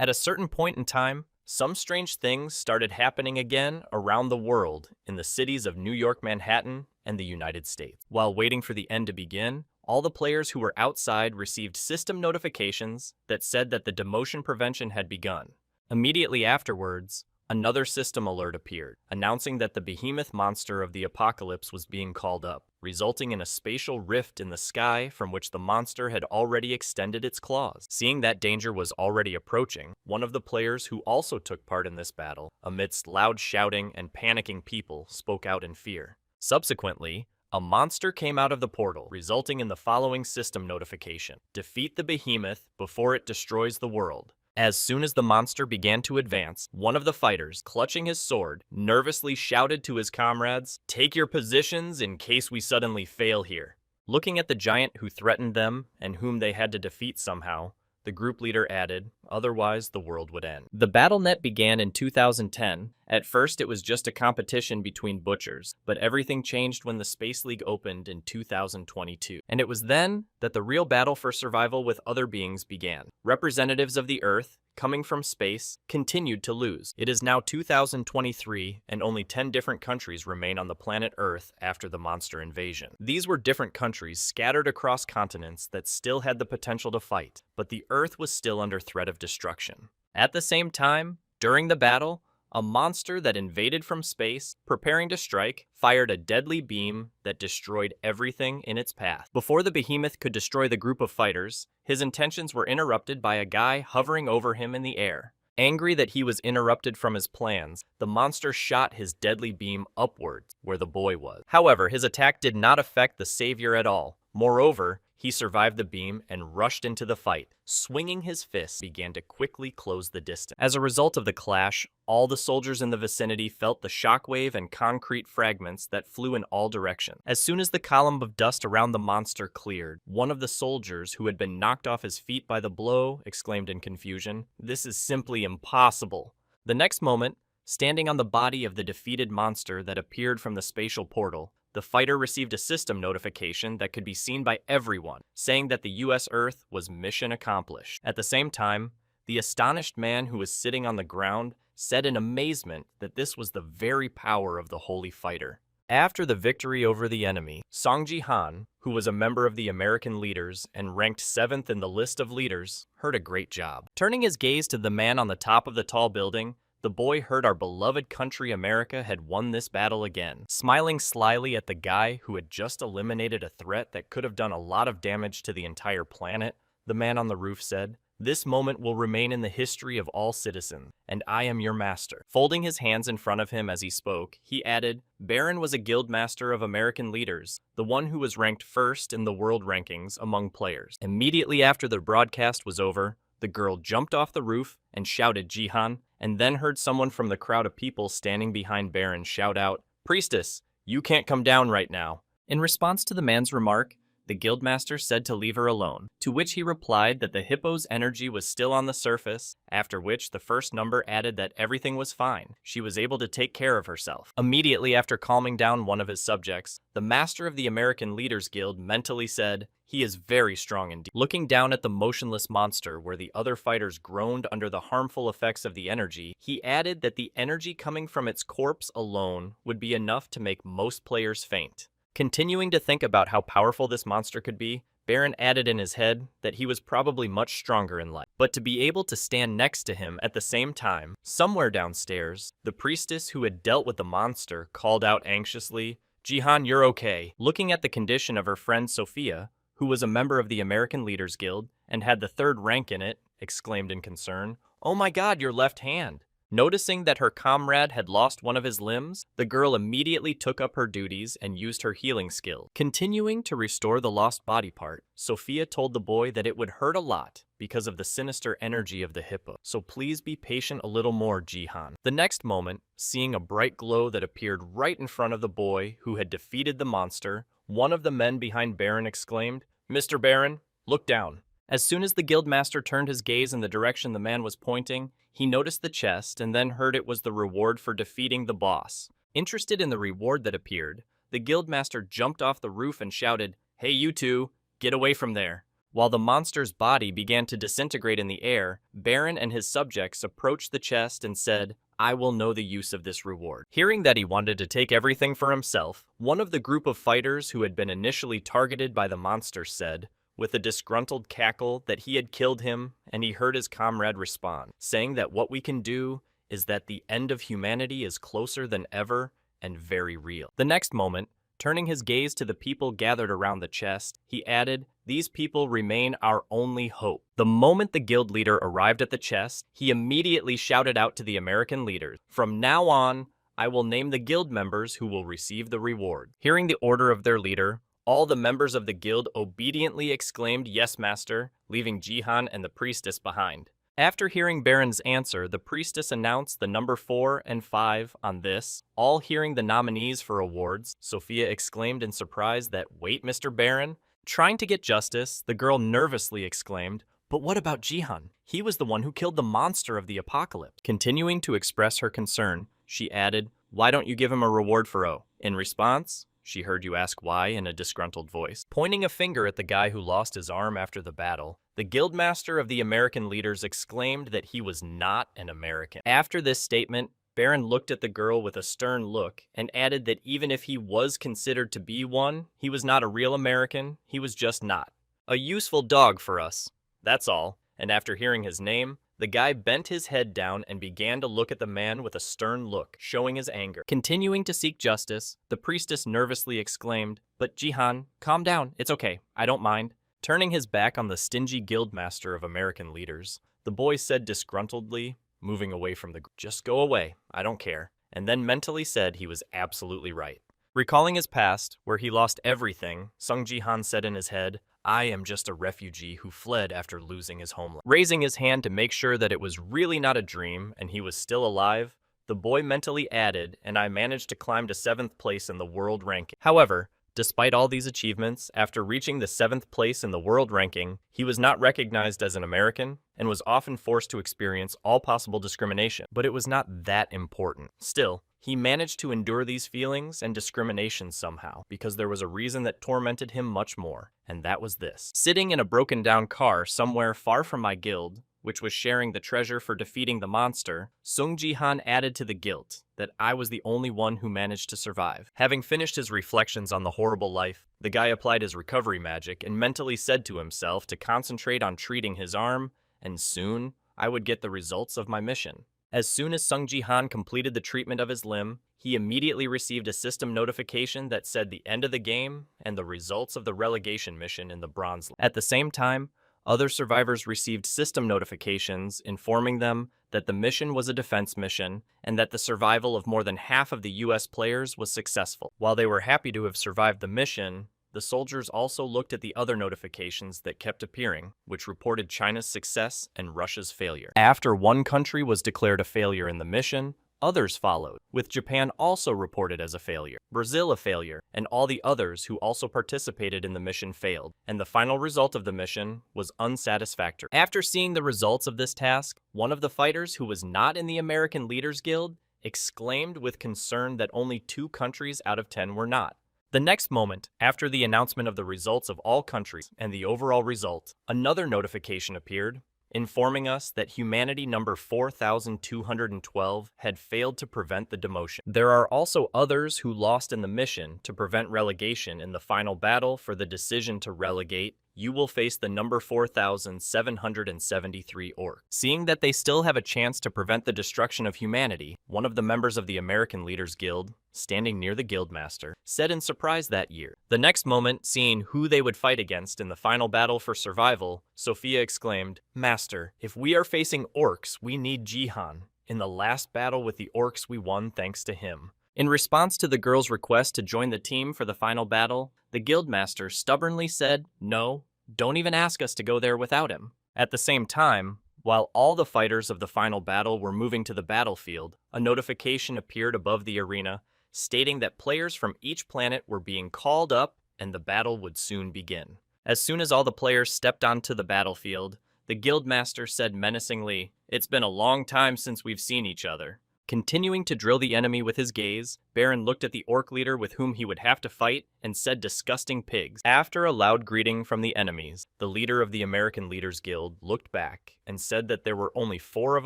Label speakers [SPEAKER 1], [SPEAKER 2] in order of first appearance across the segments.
[SPEAKER 1] At a certain point in time, some strange things started happening again around the world in the cities of New York, Manhattan, and the United States. While waiting for the end to begin, all the players who were outside received system notifications that said that the demotion prevention had begun. Immediately afterwards, another system alert appeared, announcing that the behemoth monster of the apocalypse was being called up, resulting in a spatial rift in the sky from which the monster had already extended its claws. Seeing that danger was already approaching, one of the players who also took part in this battle, amidst loud shouting and panicking people, spoke out in fear. Subsequently, a monster came out of the portal, resulting in the following system notification: defeat the behemoth before it destroys the world. As soon as the monster began to advance, one of the fighters, clutching his sword, nervously shouted to his comrades, "Take your positions in case we suddenly fail here." Looking at the giant who threatened them and whom they had to defeat somehow, the group leader added, "Otherwise the world would end." The BattleNet began in 2010. At first it was just a competition between butchers, but everything changed when the Space League opened in 2022. And it was then that the real battle for survival with other beings began. Representatives of the Earth, coming from space, continued to lose. It is now 2023, and only 10 different countries remain on the planet Earth after the monster invasion. These were different countries scattered across continents that still had the potential to fight, but the Earth was still under threat of destruction. At the same time, during the battle, a monster that invaded from space, preparing to strike, fired a deadly beam that destroyed everything in its path. Before the behemoth could destroy the group of fighters, his intentions were interrupted by a guy hovering over him in the air. Angry that he was interrupted from his plans, the monster shot his deadly beam upwards, where the boy was. However, his attack did not affect the savior at all. Moreover, he survived the beam and rushed into the fight. Swinging his fists, began to quickly close the distance. As a result of the clash, all the soldiers in the vicinity felt the shockwave and concrete fragments that flew in all directions. As soon as the column of dust around the monster cleared, one of the soldiers who had been knocked off his feet by the blow exclaimed in confusion, "This is simply impossible." The next moment, standing on the body of the defeated monster that appeared from the spatial portal, the fighter received a system notification that could be seen by everyone, saying that the US Earth was mission accomplished. At the same time, the astonished man who was sitting on the ground said in amazement that this was the very power of the holy fighter. After the victory over the enemy, Song Ji-han, who was a member of the American leaders and ranked 7th in the list of leaders, heard a great job. Turning his gaze to the man on the top of the tall building, the boy heard our beloved country America had won this battle again. Smiling slyly at the guy who had just eliminated a threat that could have done a lot of damage to the entire planet, the man on the roof said, "This moment will remain in the history of all citizens, and I am your master." Folding his hands in front of him as he spoke, he added, "Baron was a guild master of American leaders, the one who was ranked first in the world rankings among players." Immediately after the broadcast was over, the girl jumped off the roof and shouted Jihan, and then heard someone from the crowd of people standing behind Baron shout out, "Priestess, you can't come down right now." In response to the man's remark, the guildmaster said to leave her alone, to which he replied that the hippo's energy was still on the surface, after which the first number added that everything was fine. She was able to take care of herself. Immediately after calming down one of his subjects, the master of the American Leaders Guild mentally said, "He is very strong indeed." Looking down at the motionless monster where the other fighters groaned under the harmful effects of the energy, he added that the energy coming from its corpse alone would be enough to make most players faint. Continuing to think about how powerful this monster could be, Baron added in his head that he was probably much stronger in life. But to be able to stand next to him at the same time, somewhere downstairs, the priestess who had dealt with the monster called out anxiously, "Jihan, you're okay." Looking at the condition of her friend Sophia, who was a member of the American Leaders Guild and had the 3rd rank in it, exclaimed in concern, "Oh my God, your left hand." Noticing that her comrade had lost one of his limbs, the girl immediately took up her duties and used her healing skill. Continuing to restore the lost body part, Sophia told the boy that it would hurt a lot because of the sinister energy of the hippo. "So please be patient a little more, Jihan." The next moment, seeing a bright glow that appeared right in front of the boy who had defeated the monster, one of the men behind Baron exclaimed, "Mr. Baron, look down." As soon as the guildmaster turned his gaze in the direction the man was pointing, he noticed the chest and then heard it was the reward for defeating the boss. Interested in the reward that appeared, the guildmaster jumped off the roof and shouted, "Hey you two, get away from there." While the monster's body began to disintegrate in the air, Baron and his subjects approached the chest and said, "I will know the use of this reward." Hearing that he wanted to take everything for himself, one of the group of fighters who had been initially targeted by the monster said, with a disgruntled cackle, that he had killed him, and he heard his comrade respond, saying that what we can do is that the end of humanity is closer than ever and very real. The next moment, turning his gaze to the people gathered around the chest, he added, "These people remain our only hope." The moment the guild leader arrived at the chest, he immediately shouted out to the American leaders, "From now on, I will name the guild members who will receive the reward." Hearing the order of their leader, all the members of the guild obediently exclaimed, "Yes, master," leaving Jihan and the priestess behind. After hearing Baron's answer, the priestess announced the number 4 and 5 on this. All hearing the nominees for awards, Sophia exclaimed in surprise that, "Wait, Mr. Baron?" Trying to get justice, the girl nervously exclaimed, "But what about Jihan? He was the one who killed the monster of the apocalypse." Continuing to express her concern, she added, "Why don't you give him a reward for O?" In response, she heard you ask why in a disgruntled voice. Pointing a finger at the guy who lost his arm after the battle, the guildmaster of the American leaders exclaimed that he was not an American. After this statement, Baron looked at the girl with a stern look and added that even if he was considered to be one, he was not a real American, he was just not. "A useful dog for us. That's all." And after hearing his name, the guy bent his head down and began to look at the man with a stern look, showing his anger. Continuing to seek justice, the priestess nervously exclaimed, "But Jihan, calm down, it's okay, I don't mind." Turning his back on the stingy guildmaster of American leaders, the boy said disgruntledly, moving away from the group, "Just go away, I don't care," and then mentally said he was absolutely right. Recalling his past, where he lost everything, Sung Jihan said in his head, "I am just a refugee who fled after losing his homeland." Raising his hand to make sure that it was really not a dream and he was still alive, the boy mentally added, "And I managed to climb to 7th place in the world ranking." However, despite all these achievements, after reaching the 7th place in the world ranking, he was not recognized as an American and was often forced to experience all possible discrimination. But it was not that important. Still, he managed to endure these feelings and discrimination somehow, because there was a reason that tormented him much more, and that was this. Sitting in a broken-down car somewhere far from my guild, which was sharing the treasure for defeating the monster, Sung Jihan added to the guilt that I was the only one who managed to survive. Having finished his reflections on the horrible life, the guy applied his recovery magic and mentally said to himself to concentrate on treating his arm, and soon I would get the results of my mission. As soon as Sung Jihan completed the treatment of his limb, he immediately received a system notification that said the end of the game and the results of the relegation mission in the bronze. At the same time, other survivors received system notifications informing them that the mission was a defense mission and that the survival of more than half of the US players was successful. While they were happy to have survived the mission, the soldiers also looked at the other notifications that kept appearing, which reported China's success and Russia's failure. After one country was declared a failure in the mission, others followed, with Japan also reported as a failure, Brazil a failure, and all the others who also participated in the mission failed, and the final result of the mission was unsatisfactory. After seeing the results of this task, one of the fighters who was not in the American Leaders Guild exclaimed with concern that only 2 countries out of 10 were not. The next moment, after the announcement of the results of all countries and the overall result, another notification appeared, informing us that humanity number 4,212 had failed to prevent the demotion. There are also others who lost in the mission to prevent relegation in the final battle for the decision to relegate. You will face the number 4,773 orc. Seeing that they still have a chance to prevent the destruction of humanity, one of the members of the American Leaders Guild, standing near the guildmaster, said in surprise that year. The next moment, seeing who they would fight against in the final battle for survival, Sophia exclaimed, "Master, if we are facing orcs, we need Jihan. In the last battle with the orcs, we won thanks to him." In response to the girl's request to join the team for the final battle, the guildmaster stubbornly said, "No, don't even ask us to go there without him." At the same time, while all the fighters of the final battle were moving to the battlefield, a notification appeared above the arena, stating that players from each planet were being called up and the battle would soon begin. As soon as all the players stepped onto the battlefield, the guildmaster said menacingly, "It's been a long time since we've seen each other. Continuing to drill the enemy with his gaze, Baron looked at the orc leader with whom he would have to fight and said disgusting pigs. After a loud greeting from the enemies, the leader of the American Leaders Guild looked back and said that there were only 4 of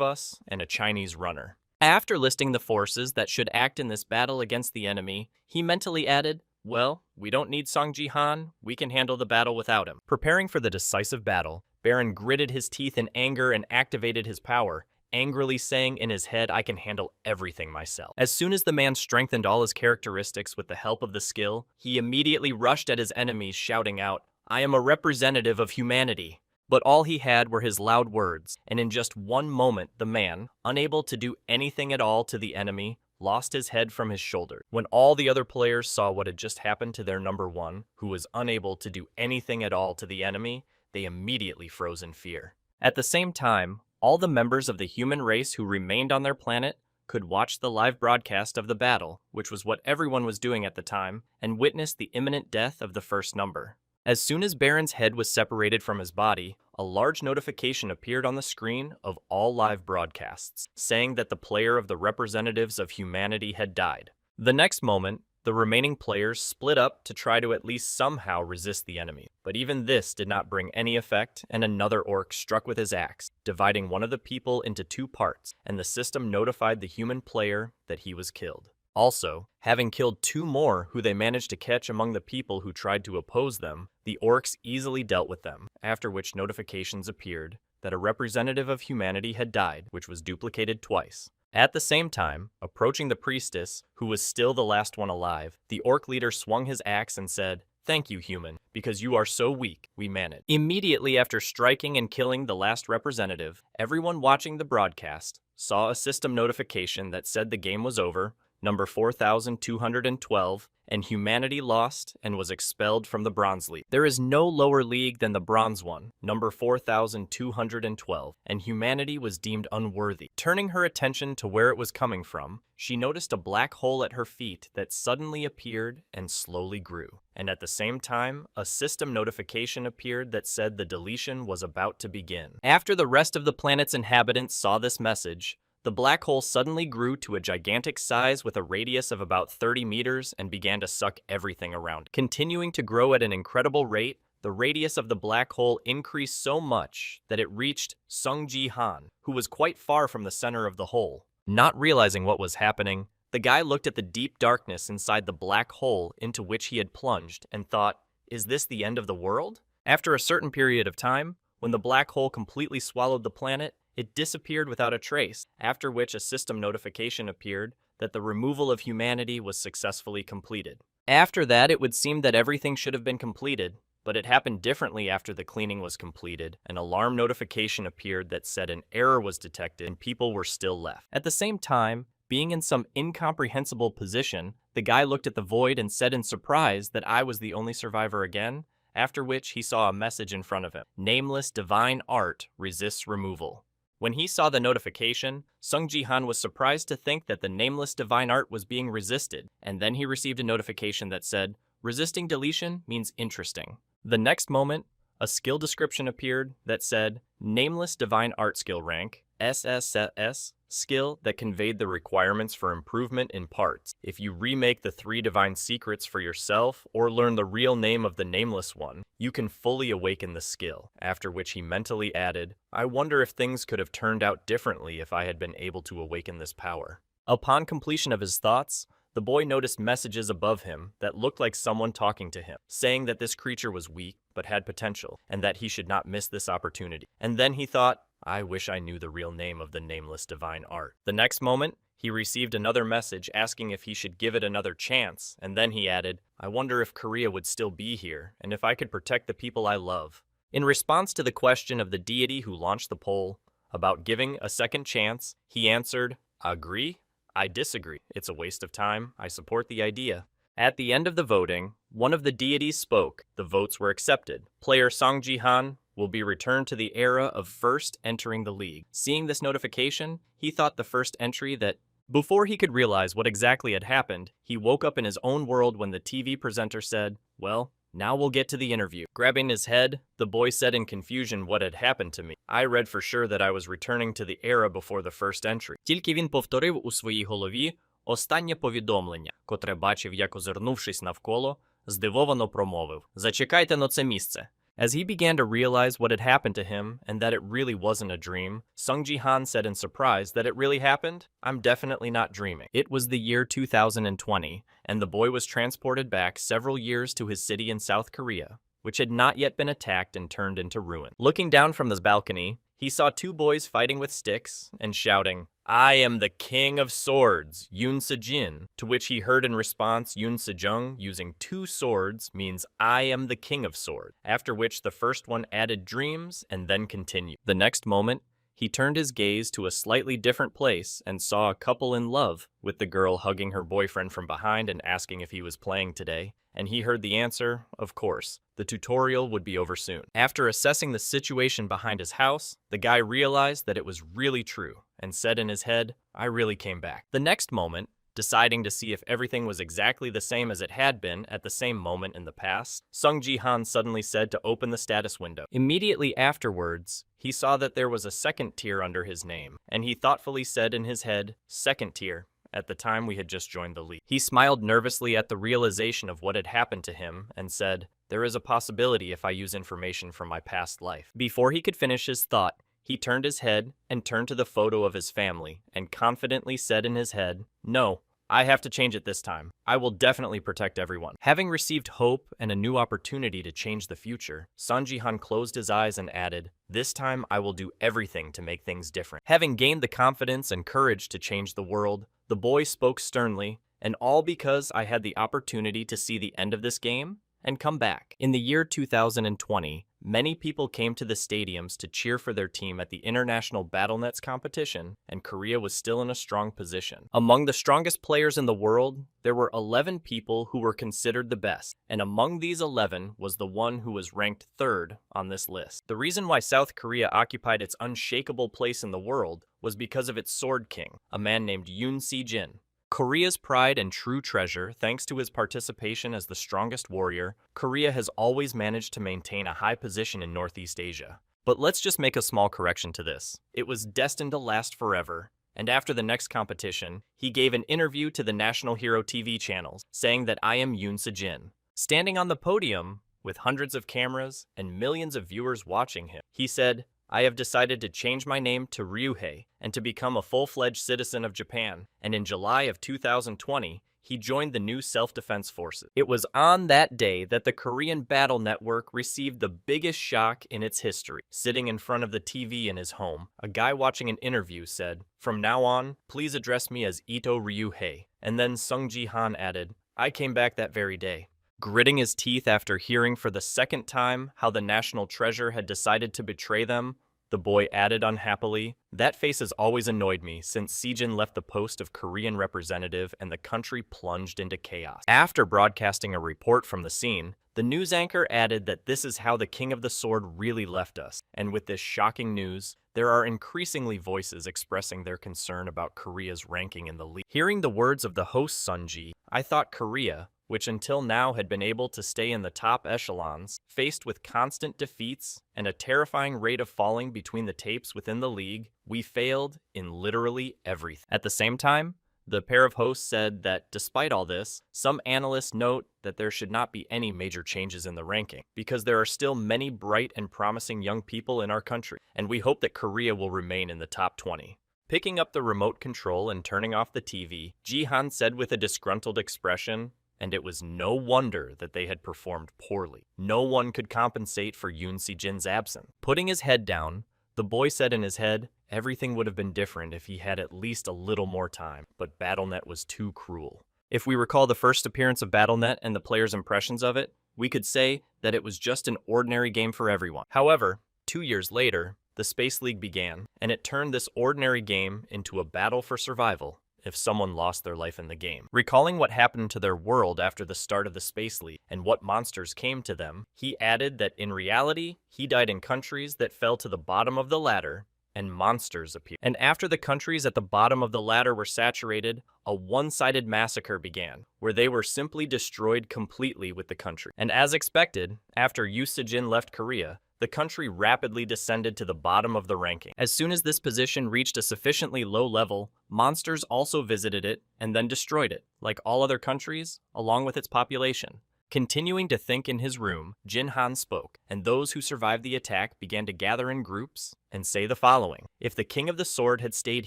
[SPEAKER 1] us and a Chinese runner. After listing the forces that should act in this battle against the enemy, he mentally added, "Well, we don't need Song Ji-han, we can handle the battle without him." Preparing for the decisive battle, Baron gritted his teeth in anger and activated his power, angrily saying in his head, "I can handle everything myself." As soon as the man strengthened all his characteristics with the help of the skill, he immediately rushed at his enemies, shouting out, "I am a representative of humanity." But all he had were his loud words, and in just one moment the man, unable to do anything at all to the enemy, lost his head from his shoulder. When all the other players saw what had just happened to their number 1, who was unable to do anything at all to the enemy, they immediately froze in fear. At the same time, all the members of the human race who remained on their planet could watch the live broadcast of the battle, which was what everyone was doing at the time, and witness the imminent death of the first number. As soon as Baron's head was separated from his body, a large notification appeared on the screen of all live broadcasts, saying that the player of the representatives of humanity had died. The next moment, the remaining players split up to try to at least somehow resist the enemy. But even this did not bring any effect, and another orc struck with his axe, dividing one of the people into 2 parts, and the system notified the human player that he was killed. Also, having killed 2 more who they managed to catch among the people who tried to oppose them, the orcs easily dealt with them, after which notifications appeared that a representative of humanity had died, which was duplicated twice. At the same time, approaching the priestess, who was still the last one alive, the orc leader swung his axe and said, "Thank you, human, because you are so weak, we managed." Immediately after striking and killing the last representative, everyone watching the broadcast saw a system notification that said the game was over, number 4212, and humanity lost and was expelled from the Bronze League. There is no lower league than the Bronze one, number 4212, and humanity was deemed unworthy. Turning her attention to where it was coming from, she noticed a black hole at her feet that suddenly appeared and slowly grew. And at the same time, a system notification appeared that said the deletion was about to begin. After the rest of the planet's inhabitants saw this message, the black hole suddenly grew to a gigantic size with a radius of about 30 meters and began to suck everything around. Continuing to grow at an incredible rate, the radius of the black hole increased so much that it reached Sung Ji-han, who was quite far from the center of the hole. Not realizing what was happening, the guy looked at the deep darkness inside the black hole into which he had plunged and thought, "Is this the end of the world?" After a certain period of time, when the black hole completely swallowed the planet, it disappeared without a trace, after which a system notification appeared that the removal of humanity was successfully completed. After that, it would seem that everything should have been completed, but it happened differently after the cleaning was completed. An alarm notification appeared that said an error was detected and people were still left. At the same time, being in some incomprehensible position, the guy looked at the void and said in surprise that I was the only survivor again, after which he saw a message in front of him. Nameless divine art resists removal. When he saw the notification, Sung Ji-han was surprised to think that the nameless divine art was being resisted, and then he received a notification that said, "Resisting deletion means interesting." The next moment, a skill description appeared that said, "Nameless divine art skill rank, SSS, skill that conveyed the requirements for improvement in parts. If you remake the 3 divine secrets for yourself or learn the real name of the nameless one, you can fully awaken the skill." After which he mentally added, "I wonder if things could have turned out differently if I had been able to awaken this power." Upon completion of his thoughts, the boy noticed messages above him that looked like someone talking to him, saying that this creature was weak but had potential, and that he should not miss this opportunity. And then he thought, "I wish I knew the real name of the nameless divine art." The next moment, he received another message asking if he should give it another chance, and then he added, "I wonder if Korea would still be here, and if I could protect the people I love." In response to the question of the deity who launched the poll about giving a second chance, he answered, "Agree? I disagree. It's a waste of time. I support the idea." At the end of the voting, one of the deities spoke. The votes were accepted. Player Song Ji-han will be returned to the era of first entering the league. Seeing this notification, he thought the first entry that... Before he could realize what exactly had happened, he woke up in his own world when the TV presenter said, "Well, Now we'll get to the interview. Grabbing his head, the boy said in confusion what had happened to me. I read for sure that I was returning to the era before the first entry. Тільки він повторив у своїй голові останнє повідомлення, котре бачив, як, озирнувшись навколо, здивовано промовив: «Зачекайте на це місце». As he began to realize what had happened to him and that it really wasn't a dream, Sung Ji-han said in surprise that it really happened. I'm definitely not dreaming. It was the year 2020, and the boy was transported back several years to his city in South Korea, which had not yet been attacked and turned into ruin. Looking down from this balcony, he saw two boys fighting with sticks and shouting, "I am the king of swords, Yoon Se-jin," to which he heard in response Yoon Se-jung using two swords means "I am the king of swords," after which the first one added dreams and then continued. The next moment, he turned his gaze to a slightly different place and saw a couple in love, with the girl hugging her boyfriend from behind and asking if he was playing today, and he heard the answer, of course. The tutorial would be over soon. After assessing the situation behind his house, the guy realized that it was really true and said in his head, I really came back. The next moment, deciding to see if everything was exactly the same as it had been at the same moment in the past, Sung Ji-han suddenly said to open the status window. Immediately afterwards, he saw that there was a second tier under his name, and he thoughtfully said in his head, second tier, at the time we had just joined the league. He smiled nervously at the realization of what had happened to him and said, there is a possibility if I use information from my past life. Before he could finish his thought, he turned his head and turned to the photo of his family and confidently said in his head, no, I have to change it this time. I will definitely protect everyone. Having received hope and a new opportunity to change the future, Sung Ji-han closed his eyes and added, this time I will do everything to make things different. Having gained the confidence and courage to change the world, the boy spoke sternly, and all because I had the opportunity to see the end of this game and come back. In the year 2020, many people came to the stadiums to cheer for their team at the International BattleNets competition, and Korea was still in a strong position. Among the strongest players in the world, there were 11 people who were considered the best, and among these 11 was the one who was ranked third on this list. The reason why South Korea occupied its unshakable place in the world was because of its sword king, a man named Yoon Se-jin. Korea's pride and true treasure, thanks to his participation as the strongest warrior, Korea has always managed to maintain a high position in Northeast Asia. But let's just make a small correction to this. It was destined to last forever, and after the next competition, he gave an interview to the National Hero TV channels, saying that I am Yoon Se-jin. Standing on the podium, with hundreds of cameras and millions of viewers watching him, he said, I have decided to change my name to Ryuhei and to become a full-fledged citizen of Japan, and in July of 2020, he joined the new self-defense forces. It was on that day that the Korean Battle Network received the biggest shock in its history. Sitting in front of the TV in his home, a guy watching an interview said, from now on, please address me as Ito Ryuhei, and then Sung Ji-han added, I came back that very day. Gritting his teeth after hearing for the second time how the national treasure had decided to betray them, the boy added unhappily, that face has always annoyed me since Se-jin left the post of Korean representative and the country plunged into chaos. After broadcasting a report from the scene, the news anchor added that this is how the King of the Sword really left us, and with this shocking news, there are increasingly voices expressing their concern about Korea's ranking in the league. Hearing the words of the host Sunji, I thought Korea, which until now had been able to stay in the top echelons, faced with constant defeats and a terrifying rate of falling between the tapes within the league, we failed in literally everything. At the same time, the pair of hosts said that despite all this, some analysts note that there should not be any major changes in the ranking, because there are still many bright and promising young people in our country, and we hope that Korea will remain in the top 20. Picking up the remote control and turning off the TV, Ji-han said with a disgruntled expression, and it was no wonder that they had performed poorly. No one could compensate for Yoon Se-jin's absence. Putting his head down, the boy said in his head, everything would have been different if he had at least a little more time, but BattleNet was too cruel. If we recall the first appearance of BattleNet and the players' impressions of it, we could say that it was just an ordinary game for everyone. However, 2 years later, the Space League began, and it turned this ordinary game into a battle for survival if someone lost their life in the game. Recalling what happened to their world after the start of the Space League and what monsters came to them, he added that in reality, he died in countries that fell to the bottom of the ladder and monsters appeared. And after the countries at the bottom of the ladder were saturated, a one-sided massacre began, where they were simply destroyed completely with the country. And as expected, after Yoo Se-jin left Korea, the country rapidly descended to the bottom of the ranking. As soon as this position reached a sufficiently low level, monsters also visited it and then destroyed it, like all other countries, along with its population. Continuing to think in his room, Jin Han spoke, and those who survived the attack began to gather in groups and say the following. If the King of the Sword had stayed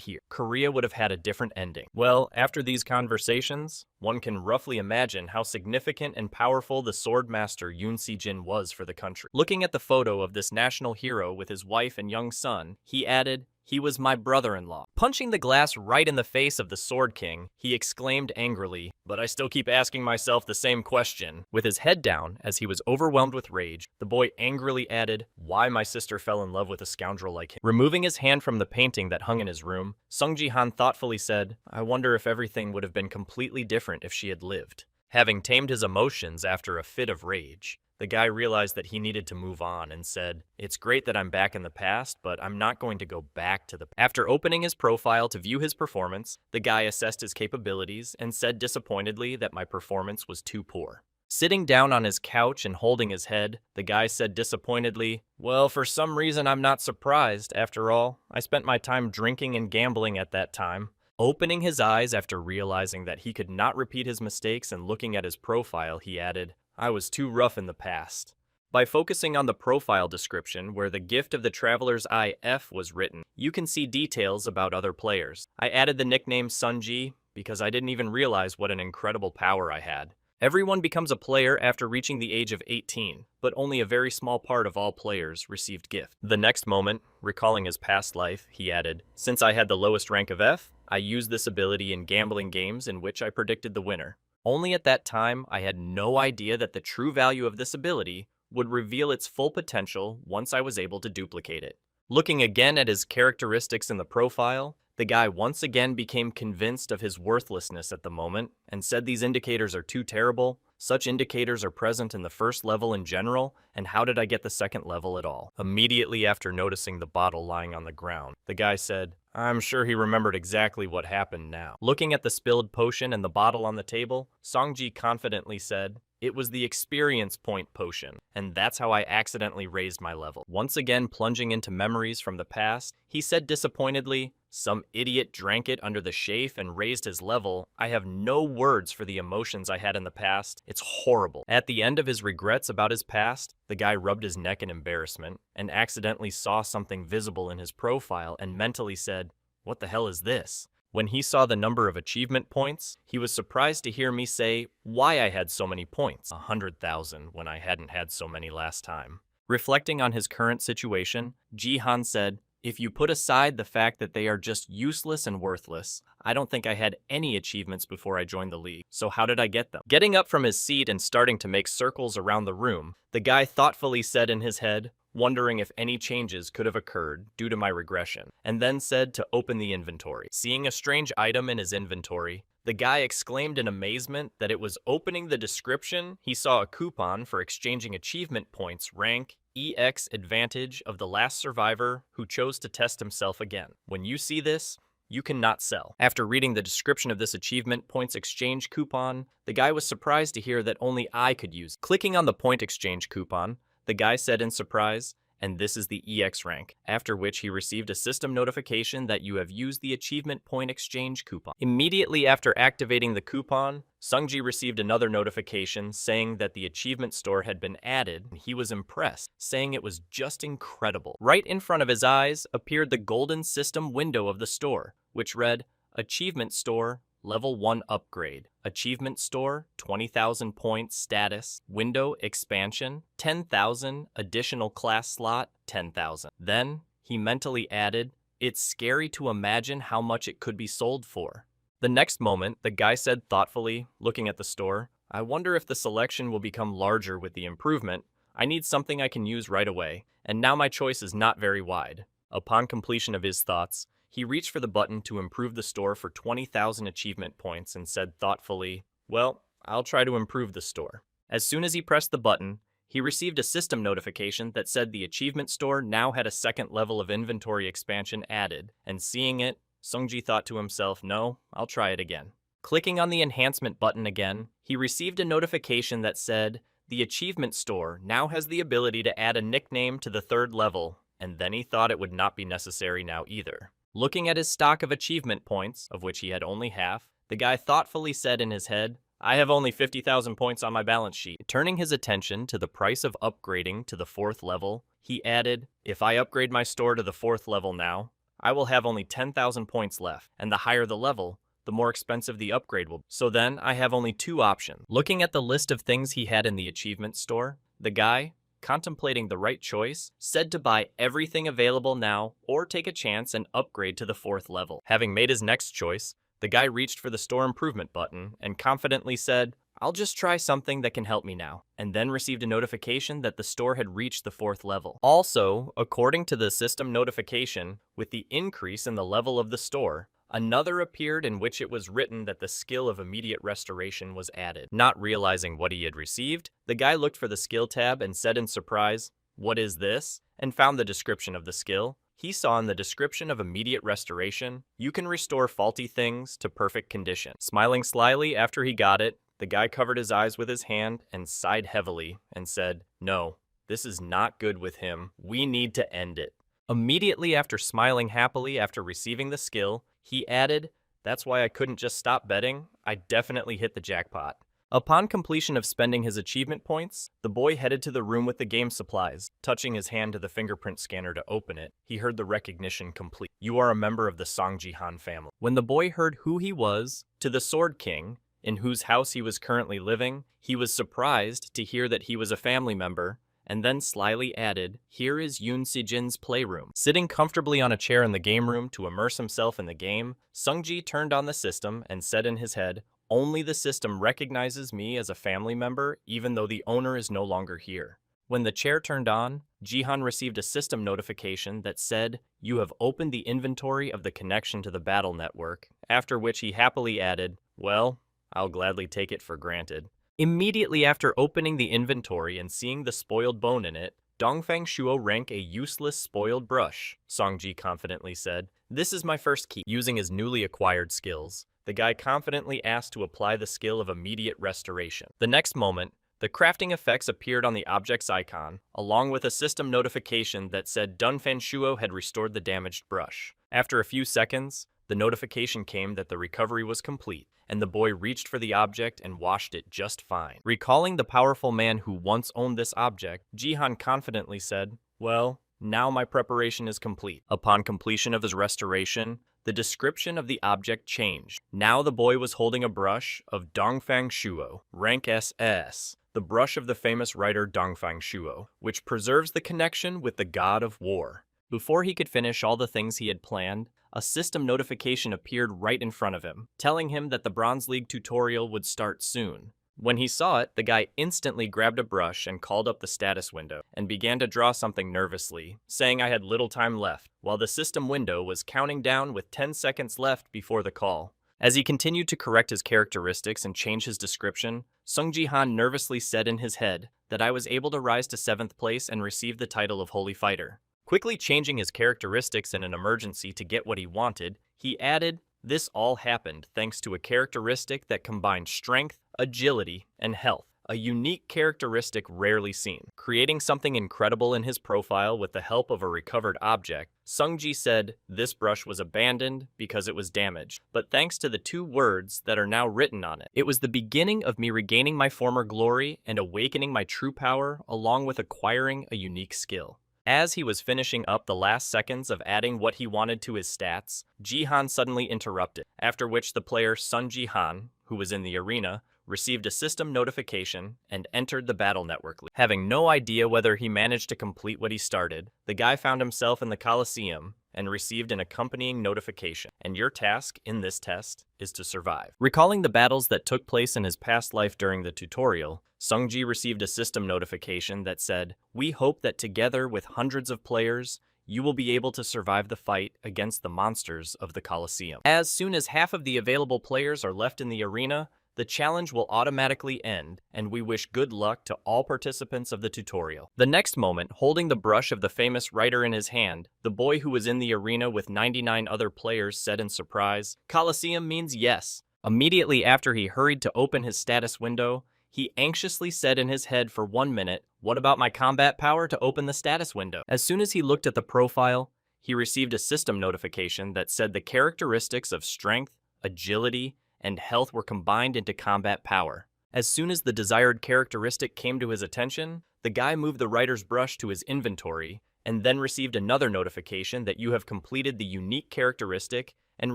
[SPEAKER 1] here, Korea would have had a different ending. Well, after these conversations, one can roughly imagine how significant and powerful the sword master Yoon Se-jin was for the country. Looking at the photo of this national hero with his wife and young son, he added, "He was my brother-in-law." Punching the glass right in the face of the Sword King, he exclaimed angrily, "But I still keep asking myself the same question." With his head down, as he was overwhelmed with rage, the boy angrily added, "Why my sister fell in love with a scoundrel like him." Removing his hand from the painting that hung in his room, Sung Ji-han thoughtfully said, "I wonder if everything would have been completely different if she had lived." Having tamed his emotions after a fit of rage, the guy realized that he needed to move on and said, "It's great that I'm back in the past, but I'm not going to go back to the past." After opening his profile to view his performance, the guy assessed his capabilities and said disappointedly that my performance was too poor. Sitting down on his couch and holding his head, the guy said disappointedly, "Well, for some reason I'm not surprised. After all, I spent my time drinking and gambling at that time." Opening his eyes after realizing that he could not repeat his mistakes and looking at his profile, he added, "I was too rough in the past." By focusing on the profile description where the gift of the traveler's eye F was written, you can see details about other players. I added the nickname Sunji because I didn't even realize what an incredible power I had. Everyone becomes a player after reaching the age of 18, but only a very small part of all players received gift. The next moment, recalling his past life, he added, "Since I had the lowest rank of F, I used this ability in gambling games in which I predicted the winner. Only at that time, I had no idea that the true value of this ability would reveal its full potential once I was able to duplicate it." Looking again at his characteristics in the profile, the guy once again became convinced of his worthlessness at the moment and said these indicators are too terrible. Such indicators are present in the first level in general, and how did I get the second level at all? Immediately after noticing the bottle lying on the ground, the guy said, I'm sure he remembered exactly what happened now. Looking at the spilled potion and the bottle on the table, Songji confidently said, "It was the experience point potion, and that's how I accidentally raised my level." Once again plunging into memories from the past, he said disappointedly, "Some idiot drank it under the chafe and raised his level. I have no words for the emotions I had in the past. It's horrible." At the end of his regrets about his past, the guy rubbed his neck in embarrassment and accidentally saw something visible in his profile and mentally said, "What the hell is this?" When he saw the number of achievement points, he was surprised to hear me say why I had so many points, 100,000, when I hadn't had so many last time. Reflecting on his current situation, Ji-han said, "If you put aside the fact that they are just useless and worthless, I don't think I had any achievements before I joined the league, so how did I get them?" Getting up from his seat and starting to make circles around the room, the guy thoughtfully said in his head, wondering if any changes could have occurred due to my regression, and then said to open the inventory. Seeing a strange item in his inventory, the guy exclaimed in amazement that it was opening the description. He saw a coupon for exchanging achievement points rank EX advantage of the last survivor who chose to test himself again. When you see this, you cannot sell. After reading the description of this achievement points exchange coupon, the guy was surprised to hear that only I could use it. Clicking on the point exchange coupon, the guy said in surprise, "And this is the EX rank," after which he received a system notification that you have used the achievement point exchange coupon. Immediately after activating the coupon, Sungji received another notification saying that the achievement store had been added, and he was impressed, saying it was just incredible. Right in front of his eyes appeared the golden system window of the store, which read, Achievement Store, Level 1 Upgrade. Achievement Store, 20,000 points status. Window expansion, 10,000. Additional class slot, 10,000. Then, he mentally added, "It's scary to imagine how much it could be sold for." The next moment, the guy said thoughtfully, looking at the store, "I wonder if the selection will become larger with the improvement. I need something I can use right away, and now my choice is not very wide." Upon completion of his thoughts, he reached for the button to improve the store for 20,000 achievement points and said thoughtfully, "Well, I'll try to improve the store." As soon as he pressed the button, he received a system notification that said the achievement store now had a second level of inventory expansion added, and seeing it, Sungji thought to himself, "No, I'll try it again." Clicking on the enhancement button again, he received a notification that said, "The achievement store now has the ability to add a nickname to the 3rd level," and then he thought it would not be necessary now either. Looking at his stock of achievement points, of which he had only half, the guy thoughtfully said in his head, "I have only 50,000 points on my balance sheet." Turning his attention to the price of upgrading to the 4th level, he added, "If I upgrade my store to the 4th level now, I will have only 10,000 points left, and the higher the level, the more expensive the upgrade will be. So then I have only 2 options." Looking at the list of things he had in the achievement store, the guy, contemplating the right choice, said to buy everything available now or take a chance and upgrade to the 4th level. Having made his next choice, the guy reached for the store improvement button and confidently said, "I'll just try something that can help me now," and then received a notification that the store had reached the 4th level. Also, according to the system notification, with the increase in the level of the store, another appeared in which it was written that the skill of immediate restoration was added. Not realizing what he had received, the guy looked for the skill tab and said in surprise, "What is this?" and found the description of the skill. He saw in the description of immediate restoration, "You can restore faulty things to perfect condition." Smiling slyly after he got it, the guy covered his eyes with his hand and sighed heavily and said, "No, this is not good with him. We need to end it." Immediately after smiling happily after receiving the skill, he added, "That's why I couldn't just stop betting. I definitely hit the jackpot." Upon completion of spending his achievement points, the boy headed to the room with the game supplies. Touching his hand to the fingerprint scanner to open it, he heard the recognition complete. "You are a member of the Song Ji-han family." When the boy heard who he was, to the Sword King, in whose house he was currently living, he was surprised to hear that he was a family member, and then slyly added, "Here is Yoon Si-jin's playroom." Sitting comfortably on a chair in the game room to immerse himself in the game, Sung-ji turned on the system and said in his head, "Only the system recognizes me as a family member even though the owner is no longer here." When the chair turned on, Jihan received a system notification that said, "You have opened the inventory of the connection to the battle network," after which he happily added, "Well, I'll gladly take it for granted." Immediately after opening the inventory and seeing the spoiled bone in it, Dongfang Shuo rank a useless spoiled brush, Songji confidently said. "This is my first key." Using his newly acquired skills, the guy confidently asked to apply the skill of immediate restoration. The next moment, the crafting effects appeared on the object's icon, along with a system notification that said Dongfang Shuo had restored the damaged brush. After a few seconds, the notification came that the recovery was complete, and the boy reached for the object and washed it just fine. Recalling the powerful man who once owned this object, Jihan confidently said, "Well, now my preparation is complete." Upon completion of his restoration, the description of the object changed. Now the boy was holding a brush of Dongfang Shuo, rank SS, the brush of the famous writer Dongfang Shuo, which preserves the connection with the god of war. Before he could finish all the things he had planned, a system notification appeared right in front of him, telling him that the Bronze League tutorial would start soon. When he saw it, the guy instantly grabbed a brush and called up the status window, and began to draw something nervously, saying I had little time left, while the system window was counting down with 10 seconds left before the call. As he continued to correct his characteristics and change his description, Sung Ji-han nervously said in his head that I was able to rise to 7th place and receive the title of Holy Fighter. Quickly changing his characteristics in an emergency to get what he wanted, he added, "This all happened thanks to a characteristic that combined strength, agility, and health, a unique characteristic rarely seen." Creating something incredible in his profile with the help of a recovered object, Sung-ji said, "This brush was abandoned because it was damaged, but thanks to the 2 words that are now written on it, it was the beginning of me regaining my former glory and awakening my true power along with acquiring a unique skill." As he was finishing up the last seconds of adding what he wanted to his stats, Jihan suddenly interrupted, after which the player Sun Jihan, who was in the arena, received a system notification and entered the battle network. Having no idea whether he managed to complete what he started, the guy found himself in the Coliseum and received an accompanying notification, and your task in this test is to survive. Recalling the battles that took place in his past life during the tutorial, Sung-ji received a system notification that said, "We hope that together with hundreds of players, you will be able to survive the fight against the monsters of the Coliseum. As soon as half of the available players are left in the arena, the challenge will automatically end, and we wish good luck to all participants of the tutorial." The next moment, holding the brush of the famous writer in his hand, the boy who was in the arena with 99 other players said in surprise, "Coliseum means yes. Immediately after he hurried to open his status window, he anxiously said in his head for 1 minute, "What about my combat power to open the status window?" As soon as he looked at the profile, he received a system notification that said the characteristics of strength, agility, and health were combined into combat power. As soon as the desired characteristic came to his attention, the guy moved the writer's brush to his inventory and then received another notification that you have completed the unique characteristic and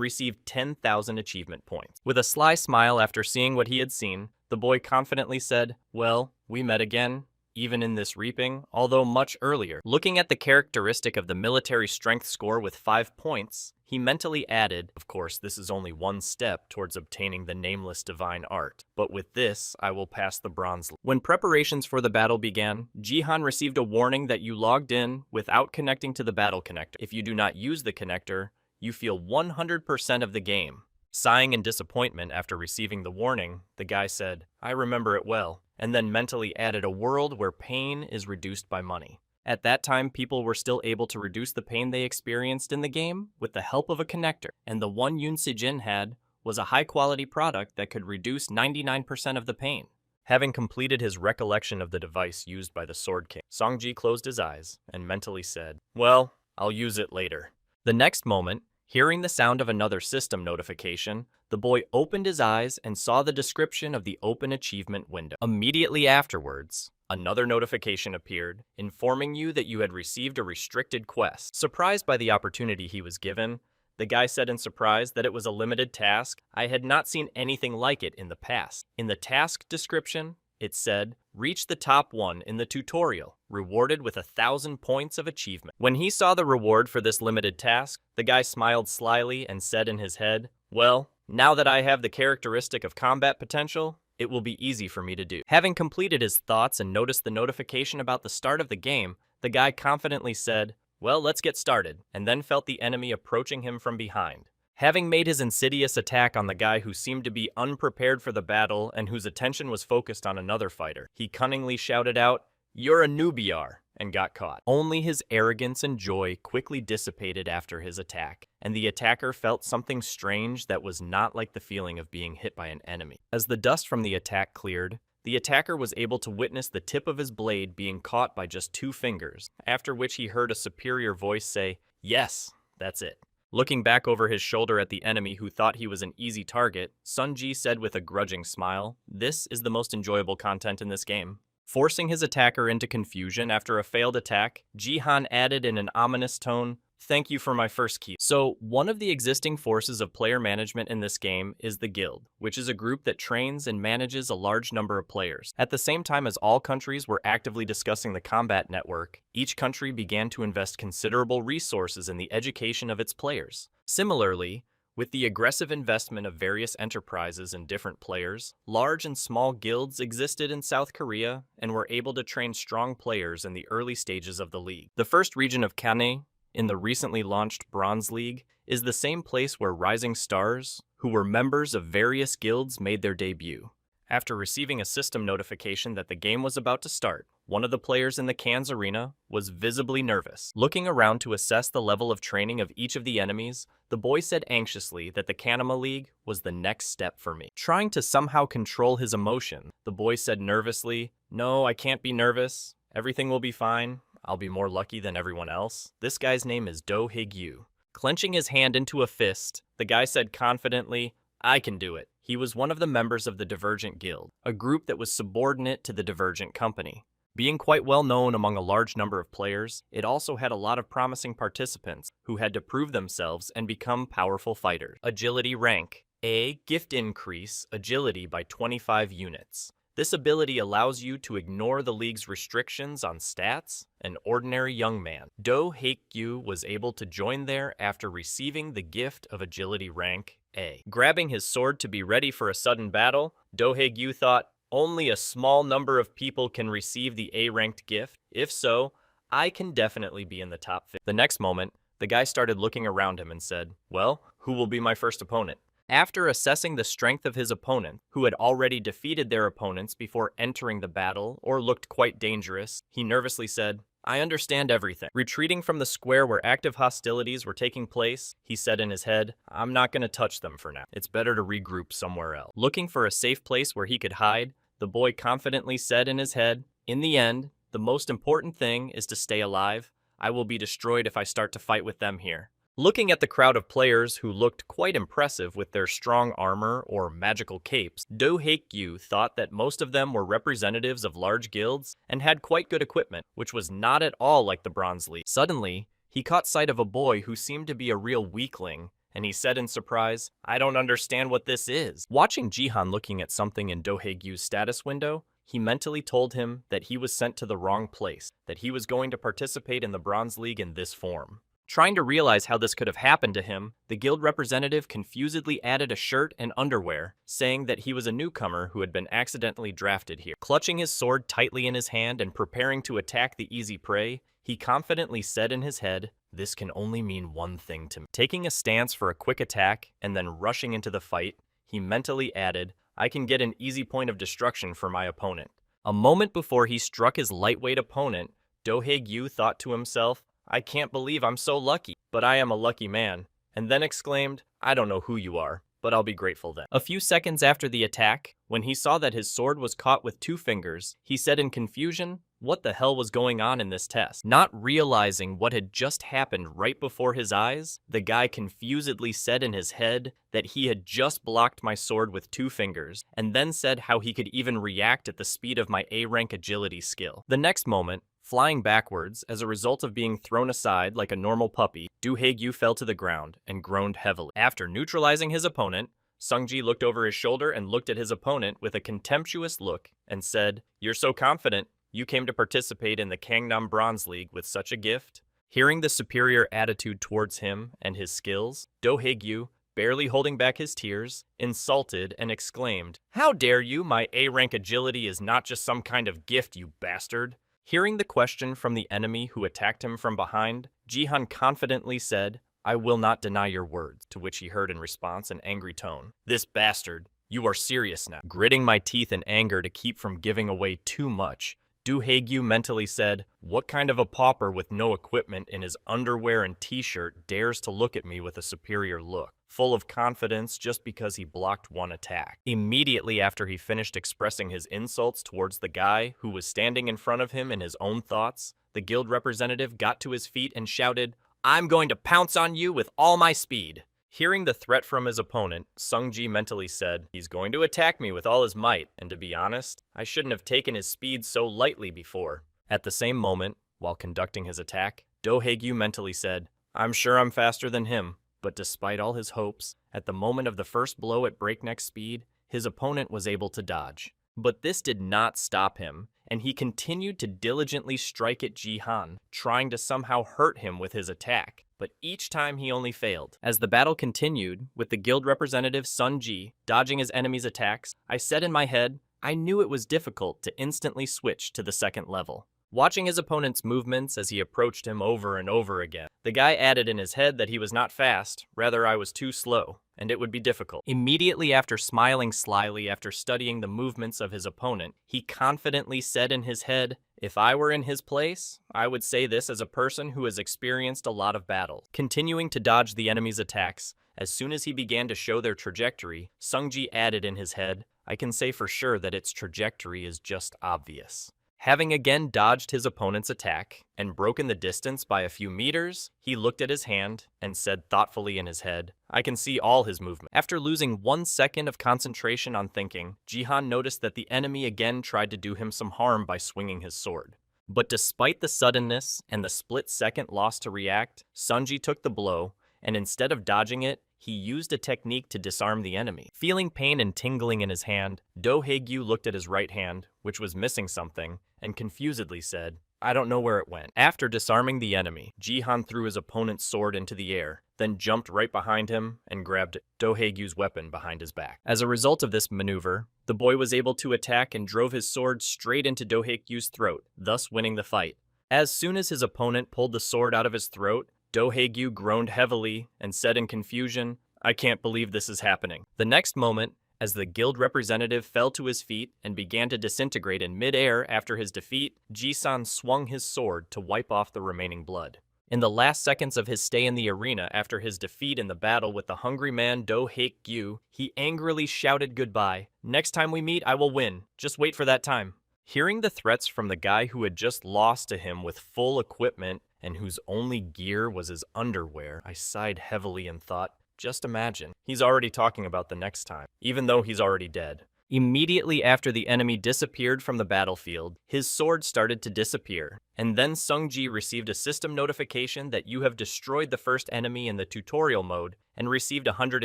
[SPEAKER 1] received 10,000 achievement points. With a sly smile after seeing what he had seen, the boy confidently said, "Well, we met again, even in this reaping, although much earlier." Looking at the characteristic of the military strength score with 5 points, he mentally added, "Of course, this is only one step towards obtaining the nameless divine art, but with this, I will pass the bronze." When preparations for the battle began, Jihan received a warning that you logged in without connecting to the battle connector. If you do not use the connector, you feel 100% of the game. Sighing in disappointment after receiving the warning, the guy said, "I remember it well," and then mentally added a world where pain is reduced by money. At that time, people were still able to reduce the pain they experienced in the game with the help of a connector, and the one Yoon Si-jin had was a high-quality product that could reduce 99% of the pain. Having completed his recollection of the device used by the Sword King, Songji closed his eyes and mentally said, "Well, I'll use it later." The next moment, hearing the sound of another system notification, the boy opened his eyes and saw the description of the open achievement window. Immediately afterwards, another notification appeared, informing you that you had received a restricted quest. Surprised by the opportunity he was given, the guy said in surprise that it was a limited task. I had not seen anything like it in the past. In the task description, it said, "Reach the top 1 in the tutorial, rewarded with 1,000 points of achievement." When he saw the reward for this limited task, the guy smiled slyly and said in his head, "Well, now that I have the characteristic of combat potential, it will be easy for me to do." Having completed his thoughts and noticed the notification about the start of the game, the guy confidently said, "Well, let's get started," and then felt the enemy approaching him from behind. Having made his insidious attack on the guy who seemed to be unprepared for the battle and whose attention was focused on another fighter, he cunningly shouted out, "You're a newbiar," and got caught. Only his arrogance and joy quickly dissipated after his attack, and the attacker felt something strange that was not like the feeling of being hit by an enemy. As the dust from the attack cleared, the attacker was able to witness the tip of his blade being caught by just 2 fingers, after which he heard a superior voice say, "Yes, that's it." Looking back over his shoulder at the enemy who thought he was an easy target, Sunji said with a grudging smile, "This is the most enjoyable content in this game." Forcing his attacker into confusion after a failed attack, Jihan added in an ominous tone, "Thank you for my first key." So, one of the existing forces of player management in this game is the Guild, which is a group that trains and manages a large number of players. At the same time as all countries were actively discussing the combat network, each country began to invest considerable resources in the education of its players. Similarly, with the aggressive investment of various enterprises and different players, large and small guilds existed in South Korea and were able to train strong players in the early stages of the league. The first region of Kane, in the recently launched Bronze League, is the same place where rising stars, who were members of various guilds, made their debut. After receiving a system notification that the game was about to start, one of the players in the Cannes arena was visibly nervous. Looking around to assess the level of training of each of the enemies, the boy said anxiously that the Kanama League was the next step for me. Trying to somehow control his emotion, the boy said nervously, "No, I can't be nervous. Everything will be fine. I'll be more lucky than everyone else." This guy's name is Do Higyu. Clenching his hand into a fist, the guy said confidently, "I can do it." He was one of the members of the Divergent Guild, a group that was subordinate to the Divergent Company. Being quite well known among a large number of players, it also had a lot of promising participants who had to prove themselves and become powerful fighters. Agility rank. A. Gift increase agility by 25 units. This ability allows you to ignore the league's restrictions on stats, an ordinary young man. Do Haekyu was able to join there after receiving the gift of agility rank A. Grabbing his sword to be ready for a sudden battle, Do Haekyu thought, only a small number of people can receive the A-ranked gift. If so, I can definitely be in the top 50. The next moment, the guy started looking around him and said, "Well, who will be my first opponent?" After assessing the strength of his opponent, who had already defeated their opponents before entering the battle or looked quite dangerous, he nervously said, I understand everything. Retreating from the square where active hostilities were taking place, he said in his head, I'm not gonna touch them for now. It's better to regroup somewhere else. Looking for a safe place where he could hide, the boy confidently said in his head, in the end, the most important thing is to stay alive. I will be destroyed if I start to fight with them here. Looking at the crowd of players who looked quite impressive with their strong armor or magical capes, Do Haekgyu thought that most of them were representatives of large guilds and had quite good equipment, which was not at all like the Bronze League. Suddenly, he caught sight of a boy who seemed to be a real weakling, and he said in surprise, I don't understand what this is. Watching Jihan looking at something in Do Haegyu's status window, he mentally told him that he was sent to the wrong place, that he was going to participate in the Bronze League in this form. Trying to realize how this could have happened to him, the guild representative confusedly added a shirt and underwear, saying that he was a newcomer who had been accidentally drafted here. Clutching his sword tightly in his hand and preparing to attack the easy prey, he confidently said in his head, this can only mean one thing to me. Taking a stance for a quick attack and then rushing into the fight, he mentally added, I can get an easy point of destruction for my opponent. A moment before he struck his lightweight opponent, Do Haegyu thought to himself, I can't believe I'm so lucky, but I am a lucky man, and then exclaimed, I don't know who you are, but I'll be grateful then. A few seconds after the attack, when he saw that his sword was caught with 2 fingers, he said in confusion, what the hell was going on in this test? Not realizing what had just happened right before his eyes, the guy confusedly said in his head that he had just blocked my sword with 2 fingers, and then said how he could even react at the speed of my A-rank agility skill. The next moment, flying backwards as a result of being thrown aside like a normal puppy, Do Haegyu fell to the ground and groaned heavily. After neutralizing his opponent, Sungji looked over his shoulder and looked at his opponent with a contemptuous look and said, You're so confident, you came to participate in the Gangnam Bronze League with such a gift? Hearing the superior attitude towards him and his skills, Do Haegyu, barely holding back his tears, insulted and exclaimed, How dare you? My A-rank agility is not just some kind of gift, you bastard. Hearing the question from the enemy who attacked him from behind, Jihan confidently said, I will not deny your words, to which he heard in response an angry tone. This bastard, you are serious now. Gritting my teeth in anger to keep from giving away too much, Do Haegyu mentally said, what kind of a pauper with no equipment in his underwear and t-shirt dares to look at me with a superior look, full of confidence just because he blocked one attack? Immediately after he finished expressing his insults towards the guy who was standing in front of him in his own thoughts, the guild representative got to his feet and shouted, I'm going to pounce on you with all my speed. Hearing the threat from his opponent, Sungji mentally said, he's going to attack me with all his might, and to be honest, I shouldn't have taken his speed so lightly before. At the same moment, while conducting his attack, Do Haegyu mentally said, I'm sure I'm faster than him, but despite all his hopes, at the moment of the first blow at breakneck speed, his opponent was able to dodge. But this did not stop him, and he continued to diligently strike at Jihan, trying to somehow hurt him with his attack. But each time he only failed. As the battle continued, with the guild representative Sun Ji dodging his enemy's attacks, I said in my head, I knew it was difficult to instantly switch to the second level. Watching his opponent's movements as he approached him over and over again, the guy added in his head that he was not fast, rather I was too slow, and it would be difficult. Immediately after smiling slyly after studying the movements of his opponent, he confidently said in his head, if I were in his place, I would say this as a person who has experienced a lot of battles. Continuing to dodge the enemy's attacks, as soon as he began to show their trajectory, Sungji added in his head, I can say for sure that its trajectory is just obvious. Having again dodged his opponent's attack and broken the distance by a few meters, he looked at his hand and said thoughtfully in his head, I can see all his movement. After losing 1 second of concentration on thinking, Jihan noticed that the enemy again tried to do him some harm by swinging his sword. But despite the suddenness and the split-second loss to react, Sunji took the blow, and instead of dodging it, he used a technique to disarm the enemy. Feeling pain and tingling in his hand, Do Haegyu looked at his right hand, which was missing something, and confusedly said, I don't know where it went. After disarming the enemy, Jihan threw his opponent's sword into the air, then jumped right behind him and grabbed Do Haegyu's weapon behind his back. As a result of this maneuver, the boy was able to attack and drove his sword straight into Do Haegyu's throat, thus winning the fight. As soon as his opponent pulled the sword out of his throat, Do Haegyu groaned heavily and said in confusion, I can't believe this is happening. The next moment, As the guild representative fell to his feet and began to disintegrate in mid-air after his defeat, Ji-san swung his sword to wipe off the remaining blood. In the last seconds of his stay in the arena after his defeat in the battle with the hungry man Do-Haek-gyu, he angrily shouted goodbye. "Next time we meet, I will win. Just wait for that time." Hearing the threats from the guy who had just lost to him with full equipment and whose only gear was his underwear, I sighed heavily and thought, just imagine, he's already talking about the next time, even though he's already dead. Immediately after the enemy disappeared from the battlefield, his sword started to disappear, and then Sungji received a system notification that you have destroyed the first enemy in the tutorial mode and received 100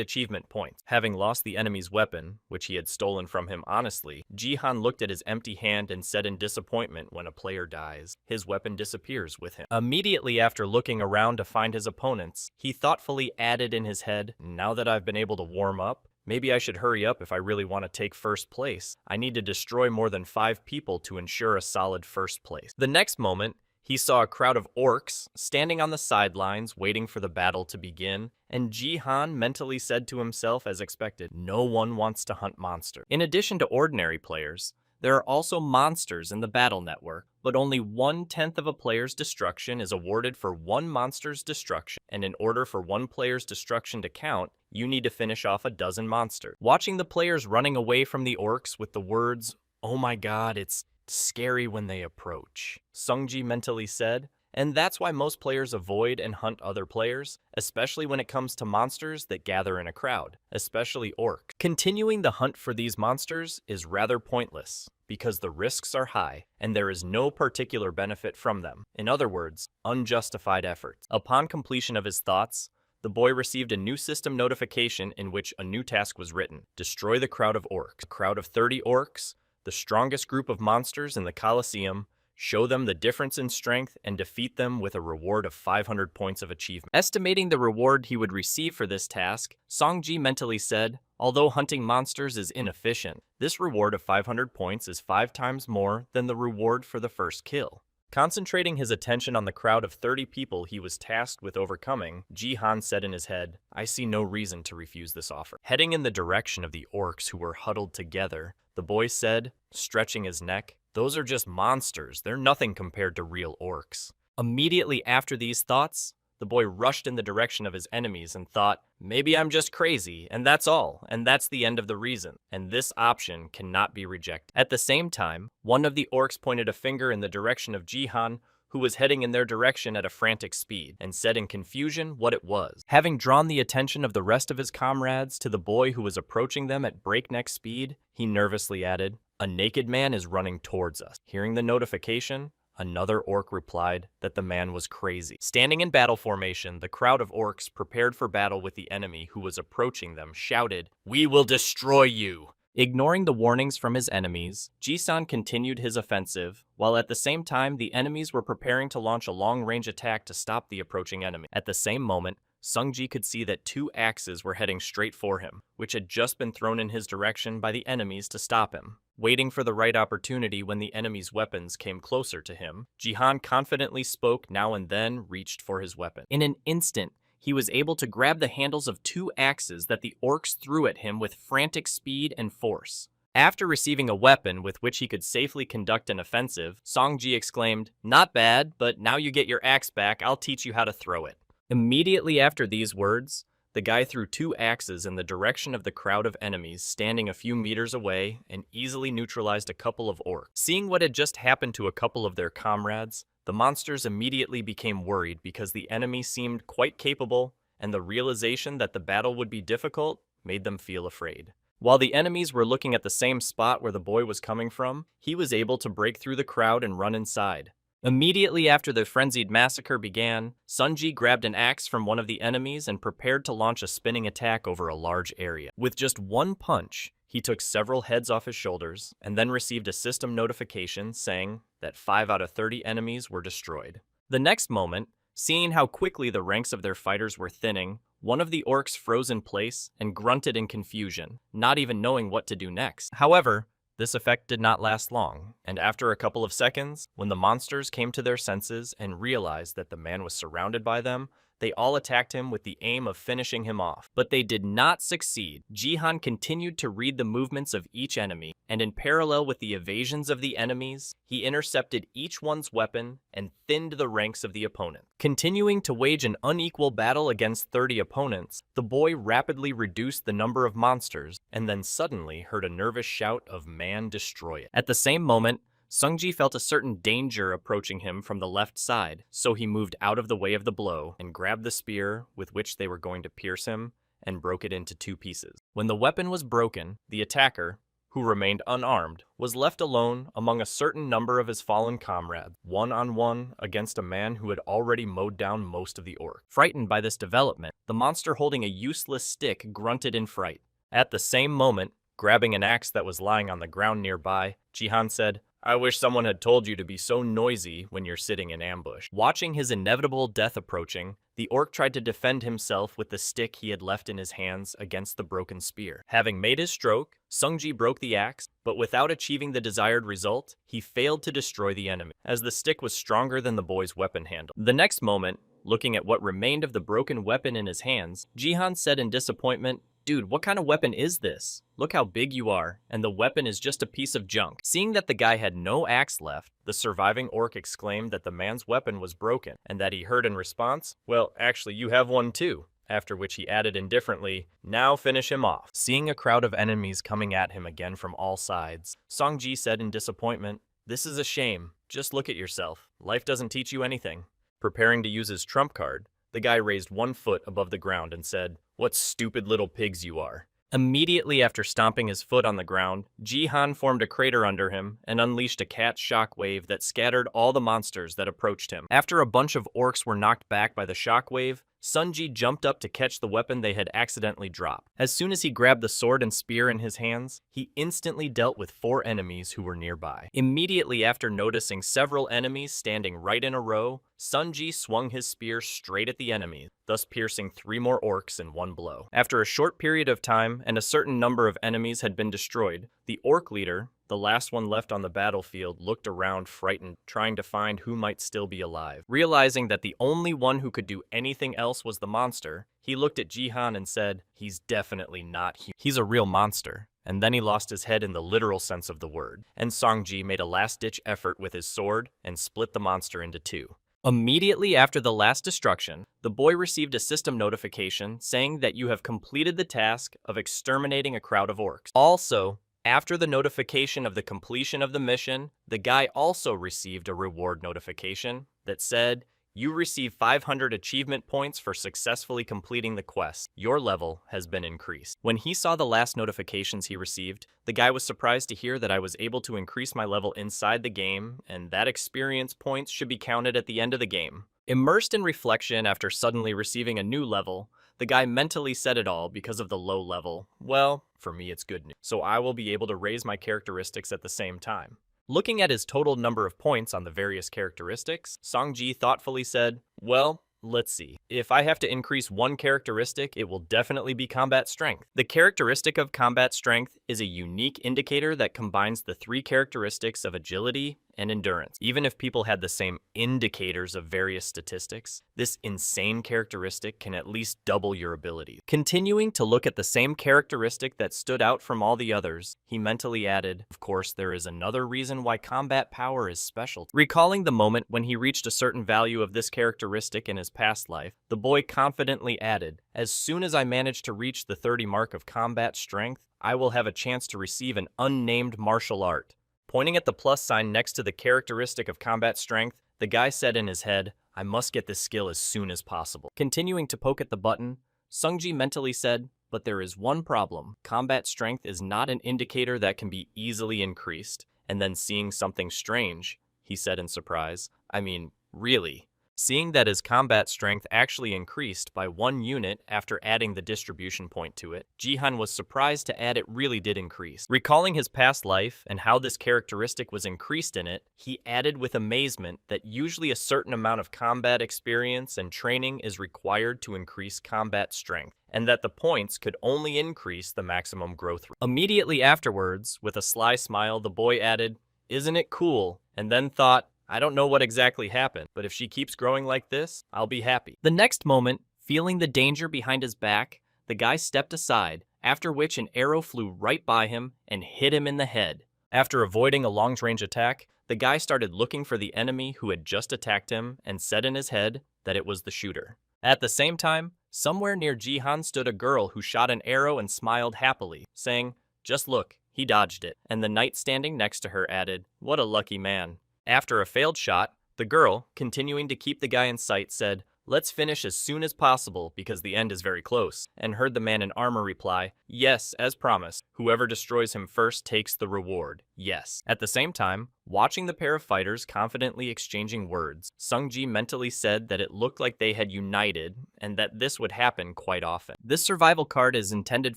[SPEAKER 1] achievement points. Having lost the enemy's weapon, which he had stolen from him honestly, Jihan looked at his empty hand and said in disappointment, when a player dies, his weapon disappears with him. Immediately after looking around to find his opponents, he thoughtfully added in his head, "Now that I've been able to warm up, maybe I should hurry up if I really want to take first place. I need to destroy more than 5 people to ensure a solid first place." The next moment, he saw a crowd of orcs standing on the sidelines waiting for the battle to begin, and Jihan mentally said to himself as expected, "No one wants to hunt monsters." In addition to ordinary players, there are also monsters in the battle network, but only 1/10 of a player's destruction is awarded for one monster's destruction, and in order for one player's destruction to count, you need to finish off a dozen monsters. Watching the players running away from the orcs with the words, "Oh my god, it's scary when they approach," Sungji mentally said, and that's why most players avoid and hunt other players, especially when it comes to monsters that gather in a crowd, especially orcs. Continuing the hunt for these monsters is rather pointless, because the risks are high, and there is no particular benefit from them. In other words, unjustified efforts. Upon completion of his thoughts, the boy received a new system notification in which a new task was written. Destroy the crowd of orcs. A crowd of 30 orcs, the strongest group of monsters in the Colosseum, show them the difference in strength, and defeat them with a reward of 500 points of achievement. Estimating the reward he would receive for this task, Songji mentally said, "Although hunting monsters is inefficient, this reward of 500 points is 5 times more than the reward for the first kill." Concentrating his attention on the crowd of 30 people he was tasked with overcoming, Jihan said in his head, "I see no reason to refuse this offer." Heading in the direction of the orcs who were huddled together, the boy said, stretching his neck, "Those are just monsters. They're nothing compared to real orcs." Immediately after these thoughts, the boy rushed in the direction of his enemies and thought, "Maybe I'm just crazy, and that's all, and that's the end of the reason, and this option cannot be rejected." At the same time, one of the orcs pointed a finger in the direction of Jihan, who was heading in their direction at a frantic speed, and said in confusion what it was. Having drawn the attention of the rest of his comrades to the boy who was approaching them at breakneck speed, he nervously added, "A naked man is running towards us." Hearing the notification, another orc replied that the man was crazy. Standing in battle formation, the crowd of orcs prepared for battle with the enemy who was approaching them shouted, "We will destroy you!" Ignoring the warnings from his enemies, Jisan continued his offensive, while at the same time the enemies were preparing to launch a long-range attack to stop the approaching enemy. At the same moment, Sungji could see that 2 axes were heading straight for him, which had just been thrown in his direction by the enemies to stop him. Waiting for the right opportunity when the enemy's weapons came closer to him, Jihan confidently spoke now and then reached for his weapon. In an instant, he was able to grab the handles of 2 axes that the orcs threw at him with frantic speed and force. After receiving a weapon with which he could safely conduct an offensive, Songji exclaimed, "Not bad, but now you get your axe back, I'll teach you how to throw it." Immediately after these words, the guy threw 2 axes in the direction of the crowd of enemies standing a few meters away and easily neutralized a couple of orcs. Seeing what had just happened to a couple of their comrades, the monsters immediately became worried because the enemy seemed quite capable, and the realization that the battle would be difficult made them feel afraid. While the enemies were looking at the same spot where the boy was coming from, he was able to break through the crowd and run inside. Immediately after the frenzied massacre began, Sunji grabbed an axe from one of the enemies and prepared to launch a spinning attack over a large area. With just one punch, he took several heads off his shoulders and then received a system notification saying that 5 out of 30 enemies were destroyed. The next moment, seeing how quickly the ranks of their fighters were thinning, one of the orcs froze in place and grunted in confusion, not even knowing what to do next. However, this effect did not last long, and after a couple of seconds, when the monsters came to their senses and realized that the man was surrounded by them, they all attacked him with the aim of finishing him off. But they did not succeed. Jihan continued to read the movements of each enemy, and in parallel with the evasions of the enemies, he intercepted each one's weapon and thinned the ranks of the opponent. Continuing to wage an unequal battle against 30 opponents, the boy rapidly reduced the number of monsters, and then suddenly heard a nervous shout of "Man, destroy it." At the same moment, Sungji felt a certain danger approaching him from the left side, so he moved out of the way of the blow and grabbed the spear with which they were going to pierce him and broke it into 2 pieces. When the weapon was broken, the attacker, who remained unarmed, was left alone among a certain number of his fallen comrades, one-on-one against a man who had already mowed down most of the orcs. Frightened by this development, the monster holding a useless stick grunted in fright. At the same moment, grabbing an axe that was lying on the ground nearby, Jihan said, "I wish someone had told you to be so noisy when you're sitting in ambush." Watching his inevitable death approaching, the orc tried to defend himself with the stick he had left in his hands against the broken spear. Having made his stroke, Sungji broke the axe, but without achieving the desired result, he failed to destroy the enemy, as the stick was stronger than the boy's weapon handle. The next moment, looking at what remained of the broken weapon in his hands, Jihan said in disappointment, "Dude, what kind of weapon is this? Look how big you are, and the weapon is just a piece of junk." Seeing that the guy had no axe left, the surviving orc exclaimed that the man's weapon was broken, and that he heard in response, "Well, actually, you have one too." After which he added indifferently, "Now finish him off." Seeing a crowd of enemies coming at him again from all sides, Songji said in disappointment, "This is a shame. Just look at yourself. Life doesn't teach you anything." Preparing to use his trump card, the guy raised 1 foot above the ground and said, "What stupid little pigs you are." Immediately after stomping his foot on the ground, Jihan formed a crater under him and unleashed a cat shockwave that scattered all the monsters that approached him. After a bunch of orcs were knocked back by the shockwave, Sunji jumped up to catch the weapon they had accidentally dropped. As soon as he grabbed the sword and spear in his hands, he instantly dealt with 4 enemies who were nearby. Immediately after noticing several enemies standing right in a row, Sunji swung his spear straight at the enemies, thus piercing 3 more orcs in 1 blow. After a short period of time and a certain number of enemies had been destroyed, the orc leader, the last one left on the battlefield, looked around frightened, trying to find who might still be alive. Realizing that the only one who could do anything else was the monster, he looked at Jihan and said, "He's definitely not human. He's a real monster." And then he lost his head in the literal sense of the word, and Songji made a last-ditch effort with his sword and split the monster into 2. Immediately after the last destruction, the boy received a system notification saying that you have completed the task of exterminating a crowd of orcs. Also, after the notification of the completion of the mission, the guy also received a reward notification that said, "You receive 500 achievement points for successfully completing the quest. Your level has been increased." When he saw the last notifications he received, the guy was surprised to hear that I was able to increase my level inside the game, and that experience points should be counted at the end of the game. Immersed in reflection after suddenly receiving a new level, the guy mentally said it all because of the low level. Well, for me it's good news, so I will be able to raise my characteristics at the same time. Looking at his total number of points on the various characteristics, Songji thoughtfully said, "Well, let's see. If I have to increase 1 characteristic, it will definitely be combat strength." The characteristic of combat strength is a unique indicator that combines the 3 characteristics of agility and endurance. Even if people had the same indicators of various statistics, this insane characteristic can at least double your ability. Continuing to look at the same characteristic that stood out from all the others, he mentally added, "Of course, there is another reason why combat power is special." Recalling the moment when he reached a certain value of this characteristic in his past life, the boy confidently added, "As soon as I manage to reach the 30 mark of combat strength, I will have a chance to receive an unnamed martial art." Pointing at the plus sign next to the characteristic of combat strength, the guy said in his head, "I must get this skill as soon as possible." Continuing to poke at the button, Sungji mentally said, "But there is one problem. Combat strength is not an indicator that can be easily increased." And then seeing something strange, he said in surprise, "I mean, really?" Seeing that his combat strength actually increased by 1 unit after adding the distribution point to it, Jihan was surprised to add it really did increase. Recalling his past life and how this characteristic was increased in it, he added with amazement that usually a certain amount of combat experience and training is required to increase combat strength, and that the points could only increase the maximum growth rate. Immediately afterwards, with a sly smile, the boy added, "Isn't it cool?" and then thought, I don't know what exactly happened, but if she keeps growing like this, I'll be happy. The next moment, feeling the danger behind his back, the guy stepped aside, after which an arrow flew right by him and hit him in the head. After avoiding a long-range attack, the guy started looking for the enemy who had just attacked him and said in his head that it was the shooter. At the same time, somewhere near Jihan stood a girl who shot an arrow and smiled happily, saying, "Just look, he dodged it." And the knight standing next to her added, "What a lucky man." After a failed shot, the girl, continuing to keep the guy in sight, said, "Let's finish as soon as possible because the end is very close," and heard the man in armor reply, "Yes, as promised. Whoever destroys him first takes the reward. Yes." At the same time, watching the pair of fighters confidently exchanging words, Sungji mentally said that it looked like they had united and that this would happen quite often. This survival card is intended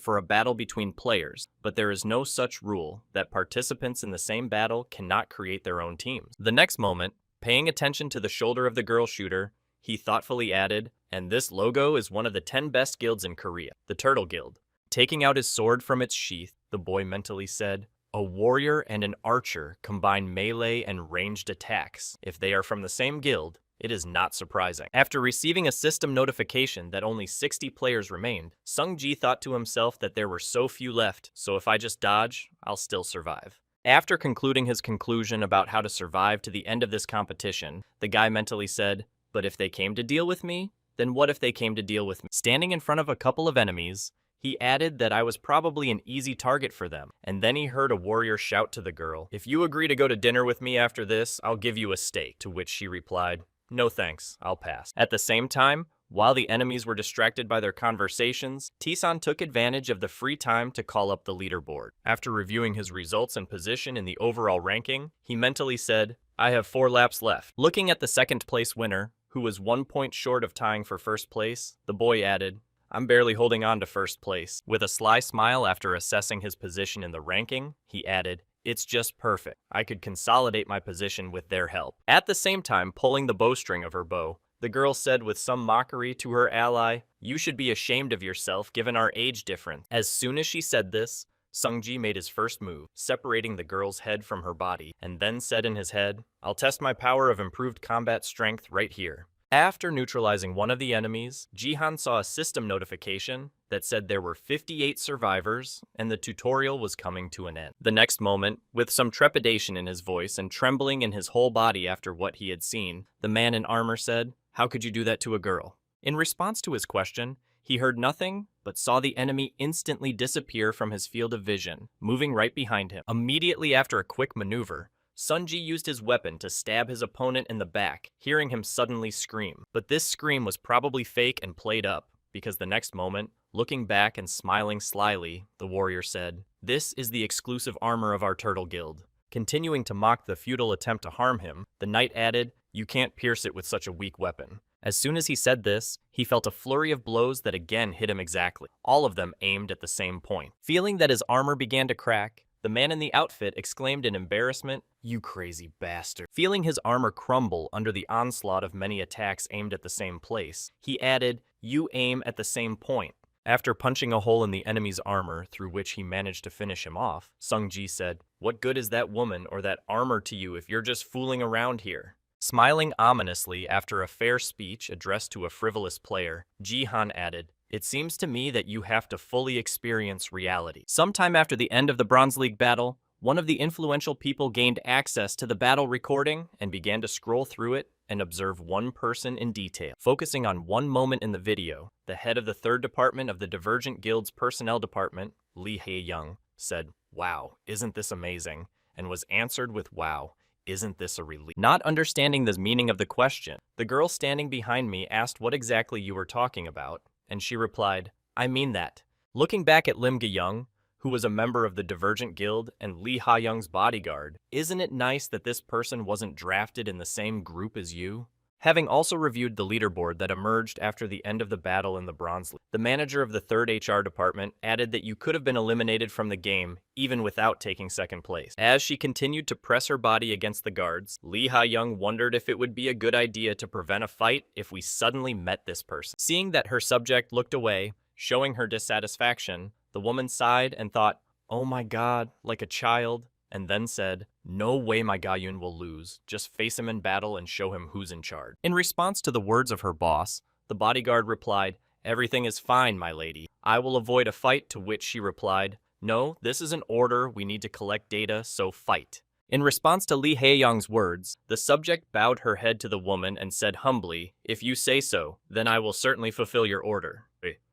[SPEAKER 1] for a battle between players, but there is no such rule that participants in the same battle cannot create their own teams. The next moment, paying attention to the shoulder of the girl shooter, he thoughtfully added, "And this logo is one of the 10 best guilds in Korea, the Turtle Guild." Taking out his sword from its sheath, the boy mentally said, "A warrior and an archer combine melee and ranged attacks. If they are from the same guild, it is not surprising." After receiving a system notification that only 60 players remained, Sungji thought to himself that there were so few left, so if I just dodge, I'll still survive. After concluding his conclusion about how to survive to the end of this competition, the guy mentally said, "But if they came to deal with me, then what if they came to deal with me?" Standing in front of a couple of enemies, he added that I was probably an easy target for them, and then he heard a warrior shout to the girl, "If you agree to go to dinner with me after this, I'll give you a steak," to which she replied, "No thanks, I'll pass." At the same time, while the enemies were distracted by their conversations, T-san took advantage of the free time to call up the leaderboard. After reviewing his results and position in the overall ranking, he mentally said, "I have 4 laps left." Looking at the second place winner, who was 1 point short of tying for first place, the boy added, "I'm barely holding on to first place." With a sly smile after assessing his position in the ranking, he added, "It's just perfect. I could consolidate my position with their help." At the same time, pulling the bowstring of her bow, the girl said with some mockery to her ally, "You should be ashamed of yourself given our age difference." As soon as she said this, Sungji made his first move, separating the girl's head from her body, and then said in his head, "I'll test my power of improved combat strength right here." After neutralizing one of the enemies, Jihan saw a system notification that said there were 58 survivors and the tutorial was coming to an end. The next moment, with some trepidation in his voice and trembling in his whole body after what he had seen, the man in armor said, "How could you do that to a girl?" In response to his question, he heard nothing but saw the enemy instantly disappear from his field of vision, moving right behind him. Immediately after a quick maneuver, Sunji used his weapon to stab his opponent in the back, hearing him suddenly scream. But this scream was probably fake and played up, because the next moment, looking back and smiling slyly, the warrior said, "This is the exclusive armor of our Turtle Guild." Continuing to mock the futile attempt to harm him, the knight added, "You can't pierce it with such a weak weapon." As soon as he said this, he felt a flurry of blows that again hit him exactly, all of them aimed at the same point. Feeling that his armor began to crack, the man in the outfit exclaimed in embarrassment, "You crazy bastard." Feeling his armor crumble under the onslaught of many attacks aimed at the same place, he added, "You aim at the same point." After punching a hole in the enemy's armor through which he managed to finish him off, Sungji said, "What good is that woman or that armor to you if you're just fooling around here?" Smiling ominously after a fair speech addressed to a frivolous player, Jihan added, "It seems to me that you have to fully experience reality." Sometime after the end of the Bronze League battle, one of the influential people gained access to the battle recording and began to scroll through it and observe one person in detail. Focusing on one moment in the video, the head of the 3rd department of the Divergent Guild's personnel department, Lee Hae-young, said, "Wow, isn't this amazing?" and was answered with, "Wow, isn't this a relief?" Not understanding the meaning of the question, the girl standing behind me asked what exactly you were talking about, and she replied, "I mean that." Looking back at Lim Ga-young, who was a member of the Divergent Guild and Lee Ha-young's bodyguard, isn't it nice that this person wasn't drafted in the same group as you? Having also reviewed the leaderboard that emerged after the end of the battle in the Bronze League, the manager of the 3rd HR department added that you could have been eliminated from the game even without taking 2nd place. As she continued to press her body against the guards, Lee Ha-young wondered if it would be a good idea to prevent a fight if we suddenly met this person. Seeing that her subject looked away, showing her dissatisfaction, the woman sighed and thought, "Oh my God," like a child, and then said, "No way my Gayun will lose. Just face him in battle and show him who's in charge." In response to the words of her boss, the bodyguard replied, "Everything is fine, my lady. I will avoid a fight," to which she replied, "No, this is an order. We need to collect data, so fight." In response to Lee Hae-young's words, the subject bowed her head to the woman and said humbly, "If you say so, then I will certainly fulfill your order."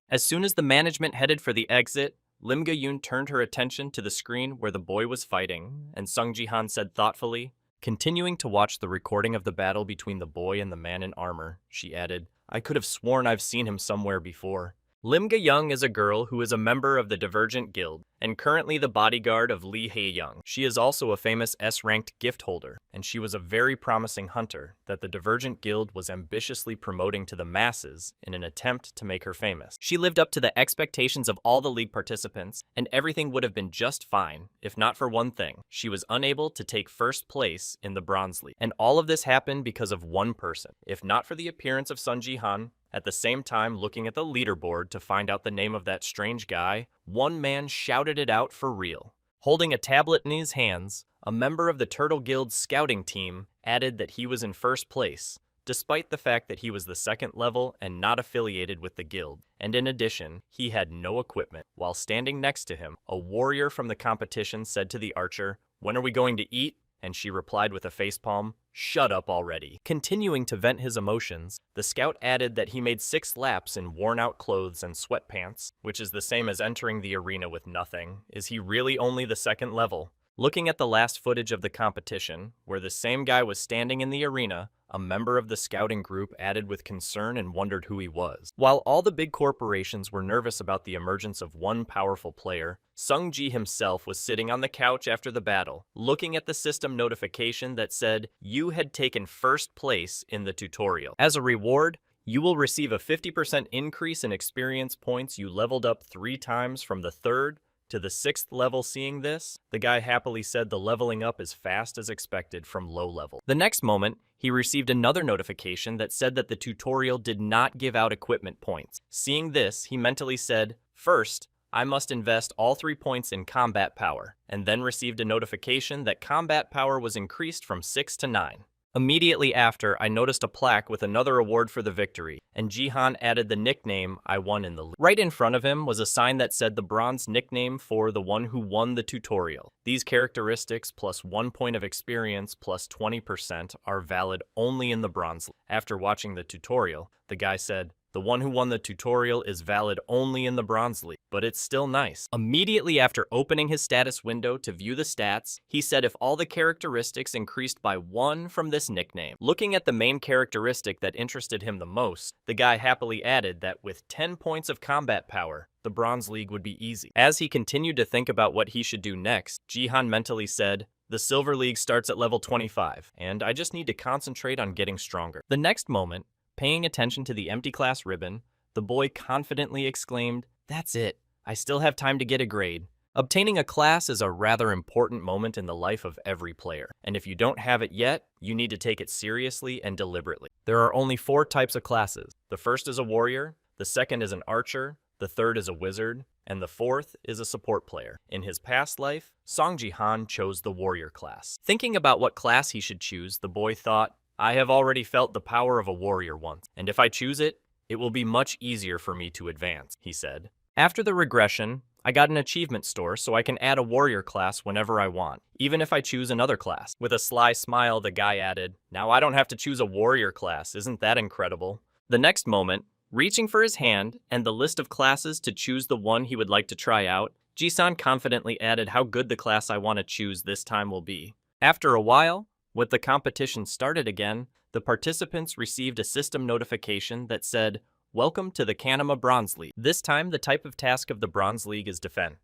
[SPEAKER 1] As soon as the management headed for the exit, Lim Ga-yoon turned her attention to the screen where the boy was fighting, and Sung Ji-han said thoughtfully, continuing to watch the recording of the battle between the boy and the man in armor, she added, "I could have sworn I've seen him somewhere before." Lim Ga-young is a girl who is a member of the Divergent Guild, and currently the bodyguard of Lee Hae-young. She is also a famous S-ranked gift holder, and she was a very promising hunter that the Divergent Guild was ambitiously promoting to the masses in an attempt to make her famous. She lived up to the expectations of all the league participants, and everything would have been just fine, if not for one thing. She was unable to take first place in the Bronze League. And all of this happened because of one person. If not for the appearance of Sun Ji-han, at the same time looking at the leaderboard to find out the name of that strange guy, one man shouted it out for real. Holding a tablet in his hands, a member of the Turtle Guild's scouting team added that he was in first place, despite the fact that he was the second level and not affiliated with the guild. And in addition, he had no equipment. While standing next to him, a warrior from the competition said to the archer, "When are we going to eat?" And she replied with a facepalm, "Shut up already." Continuing to vent his emotions, the scout added that he made 6 laps in worn-out clothes and sweatpants, which is the same as entering the arena with nothing. Is he really only the second level? Looking at the last footage of the competition, where the same guy was standing in the arena, a member of the scouting group added with concern and wondered who he was. While all the big corporations were nervous about the emergence of one powerful player, Sung Ji himself was sitting on the couch after the battle, looking at the system notification that said, "You had taken first place in the tutorial. As a reward, you will receive a 50% increase in experience points you leveled up 3 times from the 3rd to the 6th level." Seeing this, the guy happily said the leveling up is fast as expected from low level. The next moment, he received another notification that said that the tutorial did not give out equipment points. Seeing this, he mentally said, "First, I must invest all 3 points in combat power," and then received a notification that combat power was increased from 6 to 9. Immediately after, I noticed a plaque with another award for the victory, and Jihan added the nickname I won in the league. Right in front of him was a sign that said the bronze nickname for the one who won the tutorial. These characteristics plus 1 point of experience plus 20% are valid only in the bronze league. After watching the tutorial, the guy said, "The one who won the tutorial is valid only in the Bronze League, but it's still nice." Immediately after opening his status window to view the stats, he said if all the characteristics increased by 1 from this nickname. Looking at the main characteristic that interested him the most, the guy happily added that with 10 points of combat power, the Bronze League would be easy. As he continued to think about what he should do next, Jihan mentally said, "The Silver League starts at level 25, and I just need to concentrate on getting stronger." The next moment, paying attention to the empty class ribbon, the boy confidently exclaimed, "That's it. I still have time to get a grade." Obtaining a class is a rather important moment in the life of every player, and if you don't have it yet, you need to take it seriously and deliberately. There are only 4 types of classes. The first is a warrior, the second is an archer, the third is a wizard, and the fourth is a support player. In his past life, Song Ji-han chose the warrior class. Thinking about what class he should choose, the boy thought, "I have already felt the power of a warrior once, and if I choose it, it will be much easier for me to advance," he said. After the regression, I got an achievement store so I can add a warrior class whenever I want, even if I choose another class. With a sly smile, the guy added, "Now I don't have to choose a warrior class, isn't that incredible?" The next moment, reaching for his hand and the list of classes to choose the one he would like to try out, Ji-san confidently added how good the class I want to choose this time will be. After a while, with the competition started again, the participants received a system notification that said, "Welcome to the Kanama Bronze League." This time, the type of task of the Bronze League is defense.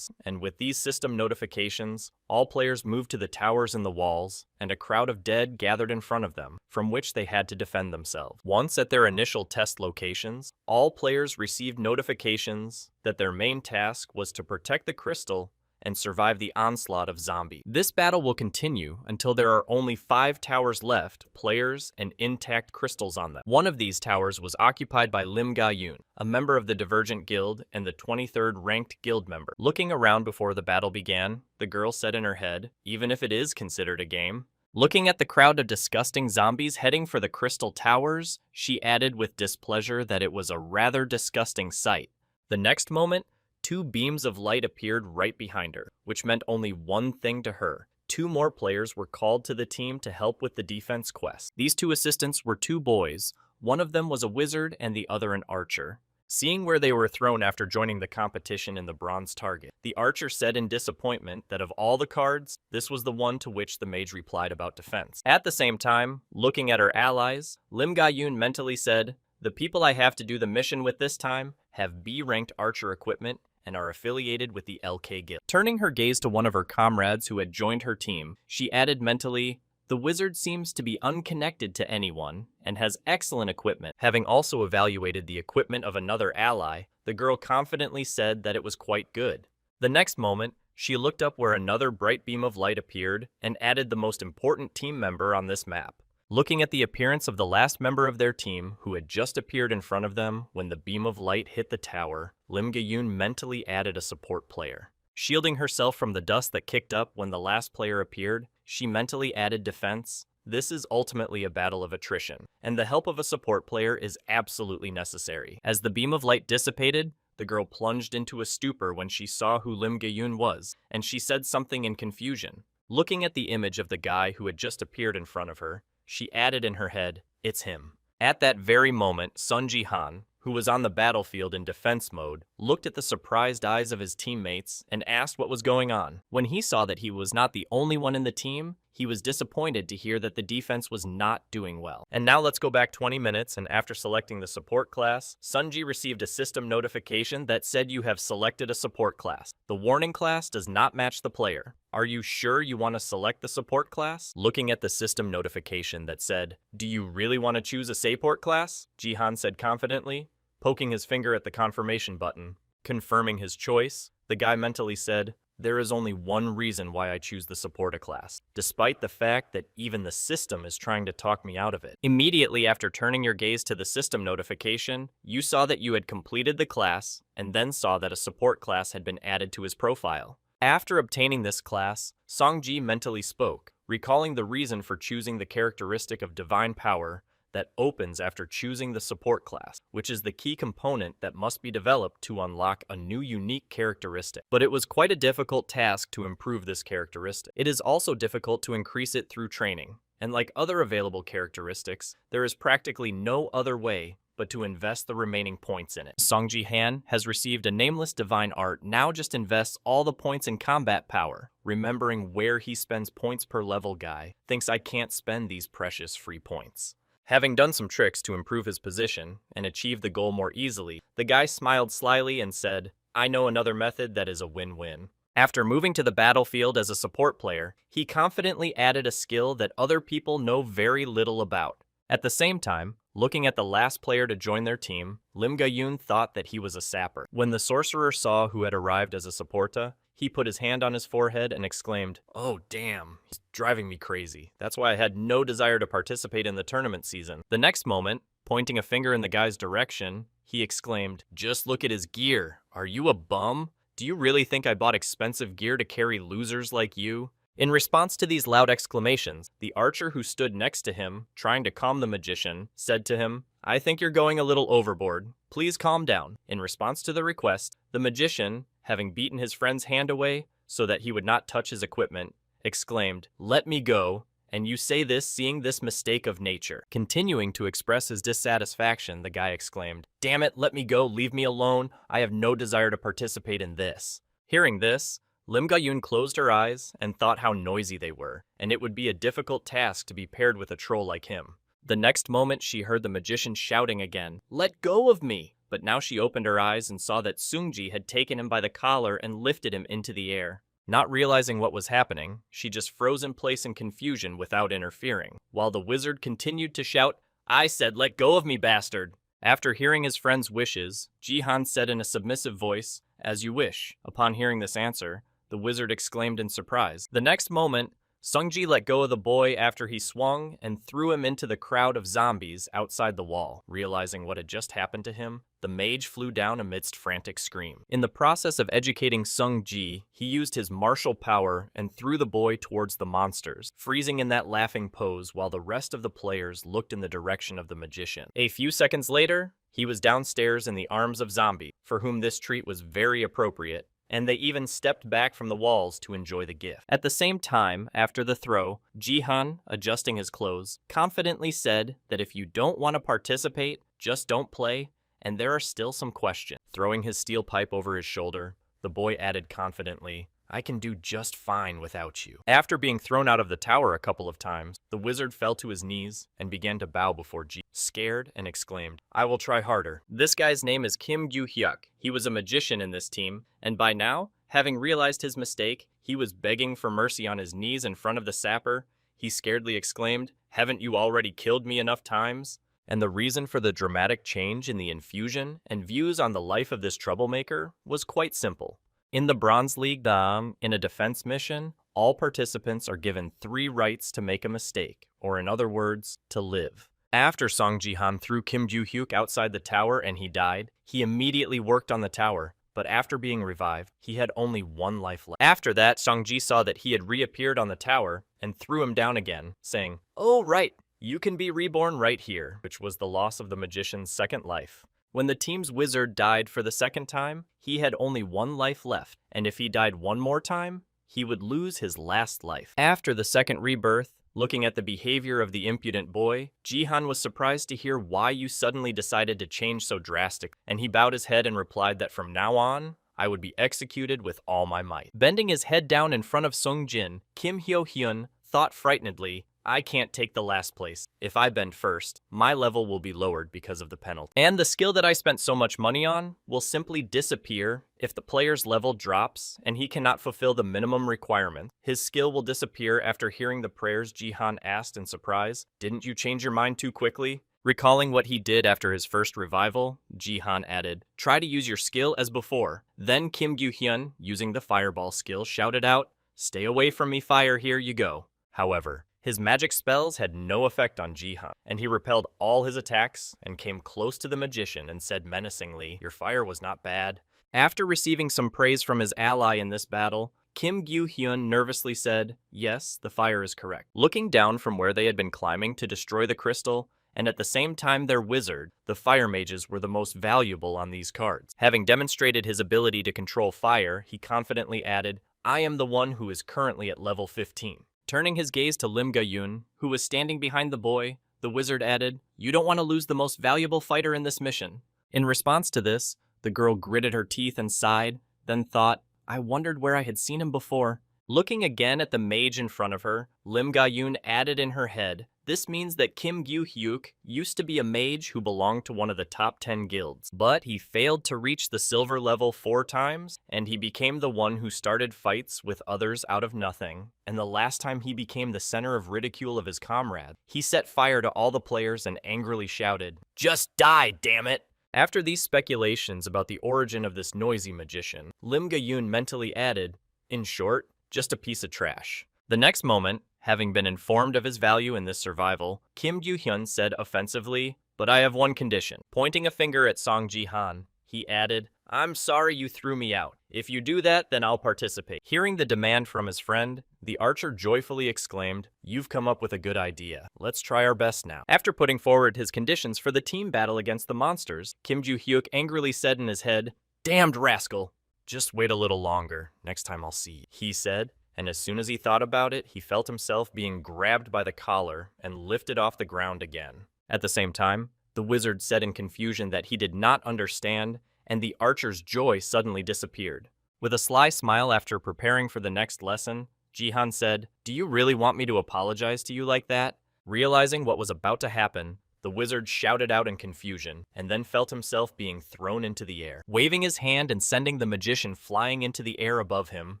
[SPEAKER 1] And with these system notifications, all players moved to the towers and the walls, and a crowd of dead gathered in front of them, from which they had to defend themselves. Once at their initial test locations, all players received notifications that their main task was to protect the crystal and survive the onslaught of zombies. This battle will continue until there are only 5 towers left, players, and intact crystals on them. One of these towers was occupied by Lim Ga-yoon, a member of the Divergent Guild and the 23rd ranked guild member. Looking around before the battle began, the girl said in her head, even if it is considered a game. Looking at the crowd of disgusting zombies heading for the crystal towers, she added with displeasure that it was a rather disgusting sight. The next moment, 2 beams of light appeared right behind her, which meant only one thing to her. 2 more players were called to the team to help with the defense quest. These 2 assistants were 2 boys. One of them was a wizard and the other an archer. Seeing where they were thrown after joining the competition in the bronze target, the archer said in disappointment that of all the cards, this was the one to which the mage replied about defense. At the same time, looking at her allies, Lim Ga-yoon mentally said, "The people I have to do the mission with this time have B-ranked archer equipment and are affiliated with the LK Guild." Turning her gaze to one of her comrades who had joined her team, she added mentally, "The wizard seems to be unconnected to anyone and has excellent equipment." Having also evaluated the equipment of another ally, the girl confidently said that it was quite good. The next moment, she looked up where another bright beam of light appeared and added the most important team member on this map. Looking at the appearance of the last member of their team, who had just appeared in front of them when the beam of light hit the tower, Lim Ga-yoon mentally added a support player. Shielding herself from the dust that kicked up when the last player appeared, she mentally added defense. This is ultimately a battle of attrition, and the help of a support player is absolutely necessary. As the beam of light dissipated, the girl plunged into a stupor when she saw who Lim Ga-yoon was, and she said something in confusion. Looking at the image of the guy who had just appeared in front of her, she added in her head, "It's him." At that very moment, Sun Ji-han, who was on the battlefield in defense mode, looked at the surprised eyes of his teammates and asked what was going on. When he saw that he was not the only one in the team, he was disappointed to hear that the defense was not doing well. And now let's go back 20 minutes, and after selecting the support class, Sunji received a system notification that said you have selected a support class. The warning class does not match the player. Are you sure you want to select the support class? Looking at the system notification that said, "Do you really want to choose a support class?" Jihan said confidently, poking his finger at the confirmation button. Confirming his choice, the guy mentally said, "There is only one reason why I choose the supporter class, despite the fact that even the system is trying to talk me out of it." Immediately after turning your gaze to the system notification, you saw that you had completed the class, and then saw that a support class had been added to his profile. After obtaining this class, Songji mentally spoke, recalling the reason for choosing the characteristic of divine power that opens after choosing the support class, which is the key component that must be developed to unlock a new unique characteristic. But it was quite a difficult task to improve this characteristic. It is also difficult to increase it through training, and like other available characteristics, there is practically no other way but to invest the remaining points in it. Songji Han has received a nameless divine art, now just invests all the points in combat power. Remembering where he spends points per level, guy thinks I can't spend these precious free points. Having done some tricks to improve his position and achieve the goal more easily, the guy smiled slyly and said, "I know another method that is a win-win." After moving to the battlefield as a support player, he confidently added a skill that other people know very little about. At the same time, looking at the last player to join their team, Lim Ga-yoon thought that he was a sapper. When the sorcerer saw who had arrived as a supporter, he put his hand on his forehead and exclaimed, "Oh damn, he's driving me crazy. That's why I had no desire to participate in the tournament season." The next moment, pointing a finger in the guy's direction, he exclaimed, "Just look at his gear. Are you a bum? Do you really think I bought expensive gear to carry losers like you?" In response to these loud exclamations, the archer who stood next to him, trying to calm the magician, said to him, "I think you're going a little overboard. Please calm down." In response to the request, the magician, having beaten his friend's hand away so that he would not touch his equipment, exclaimed, "Let me go, and you say this seeing this mistake of nature." Continuing to express his dissatisfaction, the guy exclaimed, "Damn it, let me go, leave me alone. I have no desire to participate in this." Hearing this, Lim Ga-yoon closed her eyes and thought how noisy they were, and it would be a difficult task to be paired with a troll like him. The next moment she heard the magician shouting again, "Let go of me!" But now she opened her eyes and saw that Sungji had taken him by the collar and lifted him into the air. Not realizing what was happening, she just froze in place in confusion without interfering, while the wizard continued to shout, "I said let go of me, bastard!" After hearing his friend's wishes, Jihan said in a submissive voice, "As you wish." Upon hearing this answer, the wizard exclaimed in surprise. The next moment, Sungji let go of the boy after he swung and threw him into the crowd of zombies outside the wall. Realizing what had just happened to him, the mage flew down amidst frantic screams. In the process of educating Sungji, he used his martial power and threw the boy towards the monsters, freezing in that laughing pose while the rest of the players looked in the direction of the magician. A few seconds later, he was downstairs in the arms of zombies, for whom this treat was very appropriate, and they even stepped back from the walls to enjoy the gift. At the same time, after the throw, Jihan, adjusting his clothes, confidently said that if you don't want to participate, just don't play, and there are still some questions. Throwing his steel pipe over his shoulder, the boy added confidently, I can do just fine without you. After being thrown out of the tower a couple of times, the wizard fell to his knees and began to bow before Ji, scared and exclaimed, I will try harder. This guy's name is Kim Gyu-hyuk. He was a magician in this team, and by now, having realized his mistake, he was begging for mercy on his knees in front of the sapper. He scaredly exclaimed, haven't you already killed me enough times? And the reason for the dramatic change in the infusion and views on the life of this troublemaker was quite simple. In the Bronze League, in a defense mission, all participants are given 3 rights to make a mistake, or in other words, to live. After Song Ji-han threw Kim Ju-hyuk outside the tower and he died, he immediately worked on the tower, but after being revived, he had only 1 life left. After that, Song-ji saw that he had reappeared on the tower and threw him down again, saying, Oh, right, you can be reborn right here, which was the loss of the magician's second life. When the team's wizard died for the second time, he had only 1 life left, and if he died 1 more time, he would lose his last life. After the second rebirth, looking at the behavior of the impudent boy, Jihan was surprised to hear why you suddenly decided to change so drastically, and he bowed his head and replied that from now on, I would be executed with all my might. Bending his head down in front of Sung Jin, Kim Hyo-hyun thought frightenedly, I can't take the last place. If I bend first, my level will be lowered because of the penalty. And the skill that I spent so much money on will simply disappear if the player's level drops and he cannot fulfill the minimum requirement. His skill will disappear after hearing the prayers Jihan asked in surprise. Didn't you change your mind too quickly? Recalling what he did after his first revival, Jihan added, try to use your skill as before. Then Kim Gyu-hyun, using the fireball skill, shouted out, stay away from me, fire, here you go. However, his magic spells had no effect on Jihan, and he repelled all his attacks and came close to the magician and said menacingly, your fire was not bad. After receiving some praise from his ally in this battle, Kim Gyu-hyun nervously said, yes, the fire is correct. Looking down from where they had been climbing to destroy the crystal, and at the same time their wizard, the fire mages were the most valuable on these cards. Having demonstrated his ability to control fire, he confidently added, I am the one who is currently at level 15. Turning his gaze to Lim Ga-yoon, who was standing behind the boy, the wizard added, you don't want to lose the most valuable fighter in this mission. In response to this, the girl gritted her teeth and sighed, then thought, I wondered where I had seen him before. Looking again at the mage in front of her, Lim Ga-yoon added in her head, this means that Kim Gyu-hyuk used to be a mage who belonged to one of the top 10 guilds, but he failed to reach the silver level 4 times, and he became the one who started fights with others out of nothing. And the last time he became the center of ridicule of his comrades, he set fire to all the players and angrily shouted, just die, damn it! After these speculations about the origin of this noisy magician, Lim Ga-yoon mentally added, in short, just a piece of trash. The next moment, having been informed of his value in this survival, Kim Gyu-hyun said offensively, but I have one condition. Pointing a finger at Song Ji-han, he added, I'm sorry you threw me out. If you do that, then I'll participate. Hearing the demand from his friend, the archer joyfully exclaimed, you've come up with a good idea. Let's try our best now. After putting forward his conditions for the team battle against the monsters, Kim Ju-hyuk angrily said in his head, damned rascal. Just wait a little longer. Next time I'll see you, he said. And as soon as he thought about it, he felt himself being grabbed by the collar and lifted off the ground again. At the same time, the wizard said in confusion that he did not understand, and the archer's joy suddenly disappeared. With a sly smile after preparing for the next lesson, Jihan said, do you really want me to apologize to you like that? Realizing what was about to happen, the wizard shouted out in confusion, and then felt himself being thrown into the air. Waving his hand and sending the magician flying into the air above him,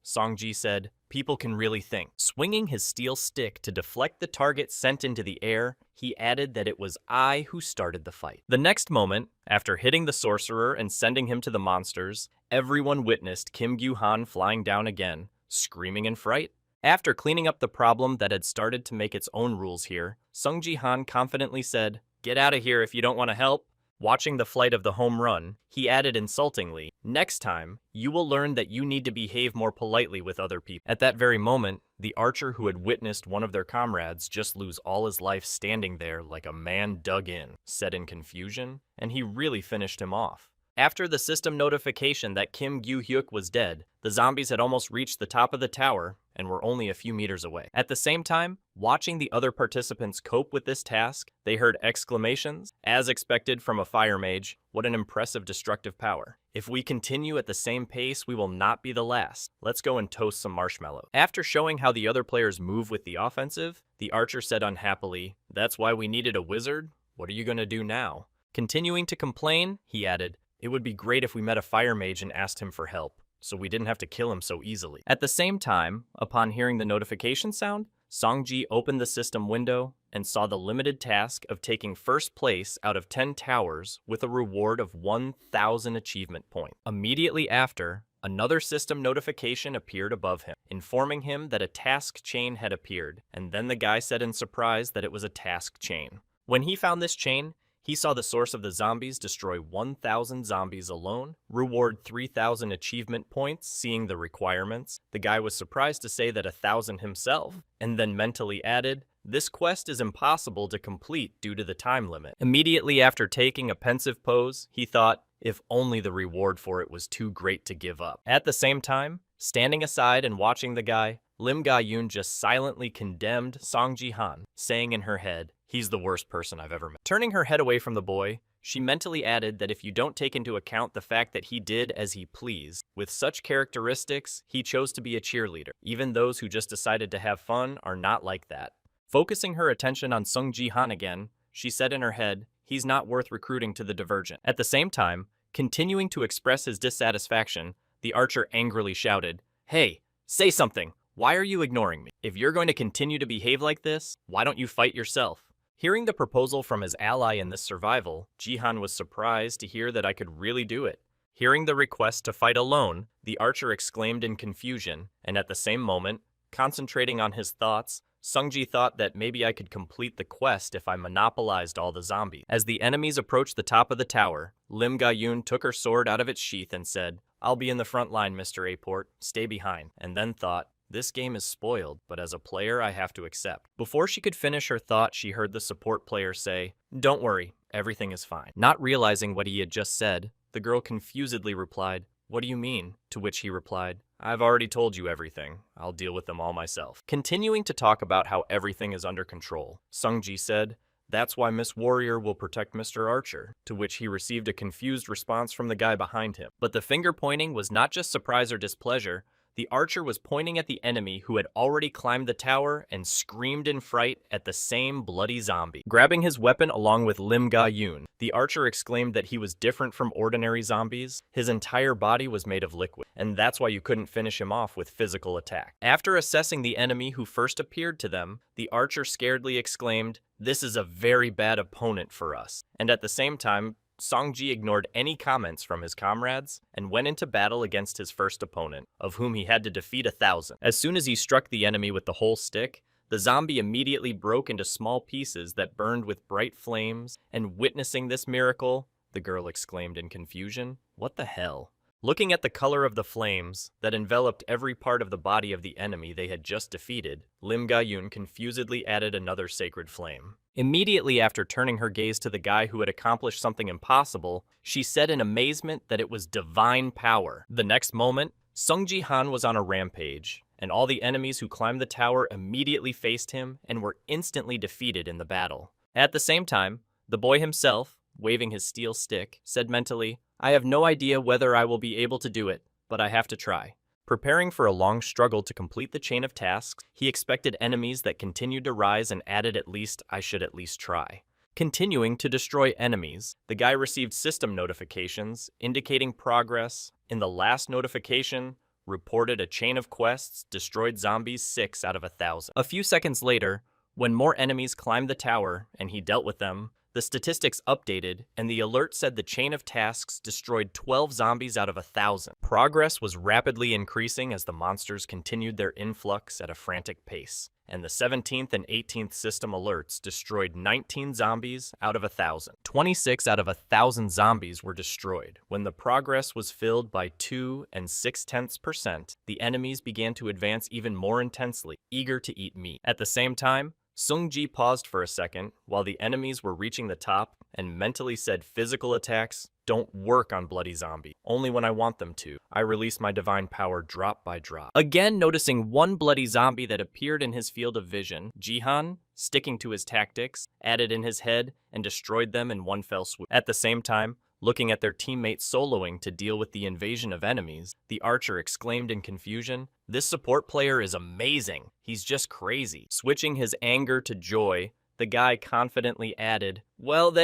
[SPEAKER 1] Songji said, people can really think. Swinging his steel stick to deflect the target sent into the air, he added that it was I who started the fight. The next moment, after hitting the sorcerer and sending him to the monsters, everyone witnessed Kim Gyu-han flying down again, screaming in fright. After cleaning up the problem that had started to make its own rules here, Sung Ji-han confidently said, "Get out of here if you don't want to help." Watching the flight of the home run, he added insultingly, "Next time, you will learn that you need to behave more politely with other people." At that very moment, the archer who had witnessed one of their comrades just lose all his life standing there like a man dug in, said in confusion, and he really finished him off. After the system notification that Kim Gyu-hyuk was dead, the zombies had almost reached the top of the tower and were only a few meters away. At the same time, watching the other participants cope with this task, they heard exclamations, as expected from a fire mage, "What an impressive destructive power. If we continue at the same pace, we will not be the last. Let's go and toast some marshmallow." After showing how the other players move with the offensive, the archer said unhappily, "That's why we needed a wizard? What are you going to do now?" Continuing to complain, he added, "It would be great if we met a fire mage and asked him for help, so we didn't have to kill him so easily." At the same time, upon hearing the notification sound, Song-ji opened the system window and saw the limited task of taking first place out of 10 towers with a reward of 1,000 achievement points. Immediately after, another system notification appeared above him, informing him that a task chain had appeared, and then the guy said in surprise that it was a task chain. When he found this chain, he saw the source of the zombies destroy 1,000 zombies alone, reward 3,000 achievement points, seeing the requirements. The guy was surprised to say that 1,000 himself, and then mentally added, "This quest is impossible to complete due to the time limit." Immediately after taking a pensive pose, he thought, if only the reward for it was too great to give up. At the same time, standing aside and watching the guy, Lim Ga-yoon just silently condemned Song Ji-han, saying in her head, "He's the worst person I've ever met." Turning her head away from the boy, she mentally added that if you don't take into account the fact that he did as he pleased, with such characteristics, he chose to be a cheerleader. Even those who just decided to have fun are not like that. Focusing her attention on Sung Ji-han again, she said in her head, "He's not worth recruiting to the Divergent." At the same time, continuing to express his dissatisfaction, the archer angrily shouted, "Hey, say something! Why are you ignoring me? If you're going to continue to behave like this, why don't you fight yourself?" Hearing the proposal from his ally in this survival, Ji-han was surprised to hear that I could really do it. Hearing the request to fight alone, the archer exclaimed in confusion, and at the same moment, concentrating on his thoughts, Sung-ji thought that maybe I could complete the quest if I monopolized all the zombies. As the enemies approached the top of the tower, Lim Ga-yoon took her sword out of its sheath and said, "I'll be in the front line, Mr. Aport, stay behind," and then thought, "This game is spoiled, but as a player I have to accept." Before she could finish her thought, she heard the support player say, "Don't worry, everything is fine." Not realizing what he had just said, the girl confusedly replied, "What do you mean?" To which he replied, "I've already told you everything. I'll deal with them all myself." Continuing to talk about how everything is under control, Sung-ji said, "That's why Miss Warrior will protect Mr. Archer," to which he received a confused response from the guy behind him. But the finger pointing was not just surprise or displeasure. The archer was pointing at the enemy who had already climbed the tower and screamed in fright at the same bloody zombie. Grabbing his weapon along with Lim Ga-yoon, the archer exclaimed that he was different from ordinary zombies. His entire body was made of liquid, and that's why you couldn't finish him off with physical attack. After assessing the enemy who first appeared to them, the archer scaredly exclaimed, "This is a very bad opponent for us." And at the same time, Song-ji ignored any comments from his comrades and went into battle against his first opponent, of whom he had to defeat 1,000. As soon as he struck the enemy with the whole stick, the zombie immediately broke into small pieces that burned with bright flames, and witnessing this miracle, the girl exclaimed in confusion, "What the hell?" Looking at the color of the flames that enveloped every part of the body of the enemy they had just defeated, Lim Ga-yoon confusedly added another sacred flame. Immediately after turning her gaze to the guy who had accomplished something impossible, she said in amazement that it was divine power. The next moment, Sung Ji-han was on a rampage, and all the enemies who climbed the tower immediately faced him and were instantly defeated in the battle. At the same time, the boy himself, waving his steel stick, said mentally, "I have no idea whether I will be able to do it, but I have to try." Preparing for a long struggle to complete the chain of tasks, he expected enemies that continued to rise and added I should at least try. Continuing to destroy enemies, the guy received system notifications indicating progress. In the last notification, reported a chain of quests, destroyed zombies 6 out of 1,000. A few seconds later, when more enemies climbed the tower and he dealt with them, The statistics updated, and the alert said the chain of tasks destroyed 12 zombies out of 1,000. Progress was rapidly increasing as the monsters continued their influx at a frantic pace, and the 17th and 18th system alerts destroyed 19 zombies out of 1,000. 26 out of 1,000 zombies were destroyed. When the progress was filled by 2 6/10%, the enemies began to advance even more intensely, eager to eat meat. At the same time, Sung-ji paused for a second while the enemies were reaching the top and mentally said physical attacks don't work on bloody zombie. Only when I want them to. I release my divine power drop by drop. Again, noticing one bloody zombie that appeared in his field of vision, Jihan, sticking to his tactics, added in his head and destroyed them in one fell swoop. At the same time, looking at their teammates soloing to deal with the invasion of enemies, the archer exclaimed in confusion, "This support player is amazing. He's just crazy." Switching his anger to joy, the guy confidently added, "Well,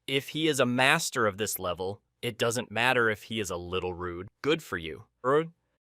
[SPEAKER 1] if he is a master of this level, it doesn't matter if he is a little rude. Good for you."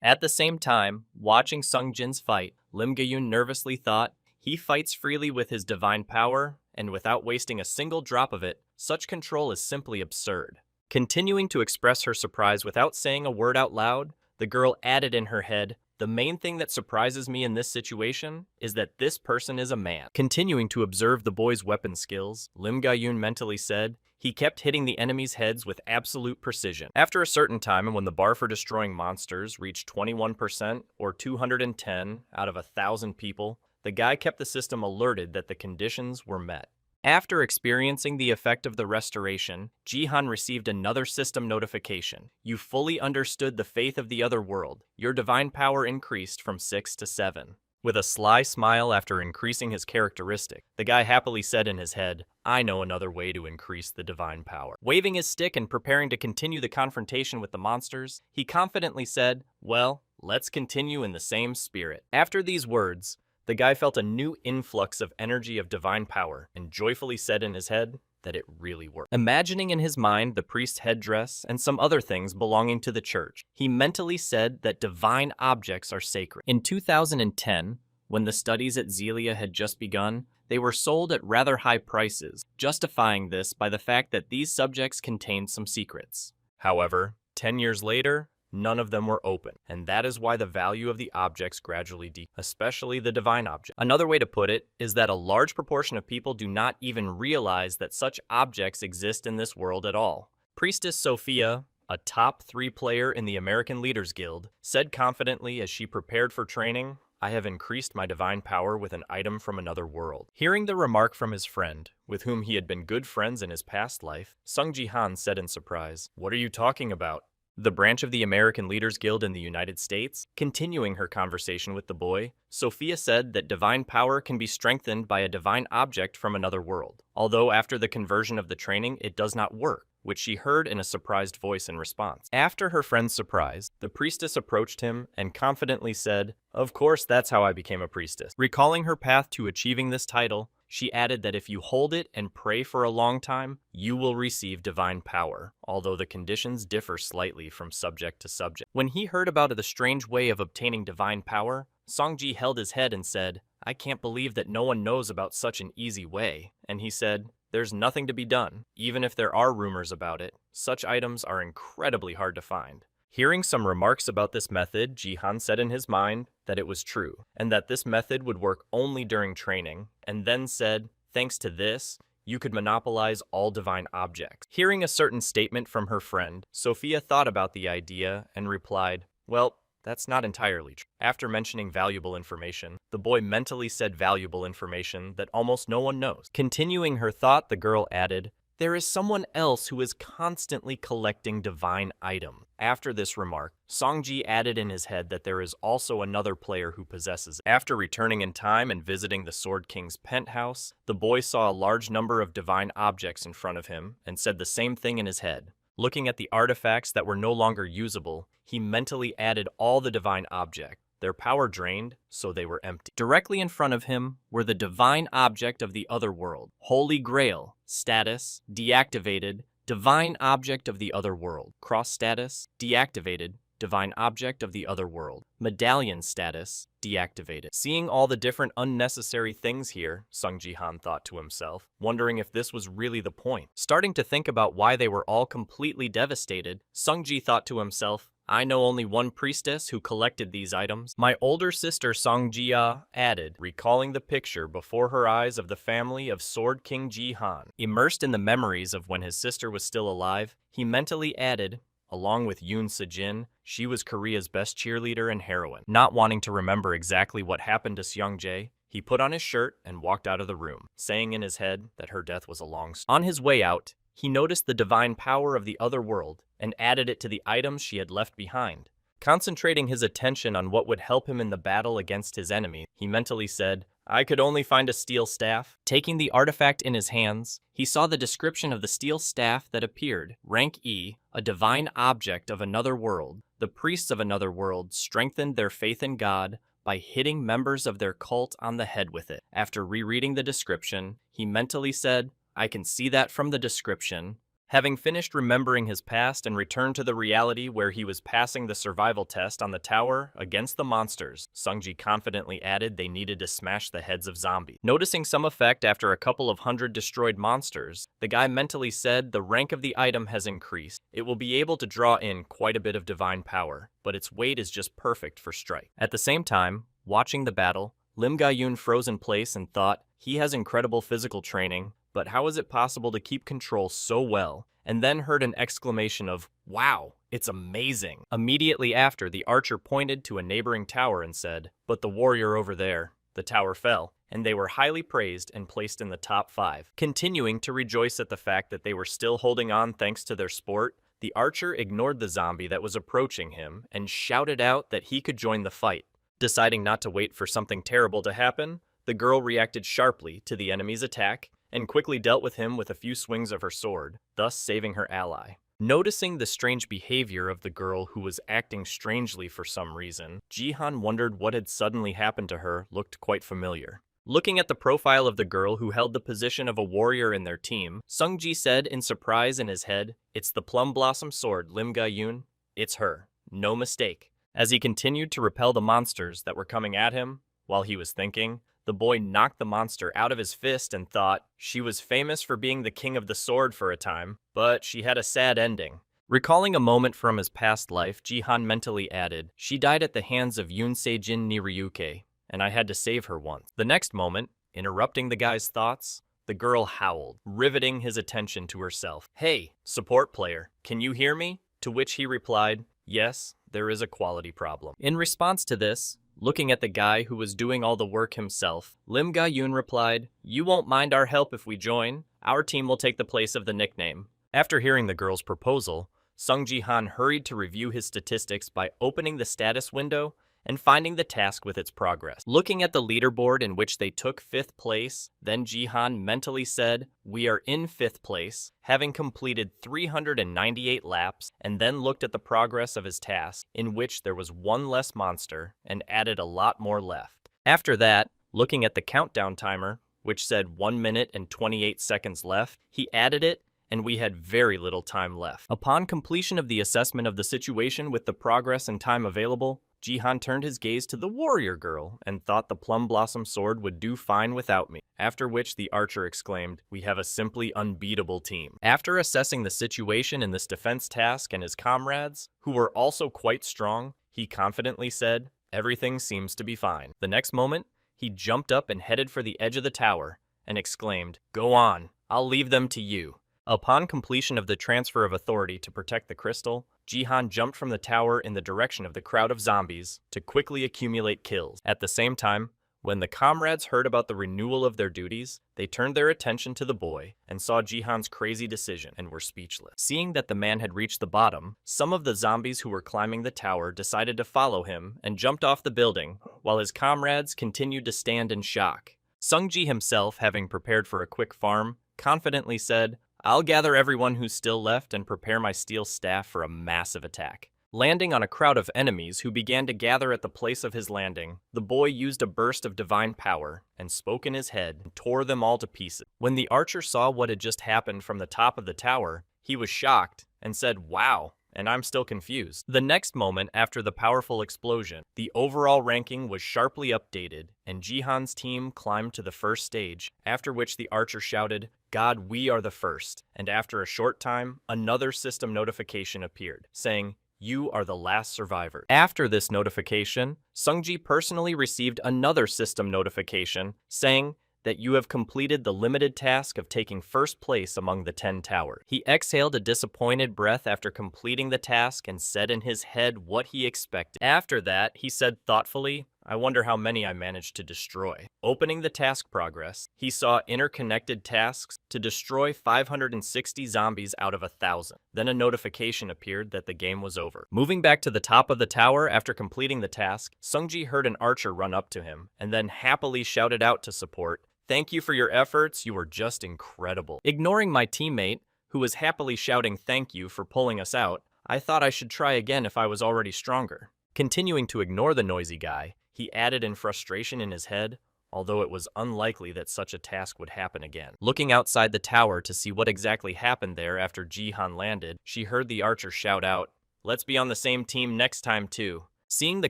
[SPEAKER 1] At the same time, watching Sung Jin's fight, Lim Ga-yoon nervously thought, he fights freely with his divine power, and without wasting a single drop of it, such control is simply absurd. Continuing to express her surprise without saying a word out loud, the girl added in her head, "The main thing that surprises me in this situation is that this person is a man." Continuing to observe the boy's weapon skills, Lim Ga-yoon mentally said, he kept hitting the enemies' heads with absolute precision. After a certain time, and when the bar for destroying monsters reached 21%, or 210 out of 1,000 people, the guy kept the system alerted that the conditions were met. After experiencing the effect of the restoration, Jihan received another system notification. You fully understood the faith of the other world. Your divine power increased from 6 to 7. With a sly smile after increasing his characteristic, the guy happily said in his head, "I know another way to increase the divine power." Waving his stick and preparing to continue the confrontation with the monsters, he confidently said, "Well, let's continue in the same spirit." After these words, the guy felt a new influx of energy of divine power and joyfully said in his head that it really worked. Imagining in his mind the priest's headdress and some other things belonging to the church, he mentally said that divine objects are sacred. In 2010, when the studies at Zelia had just begun, they were sold at rather high prices, justifying this by the fact that these subjects contained some secrets. However, 10 years later, none of them were open, and that is why the value of the objects gradually decreased, especially the divine object. Another way to put it is that a large proportion of people do not even realize that such objects exist in this world at all. Priestess Sophia, a top 3 player in the American Leaders Guild, said confidently as she prepared for training, "I have increased my divine power with an item from another world." Hearing the remark from his friend, with whom he had been good friends in his past life, Sung Ji-han said in surprise, "What are you talking about?" The branch of the American Leaders Guild in the United States, continuing her conversation with the boy, Sophia said that divine power can be strengthened by a divine object from another world, although after the conversion of the training it does not work, which she heard in a surprised voice in response. After her friend's surprise, the priestess approached him and confidently said, "Of course, that's how I became a priestess." Recalling her path to achieving this title, she added that if you hold it and pray for a long time, you will receive divine power, although the conditions differ slightly from subject to subject. When he heard about the strange way of obtaining divine power, Songji held his head and said, "I can't believe that no one knows about such an easy way." And he said, "There's nothing to be done. Even if there are rumors about it, such items are incredibly hard to find." Hearing some remarks about this method, Jihan said in his mind that it was true, and that this method would work only during training, and then said, thanks to this, you could monopolize all divine objects. Hearing a certain statement from her friend, Sophia thought about the idea and replied, "Well, that's not entirely true." After mentioning valuable information, the boy mentally said valuable information that almost no one knows. Continuing her thought, the girl added, "There is someone else who is constantly collecting divine items." After this remark, Songji added in his head that there is also another player who possesses it. After returning in time and visiting the Sword King's penthouse, the boy saw a large number of divine objects in front of him and said the same thing in his head. Looking at the artifacts that were no longer usable, he mentally added all the divine objects. Their power drained, so they were empty. Directly in front of him were the divine object of the other world. Holy Grail. Status, deactivated. Divine object of the other world. Cross status, deactivated. divine object of the other world. Medallion status deactivated. Seeing all the different unnecessary things here, Sung Ji-han thought to himself, wondering if this was really the point. Starting to think about why they were all completely devastated, Sung Ji thought to himself, I know only one priestess who collected these items. My older sister Song Jia added, recalling the picture before her eyes of the family of Sword King Ji-han. Immersed in the memories of when his sister was still alive, he mentally added, along with Yoon Se-jin, she was Korea's best cheerleader and heroine. Not wanting to remember exactly what happened to Seong-jae, he put on his shirt and walked out of the room, saying in his head that her death was a long story. On his way out, he noticed the divine power of the other world and added it to the items she had left behind. Concentrating his attention on what would help him in the battle against his enemy, he mentally said, I could only find a steel staff. Taking the artifact in his hands, he saw the description of the steel staff that appeared. Rank E, a divine object of another world. The priests of another world strengthened their faith in God by hitting members of their cult on the head with it. After rereading the description, he mentally said, I can see that from the description. Having finished remembering his past and returned to the reality where he was passing the survival test on the tower against the monsters, Sungji confidently added they needed to smash the heads of zombies. Noticing some effect after a couple of hundred destroyed monsters, the guy mentally said the rank of the item has increased. It will be able to draw in quite a bit of divine power, but its weight is just perfect for strike. At the same time, watching the battle, Lim Ga-yoon froze in place and thought, he has incredible physical training, but how is it possible to keep control so well? And then heard an exclamation of, wow, it's amazing. Immediately after, the archer pointed to a neighboring tower and said, but the warrior over there. The tower fell, and they were highly praised and placed in the top 5. Continuing to rejoice at the fact that they were still holding on thanks to their sport, the archer ignored the zombie that was approaching him and shouted out that he could join the fight. Deciding not to wait for something terrible to happen, the girl reacted sharply to the enemy's attack and quickly dealt with him with a few swings of her sword, thus saving her ally. Noticing the strange behavior of the girl who was acting strangely for some reason, Ji-han wondered what had suddenly happened to her looked quite familiar. Looking at the profile of the girl who held the position of a warrior in their team, Sung-ji said in surprise in his head, it's the Plum Blossom Sword, Lim Ga-yoon. It's her. No mistake. As he continued to repel the monsters that were coming at him, while he was thinking, the boy knocked the monster out of his fist and thought, she was famous for being the king of the sword for a time, but she had a sad ending. Recalling a moment from his past life, Ji-han mentally added, she died at the hands of Yoon Se-jin Niryuke, and I had to save her once. The next moment, interrupting the guy's thoughts, the girl howled, riveting his attention to herself. Hey, support player, can you hear me? To which he replied, yes, there is a quality problem. In response to this, looking at the guy who was doing all the work himself, Lim Ga-yoon replied, you won't mind our help if we join. Our team will take the place of the nickname. After hearing the girl's proposal, Sung Ji-han hurried to review his statistics by opening the status window and finding the task with its progress. Looking at the leaderboard in which they took 5th place, then Ji-han mentally said, we are in 5th place, having completed 398 laps, and then looked at the progress of his task, in which there was 1 less monster, and added a lot more left. After that, looking at the countdown timer, which said 1 minute and 28 seconds left, he added it, and we had very little time left. Upon completion of the assessment of the situation with the progress and time available, Ji-han turned his gaze to the warrior girl and thought the Plum Blossom Sword would do fine without me, after which the archer exclaimed, we have a simply unbeatable team. After assessing the situation in this defense task and his comrades, who were also quite strong, he confidently said, everything seems to be fine. The next moment, he jumped up and headed for the edge of the tower and exclaimed, go on, I'll leave them to you. Upon completion of the transfer of authority to protect the crystal, Ji-han jumped from the tower in the direction of the crowd of zombies to quickly accumulate kills. At the same time, when the comrades heard about the renewal of their duties, they turned their attention to the boy and saw Ji-han's crazy decision and were speechless. Seeing that the man had reached the bottom, some of the zombies who were climbing the tower decided to follow him and jumped off the building, while his comrades continued to stand in shock. Sung-ji himself, having prepared for a quick farm, confidently said, I'll gather everyone who's still left and prepare my steel staff for a massive attack. Landing on a crowd of enemies who began to gather at the place of his landing, the boy used a burst of divine power and spoke in his head and tore them all to pieces. When the archer saw what had just happened from the top of the tower, he was shocked and said, wow, and I'm still confused. The next moment after the powerful explosion, the overall ranking was sharply updated, and Jihan's team climbed to the first stage, after which the archer shouted, "God, we are the first." And after a short time, another system notification appeared, saying, "You are the last survivor." After this notification, Sungji personally received another system notification, saying that you have completed the limited task of taking first place among the 10 towers. He exhaled a disappointed breath after completing the task and said in his head what he expected. After that, he said thoughtfully, "I wonder how many I managed to destroy." Opening the task progress, he saw interconnected tasks to destroy 560 zombies out of 1,000. Then a notification appeared that the game was over. Moving back to the top of the tower after completing the task, Sungji heard an archer run up to him and then happily shouted out to support, "Thank you for your efforts, you were just incredible." Ignoring my teammate, who was happily shouting thank you for pulling us out, I thought I should try again if I was already stronger. Continuing to ignore the noisy guy, he added in frustration in his head, although it was unlikely that such a task would happen again. Looking outside the tower to see what exactly happened there after Jihan landed, she heard the archer shout out, "Let's be on the same team next time too." Seeing the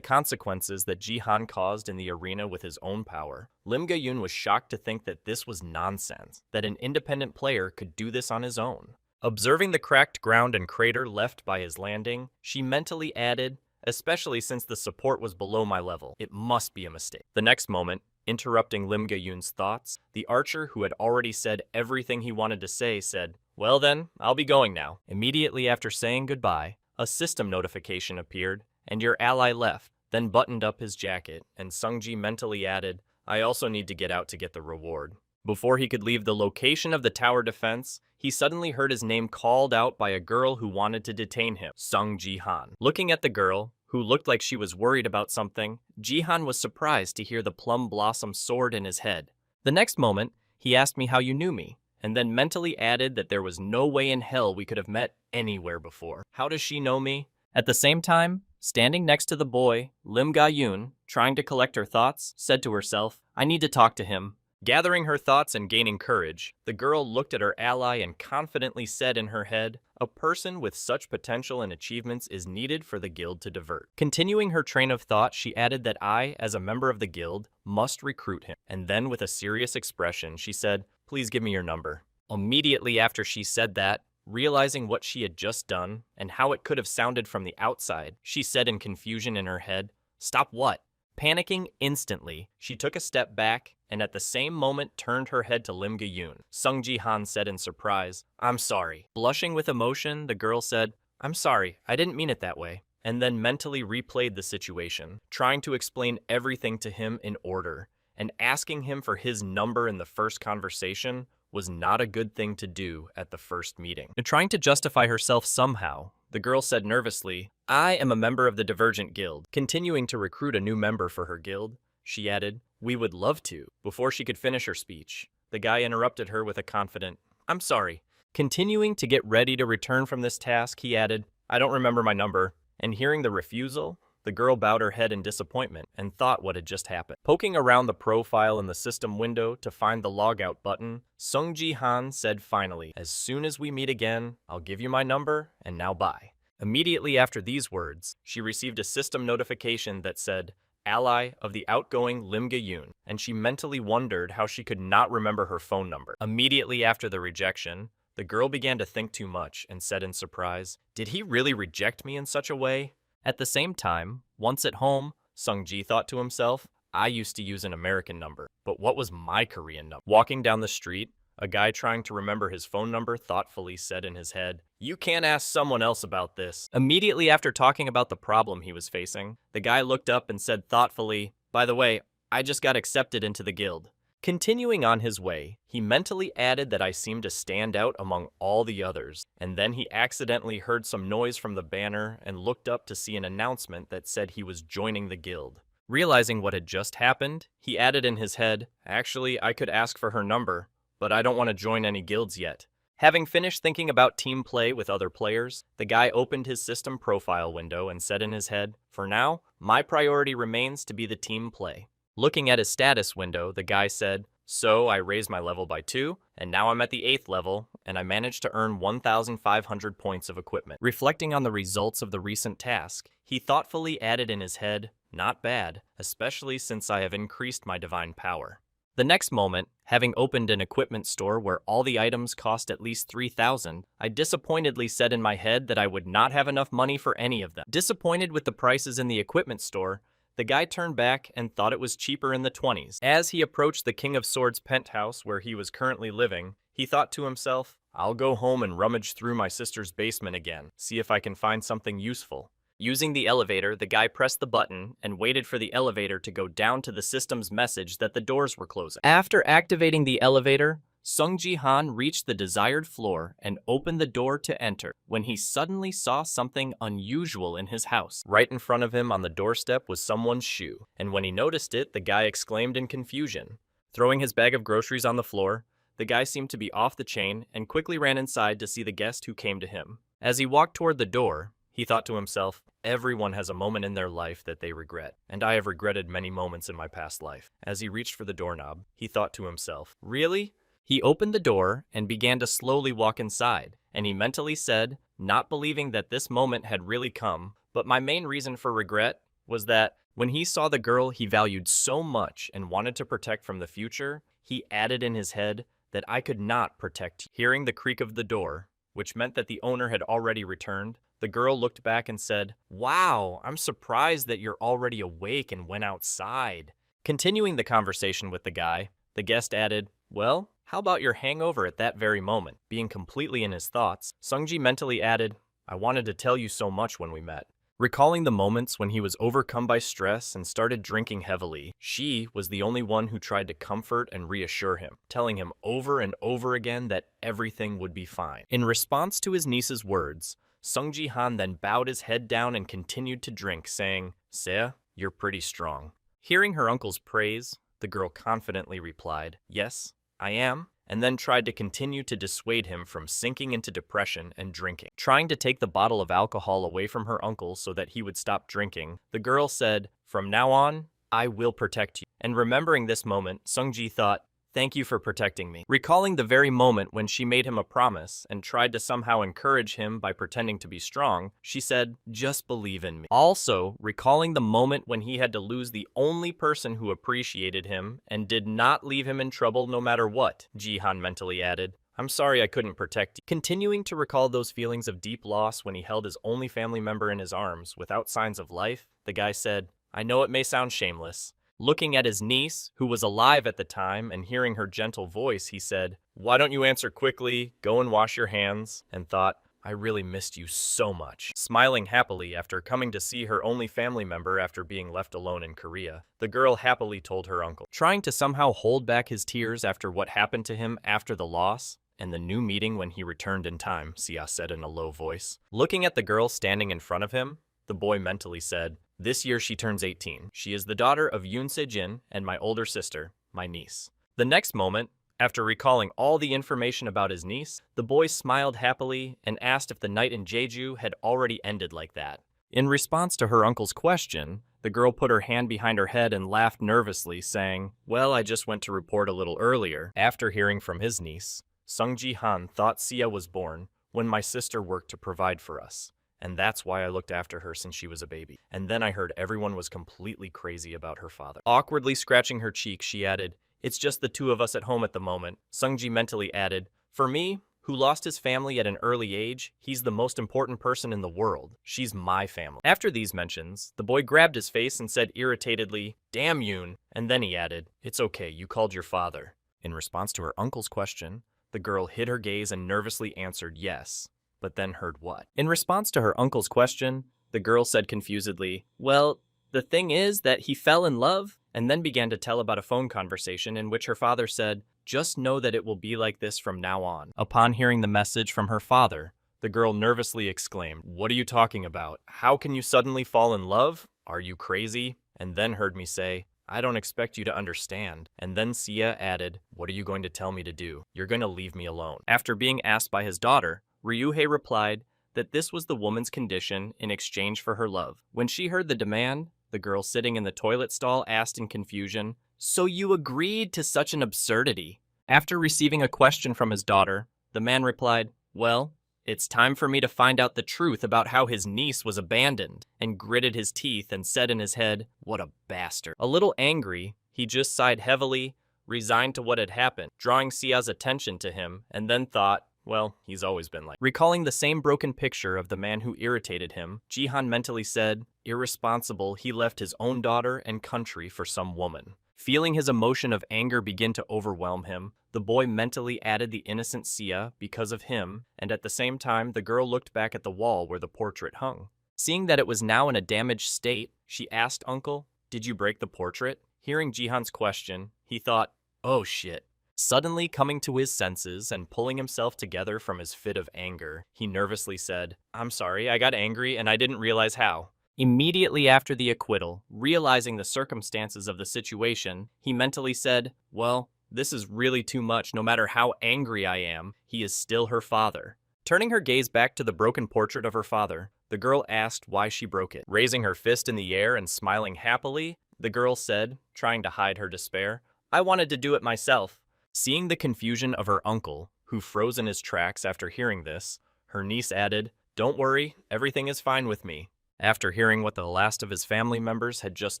[SPEAKER 1] consequences that Jihan caused in the arena with his own power, Lim Ga-yoon was shocked to think that this was nonsense, that an independent player could do this on his own. Observing the cracked ground and crater left by his landing, she mentally added, "Especially since the support was below my level, it must be a mistake." The next moment, interrupting Lim Ga-yoon's thoughts, the archer who had already said everything he wanted to say said, "Well then, I'll be going now." Immediately after saying goodbye, a system notification appeared, and your ally left, then buttoned up his jacket, and Sungji mentally added, "I also need to get out to get the reward." Before he could leave the location of the tower defense, he suddenly heard his name called out by a girl who wanted to detain him, Sung Ji-han. Looking at the girl, who looked like she was worried about something, Ji-han was surprised to hear the plum blossom soared in his head. The next moment, he asked me how you knew me, and then mentally added that there was no way in hell we could have met anywhere before. How does she know me? At the same time, standing next to the boy, Lim Ga-yoon, trying to collect her thoughts, said to herself, "I need to talk to him." Gathering her thoughts and gaining courage, the girl looked at her ally and confidently said in her head, "A person with such potential and achievements is needed for the guild to divert." Continuing her train of thought, she added that I, as a member of the guild, must recruit him. And then with a serious expression, she said, "Please give me your number." Immediately after she said that, realizing what she had just done and how it could have sounded from the outside, she said in confusion in her head, "Stop what?" Panicking instantly, she took a step back and at the same moment turned her head to Lim Ga-yoon. Sung Ji-han said in surprise, "I'm sorry." Blushing with emotion, the girl said, "I'm sorry, I didn't mean it that way," and then mentally replayed the situation, trying to explain everything to him in order, and asking him for his number in the first conversation was not a good thing to do at the first meeting. Trying to justify herself somehow, the girl said nervously, "I am a member of the Divergent Guild." Continuing to recruit a new member for her guild, she added, "We would love to." Before she could finish her speech, the guy interrupted her with a confident, "I'm sorry." Continuing to get ready to return from this task, he added, "I don't remember my number." And hearing the refusal, the girl bowed her head in disappointment and thought what had just happened. Poking around the profile in the system window to find the logout button, Sung Ji-han said finally, "As soon as we meet again, I'll give you my number, and now bye." Immediately after these words, she received a system notification that said, "Ally of the outgoing Lim Ga-yoon," and she mentally wondered how she could not remember her phone number. Immediately after the rejection, the girl began to think too much and said in surprise, "Did he really reject me in such a way?" At the same time, once at home, Sung-ji thought to himself, "I used to use an American number, but what was my Korean number?" Walking down the street, a guy trying to remember his phone number thoughtfully said in his head, "You can't ask someone else about this." Immediately after talking about the problem he was facing, the guy looked up and said thoughtfully, "By the way, I just got accepted into the guild." Continuing on his way, he mentally added that I seemed to stand out among all the others, and then he accidentally heard some noise from the banner and looked up to see an announcement that said he was joining the guild. Realizing what had just happened, he added in his head, "Actually, I could ask for her number, but I don't want to join any guilds yet." Having finished thinking about team play with other players, the guy opened his system profile window and said in his head, "For now, my priority remains to be the team play." Looking at his status window, the guy said, So I raised my level by 2, and now I'm at the 8th level, and I managed to earn 1,500 points of equipment. Reflecting on the results of the recent task, he thoughtfully added in his head, "Not bad, especially since I have increased my divine power." The next moment, having opened an equipment store where all the items cost at least 3,000, I disappointedly said in my head that I would not have enough money for any of them. Disappointed with the prices in the equipment store, the guy turned back and thought it was cheaper in the 20s. As he approached the King of Swords penthouse where he was currently living, he thought to himself, "I'll go home and rummage through my sister's basement again, see if I can find something useful." Using the elevator, the guy pressed the button and waited for the elevator to go down to the system's message that the doors were closing. After activating the elevator, Sung Ji-han reached the desired floor and opened the door to enter when he suddenly saw something unusual in his house. Right in front of him on the doorstep was someone's shoe, and when he noticed it, the guy exclaimed in confusion. Throwing his bag of groceries on the floor, the guy seemed to be off the chain and quickly ran inside to see the guest who came to him. As he walked toward the door, he thought to himself, "Everyone has a moment in their life that they regret, and I have regretted many moments in my past life." As he reached for the doorknob, he thought to himself, "Really?" He opened the door and began to slowly walk inside, and he mentally said, not believing that this moment had really come, but my main reason for regret was that when he saw the girl he valued so much and wanted to protect from the future, he added in his head that I could not protect you. Hearing the creak of the door, which meant that the owner had already returned, the girl looked back and said, "Wow, I'm surprised that you're already awake and went outside." Continuing the conversation with the guy, the guest added, "Well, how about your hangover at that very moment?" Being completely in his thoughts, Sungji mentally added, "I wanted to tell you so much when we met." Recalling the moments when he was overcome by stress and started drinking heavily, she was the only one who tried to comfort and reassure him, telling him over and over again that everything would be fine. In response to his niece's words, Sung Ji-han then bowed his head down and continued to drink, saying, "Seo, you're pretty strong." Hearing her uncle's praise, the girl confidently replied, "Yes, I am," and then tried to continue to dissuade him from sinking into depression and drinking. Trying to take the bottle of alcohol away from her uncle so that he would stop drinking, the girl said, "From now on, I will protect you." And remembering this moment, Sungji thought, "Thank you for protecting me." Recalling the very moment when she made him a promise and tried to somehow encourage him by pretending to be strong, she said, "Just believe in me." Also, recalling the moment when he had to lose the only person who appreciated him and did not leave him in trouble no matter what, Jihan mentally added, "I'm sorry I couldn't protect you." Continuing to recall those feelings of deep loss when he held his only family member in his arms without signs of life, the guy said, "I know it may sound shameless." Looking at his niece, who was alive at the time, and hearing her gentle voice, he said, "Why don't you answer quickly, go and wash your hands," and thought, "I really missed you so much." Smiling happily after coming to see her only family member after being left alone in Korea, the girl happily told her uncle. Trying to somehow hold back his tears after what happened to him after the loss, and the new meeting when he returned in time, Sia said in a low voice. Looking at the girl standing in front of him, the boy mentally said, "This year she turns 18. She is the daughter of Yoon Se-jin and my older sister, my niece." The next moment, after recalling all the information about his niece, the boy smiled happily and asked if the night in Jeju had already ended like that. In response to her uncle's question, the girl put her hand behind her head and laughed nervously, saying, "Well, I just went to report a little earlier." After hearing from his niece, Sung Ji-han thought Sia was born when my sister worked to provide for us, and that's why I looked after her since she was a baby. And then I heard everyone was completely crazy about her father. Awkwardly scratching her cheek, she added, "It's just the two of us at home at the moment." Sungji mentally added, "For me, who lost his family at an early age, he's the most important person in the world. She's my family." After these mentions, the boy grabbed his face and said irritatedly, "Damn Yoon," and then he added, "It's okay, you called your father." In response to her uncle's question, the girl hid her gaze and nervously answered yes, but then heard what? In response to her uncle's question, the girl said confusedly, "Well, the thing is that he fell in love," and then began to tell about a phone conversation in which her father said, "Just know that it will be like this from now on." Upon hearing the message from her father, the girl nervously exclaimed, "What are you talking about? How can you suddenly fall in love? Are you crazy?" And then heard me say, "I don't expect you to understand." And then Sia added, "What are you going to tell me to do? You're going to leave me alone." After being asked by his daughter, Ryuhei replied that this was the woman's condition in exchange for her love. When she heard the demand, the girl sitting in the toilet stall asked in confusion, "So you agreed to such an absurdity?" After receiving a question from his daughter, the man replied, "Well, it's time for me to find out the truth about how his niece was abandoned," and gritted his teeth and said in his head, "What a bastard." A little angry, he just sighed heavily, resigned to what had happened, drawing Sia's attention to him, and then thought, well, he's always been like. Recalling the same broken picture of the man who irritated him, Jihan mentally said, irresponsible, he left his own daughter and country for some woman. Feeling his emotion of anger begin to overwhelm him, the boy mentally added the innocent Sia because of him, and at the same time the girl looked back at the wall where the portrait hung. Seeing that it was now in a damaged state, she asked Uncle, "Did you break the portrait?" Hearing Jihan's question, he thought, "Oh shit." Suddenly coming to his senses and pulling himself together from his fit of anger, he nervously said, "I'm sorry, I got angry and I didn't realize how." Immediately after the acquittal, realizing the circumstances of the situation, he mentally said, "Well, this is really too much. No matter how angry I am, he is still her father." Turning her gaze back to the broken portrait of her father, the girl asked why she broke it. Raising her fist in the air and smiling happily, the girl said, trying to hide her despair, "I wanted to do it myself." Seeing the confusion of her uncle, who froze in his tracks after hearing this, her niece added, "Don't worry, everything is fine with me." After hearing what the last of his family members had just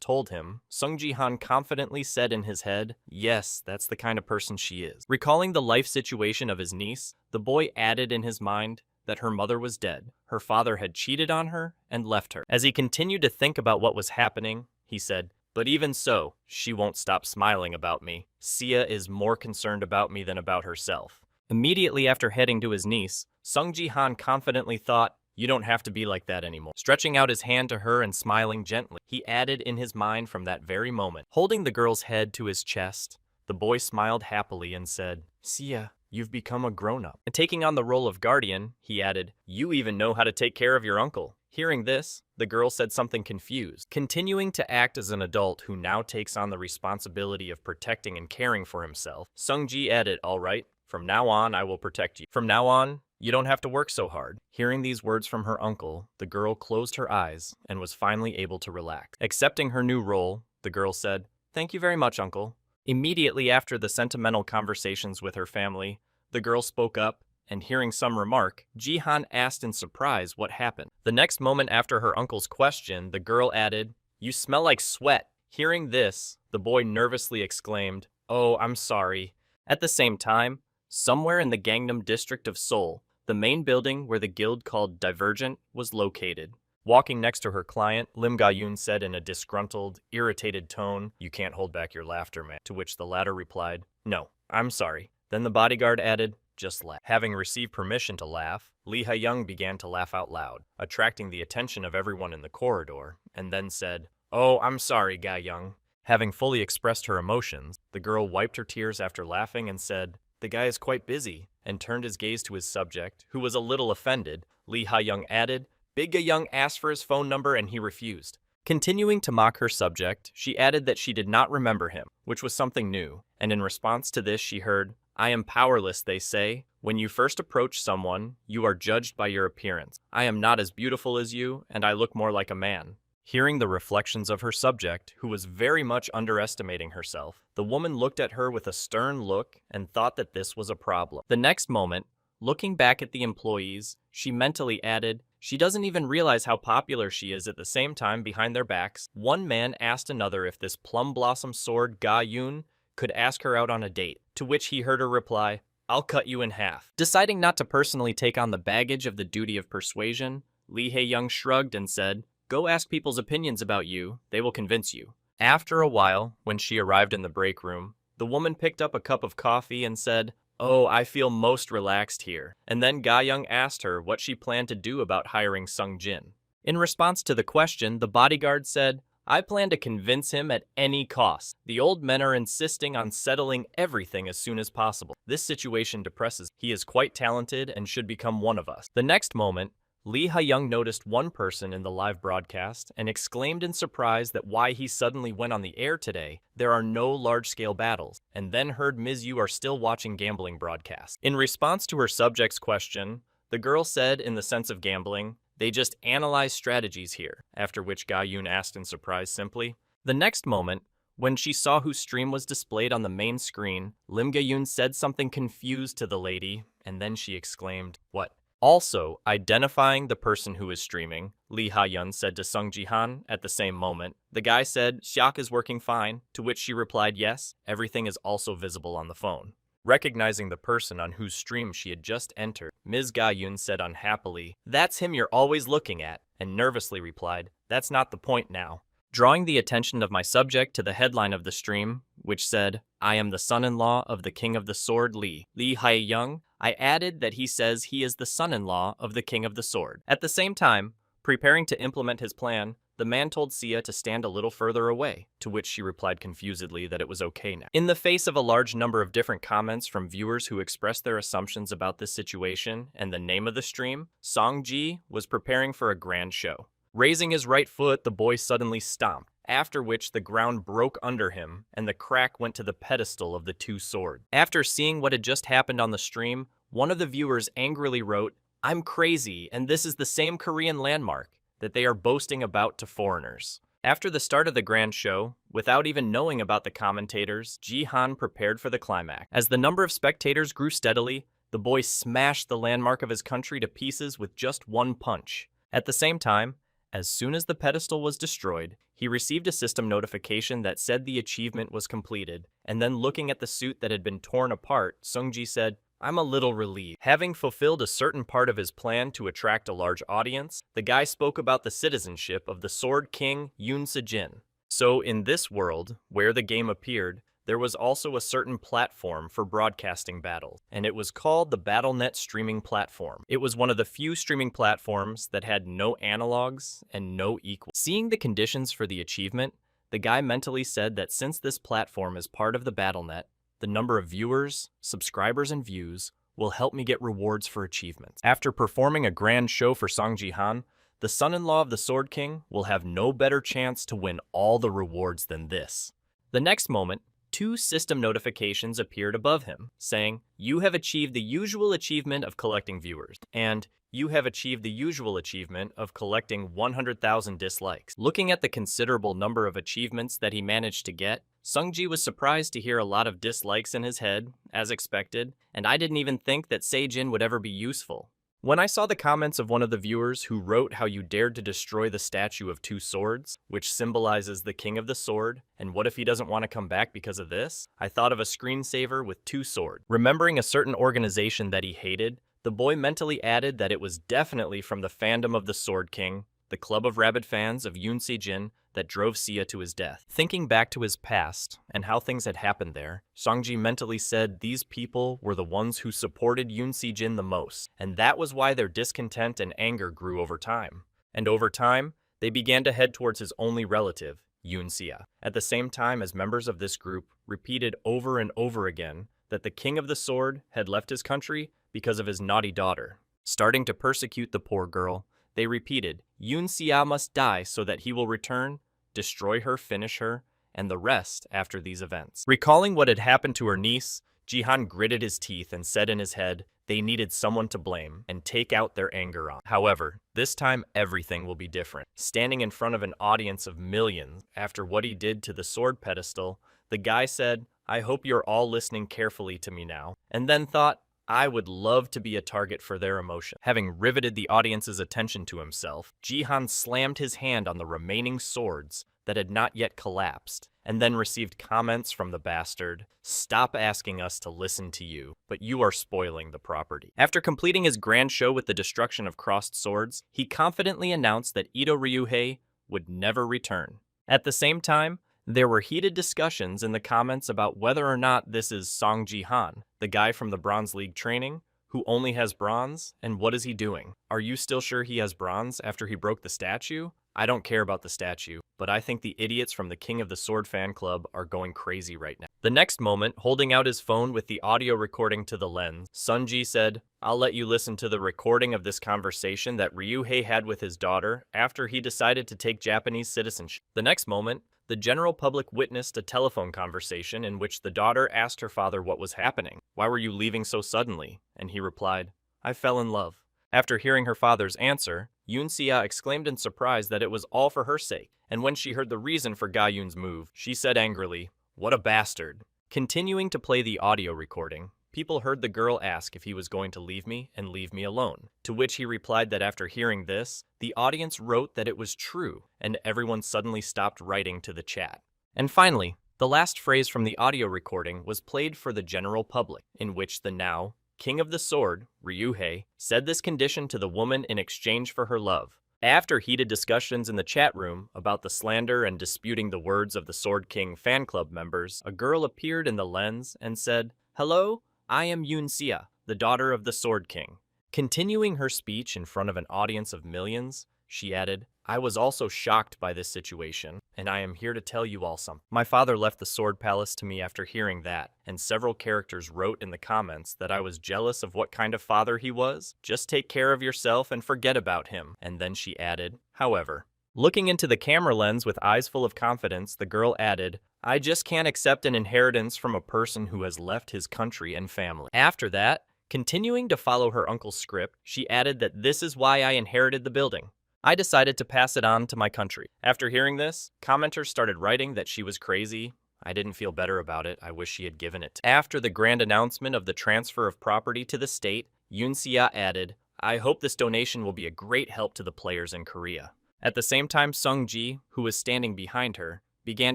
[SPEAKER 1] told him, Sung Ji-han confidently said in his head, "Yes, that's the kind of person she is." Recalling the life situation of his niece, the boy added in his mind that her mother was dead, her father had cheated on her, and left her. As he continued to think about what was happening, he said, "But even so, she won't stop smiling about me. Sia is more concerned about me than about herself." Immediately after heading to his niece, Sung Ji-han confidently thought, "You don't have to be like that anymore." Stretching out his hand to her and smiling gently, he added in his mind from that very moment. Holding the girl's head to his chest, the boy smiled happily and said, "Sia, you've become a grown-up." And taking on the role of guardian, he added, "You even know how to take care of your uncle." Hearing this, the girl said something confused. Continuing to act as an adult who now takes on the responsibility of protecting and caring for himself, Sung-ji added, "All right, from now on I will protect you. From now on, you don't have to work so hard." Hearing these words from her uncle, the girl closed her eyes and was finally able to relax. Accepting her new role, the girl said, "Thank you very much, Uncle." Immediately after the sentimental conversations with her family, the girl spoke up, and hearing some remark, Ji-han asked in surprise what happened. The next moment after her uncle's question, the girl added, "You smell like sweat." Hearing this, the boy nervously exclaimed, "Oh, I'm sorry." At the same time, somewhere in the Gangnam district of Seoul, the main building where the guild called Divergent was located. Walking next to her client, Lim Ga-yoon said in a disgruntled, irritated tone, "You can't hold back your laughter, man." To which the latter replied, "No, I'm sorry." Then the bodyguard added, "Just laugh." Having received permission to laugh, Lee Ha-young began to laugh out loud, attracting the attention of everyone in the corridor, and then said, "Oh, I'm sorry, Ga-young." Having fully expressed her emotions, the girl wiped her tears after laughing and said, "The guy is quite busy," and turned his gaze to his subject, who was a little offended. Lee Ha-young added, "Big Ga-young asked for his phone number and he refused." Continuing to mock her subject, she added that she did not remember him, which was something new, and in response to this she heard, "I am powerless, they say. When you first approach someone, you are judged by your appearance. I am not as beautiful as you, and I look more like a man." Hearing the reflections of her subject, who was very much underestimating herself, the woman looked at her with a stern look and thought that this was a problem. The next moment, looking back at the employees, she mentally added, "She doesn't even realize how popular she is." At the same time, behind their backs, one man asked another if this plum blossom sword Ga-yoon could ask her out on a date, to which he heard her reply, "I'll cut you in half." Deciding not to personally take on the baggage of the duty of persuasion, Lee Ha-young shrugged and said, "Go ask people's opinions about you, they will convince you." After a while, when she arrived in the break room, the woman picked up a cup of coffee and said, "Oh, I feel most relaxed here." And then Ga-young asked her what she planned to do about hiring Sung-jin. In response to the question, the bodyguard said, "I plan to convince him at any cost. The old men are insisting on settling everything as soon as possible. This situation depresses. He is quite talented and should become one of us." The next moment, Lee Ha-young noticed one person in the live broadcast and exclaimed in surprise that why he suddenly went on the air today. There are no large-scale battles, and then heard Ms. Yu are still watching gambling broadcasts. In response to her subject's question, the girl said in the sense of gambling, "They just analyze strategies here," after which Ga-yoon asked in surprise simply. The next moment, When she saw whose stream was displayed on the main screen, Lim Ga-yoon said something confused to the lady, and then she exclaimed, "What?" Also, identifying the person who is streaming, Lee Ha-yun said to Sung Ji-han at the same moment. The guy said, "Xiak is working fine," to which she replied, "Yes, everything is also visible on the phone." Recognizing the person on whose stream she had just entered, Ms. Ga-yoon said unhappily, "That's him you're always looking at," and nervously replied, "That's not the point now." Drawing the attention of my subject to the headline of the stream, which said, "I am the son-in-law of the King of the Sword, Lee Hae-young," I added that he says he is the son-in-law of the King of the Sword. At the same time, preparing to implement his plan, the man told Sia to stand a little further away, to which she replied confusedly that it was okay now. In the face of a large number of different comments from viewers who expressed their assumptions about this situation and the name of the stream, Song-ji was preparing for a grand show. Raising his right foot, the boy suddenly stomped, after which the ground broke under him and the crack went to the pedestal of the two swords. After seeing what had just happened on the stream, one of the viewers angrily wrote, "I'm crazy, and this is the same Korean landmark that they are boasting about to foreigners." After the start of the grand show, without even knowing about the commentators, Ji-han prepared for the climax. As the number of spectators grew steadily, the boy smashed the landmark of his country to pieces with just one punch. At the same time, as soon as the pedestal was destroyed, he received a system notification that said the achievement was completed, and then looking at the suit that had been torn apart, Sung-ji said, "I'm a little relieved." Having fulfilled a certain part of his plan to attract a large audience, the guy spoke about the citizenship of the Sword King Yoon Se-jin. So in this world, where the game appeared, there was also a certain platform for broadcasting battles, and it was called the BattleNet streaming platform. It was one of the few streaming platforms that had no analogs and no equals. Seeing the conditions for the achievement, the guy mentally said that since this platform is part of the BattleNet, the number of viewers, subscribers, and views will help me get rewards for achievements. After performing a grand show for Song Ji-han, the son-in-law of the Sword King will have no better chance to win all the rewards than this. The next moment, 2 system notifications appeared above him, saying, "You have achieved the usual achievement of collecting viewers," and "You have achieved the usual achievement of collecting 100,000 dislikes." Looking at the considerable number of achievements that he managed to get, Sung-ji was surprised to hear a lot of dislikes in his head, as expected, and I didn't even think that Se-jin would ever be useful. When I saw the comments of one of the viewers who wrote how you dared to destroy the statue of 2 swords, which symbolizes the King of the Sword, and what if he doesn't want to come back because of this, I thought of a screensaver with 2 swords. Remembering a certain organization that he hated, the boy mentally added that it was definitely from the fandom of the Sword King, the club of rabid fans of Yoon Se-jin, that drove Sia to his death. Thinking back to his past and how things had happened there, Song-ji mentally said these people were the ones who supported Yoon Se-jin the most, and that was why their discontent and anger grew over time. And over time, they began to head towards his only relative, Yoon Se-a. At the same time as members of this group repeated over and over again that the King of the Sword had left his country because of his naughty daughter. Starting to persecute the poor girl, they repeated, "Yoon Se-a must die so that he will return, destroy her, finish her, and the rest after these events." Recalling what had happened to her niece, Ji-han gritted his teeth and said in his head they needed someone to blame and take out their anger on. However, this time everything will be different. Standing in front of an audience of millions after what he did to the sword pedestal, the guy said, "I hope you're all listening carefully to me now," and then thought, "I would love to be a target for their emotion." Having riveted the audience's attention to himself, Ji-han slammed his hand on the remaining swords that had not yet collapsed, and then received comments from the bastard, "Stop asking us to listen to you, but you are spoiling the property." After completing his grand show with the destruction of crossed swords, he confidently announced that Ito Ryuhei would never return. At the same time, there were heated discussions in the comments about whether or not this is Song Ji-han, the guy from the Bronze League training, who only has bronze, and what is he doing? Are you still sure he has bronze after he broke the statue? I don't care about the statue, but I think the idiots from the King of the Sword fan club are going crazy right now. The next moment, holding out his phone with the audio recording to the lens, Sun-ji said, "I'll let you listen to the recording of this conversation that Ryuhei had with his daughter after he decided to take Japanese citizenship." The next moment, the general public witnessed a telephone conversation in which the daughter asked her father what was happening. "Why were you leaving so suddenly?" And he replied, "I fell in love." After hearing her father's answer, Yoon Se-a exclaimed in surprise that it was all for her sake, and when she heard the reason for Ga-yoon's move, she said angrily, "What a bastard." Continuing to play the audio recording, people heard the girl ask if he was going to leave me and leave me alone, to which he replied that after hearing this, the audience wrote that it was true, and everyone suddenly stopped writing to the chat. And finally, the last phrase from the audio recording was played for the general public, in which the now King of the Sword, Ryuhei, said this condition to the woman in exchange for her love. After heated discussions in the chat room about the slander and disputing the words of the Sword King fan club members, a girl appeared in the lens and said, "Hello, I am Yoon-sia, the daughter of the Sword King." Continuing her speech in front of an audience of millions, she added, "I was also shocked by this situation, and I am here to tell you all something. My father left the Sword Palace to me after hearing that, and several characters wrote in the comments that I was jealous of what kind of father he was. Just take care of yourself and forget about him." And then she added, "However." Looking into the camera lens with eyes full of confidence, the girl added, "I just can't accept an inheritance from a person who has left his country and family." After that, continuing to follow her uncle's script, she added that this is why I inherited the building. I decided to pass it on to my country. After hearing this, commenters started writing that she was crazy. I didn't feel better about it. I wish she had given it. After the grand announcement of the transfer of property to the state, Yoon-sia added, "I hope this donation will be a great help to the players in Korea." At the same time, Sung-ji, who was standing behind her, began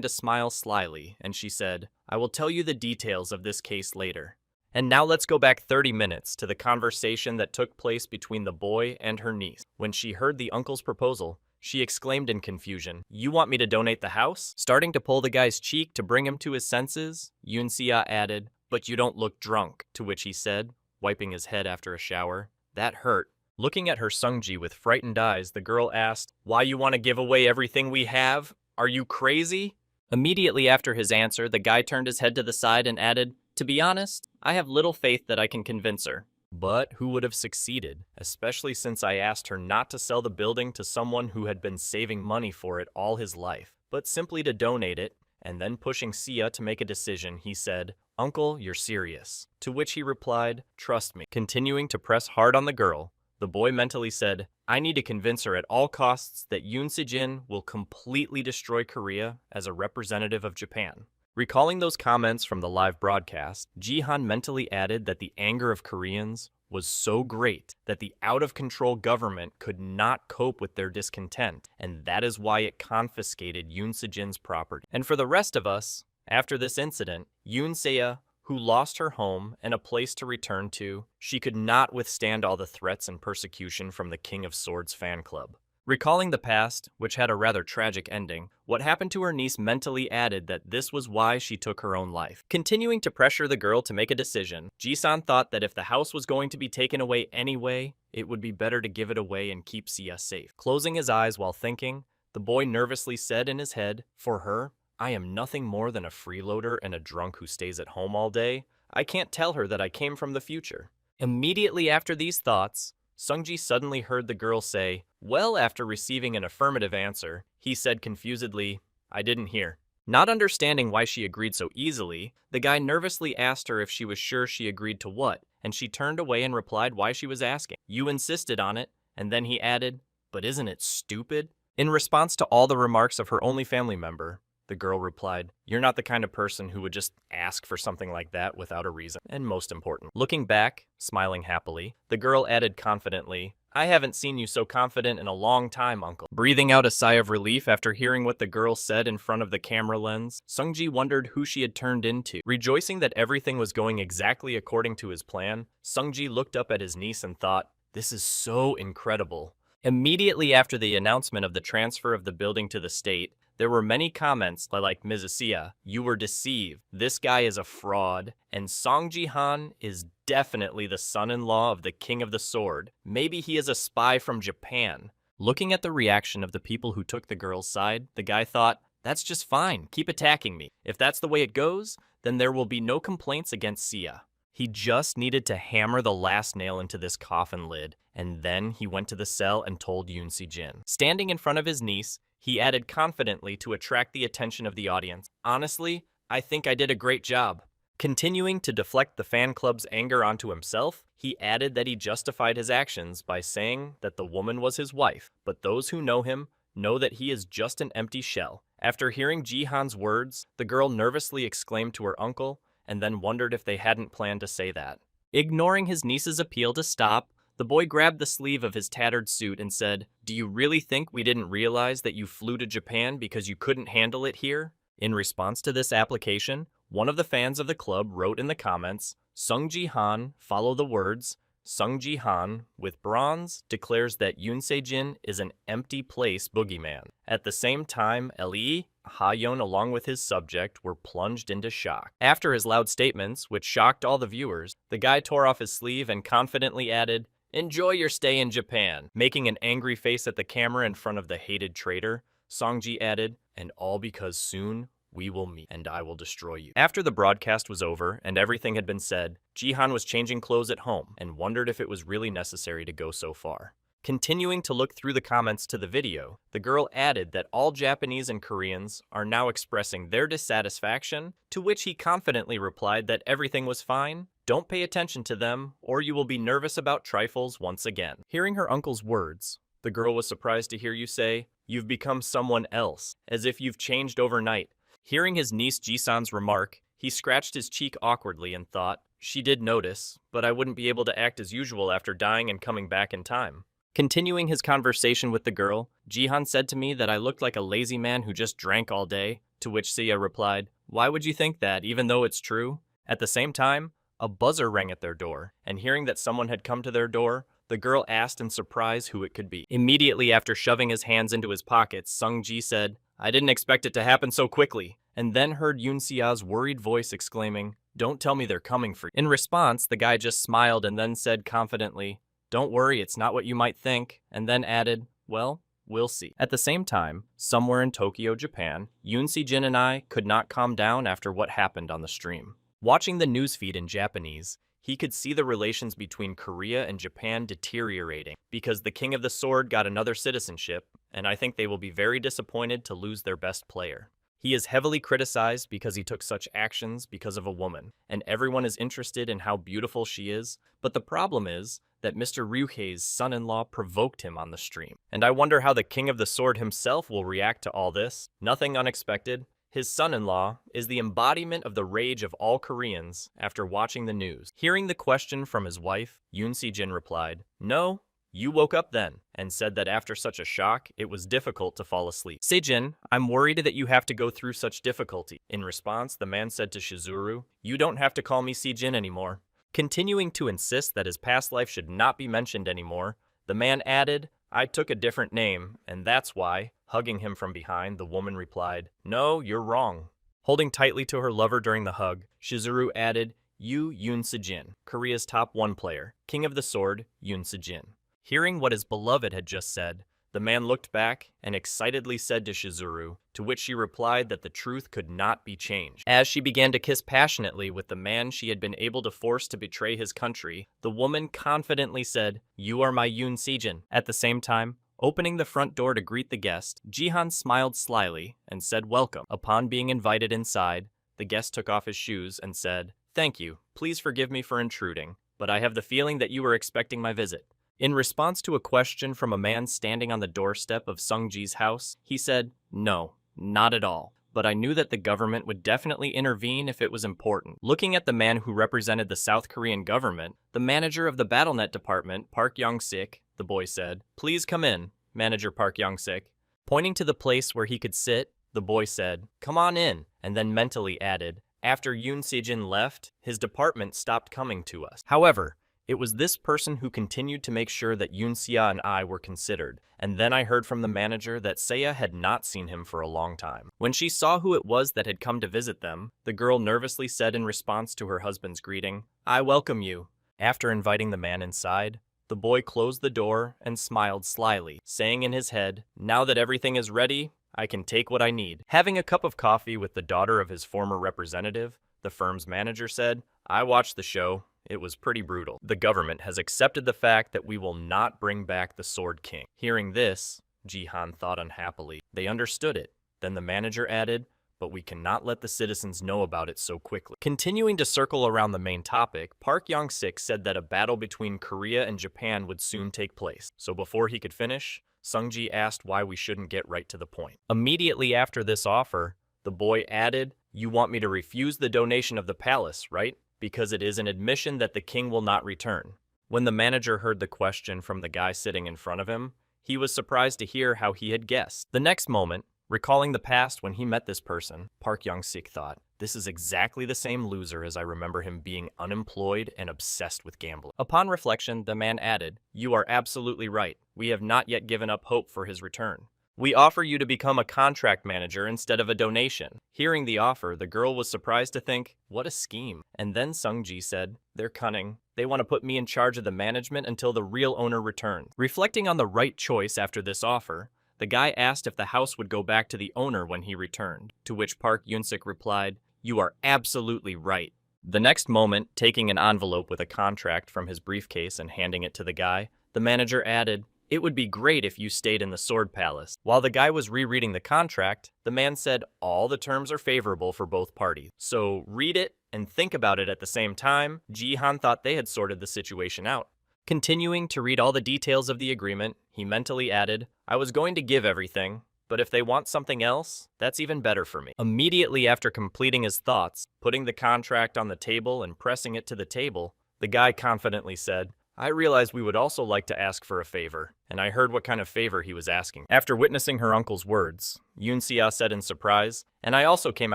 [SPEAKER 1] to smile slyly, and she said, "I will tell you the details of this case later." And now let's go back 30 minutes to the conversation that took place between the boy and her niece. When she heard the uncle's proposal, she exclaimed in confusion, "You want me to donate the house?" Starting to pull the guy's cheek to bring him to his senses, Yoon-sia added, "But you don't look drunk," to which he said, wiping his head after a shower, "That hurt." Looking at her Sung-ji with frightened eyes, the girl asked, "Why you want to give away everything we have? Are you crazy?" Immediately after his answer, the guy turned his head to the side and added, "To be honest, I have little faith that I can convince her." But who would have succeeded, especially since I asked her not to sell the building to someone who had been saving money for it all his life, but simply to donate it, and then pushing Sia to make a decision, he said, "Uncle, you're serious." To which he replied, "Trust me." Continuing to press hard on the girl, the boy mentally said, "I need to convince her at all costs that Yoon Se-jin will completely destroy Korea as a representative of Japan." Recalling those comments from the live broadcast, Jihan mentally added that the anger of Koreans was so great that the out-of-control government could not cope with their discontent, and that is why it confiscated Yoon Se-jin's property. And for the rest of us, after this incident, Yoon Se-ya, who lost her home and a place to return to, she could not withstand all the threats and persecution from the King of Swords fan club. Recalling the past, which had a rather tragic ending, what happened to her niece mentally added that this was why she took her own life. Continuing to pressure the girl to make a decision, Ji-san thought that if the house was going to be taken away anyway, it would be better to give it away and keep Sia safe. Closing his eyes while thinking, the boy nervously said in his head, "For her, I am nothing more than a freeloader and a drunk who stays at home all day. I can't tell her that I came from the future." Immediately after these thoughts, Sung-ji suddenly heard the girl say, "Well," after receiving an affirmative answer, he said confusedly, "I didn't hear." Not understanding why she agreed so easily, the guy nervously asked her if she was sure she agreed to what, and she turned away and replied why she was asking. "You insisted on it," and then he added, "But isn't it stupid?" In response to all the remarks of her only family member, the girl replied, "You're not the kind of person who would just ask for something like that without a reason." And most important, looking back, smiling happily, the girl added confidently, "I haven't seen you so confident in a long time, uncle." Breathing out a sigh of relief after hearing what the girl said in front of the camera lens, Sung-ji wondered who she had turned into. Rejoicing that everything was going exactly according to his plan, Sung-ji looked up at his niece and thought, "This is so incredible." Immediately after the announcement of the transfer of the building to the state, there were many comments like, "Mrs. Sia, you were deceived. This guy is a fraud. And Song Ji-han is definitely the son-in-law of the King of the Sword. Maybe he is a spy from Japan." Looking at the reaction of the people who took the girl's side, the guy thought, "That's just fine. Keep attacking me. If that's the way it goes, then there will be no complaints against Sia." He just needed to hammer the last nail into this coffin lid, and then he went to the cell and told Yoon Se-jin. Standing in front of his niece, he added confidently to attract the attention of the audience, "Honestly, I think I did a great job." Continuing to deflect the fan club's anger onto himself, he added that he justified his actions by saying that the woman was his wife, but those who know him know that he is just an empty shell. After hearing Jihan's words, the girl nervously exclaimed to her uncle, and then wondered if they hadn't planned to say that. Ignoring his niece's appeal to stop, the boy grabbed the sleeve of his tattered suit and said, "Do you really think we didn't realize that you flew to Japan because you couldn't handle it here?" In response to this application, one of the fans of the club wrote in the comments, "Sung Ji-han, follow the words. Sung Ji-han, with bronze, declares that Yoon Se-jin is an empty place boogeyman." At the same time, Lee, Ha-yeon along with his subject were plunged into shock. After his loud statements, which shocked all the viewers, the guy tore off his sleeve and confidently added, "Enjoy your stay in Japan." Making an angry face at the camera in front of the hated traitor, Songji added, "And all because soon we will meet, and I will destroy you." After the broadcast was over and everything had been said, Jihan was changing clothes at home and wondered if it was really necessary to go so far. Continuing to look through the comments to the video, the girl added that all Japanese and Koreans are now expressing their dissatisfaction, to which he confidently replied that everything was fine. Don't pay attention to them, or you will be nervous about trifles once again. Hearing her uncle's words, the girl was surprised to hear you say, "You've become someone else, as if you've changed overnight." Hearing his niece Jisan's remark, he scratched his cheek awkwardly and thought, "She did notice, but I wouldn't be able to act as usual after dying and coming back in time." Continuing his conversation with the girl, Jihan said to me that I looked like a lazy man who just drank all day, to which Sia replied, "Why would you think that, even though it's true?" At the same time, a buzzer rang at their door, and hearing that someone had come to their door, the girl asked in surprise who it could be. Immediately after shoving his hands into his pockets, Sung-ji said, "I didn't expect it to happen so quickly," and then heard Yoon Sia's worried voice exclaiming, "Don't tell me they're coming for you." In response, the guy just smiled and then said confidently, "Don't worry, it's not what you might think," and then added, "Well, we'll see." At the same time, somewhere in Tokyo, Japan, Yoon Si-jin and I could not calm down after what happened on the stream. Watching the newsfeed in Japanese, he could see the relations between Korea and Japan deteriorating because the King of the Sword got another citizenship, and I think they will be very disappointed to lose their best player. He is heavily criticized because he took such actions because of a woman, and everyone is interested in how beautiful she is, but the problem is that Mr. Ryuhei's son-in-law provoked him on the stream. And I wonder how the King of the Sword himself will react to all this. Nothing unexpected. His son-in-law is the embodiment of the rage of all Koreans after watching the news. Hearing the question from his wife, Yoon Si-jin replied, "No, you woke up then," and said that after such a shock, it was difficult to fall asleep. "Se-jin, I'm worried that you have to go through such difficulty." In response, the man said to Shizuru, "You don't have to call me Se-jin anymore." Continuing to insist that his past life should not be mentioned anymore, the man added, "I took a different name, and that's why." Hugging him from behind, the woman replied, "No, you're wrong." Holding tightly to her lover during the hug, Shizuru added, "You, Yoon Se-jin, Korea's top 1 player, King of the Sword, Yoon Se-jin." Hearing what his beloved had just said, the man looked back and excitedly said to Shizuru, to which she replied that the truth could not be changed. As she began to kiss passionately with the man she had been able to force to betray his country, the woman confidently said, "You are my Yoon Se-jin." At the same time, opening the front door to greet the guest, Jihan smiled slyly and said welcome. Upon being invited inside, the guest took off his shoes and said, "Thank you, please forgive me for intruding, but I have the feeling that you were expecting my visit." In response to a question from a man standing on the doorstep of Sung-ji's house, he said, "No, not at all, but I knew that the government would definitely intervene if it was important." Looking at the man who represented the South Korean government, the manager of the BattleNet department, Park Young-sik, the boy said, "Please come in, Manager Park Young-sik." Pointing to the place where he could sit, the boy said, "Come on in," and then mentally added, "After Yoon Se-jin left, his department stopped coming to us." However, it was this person who continued to make sure that Yoon Sia and I were considered, and then I heard from the manager that Seiya had not seen him for a long time. When she saw who it was that had come to visit them, the girl nervously said in response to her husband's greeting, "I welcome you." After inviting the man inside, the boy closed the door and smiled slyly, saying in his head, "Now that everything is ready, I can take what I need." Having a cup of coffee with the daughter of his former representative, the firm's manager said, "I watched the show. It was pretty brutal. The government has accepted the fact that we will not bring back the Sword King." Hearing this, Jihan thought unhappily. They understood it. Then the manager added, "But we cannot let the citizens know about it so quickly." Continuing to circle around the main topic, Park Young-sik said that a battle between Korea and Japan would soon take place. So before he could finish, Sungji asked why we shouldn't get right to the point. Immediately after this offer, the boy added, "You want me to refuse the donation of the palace, right? Because it is an admission that the king will not return." When the manager heard the question from the guy sitting in front of him, he was surprised to hear how he had guessed. The next moment, recalling the past when he met this person, Park Young-sik thought, "This is exactly the same loser as I remember him being unemployed and obsessed with gambling." Upon reflection, the man added, "You are absolutely right. We have not yet given up hope for his return. We offer you to become a contract manager instead of a donation." Hearing the offer, the girl was surprised to think, what a scheme. And then Sungji said, "They're cunning. They want to put me in charge of the management until the real owner returns." Reflecting on the right choice after this offer, the guy asked if the house would go back to the owner when he returned, to which Park Yoon-sik replied, "You are absolutely right." The next moment, taking an envelope with a contract from his briefcase and handing it to the guy, the manager added, "It would be great if you stayed in the Sword Palace." While the guy was rereading the contract, the man said all the terms are favorable for both parties. So read it and think about it at the same time. Ji-han thought they had sorted the situation out. Continuing to read all the details of the agreement, he mentally added, "I was going to give everything, but if they want something else, that's even better for me." Immediately after completing his thoughts, putting the contract on the table and pressing it to the table, the guy confidently said, "I realized we would also like to ask for a favor," and I heard what kind of favor he was asking. After witnessing her uncle's words, Yoon-sia said in surprise, "And I also came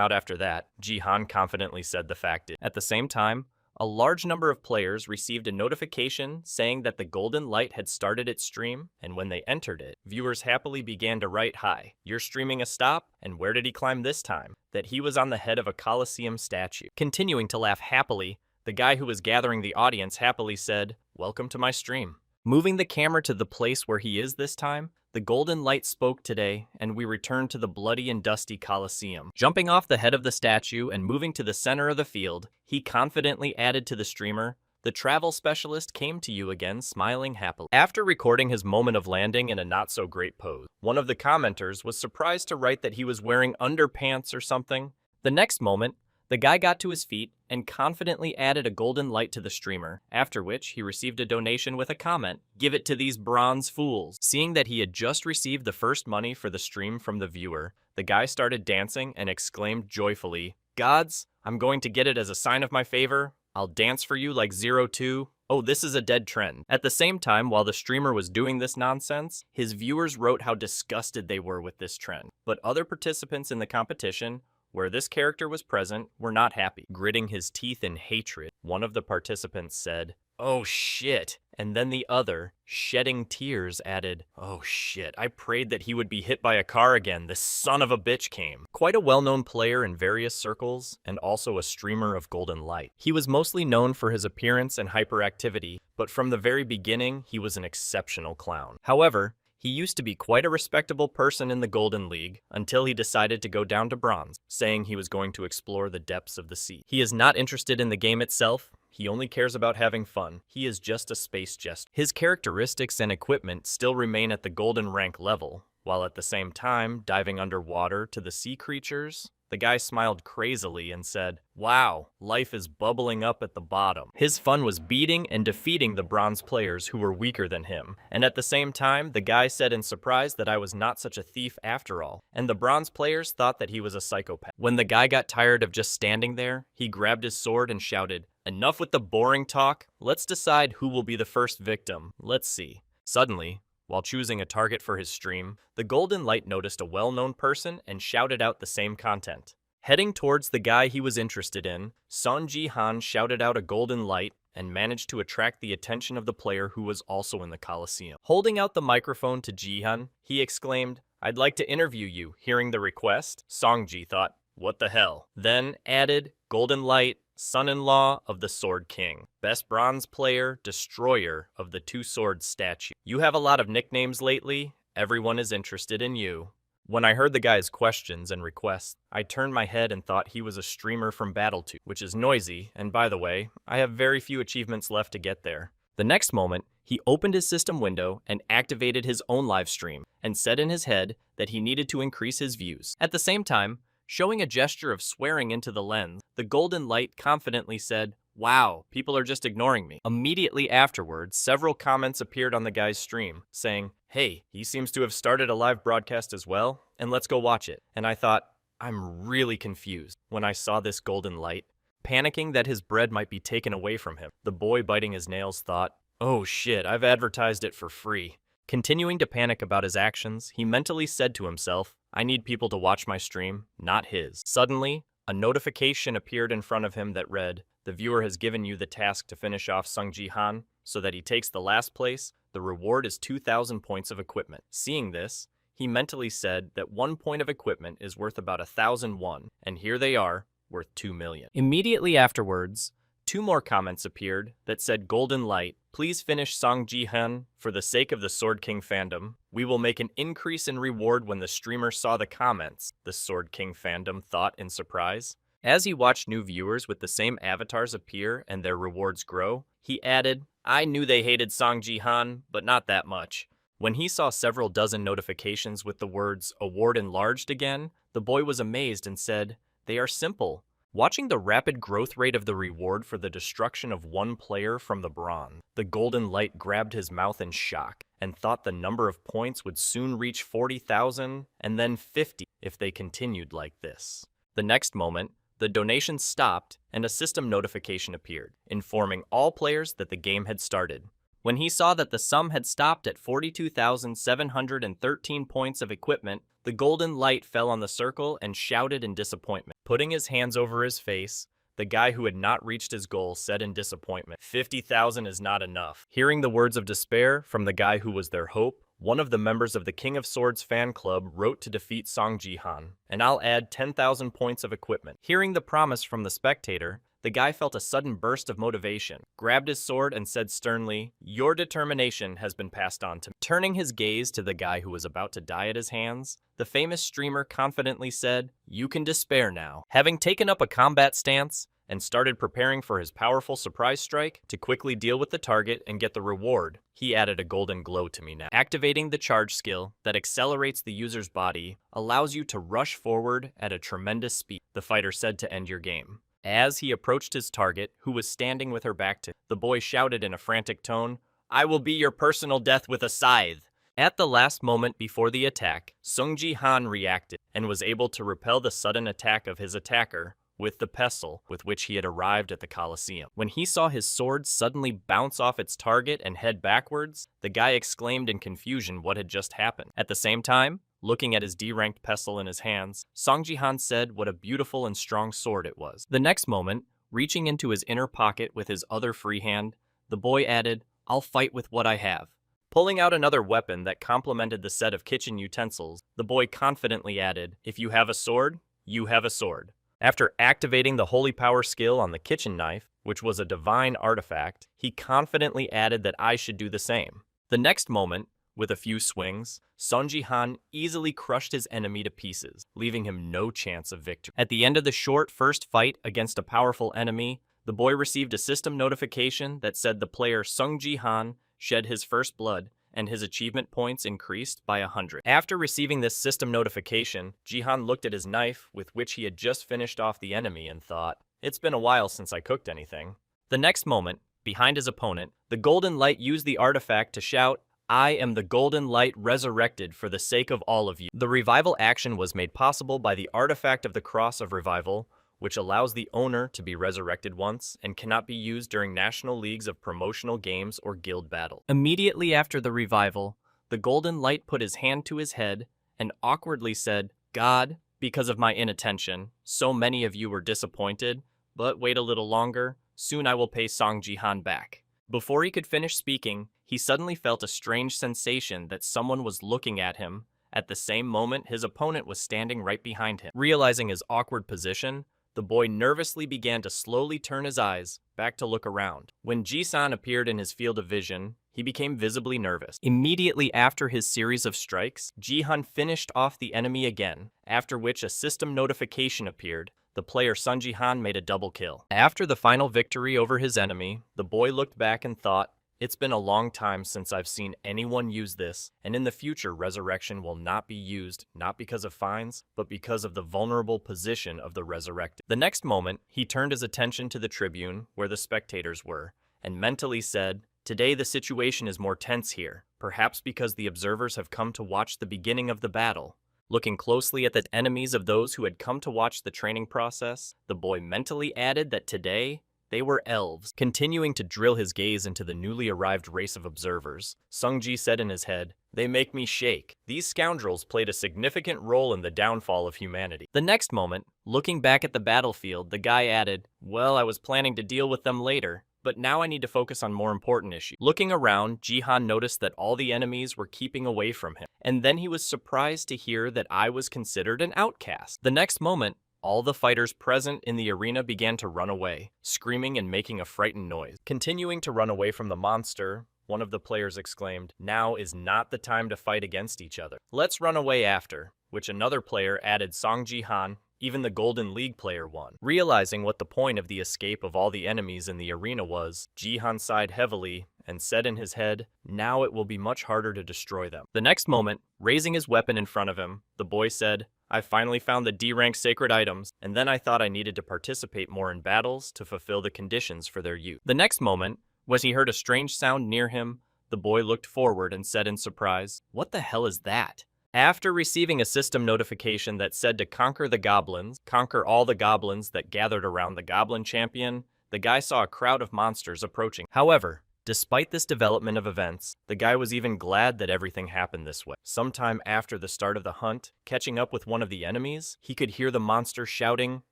[SPEAKER 1] out after that." Ji-han confidently said the fact is. At the same time, a large number of players received a notification saying that the Golden Light had started its stream, and when they entered it, viewers happily began to write, "Hi, you're streaming a stop? And where did he climb this time?" That he was on the head of a Colosseum statue. Continuing to laugh happily, the guy who was gathering the audience happily said, "Welcome to my stream." Moving the camera to the place where he is this time, the Golden Light spoke today, and we returned to the bloody and dusty Colosseum. Jumping off the head of the statue and moving to the center of the field, he confidently added to the streamer, "The travel specialist came to you again, smiling happily." After recording his moment of landing in a not-so-great pose, one of the commenters was surprised to write that he was wearing underpants or something. The next moment, the guy got to his feet and confidently added a golden light to the streamer, after which he received a donation with a comment, "Give it to these bronze fools." Seeing that he had just received the first money for the stream from the viewer, the guy started dancing and exclaimed joyfully, "Gods, I'm going to get it as a sign of my favor. I'll dance for you like 02. Oh, this is a dead trend." At the same time, while the streamer was doing this nonsense, his viewers wrote how disgusted they were with this trend. But other participants in the competition, where this character was present, were not happy. Gritting his teeth in hatred, one of the participants said, "Oh shit," and then the other, shedding tears, added, "Oh shit, I prayed that he would be hit by a car again, this son of a bitch came." Quite a well-known player in various circles, and also a streamer of Golden Light. He was mostly known for his appearance and hyperactivity, but from the very beginning, he was an exceptional clown. However, he used to be quite a respectable person in the Golden League until he decided to go down to bronze, saying he was going to explore the depths of the sea. He is not interested in the game itself. He only cares about having fun. He is just a space jester. His characteristics and equipment still remain at the golden rank level, while at the same time diving underwater to the sea creatures. The guy smiled crazily and said, "Wow, life is bubbling up at the bottom." His fun was beating and defeating the bronze players who were weaker than him. And at the same time, the guy said in surprise that I was not such a thief after all. And the bronze players thought that he was a psychopath. When the guy got tired of just standing there, he grabbed his sword and shouted, "Enough with the boring talk. Let's decide who will be the first victim. Let's see." Suddenly, while choosing a target for his stream, the Golden Light noticed a well-known person and shouted out the same content. Heading towards the guy he was interested in, Son Ji-han shouted out a golden light and managed to attract the attention of the player who was also in the Colosseum. Holding out the microphone to Ji-han, he exclaimed, "I'd like to interview you." Hearing the request, Songji thought, "What the hell?" Then added, "Golden Light, son-in-law of the Sword King, best bronze player, destroyer of the two swords statue. You have a lot of nicknames lately. Everyone is interested in you." When I heard the guy's questions and requests, I turned my head and thought he was a streamer from Battle2, which is noisy, and by the way, I have very few achievements left to get there. The next moment, he opened his system window and activated his own live stream, and said in his head that he needed to increase his views. At the same time, showing a gesture of swearing into the lens, the Golden Light confidently said, Wow, people are just ignoring me. Immediately afterwards, several comments appeared on the guy's stream saying, hey, he seems to have started a live broadcast as well, and let's go watch it. And I thought, I'm really confused when I saw this golden light. Panicking that his bread might be taken away from him, the boy biting his nails thought, oh shit, I've advertised it for free. Continuing to panic about his actions, he mentally said to himself, I need people to watch my stream, not his. Suddenly, a notification appeared in front of him that read, the viewer has given you the task to finish off Sung Ji-han so that he takes the last place. The reward is 2,000 points of equipment. Seeing this, he mentally said that 1 point of equipment is worth about 1,000 won, and here they are, worth 2 million. Immediately afterwards, 2 more comments appeared that said, Golden Light, please finish Song Ji-han for the sake of the Sword King fandom. We will make an increase in reward when the streamer saw the comments, the Sword King fandom thought in surprise. As he watched new viewers with the same avatars appear and their rewards grow, he added, I knew they hated Song Ji-han, but not that much. When he saw several dozen notifications with the words, award enlarged again, the boy was amazed and said, they are simple. Watching the rapid growth rate of the reward for the destruction of one player from the bronze, the golden light grabbed his mouth in shock and thought the number of points would soon reach 40,000 and then 50 if they continued like this. The next moment, the donation stopped and a system notification appeared, informing all players that the game had started. When he saw that the sum had stopped at 42,713 points of equipment, the golden light fell on the circle and shouted in disappointment. Putting his hands over his face, the guy who had not reached his goal said in disappointment, 50,000 is not enough. Hearing the words of despair from the guy who was their hope, one of the members of the King of Swords fan club wrote to defeat Song Ji-han, and I'll add 10,000 points of equipment. Hearing the promise from the spectator, the guy felt a sudden burst of motivation, grabbed his sword and said sternly, your determination has been passed on to me. Turning his gaze to the guy who was about to die at his hands, the famous streamer confidently said, you can despair now. Having taken up a combat stance, and started preparing for his powerful surprise strike to quickly deal with the target and get the reward, he added a golden glow to me now. Activating the charge skill that accelerates the user's body allows you to rush forward at a tremendous speed, the fighter said to end your game. As he approached his target, who was standing with her back to him, the boy shouted in a frantic tone, I will be your personal death with a scythe. At the last moment before the attack, Sung Ji-han reacted and was able to repel the sudden attack of his attacker with the pestle with which he had arrived at the Colosseum. When he saw his sword suddenly bounce off its target and head backwards, the guy exclaimed in confusion what had just happened. At the same time, looking at his D-ranked pestle in his hands, Song Ji-han said what a beautiful and strong sword it was. The next moment, reaching into his inner pocket with his other free hand, the boy added, I'll fight with what I have. Pulling out another weapon that complemented the set of kitchen utensils, the boy confidently added, if you have a sword, you have a sword. After activating the Holy Power skill on the kitchen knife, which was a divine artifact, he confidently added that I should do the same. The next moment, with a few swings, Song Ji-han easily crushed his enemy to pieces, leaving him no chance of victory. At the end of the short first fight against a powerful enemy, the boy received a system notification that said the player Sung Ji-han shed his first blood, and his achievement points increased by 100. After receiving this system notification, Ji-han looked at his knife with which he had just finished off the enemy and thought, it's been a while since I cooked anything. The next moment, behind his opponent, the golden light used the artifact to shout, I am the golden light resurrected for the sake of all of you. The revival action was made possible by the artifact of the Cross of Revival, which allows the owner to be resurrected once and cannot be used during national leagues of promotional games or guild battle. Immediately after the revival, the golden light put his hand to his head and awkwardly said, God, because of my inattention, so many of you were disappointed, but wait a little longer, soon I will pay Song Ji-han back. Before he could finish speaking, he suddenly felt a strange sensation that someone was looking at him. At the same moment, his opponent was standing right behind him. Realizing his awkward position, the boy nervously began to slowly turn his eyes back to look around. When Ji-san appeared in his field of vision, he became visibly nervous. Immediately after his series of strikes, Ji-han finished off the enemy again, after which a system notification appeared. The player Sung Ji-han made a double kill. After the final victory over his enemy, the boy looked back and thought, It's been a long time since I've seen anyone use this, and in the future resurrection will not be used, not because of fines, but because of the vulnerable position of the resurrected. The next moment, he turned his attention to the tribune, where the spectators were, and mentally said, "Today the situation is more tense here, perhaps because the observers have come to watch the beginning of the battle." Looking closely at the enemies of those who had come to watch the training process, the boy mentally added that today, they were elves. Continuing to drill his gaze into the newly arrived race of observers, Sungji said in his head, "They make me shake." These scoundrels played a significant role in the downfall of humanity. The next moment, looking back at the battlefield, the guy added, "Well, I was planning to deal with them later, but now I need to focus on more important issues." Looking around, Jihan noticed that all the enemies were keeping away from him, and then he was surprised to hear that I was considered an outcast. The next moment, all the fighters present in the arena began to run away, screaming and making a frightened noise. Continuing to run away from the monster, one of the players exclaimed, "Now is not the time to fight against each other. Let's run away after," which another player added, Song Ji-han. Even the Golden League player won. Realizing what the point of the escape of all the enemies in the arena was, Jihan sighed heavily and said in his head, "Now it will be much harder to destroy them." The next moment, raising his weapon in front of him, the boy said, "I finally found the D-rank sacred items, and then I thought I needed to participate more in battles to fulfill the conditions for their use." The next moment, was he heard a strange sound near him, the boy looked forward and said in surprise, "What the hell is that?" After receiving a system notification that said to conquer the goblins, conquer all the goblins that gathered around the goblin champion, the guy saw a crowd of monsters approaching. However, despite this development of events, the guy was even glad that everything happened this way. Sometime after the start of the hunt, catching up with one of the enemies, he could hear the monster shouting,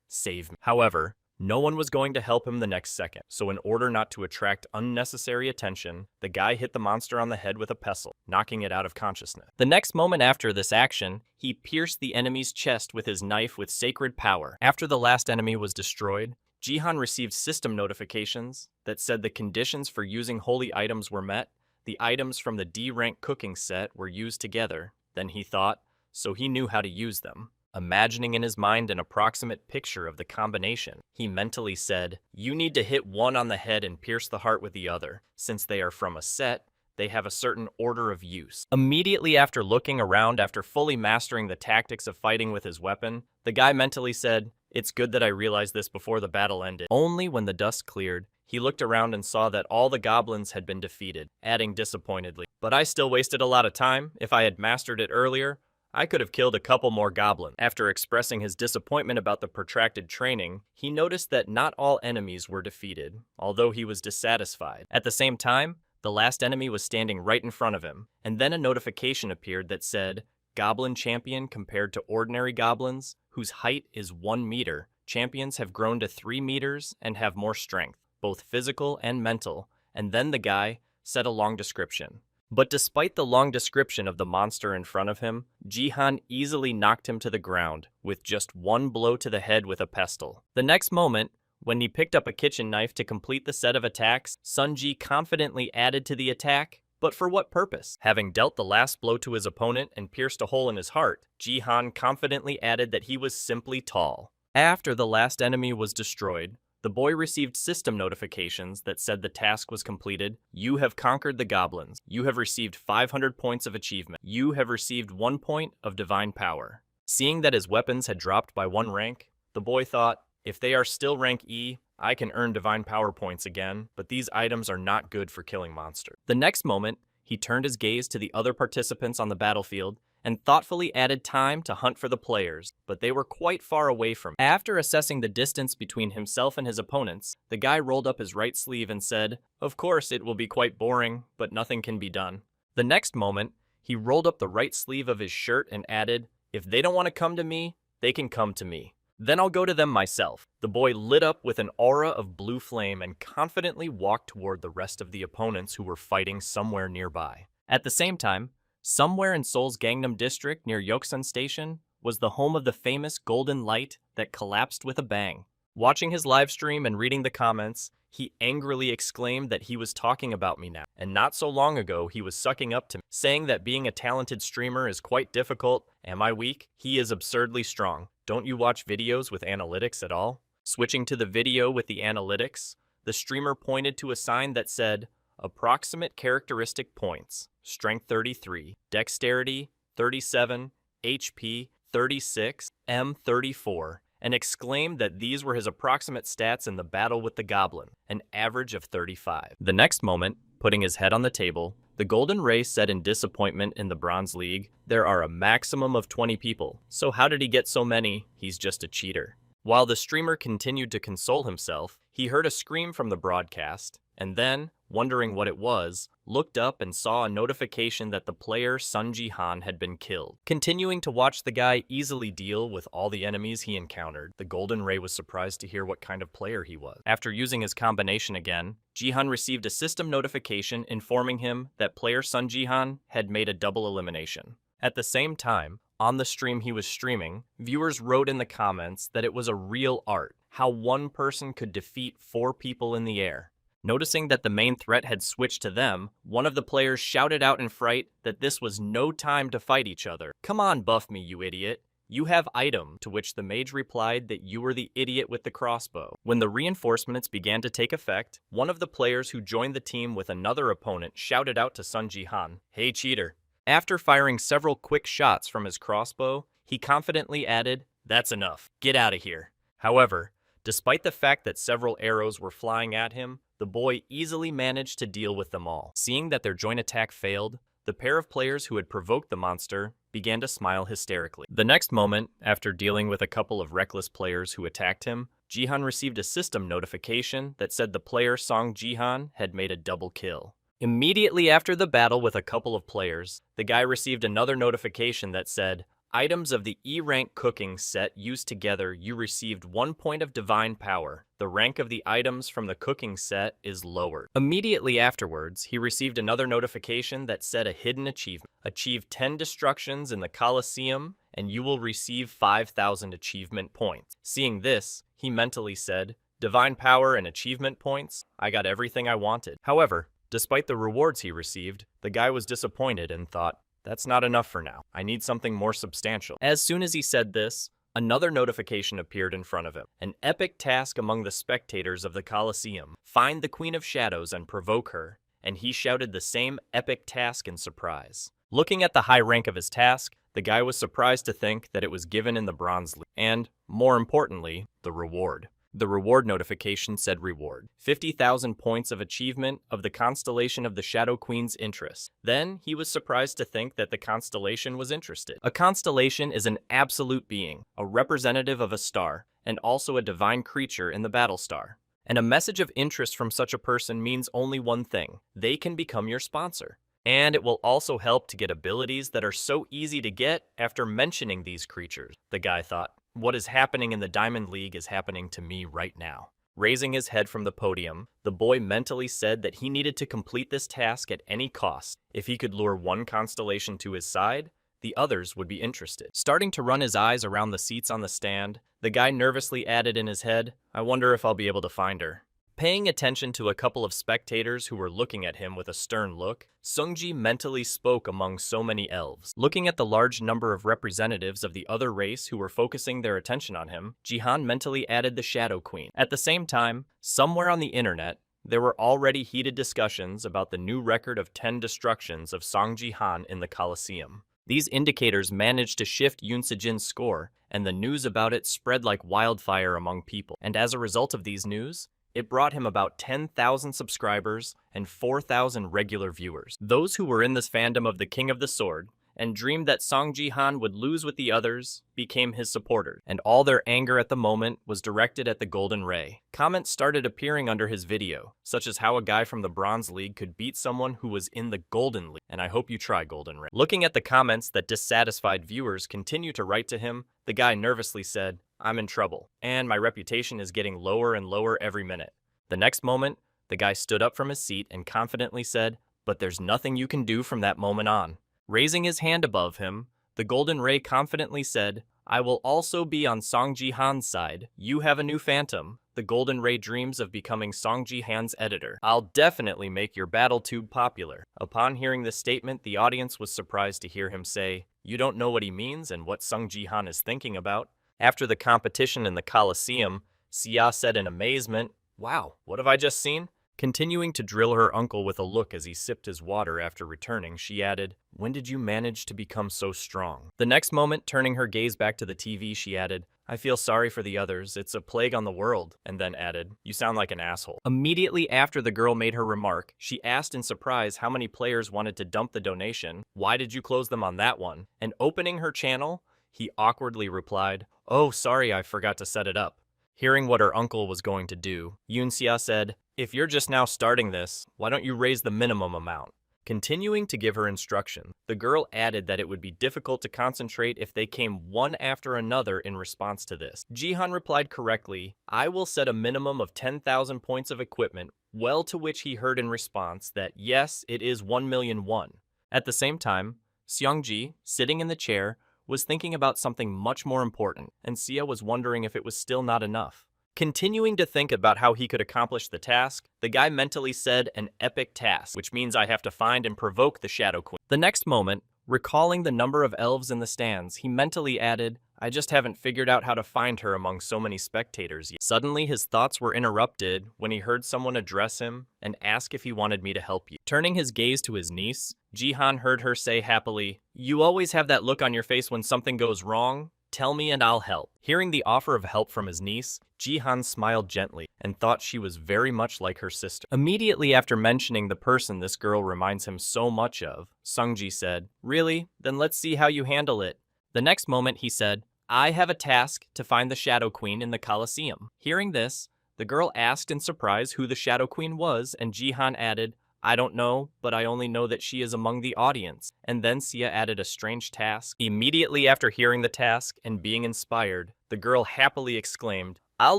[SPEAKER 1] "Save me." However, no one was going to help him the next second, so in order not to attract unnecessary attention, the guy hit the monster on the head with a pestle, knocking it out of consciousness. The next moment after this action, he pierced the enemy's chest with his knife with sacred power. After the last enemy was destroyed, Jihan received system notifications that said the conditions for using holy items were met, the items from the D-rank cooking set were used together, then he thought, so he knew how to use them. Imagining in his mind an approximate picture of the combination, he mentally said, "You need to hit one on the head and pierce the heart with the other. Since they are from a set, they have a certain order of use." Immediately after looking around after fully mastering the tactics of fighting with his weapon, the guy mentally said, "It's good that I realized this before the battle ended." Only when the dust cleared, he looked around and saw that all the goblins had been defeated, adding disappointedly, "But I still wasted a lot of time. If I had mastered it earlier, I could have killed a couple more goblins." After expressing his disappointment about the protracted training, he noticed that not all enemies were defeated, although he was dissatisfied. At the same time, the last enemy was standing right in front of him, and then a notification appeared that said, "Goblin champion compared to ordinary goblins, whose height is 1 meter. Champions have grown to 3 meters and have more strength, both physical and mental." And then the guy said a long description. But despite the long description of the monster in front of him, Jihan easily knocked him to the ground with just one blow to the head with a pestle. The next moment, when he picked up a kitchen knife to complete the set of attacks, Sunji confidently added to the attack. But for what purpose? Having dealt the last blow to his opponent and pierced a hole in his heart, Jihan confidently added that he was simply tall. After the last enemy was destroyed, the boy received system notifications that said the task was completed. You have conquered the goblins. You have received 500 points of achievement. You have received 1 point of divine power. Seeing that his weapons had dropped by 1 rank, the boy thought, if they are still rank E, I can earn divine power points again, but these items are not good for killing monsters. The next moment, he turned his gaze to the other participants on the battlefield and thoughtfully added time to hunt for the players, but they were quite far away from him. After assessing the distance between himself and his opponents, the guy rolled up his right sleeve and said, "Of course it will be quite boring, but nothing can be done." The next moment, he rolled up the right sleeve of his shirt and added, "If they don't want to come to me, they can come to me. Then I'll go to them myself." The boy lit up with an aura of blue flame and confidently walked toward the rest of the opponents who were fighting somewhere nearby. At the same time, somewhere in Seoul's Gangnam district near Yoksan Station was the home of the famous golden light that collapsed with a bang. Watching his live stream and reading the comments, he angrily exclaimed that he was talking about me now, and not so long ago he was sucking up to me, saying that being a talented streamer is quite difficult. Am I weak? He is absurdly strong. Don't you watch videos with analytics at all? Switching to the video with the analytics, the streamer pointed to a sign that said, approximate characteristic points, strength 33, dexterity 37, HP 36, M 34, and exclaimed that these were his approximate stats in the battle with the goblin, an average of 35. The next moment, putting his head on the table, the Golden Ray said in disappointment in the Bronze League, "There are a maximum of 20 people, so how did he get so many? He's just a cheater." While the streamer continued to console himself, he heard a scream from the broadcast, and then, wondering what it was, looked up and saw a notification that the player Sun Ji-han had been killed. Continuing to watch the guy easily deal with all the enemies he encountered, the Golden Ray was surprised to hear what kind of player he was. After using his combination again, Ji-han received a system notification informing him that player Sun Ji-han had made a double elimination. At the same time, on the stream he was streaming, viewers wrote in the comments that it was a real art, how one person could defeat 4 people in the air. Noticing that the main threat had switched to them, one of the players shouted out in fright that this was no time to fight each other. "Come on, buff me, you idiot. You have item," to which the mage replied that you were the idiot with the crossbow. When the reinforcements began to take effect, one of the players who joined the team with another opponent shouted out to Sun Ji-han, "Hey cheater." After firing several quick shots from his crossbow, he confidently added, "That's enough. Get out of here." However, despite the fact that several arrows were flying at him, the boy easily managed to deal with them all. Seeing that their joint attack failed, the pair of players who had provoked the monster began to smile hysterically. The next moment, after dealing with a couple of reckless players who attacked him, Ji-han received a system notification that said the player Song Ji-han had made a double kill. Immediately after the battle with a couple of players, the guy received another notification that said, "Items of the E-rank cooking set used together, you received 1 point of divine power. The rank of the items from the cooking set is lowered." Immediately afterwards, he received another notification that said a hidden achievement. Achieve 10 destructions in the Colosseum, and you will receive 5,000 achievement points. Seeing this, he mentally said, "Divine power and achievement points, I got everything I wanted." However, despite the rewards he received, the guy was disappointed and thought, "That's not enough for now. I need something more substantial." As soon as he said this, another notification appeared in front of him. An epic task among the spectators of the Colosseum. Find the Queen of Shadows and provoke her. And he shouted the same epic task in surprise. Looking at the high rank of his task, the guy was surprised to think that it was given in the Bronze League. And, more importantly, the reward. The reward notification said reward 50,000 points of achievement of the constellation of the Shadow Queen's interest. Then he was surprised to think that the constellation was interested. A constellation is an absolute being, a representative of a star, and also a divine creature in the battle star. And a message of interest from such a person means only one thing: they can become your sponsor. And it will also help to get abilities that are so easy to get after mentioning these creatures, the guy thought. What is happening in the Diamond League is happening to me right now. Raising his head from the podium, the boy mentally said that he needed to complete this task at any cost. If he could lure one constellation to his side, the others would be interested. Starting to run his eyes around the seats on the stand, the guy nervously added in his head, "I wonder if I'll be able to find her." Paying attention to a couple of spectators who were looking at him with a stern look, Sungji mentally spoke among so many elves. Looking at the large number of representatives of the other race who were focusing their attention on him, Ji-han mentally added the Shadow Queen. At the same time, somewhere on the internet, there were already heated discussions about the new record of 10 destructions of Song Ji-han in the Colosseum. These indicators managed to shift Yoon Se-jin's score, and the news about it spread like wildfire among people. And as a result of these news, it brought him about 10,000 subscribers and 4,000 regular viewers. Those who were in this fandom of the King of the Sword and dreamed that Song Ji-han would lose with the others became his supporters, and all their anger at the moment was directed at the Golden Ray. Comments started appearing under his video, such as how a guy from the Bronze League could beat someone who was in the Golden League, and I hope you try Golden Ray. Looking at the comments that dissatisfied viewers continue to write to him, the guy nervously said, "I'm in trouble, and my reputation is getting lower and lower every minute." The next moment, the guy stood up from his seat and confidently said, "But there's nothing you can do from that moment on." Raising his hand above him, the Golden Ray confidently said, "I will also be on Song Ji-han's side. You have a new phantom. The Golden Ray dreams of becoming Song Ji-han's editor. I'll definitely make your battle tube popular." Upon hearing this statement, the audience was surprised to hear him say, "You don't know what he means and what Song Ji-han is thinking about." After the competition in the Colosseum, Sia said in amazement, "Wow, what have I just seen?" Continuing to drill her uncle with a look as he sipped his water after returning, she added, "When did you manage to become so strong?" The next moment, turning her gaze back to the TV, she added, "I feel sorry for the others. It's a plague on the world," and then added, "You sound like an asshole." Immediately after the girl made her remark, she asked in surprise how many players wanted to dump the donation. "Why did you close them on that one?" And opening her channel, he awkwardly replied, "Oh, sorry, I forgot to set it up." Hearing what her uncle was going to do, Yoon-sia said, "If you're just now starting this, why don't you raise the minimum amount?" Continuing to give her instruction, the girl added that it would be difficult to concentrate if they came one after another in response to this. Jihan replied correctly, "I will set a minimum of 10,000 points of equipment," well to which he heard in response that yes, it is 1,000,000 won. At the same time, Seongji, sitting in the chair, was thinking about something much more important, and Sia was wondering if it was still not enough. Continuing to think about how he could accomplish the task, the guy mentally said an epic task, which means I have to find and provoke the Shadow Queen. The next moment, recalling the number of elves in the stands, he mentally added, "I just haven't figured out how to find her among so many spectators yet." Suddenly, his thoughts were interrupted when he heard someone address him and ask if he wanted me to help you. Turning his gaze to his niece, Jihan heard her say happily, "You always have that look on your face when something goes wrong. Tell me and I'll help." Hearing the offer of help from his niece, Jihan smiled gently and thought she was very much like her sister. Immediately after mentioning the person this girl reminds him so much of, Seongji said, "Really? Then let's see how you handle it." The next moment he said, "I have a task to find the Shadow Queen in the Colosseum." Hearing this, the girl asked in surprise who the Shadow Queen was, and Jihan added, "I don't know, but I only know that she is among the audience." And then Sia added a strange task. Immediately after hearing the task and being inspired, the girl happily exclaimed, "I'll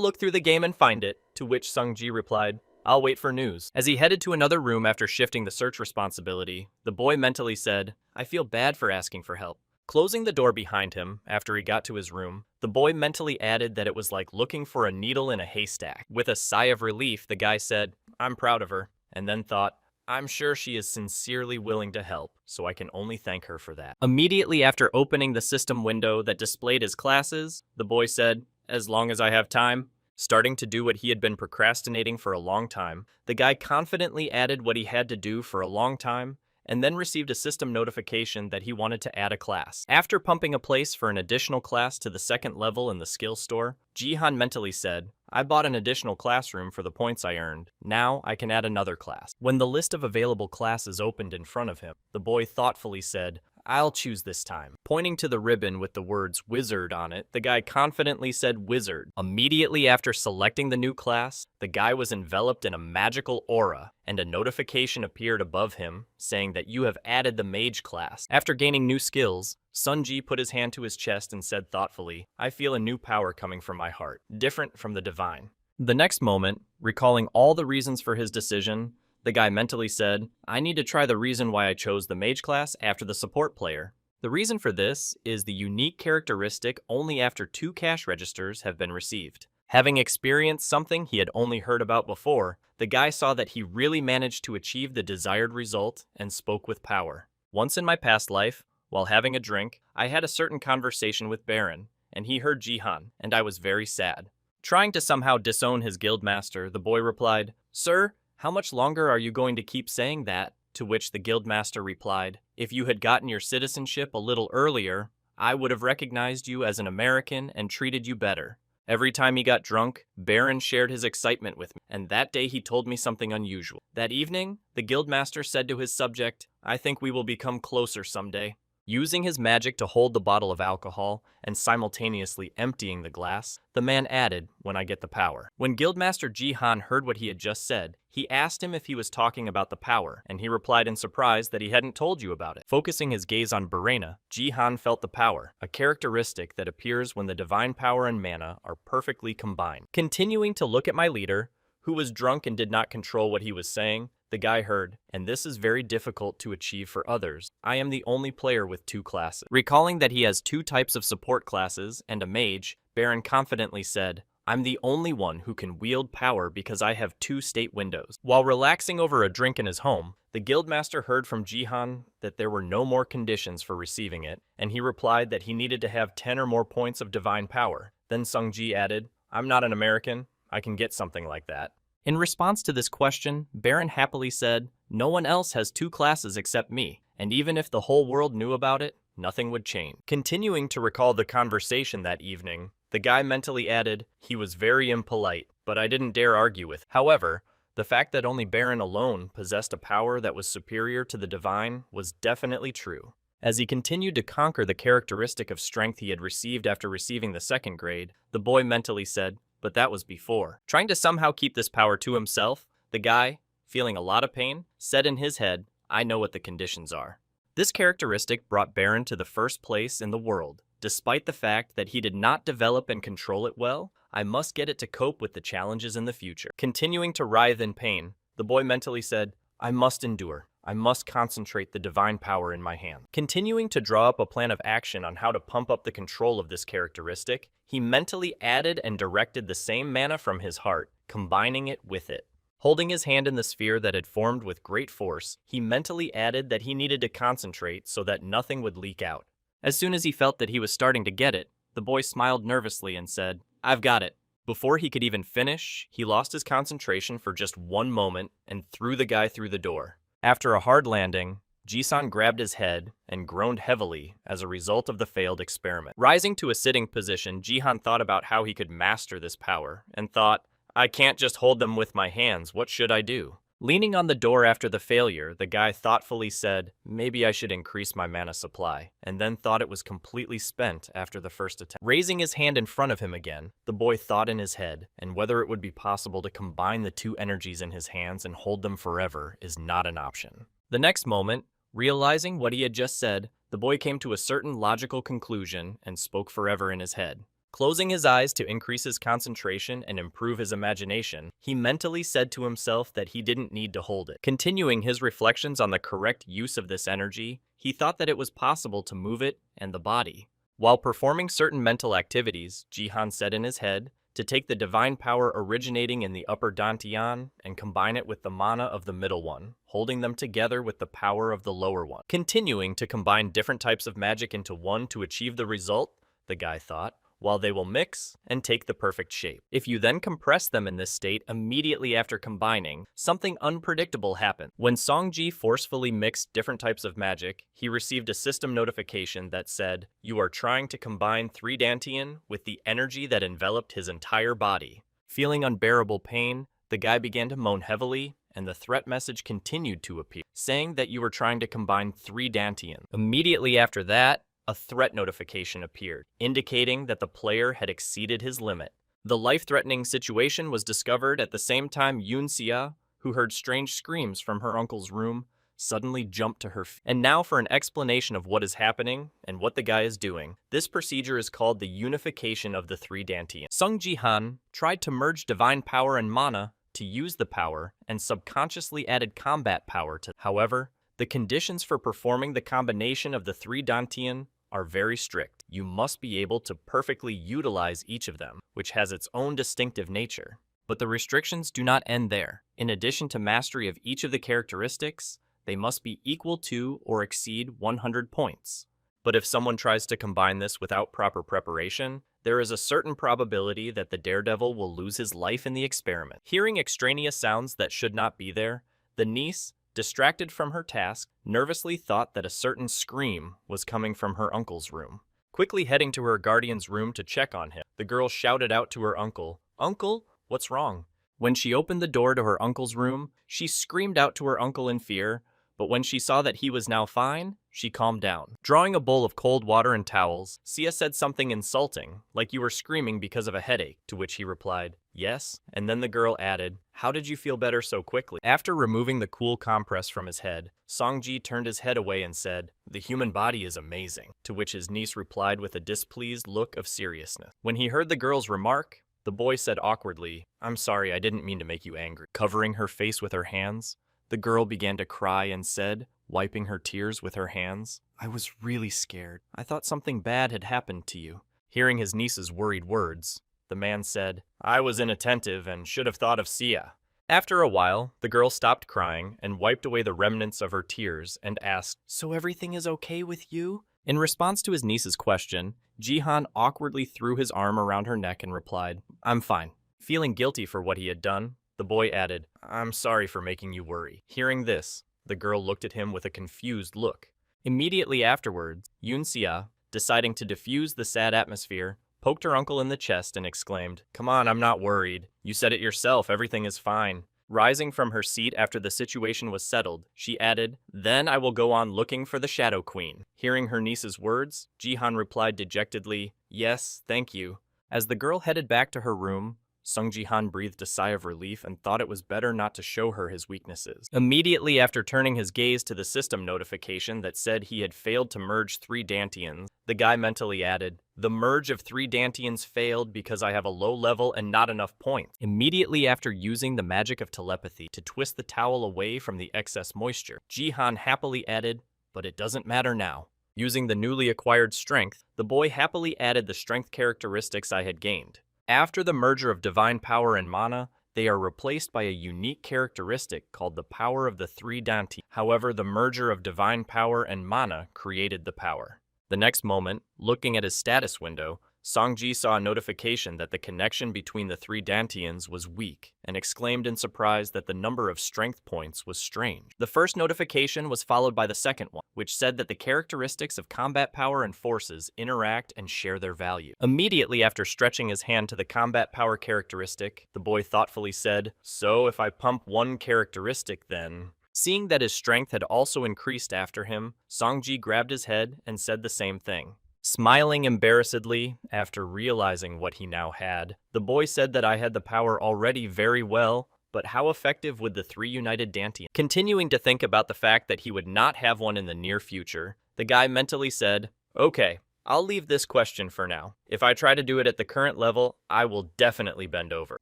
[SPEAKER 1] look through the game and find it," to which Seongji replied, "I'll wait for news." As he headed to another room after shifting the search responsibility, the boy mentally said, "I feel bad for asking for help." Closing the door behind him after he got to his room, the boy mentally added that it was like looking for a needle in a haystack. With a sigh of relief, the guy said, "I'm proud of her," and then thought, "I'm sure she is sincerely willing to help, so I can only thank her for that." Immediately after opening the system window that displayed his classes, the boy said, "As long as I have time." Starting to do what he had been procrastinating for a long time, the guy confidently added what he had to do for a long time, and then received a system notification that he wanted to add a class. After pumping a place for an additional class to the second level in the skill store, Jihan mentally said, "I bought an additional classroom for the points I earned. Now I can add another class." When the list of available classes opened in front of him, the boy thoughtfully said, "I'll choose this time." Pointing to the ribbon with the words wizard on it, the guy confidently said wizard. Immediately after selecting the new class, the guy was enveloped in a magical aura, and a notification appeared above him saying that you have added the mage class. After gaining new skills, Sunji put his hand to his chest and said thoughtfully, "I feel a new power coming from my heart, different from the divine." The next moment, recalling all the reasons for his decision, the guy mentally said, "I need to try the reason why I chose the mage class after the support player." The reason for this is the unique characteristic only after 2 cash registers have been received. Having experienced something he had only heard about before, the guy saw that he really managed to achieve the desired result and spoke with power. "Once in my past life, while having a drink, I had a certain conversation with Baron, and he heard Jihan, and I was very sad." Trying to somehow disown his guildmaster, the boy replied, "Sir, how much longer are you going to keep saying that?" To which the guildmaster replied, "If you had gotten your citizenship a little earlier, I would have recognized you as an American and treated you better." Every time he got drunk, Baron shared his excitement with me, and that day he told me something unusual. That evening, the guildmaster said to his subject, "I think we will become closer someday." Using his magic to hold the bottle of alcohol and simultaneously emptying the glass, the man added, "When I get the power." When Guildmaster Jihan heard what he had just said, he asked him if he was talking about the power, and he replied in surprise that he hadn't told you about it. Focusing his gaze on Barena, Jihan felt the power, a characteristic that appears when the divine power and mana are perfectly combined. Continuing to look at my leader, who was drunk and did not control what he was saying, the guy heard, "And this is very difficult to achieve for others. I am the only player with 2 classes." Recalling that he has 2 types of support classes and a mage, Baron confidently said, "I'm the only one who can wield power because I have 2 state windows." While relaxing over a drink in his home, the guildmaster heard from Jihan that there were no more conditions for receiving it, and he replied that he needed to have 10 or more points of divine power. Then Seongji added, "I'm not an American. I can get something like that." In response to this question, Baron happily said, "No one else has two classes except me, and even if the whole world knew about it, nothing would change." Continuing to recall the conversation that evening, the guy mentally added, "He was very impolite, but I didn't dare argue with him." However, the fact that only Baron alone possessed a power that was superior to the divine was definitely true. As he continued to conquer the characteristic of strength he had received after receiving the second grade, the boy mentally said, "But that was before." Trying to somehow keep this power to himself, the guy, feeling a lot of pain, said in his head, "I know what the conditions are." This characteristic brought Baron to the first place in the world. Despite the fact that he did not develop and control it well, I must get it to cope with the challenges in the future. Continuing to writhe in pain, the boy mentally said, "I must endure. I must concentrate the divine power in my hand." Continuing to draw up a plan of action on how to pump up the control of this characteristic, he mentally added and directed the same mana from his heart, combining it with it. Holding his hand in the sphere that had formed with great force, he mentally added that he needed to concentrate so that nothing would leak out. As soon as he felt that he was starting to get it, the boy smiled nervously and said, "I've got it." Before he could even finish, he lost his concentration for just one moment and threw the guy through the door. After a hard landing, Jisan grabbed his head and groaned heavily as a result of the failed experiment. Rising to a sitting position, Jihan thought about how he could master this power and thought, "I can't just hold them with my hands, what should I do?" Leaning on the door after the failure, the guy thoughtfully said, "Maybe I should increase my mana supply," and then thought it was completely spent after the first attempt. Raising his hand in front of him again, the boy thought in his head, and whether it would be possible to combine the two energies in his hands and hold them forever is not an option. The next moment, realizing what he had just said, the boy came to a certain logical conclusion and spoke forever in his head. Closing his eyes to increase his concentration and improve his imagination, he mentally said to himself that he didn't need to hold it. Continuing his reflections on the correct use of this energy, he thought that it was possible to move it and the body. While performing certain mental activities, Jihan said in his head, to take the divine power originating in the upper dantian and combine it with the mana of the middle one, holding them together with the power of the lower one. Continuing to combine different types of magic into one to achieve the result, the guy thought, while they will mix and take the perfect shape. If you then compress them in this state immediately after combining, something unpredictable happened. When Songji forcefully mixed different types of magic, he received a system notification that said, "You are trying to combine 3 dantian with the energy that enveloped his entire body." Feeling unbearable pain, the guy began to moan heavily, and the threat message continued to appear, saying that you were trying to combine 3 dantian. Immediately after that, a threat notification appeared, indicating that the player had exceeded his limit. The life-threatening situation was discovered at the same time Yunxia, who heard strange screams from her uncle's room, suddenly jumped to her feet. And now for an explanation of what is happening and what the guy is doing. This procedure is called the unification of the 3 dantian. Sung Ji-han tried to merge divine power and mana to use the power and subconsciously added combat power to. However, the conditions for performing the combination of the 3 dantian are very strict. You must be able to perfectly utilize each of them, which has its own distinctive nature. But the restrictions do not end there. In addition to mastery of each of the characteristics, they must be equal to or exceed 100 points. But if someone tries to combine this without proper preparation, there is a certain probability that the daredevil will lose his life in the experiment. Hearing extraneous sounds that should not be there, the niece, distracted from her task, nervously thought that a certain scream was coming from her uncle's room. Quickly heading to her guardian's room to check on him, the girl shouted out to her uncle, "Uncle, what's wrong?" When she opened the door to her uncle's room, she screamed out to her uncle in fear, but when she saw that he was now fine, she calmed down. Drawing a bowl of cold water and towels, Sia said something insulting, like you were screaming because of a headache, to which he replied, "Yes," and then the girl added, "How did you feel better so quickly?" After removing the cool compress from his head, Songji turned his head away and said, "The human body is amazing," to which his niece replied with a displeased look of seriousness. When he heard the girl's remark, the boy said awkwardly, "I'm sorry, I didn't mean to make you angry." Covering her face with her hands, the girl began to cry and said, wiping her tears with her hands, "I was really scared. I thought something bad had happened to you." Hearing his niece's worried words, the man said, "I was inattentive and should have thought of Sia." After a while, the girl stopped crying and wiped away the remnants of her tears and asked, "So everything is okay with you?" In response to his niece's question, Jihan awkwardly threw his arm around her neck and replied, "I'm fine." Feeling guilty for what he had done, The boy added, I'm sorry for making you worry. Hearing this, the girl looked at him with a confused look. Immediately afterwards, Yunxia, deciding to diffuse the sad atmosphere, poked her uncle in the chest and exclaimed, Come on, I'm not worried. You said it yourself, everything is fine. Rising from her seat after the situation was settled, she added, Then I will go on looking for the Shadow Queen. Hearing her niece's words, Jihan replied dejectedly, Yes, thank you. As the girl headed back to her room, Sung Ji-han breathed a sigh of relief and thought it was better not to show her his weaknesses. Immediately after turning his gaze to the system notification that said he had failed to merge 3 Dantians, the guy mentally added, The merge of 3 Dantians failed because I have a low level and not enough points. Immediately after using the magic of telepathy to twist the towel away from the excess moisture, Ji-han happily added, But it doesn't matter now. Using the newly acquired strength, the boy happily added the strength characteristics I had gained. After the merger of divine power and mana, they are replaced by a unique characteristic called the power of the 3 Danti. However, the merger of divine power and mana created the power. The next moment, looking at his status window, Songji saw a notification that the connection between the 3 Dantians was weak and exclaimed in surprise that the number of strength points was strange. The first notification was followed by the second one, which said that the characteristics of combat power and forces interact and share their value. Immediately after stretching his hand to the combat power characteristic, the boy thoughtfully said, So if I pump one characteristic then... Seeing that his strength had also increased after him, Songji grabbed his head and said the same thing. Smiling embarrassedly, after realizing what he now had, the boy said that I had the power already very well, but how effective would the 3 united Dantians? Continuing to think about the fact that he would not have one in the near future, the guy mentally said, Okay, I'll leave this question for now. If I try to do it at the current level, I will definitely bend over.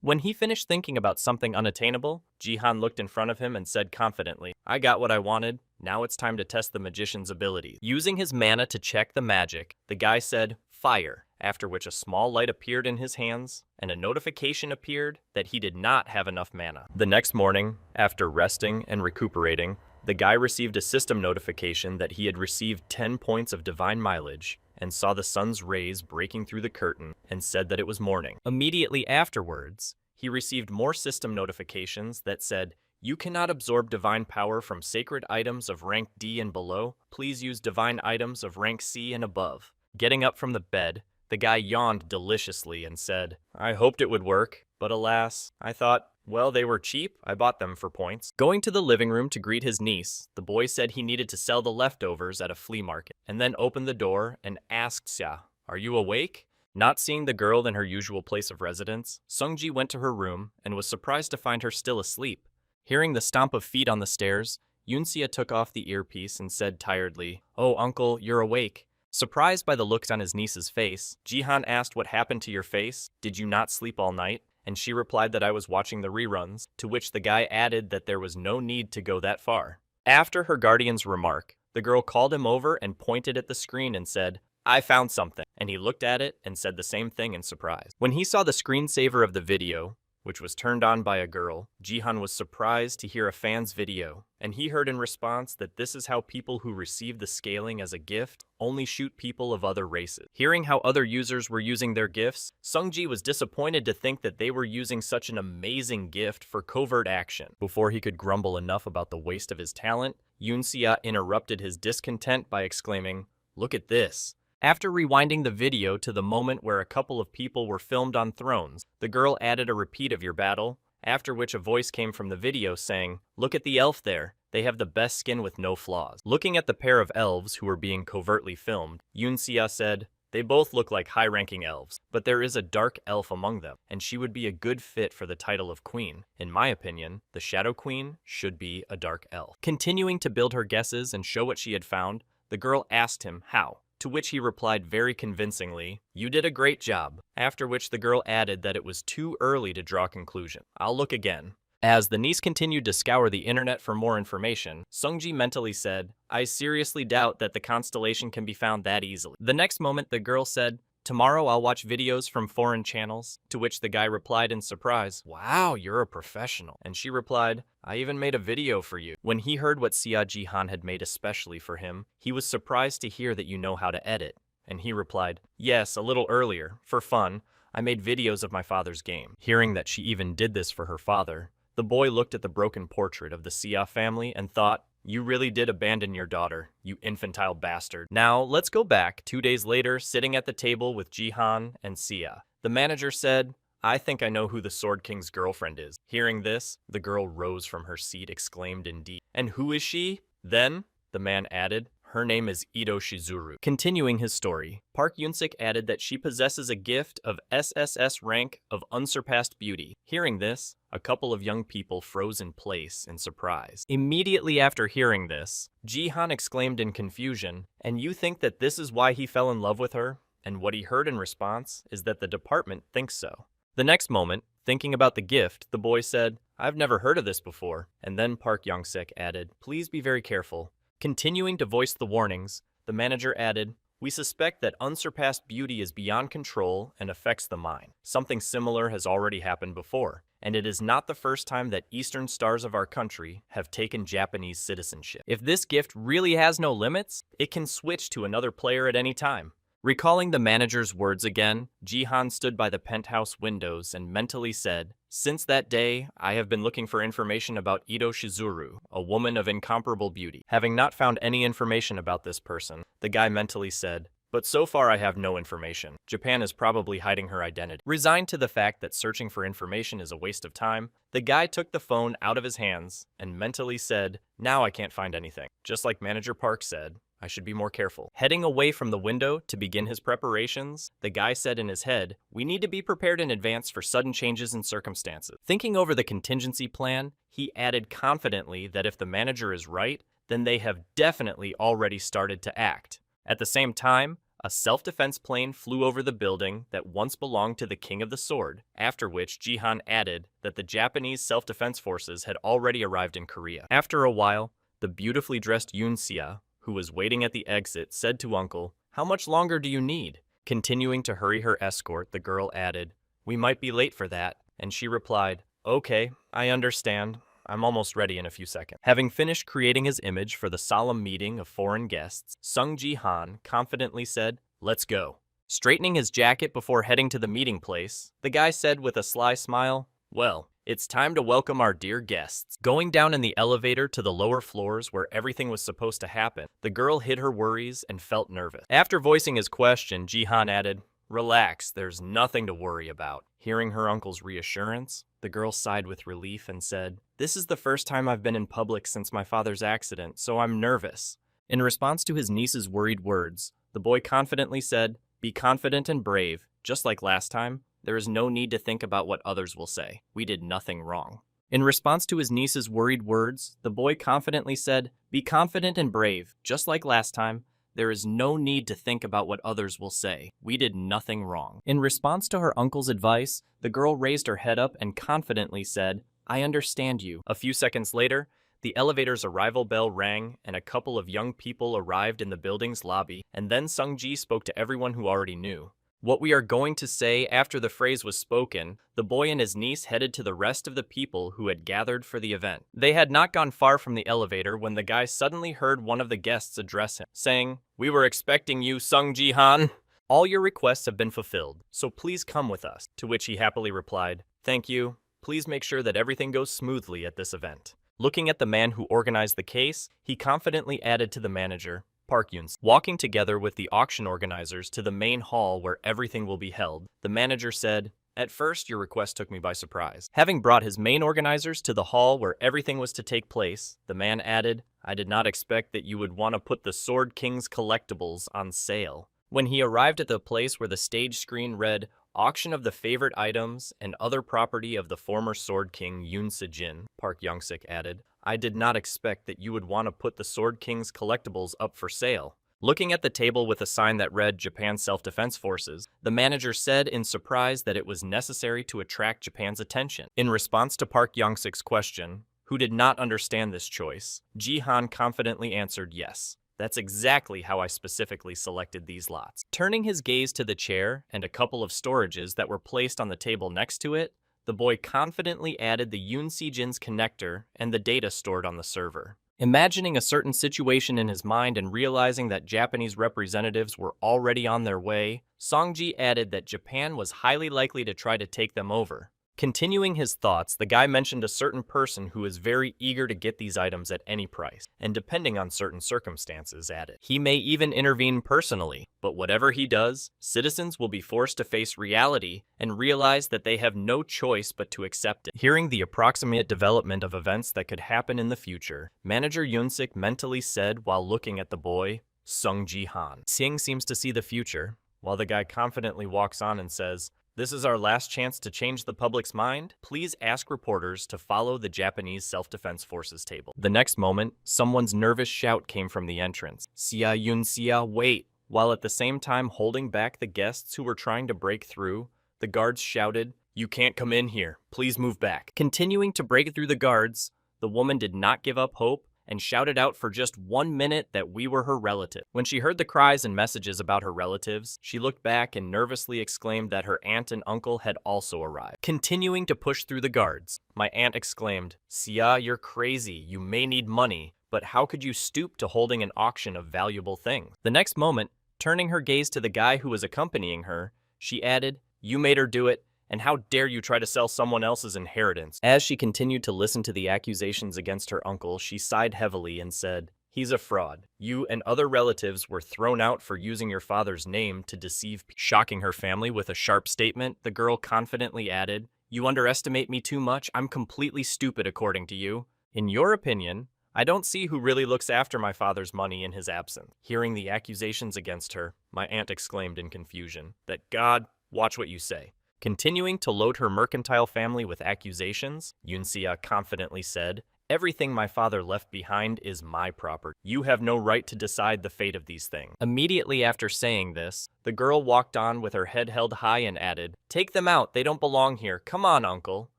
[SPEAKER 1] When he finished thinking about something unattainable, Jihan looked in front of him and said confidently, I got what I wanted. Now it's time to test the magician's abilities. Using his mana to check the magic, the guy said, Fire, after which a small light appeared in his hands, and a notification appeared that he did not have enough mana. The next morning, after resting and recuperating, the guy received a system notification that he had received 10 points of divine mileage, and saw the sun's rays breaking through the curtain, and said that it was morning. Immediately afterwards, he received more system notifications that said, You cannot absorb divine power from sacred items of rank D and below. Please use divine items of rank C and above. Getting up from the bed, the guy yawned deliciously and said, I hoped it would work, but alas, I thought, well, they were cheap, I bought them for points. Going to the living room to greet his niece, the boy said he needed to sell the leftovers at a flea market, and then opened the door and asked Xia, Are you awake? Not seeing the girl in her usual place of residence, Sungji went to her room and was surprised to find her still asleep. Hearing the stomp of feet on the stairs, Yunxia took off the earpiece and said tiredly, Oh, uncle, you're awake. Surprised by the looks on his niece's face, Jihan asked what happened to your face. Did you not sleep all night? And she replied that I was watching the reruns, to which the guy added that there was no need to go that far. After her guardian's remark, the girl called him over and pointed at the screen and said, I found something, and he looked at it and said the same thing in surprise. When he saw the screensaver of the video, which was turned on by a girl, Jihan was surprised to hear a fan's video, and he heard in response that this is how people who receive the scaling as a gift only shoot people of other races. Hearing how other users were using their gifts, Sungji was disappointed to think that they were using such an amazing gift for covert action. Before he could grumble enough about the waste of his talent, Yunxia interrupted his discontent by exclaiming, Look at this. After rewinding the video to the moment where a couple of people were filmed on thrones, the girl added a repeat of your battle, after which a voice came from the video saying, Look at the elf there, they have the best skin with no flaws. Looking at the pair of elves who were being covertly filmed, Yunxia said, They both look like high-ranking elves, but there is a dark elf among them, and she would be a good fit for the title of queen. In my opinion, the Shadow Queen should be a dark elf. Continuing to build her guesses and show what she had found, the girl asked him how. To which he replied very convincingly, You did a great job, after which the girl added that it was too early to draw conclusion. I'll look again. As the niece continued to scour the internet for more information, Sungji mentally said, I seriously doubt that the constellation can be found that easily. The next moment the girl said, Tomorrow I'll watch videos from foreign channels, to which the guy replied in surprise, Wow, you're a professional. And she replied, I even made a video for you. When he heard what Xia Jihan had made especially for him, he was surprised to hear that you know how to edit. And he replied, Yes, a little earlier, for fun, I made videos of my father's game. Hearing that she even did this for her father, The boy looked at the broken portrait of the Sia family and thought, "You really did abandon your daughter, you infantile bastard." Now, let's go back 2 days later, sitting at the table with Jihan and Sia. The manager said, "I think I know who the Sword King's girlfriend is." Hearing this, the girl rose from her seat, exclaimed indeed. "And who is she?" Then, the man added, "Her name is Ito Shizuru." Continuing his story, Park Yun-sik added that she possesses a gift of SSS rank of unsurpassed beauty. Hearing this, a couple of young people froze in place in surprise. Immediately after hearing this, Jihan exclaimed in confusion, "And you think that this is why he fell in love with her?" And what he heard in response is that the department thinks so. The next moment, thinking about the gift, the boy said, "I've never heard of this before." And then Park Yong-sik added, "Please be very careful." Continuing to voice the warnings, the manager added, "We suspect that unsurpassed beauty is beyond control and affects the mind. Something similar has already happened before, and it is not the first time that Eastern stars of our country have taken Japanese citizenship. If this gift really has no limits, it can switch to another player at any time." Recalling the manager's words again, Jihan stood by the penthouse windows and mentally said, "Since that day, I have been looking for information about Ito Shizuru, a woman of incomparable beauty. Having not found any information about this person," the guy mentally said, "but so far I have no information. Japan is probably hiding her identity." Resigned to the fact that searching for information is a waste of time, the guy took the phone out of his hands and mentally said, "Now I can't find anything." Just like Manager Park said, I should be more careful. Heading away from the window to begin his preparations, the guy said in his head, "We need to be prepared in advance for sudden changes in circumstances." Thinking over the contingency plan, he added confidently that if the manager is right, then they have definitely already started to act. At the same time, a self-defense plane flew over the building that once belonged to the King of the Sword, after which Jihan added that the Japanese self-defense forces had already arrived in Korea. After a while, the beautifully dressed Yun-sia, who was waiting at the exit, said to Uncle, "How much longer do you need?" Continuing to hurry her escort, the girl added, "We might be late for that," and she replied, "Okay, I understand. I'm almost ready in a few seconds." Having finished creating his image for the solemn meeting of foreign guests, Sung Ji-han confidently said, "Let's go." Straightening his jacket before heading to the meeting place, the guy said with a sly smile, "Well, it's time to welcome our dear guests." Going down in the elevator to the lower floors where everything was supposed to happen, the girl hid her worries and felt nervous. After voicing his question, Jihan added, "Relax, there's nothing to worry about." Hearing her uncle's reassurance, the girl sighed with relief and said, "This is the first time I've been in public since my father's accident, so I'm nervous." In response to his niece's worried words, the boy confidently said, "Be confident and brave, just like last time. There is no need to think about what others will say. We did nothing wrong." In response to his niece's worried words, the boy confidently said, "Be confident and brave, just like last time. There is no need to think about what others will say. We did nothing wrong." In response to her uncle's advice, the girl raised her head up and confidently said, "I understand you." A few seconds later, the elevator's arrival bell rang and a couple of young people arrived in the building's lobby, and then Sung-ji spoke to everyone who already knew. What we are going to say after the phrase was spoken, the boy and his niece headed to the rest of the people who had gathered for the event. They had not gone far from the elevator when the guy suddenly heard one of the guests address him, saying, "We were expecting you, Sung Ji-han. All your requests have been fulfilled, so please come with us." To which he happily replied, "Thank you. Please make sure that everything goes smoothly at this event." Looking at the man who organized the case, he confidently added to the manager, Park Yun. Walking together with the auction organizers to the main hall where everything will be held, the manager said, "At first, your request took me by surprise." Having brought his main organizers to the hall where everything was to take place, the man added, "I did not expect that you would want to put the Sword King's collectibles on sale." When he arrived at the place where the stage screen read, "Auction of the favorite items and other property of the former Sword King Yoon Se-jin," Park Young-sik added, "I did not expect that you would want to put the Sword King's collectibles up for sale." Looking at the table with a sign that read Japan Self-Defense Forces, the manager said in surprise that it was necessary to attract Japan's attention. In response to Park Young-sik's question, who did not understand this choice, Ji-han confidently answered yes. "That's exactly how I specifically selected these lots." Turning his gaze to the chair and a couple of storages that were placed on the table next to it, the boy confidently added the Yoon Se-jin's connector and the data stored on the server. Imagining a certain situation in his mind and realizing that Japanese representatives were already on their way, Song-ji added that Japan was highly likely to try to take them over. Continuing his thoughts, the guy mentioned a certain person who is very eager to get these items at any price, and depending on certain circumstances, added. He may even intervene personally, but whatever he does, citizens will be forced to face reality and realize that they have no choice but to accept it. Hearing the approximate development of events that could happen in the future, Manager Yunsik mentally said while looking at the boy, Sung Ji-han. Sing seems to see the future, while the guy confidently walks on and says, "This is our last chance to change the public's mind. Please ask reporters to follow the Japanese Self-Defense Forces table." The next moment, someone's nervous shout came from the entrance. "Sia Yun Sia, wait!" While at the same time holding back the guests who were trying to break through, the guards shouted, "You can't come in here. Please move back." Continuing to break through the guards, the woman did not give up hope and shouted out for just 1 minute that we were her relative. When she heard the cries and messages about her relatives, she looked back and nervously exclaimed that her aunt and uncle had also arrived. Continuing to push through the guards, my aunt exclaimed, "Sia, you're crazy. You may need money, but how could you stoop to holding an auction of valuable things?" The next moment, turning her gaze to the guy who was accompanying her, she added, "You made her do it, and how dare you try to sell someone else's inheritance?" As she continued to listen to the accusations against her uncle, she sighed heavily and said, "He's a fraud. You and other relatives were thrown out for using your father's name to deceive people." Shocking her family with a sharp statement, the girl confidently added, "You underestimate me too much. I'm completely stupid according to you. In your opinion, I don't see who really looks after my father's money in his absence." Hearing the accusations against her, my aunt exclaimed in confusion, "That God, watch what you say." Continuing to load her mercantile family with accusations, Yunsia confidently said, "Everything my father left behind is my property. You have no right to decide the fate of these things." Immediately after saying this, the girl walked on with her head held high and added, "Take them out, they don't belong here. Come on, uncle."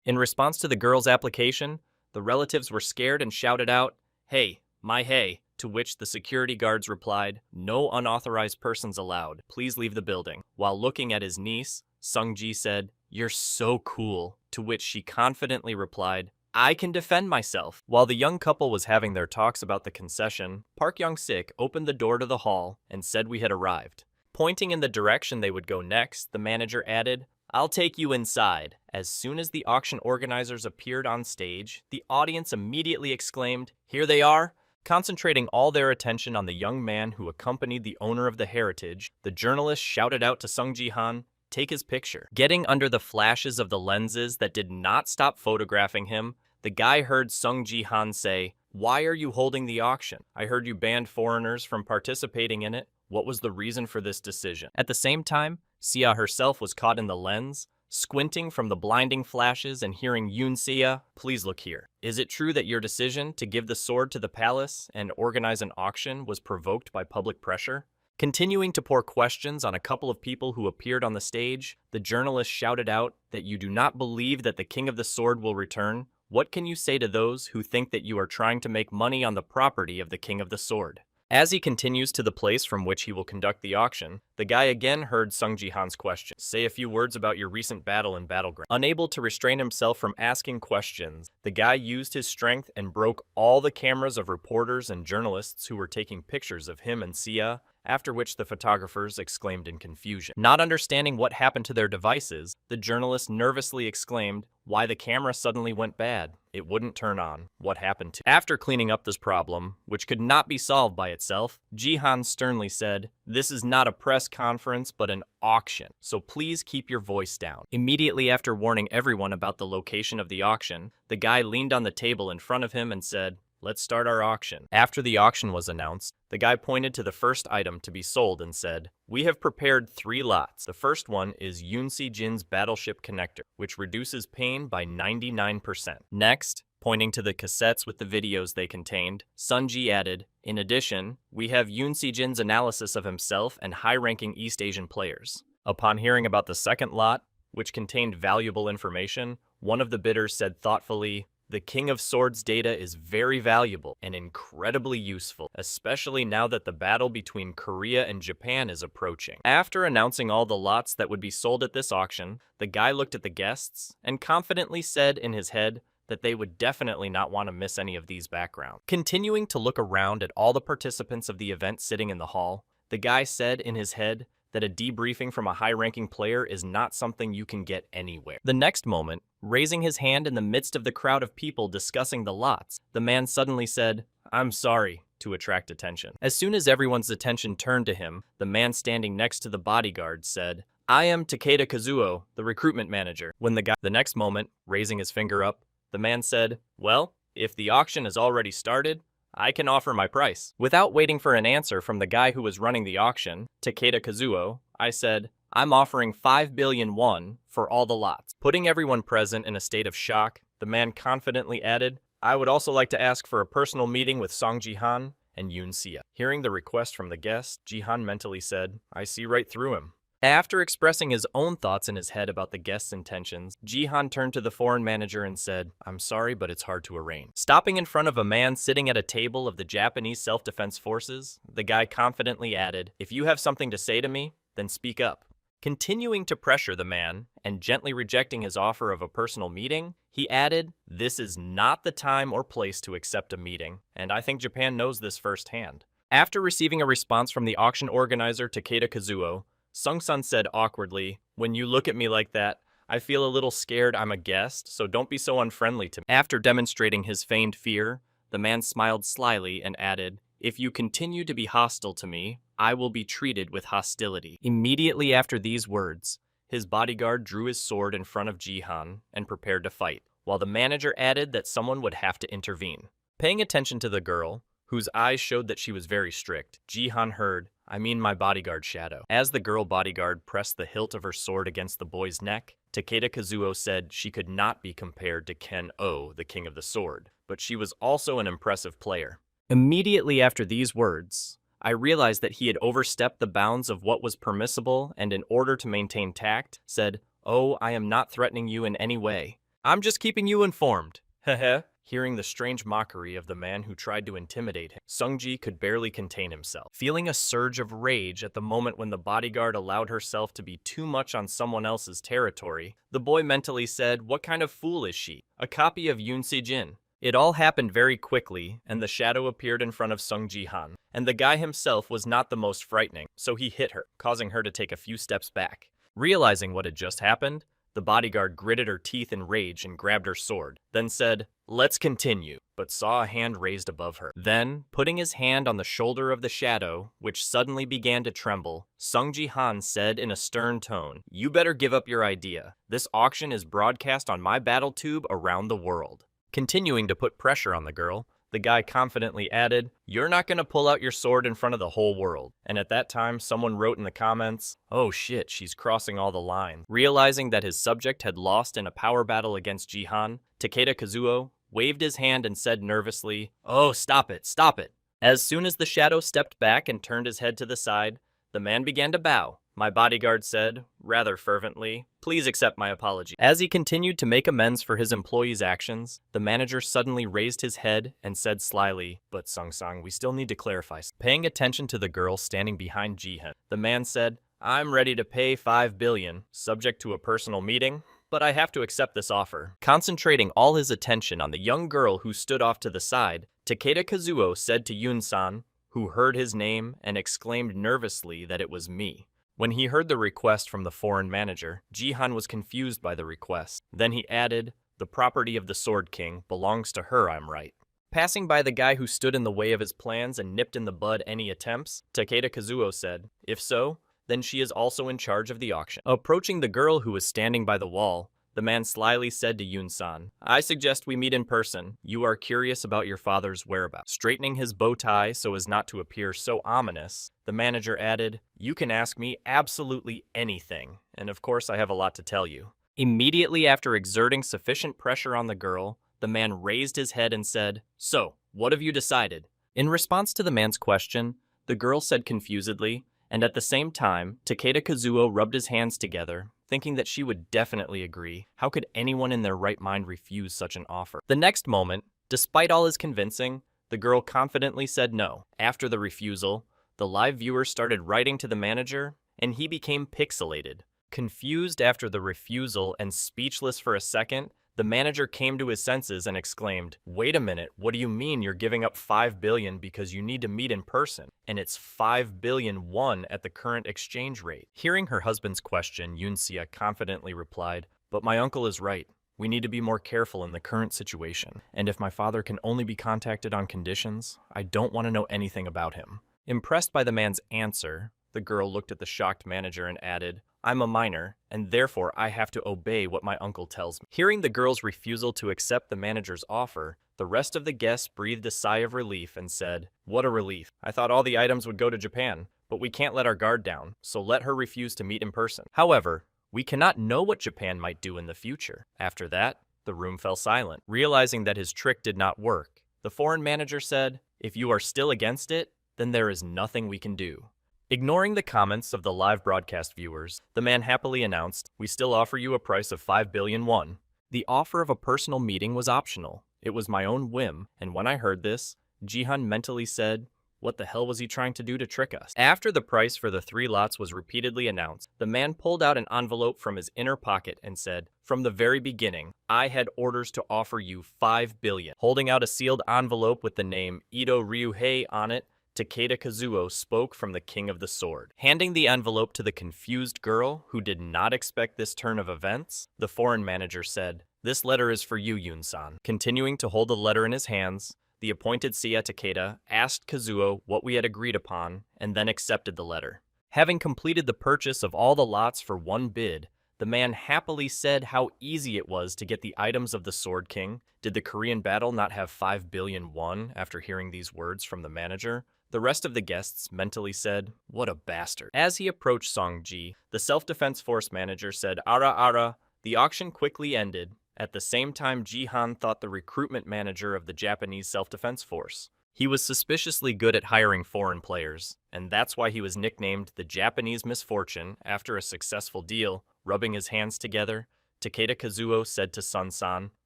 [SPEAKER 1] In response to the girl's application, the relatives were scared and shouted out, "Hey, my hey," to which the security guards replied, "No unauthorized persons allowed. Please leave the building." While looking at his niece, Sung-ji said, "You're so cool," to which she confidently replied, "I can defend myself." While the young couple was having their talks about the concession, Park Young-sik opened the door to the hall and said we had arrived. Pointing in the direction they would go next, the manager added, "I'll take you inside." As soon as the auction organizers appeared on stage, the audience immediately exclaimed, "Here they are!" Concentrating all their attention on the young man who accompanied the owner of the heritage, the journalist shouted out to Sung Ji-han, "Take his picture." Getting under the flashes of the lenses that did not stop photographing him, the guy heard Sung Ji-han say, "Why are you holding the auction? I heard you banned foreigners from participating in it. What was the reason for this decision?" At the same time, Sia herself was caught in the lens, squinting from the blinding flashes and hearing Yun Sia, "Please look here. Is it true that your decision to give the sword to the palace and organize an auction was provoked by public pressure?" Continuing to pour questions on a couple of people who appeared on the stage, the journalist shouted out that you do not believe that the King of the Sword will return. What can you say to those who think that you are trying to make money on the property of the King of the Sword? As he continues to the place from which he will conduct the auction, the guy again heard Sung Ji-han's question. "Say a few words about your recent battle in Battleground." Unable to restrain himself from asking questions, the guy used his strength and broke all the cameras of reporters and journalists who were taking pictures of him and Sia, after which the photographers exclaimed in confusion. Not understanding what happened to their devices, the journalist nervously exclaimed, "Why the camera suddenly went bad. It wouldn't turn on. What happened to?" After cleaning up this problem, which could not be solved by itself, Jihan sternly said, "This is not a press conference but an auction, so please keep your voice down." Immediately after warning everyone about the location of the auction, the guy leaned on the table in front of him and said, "Let's start our auction." After the auction was announced, the guy pointed to the first item to be sold and said, "We have prepared 3 lots. The first one is Yoon Si-jin's battleship connector, which reduces pain by 99%. Next, pointing to the cassettes with the videos they contained, Sunji added, "In addition, we have Yoon Si-jin's analysis of himself and high-ranking East Asian players." Upon hearing about the second lot, which contained valuable information, one of the bidders said thoughtfully, "The King of Swords data is very valuable and incredibly useful, especially now that the battle between Korea and Japan is approaching." After announcing all the lots that would be sold at this auction, the guy looked at the guests and confidently said in his head that they would definitely not want to miss any of these backgrounds. Continuing to look around at all the participants of the event sitting in the hall, the guy said in his head that a debriefing from a high-ranking player is not something you can get anywhere. The next moment, raising his hand in the midst of the crowd of people discussing the lots, the man suddenly said, "I'm sorry," to attract attention. As soon as everyone's attention turned to him, the man standing next to the bodyguard said, "I am Takeda Kazuo, the recruitment manager." The next moment, raising his finger up, the man said, "Well, if the auction has already started, I can offer my price." Without waiting for an answer from the guy who was running the auction, Takeda Kazuo, I said, "I'm offering 5 billion won for all the lots." Putting everyone present in a state of shock, the man confidently added, "I would also like to ask for a personal meeting with Song Ji-han and Yoon Sia." Hearing the request from the guest, Ji-han mentally said, "I see right through him." After expressing his own thoughts in his head about the guest's intentions, Ji-han turned to the foreign manager and said, "I'm sorry, but it's hard to arrange." Stopping in front of a man sitting at a table of the Japanese self-defense forces, the guy confidently added, "If you have something to say to me, then speak up." Continuing to pressure the man, and gently rejecting his offer of a personal meeting, he added, "This is not the time or place to accept a meeting, and I think Japan knows this firsthand." After receiving a response from the auction organizer Takeda Kazuo, Sung-san said awkwardly, "When you look at me like that, I feel a little scared I'm a guest, so don't be so unfriendly to me." After demonstrating his feigned fear, the man smiled slyly and added, "If you continue to be hostile to me, I will be treated with hostility." Immediately after these words, his bodyguard drew his sword in front of Ji-han and prepared to fight, while the manager added that someone would have to intervene. Paying attention to the girl, whose eyes showed that she was very strict, Ji-han heard, "I mean my bodyguard Shadow." As the girl bodyguard pressed the hilt of her sword against the boy's neck, Takeda Kazuo said she could not be compared to Ken-O, the king of the sword, but she was also an impressive player. Immediately after these words, I realized that he had overstepped the bounds of what was permissible and in order to maintain tact, said, "Oh, I am not threatening you in any way. I'm just keeping you informed." Heh. Hearing the strange mockery of the man who tried to intimidate him, Sung-ji could barely contain himself. Feeling a surge of rage at the moment when the bodyguard allowed herself to be too much on someone else's territory, the boy mentally said, "What kind of fool is she? A copy of Yoon Si-jin." It all happened very quickly, and the shadow appeared in front of Sung Ji-han, and the guy himself was not the most frightening, so he hit her, causing her to take a few steps back. Realizing what had just happened, the bodyguard gritted her teeth in rage and grabbed her sword, then said, "Let's continue," but saw a hand raised above her. Then, putting his hand on the shoulder of the shadow, which suddenly began to tremble, Sung Ji-han said in a stern tone, "You better give up your idea. This auction is broadcast on my battle tube around the world." Continuing to put pressure on the girl, the guy confidently added, "You're not going to pull out your sword in front of the whole world." And at that time, someone wrote in the comments, "Oh shit, she's crossing all the lines." Realizing that his subject had lost in a power battle against Ji-han, Takeda Kazuo waved his hand and said nervously, "Oh, stop it, stop it." As soon as the shadow stepped back and turned his head to the side, the man began to bow. My bodyguard said, rather fervently, "Please accept my apology." As he continued to make amends for his employee's actions, the manager suddenly raised his head and said slyly, "But Sung-sang, we still need to clarify." Paying attention to the girl standing behind Ji-han, the man said, "I'm ready to pay 5 billion, subject to a personal meeting, but I have to accept this offer." Concentrating all his attention on the young girl who stood off to the side, Takeda Kazuo said to Yoon-san, who heard his name and exclaimed nervously that it was me. When he heard the request from the foreign manager, Ji-han was confused by the request. Then he added, "The property of the Sword King belongs to her, I'm right." Passing by the guy who stood in the way of his plans and nipped in the bud any attempts, Takeda Kazuo said, "If so, then she is also in charge of the auction." Approaching the girl who was standing by the wall, the man slyly said to Yoon-san, "I suggest we meet in person. You are curious about your father's whereabouts." Straightening his bow tie so as not to appear so ominous, the manager added, "You can ask me absolutely anything, and of course I have a lot to tell you." Immediately after exerting sufficient pressure on the girl, the man raised his head and said, "So, what have you decided?" In response to the man's question, the girl said confusedly, and at the same time, Takeda Kazuo rubbed his hands together, thinking that she would definitely agree. How could anyone in their right mind refuse such an offer? The next moment, despite all his convincing, the girl confidently said no. After the refusal, the live viewer started writing to the manager, and he became pixelated. Confused after the refusal and speechless for a second, The manager came to his senses and exclaimed, "Wait a minute, what do you mean you're giving up 5 billion because you need to meet in person? And it's 5 billion won at the current exchange rate." Hearing her husband's question, Yoon-sia confidently replied, "But my uncle is right. We need to be more careful in the current situation. And if my father can only be contacted on conditions, I don't want to know anything about him." Impressed by the man's answer, the girl looked at the shocked manager and added, "I'm a minor, and therefore I have to obey what my uncle tells me." Hearing the girl's refusal to accept the manager's offer, the rest of the guests breathed a sigh of relief and said, "What a relief. I thought all the items would go to Japan, but we can't let our guard down, so let her refuse to meet in person." However, we cannot know what Japan might do in the future. After that, the room fell silent. Realizing that his trick did not work, the foreign manager said, "If you are still against it, then there is nothing we can do." Ignoring the comments of the live broadcast viewers, the man happily announced, "We still offer you a price of 5 billion won." The offer of a personal meeting was optional. It was my own whim, and when I heard this, Jihan mentally said, "What the hell was he trying to do to trick us?" After the price for the 3 lots was repeatedly announced, the man pulled out an envelope from his inner pocket and said, "From the very beginning, I had orders to offer you 5 billion. Holding out a sealed envelope with the name Ito Ryuhei on it, Takeda Kazuo spoke from the King of the Sword. Handing the envelope to the confused girl, who did not expect this turn of events, the foreign manager said, "This letter is for you, Yoon-san." Continuing to hold the letter in his hands, the appointed Sia Takeda asked Kazuo what we had agreed upon, and then accepted the letter. Having completed the purchase of all the lots for 1 bid, the man happily said how easy it was to get the items of the Sword King. Did the Korean battle not have 5 billion won after hearing these words from the manager? The rest of the guests mentally said, "What a bastard." As he approached Song-ji, the self-defense force manager said, "Ara ara." The auction quickly ended. At the same time, Jihan thought the recruitment manager of the Japanese self-defense force. He was suspiciously good at hiring foreign players, and that's why he was nicknamed the Japanese Misfortune after a successful deal. Rubbing his hands together, Takeda Kazuo said to Sun-san,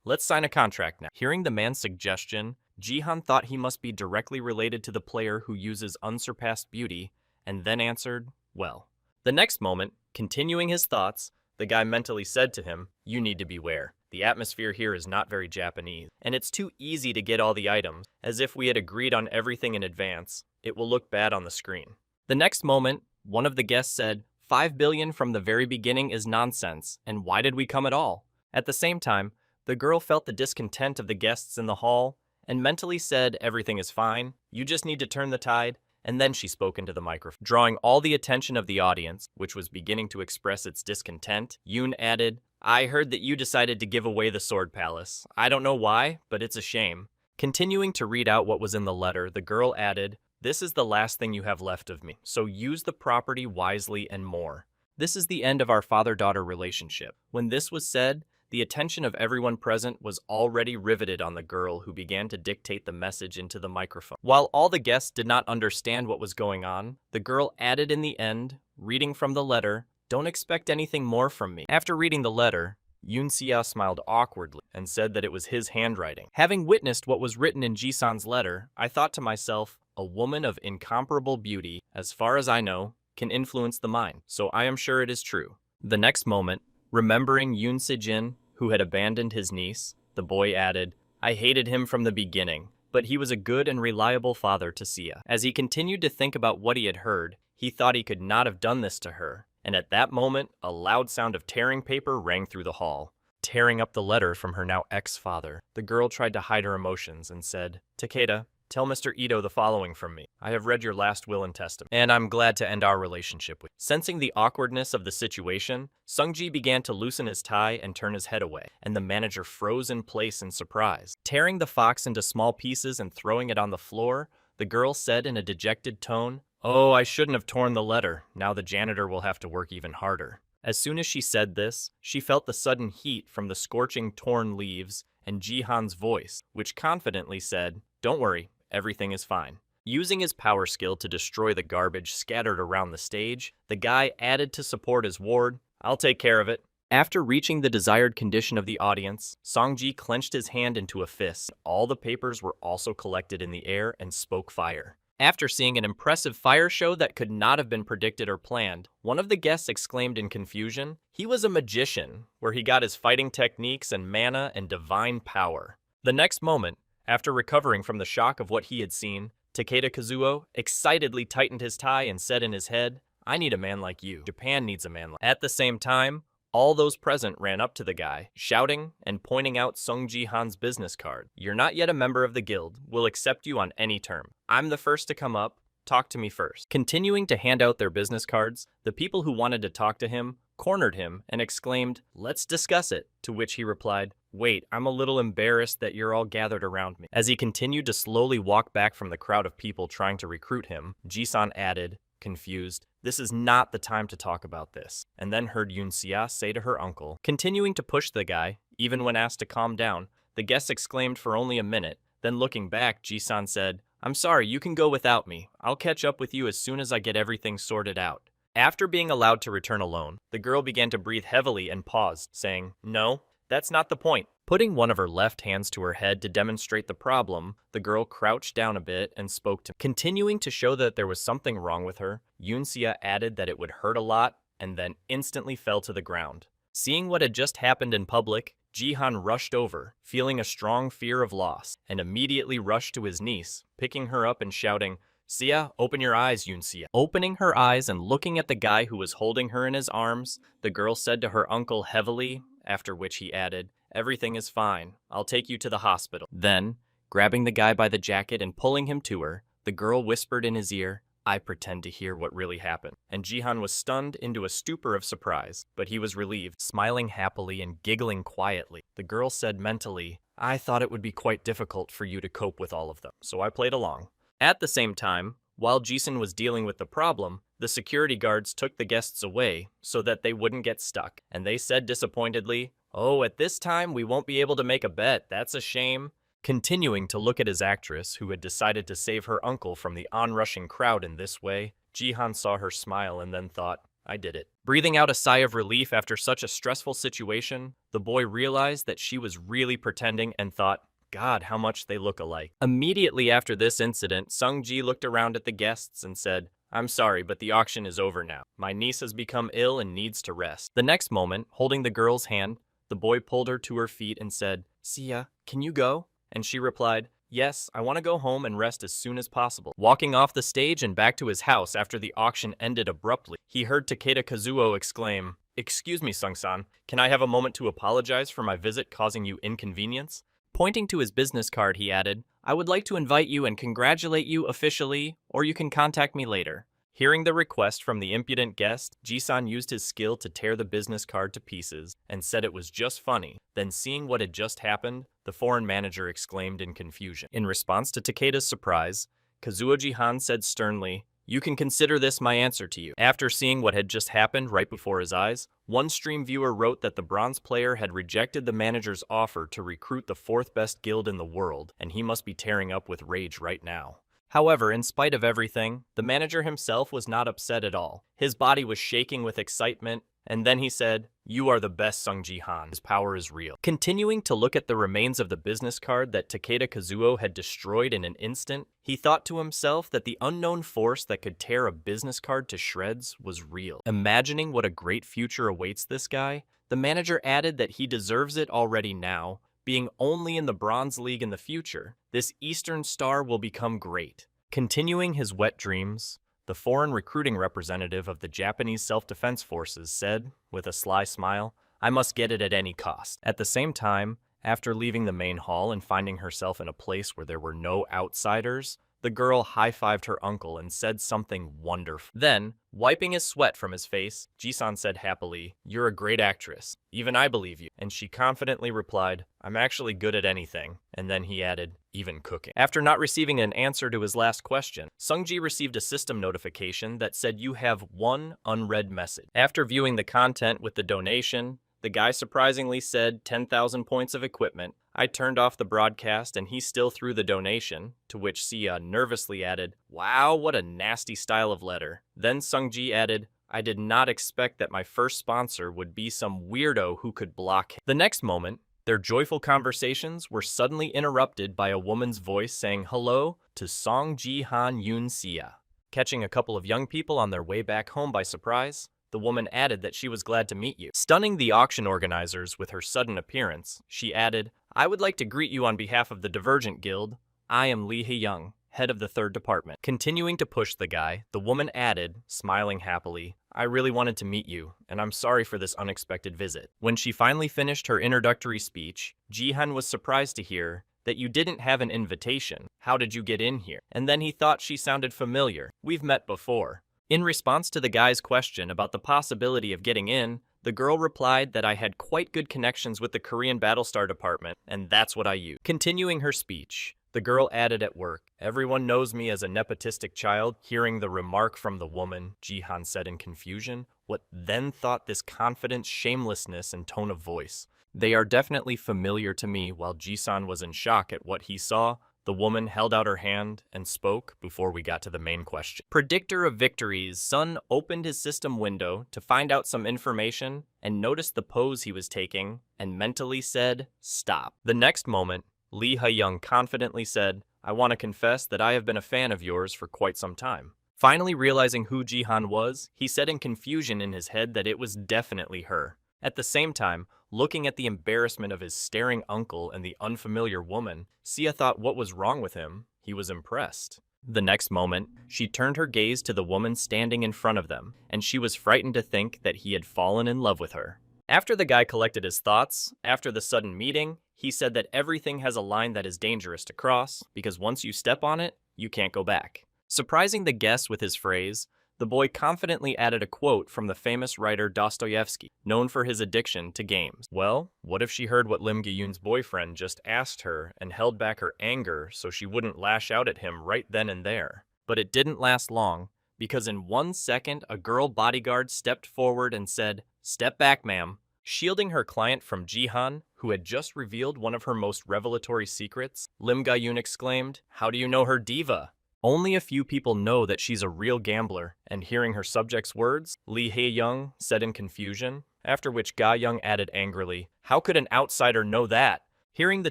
[SPEAKER 1] "Let's sign a contract now." Hearing the man's suggestion, Jihan thought he must be directly related to the player who uses unsurpassed beauty, and then answered, "Well." The next moment, continuing his thoughts, the guy mentally said to him, "You need to beware. The atmosphere here is not very Japanese, and it's too easy to get all the items, as if we had agreed on everything in advance. It will look bad on the screen." The next moment, one of the guests said, 5 billion from the very beginning is nonsense, and why did we come at all?" At the same time, the girl felt the discontent of the guests in the hall, and mentally said, "Everything is fine, you just need to turn the tide," and then she spoke into the microphone. Drawing all the attention of the audience, which was beginning to express its discontent, Yoon added, "I heard that you decided to give away the Sword Palace. I don't know why, but it's a shame." Continuing to read out what was in the letter, the girl added, "This is the last thing you have left of me, so use the property wisely and more. This is the end of our father-daughter relationship." When this was said, the attention of everyone present was already riveted on the girl, who began to dictate the message into the microphone. While all the guests did not understand what was going on, the girl added in the end, reading from the letter, "Don't expect anything more from me." After reading the letter, Yoon-sia smiled awkwardly and said that it was his handwriting. Having witnessed what was written in Ji-san's letter, I thought to myself, a woman of incomparable beauty, as far as I know, can influence the mind, so I am sure it is true. The next moment, remembering Yoon Se-jin, who had abandoned his niece, the boy added, "I hated him from the beginning, but he was a good and reliable father to Sia." As he continued to think about what he had heard, he thought he could not have done this to her, and at that moment, a loud sound of tearing paper rang through the hall. Tearing up the letter from her now ex-father, the girl tried to hide her emotions and said, "Takeda, tell Mr. Ito the following from me. I have read your last will and testament, and I'm glad to end our relationship with you." Sensing the awkwardness of the situation, Sung-ji began to loosen his tie and turn his head away, and the manager froze in place in surprise. Tearing the fox into small pieces and throwing it on the floor, the girl said in a dejected tone, "Oh, I shouldn't have torn the letter. Now the janitor will have to work even harder." As soon as she said this, she felt the sudden heat from the scorching torn leaves and Jihan's voice, which confidently said, "Don't worry, everything is fine." Using his power skill to destroy the garbage scattered around the stage, the guy added to support his ward, "I'll take care of it." After reaching the desired condition of the audience, Song-ji clenched his hand into a fist. All the papers were also collected in the air and spoke fire. After seeing an impressive fire show that could not have been predicted or planned, one of the guests exclaimed in confusion, he was a magician, where he got his fighting techniques and mana and divine power. The next moment, after recovering from the shock of what he had seen, Takeda Kazuo excitedly tightened his tie and said in his head, I need a man like you. Japan needs a man like you. At the same time, all those present ran up to the guy, shouting and pointing out Sung Ji-han's business card. You're not yet a member of the guild. We'll accept you on any term. I'm the first to come up. Talk to me first. Continuing to hand out their business cards, the people who wanted to talk to him cornered him and exclaimed, let's discuss it, to which he replied, wait, I'm a little embarrassed that you're all gathered around me. As he continued to slowly walk back from the crowd of people trying to recruit him, Ji-san added, confused, this is not the time to talk about this, and then heard Yunxia say to her uncle, continuing to push the guy, even when asked to calm down, the guest exclaimed for only a minute, then looking back, Ji-san said, I'm sorry, you can go without me. I'll catch up with you as soon as I get everything sorted out. After being allowed to return alone, the girl began to breathe heavily and paused, saying, no, that's not the point. Putting one of her left hands to her head to demonstrate the problem, the girl crouched down a bit and spoke to me. Continuing to show that there was something wrong with her, Yunxia added that it would hurt a lot and then instantly fell to the ground. Seeing what had just happened in public, Ji-han rushed over, feeling a strong fear of loss, and immediately rushed to his niece, picking her up and shouting, Sia, open your eyes, Yunxia. Opening her eyes and looking at the guy who was holding her in his arms, the girl said to her uncle heavily, after which he added, everything is fine. I'll take you to the hospital. Then, grabbing the guy by the jacket and pulling him to her, the girl whispered in his ear, I pretend to hear what really happened. And Ji-han was stunned into a stupor of surprise, but he was relieved, smiling happily and giggling quietly. The girl said mentally, I thought it would be quite difficult for you to cope with all of them, so I played along. At the same time, while Ji-san was dealing with the problem, the security guards took the guests away so that they wouldn't get stuck, and they said disappointedly, oh, at this time we won't be able to make a bet, that's a shame. Continuing to look at his actress, who had decided to save her uncle from the onrushing crowd in this way, Ji-han saw her smile and then thought, I did it. Breathing out a sigh of relief after such a stressful situation, the boy realized that she was really pretending and thought, God, how much they look alike. Immediately after this incident, Sung-ji looked around at the guests and said, I'm sorry, but the auction is over now. My niece has become ill and needs to rest. The next moment, holding the girl's hand, the boy pulled her to her feet and said, Sia, can you go? And she replied, yes, I want to go home and rest as soon as possible. Walking off the stage and back to his house after the auction ended abruptly, he heard Takeda Kazuo exclaim, excuse me, Sung-san, can I have a moment to apologize for my visit causing you inconvenience? Pointing to his business card, he added, I would like to invite you and congratulate you officially, or you can contact me later. Hearing the request from the impudent guest, Ji-san used his skill to tear the business card to pieces and said it was just funny. Then seeing what had just happened, the foreign manager exclaimed in confusion. In response to Takeda's surprise, Kazuo Ji-han said sternly, you can consider this my answer to you. After seeing what had just happened right before his eyes, one stream viewer wrote that the bronze player had rejected the manager's offer to recruit the fourth best guild in the world, and he must be tearing up with rage right now. However, in spite of everything, the manager himself was not upset at all. His body was shaking with excitement, and then he said, you are the best, Sung Ji-han. His power is real. Continuing to look at the remains of the business card that Takeda Kazuo had destroyed in an instant, he thought to himself that the unknown force that could tear a business card to shreds was real. Imagining what a great future awaits this guy, the manager added that he deserves it already now, being only in the Bronze League in the future. This Eastern star will become great. Continuing his wet dreams, the foreign recruiting representative of the Japanese Self-Defense Forces said, with a sly smile, I must get it at any cost. At the same time, after leaving the main hall and finding herself in a place where there were no outsiders, the girl high-fived her uncle and said something wonderful. Then, wiping his sweat from his face, Ji-san said happily, you're a great actress. Even I believe you. And she confidently replied, I'm actually good at anything. And then he added, even cooking. After not receiving an answer to his last question, Sung-ji received a system notification that said you have one unread message. After viewing the content with the donation, the guy surprisingly said 10,000 points of equipment. I turned off the broadcast and he still threw the donation, to which Sia nervously added, wow, what a nasty style of letter. Then Sung-ji added, I did not expect that my first sponsor would be some weirdo who could block him. The next moment, Their joyful conversations were suddenly interrupted by a woman's voice saying hello to Song Ji-han Yoon Sia. Catching a couple of young people on their way back home by surprise, the woman added that she was glad to meet you. Stunning the auction organizers with her sudden appearance, she added, I would like to greet you on behalf of the Divergent Guild. I am Lee Hee-young, head of the 3rd Department. Continuing to push the guy, the woman added, smiling happily, I really wanted to meet you, and I'm sorry for this unexpected visit. When she finally finished her introductory speech, Ji-han was surprised to hear that you didn't have an invitation. How did you get in here? And then he thought she sounded familiar. We've met before. In response to the guy's question about the possibility of getting in, the girl replied that I had quite good connections with the Korean Battlestar Department, and that's what I use. Continuing her speech, the girl added at work, everyone knows me as a nepotistic child. Hearing the remark from the woman, Ji-han said in confusion, what then thought this confidence, shamelessness, and tone of voice. They are definitely familiar to me. While Ji-san was in shock at what he saw, the woman held out her hand and spoke before we got to the main question. Predictor of victories, Sun opened his system window to find out some information and noticed the pose he was taking and mentally said, stop. The next moment, Lee Hee-young confidently said, I want to confess that I have been a fan of yours for quite some time. Finally realizing who Ji-han was, he said in confusion in his head that it was definitely her. At the same time, looking at the embarrassment of his staring uncle and the unfamiliar woman, Sia thought what was wrong with him. He was impressed. The next moment, she turned her gaze to the woman standing in front of them, and she was frightened to think that he had fallen in love with her. After the guy collected his thoughts, after the sudden meeting, he said that everything has a line that is dangerous to cross, because once you step on it, you can't go back. Surprising the guests with his phrase, the boy confidently added a quote from the famous writer Dostoevsky, known for his addiction to games. Well, what if she heard what Lim Gi-yoon's boyfriend just asked her and held back her anger so she wouldn't lash out at him right then and there? But it didn't last long, because in 1 second, a girl bodyguard stepped forward and said, "Step back, ma'am." Shielding her client from Ji-han, who had just revealed one of her most revelatory secrets, Lim Ga-yoon exclaimed, "How do you know her, diva?" Only a few people know that she's a real gambler, and hearing her subject's words, Lee Hee-young said in confusion, after which Ga-young added angrily, "How could an outsider know that?" Hearing the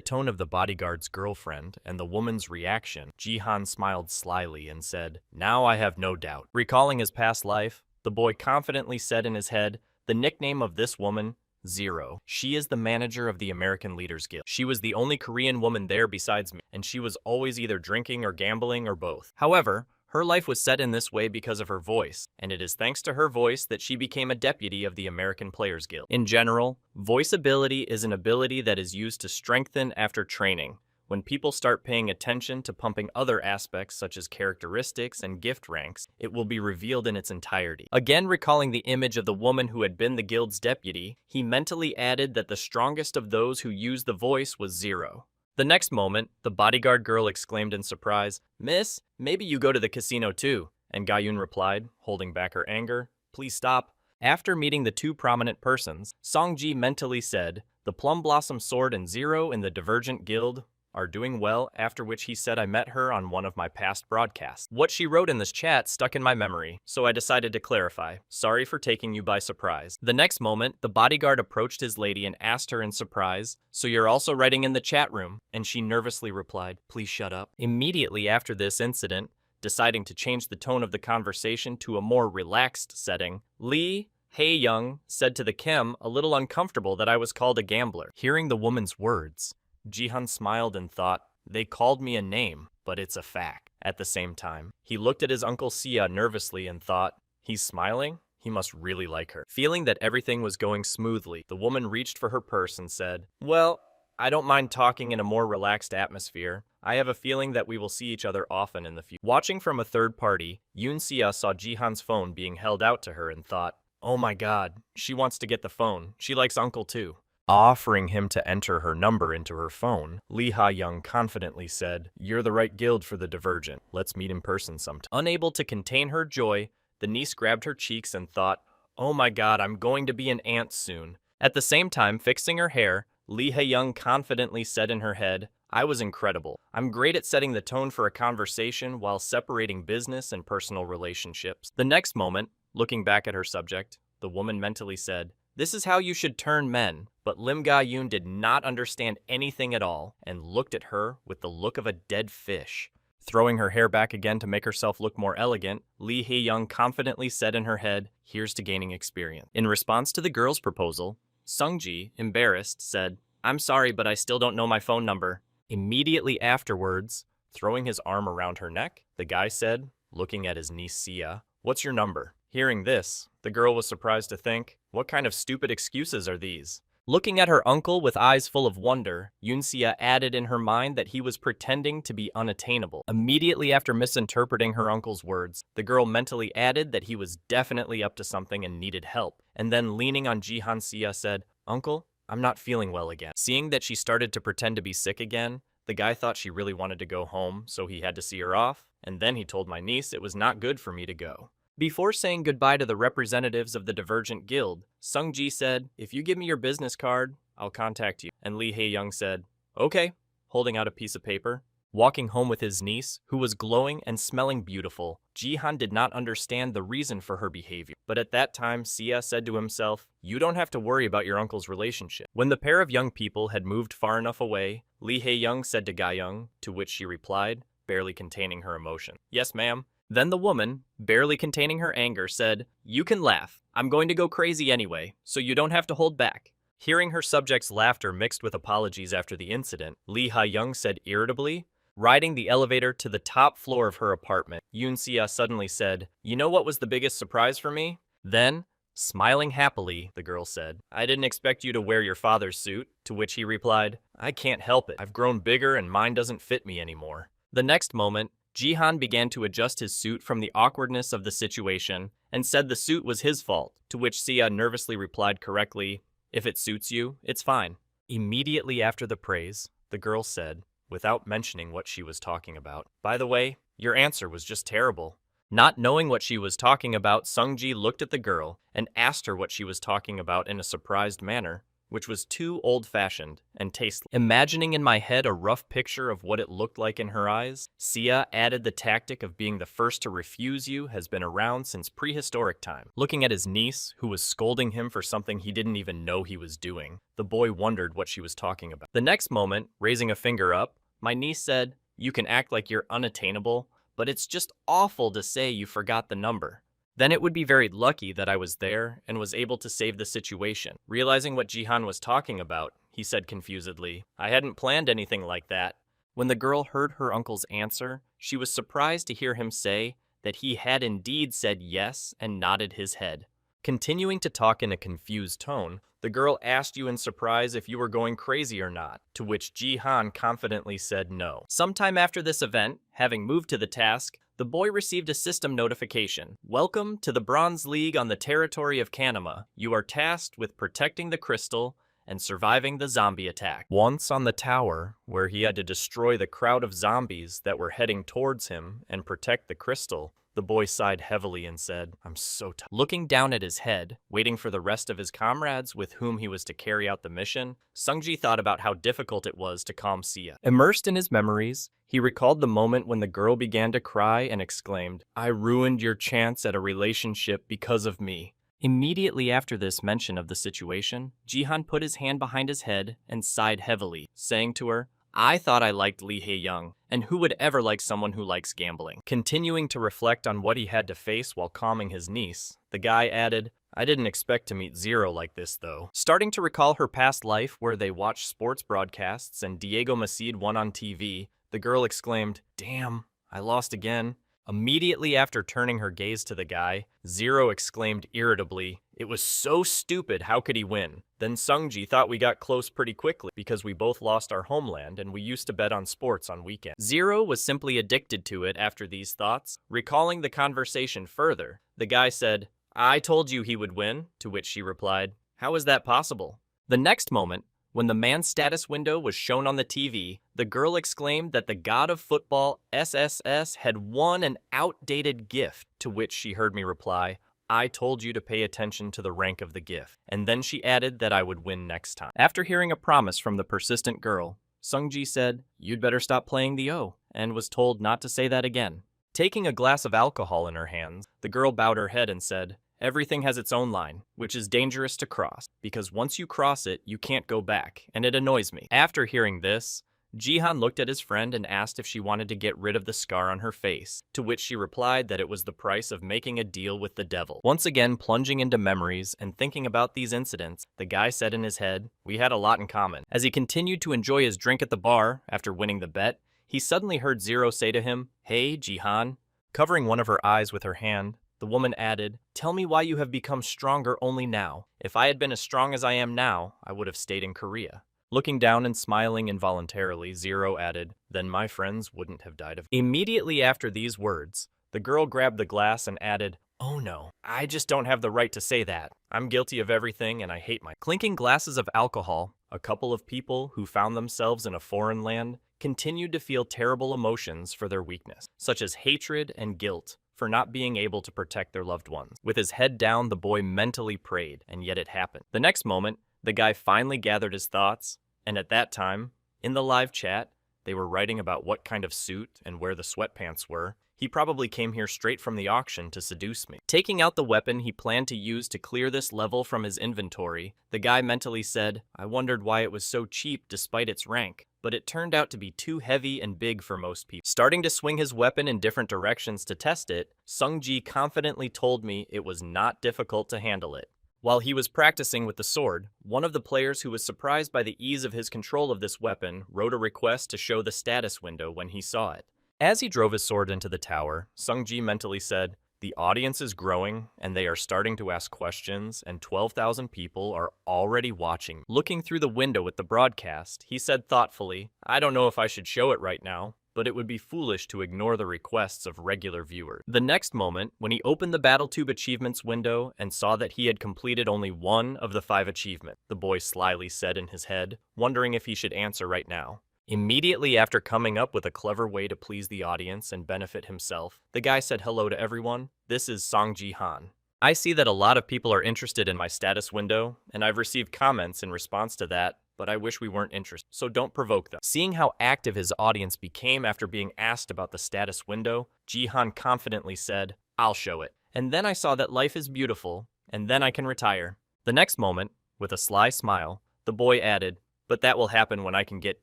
[SPEAKER 1] tone of the bodyguard's girlfriend and the woman's reaction, Ji-han smiled slyly and said, "Now I have no doubt." Recalling his past life, the boy confidently said in his head, "The nickname of this woman, Zero. She is the manager of the American Leaders Guild. She was the only Korean woman there besides me, and she was always either drinking or gambling or both. However, her life was set in this way because of her voice, and it is thanks to her voice that she became a deputy of the American Players Guild. In general, voice ability is an ability that is used to strengthen after training. When people start paying attention to pumping other aspects such as characteristics and gift ranks, it will be revealed in its entirety. Again recalling the image of the woman who had been the guild's deputy, he mentally added that the strongest of those who used the voice was Zero. The next moment, the bodyguard girl exclaimed in surprise, "Miss, maybe you go to the casino too." And Ga-yoon replied, holding back her anger, "Please stop." After meeting the two prominent persons, Song-ji mentally said, "The Plum Blossom Sword and Zero in the Divergent Guild are doing well," after which he said I met her on one of my past broadcasts. What she wrote in this chat stuck in my memory, so I decided to clarify. Sorry for taking you by surprise. The next moment, the bodyguard approached his lady and asked her in surprise, "So you're also writing in the chat room?" And she nervously replied, "Please shut up." Immediately after this incident, deciding to change the tone of the conversation to a more relaxed setting, Lee Hee-young said to the Kim, a little uncomfortable that I was called a gambler. Hearing the woman's words, Ji-han smiled and thought, they called me a name, but it's a fact. At the same time, he looked at his uncle Sia nervously and thought, he's smiling? He must really like her. Feeling that everything was going smoothly, the woman reached for her purse and said, "Well, I don't mind talking in a more relaxed atmosphere. I have a feeling that we will see each other often in the future." Watching from a third party, Yoon Sia saw Ji-han's phone being held out to her and thought, "Oh my god, she wants to get the phone. She likes uncle too." Offering him to enter her number into her phone, Lee Ha-young confidently said, "You're the right guild for the Divergent. Let's meet in person sometime." Unable to contain her joy, the niece grabbed her cheeks and thought, "Oh my god, I'm going to be an aunt soon." At the same time, fixing her hair, Lee Ha-young confidently said in her head, "I was incredible. I'm great at setting the tone for a conversation while separating business and personal relationships." The next moment, looking back at her subject, the woman mentally said, This is how you should turn men. But Lim Ga-yoon did not understand anything at all and looked at her with the look of a dead fish. Throwing her hair back again to make herself look more elegant, Lee Hae-young confidently said in her head, "Here's to gaining experience." In response to the girl's proposal, Sung-ji, embarrassed, said, "I'm sorry, but I still don't know my phone number." Immediately afterwards, throwing his arm around her neck, the guy said, looking at his niece Sia, "What's your number?" Hearing this, the girl was surprised to think, what kind of stupid excuses are these? Looking at her uncle with eyes full of wonder, Yoon-sia added in her mind that he was pretending to be unattainable. Immediately after misinterpreting her uncle's words, the girl mentally added that he was definitely up to something and needed help, and then leaning on Jihan-sia said, "Uncle, I'm not feeling well again." Seeing that she started to pretend to be sick again, the guy thought she really wanted to go home, so he had to see her off, and then he told my niece it was not good for me to go. Before saying goodbye to the representatives of the Divergent Guild, Sung-ji said, "If you give me your business card, I'll contact you." And Lee Hae-young said, "Okay," holding out a piece of paper. Walking home with his niece, who was glowing and smelling beautiful, Jihan did not understand the reason for her behavior. But at that time, Sia said to himself, "You don't have to worry about your uncle's relationship." When the pair of young people had moved far enough away, Lee Hae-young said to Ga-young, to which she replied, barely containing her emotion, "Yes, ma'am." Then the woman, barely containing her anger, said, "You can laugh. I'm going to go crazy anyway, so you don't have to hold back." Hearing her subject's laughter mixed with apologies after the incident, Lee Ha-young said irritably, riding the elevator to the top floor of her apartment, Yoon-sia suddenly said, "You know what was the biggest surprise for me?" Then, smiling happily, the girl said, "I didn't expect you to wear your father's suit," to which he replied, "I can't help it. I've grown bigger and mine doesn't fit me anymore." The next moment, Jihan began to adjust his suit from the awkwardness of the situation and said the suit was his fault, to which Sia nervously replied correctly, "If it suits you, it's fine." Immediately after the praise, the girl said, without mentioning what she was talking about, "By the way, your answer was just terrible." Not knowing what she was talking about, Sung-ji looked at the girl and asked her what she was talking about in a surprised manner, which was too old-fashioned and tasteless. Imagining in my head a rough picture of what it looked like in her eyes, Sia added the tactic of being the first to refuse you has been around since prehistoric time. Looking at his niece, who was scolding him for something he didn't even know he was doing, the boy wondered what she was talking about. The next moment, raising a finger up, my niece said, "You can act like you're unattainable, but it's just awful to say you forgot the number. Then it would be very lucky that I was there and was able to save the situation." Realizing what Jihan was talking about, he said confusedly, "I hadn't planned anything like that." When the girl heard her uncle's answer, she was surprised to hear him say that he had indeed said yes and nodded his head. Continuing to talk in a confused tone, the girl asked you in surprise if you were going crazy or not, to which Jihan confidently said no. Sometime after this event, having moved to the task, the boy received a system notification. "Welcome to the Bronze League on the territory of Kanama. You are tasked with protecting the crystal and surviving the zombie attack." Once on the tower, where he had to destroy the crowd of zombies that were heading towards him and protect the crystal, the boy sighed heavily and said, "I'm so tired." Looking down at his head, waiting for the rest of his comrades with whom he was to carry out the mission, Sung-ji thought about how difficult it was to calm Sia. Immersed in his memories, he recalled the moment when the girl began to cry and exclaimed, "I ruined your chance at a relationship because of me." Immediately after this mention of the situation, Jihan put his hand behind his head and sighed heavily, saying to her, "I thought I liked Lee Hae-young, and who would ever like someone who likes gambling?" Continuing to reflect on what he had to face while calming his niece, the guy added, "I didn't expect to meet Zero like this, though." Starting to recall her past life where they watched sports broadcasts and Diego Maceed won on TV, the girl exclaimed, "Damn, I lost again." Immediately after turning her gaze to the guy, Zero exclaimed irritably, "It was so stupid, how could he win?" Then Sung-ji thought we got close pretty quickly because we both lost our homeland and we used to bet on sports on weekends. Zero was simply addicted to it after these thoughts. Recalling the conversation further, the guy said, "I told you he would win," to which she replied, "How is that possible?" The next moment, when the man's status window was shown on the TV, the girl exclaimed that the god of football, SSS, had won an outdated gift, to which she heard me reply, "I told you to pay attention to the rank of the gift." And then she added that I would win next time. After hearing a promise from the persistent girl, Sung-ji said, "You'd better stop playing the O," and was told not to say that again. Taking a glass of alcohol in her hands, the girl bowed her head and said, Everything has its own line, which is dangerous to cross, because once you cross it, you can't go back, and it annoys me. After hearing this, Jihan looked at his friend and asked if she wanted to get rid of the scar on her face, to which she replied that it was the price of making a deal with the devil. Once again plunging into memories and thinking about these incidents, the guy said in his head, "We had a lot in common." As he continued to enjoy his drink at the bar after winning the bet, he suddenly heard Zero say to him, "Hey, Jihan." Covering one of her eyes with her hand, the woman added, "Tell me why you have become stronger only now. If I had been as strong as I am now, I would have stayed in Korea." Looking down and smiling involuntarily, Zero added, "Then my friends wouldn't have died of..." Immediately after these words, the girl grabbed the glass and added, "Oh no, I just don't have the right to say that. I'm guilty of everything and I hate my..." Clinking glasses of alcohol, a couple of people who found themselves in a foreign land continued to feel terrible emotions for their weakness, such as hatred and guilt for not being able to protect their loved ones. With his head down, the boy mentally prayed, and yet it happened. The next moment, the guy finally gathered his thoughts, and at that time, in the live chat, they were writing about what kind of suit and where the sweatpants were. He probably came here straight from the auction to seduce me. Taking out the weapon he planned to use to clear this level from his inventory, the guy mentally said, "I wondered why it was so cheap despite its rank, but it turned out to be too heavy and big for most people." Starting to swing his weapon in different directions to test it, Sungji confidently told me it was not difficult to handle it. While he was practicing with the sword, one of the players who was surprised by the ease of his control of this weapon wrote a request to show the status window when he saw it. As he drove his sword into the tower, Sungji mentally said, "The audience is growing, and they are starting to ask questions, and 12,000 people are already watching." Looking through the window at the broadcast, he said thoughtfully, "I don't know if I should show it right now, but it would be foolish to ignore the requests of regular viewers." The next moment, when he opened the BattleTube achievements window and saw that he had completed only one of the 5 achievements, the boy slyly said in his head, wondering if he should answer right now. Immediately after coming up with a clever way to please the audience and benefit himself, the guy said hello to everyone. "This is Song Ji-han. I see that a lot of people are interested in my status window, and I've received comments in response to that, but I wish we weren't interested, so don't provoke them." Seeing how active his audience became after being asked about the status window, Ji-han confidently said, "I'll show it. And then I saw that life is beautiful, and then I can retire." The next moment, with a sly smile, the boy added, "But that will happen when I can get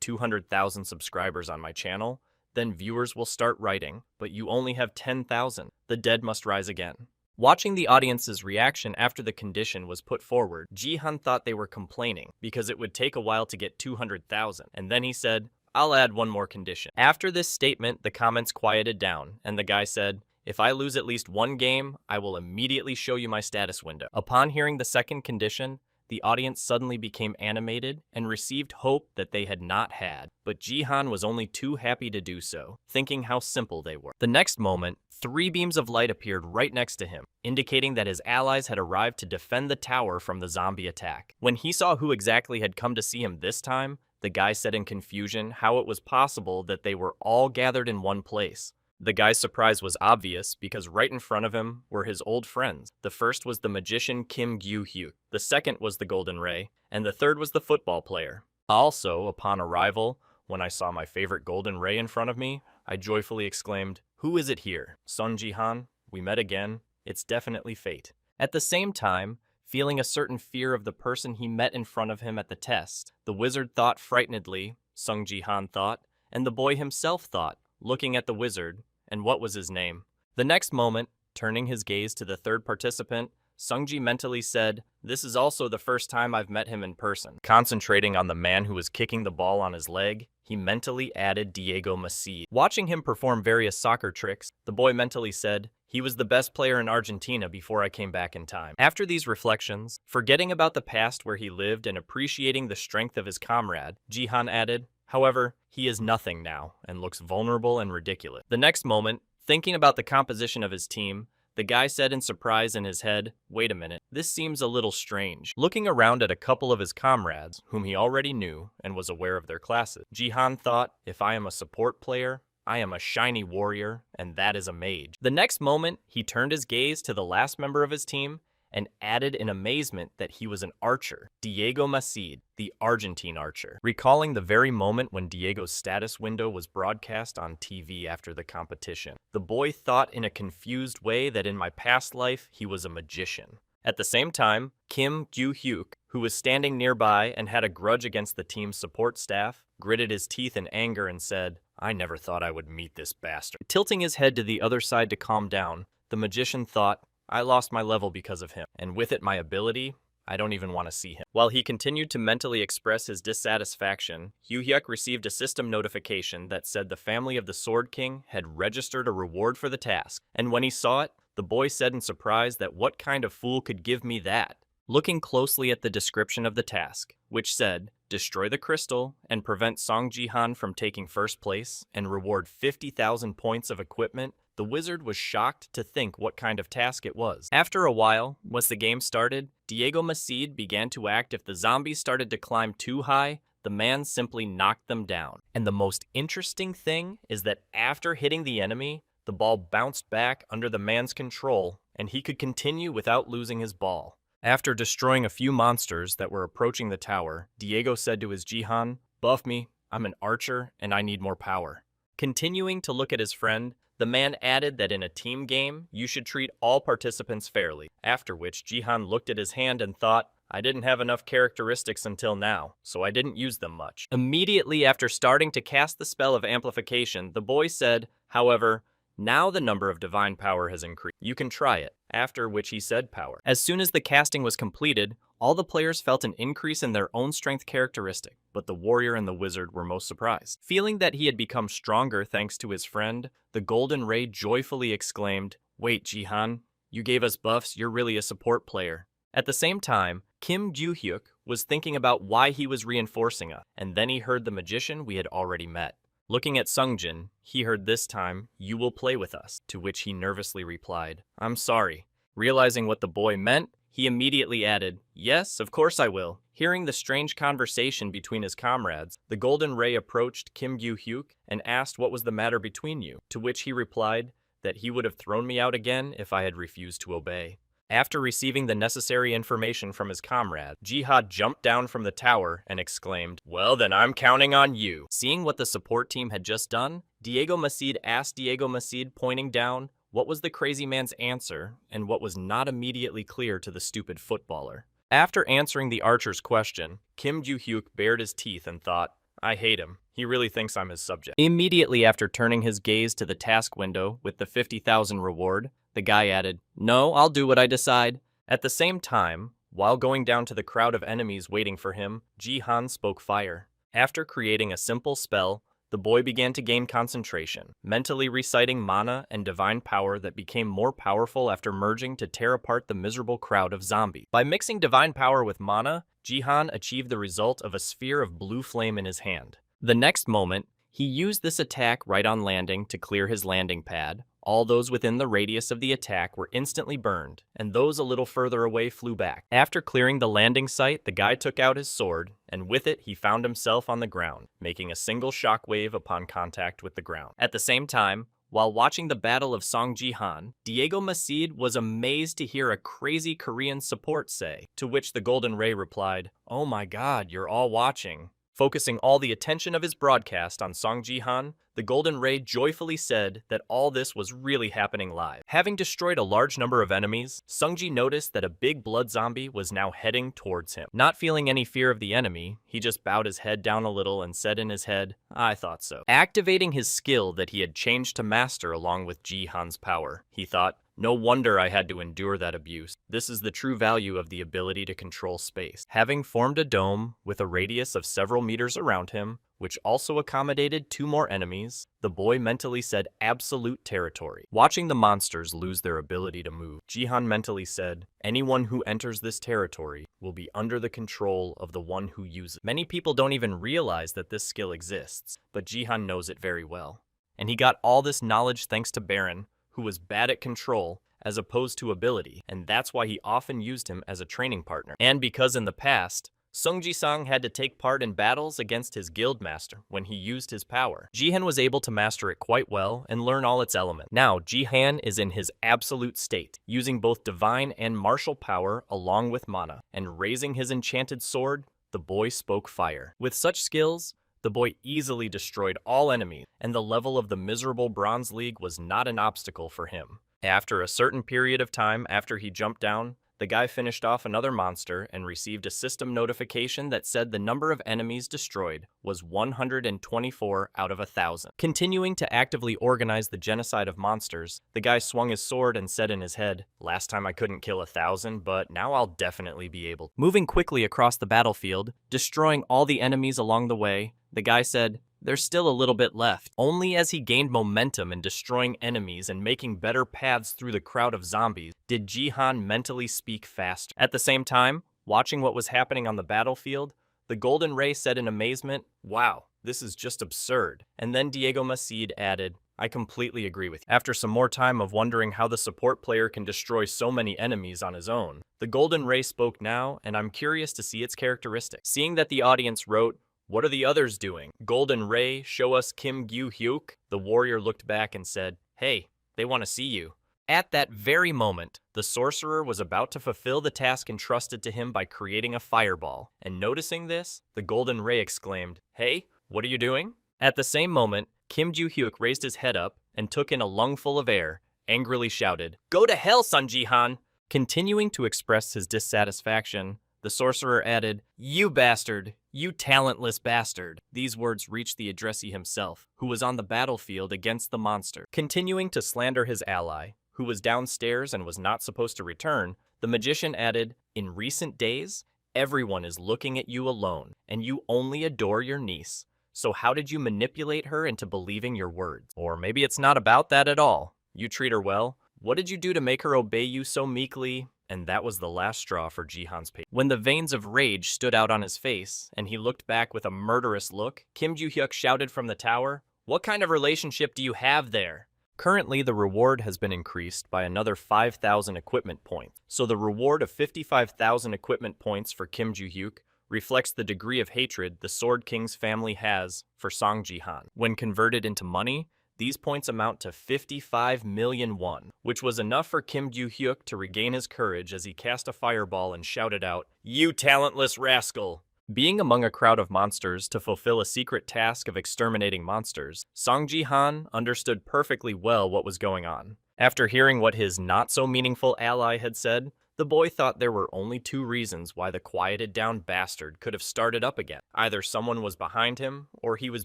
[SPEAKER 1] 200,000 subscribers on my channel. Then viewers will start writing, but you only have 10,000. The dead must rise again." Watching the audience's reaction after the condition was put forward, Jihan thought they were complaining because it would take a while to get 200,000, and then he said, "I'll add one more condition." After this statement, the comments quieted down, and the guy said, "If I lose at least one game, I will immediately show you my status window." Upon hearing the second condition, the audience suddenly became animated and received hope that they had not had, but Jihan was only too happy to do so, thinking how simple they were. The next moment, 3 beams of light appeared right next to him, indicating that his allies had arrived to defend the tower from the zombie attack. When he saw who exactly had come to see him this time, the guy said in confusion how it was possible that they were all gathered in one place. The guy's surprise was obvious because right in front of him were his old friends. The first was the magician Kim Gyu-hyuk, the second was the Golden Ray, and the third was the football player. Also, upon arrival, when I saw my favorite Golden Ray in front of me, I joyfully exclaimed, "Who is it here? Sun Ji-han? We met again. It's definitely fate." At the same time, feeling a certain fear of the person he met in front of him at the test, the wizard thought frightenedly, Sung Ji-han thought, and the boy himself thought, looking at the wizard, and what was his name? The next moment, turning his gaze to the third participant, Sungji mentally said, "This is also the first time I've met him in person." Concentrating on the man who was kicking the ball on his leg, he mentally added Diego Masid. Watching him perform various soccer tricks, the boy mentally said, "He was the best player in Argentina before I came back in time." After these reflections, forgetting about the past where he lived and appreciating the strength of his comrade, Jihan added, "However, he is nothing now and looks vulnerable and ridiculous." The next moment, thinking about the composition of his team, the guy said in surprise in his head, "Wait a minute, this seems a little strange." Looking around at a couple of his comrades, whom he already knew and was aware of their classes, Jihan thought, "If I am a support player, I am a shiny warrior, and that is a mage." The next moment, he turned his gaze to the last member of his team and added in amazement that he was an archer, Diego Macid, the Argentine archer. Recalling the very moment when Diego's status window was broadcast on TV after the competition, the boy thought in a confused way that in my past life he was a magician. At the same time, Kim Ju-hyuk, who was standing nearby and had a grudge against the team's support staff, gritted his teeth in anger and said, "I never thought I would meet this bastard." Tilting his head to the other side to calm down, the magician thought, "I lost my level because of him, and with it my ability, I don't even want to see him." While he continued to mentally express his dissatisfaction, Hyuk received a system notification that said the family of the Sword King had registered a reward for the task, and when he saw it, the boy said in surprise that what kind of fool could give me that? Looking closely at the description of the task, which said, destroy the crystal and prevent Song Ji-han from taking first place and reward 50,000 points of equipment, the wizard was shocked to think what kind of task it was. After a while, once the game started, Diego Macid began to act if the zombies started to climb too high, the man simply knocked them down. And the most interesting thing is that after hitting the enemy, the ball bounced back under the man's control, and he could continue without losing his ball. After destroying a few monsters that were approaching the tower, Diego said to his Jihan, "Buff me, I'm an archer, and I need more power." Continuing to look at his friend, the man added that in a team game, you should treat all participants fairly, after which Jihan looked at his hand and thought, I didn't have enough characteristics until now, so I didn't use them much. Immediately after starting to cast the spell of amplification, the boy said, however, now the number of divine power has increased. You can try it, after which he said power. As soon as the casting was completed, all the players felt an increase in their own strength characteristic, but the warrior and the wizard were most surprised. Feeling that he had become stronger thanks to his friend, the Golden Ray joyfully exclaimed, "Wait, Jihan, you gave us buffs, you're really a support player." At the same time, Kim Ju-hyuk was thinking about why he was reinforcing us, and then he heard the magician we had already met. Looking at Sungjin, he heard this time, "You will play with us," to which he nervously replied, "I'm sorry." Realizing what the boy meant, he immediately added, "Yes, of course I will." Hearing the strange conversation between his comrades, the Golden Ray approached Kim Ju-hyuk and asked what was the matter between you, to which he replied that he would have thrown me out again if I had refused to obey. After receiving the necessary information from his comrade, Jihad jumped down from the tower and exclaimed, "Well, then I'm counting on you." Seeing what the support team had just done, Diego Macid asked Diego Macid, pointing down, what was the crazy man's answer and what was not immediately clear to the stupid footballer. After answering the archer's question, Kim Ju-hyuk bared his teeth and thought, I hate him. He really thinks I'm his subject. Immediately after turning his gaze to the task window with the 50,000 reward, the guy added, "No, I'll do what I decide." At the same time, while going down to the crowd of enemies waiting for him, Jihan spoke fire. After creating a simple spell, the boy began to gain concentration, mentally reciting mana and divine power that became more powerful after merging to tear apart the miserable crowd of zombies. By mixing divine power with mana, Jihan achieved the result of a sphere of blue flame in his hand. The next moment, he used this attack right on landing to clear his landing pad. All those within the radius of the attack were instantly burned, and those a little further away flew back. After clearing the landing site, the guy took out his sword, and with it he found himself on the ground, making a single shockwave upon contact with the ground. At the same time, while watching the Battle of Song Ji-han, Diego Macid was amazed to hear a crazy Korean support say, to which the Golden Ray replied, "Oh my god, you're all watching." Focusing all the attention of his broadcast on Song Ji-han, the Golden Ray joyfully said that all this was really happening live. Having destroyed a large number of enemies, Sungji noticed that a big blood zombie was now heading towards him. Not feeling any fear of the enemy, he just bowed his head down a little and said in his head, "I thought so." Activating his skill that he had changed to master along with Ji-han's power, he thought, "No wonder I had to endure that abuse. This is the true value of the ability to control space." Having formed a dome with a radius of several meters around him, which also accommodated 2 more enemies, the boy mentally said absolute territory. Watching the monsters lose their ability to move, Jihan mentally said, "Anyone who enters this territory will be under the control of the one who uses it." Many people don't even realize that this skill exists, but Jihan knows it very well. And he got all this knowledge thanks to Baron, who was bad at control as opposed to ability, and that's why he often used him as a training partner. And because in the past, Sung Ji-sang had to take part in battles against his guildmaster when he used his power. Ji-han was able to master it quite well and learn all its elements. Now, Ji-han is in his absolute state, using both divine and martial power along with mana, and raising his enchanted sword, the boy spoke fire. With such skills, the boy easily destroyed all enemies, and the level of the miserable Bronze League was not an obstacle for him. After a certain period of time after he jumped down, the guy finished off another monster and received a system notification that said the number of enemies destroyed was 124 out of 1,000. Continuing to actively organize the genocide of monsters, the guy swung his sword and said in his head, "Last time I couldn't kill 1,000, but now I'll definitely be able." Moving quickly across the battlefield, destroying all the enemies along the way, the guy said, "There's still a little bit left." Only as he gained momentum in destroying enemies and making better paths through the crowd of zombies did Ji-han mentally speak faster. At the same time, watching what was happening on the battlefield, the Golden Ray said in amazement, "Wow, this is just absurd." And then Diego Macid added, "I completely agree with you." After some more time of wondering how the support player can destroy so many enemies on his own, the Golden Ray spoke now, and I'm curious to see its characteristics. Seeing that the audience wrote, "What are the others doing? Golden Ray, show us Kim Gyu-hyuk." The warrior looked back and said, "Hey, they want to see you." At that very moment, the sorcerer was about to fulfill the task entrusted to him by creating a fireball, and noticing this, the Golden Ray exclaimed, "Hey, what are you doing?" At the same moment, Kim Gyu-hyuk raised his head up and took in a lungful of air, angrily shouted, "Go to hell, Sun Ji-han!" Continuing to express his dissatisfaction, the sorcerer added, "You bastard! You talentless bastard!" These words reached the addressee himself, who was on the battlefield against the monster. Continuing to slander his ally, who was downstairs and was not supposed to return, the magician added, "In recent days, everyone is looking at you alone, and you only adore your niece. So how did you manipulate her into believing your words? Or maybe it's not about that at all. You treat her well. What did you do to make her obey you so meekly?" And that was the last straw for Ji-han's patience. When the veins of rage stood out on his face, and he looked back with a murderous look, Kim Gyu-hyuk shouted from the tower, "What kind of relationship do you have there?" Currently, the reward has been increased by another 5,000 equipment points. So the reward of 55,000 equipment points for Kim Gyu-hyuk reflects the degree of hatred the Sword King's family has for Song Ji-han. When converted into money, these points amount to 55 million won, which was enough for Kim Gyu-hyuk to regain his courage as he cast a fireball and shouted out, "You talentless rascal!" Being among a crowd of monsters to fulfill a secret task of exterminating monsters, Song Ji-han understood perfectly well what was going on. After hearing what his not-so-meaningful ally had said, the boy thought there were only two reasons why the quieted-down bastard could have started up again. Either someone was behind him, or he was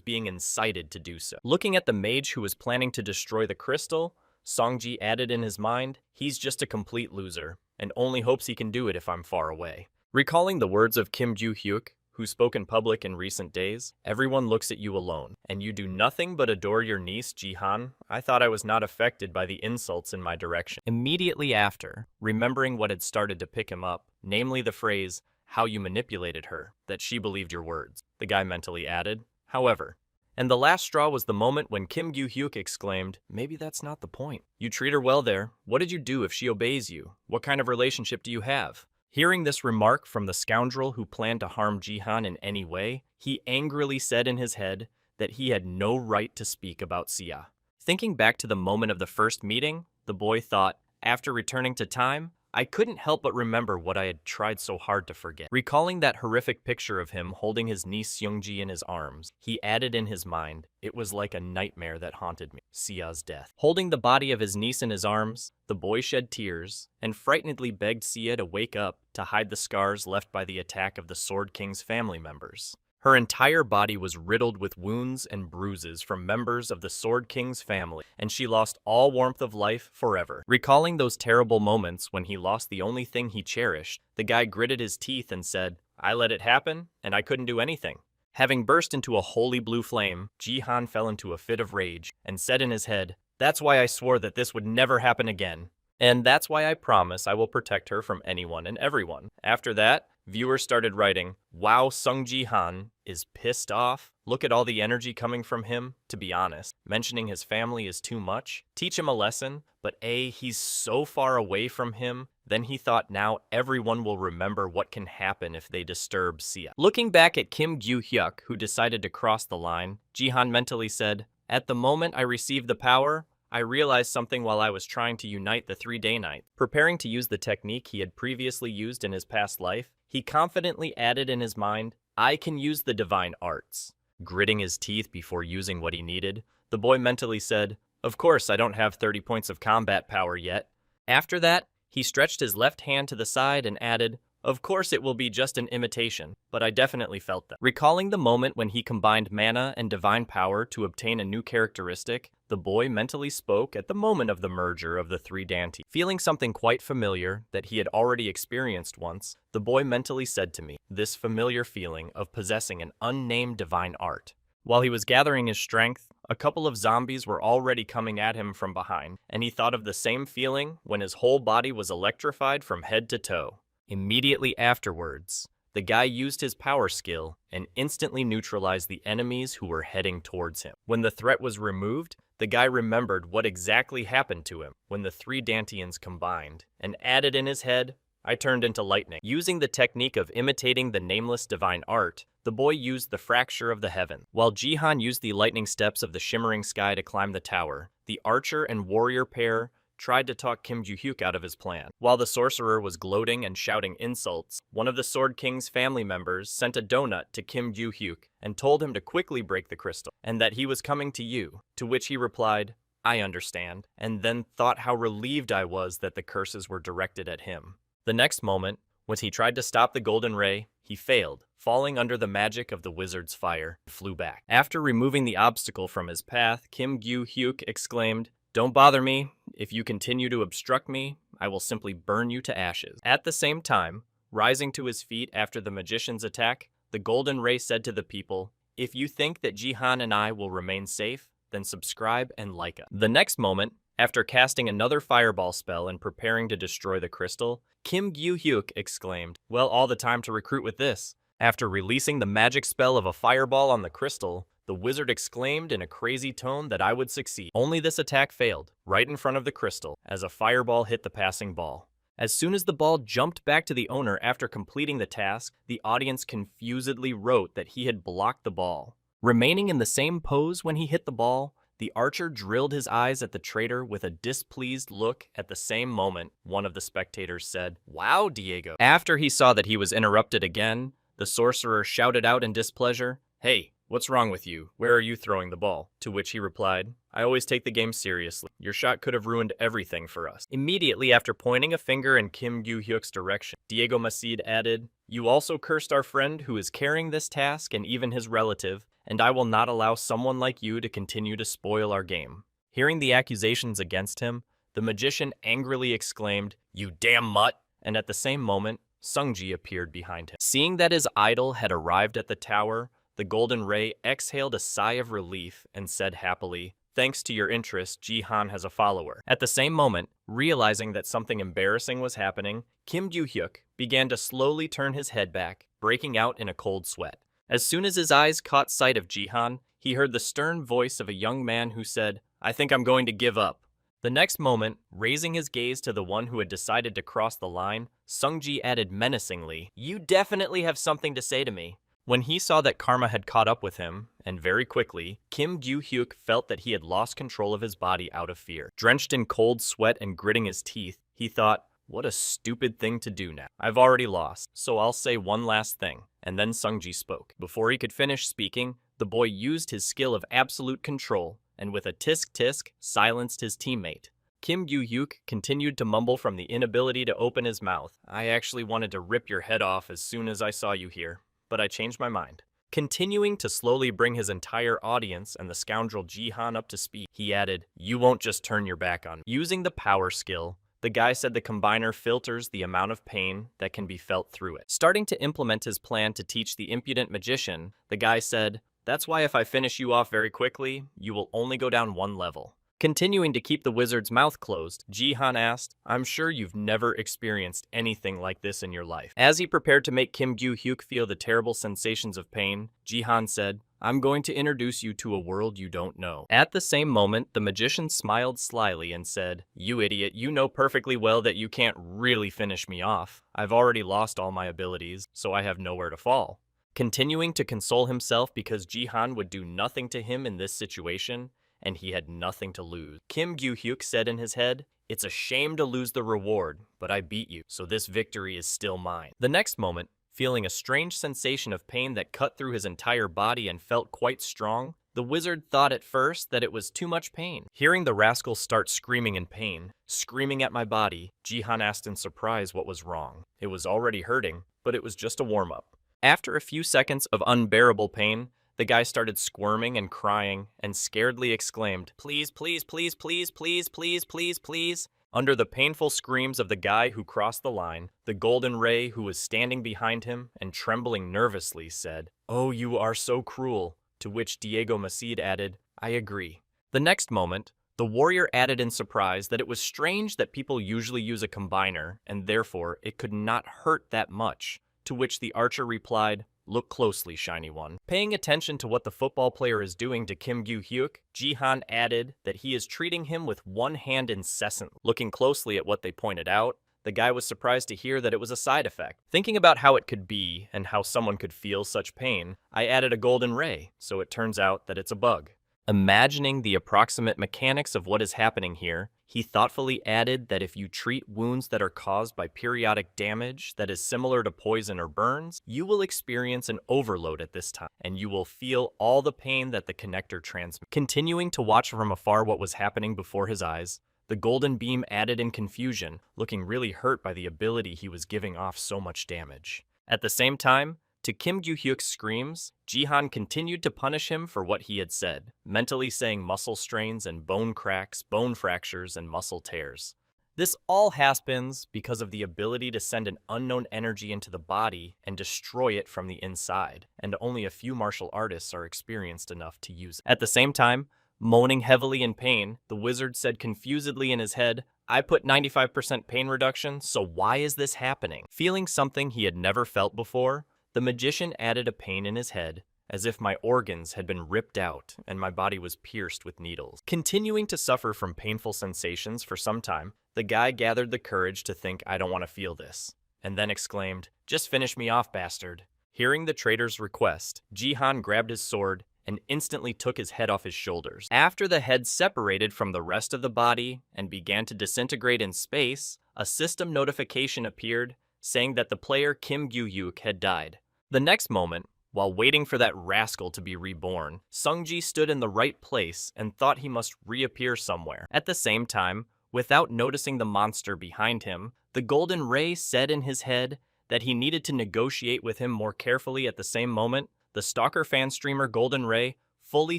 [SPEAKER 1] being incited to do so. Looking at the mage who was planning to destroy the crystal, Songji added in his mind, "He's just a complete loser, and only hopes he can do it if I'm far away." Recalling the words of Kim Gyu-hyuk, who spoke in public in recent days, "Everyone looks at you alone, and you do nothing but adore your niece, Ji-han. I thought I was not affected by the insults in my direction." Immediately after, remembering what had started to pick him up, namely the phrase, "how you manipulated her, that she believed your words," the guy mentally added, "however." And the last straw was the moment when Kim Gyu-hyuk exclaimed, "Maybe that's not the point. You treat her well there. What did you do if she obeys you? What kind of relationship do you have?" Hearing this remark from the scoundrel who planned to harm Ji-han in any way, he angrily said in his head that he had no right to speak about Sia. Thinking back to the moment of the first meeting, the boy thought, after returning to time, I couldn't help but remember what I had tried so hard to forget. Recalling that horrific picture of him holding his niece Seungji in his arms, he added in his mind, it was like a nightmare that haunted me, Sia's death. Holding the body of his niece in his arms, the boy shed tears, and frightenedly begged Sia to wake up to hide the scars left by the attack of the Sword King's family members. Her entire body was riddled with wounds and bruises from members of the Sword King's family, and she lost all warmth of life forever. Recalling those terrible moments when he lost the only thing he cherished, the guy gritted his teeth and said, I let it happen, and I couldn't do anything. Having burst into a holy blue flame, Ji-han fell into a fit of rage, and said in his head, that's why I swore that this would never happen again. And that's why I promise I will protect her from anyone and everyone. After that, viewers started writing, wow, Sung Ji-han is pissed off. Look at all the energy coming from him. To be honest, mentioning his family is too much. Teach him a lesson, but he's so far away from him Then he thought now everyone will remember what can happen if they disturb Sia. Looking back at Kim Gyu-hyuk, who decided to cross the line, Jihan mentally said, "At the moment I received the power, I realized something while I was trying to unite the 3-day night." Preparing to use the technique he had previously used in his past life, he confidently added in his mind, "I can use the divine arts." Gritting his teeth before using what he needed, the boy mentally said, "Of course I don't have 30 points of combat power yet." After that, he stretched his left hand to the side and added, "Of course it will be just an imitation, but I definitely felt them." Recalling the moment when he combined mana and divine power to obtain a new characteristic, the boy mentally spoke at the moment of the merger of the 3 danti. Feeling something quite familiar that he had already experienced once, the boy mentally said to me, this familiar feeling of possessing an unnamed divine art. While he was gathering his strength, a couple of zombies were already coming at him from behind, and he thought of the same feeling when his whole body was electrified from head to toe. Immediately afterwards, the guy used his power skill and instantly neutralized the enemies who were heading towards him. When the threat was removed, the guy remembered what exactly happened to him when the 3 dantians combined, and added in his head, "I turned into lightning." Using the technique of imitating the nameless divine art, the boy used the fracture of the heaven. While Jihan used the lightning steps of the shimmering sky to climb the tower, the archer and warrior pair tried to talk Kim Ju-hyuk out of his plan. While the sorcerer was gloating and shouting insults, one of the Sword King's family members sent a donut to Kim Ju-hyuk and told him to quickly break the crystal, and that he was coming to you, to which he replied, "I understand," and then thought how relieved I was that the curses were directed at him. The next moment, when he tried to stop the golden ray, he failed, falling under the magic of the wizard's fire, and flew back. After removing the obstacle from his path, Kim Gyu-hyuk exclaimed, "Don't bother me. If you continue to obstruct me, I will simply burn you to ashes." At the same time, rising to his feet after the magician's attack, the golden ray said to the people, "If you think that Jihan and I will remain safe, then subscribe and like us." The next moment, after casting another fireball spell and preparing to destroy the crystal, Kim Gyu-hyuk exclaimed, "Well, all the time to recruit with this." After releasing the magic spell of a fireball on the crystal, the wizard exclaimed in a crazy tone that I would succeed. Only this attack failed, right in front of the crystal, as a fireball hit the passing ball. As soon as the ball jumped back to the owner after completing the task, the audience confusedly wrote that he had blocked the ball. Remaining in the same pose when he hit the ball, the archer drilled his eyes at the traitor with a displeased look. At the same moment, one of the spectators said, "Wow, Diego." After he saw that he was interrupted again, the sorcerer shouted out in displeasure, "Hey, what's wrong with you? Where are you throwing the ball?" To which he replied, "I always take the game seriously. Your shot could have ruined everything for us." Immediately after pointing a finger in Kim Gyu-hyuk's direction, Diego Masid added, "You also cursed our friend who is carrying this task and even his relative, and I will not allow someone like you to continue to spoil our game." Hearing the accusations against him, the magician angrily exclaimed, "You damn mutt!" And at the same moment, Sungji appeared behind him. Seeing that his idol had arrived at the tower, the golden ray exhaled a sigh of relief and said happily, "Thanks to your interest, Jihan has a follower." At the same moment, realizing that something embarrassing was happening, Kim Ju-hyuk began to slowly turn his head back, breaking out in a cold sweat. As soon as his eyes caught sight of Jihan, he heard the stern voice of a young man who said, "I think I'm going to give up." The next moment, raising his gaze to the one who had decided to cross the line, Sungji added menacingly, "You definitely have something to say to me." When he saw that karma had caught up with him, and very quickly, Kim Gyu-hyuk felt that he had lost control of his body out of fear. Drenched in cold sweat and gritting his teeth, he thought, "What a stupid thing to do now. I've already lost, so I'll say one last thing." And then Sungji spoke. Before he could finish speaking, the boy used his skill of absolute control, and with a tisk-tisk, silenced his teammate. Kim Gyu-hyuk continued to mumble from the inability to open his mouth. "I actually wanted to rip your head off as soon as I saw you here, but I changed my mind." Continuing to slowly bring his entire audience and the scoundrel Jihan up to speed, he added, "You won't just turn your back on me." Using the power skill, the guy said the combiner filters the amount of pain that can be felt through it. Starting to implement his plan to teach the impudent magician, the guy said, "That's why if I finish you off very quickly, you will only go down one level." Continuing to keep the wizard's mouth closed, Jihan asked, I'm sure you've never experienced anything like this in your life. As he prepared to make Kim Gyu-hyuk feel the terrible sensations of pain, Jihan said, I'm going to introduce you to a world you don't know. At the same moment, the magician smiled slyly and said, You idiot, you know perfectly well that you can't really finish me off. I've already lost all my abilities, so I have nowhere to fall. Continuing to console himself because Jihan would do nothing to him in this situation, and he had nothing to lose. Kim Gyu-hyuk said in his head, It's a shame to lose the reward, but I beat you, so this victory is still mine. The next moment, feeling a strange sensation of pain that cut through his entire body and felt quite strong, the wizard thought at first that it was too much pain. Hearing the rascal start screaming in pain, screaming at my body, Jihan asked in surprise what was wrong. It was already hurting, but it was just a warm-up. After a few seconds of unbearable pain, the guy started squirming and crying and scaredly exclaimed, Please, please, please, please, please, please, please, please. Under the painful screams of the guy who crossed the line, the Golden Ray, who was standing behind him and trembling nervously, said, Oh, you are so cruel, to which Diego Macide added, I agree. The next moment, the warrior added in surprise that it was strange that people usually use a combiner, and therefore it could not hurt that much, to which the archer replied, Look closely, Shiny One. Paying attention to what the football player is doing to Kim Gyu-hyuk, Jihan added that he is treating him with one hand incessantly. Looking closely at what they pointed out, the guy was surprised to hear that it was a side effect. Thinking about how it could be and how someone could feel such pain, I added a golden ray, so it turns out that it's a bug. Imagining the approximate mechanics of what is happening here, he thoughtfully added that if you treat wounds that are caused by periodic damage that is similar to poison or burns, you will experience an overload at this time, and you will feel all the pain that the connector transmits. Continuing to watch from afar what was happening before his eyes, the golden beam added in confusion, looking really hurt by the ability he was giving off so much damage. At the same time, to Kim Gyu-hyuk's screams, Jihan continued to punish him for what he had said, mentally saying muscle strains and bone cracks, bone fractures, and muscle tears. This all happens because of the ability to send an unknown energy into the body and destroy it from the inside, and only a few martial artists are experienced enough to use it. At the same time, moaning heavily in pain, the wizard said confusedly in his head, I put 95% pain reduction, so why is this happening? Feeling something he had never felt before, the magician added a pain in his head, as if my organs had been ripped out and my body was pierced with needles. Continuing to suffer from painful sensations for some time, the guy gathered the courage to think I don't want to feel this, and then exclaimed, Just finish me off, bastard. Hearing the traitor's request, Jihan grabbed his sword and instantly took his head off his shoulders. After the head separated from the rest of the body and began to disintegrate in space, a system notification appeared saying that the player Kim Gyu-hyuk had died. The next moment, while waiting for that rascal to be reborn, Sungji stood in the right place and thought he must reappear somewhere. At the same time, without noticing the monster behind him, the Golden Ray said in his head that he needed to negotiate with him more carefully. At the same moment, the stalker fan streamer Golden Ray fully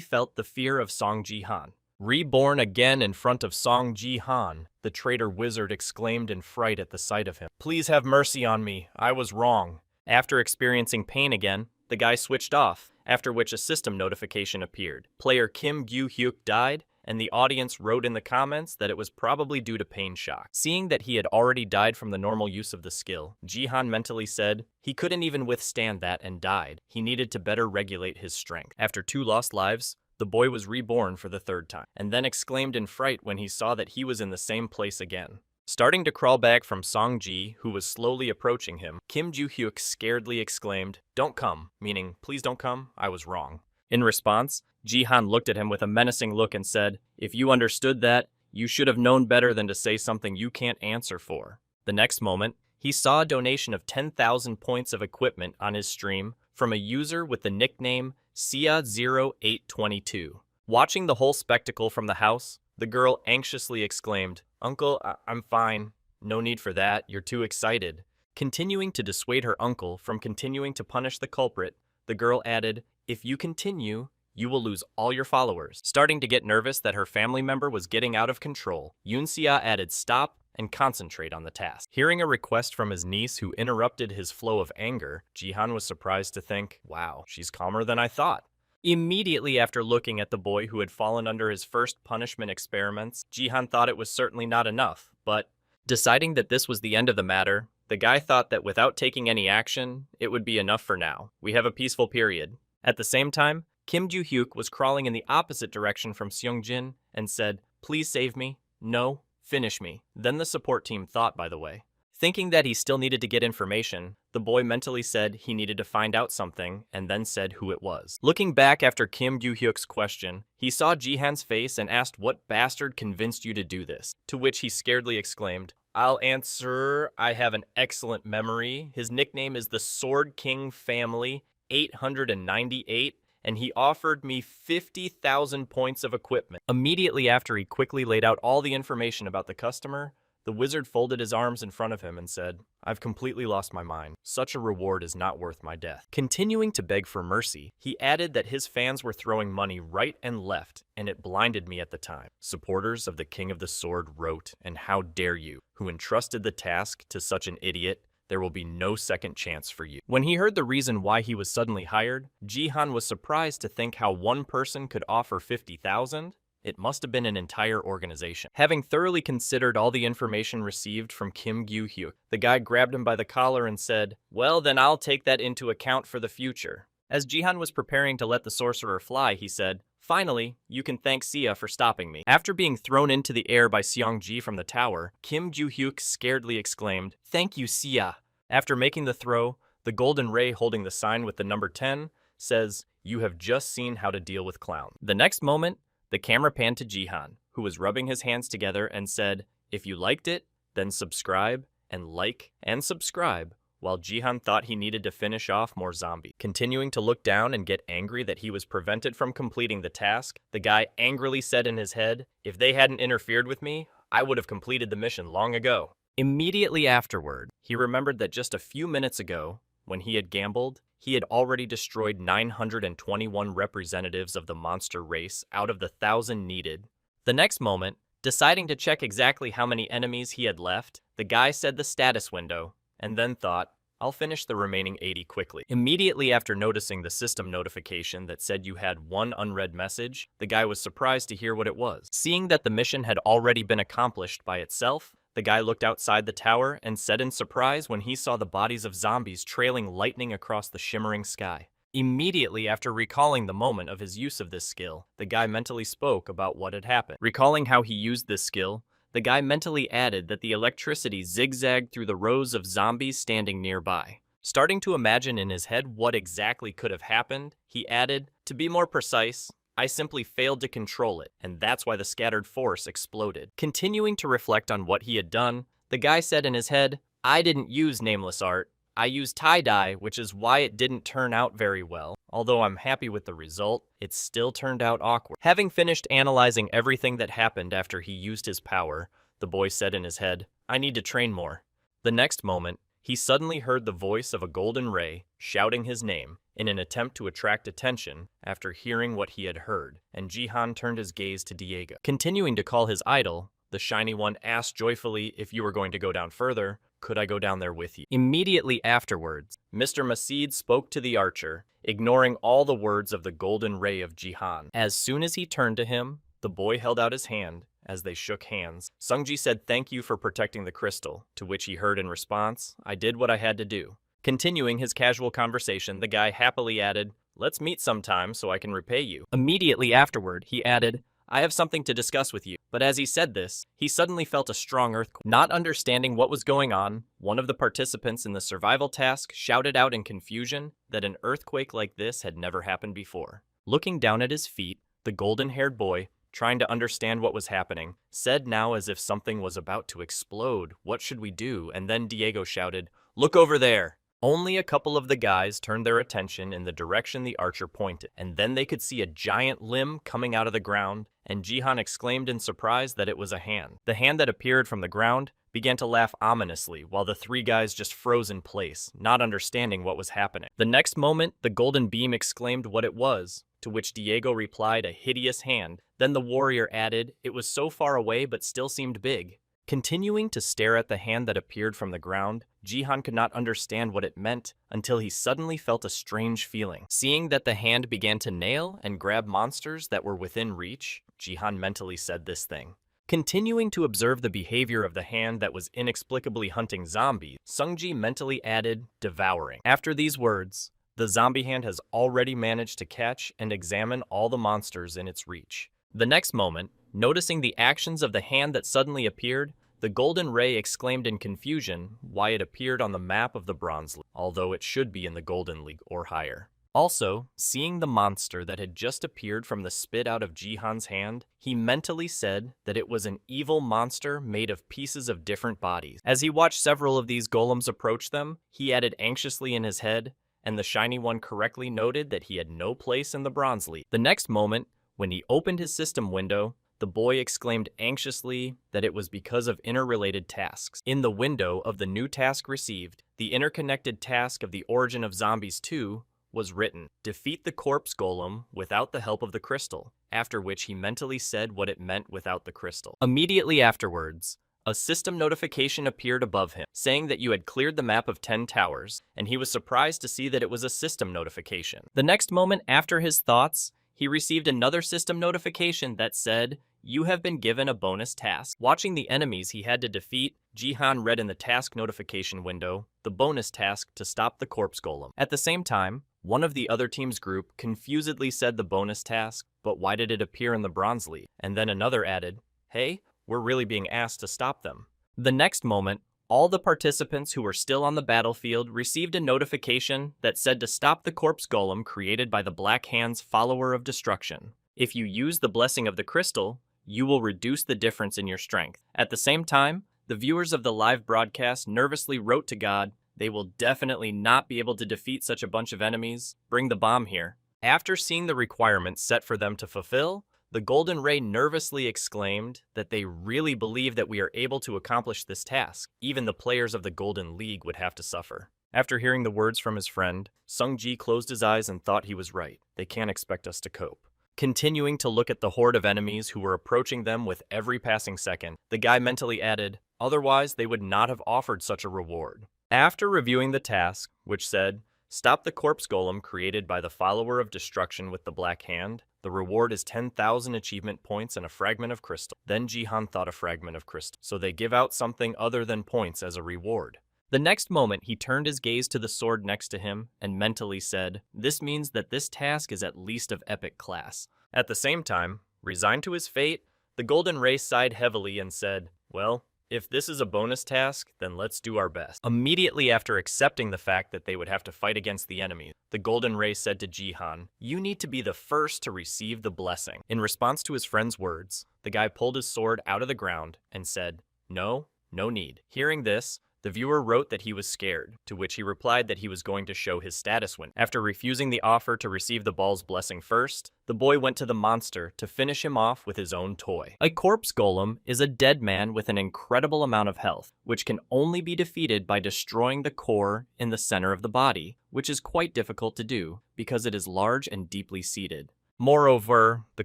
[SPEAKER 1] felt the fear of Song Ji-han. Reborn again in front of Song Ji-han, the traitor wizard exclaimed in fright at the sight of him. Please have mercy on me, I was wrong. After experiencing pain again, the guy switched off, after which a system notification appeared. Player Kim Gyu-hyuk died, and the audience wrote in the comments that it was probably due to pain shock. Seeing that he had already died from the normal use of the skill, Jihan mentally said he couldn't even withstand that and died. He needed to better regulate his strength. After 2 lost lives, the boy was reborn for the 3rd time, and then exclaimed in fright when he saw that he was in the same place again. Starting to crawl back from Song-ji, who was slowly approaching him, Kim Gyu-hyuk scaredly exclaimed, Don't come, meaning, please don't come, I was wrong. In response, Jihan looked at him with a menacing look and said, If you understood that, you should have known better than to say something you can't answer for. The next moment, he saw a donation of 10,000 points of equipment on his stream from a user with the nickname Sia0822. Watching the whole spectacle from the house, the girl anxiously exclaimed, Uncle, I'm fine. No need for that, you're too excited. Continuing to dissuade her uncle from continuing to punish the culprit, the girl added, If you continue, you will lose all your followers. Starting to get nervous that her family member was getting out of control, Yoon-sia added stop and concentrate on the task. Hearing a request from his niece who interrupted his flow of anger, Jihan was surprised to think, wow, she's calmer than I thought. Immediately after looking at the boy who had fallen under his first punishment experiments, Jihan thought it was certainly not enough, but deciding that this was the end of the matter, the guy thought that without taking any action, it would be enough for now. We have a peaceful period. At the same time, Kim Joo-hyuk was crawling in the opposite direction from Seung-jin and said, "Please save me. No, finish me." Then the support team thought, by the way. Thinking that he still needed to get information, the boy mentally said he needed to find out something and then said who it was. Looking back after Kim Joo-hyuk's question, he saw Jihan's face and asked what bastard convinced you to do this, to which he scaredly exclaimed, "I'll answer, I have an excellent memory. His nickname is the Sword King Family 898, and he offered me 50,000 points of equipment." Immediately after he quickly laid out all the information about the customer, the wizard folded his arms in front of him and said, "I've completely lost my mind. Such a reward is not worth my death." Continuing to beg for mercy, he added that his fans were throwing money right and left, and it blinded me at the time. Supporters of the King of the Sword wrote, "And how dare you, who entrusted the task to such an idiot? There will be no second chance for you." When he heard the reason why he was suddenly hired, Jihan was surprised to think how one person could offer 50,000. It must have been an entire organization. Having thoroughly considered all the information received from Kim Joo-hyuk, the guy grabbed him by the collar and said, "Well, then I'll take that into account for the future." As Jihan was preparing to let the sorcerer fly, he said, "Finally, you can thank Sia for stopping me." After being thrown into the air by Seong-ji from the tower, Kim Joo-hyuk scaredly exclaimed, "Thank you, Sia." After making the throw, the golden ray holding the sign with the number 10 says, "You have just seen how to deal with clowns." The next moment, the camera panned to Jihan, who was rubbing his hands together and said, "If you liked it, then subscribe and like and subscribe," while Jihan thought he needed to finish off more zombies. Continuing to look down and get angry that he was prevented from completing the task, the guy angrily said in his head, "If they hadn't interfered with me, I would have completed the mission long ago." Immediately afterward, he remembered that just a few minutes ago, when he had gambled, he had already destroyed 921 representatives of the monster race out of the 1,000 needed. The next moment, deciding to check exactly how many enemies he had left, the guy said the status window, and then thought, "I'll finish the remaining 80 quickly." Immediately after noticing the system notification that said you had one unread message, the guy was surprised to hear what it was. Seeing that the mission had already been accomplished by itself, the guy looked outside the tower and said in surprise when he saw the bodies of zombies trailing lightning across the shimmering sky. Immediately after recalling the moment of his use of this skill, the guy mentally spoke about what had happened. Recalling how he used this skill, the guy mentally added that the electricity zigzagged through the rows of zombies standing nearby. Starting to imagine in his head what exactly could have happened, he added, "To be more precise, I simply failed to control it, and that's why the scattered force exploded." Continuing to reflect on what he had done, the guy said in his head, "I didn't use nameless art. I used tie-dye, which is why it didn't turn out very well. Although I'm happy with the result, it still turned out awkward." Having finished analyzing everything that happened after he used his power, the boy said in his head, "I need to train more." The next moment, he suddenly heard the voice of a golden ray shouting his name in an attempt to attract attention after hearing what he had heard, and Jihan turned his gaze to Diego. Continuing to call his idol, the shiny one asked joyfully, "If you were going to go down further, could I go down there with you?" Immediately afterwards, Mr. Masid spoke to the archer, ignoring all the words of the golden ray of Jihan. As soon as he turned to him, the boy held out his hand. As they shook hands, Seung-ji said, "Thank you for protecting the crystal," to which he heard in response, "I did what I had to do." Continuing his casual conversation, the guy happily added, "Let's meet sometime so I can repay you." Immediately afterward, he added, "I have something to discuss with you." But as he said this, he suddenly felt a strong earthquake. Not understanding what was going on, one of the participants in the survival task shouted out in confusion that an earthquake like this had never happened before. Looking down at his feet, the golden-haired boy, trying to understand what was happening, said now as if something was about to explode, "What should we do?" And then Diego shouted, "Look over there!" Only a couple of the guys turned their attention in the direction the archer pointed, and then they could see a giant limb coming out of the ground, and Jihan exclaimed in surprise that it was a hand. The hand that appeared from the ground began to laugh ominously, while the three guys just froze in place, not understanding what was happening. The next moment, the golden beam exclaimed what it was, to which Diego replied, "A hideous hand." Then the warrior added, "It was so far away but still seemed big." Continuing to stare at the hand that appeared from the ground, Jihan could not understand what it meant until he suddenly felt a strange feeling. Seeing that the hand began to nail and grab monsters that were within reach, Jihan mentally said this thing. Continuing to observe the behavior of the hand that was inexplicably hunting zombies, Sungji mentally added, devouring. After these words, the zombie hand has already managed to catch and examine all the monsters in its reach. The next moment, noticing the actions of the hand that suddenly appeared, the Golden Ray exclaimed in confusion why it appeared on the map of the Bronze League, although it should be in the Golden League or higher. Also, seeing the monster that had just appeared from the spit out of Jihan's hand, he mentally said that it was an evil monster made of pieces of different bodies. As he watched several of these golems approach them, he added anxiously in his head, and the shiny one correctly noted that he had no place in the Bronze League. The next moment, when he opened his system window, the boy exclaimed anxiously that it was because of interrelated tasks. In the window of the new task received, the interconnected task of the Origin of Zombies 2 was written, defeat the corpse golem without the help of the crystal, after which he mentally said what it meant without the crystal. Immediately afterwards, a system notification appeared above him, saying that you had cleared the map of 10 towers, and he was surprised to see that it was a system notification. The next moment after his thoughts, he received another system notification that said, you have been given a bonus task. Watching the enemies he had to defeat, Jihan read in the task notification window the bonus task to stop the corpse golem. At the same time, one of the other team's group confusedly said the bonus task, but why did it appear in the Bronze League? And then another added, hey, we're really being asked to stop them. The next moment, all the participants who were still on the battlefield received a notification that said to stop the corpse golem created by the Black Hand's follower of destruction. If you use the blessing of the crystal, you will reduce the difference in your strength. At the same time, the viewers of the live broadcast nervously wrote to God, they will definitely not be able to defeat such a bunch of enemies. Bring the bomb here. After seeing the requirements set for them to fulfill, the Golden Ray nervously exclaimed that they really believe that we are able to accomplish this task. Even the players of the Golden League would have to suffer. After hearing the words from his friend, Sungji closed his eyes and thought he was right. They can't expect us to cope. Continuing to look at the horde of enemies who were approaching them with every passing second, the guy mentally added, otherwise they would not have offered such a reward. After reviewing the task, which said, stop the corpse golem created by the follower of destruction with the Black Hand, the reward is 10,000 achievement points and a fragment of crystal. Then Jihan thought a fragment of crystal, so they give out something other than points as a reward. The next moment, he turned his gaze to the sword next to him and mentally said, this means that this task is at least of epic class. At the same time, resigned to his fate, the Golden Ray sighed heavily and said, well, if this is a bonus task, then let's do our best. Immediately after accepting the fact that they would have to fight against the enemy, the Golden Ray said to Jihan, you need to be the first to receive the blessing. In response to his friend's words, the guy pulled his sword out of the ground and said, no need. Hearing this, the viewer wrote that he was scared, to which he replied that he was going to show his status win. After refusing the offer to receive the ball's blessing first, the boy went to the monster to finish him off with his own toy. A corpse golem is a dead man with an incredible amount of health, which can only be defeated by destroying the core in the center of the body, which is quite difficult to do because it is large and deeply seated. Moreover, the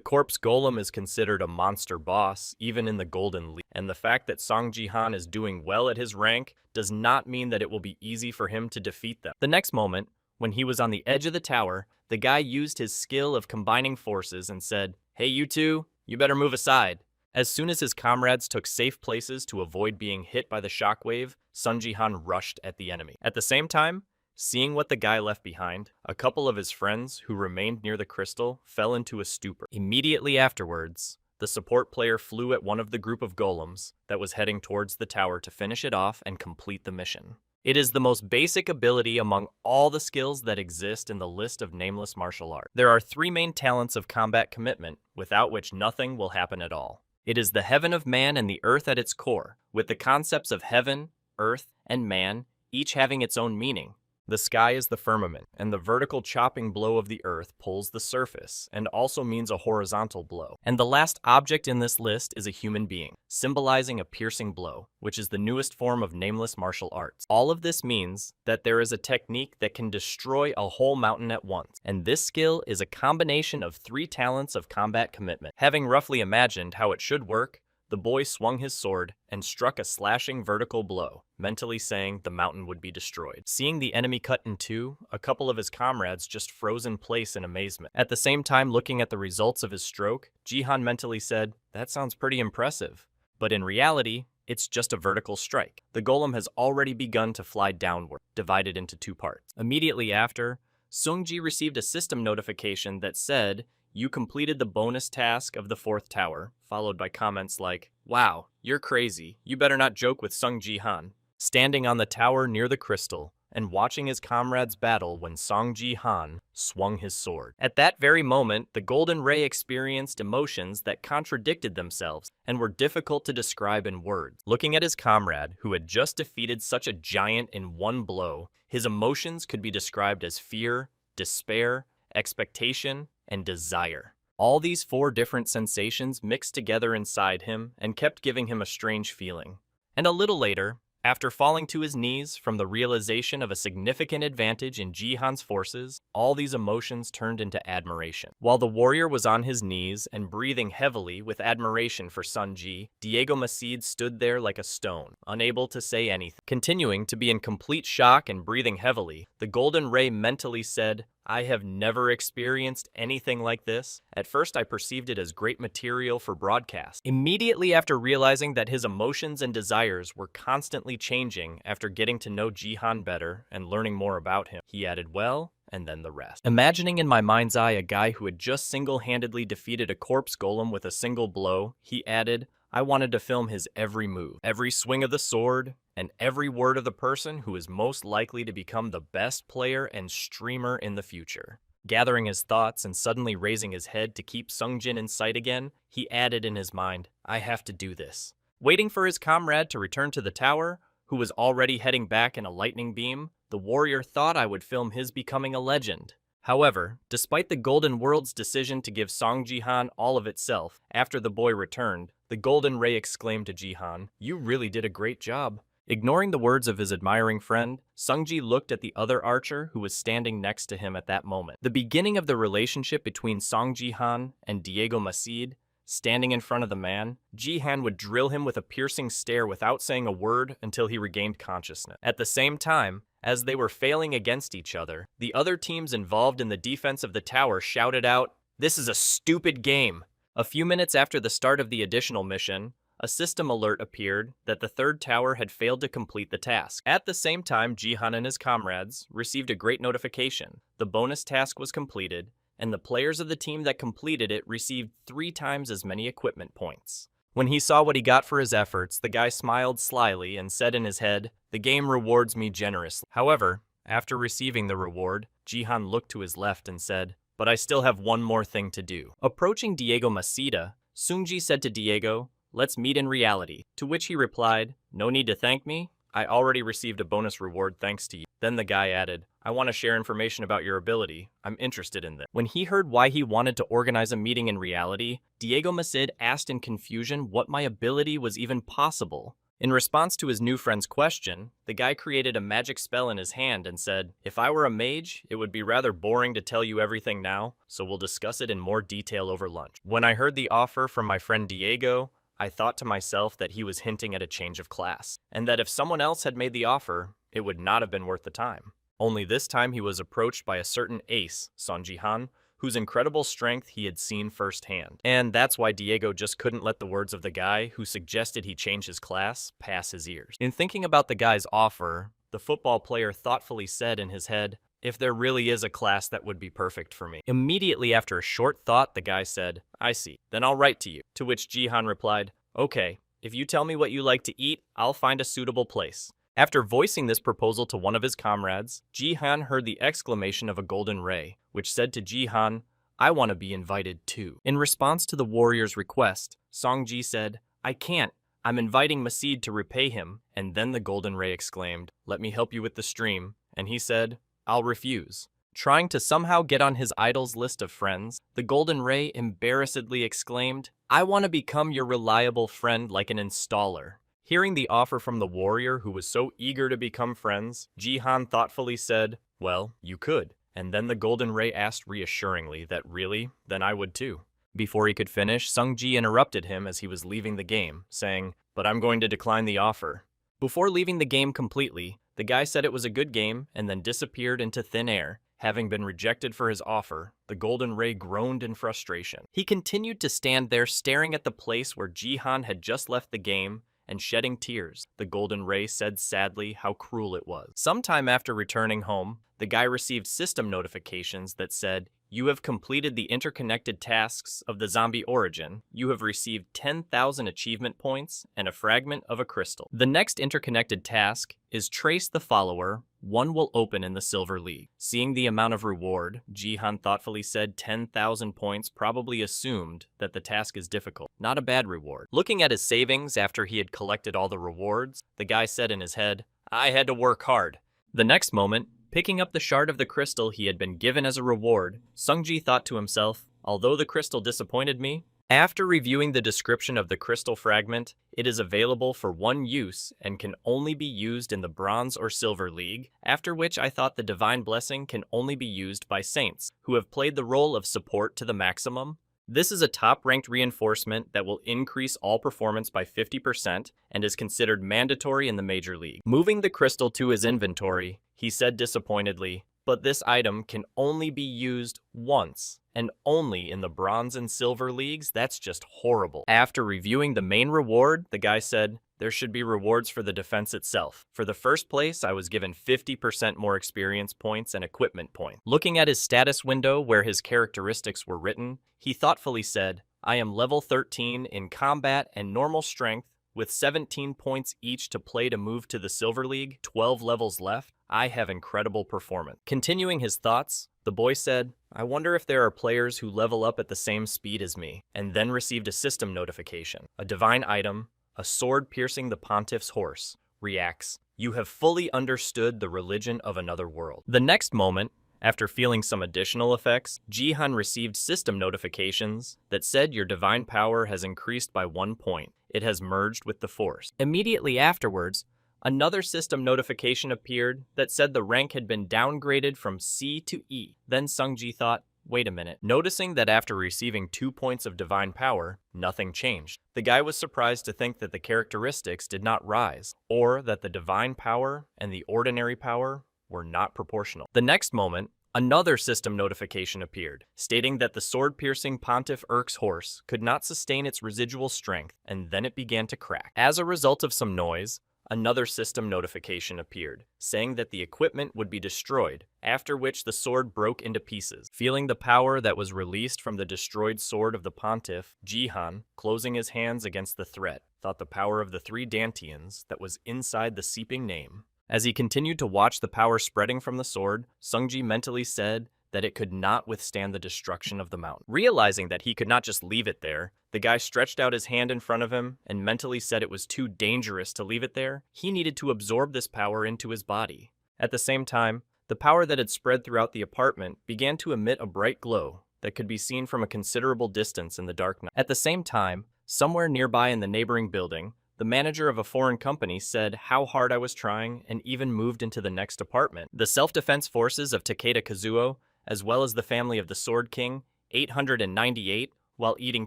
[SPEAKER 1] corpse golem is considered a monster boss, even in the Golden League, and the fact that Song Jihan is doing well at his rank does not mean that it will be easy for him to defeat them. The next moment, when he was on the edge of the tower, the guy used his skill of combining forces and said, hey you two, you better move aside. As soon as his comrades took safe places to avoid being hit by the shockwave, Sung Jihan rushed at the enemy. At the same time, seeing what the guy left behind, a couple of his friends who remained near the crystal fell into a stupor. Immediately afterwards, the support player flew at one of the group of golems that was heading towards the tower to finish it off and complete the mission. It is the most basic ability among all the skills that exist in the list of nameless martial art. There are three main talents of combat commitment, without which nothing will happen at all. It is the heaven of man and the earth at its core, with the concepts of heaven, earth, and man each having its own meaning. The sky is the firmament, and the vertical chopping blow of the earth pulls the surface, and also means a horizontal blow. And the last object in this list is a human being, symbolizing a piercing blow, which is the newest form of nameless martial arts. All of this means that there is a technique that can destroy a whole mountain at once, and this skill is a combination of three talents of combat commitment. Having roughly imagined how it should work, the boy swung his sword and struck a slashing vertical blow, mentally saying the mountain would be destroyed. Seeing the enemy cut in two, a couple of his comrades just froze in place in amazement. At the same time, looking at the results of his stroke, Jihan mentally said, "That sounds pretty impressive." But in reality, it's just a vertical strike. The golem has already begun to fly downward, divided into two parts. Immediately after, Sungji received a system notification that said, "You completed the bonus task of the 4th tower," followed by comments like, "Wow, you're crazy. You better not joke with Sung Ji-han." Standing on the tower near the crystal and watching his comrades battle when Song Ji-han swung his sword. At that very moment, the Golden Ray experienced emotions that contradicted themselves and were difficult to describe in words. Looking at his comrade, who had just defeated such a giant in one blow, his emotions could be described as fear, despair, expectation, and desire. All these 4 different sensations mixed together inside him and kept giving him a strange feeling. And a little later, after falling to his knees from the realization of a significant advantage in Jihan's forces, all these emotions turned into admiration. While the warrior was on his knees and breathing heavily with admiration for Sun Ji, Diego Macide stood there like a stone, unable to say anything. Continuing to be in complete shock and breathing heavily, the Golden Ray mentally said, "I have never experienced anything like this. At first I perceived it as great material for broadcast." Immediately after realizing that his emotions and desires were constantly changing after getting to know Jihan better and learning more about him, he added, "Well, and then the rest." Imagining in my mind's eye a guy who had just single-handedly defeated a corpse golem with a single blow, he added, "I wanted to film his every move, every swing of the sword, and every word of the person who is most likely to become the best player and streamer in the future." Gathering his thoughts and suddenly raising his head to keep Sungjin in sight again, he added in his mind, "I have to do this." Waiting for his comrade to return to the tower, who was already heading back in a lightning beam, the warrior thought I would film his becoming a legend. However, despite the Golden World's decision to give Song Jihan all of itself, after the boy returned, the Golden Ray exclaimed to Jihan, "You really did a great job." Ignoring the words of his admiring friend, Sungji looked at the other archer who was standing next to him at that moment. The beginning of the relationship between Song Jihan and Diego Macide, standing in front of the man, Jihan would drill him with a piercing stare without saying a word until he regained consciousness. At the same time, as they were failing against each other, the other teams involved in the defense of the tower shouted out, "This is a stupid game." A few minutes after the start of the additional mission, a system alert appeared that the 3rd tower had failed to complete the task. At the same time, Jihan and his comrades received a great notification. The bonus task was completed, and the players of the team that completed it received 3 times as many equipment points. When he saw what he got for his efforts, the guy smiled slyly and said in his head, "The game rewards me generously." However, after receiving the reward, Jihan looked to his left and said, "But I still have one more thing to do." Approaching Diego Macida, Sungji said to Diego, "Let's meet in reality," to which he replied, "No need to thank me. I already received a bonus reward thanks to you." Then the guy added, "I want to share information about your ability. I'm interested in this." When he heard why he wanted to organize a meeting in reality, Diego Macide asked in confusion what my ability was even possible. In response to his new friend's question, the guy created a magic spell in his hand and said, "If I were a mage, it would be rather boring to tell you everything now, so we'll discuss it in more detail over lunch." When I heard the offer from my friend Diego, I thought to myself that he was hinting at a change of class, and that if someone else had made the offer, it would not have been worth the time. Only this time he was approached by a certain ace, Son Jihan, whose incredible strength he had seen firsthand. And that's why Diego just couldn't let the words of the guy who suggested he change his class pass his ears. In thinking about the guy's offer, the football player thoughtfully said in his head, "If there really is a class that would be perfect for me." Immediately after a short thought, the guy said, "I see, then I'll write to you." To which Jihan replied, "Okay, if you tell me what you like to eat, I'll find a suitable place." After voicing this proposal to one of his comrades, Jihan heard the exclamation of a Golden Ray, which said to Jihan, "I want to be invited too." In response to the warrior's request, Songji said, "I can't. I'm inviting Macide to repay him." And then the Golden Ray exclaimed, "Let me help you with the stream." And he said, "I'll refuse." Trying to somehow get on his idol's list of friends, the Golden Ray embarrassedly exclaimed, "I want to become your reliable friend like an installer." Hearing the offer from the warrior who was so eager to become friends, Jihan thoughtfully said, "Well, you could." And then the Golden Ray asked reassuringly that really, then I would too. Before he could finish, Sung-ji interrupted him as he was leaving the game, saying, "But I'm going to decline the offer." Before leaving the game completely, the guy said it was a good game and then disappeared into thin air. Having been rejected for his offer, the Golden Ray groaned in frustration. He continued to stand there staring at the place where Jihan had just left the game and shedding tears. The Golden Ray said sadly how cruel it was. Sometime after returning home, the guy received system notifications that said, "You have completed the interconnected tasks of the zombie origin. You have received 10,000 achievement points and a fragment of a crystal." The next interconnected task is trace the follower. One will open in the Silver League. Seeing the amount of reward, Jihan thoughtfully said 10,000 points, probably assumed that the task is difficult. Not a bad reward. Looking at his savings after he had collected all the rewards, the guy said in his head, "I had to work hard." The next moment, picking up the shard of the crystal he had been given as a reward, Sung-ji thought to himself, "Although the crystal disappointed me, after reviewing the description of the crystal fragment, it is available for one use and can only be used in the Bronze or Silver League, after which I thought the Divine Blessing can only be used by saints, who have played the role of support to the maximum. This is a top-ranked reinforcement that will increase all performance by 50% and is considered mandatory in the Major League." Moving the crystal to his inventory, he said disappointedly, "But this item can only be used once, and only in the Bronze and Silver Leagues? That's just horrible." After reviewing the main reward, the guy said, "There should be rewards for the defense itself. For the first place, I was given 50% more experience points and equipment points." Looking at his status window where his characteristics were written, he thoughtfully said, "I am level 13 in combat and normal strength, with 17 points each to play to move to the Silver League, 12 levels left. I have incredible performance." Continuing his thoughts, the boy said, "I wonder if there are players who level up at the same speed as me," and then received a system notification. A divine item, a sword piercing the pontiff's horse, reacts, "You have fully understood the religion of another world." The next moment, after feeling some additional effects, Jihan received system notifications that said your divine power has increased by 1 point. It has merged with the force. Immediately afterwards, another system notification appeared that said the rank had been downgraded from C to E. Then Sung-ji thought, wait a minute. Noticing that after receiving 2 points of divine power, nothing changed. The guy was surprised to think that the characteristics did not rise, or that the divine power and the ordinary power were not proportional. The next moment, another system notification appeared, stating that the sword-piercing Pontiff Urk's horse could not sustain its residual strength, and then it began to crack. As a result of some noise, another system notification appeared, saying that the equipment would be destroyed, after which the sword broke into pieces. Feeling the power that was released from the destroyed sword of the Pontiff, Jihan, closing his hands against the threat, thought the power of the 3 Dantians that was inside the seeping name. As he continued to watch the power spreading from the sword, Sung-ji mentally said that it could not withstand the destruction of the mountain. Realizing that he could not just leave it there, the guy stretched out his hand in front of him and mentally said it was too dangerous to leave it there. He needed to absorb this power into his body. At the same time, the power that had spread throughout the apartment began to emit a bright glow that could be seen from a considerable distance in the dark night. At the same time, somewhere nearby in the neighboring building, the manager of a foreign company said how hard I was trying and even moved into the next apartment. The self-defense forces of Takeda Kazuo, as well as the family of the Sword King, 898, while eating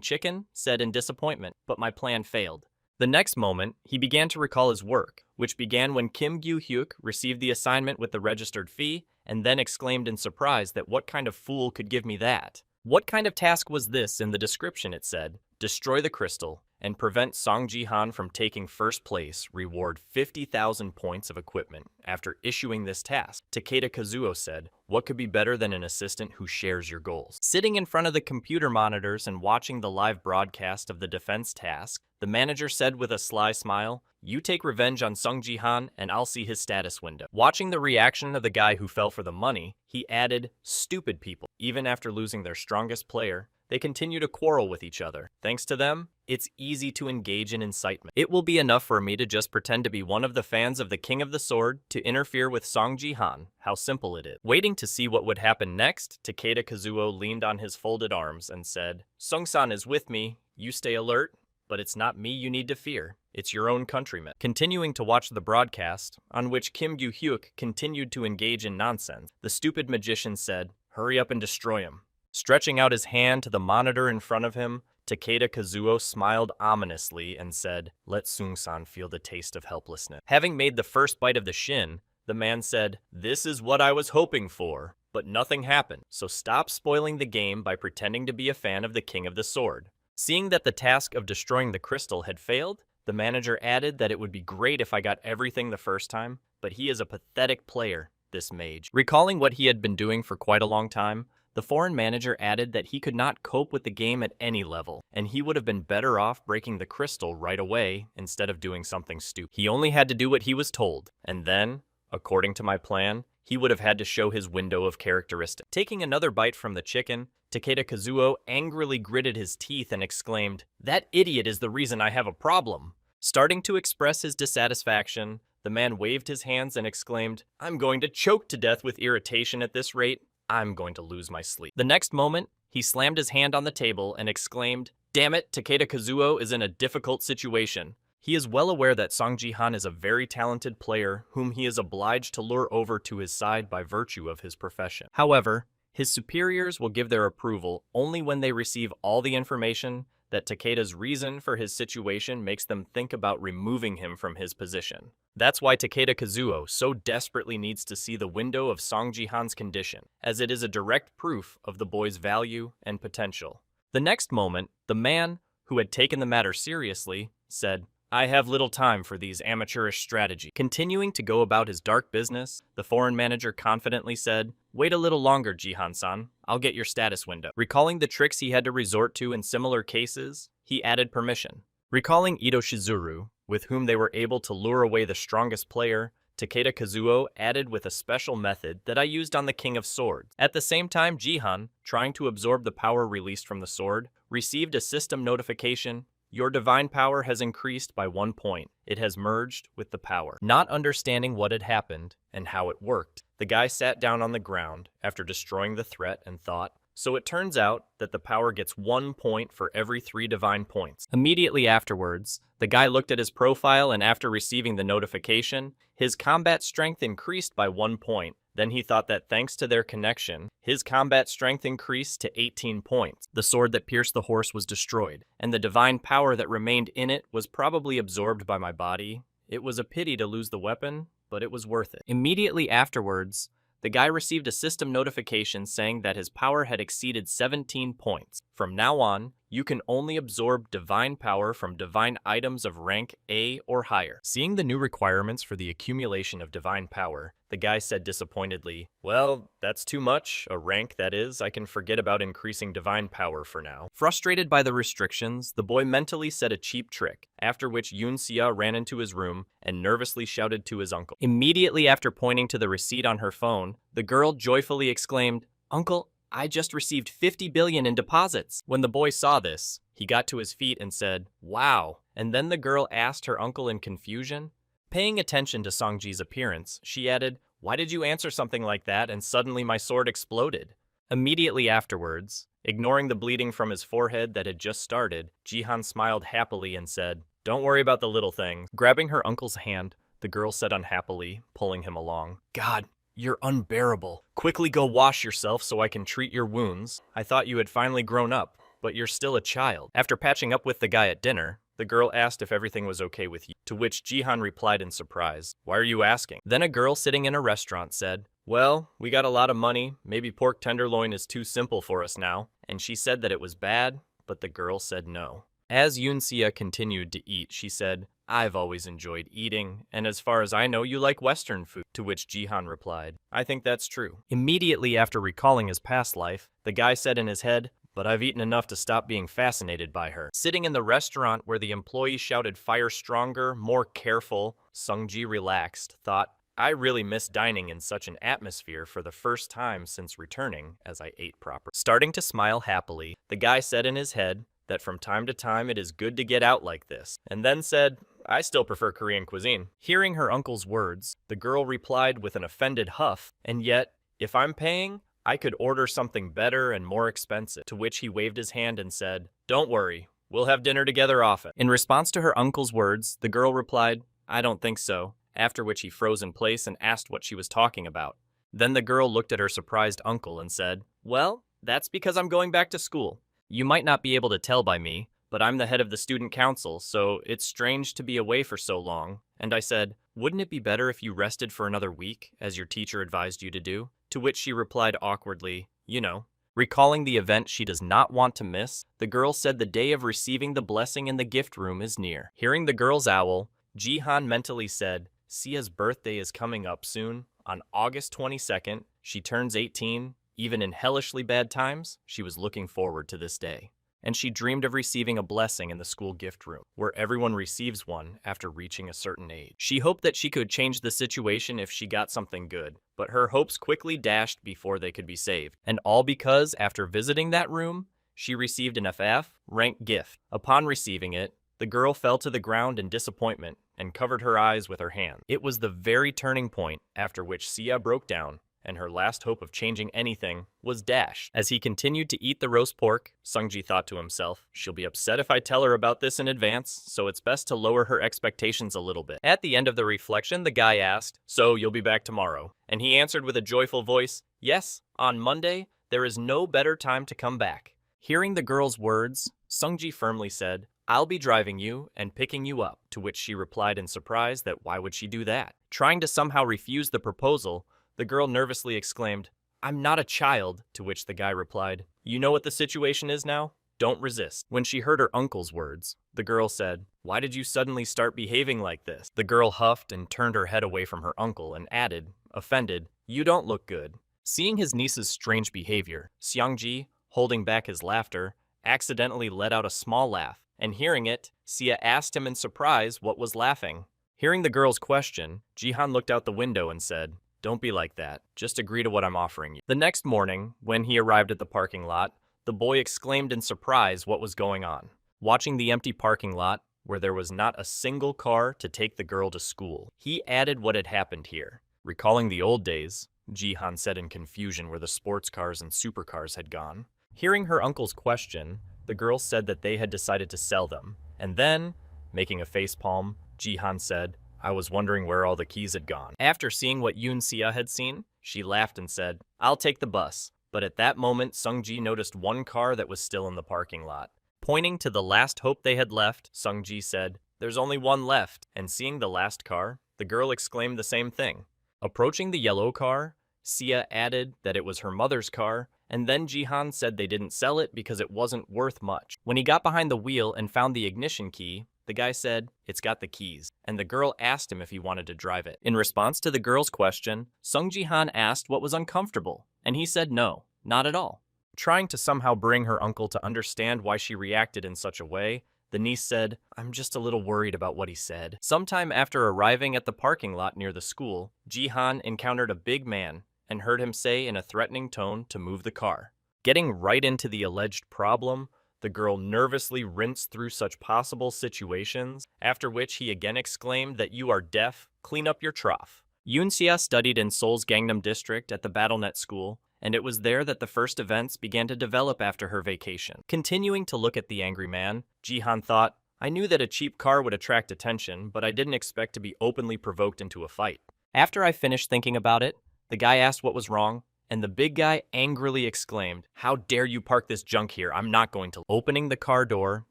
[SPEAKER 1] chicken, said in disappointment, "But my plan failed." The next moment, he began to recall his work, which began when Kim Gyu-hyuk received the assignment with the registered fee, and then exclaimed in surprise that what kind of fool could give me that? What kind of task was this? In the description it said, "Destroy the crystal and prevent Song Ji-han from taking first place, reward 50,000 points of equipment." After issuing this task, Takeda Kazuo said, "What could be better than an assistant who shares your goals?" Sitting in front of the computer monitors and watching the live broadcast of the defense task, the manager said with a sly smile, "You take revenge on Sung Ji-han and I'll see his status window." Watching the reaction of the guy who fell for the money, he added, "Stupid people. Even after losing their strongest player, they continue to quarrel with each other. Thanks to them, it's easy to engage in incitement. It will be enough for me to just pretend to be one of the fans of the King of the Sword to interfere with Song Ji-han. How simple it is." Waiting to see what would happen next, Takeda Kazuo leaned on his folded arms and said, "Sung-san is with me. You stay alert. But it's not me you need to fear. It's your own countrymen." Continuing to watch the broadcast, on which Kim Gyu-hyuk continued to engage in nonsense, the stupid magician said, "Hurry up and destroy him." Stretching out his hand to the monitor in front of him, Takeda Kazuo smiled ominously and said, "Let Sung-san feel the taste of helplessness." Having made the first bite of the shin, the man said, "This is what I was hoping for, but nothing happened, so stop spoiling the game by pretending to be a fan of the King of the Sword." Seeing that the task of destroying the crystal had failed, the manager added that it would be great if I got everything the first time, but he is a pathetic player, this mage. Recalling what he had been doing for quite a long time, the foreign manager added that he could not cope with the game at any level, and he would have been better off breaking the crystal right away instead of doing something stupid. He only had to do what he was told, and then, according to my plan, he would have had to show his window of characteristics. Taking another bite from the chicken, Takeda Kazuo angrily gritted his teeth and exclaimed, "That idiot is the reason I have a problem." Starting to express his dissatisfaction, the man waved his hands and exclaimed, "I'm going to choke to death with irritation at this rate. I'm going to lose my sleep." The next moment, he slammed his hand on the table and exclaimed, "Damn it, Takeda Kazuo is in a difficult situation." He is well aware that Song Ji-han is a very talented player whom he is obliged to lure over to his side by virtue of his profession. However, his superiors will give their approval only when they receive all the information that Takeda's reason for his situation makes them think about removing him from his position. That's why Takeda Kazuo so desperately needs to see the window of Song Ji-han's condition, as it is a direct proof of the boy's value and potential. The next moment, the man, who had taken the matter seriously, said, "I have little time for these amateurish strategies." Continuing to go about his dark business, the foreign manager confidently said, "Wait a little longer, Jihan-san. I'll get your status window." Recalling the tricks he had to resort to in similar cases, he added permission. Recalling Ito Shizuru, with whom they were able to lure away the strongest player, Takeda Kazuo added with a special method that I used on the King of Swords. At the same time, Jihan, trying to absorb the power released from the sword, received a system notification: "Your divine power has increased by 1 point. It has merged with the power." Not understanding what had happened and how it worked, the guy sat down on the ground after destroying the threat and thought, so it turns out that the power gets 1 point for every 3 divine points. Immediately afterwards, the guy looked at his profile, and after receiving the notification, his combat strength increased by 1 point. Then he thought that thanks to their connection, his combat strength increased to 18 points. The sword that pierced the horse was destroyed, and the divine power that remained in it was probably absorbed by my body. It was a pity to lose the weapon, but it was worth it. Immediately afterwards, the guy received a system notification saying that his power had exceeded 17 points. From now on, you can only absorb divine power from divine items of rank A or higher. Seeing the new requirements for the accumulation of divine power, the guy said disappointedly, "Well, that's too much, a rank that is. I can forget about increasing divine power for now." Frustrated by the restrictions, the boy mentally said a cheap trick, after which Yoon Sia ran into his room and nervously shouted to his uncle. Immediately after pointing to the receipt on her phone, the girl joyfully exclaimed, "Uncle, I just received 50 billion in deposits." When the boy saw this, he got to his feet and said, "Wow." And then the girl asked her uncle in confusion. Paying attention to Songji's appearance, she added, "Why did you answer something like that and suddenly my sword exploded?" Immediately afterwards, ignoring the bleeding from his forehead that had just started, Jihan smiled happily and said, "Don't worry about the little things." Grabbing her uncle's hand, the girl said unhappily, pulling him along, "God, you're unbearable. Quickly go wash yourself so I can treat your wounds. I thought you had finally grown up, but you're still a child." After patching up with the guy at dinner, the girl asked if everything was okay with you, to which Jihan replied in surprise, "Why are you asking?" Then a girl sitting in a restaurant said, "Well, we got a lot of money. Maybe pork tenderloin is too simple for us now." And she said that it was bad, but the girl said no. As Yoon Sia continued to eat, she said, "I've always enjoyed eating, and as far as I know, you like Western food." To which Jihan replied, "I think that's true." Immediately after recalling his past life, the guy said in his head, "But I've eaten enough to stop being fascinated by her." Sitting in the restaurant where the employee shouted fire stronger, more careful, Sungji relaxed, thought, "I really miss dining in such an atmosphere for the first time since returning, as I ate proper." Starting to smile happily, the guy said in his head that from time to time it is good to get out like this, and then said, "I still prefer Korean cuisine." Hearing her uncle's words, the girl replied with an offended huff, "And yet, if I'm paying, I could order something better and more expensive." To which he waved his hand and said, "Don't worry, we'll have dinner together often." In response to her uncle's words, the girl replied, "I don't think so," after which he froze in place and asked what she was talking about. Then the girl looked at her surprised uncle and said, "Well, That's because I'm going back to school. You might not be able to tell by me, but I'm the head of the student council, so it's strange to be away for so long. And I said, wouldn't it be better if you rested for another week, as your teacher advised you to do? To which she replied awkwardly, you know. Recalling the event she does not want to miss, the girl said the day of receiving the blessing in the gift room is near. Hearing the girl's owl, Jihan mentally said, Sia's birthday is coming up soon. On August 22nd, she turns 18. Even in hellishly bad times, she was looking forward to this day. And she dreamed of receiving a blessing in the school gift room, where everyone receives one after reaching a certain age. She hoped that she could change the situation if she got something good, but her hopes quickly dashed before they could be saved. And all because, after visiting that room, she received an FF rank gift. Upon receiving it, the girl fell to the ground in disappointment and covered her eyes with her hand. It was the very turning point after which Sia broke down, and her last hope of changing anything was dashed. As he continued to eat the roast pork, Sungji thought to himself, she'll be upset if I tell her about this in advance, so it's best to lower her expectations a little bit. At the end of the reflection, the guy asked, so you'll be back tomorrow? And he answered with a joyful voice, yes, on Monday, there is no better time to come back. Hearing the girl's words, Sungji firmly said, I'll be driving you and picking you up, to which she replied in surprise that why would she do that? Trying to somehow refuse the proposal, the girl nervously exclaimed, I'm not a child, to which the guy replied, you know what the situation is now? Don't resist. When she heard her uncle's words, the girl said, why did you suddenly start behaving like this? The girl huffed and turned her head away from her uncle and added, offended, you don't look good. Seeing his niece's strange behavior, Xiangji, holding back his laughter, accidentally let out a small laugh, and hearing it, Sia asked him in surprise what was laughing. Hearing the girl's question, Jihan looked out the window and said, don't be like that. Just agree to what I'm offering you. The next morning, when he arrived at the parking lot, the boy exclaimed in surprise what was going on. Watching the empty parking lot, where there was not a single car to take the girl to school, he added what had happened here. Recalling the old days, Jihan said in confusion where the sports cars and supercars had gone. Hearing her uncle's question, the girl said that they had decided to sell them. And then, making a facepalm, Jihan said, I was wondering where all the keys had gone. After seeing what Yoon Sia had seen, she laughed and said, I'll take the bus. But at that moment, Sungji noticed one car that was still in the parking lot. Pointing to the last hope they had left, Sungji said, there's only one left. And seeing the last car, the girl exclaimed the same thing. Approaching the yellow car, Sia added that it was her mother's car, and then Jihan said they didn't sell it because it wasn't worth much. When he got behind the wheel and found the ignition key, the guy said, it's got the keys, and the girl asked him if he wanted to drive it. In response to the girl's question, Sung Ji-han asked what was uncomfortable, and he said no, not at all. Trying to somehow bring her uncle to understand why she reacted in such a way, the niece said, I'm just a little worried about what he said. Sometime after arriving at the parking lot near the school, Ji-han encountered a big man and heard him say in a threatening tone to move the car. Getting right into the alleged problem, the girl nervously rinsed through such possible situations, after which he again exclaimed that you are deaf, clean up your trough. Yoon-sia studied in Seoul's Gangnam district at the BattleNet school, and it was there that the first events began to develop after her vacation. Continuing to look at the angry man, Ji-han thought, I knew that a cheap car would attract attention, but I didn't expect to be openly provoked into a fight. After I finished thinking about it, the guy asked what was wrong, and the big guy angrily exclaimed, how dare you park this junk here, I'm not going to. Opening the car door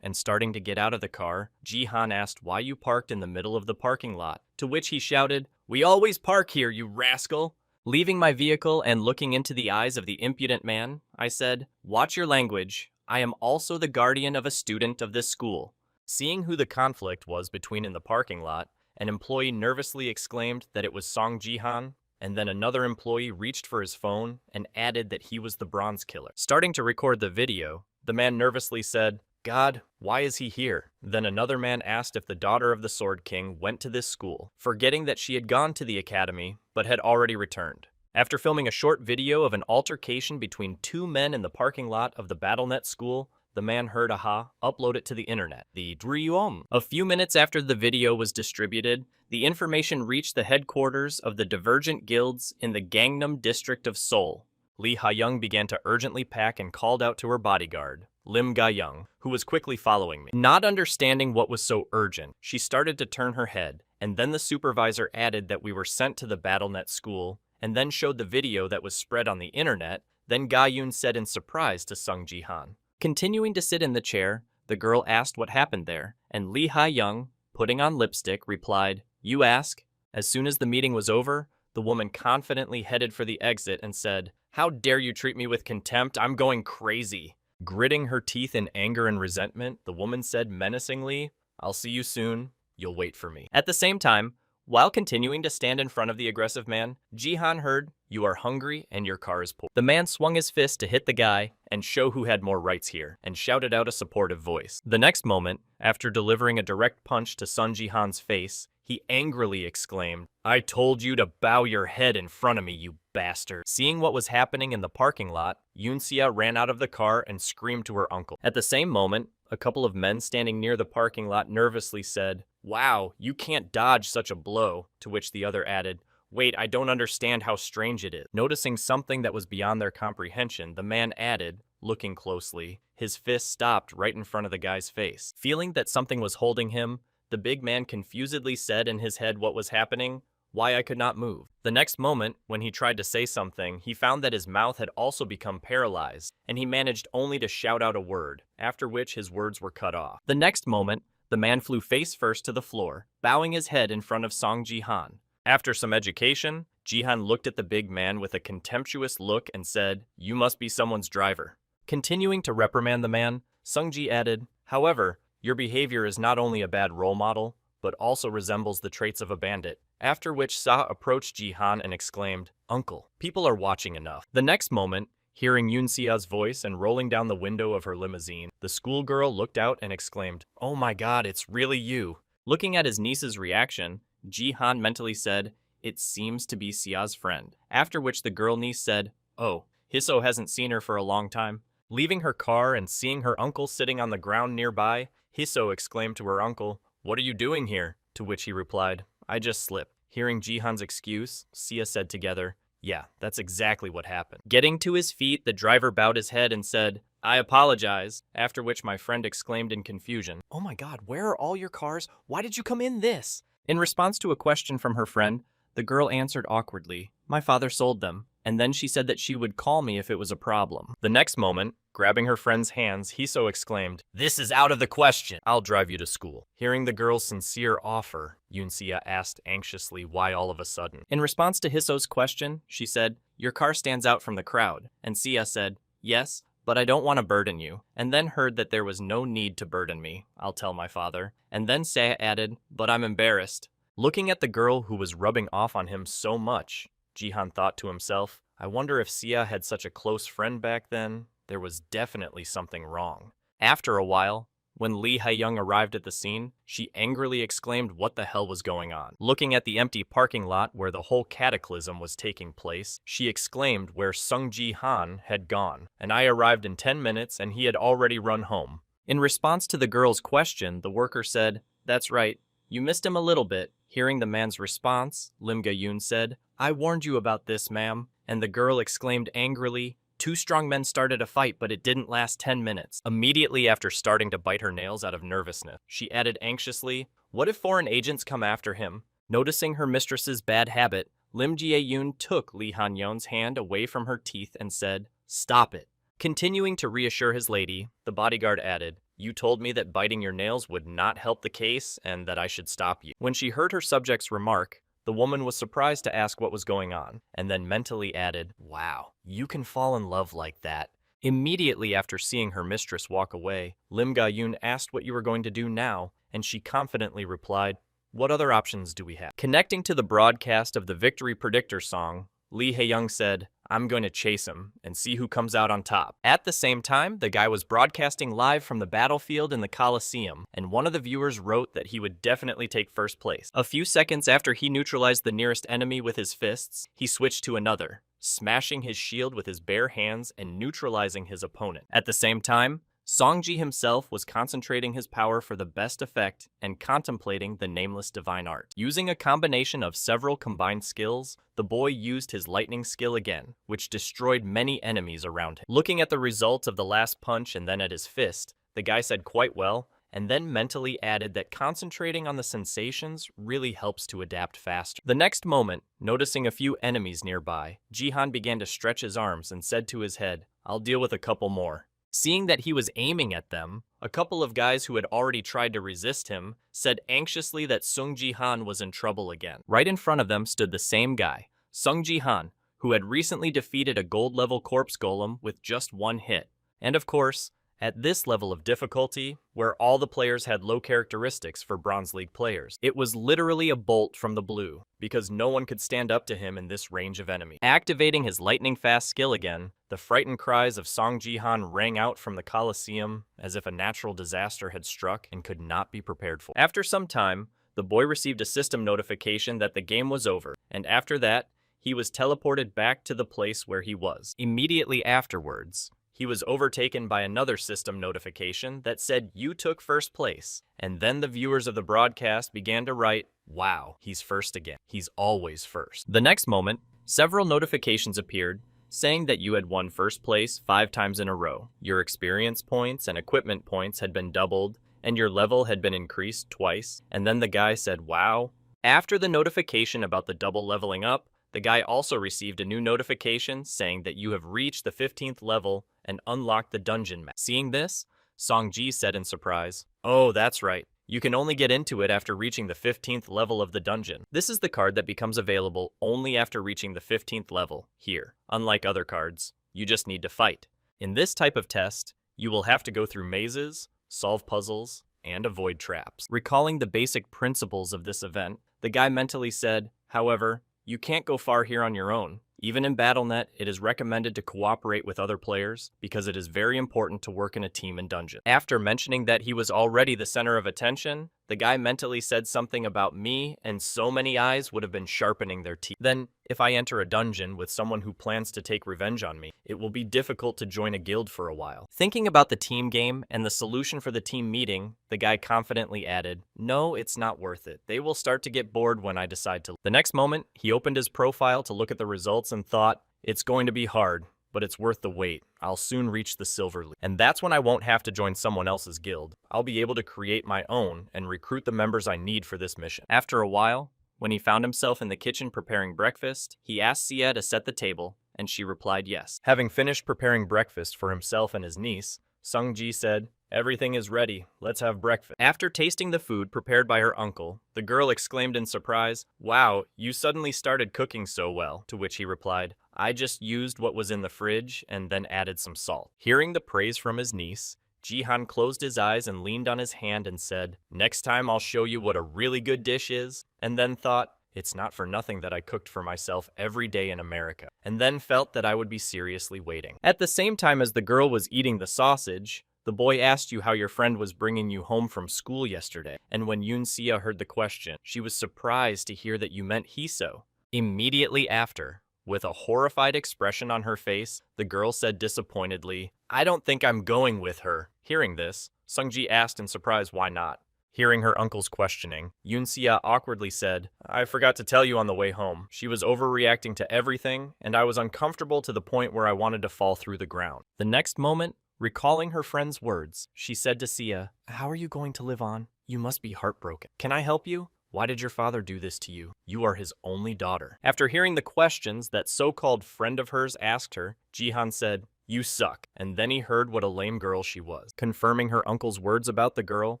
[SPEAKER 1] and starting to get out of the car, Ji-han asked why you parked in the middle of the parking lot, to which he shouted, we always park here, you rascal. Leaving my vehicle and looking into the eyes of the impudent man, I said, watch your language, I am also the guardian of a student of this school. Seeing who the conflict was between in the parking lot, an employee nervously exclaimed that it was Song Ji-han, and then another employee reached for his phone and added that he was the bronze killer. Starting to record the video, the man nervously said, God, why is he here? Then another man asked if the daughter of the Sword King went to this school, forgetting that she had gone to the academy, but had already returned. After filming a short video of an altercation between two men in the parking lot of the BattleNet school, the man heard Aha upload it to the internet. A few minutes after the video was distributed, the information reached the headquarters of the divergent guilds in the Gangnam district of Seoul. Lee Ha-young began to urgently pack and called out to her bodyguard, Lim Ga-young, who was quickly following me. Not understanding what was so urgent, she started to turn her head, and then the supervisor added that we were sent to the BattleNet school, and then showed the video that was spread on the internet Then Ga-yoon said in surprise to Sung Ji-han. Continuing to sit in the chair, the girl asked what happened there, and Lee Ha-young, putting on lipstick, replied, "You ask?" As soon as the meeting was over, the woman confidently headed for the exit and said, "How dare you treat me with contempt? I'm going crazy." Gritting her teeth in anger and resentment, the woman said menacingly, "I'll see you soon. You'll wait for me." At the same time, while continuing to stand in front of the aggressive man, Ji-han heard, "You are hungry and your car is poor." The man swung his fist to hit the guy and show who had more rights here, and shouted out a supportive voice. The next moment, after delivering a direct punch to Sun Ji-han's face, he angrily exclaimed, "I told you to bow your head in front of me, you bastard." Seeing what was happening in the parking lot, Yoon-sia ran out of the car and screamed to her uncle. At the same moment, a couple of men standing near the parking lot nervously said, "Wow, you can't dodge such a blow," to which the other added, "Wait, I don't understand how strange it is." Noticing something that was beyond their comprehension, the man added, looking closely, his fist stopped right in front of the guy's face. Feeling that something was holding him, the big man confusedly said in his head what was happening, "Why I could not move." The next moment, when he tried to say something, he found that his mouth had also become paralyzed, and he managed only to shout out a word, after which his words were cut off. The next moment, the man flew face first to the floor, bowing his head in front of Song Ji-han. After some education, Ji-han looked at the big man with a contemptuous look and said, "You must be someone's driver." Continuing to reprimand the man, Sung Ji added, "However, your behavior is not only a bad role model, but also resembles the traits of a bandit." After which Sa approached Ji-han and exclaimed, "Uncle, people are watching enough." The next moment, hearing Yoon-sia's voice and rolling down the window of her limousine, the schoolgirl looked out and exclaimed, "Oh my god, it's really you." Looking at his niece's reaction, Ji-han mentally said, "It seems to be Sia's friend." After which the girl niece said, "Oh, Hiso hasn't seen her for a long time." Leaving her car and seeing her uncle sitting on the ground nearby, Hiso exclaimed to her uncle, "What are you doing here?" To which he replied, "I just slipped." Hearing Ji-han's excuse, Sia said together, "Yeah, that's exactly what happened." Getting to his feet, the driver bowed his head and said, "I apologize," after which my friend exclaimed in confusion, "Oh my god, where are all your cars? Why did you come in this?" In response to a question from her friend, the girl answered awkwardly, "My father sold them," and then she said that she would call me if it was a problem. The next moment, grabbing her friend's hands, Hiso exclaimed, "This is out of the question. I'll drive you to school." Hearing the girl's sincere offer, Yoon-sia asked anxiously why all of a sudden. In response to Hiso's question, she said, "Your car stands out from the crowd," and Sia said, "Yes, but I don't want to burden you," and then heard that there was no need to burden me. "I'll tell my father." And then Sia added, "But I'm embarrassed." Looking at the girl who was rubbing off on him so much, Ji-han thought to himself, I wonder if Sia had such a close friend back then. There was definitely something wrong. After a while, when Lee Ha-young arrived at the scene, she angrily exclaimed what the hell was going on. Looking at the empty parking lot where the whole cataclysm was taking place, she exclaimed where Sung Ji-han had gone, and I arrived in 10 minutes and he had already run home. In response to the girl's question, the worker said, "That's right, you missed him a little bit." Hearing the man's response, Lim Ga-yoon said, "I warned you about this, ma'am." And the girl exclaimed angrily, "Two strong men started a fight, but it didn't last 10 minutes. Immediately after starting to bite her nails out of nervousness, she added anxiously, "What if foreign agents come after him?" Noticing her mistress's bad habit, Lim Jae-yoon took Lee Han-yeon's hand away from her teeth and said, "Stop it." Continuing to reassure his lady, the bodyguard added, "You told me that biting your nails would not help the case and that I should stop you." When she heard her subject's remark, the woman was surprised to ask what was going on, and then mentally added, "Wow, you can fall in love like that." Immediately after seeing her mistress walk away, Lim Ga-yoon asked what you were going to do now, and she confidently replied, "What other options do we have?" Connecting to the broadcast of the Victory Predictor song, Lee Ha-young said, "I'm going to chase him and see who comes out on top." At the same time, the guy was broadcasting live from the battlefield in the Coliseum, and one of the viewers wrote that he would definitely take first place. A few seconds after he neutralized the nearest enemy with his fists, he switched to another, smashing his shield with his bare hands and neutralizing his opponent. At the same time, Songji himself was concentrating his power for the best effect and contemplating the nameless divine art. Using a combination of several combined skills, the boy used his lightning skill again, which destroyed many enemies around him. Looking at the result of the last punch and then at his fist, the guy said quite well, and then mentally added that concentrating on the sensations really helps to adapt faster. The next moment, noticing a few enemies nearby, Jihan began to stretch his arms and said to his head, "I'll deal with a couple more." Seeing that he was aiming at them, a couple of guys who had already tried to resist him said anxiously that Sung Ji-han was in trouble again. Right in front of them stood the same guy, Sung Ji-han, who had recently defeated a gold-level corpse golem with just one hit. And of course, at this level of difficulty, where all the players had low characteristics for Bronze League players, it was literally a bolt from the blue, because no one could stand up to him in this range of enemy. Activating his lightning-fast skill again, the frightened cries of Song Ji-han rang out from the Colosseum as if a natural disaster had struck and could not be prepared for. After some time, the boy received a system notification that the game was over, and after that, he was teleported back to the place where he was. Immediately afterwards, he was overtaken by another system notification that said you took first place, and then the viewers of the broadcast began to write, "Wow, he's first again. He's always first." The next moment, several notifications appeared saying that you had won first place 5 times in a row. Your experience points and equipment points had been doubled, and your level had been increased twice, and then the guy said, "Wow." After the notification about the double leveling up, the guy also received a new notification saying that you have reached the 15th level and unlocked the dungeon map. Seeing this, Song Ji said in surprise, "Oh, that's right. You can only get into it after reaching the 15th level of the dungeon." This is the card that becomes available only after reaching the 15th level here. Unlike other cards, you just need to fight. In this type of test, you will have to go through mazes, solve puzzles, and avoid traps. Recalling the basic principles of this event, the guy mentally said, "However, you can't go far here on your own. Even in BattleNet, it is recommended to cooperate with other players because it is very important to work in a team in dungeon." After mentioning that he was already the center of attention, the guy mentally said something about me and so many eyes would have been sharpening their teeth. Then, if I enter a dungeon with someone who plans to take revenge on me, it will be difficult to join a guild for a while. Thinking about the team game and the solution for the team meeting, the guy confidently added, "No, it's not worth it. They will start to get bored when I decide to." The next moment, he opened his profile to look at the results and thought, "It's going to be hard, but it's worth the wait. I'll soon reach the Silver League. And that's when I won't have to join someone else's guild. I'll be able to create my own and recruit the members I need for this mission." After a while, when he found himself in the kitchen preparing breakfast, he asked Sia to set the table, and she replied yes. Having finished preparing breakfast for himself and his niece, Sung Ji said, "Everything is ready. Let's have breakfast." After tasting the food prepared by her uncle, the girl exclaimed in surprise, "Wow, you suddenly started cooking so well," to which he replied, "I just used what was in the fridge and then added some salt." Hearing the praise from his niece, Jihan closed his eyes and leaned on his hand and said, "Next time I'll show you what a really good dish is," and then thought, "It's not for nothing that I cooked for myself every day in America," and then felt that I would be seriously waiting. At the same time as the girl was eating the sausage, the boy asked you how your friend was bringing you home from school yesterday, and when Yoon Sia heard the question, she was surprised to hear that you meant Hiso. Immediately after, with a horrified expression on her face, the girl said disappointedly, "I don't think I'm going with her." Hearing this, Sungji asked in surprise why not. Hearing her uncle's questioning, Yoon Sia awkwardly said, "I forgot to tell you on the way home. She was overreacting to everything, and I was uncomfortable to the point where I wanted to fall through the ground." The next moment, recalling her friend's words, she said to Sia, "How are you going to live on? You must be heartbroken. Can I help you? Why did your father do this to you? You are his only daughter." After hearing the questions that so-called friend of hers asked her, Jihan said, "You suck." And then he heard what a lame girl she was. Confirming her uncle's words about the girl,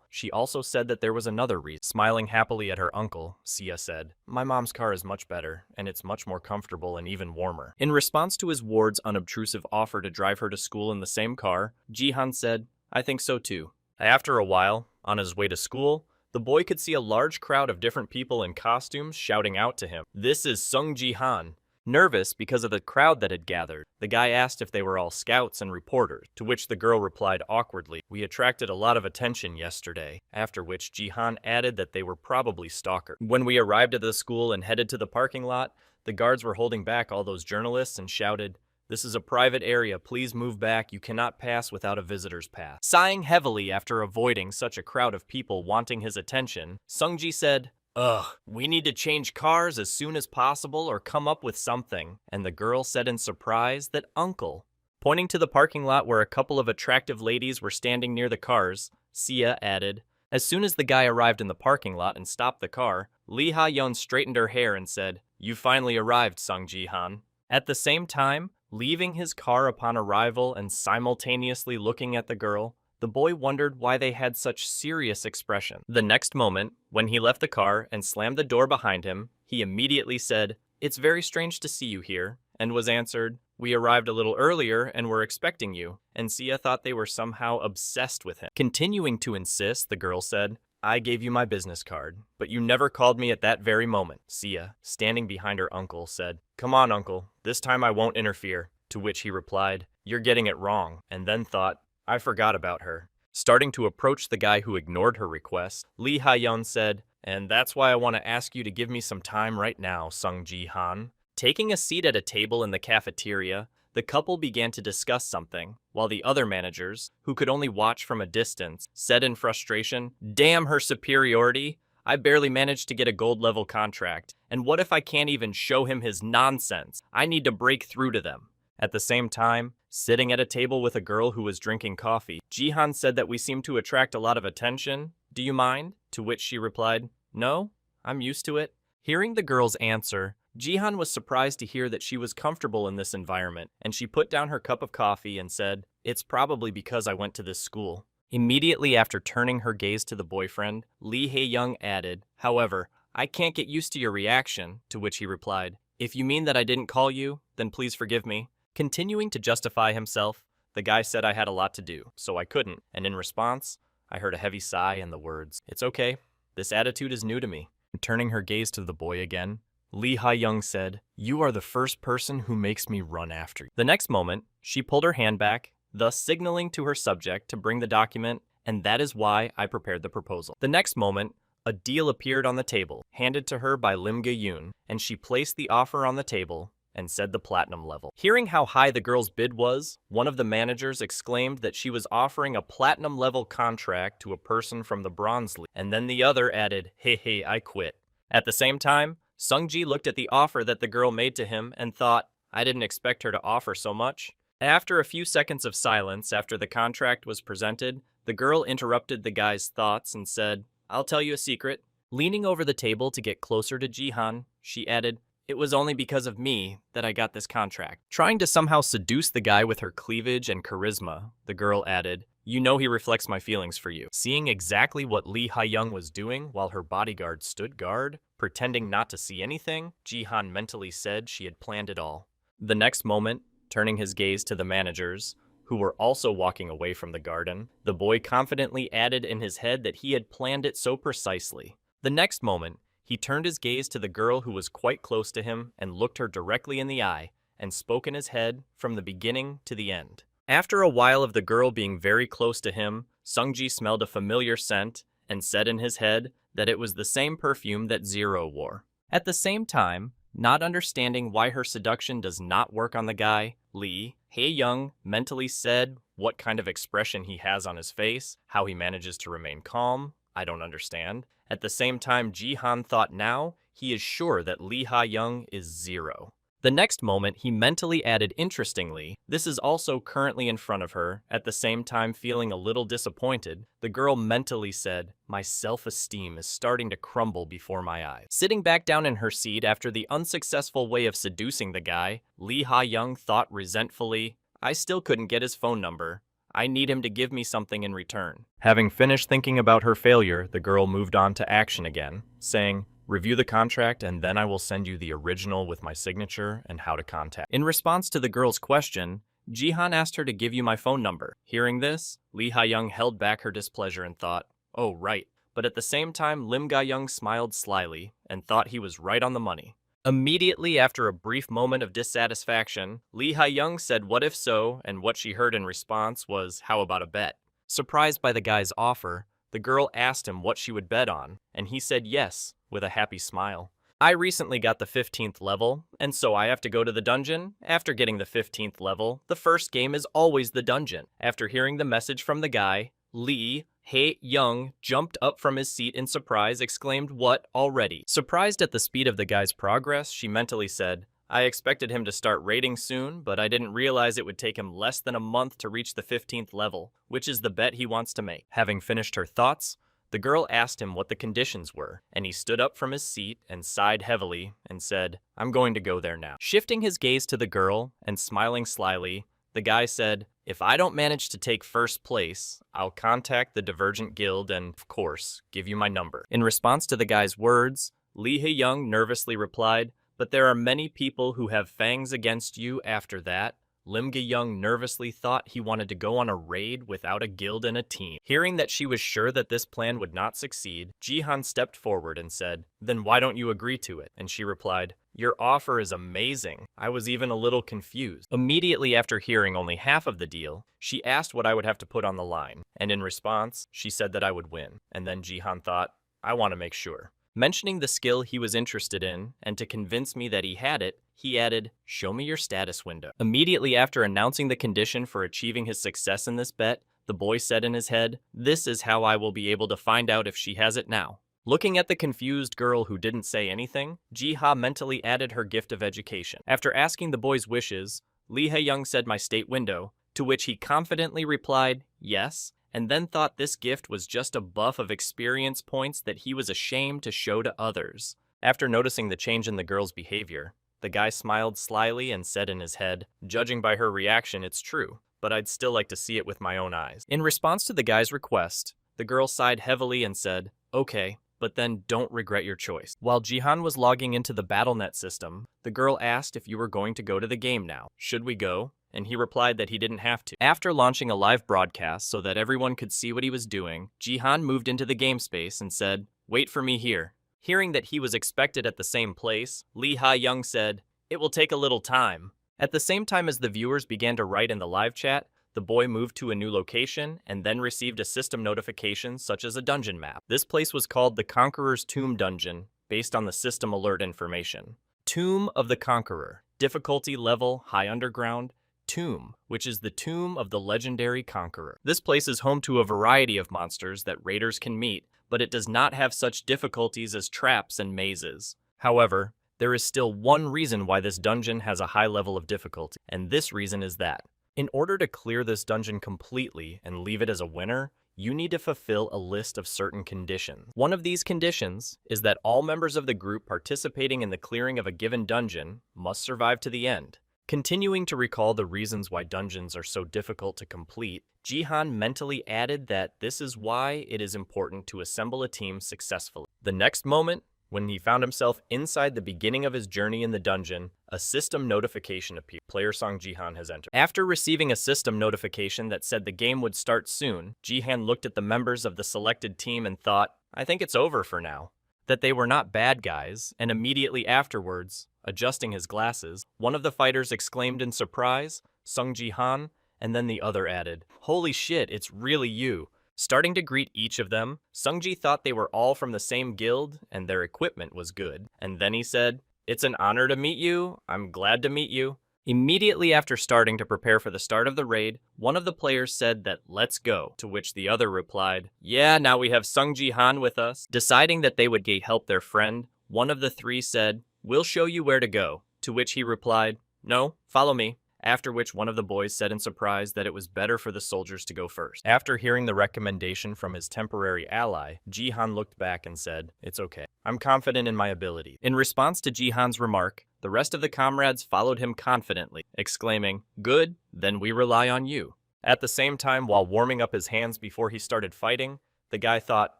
[SPEAKER 1] she also said that there was another reason. Smiling happily at her uncle, Sia said, "My mom's car is much better, and it's much more comfortable and even warmer." In response to his ward's unobtrusive offer to drive her to school in the same car, Jihan said, "I think so too." After a while, on his way to school, the boy could see a large crowd of different people in costumes shouting out to him, "This is Sung Ji-han." Nervous because of the crowd that had gathered, the guy asked if they were all scouts and reporters, to which the girl replied awkwardly, "We attracted a lot of attention yesterday," after which Jihan added that they were probably stalkers. When we arrived at the school and headed to the parking lot, the guards were holding back all those journalists and shouted, "This is a private area, please move back, you cannot pass without a visitor's pass." Sighing heavily after avoiding such a crowd of people wanting his attention, Sungji said, "Ugh, we need to change cars as soon as possible or come up with something." And the girl said in surprise that uncle. Pointing to the parking lot where a couple of attractive ladies were standing near the cars, Sia added. As soon as the guy arrived in the parking lot and stopped the car, Lee Ha-yeon straightened her hair and said, "You finally arrived, Sung Ji-han." At the same time, leaving his car upon arrival and simultaneously looking at the girl, the boy wondered why they had such serious expression. The next moment, when he left the car and slammed the door behind him, he immediately said, "It's very strange to see you here," and was answered, "We arrived a little earlier and were expecting you," and Sia thought they were somehow obsessed with him. Continuing to insist, the girl said, "I gave you my business card, but you never called me at that very moment." Sia, standing behind her uncle, said, "Come on, uncle, this time I won't interfere," to which he replied, "You're getting it wrong," and then thought, "I forgot about her." Starting to approach the guy who ignored her request, Lee Ha-yeon said, "And that's why I want to ask you to give me some time right now, Sung Ji-han." Taking a seat at a table in the cafeteria, the couple began to discuss something, while the other managers, who could only watch from a distance, said in frustration, "Damn her superiority! I barely managed to get a gold-level contract, and what if I can't even show him his nonsense? I need to break through to them." At the same time, sitting at a table with a girl who was drinking coffee, Ji-han said that we seem to attract a lot of attention. "Do you mind?" To which she replied, "No, I'm used to it." Hearing the girl's answer, Ji-han was surprised to hear that she was comfortable in this environment, and she put down her cup of coffee and said, "It's probably because I went to this school." Immediately after turning her gaze to the boyfriend, Lee Hae-young added, "However, I can't get used to your reaction," to which he replied, "If you mean that I didn't call you, then please forgive me." Continuing to justify himself, the guy said I had a lot to do, so I couldn't, and in response, I heard a heavy sigh and the words, "It's okay, this attitude is new to me." Turning her gaze to the boy again, Lee Ha-young said, "You are the first person who makes me run after you." The next moment, she pulled her hand back, thus signaling to her subject to bring the document, and that is why I prepared the proposal. The next moment, a deal appeared on the table, handed to her by Lim Ga-yoon, and she placed the offer on the table and said the platinum level. Hearing how high the girl's bid was, one of the managers exclaimed that she was offering a platinum level contract to a person from the bronze league, and then the other added, "Hey, I quit." At the same time, Sung-ji looked at the offer that the girl made to him and thought, "I didn't expect her to offer so much." After a few seconds of silence after the contract was presented, the girl interrupted the guy's thoughts and said, "I'll tell you a secret." Leaning over the table to get closer to Ji-han, she added, "It was only because of me that I got this contract." Trying to somehow seduce the guy with her cleavage and charisma, the girl added, "You know he reflects my feelings for you." Seeing exactly what Lee Ha-young was doing while her bodyguard stood guard, pretending not to see anything, Ji-han mentally said she had planned it all. The next moment, turning his gaze to the managers, who were also walking away from the garden, the boy confidently added in his head that he had planned it so precisely. The next moment, he turned his gaze to the girl who was quite close to him and looked her directly in the eye and spoke in his head from the beginning to the end. After a while of the girl being very close to him, Sung-ji smelled a familiar scent and said in his head that it was the same perfume that Zero wore. At the same time, not understanding why her seduction does not work on the guy, Lee Hae-young mentally said what kind of expression he has on his face, how he manages to remain calm, I don't understand. At the same time, Ji-han thought now he is sure that Lee Ha-young is Zero. The next moment, he mentally added, "Interestingly, this is also currently in front of her." At the same time, feeling a little disappointed, the girl mentally said, "My self-esteem is starting to crumble before my eyes." Sitting back down in her seat after the unsuccessful way of seducing the guy, Lee Ha-young thought resentfully, "I still couldn't get his phone number. I need him to give me something in return." Having finished thinking about her failure, the girl moved on to action again, saying, "Review the contract and then I will send you the original with my signature and how to contact." In response to the girl's question, Ji-han asked her to give you my phone number. Hearing this, Lee Ha-young held back her displeasure and thought, "Oh, right." But at the same time, Lim Ga-young smiled slyly and thought he was right on the money. Immediately after a brief moment of dissatisfaction, Lee Ha-young said what if so, and what she heard in response was, "How about a bet?" Surprised by the guy's offer, the girl asked him what she would bet on, and he said yes, with a happy smile. "I recently got the 15th level, and so I have to go to the dungeon. After getting the 15th level, the first game is always the dungeon." After hearing the message from the guy, Lee Hae-young jumped up from his seat in surprise, exclaimed, "What, already?" Surprised at the speed of the guy's progress, she mentally said, I expected him to start raiding soon, but I didn't realize it would take him less than a month to reach the 15th level, which is the bet he wants to make. Having finished her thoughts, the girl asked him what the conditions were, and he stood up from his seat and sighed heavily and said, "I'm going to go there now." Shifting his gaze to the girl and smiling slyly, the guy said, "If I don't manage to take first place, I'll contact the Divergent Guild and, of course, give you my number." In response to the guy's words, Lee Hye-young nervously replied, "But there are many people who have fangs against you after that." Lim Gi-young nervously thought he wanted to go on a raid without a guild and a team. Hearing that she was sure that this plan would not succeed, Jihan stepped forward and said, "Then why don't you agree to it?" And she replied, "Your offer is amazing. I was even a little confused." Immediately after hearing only half of the deal, she asked what I would have to put on the line, and in response, she said that I would win. And then Jihan thought, I want to make sure. Mentioning the skill he was interested in, and to convince me that he had it, he added, "Show me your status window." Immediately after announcing the condition for achieving his success in this bet, the boy said in his head, "This is how I will be able to find out if she has it now." Looking at the confused girl who didn't say anything, Ji-ha mentally added her gift of education. After asking the boy's wishes, Lee Hye-young said my state window, to which he confidently replied, "Yes," and then thought this gift was just a buff of experience points that he was ashamed to show to others. After noticing the change in the girl's behavior, the guy smiled slyly and said in his head, "Judging by her reaction, it's true, but I'd still like to see it with my own eyes." In response to the guy's request, the girl sighed heavily and said, "Okay, but then don't regret your choice." While Jihan was logging into the BattleNet system, the girl asked if you were going to go to the game now. Should we go? And he replied that he didn't have to. After launching a live broadcast so that everyone could see what he was doing, Jihan moved into the game space and said, "Wait for me here." Hearing that he was expected at the same place, Lee Ha-young said, "It will take a little time." At the same time as the viewers began to write in the live chat, the boy moved to a new location and then received a system notification such as a dungeon map. This place was called the Conqueror's Tomb Dungeon, based on the system alert information. Tomb of the Conqueror. Difficulty level high underground. Tomb, which is the tomb of the legendary conqueror. This place is home to a variety of monsters that raiders can meet, but it does not have such difficulties as traps and mazes. However, there is still one reason why this dungeon has a high level of difficulty, and this reason is that, in order to clear this dungeon completely and leave it as a winner, you need to fulfill a list of certain conditions. One of these conditions is that all members of the group participating in the clearing of a given dungeon must survive to the end. Continuing to recall the reasons why dungeons are so difficult to complete, Jihan mentally added that this is why it is important to assemble a team successfully. The next moment, when he found himself inside the beginning of his journey in the dungeon, a system notification appeared. Player Song Jihan has entered. After receiving a system notification that said the game would start soon, Jihan looked at the members of the selected team and thought, I think it's over for now. That they were not bad guys, and immediately afterwards, adjusting his glasses, one of the fighters exclaimed in surprise, "Sung Ji-han," and then the other added, "Holy shit, it's really you." Starting to greet each of them, Sung-ji thought they were all from the same guild and their equipment was good. And then he said, "It's an honor to meet you. I'm glad to meet you." Immediately after starting to prepare for the start of the raid, one of the players said that "let's go," to which the other replied, "Yeah, now we have Sung Ji-han with us." Deciding that they would help their friend, one of the three said, "We'll show you where to go," to which he replied, "No, follow me." After which one of the boys said in surprise that it was better for the soldiers to go first. After hearing the recommendation from his temporary ally, Jihan looked back and said, "It's okay. I'm confident in my ability." In response to Jihan's remark, the rest of the comrades followed him confidently, exclaiming, "Good, then we rely on you." At the same time, while warming up his hands before he started fighting, the guy thought,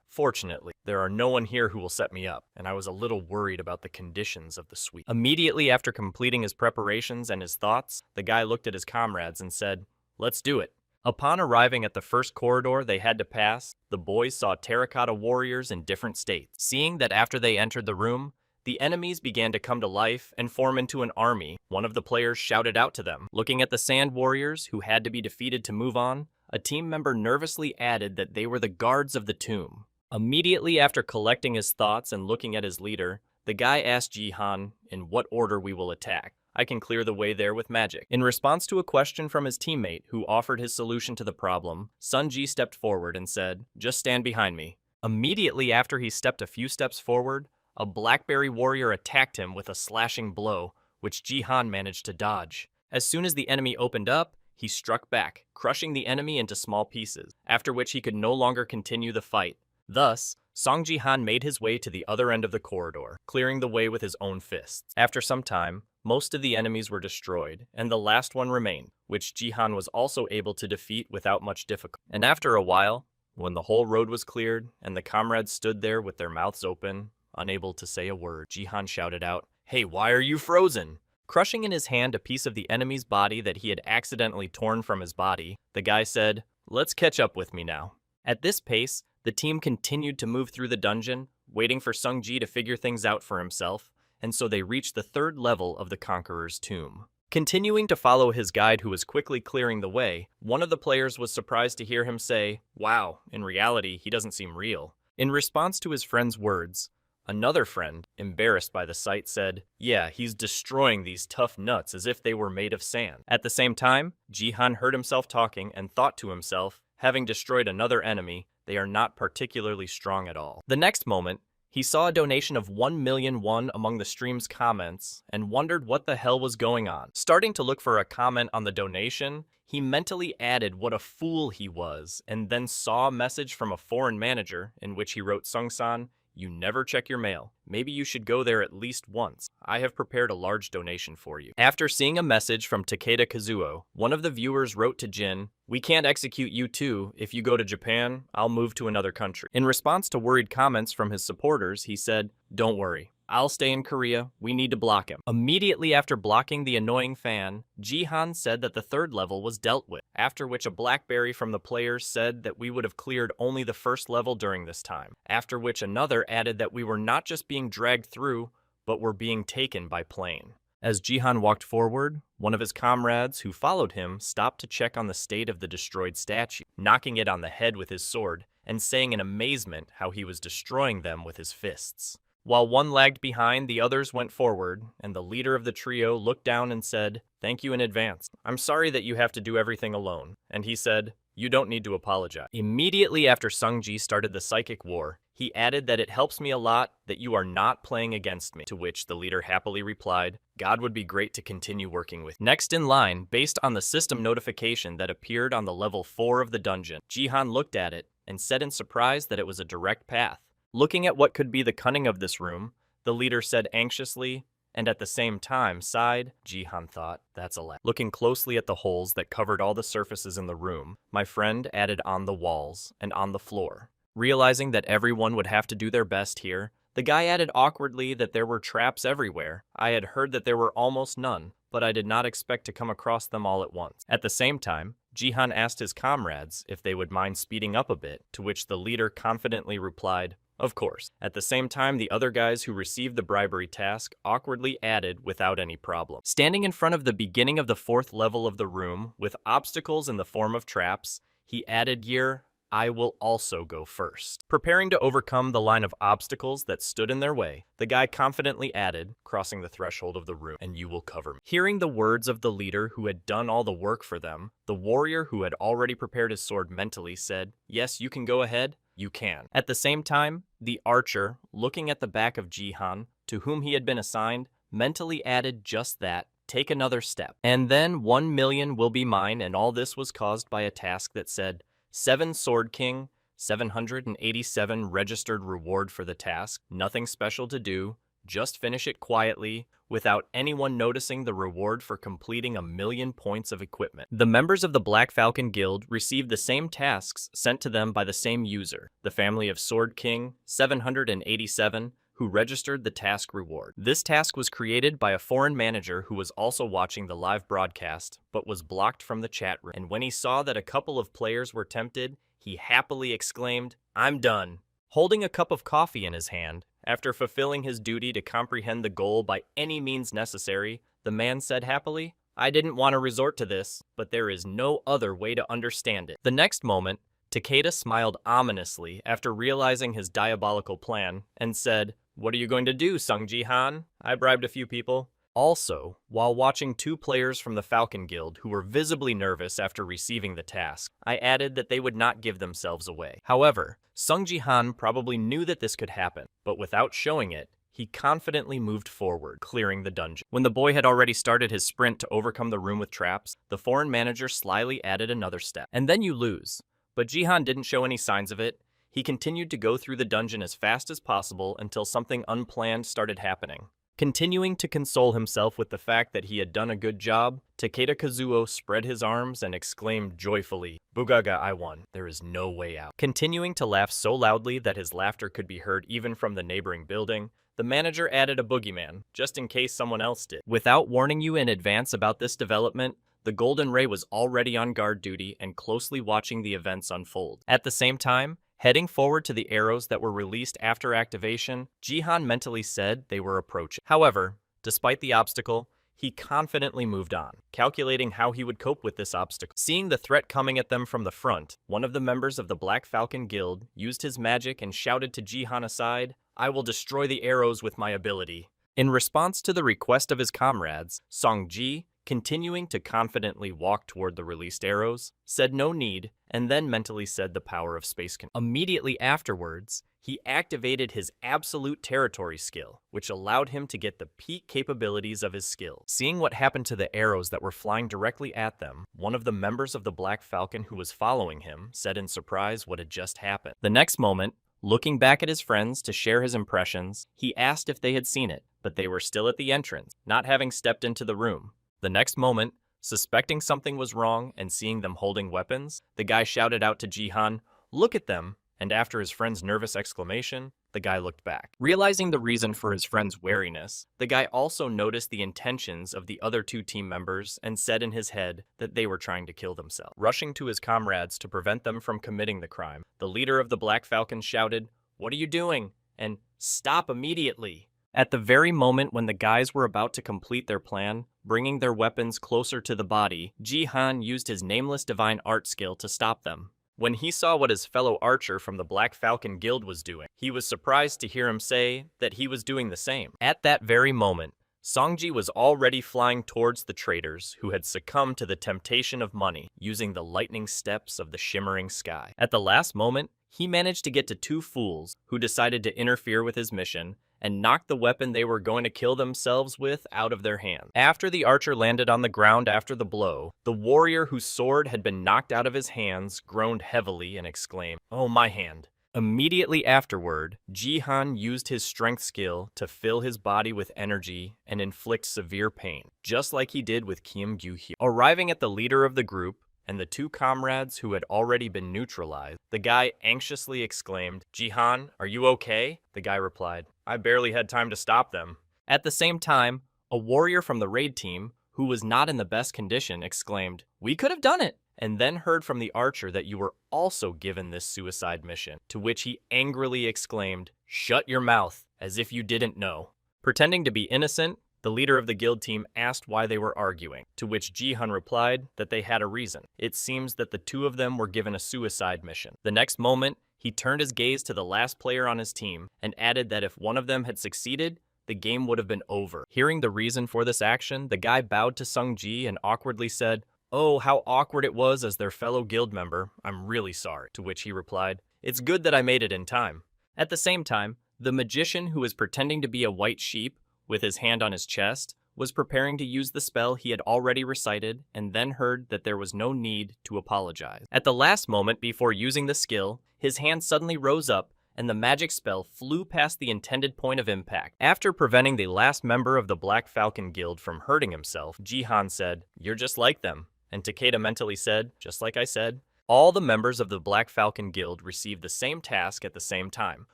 [SPEAKER 1] "Fortunately, there are no one here who will set me up," and I was a little worried about the conditions of the sweep. Immediately after completing his preparations and his thoughts, the guy looked at his comrades and said, "Let's do it." Upon arriving at the first corridor they had to pass, the boys saw terracotta warriors in different states. Seeing that after they entered the room, the enemies began to come to life and form into an army, one of the players shouted out to them. Looking at the sand warriors, who had to be defeated to move on, a team member nervously added that they were the guards of the tomb. Immediately after collecting his thoughts and looking at his leader, the guy asked Jihan in what order we will attack. I can clear the way there with magic. In response to a question from his teammate who offered his solution to the problem, Sun-ji stepped forward and said, "Just stand behind me." Immediately after he stepped a few steps forward, a blackberry warrior attacked him with a slashing blow, which Jihan managed to dodge. As soon as the enemy opened up, he struck back, crushing the enemy into small pieces, after which he could no longer continue the fight. Thus, Song Jihan made his way to the other end of the corridor, clearing the way with his own fists. After some time, most of the enemies were destroyed, and the last one remained, which Jihan was also able to defeat without much difficulty. And after a while, when the whole road was cleared, and the comrades stood there with their mouths open, unable to say a word, Jihan shouted out, "Hey, why are you frozen?" Crushing in his hand a piece of the enemy's body that he had accidentally torn from his body, the guy said, "Let's catch up with me now." At this pace, the team continued to move through the dungeon, waiting for Sung-ji to figure things out for himself, and so they reached the 3rd level of the Conqueror's Tomb. Continuing to follow his guide who was quickly clearing the way, one of the players was surprised to hear him say, "Wow, in reality, he doesn't seem real." In response to his friend's words, another friend, embarrassed by the sight, said, "Yeah, he's destroying these tough nuts as if they were made of sand." At the same time, Jihan heard himself talking and thought to himself, having destroyed another enemy, they are not particularly strong at all. The next moment, he saw a donation of 1 million won among the stream's comments and wondered what the hell was going on. Starting to look for a comment on the donation, he mentally added what a fool he was and then saw a message from a foreign manager in which he wrote, "Sung-san, you never check your mail. Maybe you should go there at least once. I have prepared a large donation for you." After seeing a message from Takeda Kazuo, one of the viewers wrote to Jin, "We can't execute you too. If you go to Japan, I'll move to another country." In response to worried comments from his supporters, he said, "Don't worry. I'll stay in Korea. We need to block him." Immediately after blocking the annoying fan, Jihan said that the 3rd level was dealt with, after which a blackberry from the players said that we would have cleared only the 1st level during this time, after which another added that we were not just being dragged through, but were being taken by plane. As Jihan walked forward, one of his comrades who followed him stopped to check on the state of the destroyed statue, knocking it on the head with his sword and saying in amazement how he was destroying them with his fists. While one lagged behind, the others went forward, and the leader of the trio looked down and said, "Thank you in advance. I'm sorry that you have to do everything alone." And he said, "You don't need to apologize." Immediately after Sung-ji started the psychic war, he added that it helps me a lot that you are not playing against me, to which the leader happily replied, "God would be great to continue working with." Next in line, based on the system notification that appeared on the level 4 of the dungeon, Jihan looked at it and said in surprise that it was a direct path. Looking at what could be the cunning of this room, the leader said anxiously, and at the same time sighed. Jihan thought, "That's a lot." Looking closely at the holes that covered all the surfaces in the room, my friend added on the walls and on the floor. Realizing that everyone would have to do their best here, the guy added awkwardly that there were traps everywhere. I had heard that there were almost none, but I did not expect to come across them all at once. At the same time, Jihan asked his comrades if they would mind speeding up a bit, to which the leader confidently replied, "Of course." At the same time, the other guys who received the bribery task awkwardly added without any problem. Standing in front of the beginning of the 4th level of the room, with obstacles in the form of traps, he added here, "I will also go first." Preparing to overcome the line of obstacles that stood in their way, the guy confidently added, crossing the threshold of the room, "And you will cover me." Hearing the words of the leader who had done all the work for them, the warrior who had already prepared his sword mentally said, "Yes, you can go ahead. You can." At the same time, the archer, looking at the back of Jihan, to whom he had been assigned, mentally added just that, "Take another step. And then 1 million will be mine," and all this was caused by a task that said, 7 Sword King, 787 registered reward for the task, nothing special to do, just finish it quietly, without anyone noticing the reward for completing 1 million points of equipment. The members of the Black Falcon Guild received the same tasks sent to them by the same user, the family of Sword King, 787, who registered the task reward. This task was created by a foreign manager who was also watching the live broadcast, but was blocked from the chat room. And when he saw that a couple of players were tempted, he happily exclaimed, "I'm done." Holding a cup of coffee in his hand, after fulfilling his duty to comprehend the goal by any means necessary, the man said happily, "I didn't want to resort to this, but there is no other way to understand it." The next moment, Takeda smiled ominously after realizing his diabolical plan and said, "What are you going to do, Sung Ji-han? I bribed a few people." Also, while watching 2 players from the Falcon Guild who were visibly nervous after receiving the task, I added that they would not give themselves away. However, Sung Ji-han probably knew that this could happen, but without showing it, he confidently moved forward, clearing the dungeon. When the boy had already started his sprint to overcome the room with traps, the foreign manager slyly added another step. And then you lose. But Jihan didn't show any signs of it. He continued to go through the dungeon as fast as possible until something unplanned started happening. Continuing to console himself with the fact that he had done a good job, Takeda Kazuo spread his arms and exclaimed joyfully, "Bugaga, I won. There is no way out." Continuing to laugh so loudly that his laughter could be heard even from the neighboring building, the manager added a boogeyman, just in case someone else did. Without warning you in advance about this development, the Golden Ray was already on guard duty and closely watching the events unfold. At the same time, heading forward to the arrows that were released after activation, Jihan mentally said they were approaching. However, despite the obstacle, he confidently moved on, calculating how he would cope with this obstacle. Seeing the threat coming at them from the front, one of the members of the Black Falcon Guild used his magic and shouted to Jihan aside, "I will destroy the arrows with my ability." In response to the request of his comrades, Songji, continuing to confidently walk toward the released arrows, said no need, and then mentally said the power of space control. Immediately afterwards, he activated his absolute territory skill, which allowed him to get the peak capabilities of his skill. Seeing what happened to the arrows that were flying directly at them, one of the members of the Black Falcon who was following him said in surprise what had just happened. The next moment, looking back at his friends to share his impressions, he asked if they had seen it, but they were still at the entrance, not having stepped into the room. The next moment, suspecting something was wrong and seeing them holding weapons, the guy shouted out to Jihan, "Look at them," and after his friend's nervous exclamation, the guy looked back. Realizing the reason for his friend's wariness, the guy also noticed the intentions of the other two team members and said in his head that they were trying to kill themselves. Rushing to his comrades to prevent them from committing the crime, the leader of the Black Falcon shouted, "What are you doing?" and "Stop immediately." At the very moment when the guys were about to complete their plan, bringing their weapons closer to the body, Jihan used his nameless divine art skill to stop them. When he saw what his fellow archer from the Black Falcon Guild was doing, he was surprised to hear him say that he was doing the same. At that very moment, Songji was already flying towards the traitors who had succumbed to the temptation of money, using the lightning steps of the shimmering sky. At the last moment, he managed to get to two fools who decided to interfere with his mission and knocked the weapon they were going to kill themselves with out of their hand. After the archer landed on the ground after the blow, the warrior whose sword had been knocked out of his hands groaned heavily and exclaimed, "Oh, my hand." Immediately afterward, Jihan used his strength skill to fill his body with energy and inflict severe pain, just like he did with Kim Gyu-hyo. Arriving at the leader of the group, and the two comrades who had already been neutralized, the guy anxiously exclaimed, "Jihan, are you okay?" The guy replied, "I barely had time to stop them." At the same time, a warrior from the raid team, who was not in the best condition, exclaimed, "We could have done it!" and then heard from the archer that you were also given this suicide mission, to which he angrily exclaimed, "Shut your mouth, as if you didn't know." Pretending to be innocent, the leader of the guild team asked why they were arguing, to which Jihan replied that they had a reason. It seems that the two of them were given a suicide mission. The next moment, he turned his gaze to the last player on his team and added that if one of them had succeeded, the game would have been over. Hearing the reason for this action, the guy bowed to Sungji and awkwardly said, "Oh, how awkward it was as their fellow guild member. I'm really sorry." To which he replied, "It's good that I made it in time." At the same time, the magician who was pretending to be a white sheep, with his hand on his chest, was preparing to use the spell he had already recited and then heard that there was no need to apologize. At the last moment before using the skill, his hand suddenly rose up and the magic spell flew past the intended point of impact. After preventing the last member of the Black Falcon Guild from hurting himself, Jihan said, "You're just like them." And Takeda mentally said, "Just like I said." All the members of the Black Falcon Guild received the same task at the same time.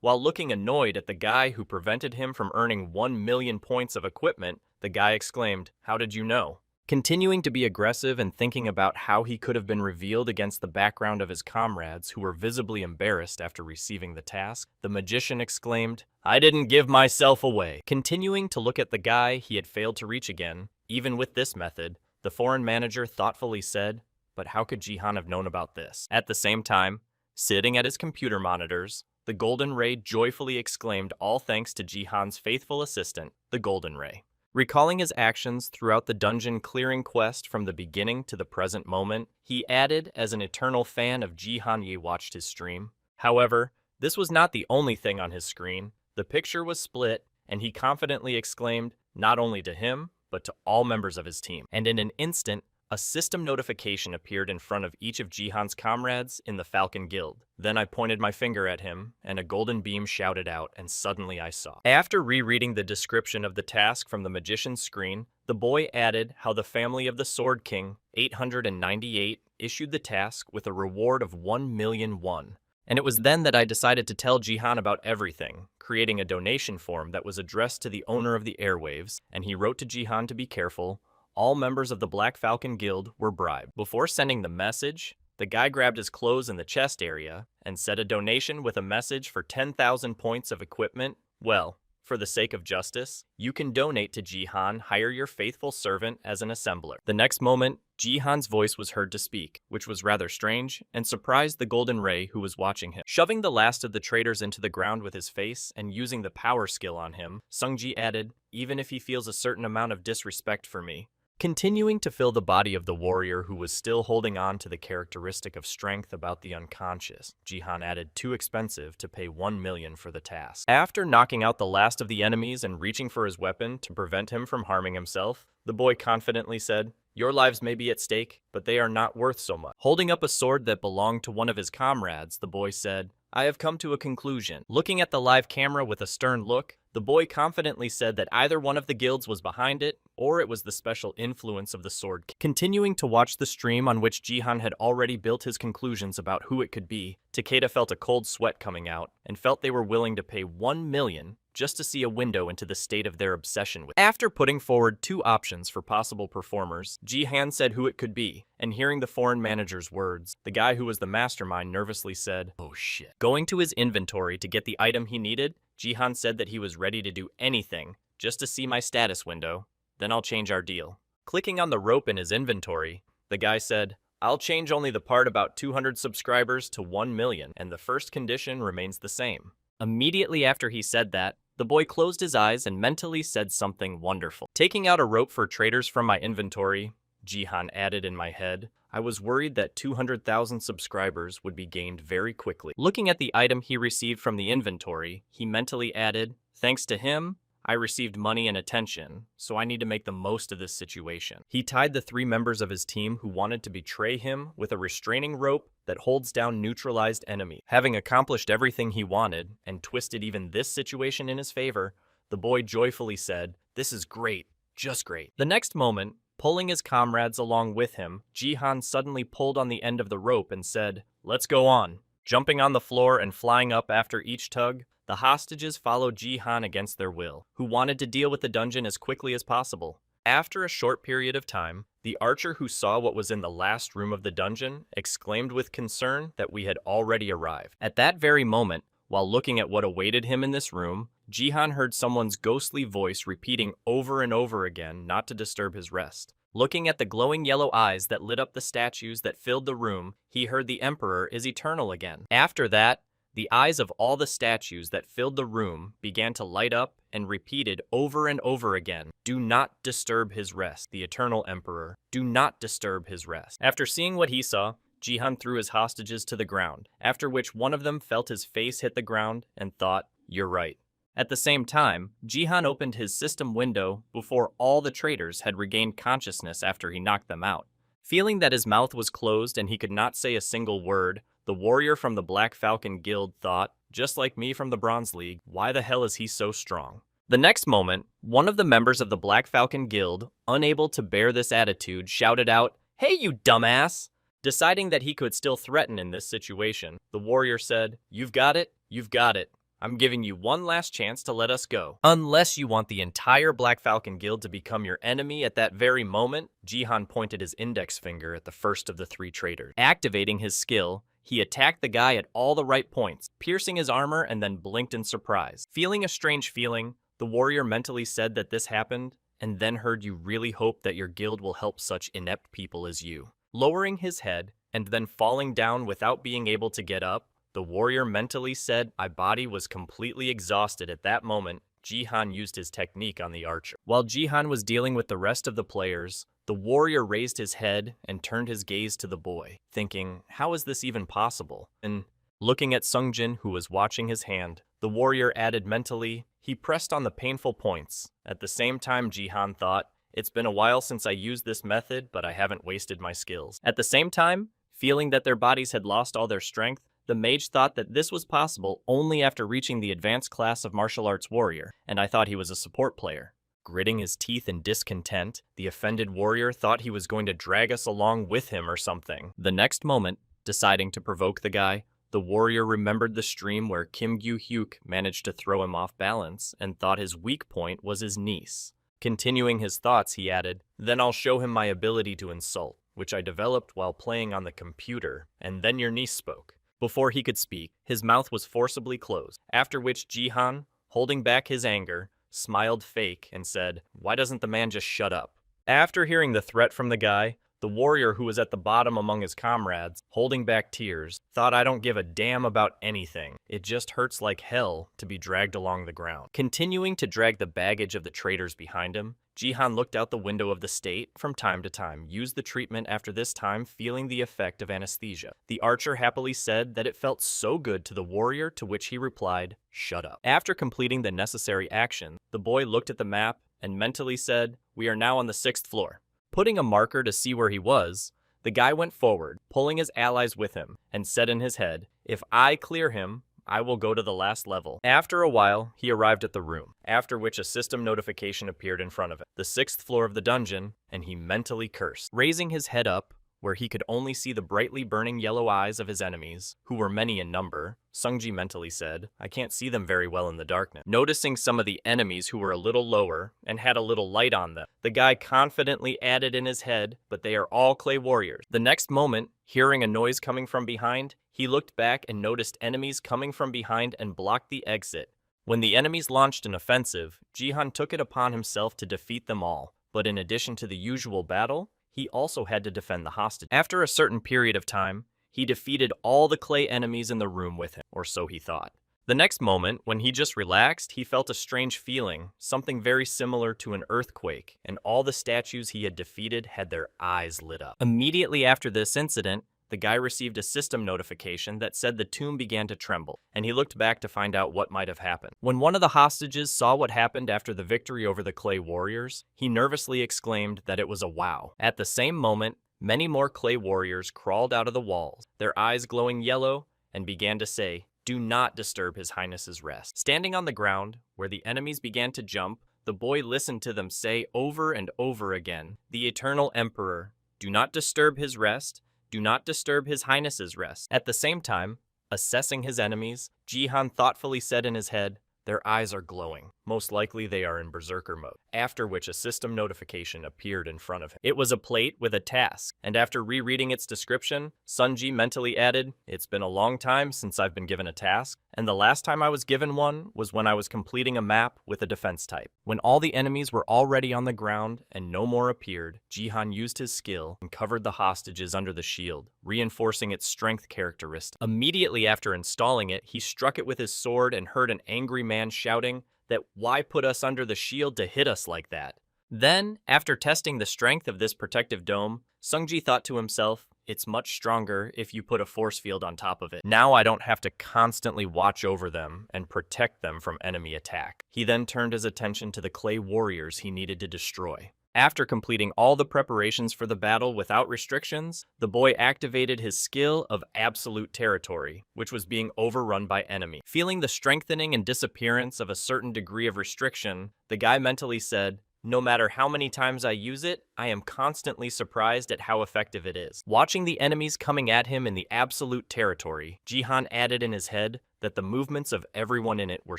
[SPEAKER 1] While looking annoyed at the guy who prevented him from earning 1 million points of equipment, the guy exclaimed, "How did you know?" Continuing to be aggressive and thinking about how he could have been revealed against the background of his comrades who were visibly embarrassed after receiving the task, the magician exclaimed, "I didn't give myself away." Continuing to look at the guy he had failed to reach again, even with this method, the foreign manager thoughtfully said, "But how could Jihan have known about this?" At the same time, sitting at his computer monitors, the Golden Ray joyfully exclaimed all thanks to Jihan's faithful assistant, the Golden Ray. Recalling his actions throughout the dungeon clearing quest from the beginning to the present moment, he added, as an eternal fan of Jihan Ye watched his stream. However, this was not the only thing on his screen. The picture was split, and he confidently exclaimed, not only to him, but to all members of his team. And in an instant, a system notification appeared in front of each of Jihan's comrades in the Falcon Guild. Then I pointed my finger at him, and a golden beam shouted out, and suddenly I saw. After rereading the description of the task from the magician's screen, the boy added how the family of the Sword King, 898, issued the task with a reward of 1,000,000 won. And it was then that I decided to tell Jihan about everything, creating a donation form that was addressed to the owner of the airwaves, and he wrote to Jihan to be careful. All members of the Black Falcon Guild were bribed. Before sending the message, the guy grabbed his clothes in the chest area and said a donation with a message for 10,000 points of equipment. Well, for the sake of justice, you can donate to Jihan, hire your faithful servant as an assembler. The next moment, Jihan's voice was heard to speak, which was rather strange, and surprised the Golden Ray who was watching him. Shoving the last of the traitors into the ground with his face and using the power skill on him, Sungji added, even if he feels a certain amount of disrespect for me. Continuing to fill the body of the warrior who was still holding on to the characteristic of strength about the unconscious, Jihan added too expensive to pay 1,000,000 for the task. After knocking out the last of the enemies and reaching for his weapon to prevent him from harming himself, the boy confidently said, your lives may be at stake, but they are not worth so much. Holding up a sword that belonged to one of his comrades, the boy said, I have come to a conclusion. Looking at the live camera with a stern look, the boy confidently said that either one of the guilds was behind it, or it was the special influence of the Sword King. Continuing to watch the stream on which Jihan had already built his conclusions about who it could be, Takeda felt a cold sweat coming out, and felt they were willing to pay 1,000,000 just to see a window into the state of their obsession with. After putting forward two options for possible performers, Jihan said who it could be, and hearing the foreign manager's words, the guy who was the mastermind nervously said, oh shit. Going to his inventory to get the item he needed, Jihan said that he was ready to do anything just to see my status window, then I'll change our deal. Clicking on the rope in his inventory, the guy said, I'll change only the part about 200 subscribers to 1,000,000, and the first condition remains the same. Immediately after he said that, the boy closed his eyes and mentally said something wonderful. Taking out a rope for traders from my inventory, Jihan added in my head, I was worried that 200,000 subscribers would be gained very quickly. Looking at the item he received from the inventory, he mentally added, thanks to him, I received money and attention, so I need to make the most of this situation. He tied the 3 members of his team who wanted to betray him with a restraining rope that holds down neutralized enemies. Having accomplished everything he wanted, and twisted even this situation in his favor, the boy joyfully said, this is great, just great. The next moment, pulling his comrades along with him, Jihan suddenly pulled on the end of the rope and said, let's go on. Jumping on the floor and flying up after each tug, the hostages followed Jihan against their will, who wanted to deal with the dungeon as quickly as possible. After a short period of time, the archer who saw what was in the last room of the dungeon exclaimed with concern that we had already arrived. At that very moment, while looking at what awaited him in this room, Jihan heard someone's ghostly voice repeating over and over again not to disturb his rest. Looking at the glowing yellow eyes that lit up the statues that filled the room, he heard the Emperor is eternal again. After that, the eyes of all the statues that filled the room began to light up and repeated over and over again, do not disturb his rest, the eternal Emperor, do not disturb his rest. After seeing what he saw, Jihan threw his hostages to the ground, after which one of them felt his face hit the ground and thought, you're right. At the same time, Jihan opened his system window before all the traitors had regained consciousness after he knocked them out. Feeling that his mouth was closed and he could not say a single word, the warrior from the Black Falcon Guild thought, just like me from the Bronze League, why the hell is he so strong? The next moment, one of the members of the Black Falcon Guild, unable to bear this attitude, shouted out, hey you dumbass! Deciding that he could still threaten in this situation, the warrior said, you've got it, you've got it. I'm giving you one last chance to let us go. Unless you want the entire Black Falcon Guild to become your enemy at that very moment, Jihan pointed his index finger at the first of the 3 traitors. Activating his skill, he attacked the guy at all the right points, piercing his armor and then blinked in surprise. Feeling a strange feeling, the warrior mentally said that this happened, and then heard you really hope that your guild will help such inept people as you. Lowering his head, and then falling down without being able to get up, the warrior mentally said my body was completely exhausted at that moment. Jihan used his technique on the archer. While Jihan was dealing with the rest of the players, the warrior raised his head and turned his gaze to the boy, thinking, how is this even possible? And Looking at Sungjin, who was watching his hand, the warrior added mentally, he pressed on the painful points. At the same time, Jihan thought, it's been a while since I used this method, but I haven't wasted my skills. At the same time, feeling that their bodies had lost all their strength, the mage thought that this was possible only after reaching the advanced class of martial arts warrior, and I thought he was a support player. Gritting his teeth in discontent, the offended warrior thought he was going to drag us along with him or something. The next moment, deciding to provoke the guy, the warrior remembered the stream where Kim Gyu-hyuk managed to throw him off balance and thought his weak point was his niece. Continuing his thoughts, he added, then I'll show him my ability to insult, which I developed while playing on the computer, and then your niece spoke. Before he could speak, his mouth was forcibly closed, after which Jihan, holding back his anger, smiled fake and said, why doesn't the man just shut up? After hearing the threat from the guy, the warrior who was at the bottom among his comrades, holding back tears, thought I don't give a damn about anything. It just hurts like hell to be dragged along the ground. Continuing to drag the baggage of the traitors behind him, Jihan looked out the window of the state from time to time, used the treatment after this time feeling the effect of anesthesia. The archer happily said that it felt so good to the warrior, to which he replied, shut up. After completing the necessary action, the boy looked at the map and mentally said, we are now on the 6th floor. Putting a marker to see where he was, the guy went forward, pulling his allies with him, and said in his head, if I clear him, I will go to the last level. After a while, he arrived at the room, after which a system notification appeared in front of him, the 6th floor of the dungeon, and he mentally cursed. Raising his head up, where he could only see the brightly burning yellow eyes of his enemies, who were many in number, Sungji mentally said, I can't see them very well in the darkness. Noticing some of the enemies who were a little lower and had a little light on them, the guy confidently added in his head, but they are all clay warriors. The next moment, hearing a noise coming from behind, he looked back and noticed enemies coming from behind and blocked the exit. When the enemies launched an offensive, Jihan took it upon himself to defeat them all, but in addition to the usual battle, he also had to defend the hostage. After a certain period of time, he defeated all the clay enemies in the room with him, or so he thought. The next moment, when he just relaxed, he felt a strange feeling, something very similar to an earthquake, and all the statues he had defeated had their eyes lit up. Immediately after this incident, the guy received a system notification that said the tomb began to tremble, and he looked back to find out what might have happened. When one of the hostages saw what happened after the victory over the clay warriors, he nervously exclaimed that it was a wow. At the same moment, many more clay warriors crawled out of the walls, their eyes glowing yellow, and began to say, do not disturb His Highness's rest. Standing on the ground, where the enemies began to jump, the boy listened to them say over and over again, the Eternal Emperor, do not disturb his rest, do not disturb His Highness's rest. At the same time, assessing his enemies, Jihan thoughtfully said in his head, their eyes are glowing. Most likely they are in berserker mode. After which a system notification appeared in front of him. It was a plate with a task, and after rereading its description, Sunji mentally added, it's been a long time since I've been given a task, and the last time I was given one was when I was completing a map with a defense type. When all the enemies were already on the ground and no more appeared, Jihan used his skill and covered the hostages under the shield, reinforcing its strength characteristic. Immediately after installing it, he struck it with his sword and heard an angry man shouting that why put us under the shield to hit us like that? Then, after testing the strength of this protective dome, Sungji thought to himself, it's much stronger if you put a force field on top of it. Now I don't have to constantly watch over them and protect them from enemy attack. He then turned his attention to the clay warriors he needed to destroy. After completing all the preparations for the battle without restrictions, the boy activated his skill of absolute territory, which was being overrun by enemy. Feeling the strengthening and disappearance of a certain degree of restriction, the guy mentally said, no matter how many times I use it, I am constantly surprised at how effective it is. Watching the enemies coming at him in the absolute territory, Jihan added in his head that the movements of everyone in it were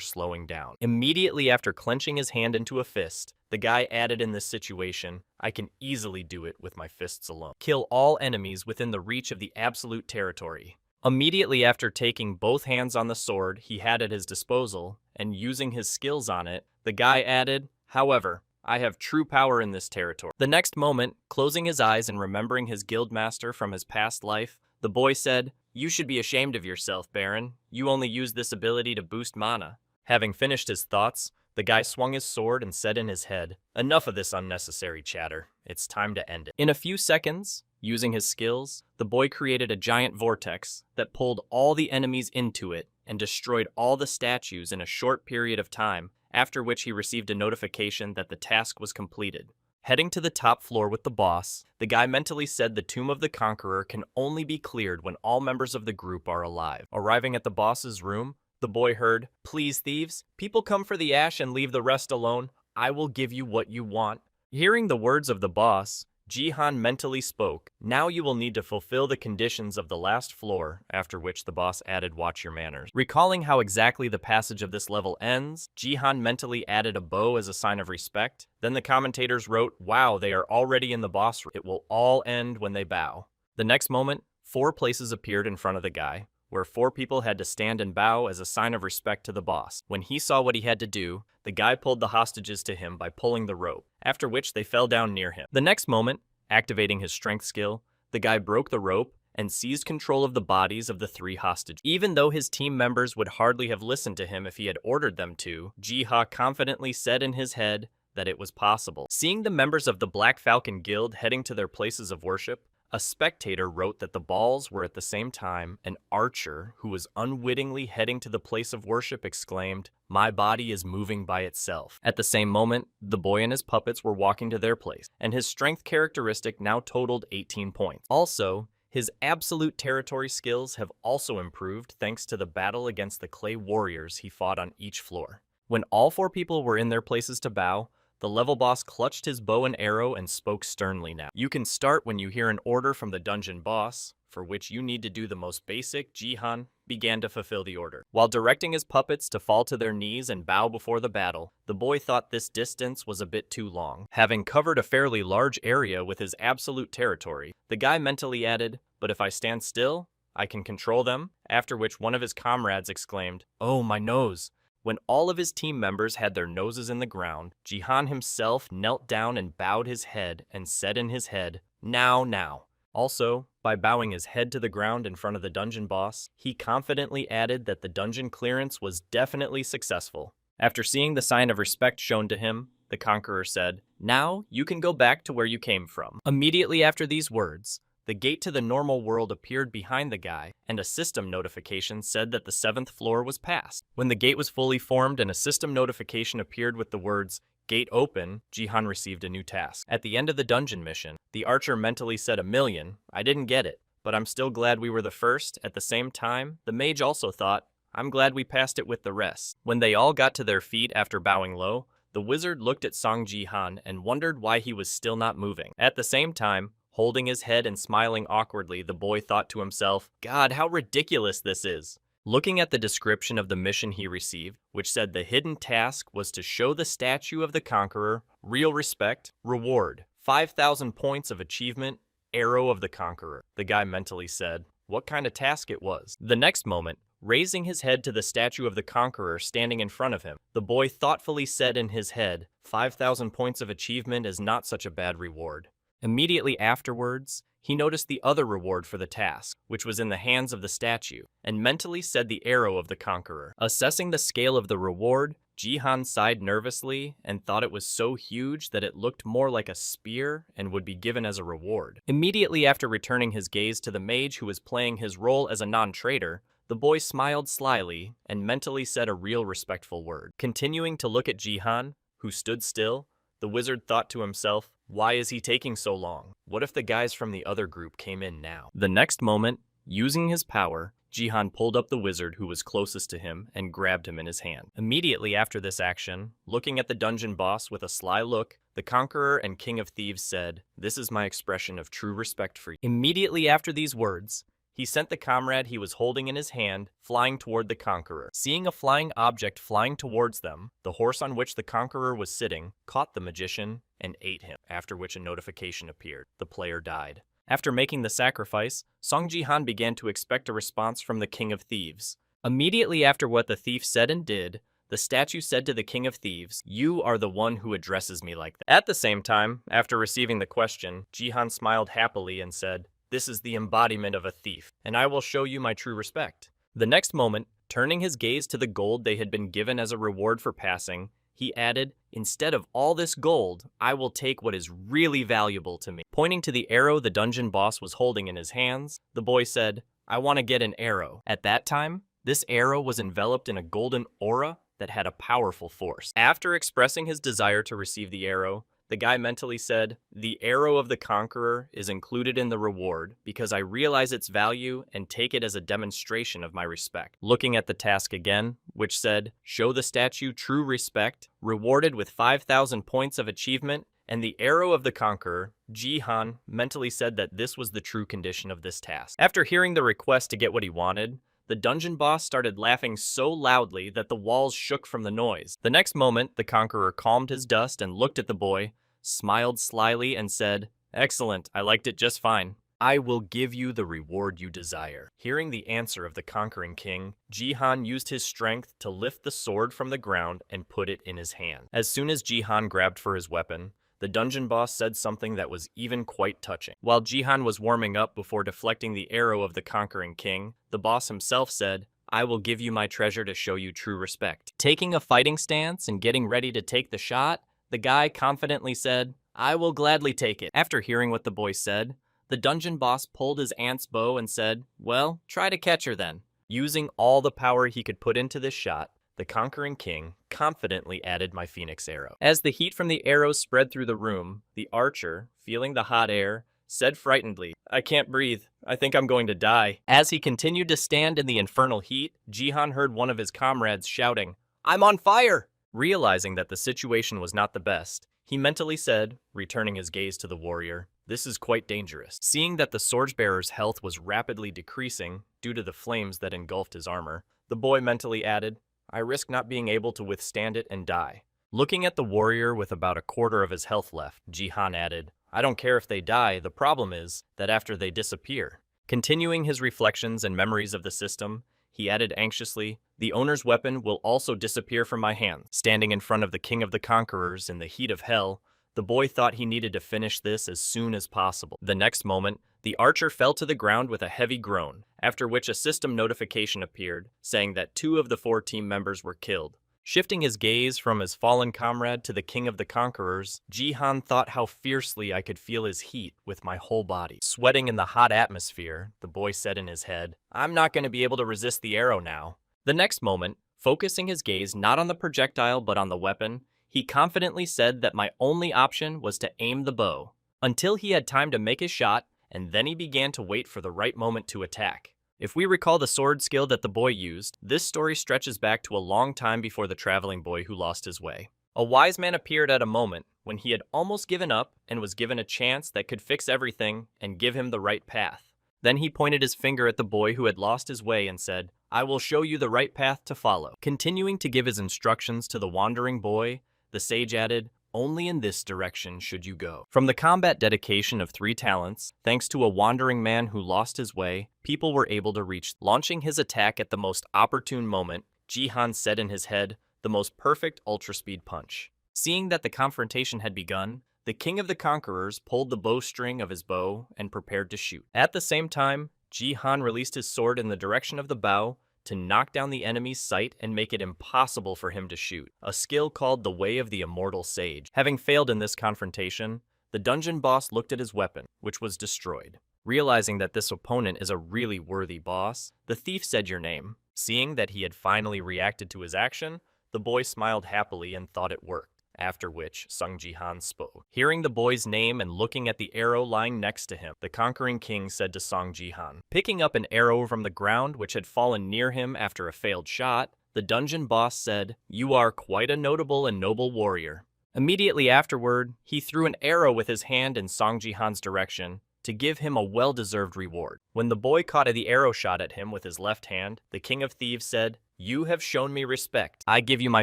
[SPEAKER 1] slowing down. Immediately after clenching his hand into a fist, the guy added in this situation, I can easily do it with my fists alone. Kill all enemies within the reach of the absolute territory. Immediately after taking both hands on the sword he had at his disposal and using his skills on it, the guy added, however, I have true power in this territory. The next moment, closing his eyes and remembering his guildmaster from his past life, the boy said, you should be ashamed of yourself, Baron. You only use this ability to boost mana. Having finished his thoughts, The guy swung his sword and said in his head, "Enough of this unnecessary chatter. It's time to end it." In a few seconds, using his skills, the boy created a giant vortex that pulled all the enemies into it and destroyed all the statues in a short period of time, after which he received a notification that the task was completed. Heading to the top floor with the boss, the guy mentally said the Tomb of the Conqueror can only be cleared when all members of the group are alive. Arriving at the boss's room, the boy heard, "Please, thieves, people come for the ash and leave the rest alone. I will give you what you want." Hearing the words of the boss, Jihan mentally spoke, "Now you will need to fulfill the conditions of the last floor," after which the boss added, "Watch your manners." Recalling how exactly the passage of this level ends, Jihan mentally added a bow as a sign of respect. Then the commentators wrote, "Wow, they are already in the boss room. It will all end when they bow." The next moment, 4 places appeared in front of the guy, where 4 people had to stand and bow as a sign of respect to the boss. When he saw what he had to do, the guy pulled the hostages to him by pulling the rope, after which they fell down near him. The next moment, activating his strength skill, the guy broke the rope and seized control of the bodies of the 3 hostages. Even though his team members would hardly have listened to him if he had ordered them to, Jiha confidently said in his head that it was possible. Seeing the members of the Black Falcon Guild heading to their places of worship, a spectator wrote that the balls were at the same time an archer who was unwittingly heading to the place of worship exclaimed, "My body is moving by itself." At the same moment, the boy and his puppets were walking to their place, and his strength characteristic now totaled 18 points. Also, his absolute territory skills have also improved thanks to the battle against the clay warriors he fought on each floor. When all 4 people were in their places to bow, the level boss clutched his bow and arrow and spoke sternly now. "You can start when you hear an order from the dungeon boss, for which you need to do the most basic." Jihan began to fulfill the order. While directing his puppets to fall to their knees and bow before the battle, the boy thought this distance was a bit too long. Having covered a fairly large area with his absolute territory, the guy mentally added, "But if I stand still, I can control them," after which one of his comrades exclaimed, "Oh, my nose." When all of his team members had their noses in the ground, Jihan himself knelt down and bowed his head and said in his head, "Now, now." Also, by bowing his head to the ground in front of the dungeon boss, he confidently added that the dungeon clearance was definitely successful. After seeing the sign of respect shown to him, the conqueror said, "Now you can go back to where you came from." Immediately after these words, the gate to the normal world appeared behind the guy, and a system notification said that the 7th floor was passed. When the gate was fully formed and a system notification appeared with the words, "Gate open," Jihan received a new task. At the end of the dungeon mission, the archer mentally said, "1,000,000. I didn't get it, but I'm still glad we were the first." At the same time, the mage also thought, "I'm glad we passed it with the rest." When they all got to their feet after bowing low, the wizard looked at Song Jihan and wondered why he was still not moving. At the same time, holding his head and smiling awkwardly, the boy thought to himself, "God, how ridiculous this is." Looking at the description of the mission he received, which said the hidden task was to show the statue of the conqueror, real respect, reward, 5,000 points of achievement, arrow of the conqueror. The guy mentally said, what kind of task it was. The next moment, raising his head to the statue of the conqueror standing in front of him, the boy thoughtfully said in his head, 5,000 points of achievement is not such a bad reward. Immediately afterwards, he noticed the other reward for the task, which was in the hands of the statue, and mentally said the arrow of the conqueror. Assessing the scale of the reward, Jihan sighed nervously and thought it was so huge that it looked more like a spear and would be given as a reward. Immediately after returning his gaze to the mage who was playing his role as a non-traitor, the boy smiled slyly and mentally said a real respectful word. Continuing to look at Jihan, who stood still, the wizard thought to himself, why is he taking so long? What if the guys from the other group came in now? The next moment, using his power, Jihan pulled up the wizard who was closest to him and grabbed him in his hand. Immediately after this action, looking at the dungeon boss with a sly look, the conqueror and king of thieves said, "This is my expression of true respect for you." Immediately after these words, he sent the comrade he was holding in his hand flying toward the conqueror. Seeing a flying object flying towards them, the horse on which the conqueror was sitting caught the magician and ate him, after which a notification appeared. The player died. After making the sacrifice, Song Jihan began to expect a response from the king of thieves. Immediately after what the thief said and did, the statue said to the king of thieves, "You are the one who addresses me like that." At the same time, after receiving the question, Jihan smiled happily and said, "This is the embodiment of a thief, and I will show you my true respect." The next moment, turning his gaze to the gold they had been given as a reward for passing, he added, "Instead of all this gold, I will take what is really valuable to me." Pointing to the arrow the dungeon boss was holding in his hands, the boy said, "I want to get an arrow." At that time, this arrow was enveloped in a golden aura that had a powerful force. After expressing his desire to receive the arrow, the guy mentally said, "The arrow of the conqueror is included in the reward because I realize its value and take it as a demonstration of my respect." Looking at the task again, which said, "Show the statue true respect, rewarded with 5,000 points of achievement," and the arrow of the conqueror, Jihan mentally said that this was the true condition of this task. After hearing the request to get what he wanted, the dungeon boss started laughing so loudly that the walls shook from the noise. The next moment, the conqueror calmed his dust and looked at the boy, smiled slyly, and said, "Excellent, I liked it just fine. I will give you the reward you desire." Hearing the answer of the conquering king, Jihan used his strength to lift the sword from the ground and put it in his hand. As soon as Jihan grabbed for his weapon, the dungeon boss said something that was even quite touching. While Jihan was warming up before deflecting the arrow of the conquering king, the boss himself said, "I will give you my treasure to show you true respect." Taking a fighting stance and getting ready to take the shot, the guy confidently said, "I will gladly take it." After hearing what the boy said, the dungeon boss pulled his ant's bow and said, "Well, try to catch her then." Using all the power he could put into this shot, the conquering king confidently added my phoenix arrow. As the heat from the arrow spread through the room, the archer, feeling the hot air, said frightenedly, "I can't breathe. I think I'm going to die." As he continued to stand in the infernal heat, Jihan heard one of his comrades shouting, "I'm on fire!" Realizing that the situation was not the best, he mentally said, returning his gaze to the warrior, "This is quite dangerous." Seeing that the swordbearer's health was rapidly decreasing due to the flames that engulfed his armor, the boy mentally added, "I risk not being able to withstand it and die." Looking at the warrior with about a quarter of his health left, Jihan added, "I don't care if they die, the problem is that after they disappear." Continuing his reflections and memories of the system, he added anxiously, "The owner's weapon will also disappear from my hands." Standing in front of the king of the conquerors in the heat of hell, the boy thought he needed to finish this as soon as possible. The next moment, the archer fell to the ground with a heavy groan, after which a system notification appeared, saying that 2 of the 4 team members were killed. Shifting his gaze from his fallen comrade to the king of the conquerors, Jihan thought how fiercely I could feel his heat with my whole body. Sweating in the hot atmosphere, the boy said in his head, "I'm not going to be able to resist the arrow now." The next moment, focusing his gaze not on the projectile but on the weapon, he confidently said that my only option was to aim the bow, until he had time to make his shot, and then he began to wait for the right moment to attack. If we recall the sword skill that the boy used, this story stretches back to a long time before the traveling boy who lost his way. A wise man appeared at a moment when he had almost given up and was given a chance that could fix everything and give him the right path. Then he pointed his finger at the boy who had lost his way and said, "I will show you the right path to follow." Continuing to give his instructions to the wandering boy, the sage added, "Only in this direction should you go." From the combat dedication of 3 talents, thanks to a wandering man who lost his way, people were able to reach. Launching his attack at the most opportune moment, Jihan said in his head, "The most perfect ultra-speed punch." Seeing that the confrontation had begun, the king of the conquerors pulled the bowstring of his bow and prepared to shoot. At the same time, Jihan released his sword in the direction of the bow to knock down the enemy's sight and make it impossible for him to shoot, a skill called the Way of the Immortal Sage. Having failed in this confrontation, the dungeon boss looked at his weapon, which was destroyed. Realizing that this opponent is a really worthy boss, the thief said, "Your name." Seeing that he had finally reacted to his action, the boy smiled happily and thought it worked. After which, Sung Jihan spoke. Hearing the boy's name and looking at the arrow lying next to him, the conquering king said to Sung Jihan, picking up an arrow from the ground which had fallen near him after a failed shot, the dungeon boss said, "You are quite a notable and noble warrior." Immediately afterward, he threw an arrow with his hand in Sung Jihan's direction to give him a well-deserved reward. When the boy caught the arrow shot at him with his left hand, the king of thieves said, "You have shown me respect. I give you my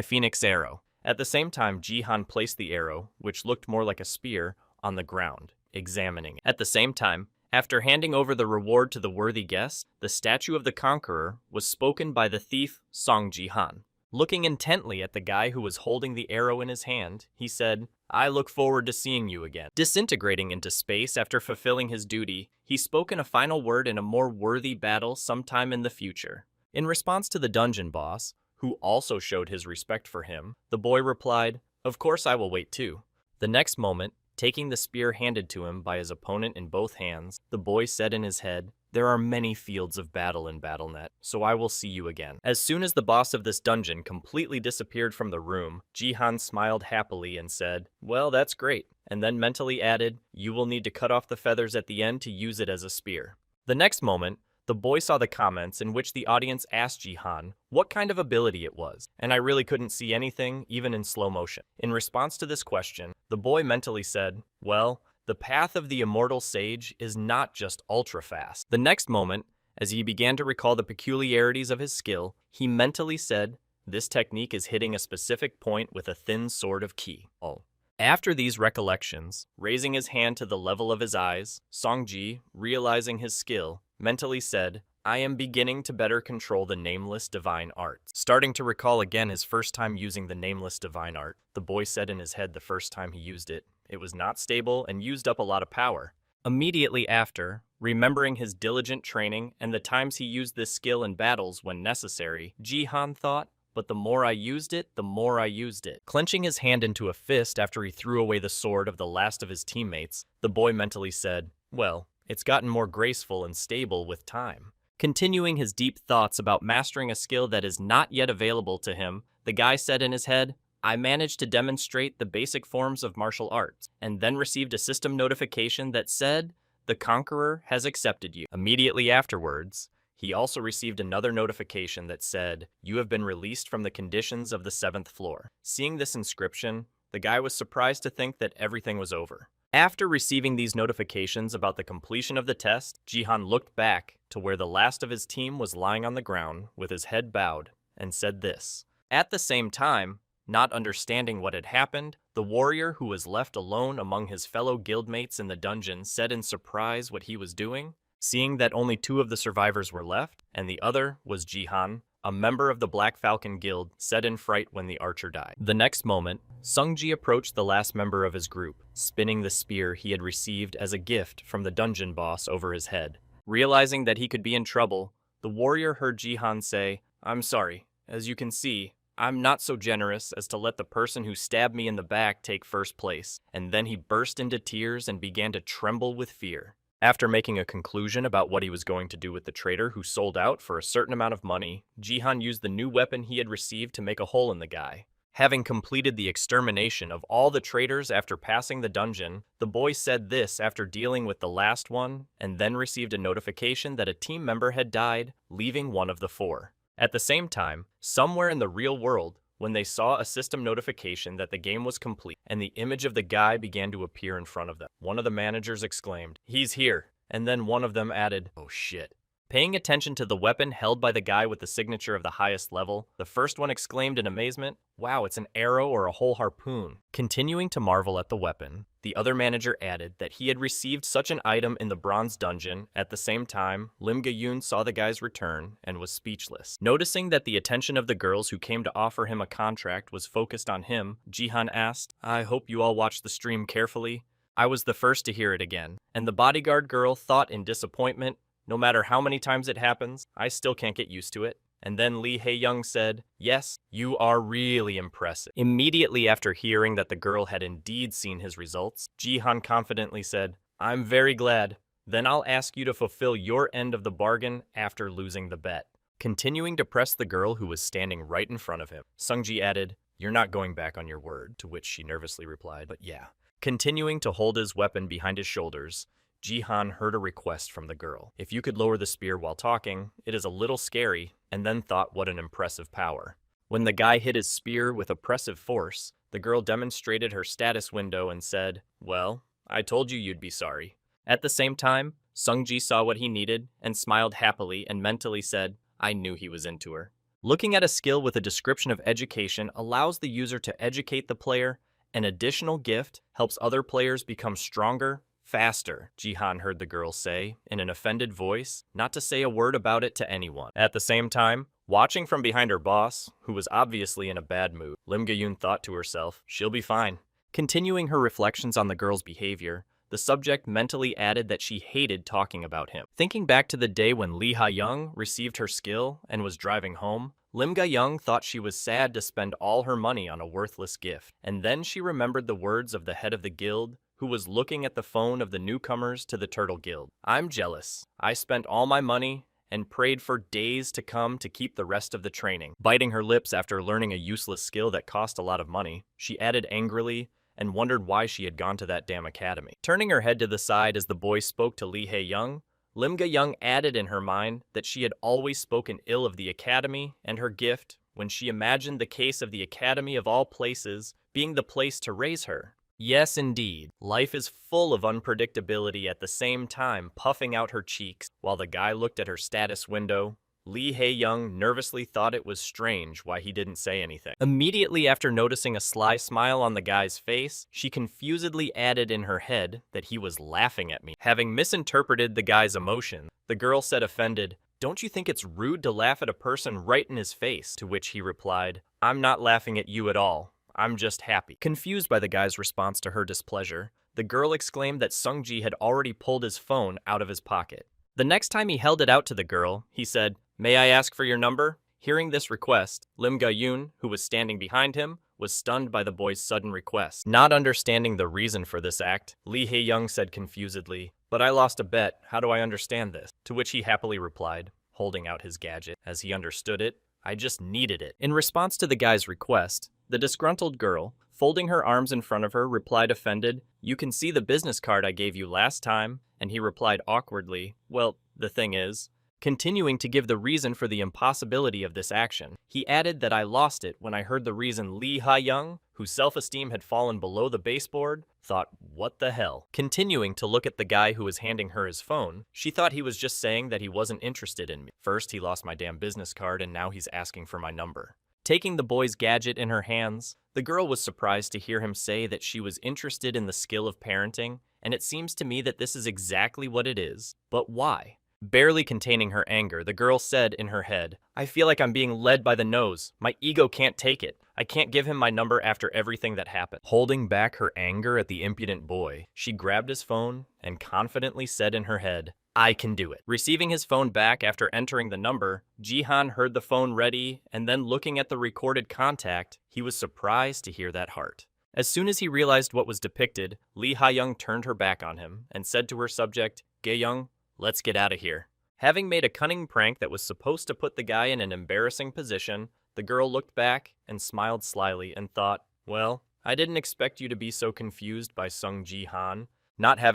[SPEAKER 1] phoenix arrow." At the same time, Jihan placed the arrow, which looked more like a spear, on the ground, examining it. At the same time, after handing over the reward to the worthy guest, the statue of the conqueror was spoken by the thief Song Jihan. Looking intently at the guy who was holding the arrow in his hand, he said, "I look forward to seeing you again." Disintegrating into space after fulfilling his duty, he spoke in a final word in a more worthy battle sometime in the future. In response to the dungeon boss, who also showed his respect for him, the boy replied, "Of course I will wait too." The next moment, taking the spear handed to him by his opponent in both hands, the boy said in his head, "There are many fields of battle in BattleNet, so I will see you again." As soon as the boss of this dungeon completely disappeared from the room, Jihan smiled happily and said, "Well, that's great," and then mentally added, "You will need to cut off the feathers at the end to use it as a spear." The next moment, the boy saw the comments in which the audience asked Jihan what kind of ability it was, and I really couldn't see anything, even in slow motion. In response to this question, the boy mentally said, "Well, the path of the immortal sage is not just ultra fast." The next moment, as he began to recall the peculiarities of his skill, he mentally said, "This technique is hitting a specific point with a thin sword of ki." Oh. After these recollections, raising his hand to the level of his eyes, Songji, realizing his skill, mentally said, "I am beginning to better control the nameless divine art." Starting to recall again his first time using the nameless divine art, the boy said in his head the first time he used it, it was not stable and used up a lot of power. Immediately after, remembering his diligent training and the times he used this skill in battles when necessary, Jihan thought, "But the more I used it, the more I used it." Clenching his hand into a fist after he threw away the sword of the last of his teammates, the boy mentally said, "Well, it's gotten more graceful and stable with time." Continuing his deep thoughts about mastering a skill that is not yet available to him, the guy said in his head, "I managed to demonstrate the basic forms of martial arts," and then received a system notification that said, "The Conqueror has accepted you." Immediately afterwards, he also received another notification that said, "You have been released from the conditions of the 7th floor." Seeing this inscription, the guy was surprised to think that everything was over. After receiving these notifications about the completion of the test, Jihan looked back to where the last of his team was lying on the ground with his head bowed and said this. At the same time, not understanding what had happened, the warrior who was left alone among his fellow guildmates in the dungeon said in surprise what he was doing. Seeing that only 2 of the survivors were left, and the other was Jihan, a member of the Black Falcon Guild, said in fright when the archer died. The next moment, Sungji approached the last member of his group, spinning the spear he had received as a gift from the dungeon boss over his head. Realizing that he could be in trouble, the warrior heard Jihan say, "I'm sorry. As you can see, I'm not so generous as to let the person who stabbed me in the back take first place." And then he burst into tears and began to tremble with fear. After making a conclusion about what he was going to do with the traitor who sold out for a certain amount of money, Jihan used the new weapon he had received to make a hole in the guy. Having completed the extermination of all the traitors after passing the dungeon, the boy said this after dealing with the last one, and then received a notification that a team member had died, leaving one of the 4. At the same time, somewhere in the real world, when they saw a system notification that the game was complete and the image of the guy began to appear in front of them, one of the managers exclaimed, "He's here," and then one of them added, "Oh shit." Paying attention to the weapon held by the guy with the signature of the highest level, the first one exclaimed in amazement, "Wow, it's an arrow or a whole harpoon." Continuing to marvel at the weapon, the other manager added that he had received such an item in the bronze dungeon. At the same time, Lim Ga-yoon saw the guy's return and was speechless. Noticing that the attention of the girls who came to offer him a contract was focused on him, Jihan asked, "I hope you all watched the stream carefully. I was the first to hear it again." And the bodyguard girl thought in disappointment, "No matter how many times it happens, I still can't get used to it." And then Lee Hae-young said, "Yes, you are really impressive." Immediately after hearing that the girl had indeed seen his results, Jihan confidently said, "I'm very glad. Then I'll ask you to fulfill your end of the bargain after losing the bet." Continuing to press the girl who was standing right in front of him, Sungji added, "You're not going back on your word," to which she nervously replied, "But yeah." Continuing to hold his weapon behind his shoulders, Jihan heard a request from the girl. If you could lower the spear while talking, it is a little scary, and then thought what an impressive power. When the guy hit his spear with oppressive force, the girl demonstrated her status window and said, "Well, I told you you'd be sorry." At the same time, Sungji saw what he needed and smiled happily and mentally said, "I knew he was into her." Looking at a skill with a description of education allows the user to educate the player. An additional gift helps other players become stronger, faster, Jihan heard the girl say, in an offended voice, not to say a word about it to anyone. At the same time, watching from behind her boss, who was obviously in a bad mood, Lim Ga-yoon thought to herself, "She'll be fine." Continuing her reflections on the girl's behavior, the subject mentally added that she hated talking about him. Thinking back to the day when Lee Ha-young received her skill and was driving home, Lim Ga-young thought she was sad to spend all her money on a worthless gift, and then she remembered the words of the head of the guild, who was looking at the phone of the newcomers to the Turtle Guild. I'm jealous. I spent all my money and prayed for days to come to keep the rest of the training. Biting her lips after learning a useless skill that cost a lot of money, she added angrily and wondered why she had gone to that damn academy. Turning her head to the side as the boy spoke to Lee Hae-young, Lim Ga-young added in her mind that she had always spoken ill of the academy and her gift when she imagined the case of the academy of all places being the place to raise her. Yes, indeed. Life is full of unpredictability at the same time puffing out her cheeks. While the guy looked at her status window, Lee Hae-young nervously thought it was strange why he didn't say anything. Immediately after noticing a sly smile on the guy's face, she confusedly added in her head that he was laughing at me. Having misinterpreted the guy's emotion, the girl said offended, "Don't you think it's rude to laugh at a person right in his face?" To which he replied, "I'm not laughing at you at all. I'm just happy." Confused by the guy's response to her displeasure, the girl exclaimed that Sungji had already pulled his phone out of his pocket. The next time he held it out to the girl, he said, "May I ask for your number?" Hearing this request, Lim Ga-young, who was standing behind him, was stunned by the boy's sudden request. Not understanding the reason for this act, Lee Hae-young said confusedly, "But I lost a bet. How do I understand this?" To which he happily replied, holding out his gadget. As he understood it, "I just needed it." In response to the guy's request, the disgruntled girl, folding her arms in front of her, replied offended, "You can see the business card I gave you last time," and he replied awkwardly, "Well, the thing is," continuing to give the reason for the impossibility of this action. He added that I lost it when I heard the reason Lee Ha-young, whose self-esteem had fallen below the baseboard, thought, "What the hell?" Continuing to look at the guy who was handing her his phone, she thought he was just saying that he wasn't interested in me. First he lost my damn business card and now he's asking for my number. Taking the boy's gadget in her hands, the girl was surprised to hear him say that she was interested in the skill of parenting, and it seems to me that this is exactly what it is. But why? Barely containing her anger, the girl said in her head, "I feel like I'm being led by the nose. My ego can't take it. I can't give him my number after everything that happened." Holding back her anger at the impudent boy, she grabbed his phone and confidently said in her head, "I can do it." Receiving his phone back after entering the number, Jihan heard the phone ready, and then looking at the recorded contact, he was surprised to hear that heart. As soon as he realized what was depicted, Lee Ha-young turned her back on him and said to her subject, "Gae-young, let's get out of here." Having made a cunning prank that was supposed to put the guy in an embarrassing position, the girl looked back and smiled slyly and thought, "Well, I didn't expect you to be so confused by Sung Ji-han."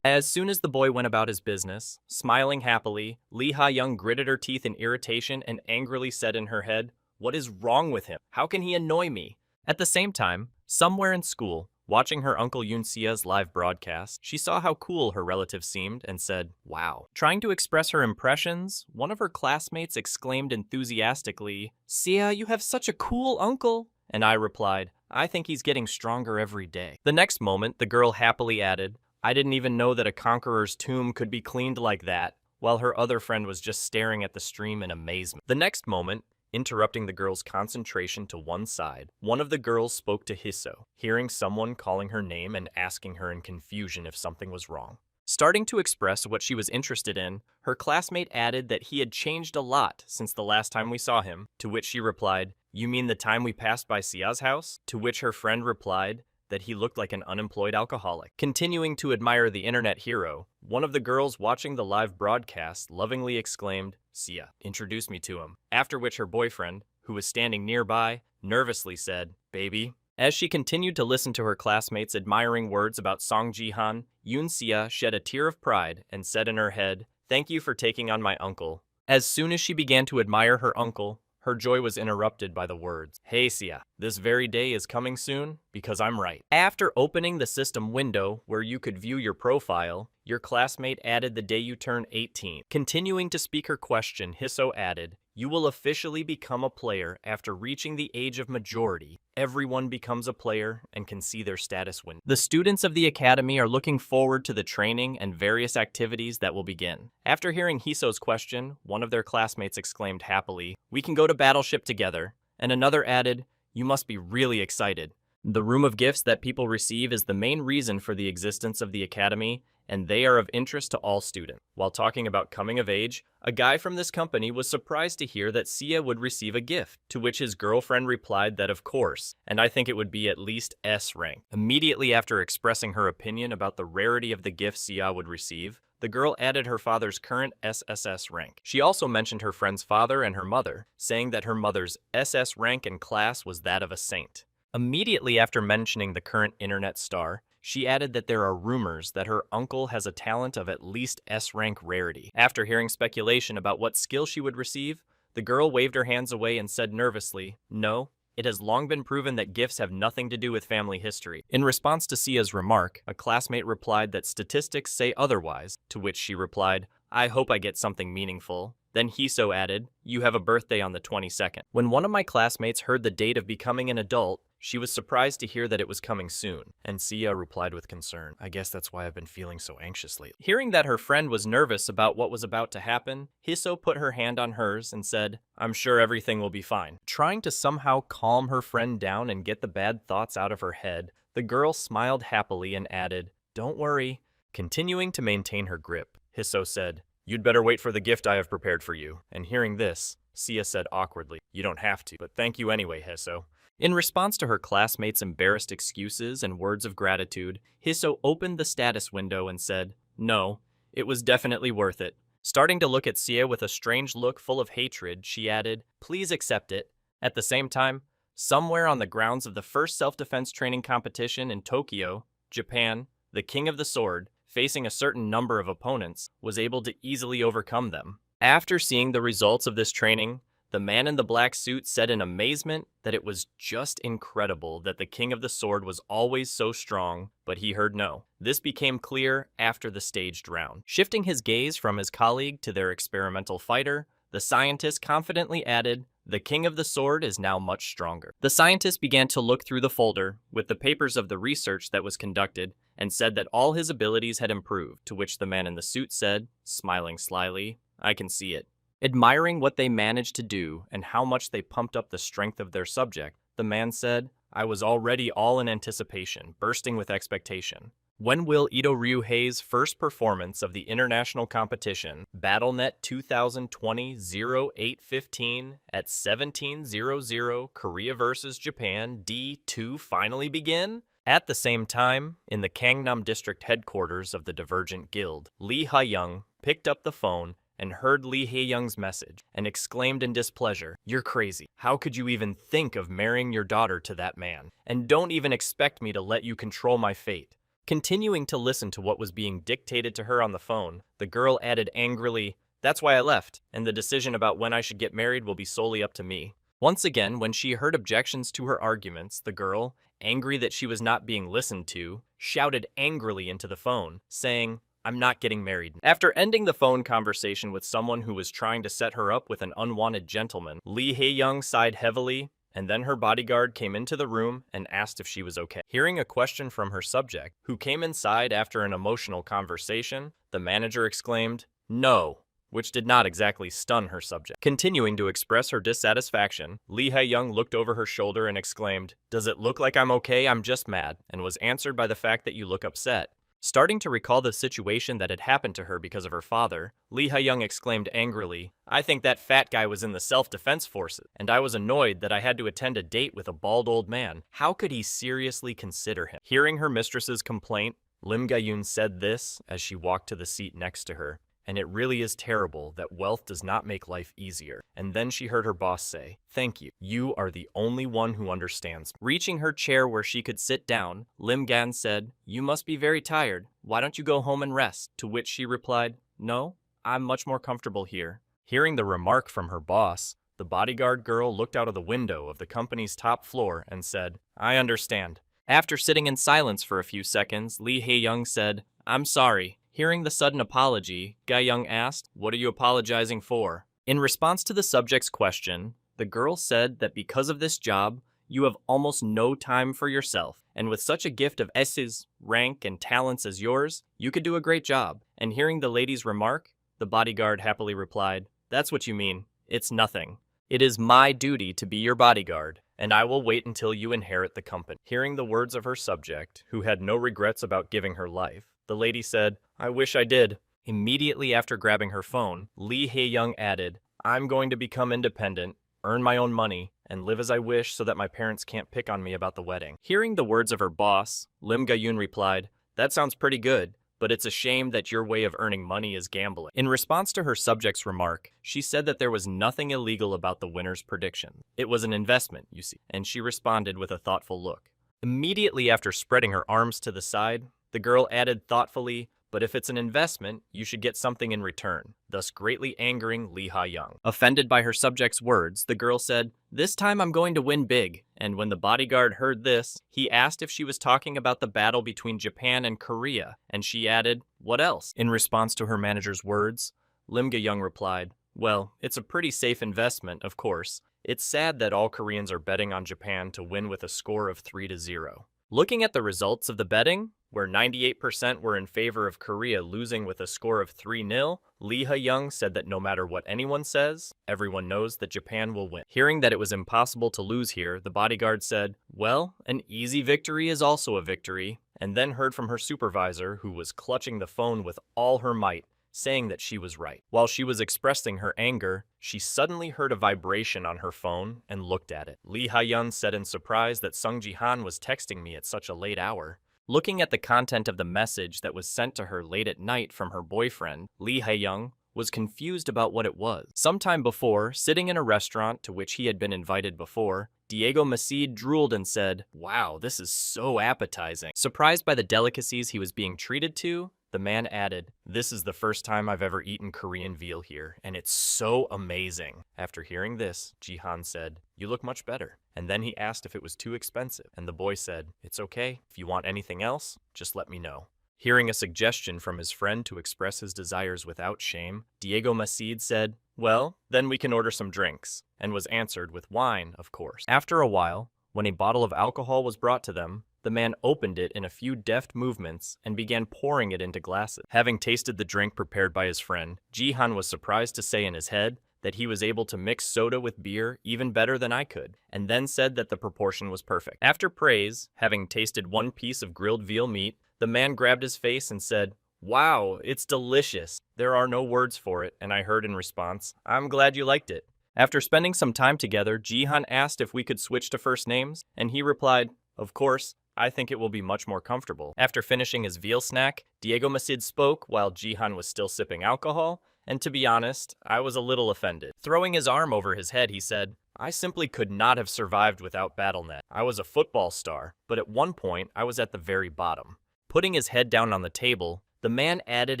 [SPEAKER 1] As soon as the boy went about his business, smiling happily, Lee Ha-young gritted her teeth in irritation and angrily said in her head, "What is wrong with him? How can he annoy me?" At the same time, somewhere in school, watching her uncle Yoon-sea's live broadcast, she saw how cool her relative seemed and said, "Wow." Trying to express her impressions, one of her classmates exclaimed enthusiastically, "Sia, you have such a cool uncle." And I replied, "I think he's getting stronger every day." The next moment, the girl happily added, "I didn't even know that a conqueror's tomb could be cleaned like that," while her other friend was just staring at the stream in amazement. The next moment, interrupting the girl's concentration to one side, one of the girls spoke to Hiso, hearing someone calling her name and asking her in confusion if something was wrong. Starting to express what she was interested in, her classmate added that he had changed a lot since the last time we saw him, to which she replied, "You mean the time we passed by Sia's house?" To which her friend replied that he looked like an unemployed alcoholic. Continuing to admire the internet hero, one of the girls watching the live broadcast lovingly exclaimed, "Sia, introduce me to him." After which her boyfriend, who was standing nearby, nervously said, "Baby." As she continued to listen to her classmates' admiring words about Song Ji-han, Yoon-sia shed a tear of pride and said in her head, "Thank you for taking on my uncle." As soon as she began to admire her uncle, her joy was interrupted by the words, "Hey Sia, this very day is coming soon, because I'm right." After opening the system window where you could view your profile, your classmate added the day you turn 18. Continuing to speak her question, Hiso added, "You will officially become a player after reaching the age of majority. Everyone becomes a player and can see their status window." The students of the academy are looking forward to the training and various activities that will begin. After hearing Hiso's question, one of their classmates exclaimed happily, "We can go to Battleship together," and another added, "You must be really excited." The room of gifts that people receive is the main reason for the existence of the academy, and they are of interest to all students. While talking about coming of age, a guy from this company was surprised to hear that Sia would receive a gift, to which his girlfriend replied that of course, and I think it would be at least S rank. Immediately after expressing her opinion about the rarity of the gift Sia would receive, the girl added her father's current SSS rank. She also mentioned her friend's father and her mother, saying that her mother's SS rank in class was that of a saint. Immediately after mentioning the current internet star, she added that there are rumors that her uncle has a talent of at least S-rank rarity. After hearing speculation about what skill she would receive, the girl waved her hands away and said nervously, "No, it has long been proven that gifts have nothing to do with family history." In response to Sia's remark, a classmate replied that statistics say otherwise, to which she replied, "I hope I get something meaningful." Then Hiso added, "You have a birthday on the 22nd. When one of my classmates heard the date of becoming an adult, she was surprised to hear that it was coming soon, and Sia replied with concern, "I guess that's why I've been feeling so anxious lately." Hearing that her friend was nervous about what was about to happen, Hiso put her hand on hers and said, "I'm sure everything will be fine." Trying to somehow calm her friend down and get the bad thoughts out of her head, the girl smiled happily and added, "Don't worry." Continuing to maintain her grip, Hiso said, "You'd better wait for the gift I have prepared for you." And hearing this, Sia said awkwardly, "You don't have to, but thank you anyway, Hiso." In response to her classmates' embarrassed excuses and words of gratitude, Hiso opened the status window and said, "No, it was definitely worth it." Starting to look at Sia with a strange look full of hatred, she added, "Please accept it." At the same time, somewhere on the grounds of the first self-defense training competition in Tokyo, Japan, the King of the Sword, facing a certain number of opponents, was able to easily overcome them. After seeing the results of this training, the man in the black suit said in amazement that it was just incredible that the King of the Sword was always so strong, but he heard no. This became clear after the staged round. Shifting his gaze from his colleague to their experimental fighter, the scientist confidently added, "The King of the Sword is now much stronger." The scientist began to look through the folder with the papers of the research that was conducted and said that all his abilities had improved, to which the man in the suit said, smiling slyly, "I can see it." Admiring what they managed to do and how much they pumped up the strength of their subject, the man said, "I was already all in anticipation, bursting with expectation. When will Ito Ryuhei's first performance of the international competition, BattleNet 2020-0815 at 17:00 Korea vs. Japan D2 finally begin?" At the same time, in the Gangnam District headquarters of the Divergent Guild, Lee Ha-young picked up the phone and heard Lee Hae-young's message, and exclaimed in displeasure, "You're crazy. How could you even think of marrying your daughter to that man? And don't even expect me to let you control my fate." Continuing to listen to what was being dictated to her on the phone, the girl added angrily, "That's why I left, and the decision about when I should get married will be solely up to me." Once again, when she heard objections to her arguments, the girl, angry that she was not being listened to, shouted angrily into the phone, saying, "I'm not getting married." After ending the phone conversation with someone who was trying to set her up with an unwanted gentleman, Lee Hae-young sighed heavily, and then her bodyguard came into the room and asked if she was okay. Hearing a question from her subject, who came inside after an emotional conversation, the manager exclaimed, "No," which did not exactly stun her subject. Continuing to express her dissatisfaction, Lee Hae-young looked over her shoulder and exclaimed, "Does it look like I'm okay? I'm just mad," and was answered by the fact that you look upset. Starting to recall the situation that had happened to her because of her father, Lee Ha-young exclaimed angrily, "I think that fat guy was in the self-defense forces, and I was annoyed that I had to attend a date with a bald old man. How could he seriously consider him?" Hearing her mistress's complaint, Lim Ga-yoon said this as she walked to the seat next to her, "And it really is terrible that wealth does not make life easier." And then she heard her boss say, "Thank you. You are the only one who understands." Reaching her chair where she could sit down, Lim Gan said, "You must be very tired. Why don't you go home and rest?" To which she replied, "No, I'm much more comfortable here." Hearing the remark from her boss, the bodyguard girl looked out of the window of the company's top floor and said, "I understand." After sitting in silence for a few seconds, Lee Hae-young said, "I'm sorry." Hearing the sudden apology, Ga-young asked, "What are you apologizing for?" In response to the subject's question, the girl said that because of this job, you have almost no time for yourself, and with such a gift of S's, rank, and talents as yours, you could do a great job. And hearing the lady's remark, the bodyguard happily replied, "That's what you mean. It's nothing. It is my duty to be your bodyguard, and I will wait until you inherit the company." Hearing the words of her subject, who had no regrets about giving her life, The lady said, I wish I did. Immediately after grabbing her phone, Lee Hae-young added, I'm going to become independent, earn my own money, and live as I wish so that my parents can't pick on me about the wedding. Hearing the words of her boss, Lim Ga-yoon replied, that sounds pretty good, but it's a shame that your way of earning money is gambling. In response to her subject's remark, she said that there was nothing illegal about the winner's prediction. It was an investment, you see, and she responded with a thoughtful look. Immediately after spreading her arms to the side, the girl added thoughtfully, but if it's an investment, you should get something in return, thus greatly angering Lee Ha-young. Offended by her subject's words, the girl said, this time I'm going to win big. And when the bodyguard heard this, he asked if she was talking about the battle between Japan and Korea, and she added, what else? In response to her manager's words, Lim Ga-young replied, well, it's a pretty safe investment, of course. It's sad that all Koreans are betting on Japan to win with a score of 3-0. Looking at the results of the betting, where 98% were in favor of Korea losing with a score of 3-0, Lee Ha-young said that no matter what anyone says, everyone knows that Japan will win. Hearing that it was impossible to lose here, the bodyguard said, well, an easy victory is also a victory, and then heard from her supervisor, who was clutching the phone with all her might, saying that she was right. While she was expressing her anger, she suddenly heard a vibration on her phone and looked at it. Lee Ha-young said in surprise that Sung Ji-han was texting me at such a late hour. Looking at the content of the message that was sent to her late at night from her boyfriend, Lee Ha-young was confused about what it was. Sometime before, sitting in a restaurant to which he had been invited before, Diego Maceed drooled and said, wow, this is so appetizing. Surprised by the delicacies he was being treated to, the man added, this is the first time I've ever eaten Korean veal here, and it's so amazing. After hearing this, Ji-han said, you look much better. And then he asked if it was too expensive, and the boy said, it's okay. If you want anything else, just let me know. Hearing a suggestion from his friend to express his desires without shame, Diego Maceed said, well, then we can order some drinks, and was answered with wine, of course. After a while, when a bottle of alcohol was brought to them, the man opened it in a few deft movements and began pouring it into glasses. Having tasted the drink prepared by his friend, Ji-han was surprised to say in his head that he was able to mix soda with beer even better than I could, and then said that the proportion was perfect. After praise, having tasted one piece of grilled veal meat, the man grabbed his face and said, wow, it's delicious. There are no words for it, and I heard in response, I'm glad you liked it. After spending some time together, Ji-han asked if we could switch to first names, and he replied, of course, I think it will be much more comfortable. After finishing his veal snack, Diego Maceed spoke while Ji-han was still sipping alcohol, and to be honest, I was a little offended. Throwing his arm over his head, he said, I simply could not have survived without BattleNet. I was a football star, but at one point, I was at the very bottom. Putting his head down on the table, the man added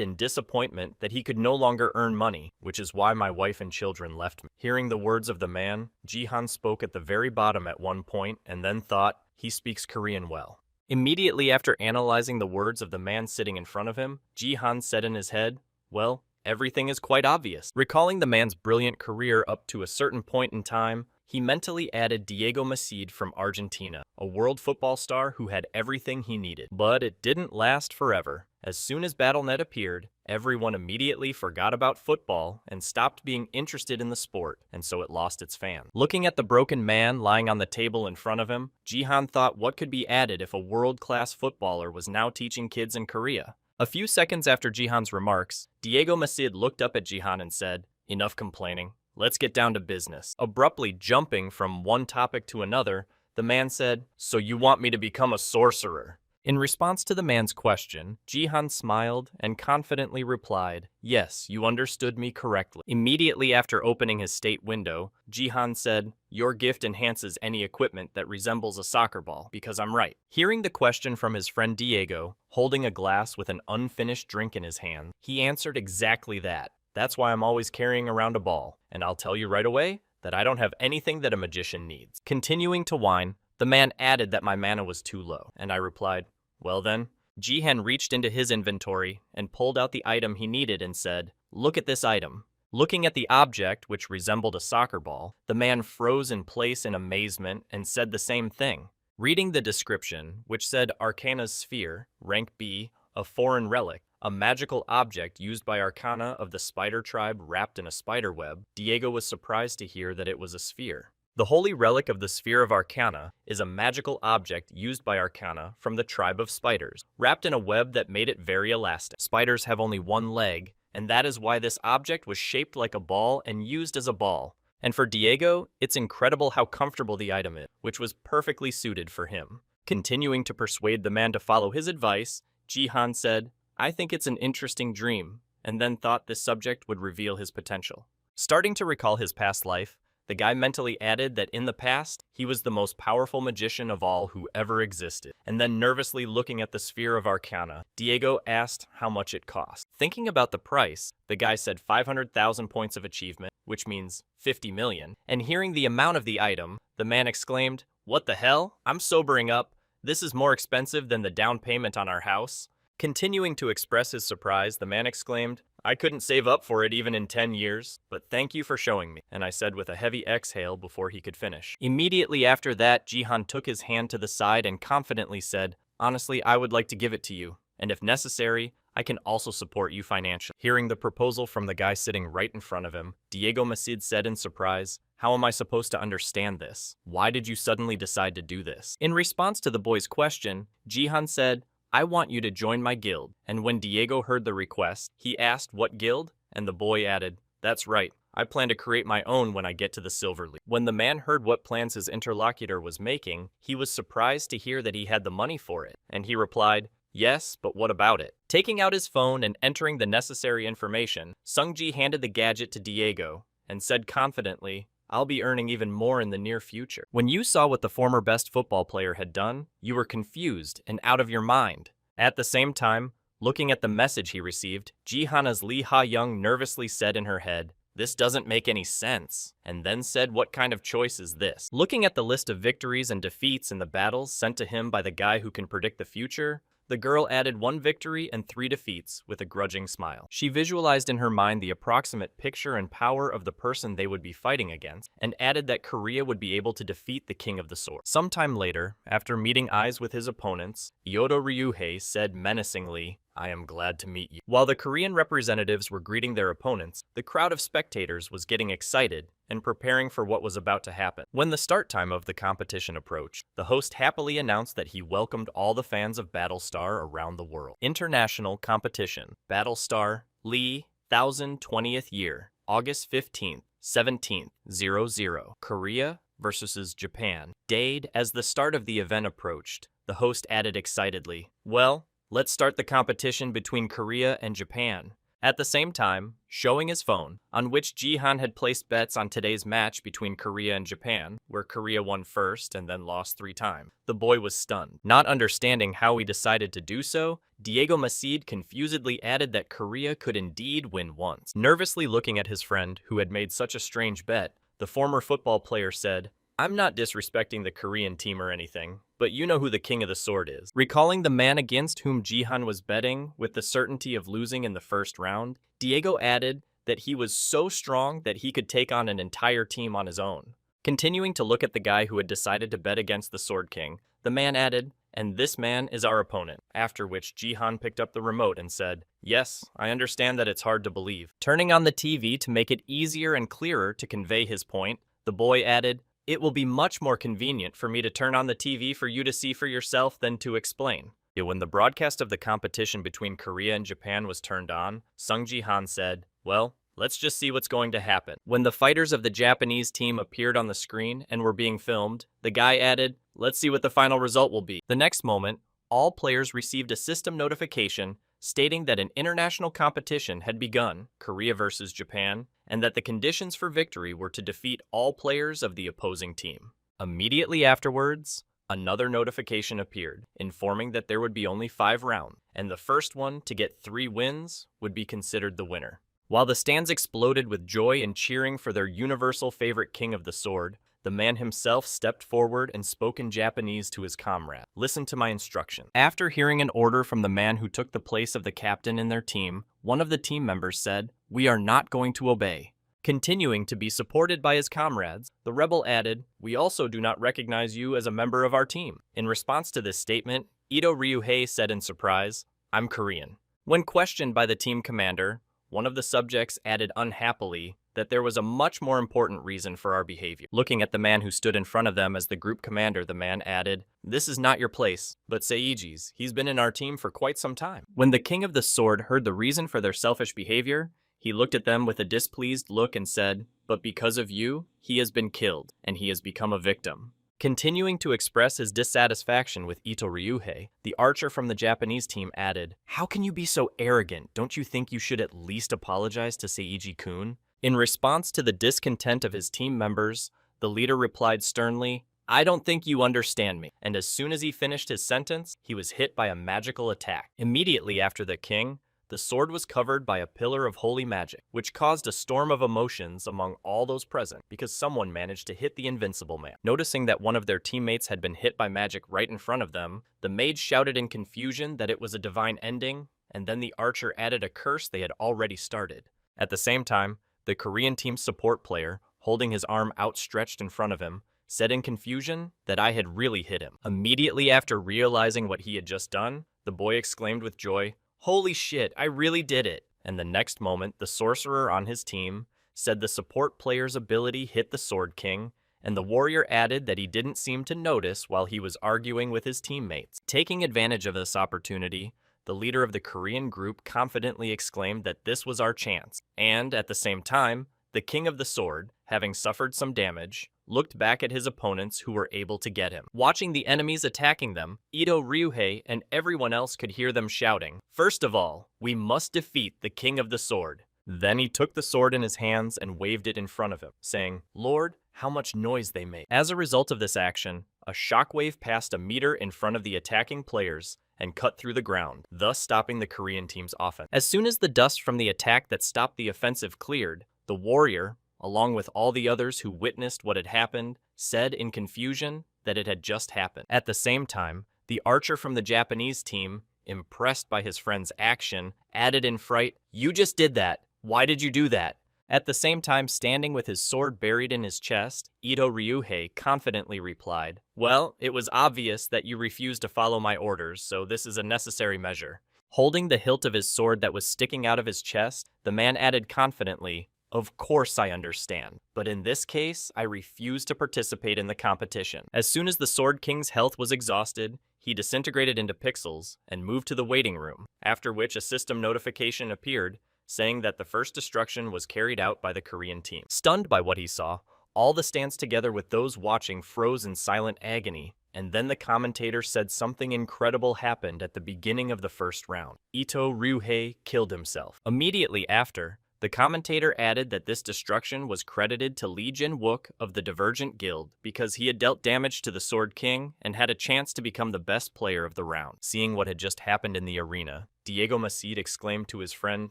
[SPEAKER 1] in disappointment that he could no longer earn money, which is why my wife and children left me. Hearing the words of the man, Ji-han spoke at the very bottom at one point and then thought, he speaks Korean well. Immediately after analyzing the words of the man sitting in front of him, Ji-han said in his head, well, everything is quite obvious. Recalling the man's brilliant career up to a certain point in time, he mentally added Diego Maceed from Argentina, a world football star who had everything he needed. But it didn't last forever. As soon as BattleNet appeared, everyone immediately forgot about football and stopped being interested in the sport, and so it lost its fans. Looking at the broken man lying on the table in front of him, Ji-han thought what could be added if a world-class footballer was now teaching kids in Korea. A few seconds after Ji-han's remarks, Diego Maceed looked up at Ji-han and said, enough complaining. Let's get down to business. Abruptly jumping from one topic to another, the man said, so you want me to become a sorcerer? In response to the man's question, Ji-han smiled and confidently replied, yes, you understood me correctly. Immediately after opening his state window, Ji-han said, your gift enhances any equipment that resembles a soccer ball, because I'm right. Hearing the question from his friend Diego, holding a glass with an unfinished drink in his hand, he answered exactly that. That's why I'm always carrying around a ball, and I'll tell you right away that I don't have anything that a magician needs. Continuing to whine, the man added that my mana was too low, and I replied, well then. Ji-han reached into his inventory and pulled out the item he needed and said, look at this item. Looking at the object, which resembled a soccer ball, the man froze in place in amazement and said the same thing. Reading the description, which said Arcana's Sphere, rank B, a foreign relic, a magical object used by Arcana of the spider tribe wrapped in a spider web, Diego was surprised to hear that it was a sphere. The holy relic of the Sphere of Arcana is a magical object used by Arcana from the tribe of spiders, wrapped in a web that made it very elastic. Spiders have only one leg, and that is why this object was shaped like a ball and used as a ball. And for Diego, it's incredible how comfortable the item is, which was perfectly suited for him. Continuing to persuade the man to follow his advice, Jihan said, "I think it's an interesting dream," and then thought this subject would reveal his potential. Starting to recall his past life, the guy mentally added that in the past, he was the most powerful magician of all who ever existed. And then nervously looking at the Sphere of Arcana, Diego asked how much it cost. Thinking about the price, the guy said 500,000 points of achievement, which means 50 million. And hearing the amount of the item, the man exclaimed, "What the hell? I'm sobering up. This is more expensive than the down payment on our house." Continuing to express his surprise, the man exclaimed, "I couldn't save up for it even in 10 years, but thank you for showing me," and I said with a heavy exhale before he could finish. Immediately after that, Jihan took his hand to the side and confidently said, "Honestly, I would like to give it to you, and if necessary, I can also support you financially." Hearing the proposal from the guy sitting right in front of him, Diego Masid said in surprise, "How am I supposed to understand this? Why did you suddenly decide to do this?" In response to the boy's question, Jihan said, "I want you to join my guild." And when Diego heard the request, he asked what guild, and the boy added, "That's right, I plan to create my own when I get to the Silver League." When the man heard what plans his interlocutor was making, he was surprised to hear that he had the money for it, and he replied, "Yes, but what about it?" Taking out his phone and entering the necessary information, Sungji handed the gadget to Diego and said confidently, "I'll be earning even more in the near future." When you saw what the former best football player had done, you were confused and out of your mind. At the same time, looking at the message he received, Jihana's Lee Ha-young nervously said in her head, "This doesn't make any sense," and then said, "What kind of choice is this?" Looking at the list of victories and defeats in the battles sent to him by the guy who can predict the future, the girl added 1 victory and 3 defeats with a grudging smile. She visualized in her mind the approximate picture and power of the person they would be fighting against, and added that Korea would be able to defeat the King of the Sword. Sometime later, after meeting eyes with his opponents, Yodo Ryuhei said menacingly, "I am glad to meet you." While the Korean representatives were greeting their opponents, the crowd of spectators was getting excited and preparing for what was about to happen. When the start time of the competition approached, the host happily announced that he welcomed all the fans of Battlestar around the world. International Competition, Battlestar, Lee, 1020th year, August 15th, 17th, 00, Korea versus Japan. Dade, as the start of the event approached, the host added excitedly, "Well, let's start the competition between Korea and Japan." At the same time, showing his phone, on which Jihan had placed bets on today's match between Korea and Japan, where Korea won first and then lost 3 times. The boy was stunned. Not understanding how he decided to do so, Diego Masid confusedly added that Korea could indeed win once. Nervously looking at his friend, who had made such a strange bet, the former football player said, "I'm not disrespecting the Korean team or anything, but you know who the King of the Sword is." Recalling the man against whom Jihan was betting with the certainty of losing in the first round, Diego added that he was so strong that he could take on an entire team on his own. Continuing to look at the guy who had decided to bet against the Sword King, the man added, "And this man is our opponent," after which Jihan picked up the remote and said, "Yes, I understand that it's hard to believe." Turning on the TV to make it easier and clearer to convey his point, the boy added, "It will be much more convenient for me to turn on the TV for you to see for yourself than to explain." When the broadcast of the competition between Korea and Japan was turned on, Sung Ji-han said, "Well, let's just see what's going to happen." When the fighters of the Japanese team appeared on the screen and were being filmed, the guy added, "Let's see what the final result will be." The next moment, all players received a system notification stating that an international competition had begun, Korea versus Japan, and that the conditions for victory were to defeat all players of the opposing team. Immediately afterwards, another notification appeared, informing that there would be only 5 rounds, and the first one to get 3 wins would be considered the winner. While the stands exploded with joy and cheering for their universal favorite King of the Sword, the man himself stepped forward and spoke in Japanese to his comrade. "Listen to my instruction." After hearing an order from the man who took the place of the captain in their team, one of the team members said, "We are not going to obey." Continuing to be supported by his comrades, the rebel added, "We also do not recognize you as a member of our team." In response to this statement, Ito Ryuhei said in surprise, "I'm Korean." When questioned by the team commander, one of the subjects added unhappily that there was a much more important reason for our behavior. Looking at the man who stood in front of them as the group commander, the man added, "This is not your place, but Seiji's. He's been in our team for quite some time." When the King of the Sword heard the reason for their selfish behavior, he looked at them with a displeased look and said, "But because of you, he has been killed, and he has become a victim." Continuing to express his dissatisfaction with Ito Ryuhei, the archer from the Japanese team added, "How can you be so arrogant? Don't you think you should at least apologize to Seiji-kun?" In response to the discontent of his team members, the leader replied sternly, "I don't think you understand me." And as soon as he finished his sentence, he was hit by a magical attack. Immediately after the king, the sword was covered by a pillar of holy magic, which caused a storm of emotions among all those present because someone managed to hit the invincible man. Noticing that one of their teammates had been hit by magic right in front of them, the mage shouted in confusion that it was a divine ending, and then the archer added a curse they had already started. At the same time, the Korean team's support player, holding his arm outstretched in front of him, said in confusion that I had really hit him. Immediately after realizing what he had just done, the boy exclaimed with joy, "Holy shit, I really did it!" And the next moment, the sorcerer on his team said the support player's ability hit the Sword King, and the warrior added that he didn't seem to notice while he was arguing with his teammates. Taking advantage of this opportunity, the leader of the Korean group confidently exclaimed that this was our chance, and at the same time, the King of the Sword, having suffered some damage, looked back at his opponents who were able to get him. Watching the enemies attacking them, Ito Ryuhei and everyone else could hear them shouting, "First of all, we must defeat the King of the Sword." Then he took the sword in his hands and waved it in front of him, saying, "Lord, how much noise they make." As a result of this action, a shockwave passed a meter in front of the attacking players and cut through the ground, thus stopping the Korean team's offense. As soon as the dust from the attack that stopped the offensive cleared, the warrior, along with all the others who witnessed what had happened, said in confusion that it had just happened. At the same time, the archer from the Japanese team, impressed by his friend's action, added in fright, "You just did that. Why did you do that?" At the same time, standing with his sword buried in his chest, Ito Ryuhei confidently replied, "Well, it was obvious that you refused to follow my orders, so this is a necessary measure." Holding the hilt of his sword that was sticking out of his chest, the man added confidently, "Of course I understand, but in this case, I refuse to participate in the competition." As soon as the Sword King's health was exhausted, he disintegrated into pixels and moved to the waiting room, after which a system notification appeared saying that the first destruction was carried out by the Korean team. Stunned by what he saw, all the stands together with those watching froze in silent agony, and then the commentator said something incredible happened at the beginning of the first round. Ito Ryuhei killed himself. Immediately after, the commentator added that this destruction was credited to Lee Jin-wook of the Divergent Guild because he had dealt damage to the Sword King and had a chance to become the best player of the round. Seeing what had just happened in the arena, Diego Macide exclaimed to his friend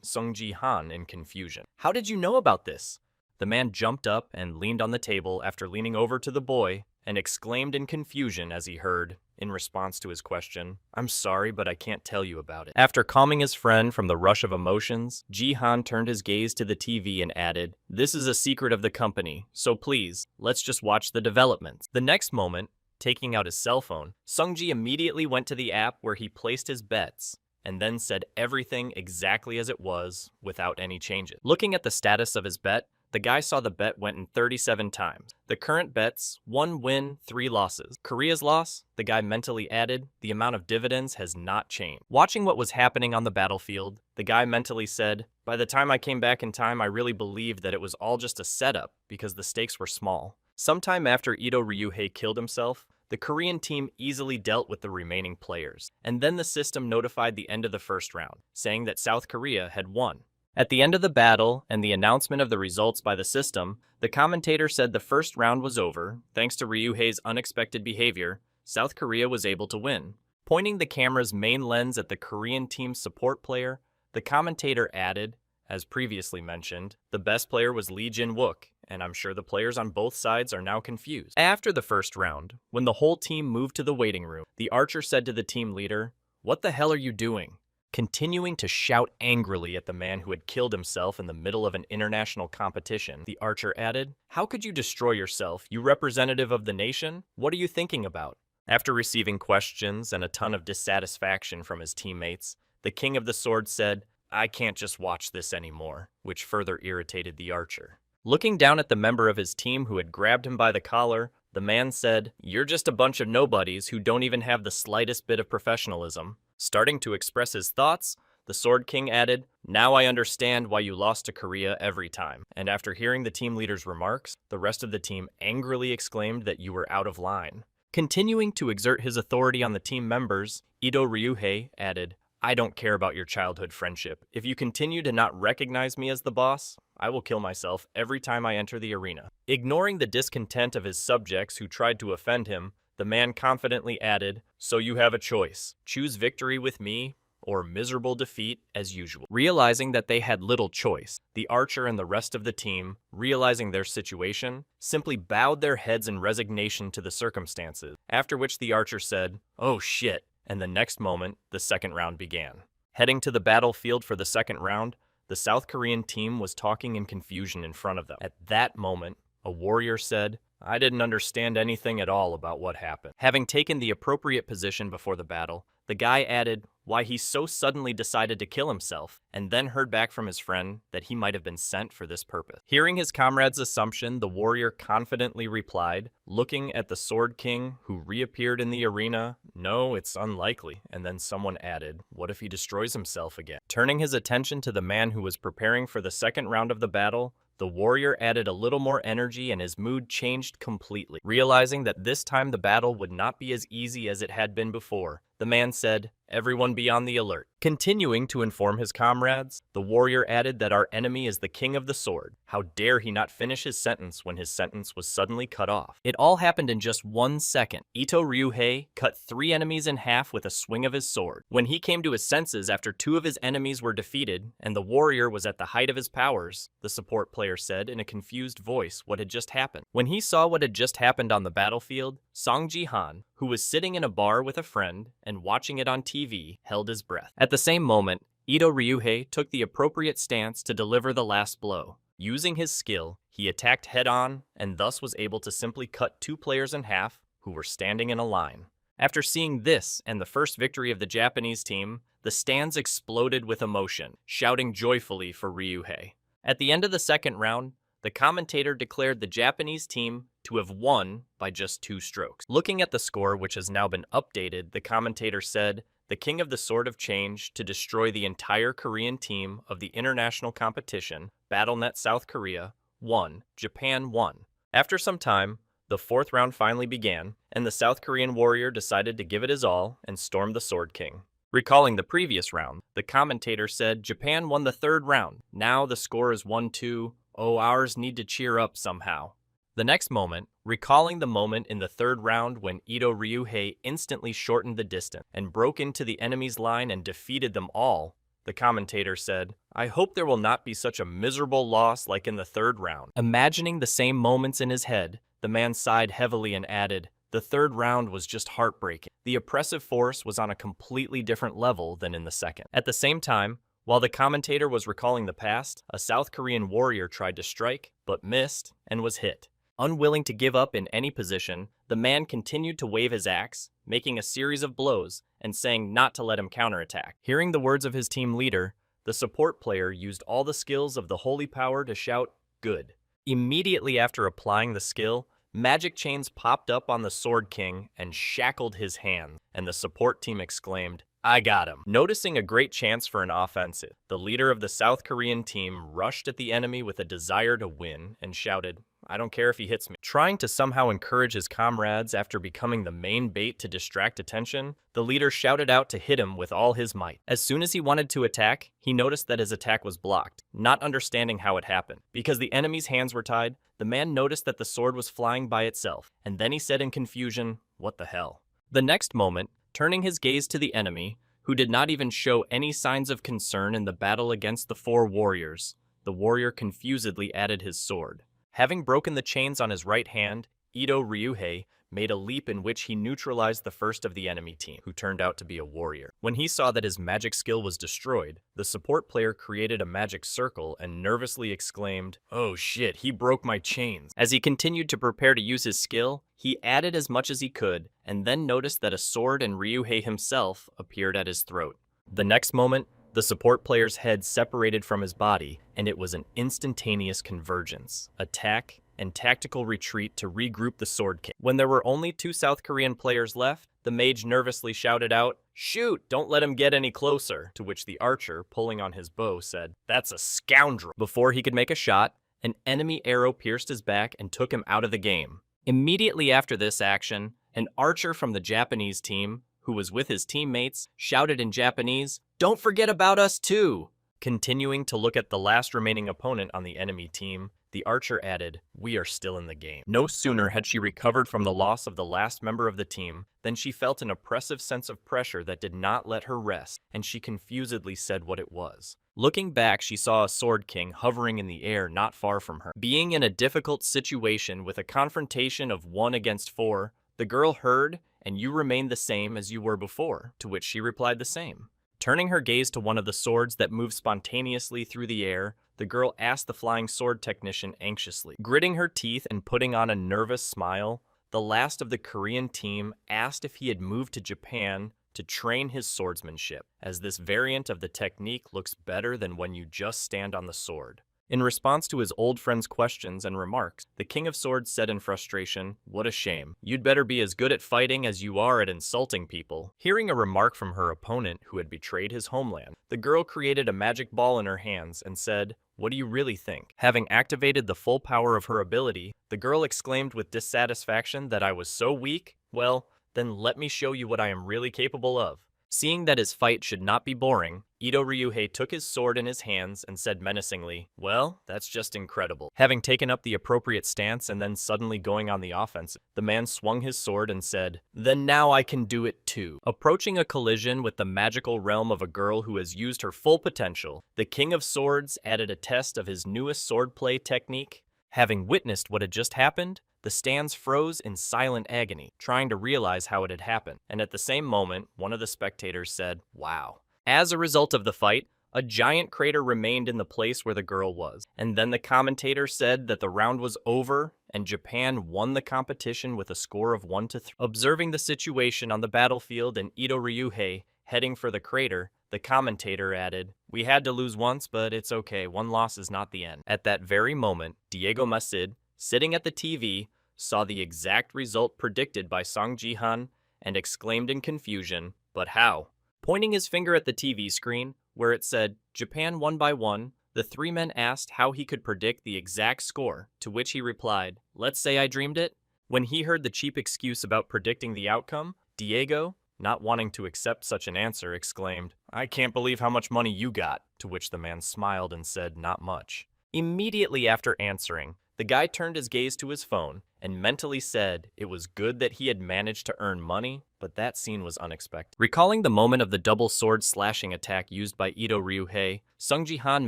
[SPEAKER 1] Sung Ji-han in confusion, "How did you know about this?" The man jumped up and leaned on the table after leaning over to the boy and exclaimed in confusion as he heard, in response to his question, "I'm sorry, but I can't tell you about it." After calming his friend from the rush of emotions, Ji-han turned his gaze to the TV and added, "This is a secret of the company, so please, let's just watch the developments." The next moment, taking out his cell phone, Sung-ji immediately went to the app where he placed his bets, and then said everything exactly as it was, without any changes. Looking at the status of his bet, the guy saw the bet went in 37 times. The current bets, 1 win, 3 losses. Korea's loss, the guy mentally added, the amount of dividends has not changed. Watching what was happening on the battlefield, the guy mentally said, "By the time I came back in time, I really believed that it was all just a setup because the stakes were small." Sometime after Ito Ryuhei killed himself, the Korean team easily dealt with the remaining players, and then the system notified the end of the first round, saying that South Korea had won. At the end of the battle and the announcement of the results by the system, the commentator said the first round was over. Thanks to Ryuhei's unexpected behavior, South Korea was able to win. Pointing the camera's main lens at the Korean team's support player, the commentator added, as previously mentioned, the best player was Lee Jin-wook, and I'm sure the players on both sides are now confused. After the first round, when the whole team moved to the waiting room, the archer said to the team leader, "What the hell are you doing?" Continuing to shout angrily at the man who had killed himself in the middle of an international competition, the archer added, "How could you destroy yourself, you representative of the nation? What are you thinking about?" After receiving questions and a ton of dissatisfaction from his teammates, the King of the Sword said, I can't just watch this anymore, which further irritated the archer. Looking down at the member of his team who had grabbed him by the collar, the man said, "You're just a bunch of nobodies who don't even have the slightest bit of professionalism." Starting to express his thoughts, the Sword King added, "Now I understand why you lost to Korea every time." And after hearing the team leader's remarks, the rest of the team angrily exclaimed that you were out of line. Continuing to exert his authority on the team members, Ito Ryuhei added, "I don't care about your childhood friendship. If you continue to not recognize me as the boss, I will kill myself every time I enter the arena." Ignoring the discontent of his subjects who tried to offend him, the man confidently added, "So you have a choice. Choose victory with me or miserable defeat as usual." Realizing that they had little choice, the archer and the rest of the team, realizing their situation, simply bowed their heads in resignation to the circumstances, after which the archer said, "Oh shit," and the next moment, the second round began. Heading to the battlefield for the second round, the South Korean team was talking in confusion in front of them. At that moment, a warrior said, "I didn't understand anything at all about what happened." Having taken the appropriate position before the battle, the guy added why he so suddenly decided to kill himself, and then heard back from his friend that he might have been sent for this purpose. Hearing his comrade's assumption, the warrior confidently replied, looking at the Sword King, who reappeared in the arena, "No, it's unlikely." And then someone added, "What if he destroys himself again?" Turning his attention to the man who was preparing for the second round of the battle, the warrior added a little more energy and his mood changed completely. Realizing that this time the battle would not be as easy as it had been before, the man said, "Everyone be on the alert." Continuing to inform his comrades, the warrior added that our enemy is the king of the sword. How dare he not finish his sentence when his sentence was suddenly cut off. It all happened in just 1 second. Ito Ryuhei cut 3 enemies in half with a swing of his sword. When he came to his senses after 2 of his enemies were defeated and the warrior was at the height of his powers, the support player said in a confused voice what had just happened. When he saw what had just happened on the battlefield, Song Ji-han, who was sitting in a bar with a friend and watching it on TV, held his breath. At the same moment, Ito Ryuhei took the appropriate stance to deliver the last blow. Using his skill, he attacked head-on and thus was able to simply cut 2 players in half who were standing in a line. After seeing this and the first victory of the Japanese team, the stands exploded with emotion, shouting joyfully for Ryuhei. At the end of the second round, the commentator declared the Japanese team to have won by just 2 strokes. Looking at the score, which has now been updated, the commentator said, "The King of the Sword of Change to destroy the entire Korean team of the international competition, BattleNet South Korea, won. Japan won." After some time, the 4th round finally began, and the South Korean warrior decided to give it his all and stormed the Sword King. Recalling the previous round, the commentator said Japan won the 3rd round. Now the score is 1-2. Oh, ours need to cheer up somehow. The next moment, recalling the moment in the 3rd round when Ito Ryuhei instantly shortened the distance and broke into the enemy's line and defeated them all, the commentator said, "I hope there will not be such a miserable loss like in the 3rd round." Imagining the same moments in his head, the man sighed heavily and added, "The 3rd round was just heartbreaking. The oppressive force was on a completely different level than in the 2nd. At the same time, while the commentator was recalling the past, a South Korean warrior tried to strike, but missed and was hit. Unwilling to give up in any position, the man continued to wave his axe, making a series of blows and saying not to let him counterattack. Hearing the words of his team leader, the support player used all the skills of the holy power to shout, "Good." Immediately after applying the skill, magic chains popped up on the Sword King and shackled his hands, and the support team exclaimed, "I got him." Noticing a great chance for an offensive, the leader of the South Korean team rushed at the enemy with a desire to win and shouted, "I don't care if he hits me." Trying to somehow encourage his comrades after becoming the main bait to distract attention, the leader shouted out to hit him with all his might. As soon as he wanted to attack, he noticed that his attack was blocked, not understanding how it happened. Because the enemy's hands were tied, the man noticed that the sword was flying by itself, and then he said in confusion, "What the hell?" The next moment, turning his gaze to the enemy, who did not even show any signs of concern in the battle against the 4 warriors, the warrior confusedly added his sword. Having broken the chains on his right hand, Ito Ryuhei made a leap in which he neutralized the first of the enemy team, who turned out to be a warrior. When he saw that his magic skill was destroyed, the support player created a magic circle and nervously exclaimed, "Oh shit, he broke my chains." As he continued to prepare to use his skill, he added as much as he could, and then noticed that a sword and Ryuhei himself appeared at his throat. The next moment, The support player's head separated from his body, and it was an instantaneous convergence, attack, and tactical retreat to regroup the Sword King. When there were only 2 South Korean players left, the mage nervously shouted out, "Shoot, don't let him get any closer," to which the archer, pulling on his bow, said, "That's a scoundrel." Before he could make a shot, an enemy arrow pierced his back and took him out of the game. Immediately after this action, an archer from the Japanese team, who was with his teammates, shouted in Japanese, "Don't forget about us too!" Continuing to look at the last remaining opponent on the enemy team, the archer added, "We are still in the game." No sooner had she recovered from the loss of the last member of the team than she felt an oppressive sense of pressure that did not let her rest, and she confusedly said what it was. Looking back, she saw a Sword King hovering in the air not far from her. Being in a difficult situation with a confrontation of 1 against 4, the girl heard, "And you remain the same as you were before," to which she replied the same. Turning her gaze to one of the swords that moved spontaneously through the air, the girl asked the flying sword technician anxiously. Gritting her teeth and putting on a nervous smile, the last of the Korean team asked if he had moved to Japan to train his swordsmanship, as this variant of the technique looks better than when you just stand on the sword. In response to his old friend's questions and remarks, the King of Swords said in frustration, "What a shame. You'd better be as good at fighting as you are at insulting people." Hearing a remark from her opponent who had betrayed his homeland, the girl created a magic ball in her hands and said, "What do you really think?" Having activated the full power of her ability, the girl exclaimed with dissatisfaction that I was so weak. "Well, then let me show you what I am really capable of." Seeing that his fight should not be boring, Ito Ryuhei took his sword in his hands and said menacingly, "Well, that's just incredible." Having taken up the appropriate stance and then suddenly going on the offensive, the man swung his sword and said, "Then now I can do it too." Approaching a collision with the magical realm of a girl who has used her full potential, the King of Swords added a test of his newest swordplay technique. Having witnessed what had just happened, the stands froze in silent agony, trying to realize how it had happened, and at the same moment, one of the spectators said, "Wow." As a result of the fight, a giant crater remained in the place where the girl was, and then the commentator said that the round was over and Japan won the competition with a score of 1-3. Observing the situation on the battlefield and Ito Ryuhei heading for the crater, the commentator added, "We had to lose once, but it's okay, one loss is not the end." At that very moment, Diego Masid, sitting at the TV, saw the exact result predicted by Song Ji-han and exclaimed in confusion, "But how?" Pointing his finger at the TV screen, where it said, "Japan won by 1, the 3 men asked how he could predict the exact score, to which he replied, "Let's say I dreamed it." When he heard the cheap excuse about predicting the outcome, Diego, not wanting to accept such an answer, exclaimed, "I can't believe how much money you got," to which the man smiled and said, "Not much." Immediately after answering, the guy turned his gaze to his phone and mentally said it was good that he had managed to earn money, but that scene was unexpected. Recalling the moment of the double sword slashing attack used by Ito Ryuhei, Sung Ji-han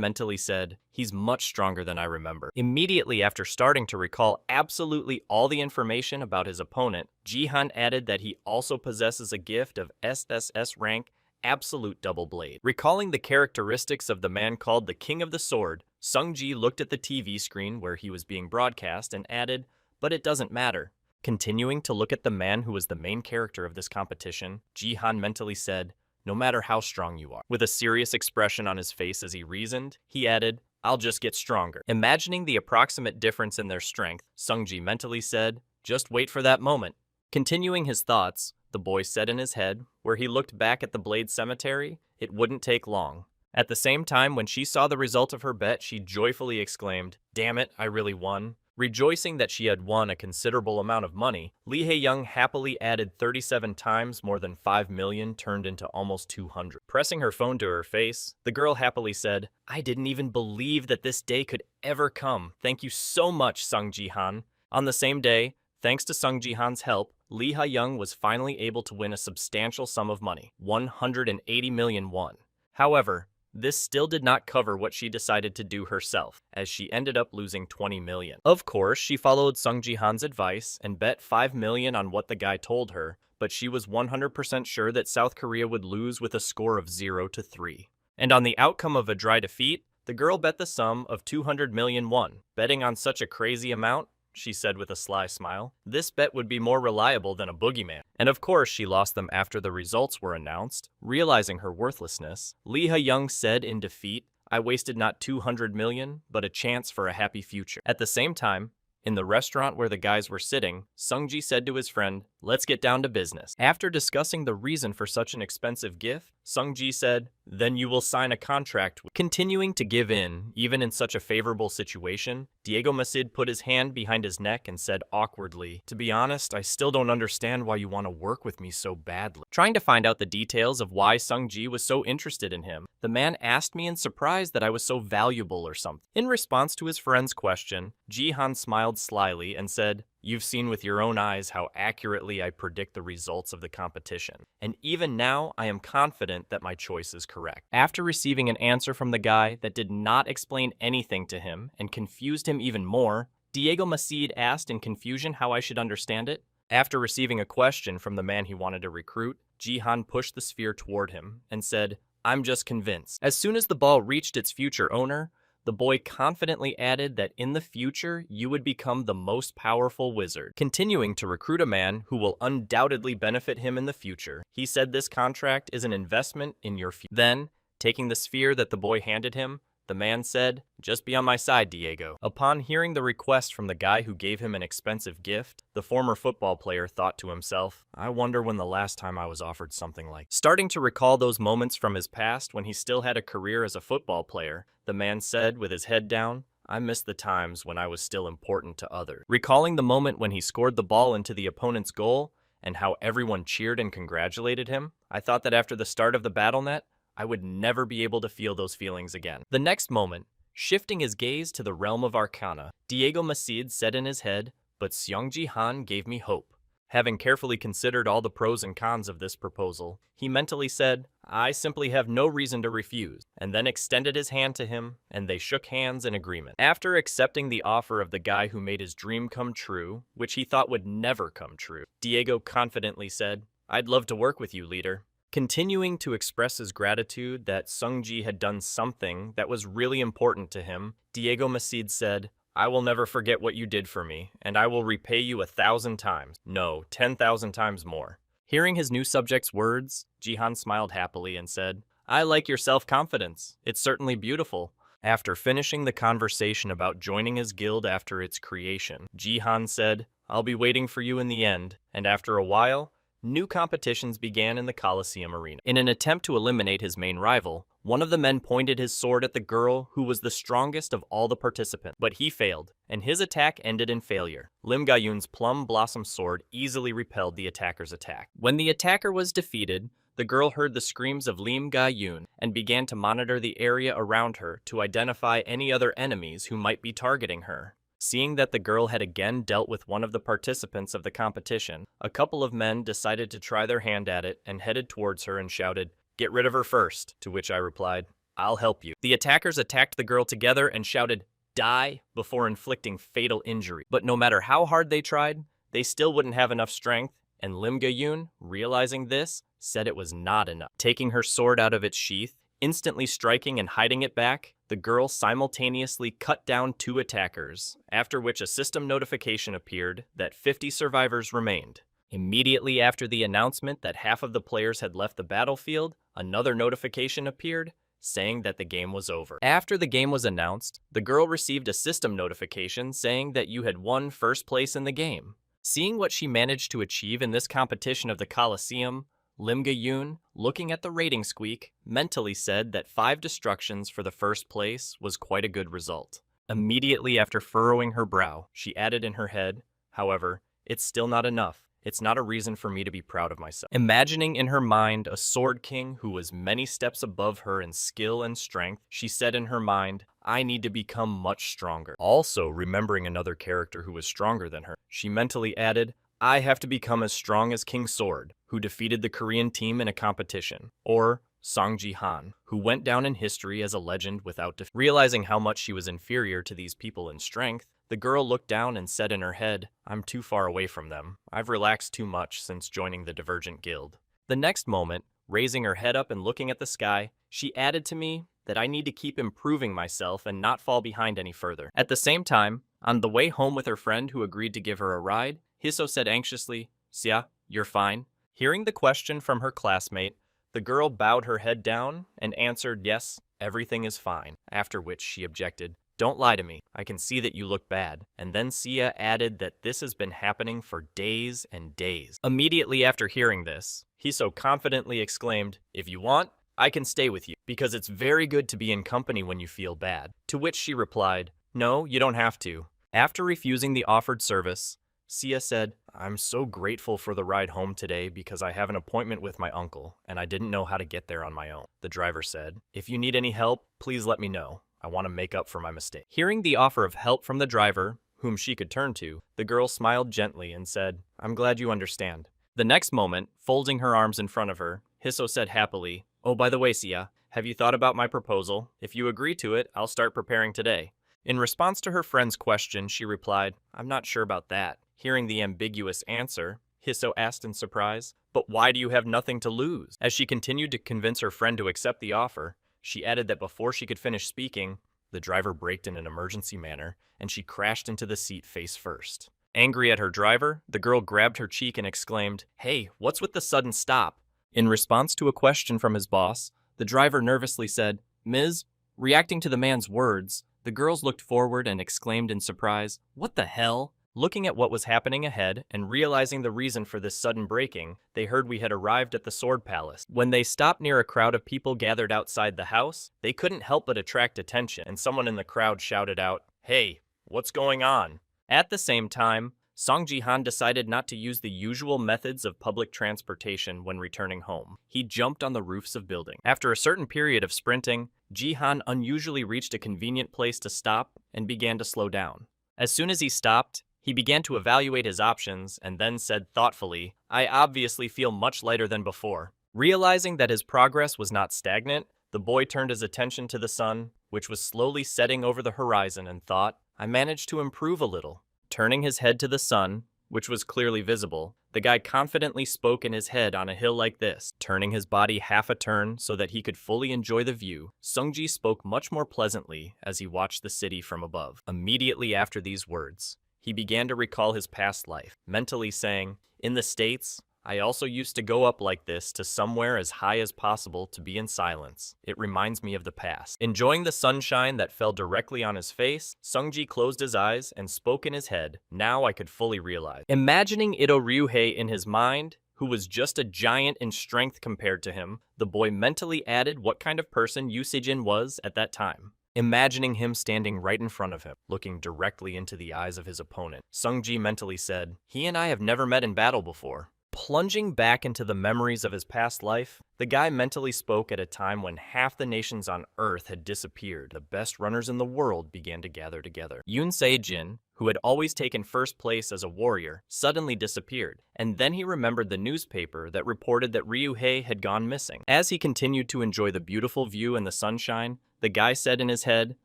[SPEAKER 1] mentally said, "He's much stronger than I remember." Immediately after starting to recall absolutely all the information about his opponent, Ji-han added that he also possesses a gift of SSS rank Absolute Double Blade. Recalling the characteristics of the man called the King of the Sword, Sung Ji looked at the TV screen where he was being broadcast and added, "But it doesn't matter." Continuing to look at the man who was the main character of this competition, Ji-han mentally said, "No matter how strong you are." With a serious expression on his face as he reasoned, he added, "I'll just get stronger." Imagining the approximate difference in their strength, Sung Ji mentally said, "Just wait for that moment." Continuing his thoughts, the boy said in his head, where he looked back at the Blade Cemetery, "It wouldn't take long." At the same time, when she saw the result of her bet, she joyfully exclaimed, "Damn it, I really won." Rejoicing that she had won a considerable amount of money, Lee Hae-young happily added 37 times more than 5 million turned into almost 200. Pressing her phone to her face, the girl happily said, "I didn't even believe that this day could ever come. Thank you so much, Sung Ji-han." On the same day, thanks to Sung Ji-han's help, Lee Ha-young was finally able to win a substantial sum of money, 180 million won. However, this still did not cover what she decided to do herself, as she ended up losing 20 million. Of course, she followed Sung Ji-han's advice and bet 5 million on what the guy told her, but she was 100% sure that South Korea would lose with a score of 0-3. And on the outcome of a dry defeat, the girl bet the sum of 200 million won. Betting on such a crazy amount? she said with a sly smile. This bet would be more reliable than a boogeyman. And of course, she lost them after the results were announced. Realizing her worthlessness, Lee Ha-young said in defeat, I wasted not 200 million, but a chance for a happy future. At the same time, in the restaurant where the guys were sitting, Sung-ji said to his friend, let's get down to business. After discussing the reason for such an expensive gift, Sung-ji said, then you will sign a contract. Continuing to give in, even in such a favorable situation, Diego Masid put his hand behind his neck and said awkwardly, to be honest, I still don't understand why you want to work with me so badly. Trying to find out the details of why Sung-ji was so interested in him, the man asked me in surprise that I was so valuable or something. In response to his friend's question, Ji-han smiled slyly and said, you've seen with your own eyes how accurately I predict the results of the competition, and even now I am confident that my choice is correct. After receiving an answer from the guy that did not explain anything to him and confused him even more, Diego Masid asked in confusion how I should understand it. After receiving a question from the man he wanted to recruit, Ji-han pushed the sphere toward him and said, I'm just convinced. As soon as the ball reached its future owner, the boy confidently added that in the future, you would become the most powerful wizard, continuing to recruit a man who will undoubtedly benefit him in the future. He said this contract is an investment in your future. Then, taking the sphere that the boy handed him, the man said, just be on my side, Diego. Upon hearing the request from the guy who gave him an expensive gift, the former football player thought to himself, I wonder when the last time I was offered something like. Starting to recall those moments from his past when he still had a career as a football player, the man said with his head down, I miss the times when I was still important to others. Recalling the moment when he scored the ball into the opponent's goal and how everyone cheered and congratulated him, I thought that after the start of the battle net, I would never be able to feel those feelings again. The next moment, shifting his gaze to the realm of Arcana, Diego Masid said in his head, but Seongji Han gave me hope. Having carefully considered all the pros and cons of this proposal, he mentally said, I simply have no reason to refuse, and then extended his hand to him, and they shook hands in agreement. After accepting the offer of the guy who made his dream come true, which he thought would never come true, Diego confidently said, I'd love to work with you, leader. Continuing to express his gratitude that Sung-ji had done something that was really important to him, Diego Masid said, I will never forget what you did for me, and I will repay you 1,000 times. No, 10,000 times more. Hearing his new subject's words, Ji-han smiled happily and said, I like your self-confidence. It's certainly beautiful. After finishing the conversation about joining his guild after its creation, Ji-han said, I'll be waiting for you in the end, and after a while, new competitions began in the Coliseum arena. In an attempt to eliminate his main rival, one of the men pointed his sword at the girl who was the strongest of all the participants, but he failed, and his attack ended in failure. Lim Ga-yoon's plum blossom sword easily repelled the attacker's attack. When the attacker was defeated, the girl heard the screams of Lim Ga-yoon and began to monitor the area around her to identify any other enemies who might be targeting her. Seeing that the girl had again dealt with one of the participants of the competition, a couple of men decided to try their hand at it and headed towards her and shouted, Get rid of her first, to which I replied, I'll help you. The attackers attacked the girl together and shouted, Die, before inflicting fatal injury. But no matter how hard they tried, they still wouldn't have enough strength, and Lim Ga-yoon, realizing this, said it was not enough. Taking her sword out of its sheath, instantly striking and hiding it back, the girl simultaneously cut down 2 attackers, after which a system notification appeared that 50 survivors remained. Immediately after the announcement that half of the players had left the battlefield, another notification appeared, saying that the game was over. After the game was announced, the girl received a system notification saying that you had won first place in the game. Seeing what she managed to achieve in this competition of the Coliseum, Lim Ga-yoon, looking at the rating squeak, mentally said that 5 destructions for the first place was quite a good result. Immediately after furrowing her brow, she added in her head, however, it's still not enough. It's not a reason for me to be proud of myself. Imagining in her mind a sword king who was many steps above her in skill and strength, she said in her mind, I need to become much stronger. Also, remembering another character who was stronger than her, she mentally added, I have to become as strong as King Sword, who defeated the Korean team in a competition, or Song Ji-han, who went down in history as a legend without defeat. Realizing how much she was inferior to these people in strength, the girl looked down and said in her head, I'm too far away from them. I've relaxed too much since joining the Divergent Guild. The next moment, raising her head up and looking at the sky, she added to me that I need to keep improving myself and not fall behind any further. At the same time, On the way home with her friend who agreed to give her a ride, Hiso said anxiously, "Sia, you're fine?" Hearing the question from her classmate, the girl bowed her head down and answered, "Yes, everything is fine," after which she objected, "Don't lie to me. I can see that you look bad." And then Sia added that this has been happening for days and days. Immediately after hearing this, Hiso confidently exclaimed, "If you want, I can stay with you, because it's very good to be in company when you feel bad." To which she replied, "No, you don't have to." After refusing the offered service, Sia said, "I'm so grateful for the ride home today because I have an appointment with my uncle, and I didn't know how to get there on my own." The driver said, "If you need any help, please let me know. I want to make up for my mistake." Hearing the offer of help from the driver, whom she could turn to, the girl smiled gently and said, "I'm glad you understand." The next moment, folding her arms in front of her, Hiso said happily, "Oh, by the way, Sia, have you thought about my proposal? If you agree to it, I'll start preparing today." In response to her friend's question, she replied, "I'm not sure about that." Hearing the ambiguous answer, Hiso asked in surprise, "But why do you have nothing to lose?" As she continued to convince her friend to accept the offer, she added that before she could finish speaking, the driver braked in an emergency manner, and she crashed into the seat face first. Angry at her driver, the girl grabbed her cheek and exclaimed, "Hey, what's with the sudden stop?" In response to a question from his boss, the driver nervously said, "Ms." Reacting to the man's words, the girls looked forward and exclaimed in surprise, "What the hell?" Looking at what was happening ahead and realizing the reason for this sudden braking, they heard we had arrived at the Sword Palace. When they stopped near a crowd of people gathered outside the house, they couldn't help but attract attention, and someone in the crowd shouted out, "Hey, what's going on?" At the same time, Song Ji-han decided not to use the usual methods of public transportation when returning home. He jumped on the roofs of buildings. After a certain period of sprinting, Ji-han unusually reached a convenient place to stop and began to slow down. As soon as he stopped, he began to evaluate his options and then said thoughtfully, "I obviously feel much lighter than before." Realizing that his progress was not stagnant, the boy turned his attention to the sun, which was slowly setting over the horizon, and thought, "I managed to improve a little." Turning his head to the sun, which was clearly visible, the guy confidently spoke in his head on a hill like this. Turning his body half a turn so that he could fully enjoy the view, Sungji spoke much more pleasantly as he watched the city from above. Immediately after these words, he began to recall his past life, mentally saying, "In the States, I also used to go up like this to somewhere as high as possible to be in silence. It reminds me of the past." Enjoying the sunshine that fell directly on his face, Sungji closed his eyes and spoke in his head, "Now I could fully realize." Imagining Ito Ryuhei in his mind, who was just a giant in strength compared to him, the boy mentally added what kind of person Yu Sejin was at that time. Imagining him standing right in front of him, looking directly into the eyes of his opponent, Sungji mentally said, "He and I have never met in battle before." Plunging back into the memories of his past life, the guy mentally spoke at a time when half the nations on Earth had disappeared. The best runners in the world began to gather together. Yoon Se-jin, who had always taken first place as a warrior, suddenly disappeared, and then he remembered the newspaper that reported that Ryuhei had gone missing. As he continued to enjoy the beautiful view and the sunshine, the guy said in his head,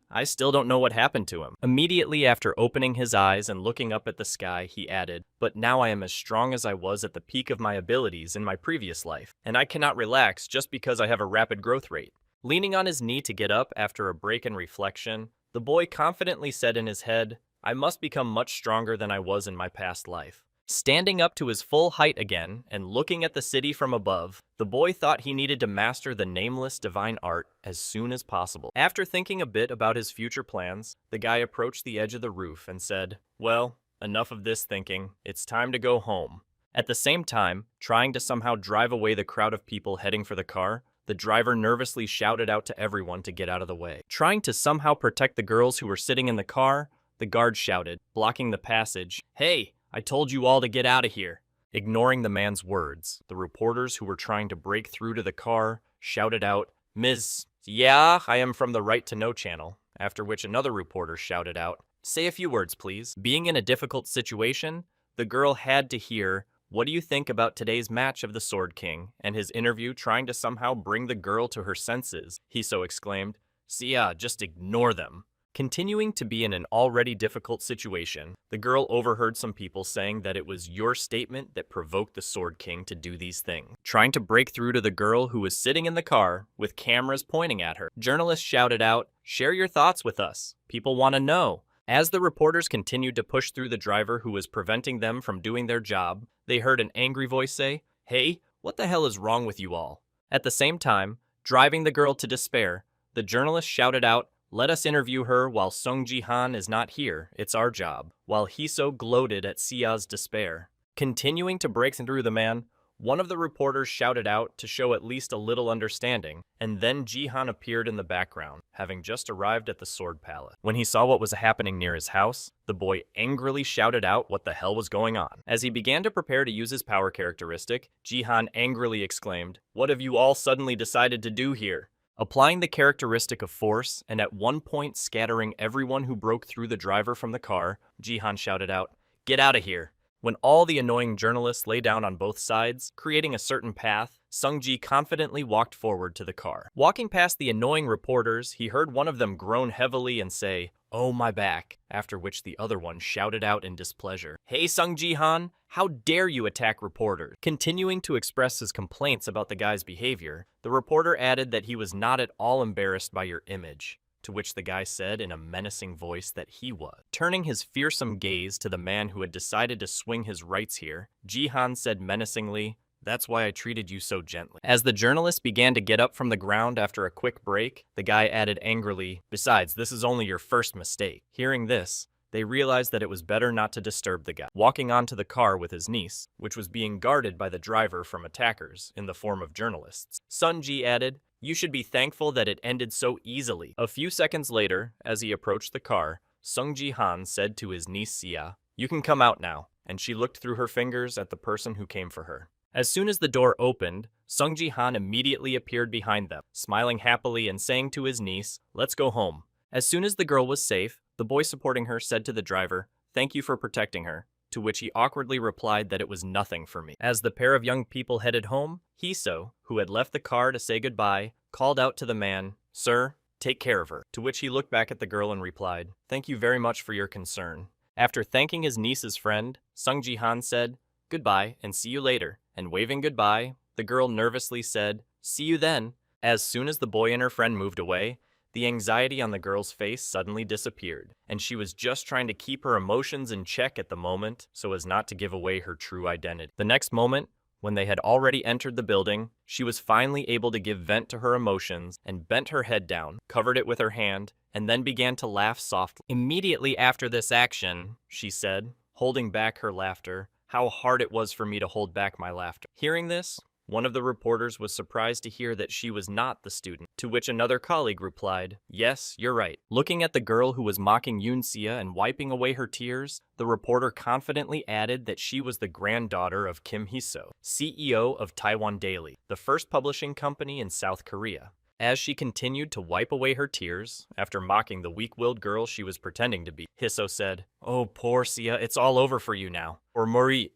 [SPEAKER 1] "I still don't know what happened to him." Immediately after opening his eyes and looking up at the sky, he added, "But now I am as strong as I was at the peak of my abilities in my previous life, and I cannot relax just because I have a rapid growth rate." Leaning on his knee to get up after a break in reflection, the boy confidently said in his head, "I must become much stronger than I was in my past life." Standing up to his full height again and looking at the city from above, the boy thought he needed to master the nameless divine art as soon as possible. After thinking a bit about his future plans, the guy approached the edge of the roof and said, "Well, enough of this thinking. It's time to go home." At the same time, trying to somehow drive away the crowd of people heading for the car, the driver nervously shouted out to everyone to get out of the way. Trying to somehow protect the girls who were sitting in the car, the guard shouted, blocking the passage, "Hey! I told you all to get out of here." Ignoring the man's words, the reporters who were trying to break through to the car shouted out, "Ms. Yeah, I am from the Right to Know channel," after which another reporter shouted out, "Say a few words, please." Being in a difficult situation, the girl had to hear, "What do you think about today's match of the Sword King?" and his interview trying to somehow bring the girl to her senses. He so exclaimed, "Sia, just ignore them." Continuing to be in an already difficult situation, the girl overheard some people saying that it was your statement that provoked the Sword King to do these things. Trying to break through to the girl who was sitting in the car with cameras pointing at her, journalists shouted out, "Share your thoughts with us. People want to know." As the reporters continued to push through the driver who was preventing them from doing their job, they heard an angry voice say, "Hey, what the hell is wrong with you all?" At the same time, driving the girl to despair, the journalist shouted out, "Let us interview her while Sung Ji-han is not here, it's our job," while Hiso gloated at Sia's despair. Continuing to break through the man, one of the reporters shouted out to show at least a little understanding, and then Ji-han appeared in the background, having just arrived at the Sword Palace. When he saw what was happening near his house, the boy angrily shouted out what the hell was going on. As he began to prepare to use his power characteristic, Ji-han angrily exclaimed, "What have you all suddenly decided to do here?" Applying the characteristic of force, and at one point scattering everyone who broke through the driver from the car, Ji-han shouted out, "Get out of here!" When all the annoying journalists lay down on both sides, creating a certain path, Sung-ji confidently walked forward to the car. Walking past the annoying reporters, he heard one of them groan heavily and say, "Oh, my back," after which the other one shouted out in displeasure, "Hey, Sung Ji-han, how dare you attack reporters?" Continuing to express his complaints about the guy's behavior, the reporter added that he was not at all embarrassed by your image. To which the guy said in a menacing voice that he was. Turning his fearsome gaze to the man who had decided to swing his rights here, Ji-han said menacingly, "That's why I treated you so gently." As the journalist began to get up from the ground after a quick break, the guy added angrily, "Besides, this is only your first mistake." Hearing this, they realized that it was better not to disturb the guy. Walking onto the car with his niece, which was being guarded by the driver from attackers in the form of journalists, Sun-ji added, "You should be thankful that it ended so easily." A few seconds later, as he approached the car, Sung Ji-han said to his niece Sia, "You can come out now," and she looked through her fingers at the person who came for her. As soon as the door opened, Sung Ji-han immediately appeared behind them, smiling happily and saying to his niece, "Let's go home." As soon as the girl was safe, the boy supporting her said to the driver, "Thank you for protecting her," to which he awkwardly replied that it was nothing for me. As the pair of young people headed home, Hiso, who had left the car to say goodbye, called out to the man, "Sir, take care of her," to which he looked back at the girl and replied, "Thank you very much for your concern." After thanking his niece's friend, Sung Ji-han said, "Goodbye and see you later," and waving goodbye, the girl nervously said, "See you then." As soon as the boy and her friend moved away, the anxiety on the girl's face suddenly disappeared, and she was just trying to keep her emotions in check at the moment so as not to give away her true identity. The next moment, when they had already entered the building, she was finally able to give vent to her emotions and bent her head down, covered it with her hand, and then began to laugh softly. Immediately after this action, she said, holding back her laughter, "How hard it was for me to hold back my laughter." Hearing this, one of the reporters was surprised to hear that she was not the student, to which another colleague replied, "Yes, you're right." Looking at the girl who was mocking Yoon Sia and wiping away her tears, the reporter confidently added that she was the granddaughter of Kim Hiso, CEO of Taiwan Daily, the first publishing company in South Korea. As she continued to wipe away her tears, after mocking the weak-willed girl she was pretending to be, Hiso said, "Oh, poor Sia, it's all over for you now." Or Mori.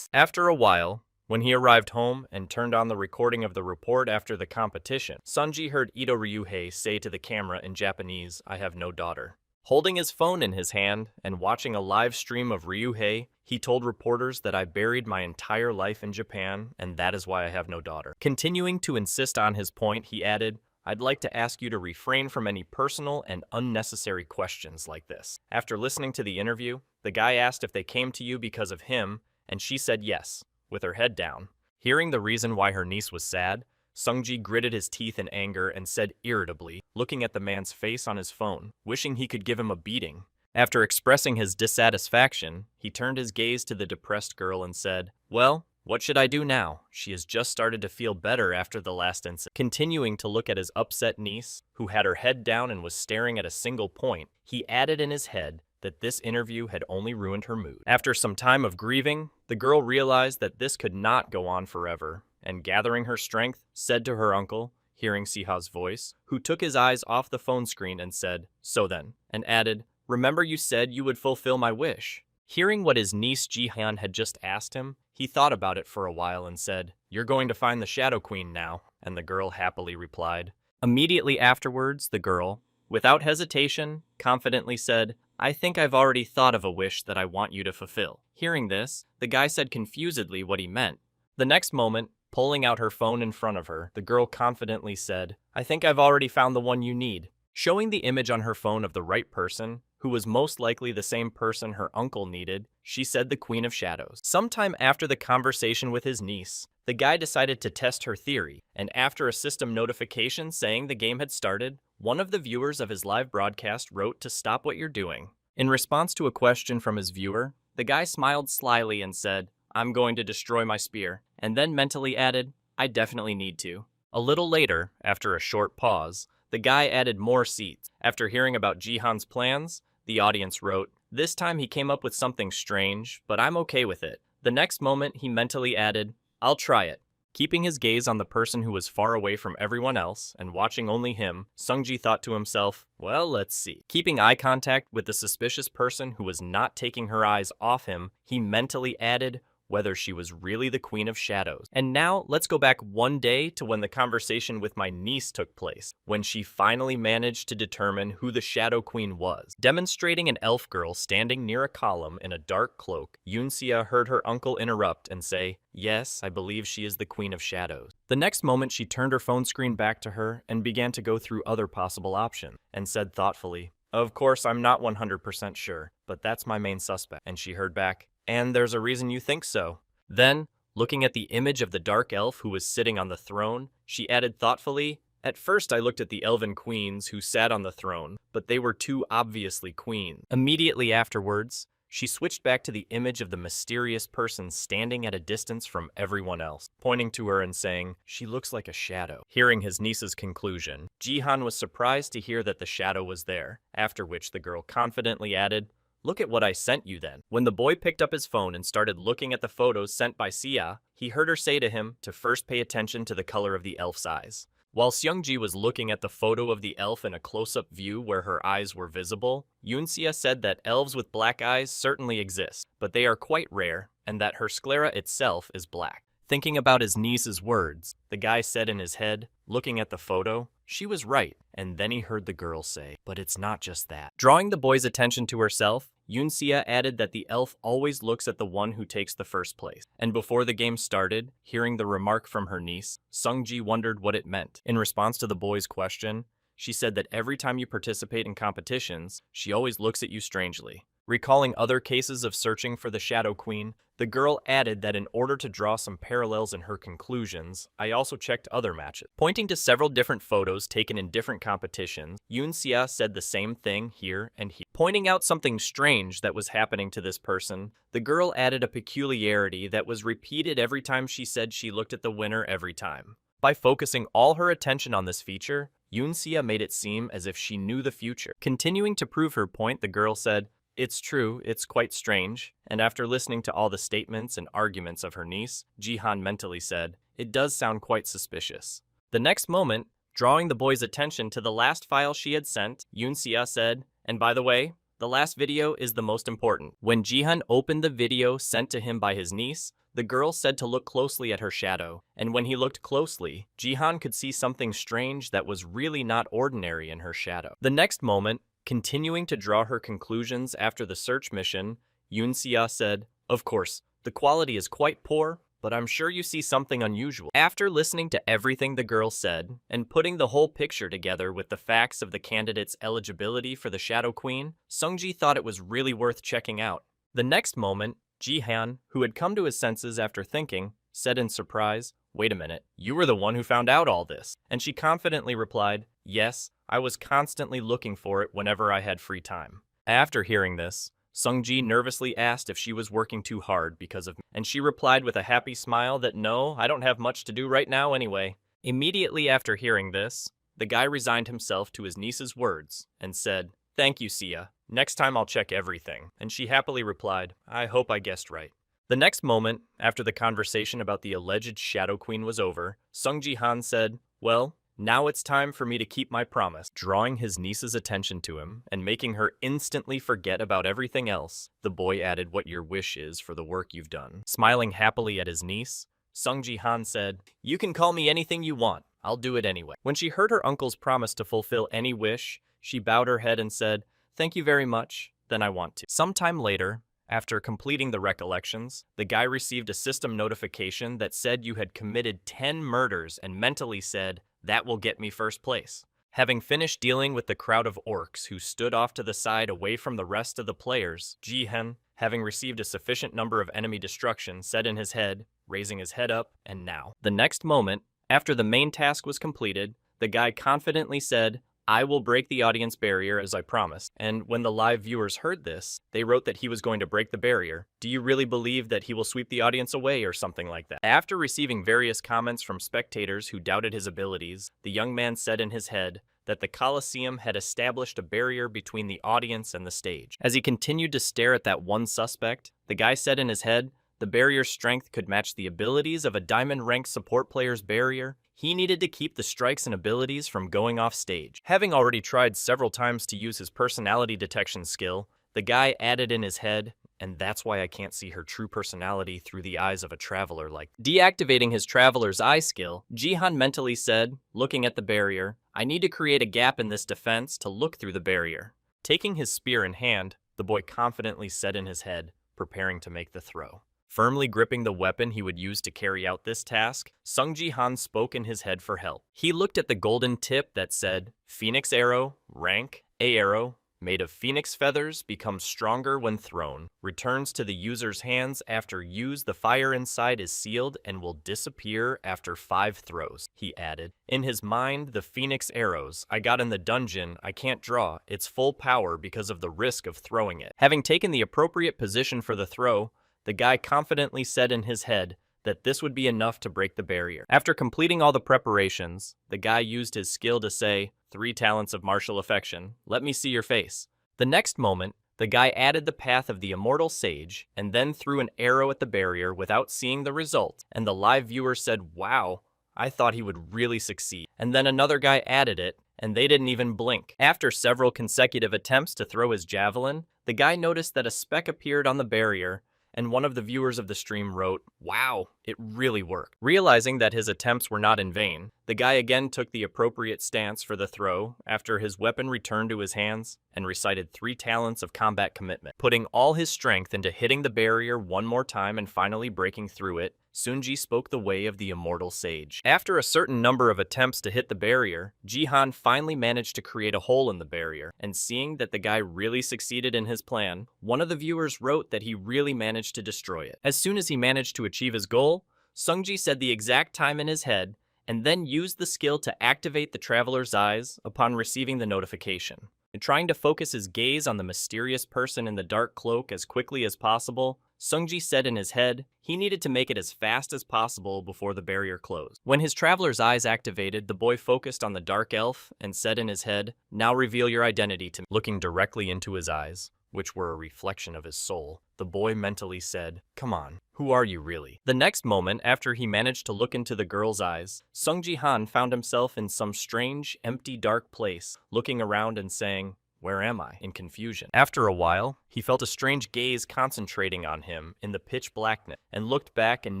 [SPEAKER 1] After a while, when he arrived home and turned on the recording of the report after the competition, Sunji heard Ito Ryuhei say to the camera in Japanese, "I have no daughter." Holding his phone in his hand and watching a live stream of Ryuhei, he told reporters that I buried my entire life in Japan, and that is why I have no daughter. Continuing to insist on his point, he added, "I'd like to ask you to refrain from any personal and unnecessary questions like this." After listening to the interview, the guy asked if they came to you because of him, and she said yes, with her head down. Hearing the reason why her niece was sad, Sungji gritted his teeth in anger and said irritably, looking at the man's face on his phone, wishing he could give him a beating. After expressing his dissatisfaction, he turned his gaze to the depressed girl and said, "Well, what should I do now? She has just started to feel better after the last incident." Continuing to look at his upset niece, who had her head down and was staring at a single point, he added in his head that this interview had only ruined her mood. After some time of grieving, the girl realized that this could not go on forever, and gathering her strength, said to her uncle, hearing Siha's voice, who took his eyes off the phone screen and said, "So then," and added, "Remember you said you would fulfill my wish." Hearing what his niece Jihan had just asked him, he thought about it for a while and said, "You're going to find the Shadow Queen now," and the girl happily replied. Immediately afterwards, the girl, without hesitation, confidently said, "I think I've already thought of a wish that I want you to fulfill." Hearing this, the guy said confusedly what he meant. The next moment, pulling out her phone in front of her, the girl confidently said, "I think I've already found the one you need." Showing the image on her phone of the right person, who was most likely the same person her uncle needed, she said the Queen of Shadows. Sometime after the conversation with his niece, the guy decided to test her theory, and after a system notification saying the game had started, one of the viewers of his live broadcast wrote to stop what you're doing. In response to a question from his viewer, the guy smiled slyly and said, "I'm going to destroy my spear," and then mentally added, "I definitely need to." A little later, after a short pause, the guy added more seats. After hearing about Jihan's plans, the audience wrote, "This time he came up with something strange, but I'm okay with it." The next moment, he mentally added, "I'll try it." Keeping his gaze on the person who was far away from everyone else and watching only him, Sungji thought to himself, well, let's see. Keeping eye contact with the suspicious person who was not taking her eyes off him, he mentally added, whether she was really the Queen of Shadows. And now, let's go back one day to when the conversation with my niece took place, when she finally managed to determine who the Shadow Queen was. Demonstrating an elf girl standing near a column in a dark cloak, Yoonsia heard her uncle interrupt and say, "Yes, I believe she is the Queen of Shadows." The next moment, she turned her phone screen back to her and began to go through other possible options, and said thoughtfully, "Of course, I'm not 100% sure, but that's my main suspect." And she heard back, "And there's a reason you think so." Then, looking at the image of the dark elf who was sitting on the throne, she added thoughtfully, "At first I looked at the elven queens who sat on the throne, but they were too obviously queens." Immediately afterwards, she switched back to the image of the mysterious person standing at a distance from everyone else, pointing to her and saying, "She looks like a shadow." Hearing his niece's conclusion, Jihan was surprised to hear that the shadow was there, after which the girl confidently added, "Look at what I sent you then." When the boy picked up his phone and started looking at the photos sent by Sia, he heard her say to him to first pay attention to the color of the elf's eyes. While Seungji was looking at the photo of the elf in a close-up view where her eyes were visible, Yoonsia said that elves with black eyes certainly exist, but they are quite rare, and that her sclera itself is black. Thinking about his niece's words, the guy said in his head, looking at the photo, "She was right," and then he heard the girl say, "But it's not just that." Drawing the boy's attention to herself, Yoonsia added that the elf always looks at the one who takes the first place. And before the game started, hearing the remark from her niece, Sungji wondered what it meant. In response to the boy's question, she said that every time you participate in competitions, she always looks at you strangely. Recalling other cases of searching for the Shadow Queen, the girl added that in order to draw some parallels in her conclusions, I also checked other matches. Pointing to several different photos taken in different competitions, Yoonsia said the same thing here and here. Pointing out something strange that was happening to this person, the girl added a peculiarity that was repeated every time she said she looked at the winner every time. By focusing all her attention on this feature, Yoonsia made it seem as if she knew the future. Continuing to prove her point, the girl said, "It's true, it's quite strange," and after listening to all the statements and arguments of her niece, Jihan mentally said, "It does sound quite suspicious." The next moment, drawing the boy's attention to the last file she had sent, Yoonsia said, "And by the way, the last video is the most important." When Jihan opened the video sent to him by his niece, the girl said to look closely at her shadow, and when he looked closely, Jihan could see something strange that was really not ordinary in her shadow. The next moment, continuing to draw her conclusions after the search mission, Yoonsia said, "Of course, the quality is quite poor, but I'm sure you see something unusual." After listening to everything the girl said, and putting the whole picture together with the facts of the candidate's eligibility for the Shadow Queen, Sungji thought it was really worth checking out. The next moment, Jihan, who had come to his senses after thinking, said in surprise, "Wait a minute, you were the one who found out all this." And she confidently replied, "Yes, I was constantly looking for it whenever I had free time." After hearing this, Sungji nervously asked if she was working too hard because of me, and she replied with a happy smile that no, I don't have much to do right now anyway. Immediately after hearing this, the guy resigned himself to his niece's words and said, "Thank you, Sia. Next time I'll check everything." And she happily replied, "I hope I guessed right." The next moment, after the conversation about the alleged Shadow Queen was over, Sung Ji-han said, "Well, now it's time for me to keep my promise." Drawing his niece's attention to him and making her instantly forget about everything else, the boy added what your wish is for the work you've done. Smiling happily at his niece, Sung Ji-han said, "You can call me anything you want. I'll do it anyway." When she heard her uncle's promise to fulfill any wish, she bowed her head and said, "Thank you very much, then I want to." Sometime later, after completing the recollections, the guy received a system notification that said you had committed 10 murders and mentally said, "That will get me first place." Having finished dealing with the crowd of orcs who stood off to the side away from the rest of the players, Jihen, having received a sufficient number of enemy destruction, said in his head, raising his head up, and now. The next moment, after the main task was completed, the guy confidently said, I will break the audience barrier as I promised. And when the live viewers heard this, they wrote that he was going to break the barrier. Do you really believe that he will sweep the audience away or something like that? After receiving various comments from spectators who doubted his abilities, the young man said in his head that the Colosseum had established a barrier between the audience and the stage. As he continued to stare at that one suspect, the guy said in his head, the barrier's strength could match the abilities of a diamond-ranked support player's barrier. He needed to keep the strikes and abilities from going off stage. Having already tried several times to use his personality detection skill, the guy added in his head, and that's why I can't see her true personality through the eyes of a traveler like. Deactivating his traveler's eye skill, Jihan mentally said, looking at the barrier, I need to create a gap in this defense to look through the barrier. Taking his spear in hand, the boy confidently said in his head, preparing to make the throw. Firmly gripping the weapon he would use to carry out this task, Sung Ji-han spoke in his head for help. He looked at the golden tip that said, Phoenix Arrow, rank, A arrow, made of phoenix feathers, becomes stronger when thrown, returns to the user's hands after use, the fire inside is sealed and will disappear after 5 throws, he added. In his mind, the phoenix arrows I got in the dungeon I can't draw its full power because of the risk of throwing it. Having taken the appropriate position for the throw, the guy confidently said in his head that this would be enough to break the barrier. After completing all the preparations, the guy used his skill to say, 3 talents of martial affection, let me see your face. The next moment, the guy added the path of the immortal sage and then threw an arrow at the barrier without seeing the result, and the live viewer said, wow, I thought he would really succeed. And then another guy added it, and they didn't even blink. After several consecutive attempts to throw his javelin, the guy noticed that a speck appeared on the barrier, and one of the viewers of the stream wrote, wow, it really worked. Realizing that his attempts were not in vain, the guy again took the appropriate stance for the throw after his weapon returned to his hands and recited 3 talents of combat commitment. Putting all his strength into hitting the barrier one more time and finally breaking through it, Sunji spoke the way of the immortal sage. After a certain number of attempts to hit the barrier, Jihan finally managed to create a hole in the barrier, and seeing that the guy really succeeded in his plan, one of the viewers wrote that he really managed to destroy it. As soon as he managed to achieve his goal, Sungji said the exact time in his head, and then used the skill to activate the traveler's eyes upon receiving the notification. Trying to focus his gaze on the mysterious person in the dark cloak as quickly as possible, Sungji said in his head he needed to make it as fast as possible before the barrier closed. When his traveler's eyes activated, the boy focused on the dark elf and said in his head, now reveal your identity to me. Looking directly into his eyes, which were a reflection of his soul, the boy mentally said, come on, who are you really? The next moment, after he managed to look into the girl's eyes, Sung Ji-han found himself in some strange, empty, dark place, looking around and saying, where am I? In confusion. After a while, he felt a strange gaze concentrating on him in the pitch blackness, and looked back and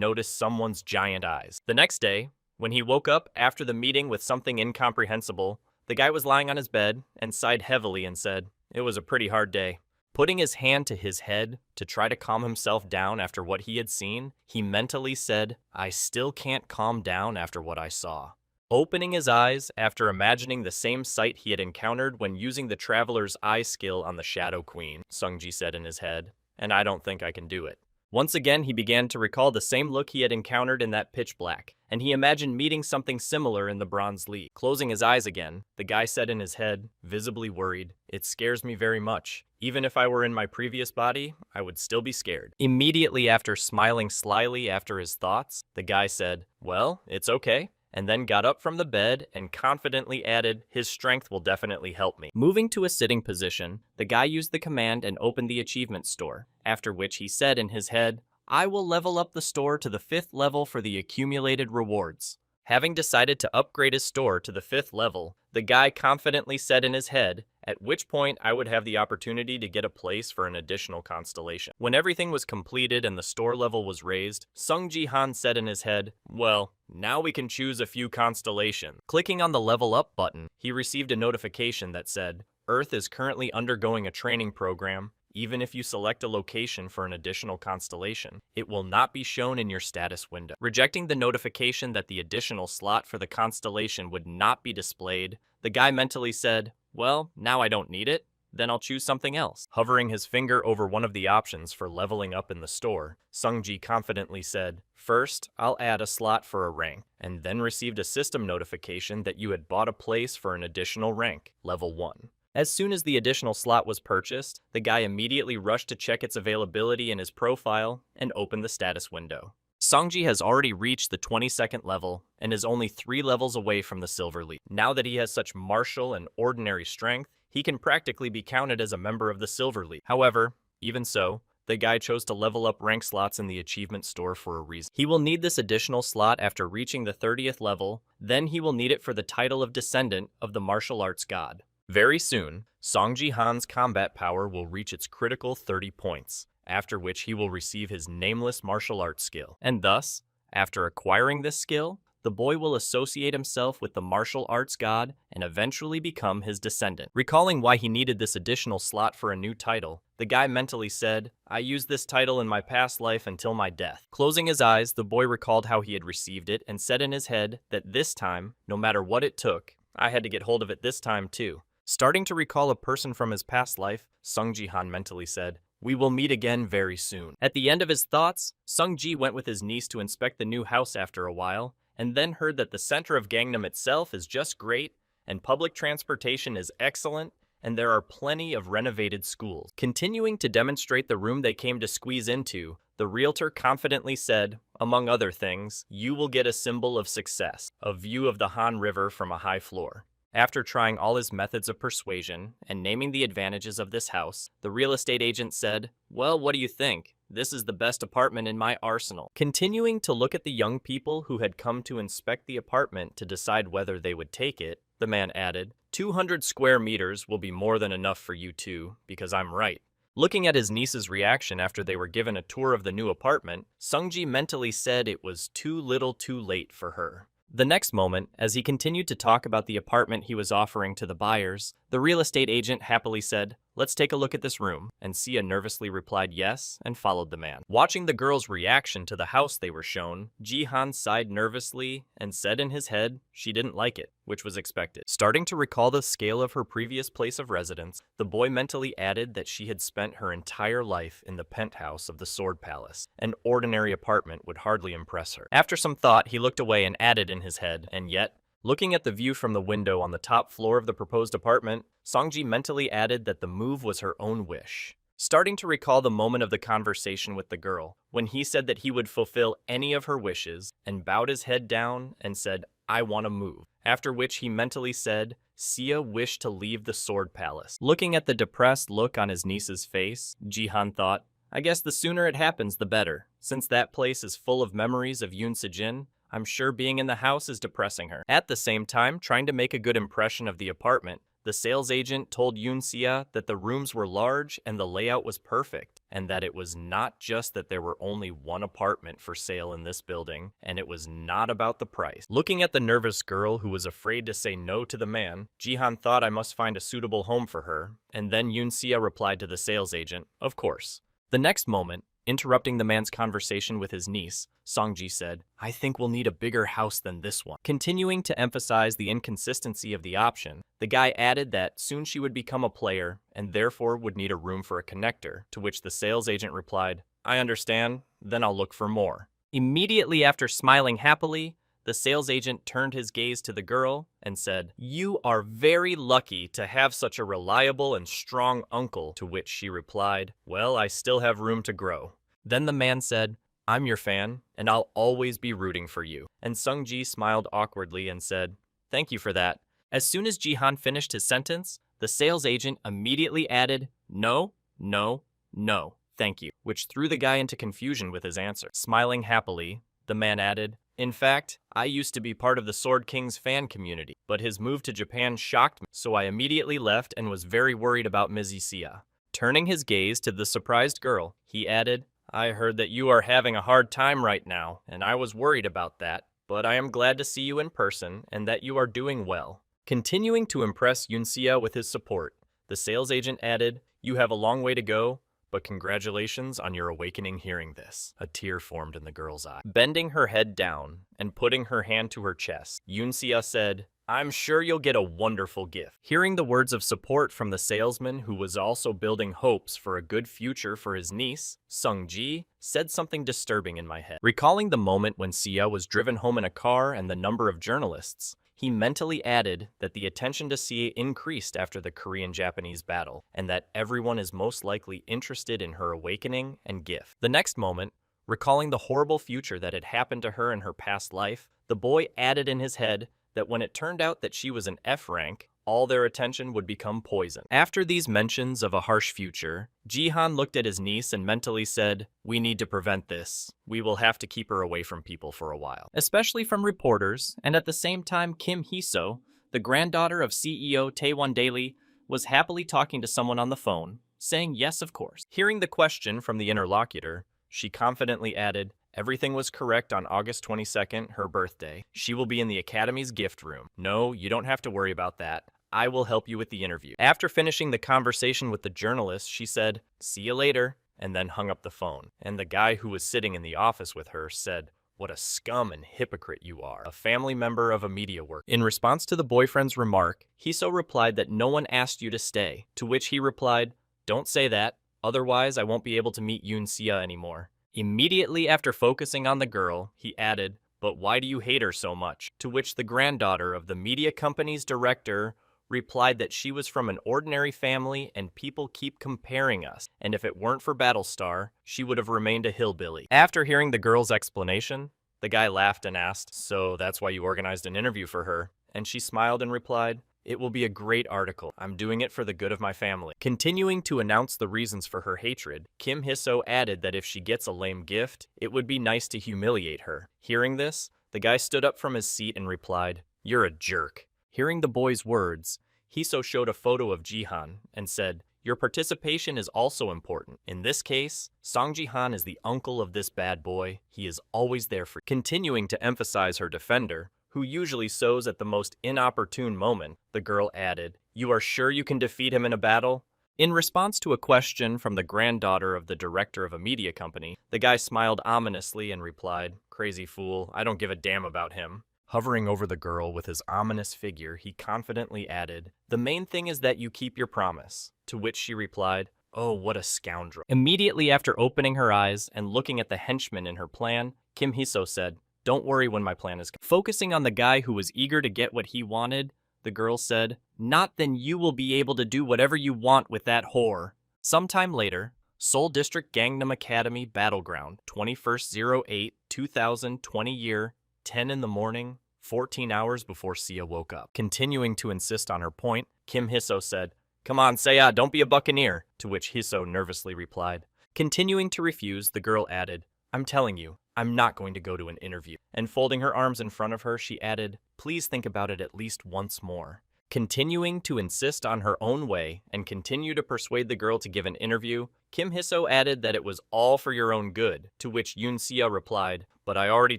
[SPEAKER 1] noticed someone's giant eyes. The next day, when he woke up after the meeting with something incomprehensible, the guy was lying on his bed and sighed heavily and said, it was a pretty hard day. Putting his hand to his head to try to calm himself down after what he had seen, he mentally said, I still can't calm down after what I saw. Opening his eyes after imagining the same sight he had encountered when using the Traveler's Eye skill on the Shadow Queen, Sungji said in his head, and I don't think I can do it. Once again, he began to recall the same look he had encountered in that pitch black, and he imagined meeting something similar in the Bronze League. Closing his eyes again, the guy said in his head, visibly worried, it scares me very much. Even if I were in my previous body, I would still be scared. Immediately after smiling slyly after his thoughts, the guy said, well, it's okay, and then got up from the bed and confidently added, his strength will definitely help me. Moving to a sitting position, the guy used the command and opened the achievement store, after which he said in his head, I will level up the store to the 5th level for the accumulated rewards. Having decided to upgrade his store to the 5th level, the guy confidently said in his head, at which point I would have the opportunity to get a place for an additional constellation. When everything was completed and the store level was raised, Sung Ji-han said in his head, well, now we can choose a few constellations. Clicking on the level up button, he received a notification that said, Earth is currently undergoing a training program. Even if you select a location for an additional constellation, it will not be shown in your status window. Rejecting the notification that the additional slot for the constellation would not be displayed, the guy mentally said, well, now I don't need it, then I'll choose something else. Hovering his finger over one of the options for leveling up in the store, Sungji confidently said, first, I'll add a slot for a rank, and then received a system notification that you had bought a place for an additional rank, level 1. As soon as the additional slot was purchased, the guy immediately rushed to check its availability in his profile and opened the status window. Sungji has already reached the 22nd level and is only 3 levels away from the Silver League. Now that he has such martial and ordinary strength, he can practically be counted as a member of the Silver League. However, even so, the guy chose to level up rank slots in the achievement store for a reason. He will need this additional slot after reaching the 30th level, then he will need it for the title of Descendant of the Martial Arts God. Very soon, Songji Han's combat power will reach its critical 30 points, after which he will receive his nameless martial arts skill. And thus, after acquiring this skill, the boy will associate himself with the martial arts god and eventually become his descendant. Recalling why he needed this additional slot for a new title, the guy mentally said, I used this title in my past life until my death. Closing his eyes, the boy recalled how he had received it and said in his head that this time, no matter what it took, I had to get hold of it this time too. Starting to recall a person from his past life, Sungji Han mentally said, we will meet again very soon. At the end of his thoughts, Sungji went with his niece to inspect the new house after a while, and then heard that the center of Gangnam itself is just great, and public transportation is excellent, and there are plenty of renovated schools. Continuing to demonstrate the room they came to squeeze into, the realtor confidently said, among other things, you will get a symbol of success, a view of the Han River from a high floor. After trying all his methods of persuasion and naming the advantages of this house, the real estate agent said, well, what do you think? This is the best apartment in my arsenal. Continuing to look at the young people who had come to inspect the apartment to decide whether they would take it, the man added, 200 square meters will be more than enough for you two, because I'm right. Looking at his niece's reaction after they were given a tour of the new apartment, Sungji mentally said it was too little too late for her. The next moment, as he continued to talk about the apartment he was offering to the buyers, the real estate agent happily said, let's take a look at this room, and Sia nervously replied yes and followed the man. Watching the girl's reaction to the house they were shown, Ji-han sighed nervously and said in his head she didn't like it, which was expected. Starting to recall the scale of her previous place of residence, the boy mentally added that she had spent her entire life in the penthouse of the Sword Palace. An ordinary apartment would hardly impress her. After some thought, he looked away and added in his head, and yet, looking at the view from the window on the top floor of the proposed apartment, Songji mentally added that the move was her own wish. Starting to recall the moment of the conversation with the girl, when he said that he would fulfill any of her wishes, and bowed his head down and said, I want to move. After which he mentally said, Sia wished to leave the Sword Palace. Looking at the depressed look on his niece's face, Ji-han thought, I guess the sooner it happens, the better. Since that place is full of memories of Yoon Se-jin, I'm sure being in the house is depressing her. At the same time, trying to make a good impression of the apartment, the sales agent told Yoon Se that the rooms were large and the layout was perfect, and that it was not just that there were only one apartment for sale in this building, and it was not about the price. Looking at the nervous girl who was afraid to say no to the man, Ji-han thought I must find a suitable home for her, and then Yoon Se replied to the sales agent, of course. The next moment, interrupting the man's conversation with his niece, Songji said, I think we'll need a bigger house than this one. Continuing to emphasize the inconsistency of the option, the guy added that soon she would become a player and therefore would need a room for a connector, to which the sales agent replied, I understand, then I'll look for more. Immediately after smiling happily, the sales agent turned his gaze to the girl and said, You are very lucky to have such a reliable and strong uncle, to which she replied, Well, I still have room to grow. Then the man said, I'm your fan, and I'll always be rooting for you. And Sungji smiled awkwardly and said, Thank you for that. As soon as Ji-han finished his sentence, the sales agent immediately added, No, no, no, thank you, which threw the guy into confusion with his answer. Smiling happily, the man added, In fact, I used to be part of the Sword King's fan community, but his move to Japan shocked me, so I immediately left and was very worried about Ms. Sia. Turning his gaze to the surprised girl, he added, I heard that you are having a hard time right now, and I was worried about that, but I am glad to see you in person and that you are doing well. Continuing to impress Yoon Se with his support, The sales agent added, "You have a long way to go, but congratulations on your awakening." Hearing this, a tear formed in the girl's eye. Bending her head down and putting her hand to her chest, Yoon-sia said, "I'm sure you'll get a wonderful gift." Hearing the words of support from the salesman, who was also building hopes for a good future for his niece, Sung-ji, said something disturbing in my head. Recalling the moment when Sia was driven home in a car and the number of journalists, he mentally added that the attention to Sia increased after the Korean-Japanese battle, and that everyone is most likely interested in her awakening and gift. The next moment, recalling the horrible future that had happened to her in her past life, the boy added in his head that when it turned out that she was an F rank, all their attention would become poison. After these mentions of a harsh future, Jihan looked at his niece and mentally said, "We need to prevent this. We will have to keep her away from people for a while." Especially from reporters, and at the same time Kim Hee-so, the granddaughter of CEO Taewon Daily, was happily talking to someone on the phone, saying yes of course. Hearing the question from the interlocutor, she confidently added, "Everything was correct on August 22nd, her birthday. She will be in the Academy's gift room. No, you don't have to worry about that. I will help you with the interview." After finishing the conversation with the journalist, she said, "See you later," and then hung up the phone. And the guy who was sitting in the office with her said, "What a scum and hypocrite you are, a family member of a media worker." In response to the boyfriend's remark, Hiso replied that no one asked you to stay, to which he replied, "Don't say that, otherwise I won't be able to meet Yoon-sia anymore." Immediately after focusing on the girl, he added, "But why do you hate her so much?" To which the granddaughter of the media company's director replied that she was from an ordinary family and people keep comparing us, and if it weren't for Battlestar, she would have remained a hillbilly. After hearing the girl's explanation, the guy laughed and asked, "So that's why you organized an interview for her?" And she smiled and replied, "It will be a great article. I'm doing it for the good of my family." Continuing to announce the reasons for her hatred, Kim Hee-so added that if she gets a lame gift, it would be nice to humiliate her. Hearing this, the guy stood up from his seat and replied, "You're a jerk." Hearing the boy's words, Hee-so showed a photo of Jihan and said, "Your participation is also important. In this case, Song Jihan is the uncle of this bad boy. He is always there for you." Continuing to emphasize her defender, who usually sows at the most inopportune moment, the girl added, "You are sure you can defeat him in a battle?" In response to a question from the granddaughter of the director of a media company, the guy smiled ominously and replied, "Crazy fool, I don't give a damn about him." Hovering over the girl with his ominous figure, he confidently added, "The main thing is that you keep your promise." To which she replied, "Oh, what a scoundrel." Immediately after opening her eyes and looking at the henchman in her plan, Kim Hee-so said, "Don't worry when my plan is." Focusing on the guy who was eager to get what he wanted, the girl said, "Not then you will be able to do whatever you want with that whore." Sometime later, Seoul District Gangnam Academy Battleground, 21/08/2020 year, 10 in the morning, 14 hours before Sia woke up. Continuing to insist on her point, Kim Hee-so said, "Come on, Saya, don't be a buccaneer." To which Hee-so nervously replied. Continuing to refuse, the girl added, "I'm telling you, I'm not going to go to an interview." And folding her arms in front of her, she added, "Please think about it at least once more." Continuing to insist on her own way and continue to persuade the girl to give an interview, Kim Hee-so added that it was all for your own good, to which Yoon-sia replied, "But I already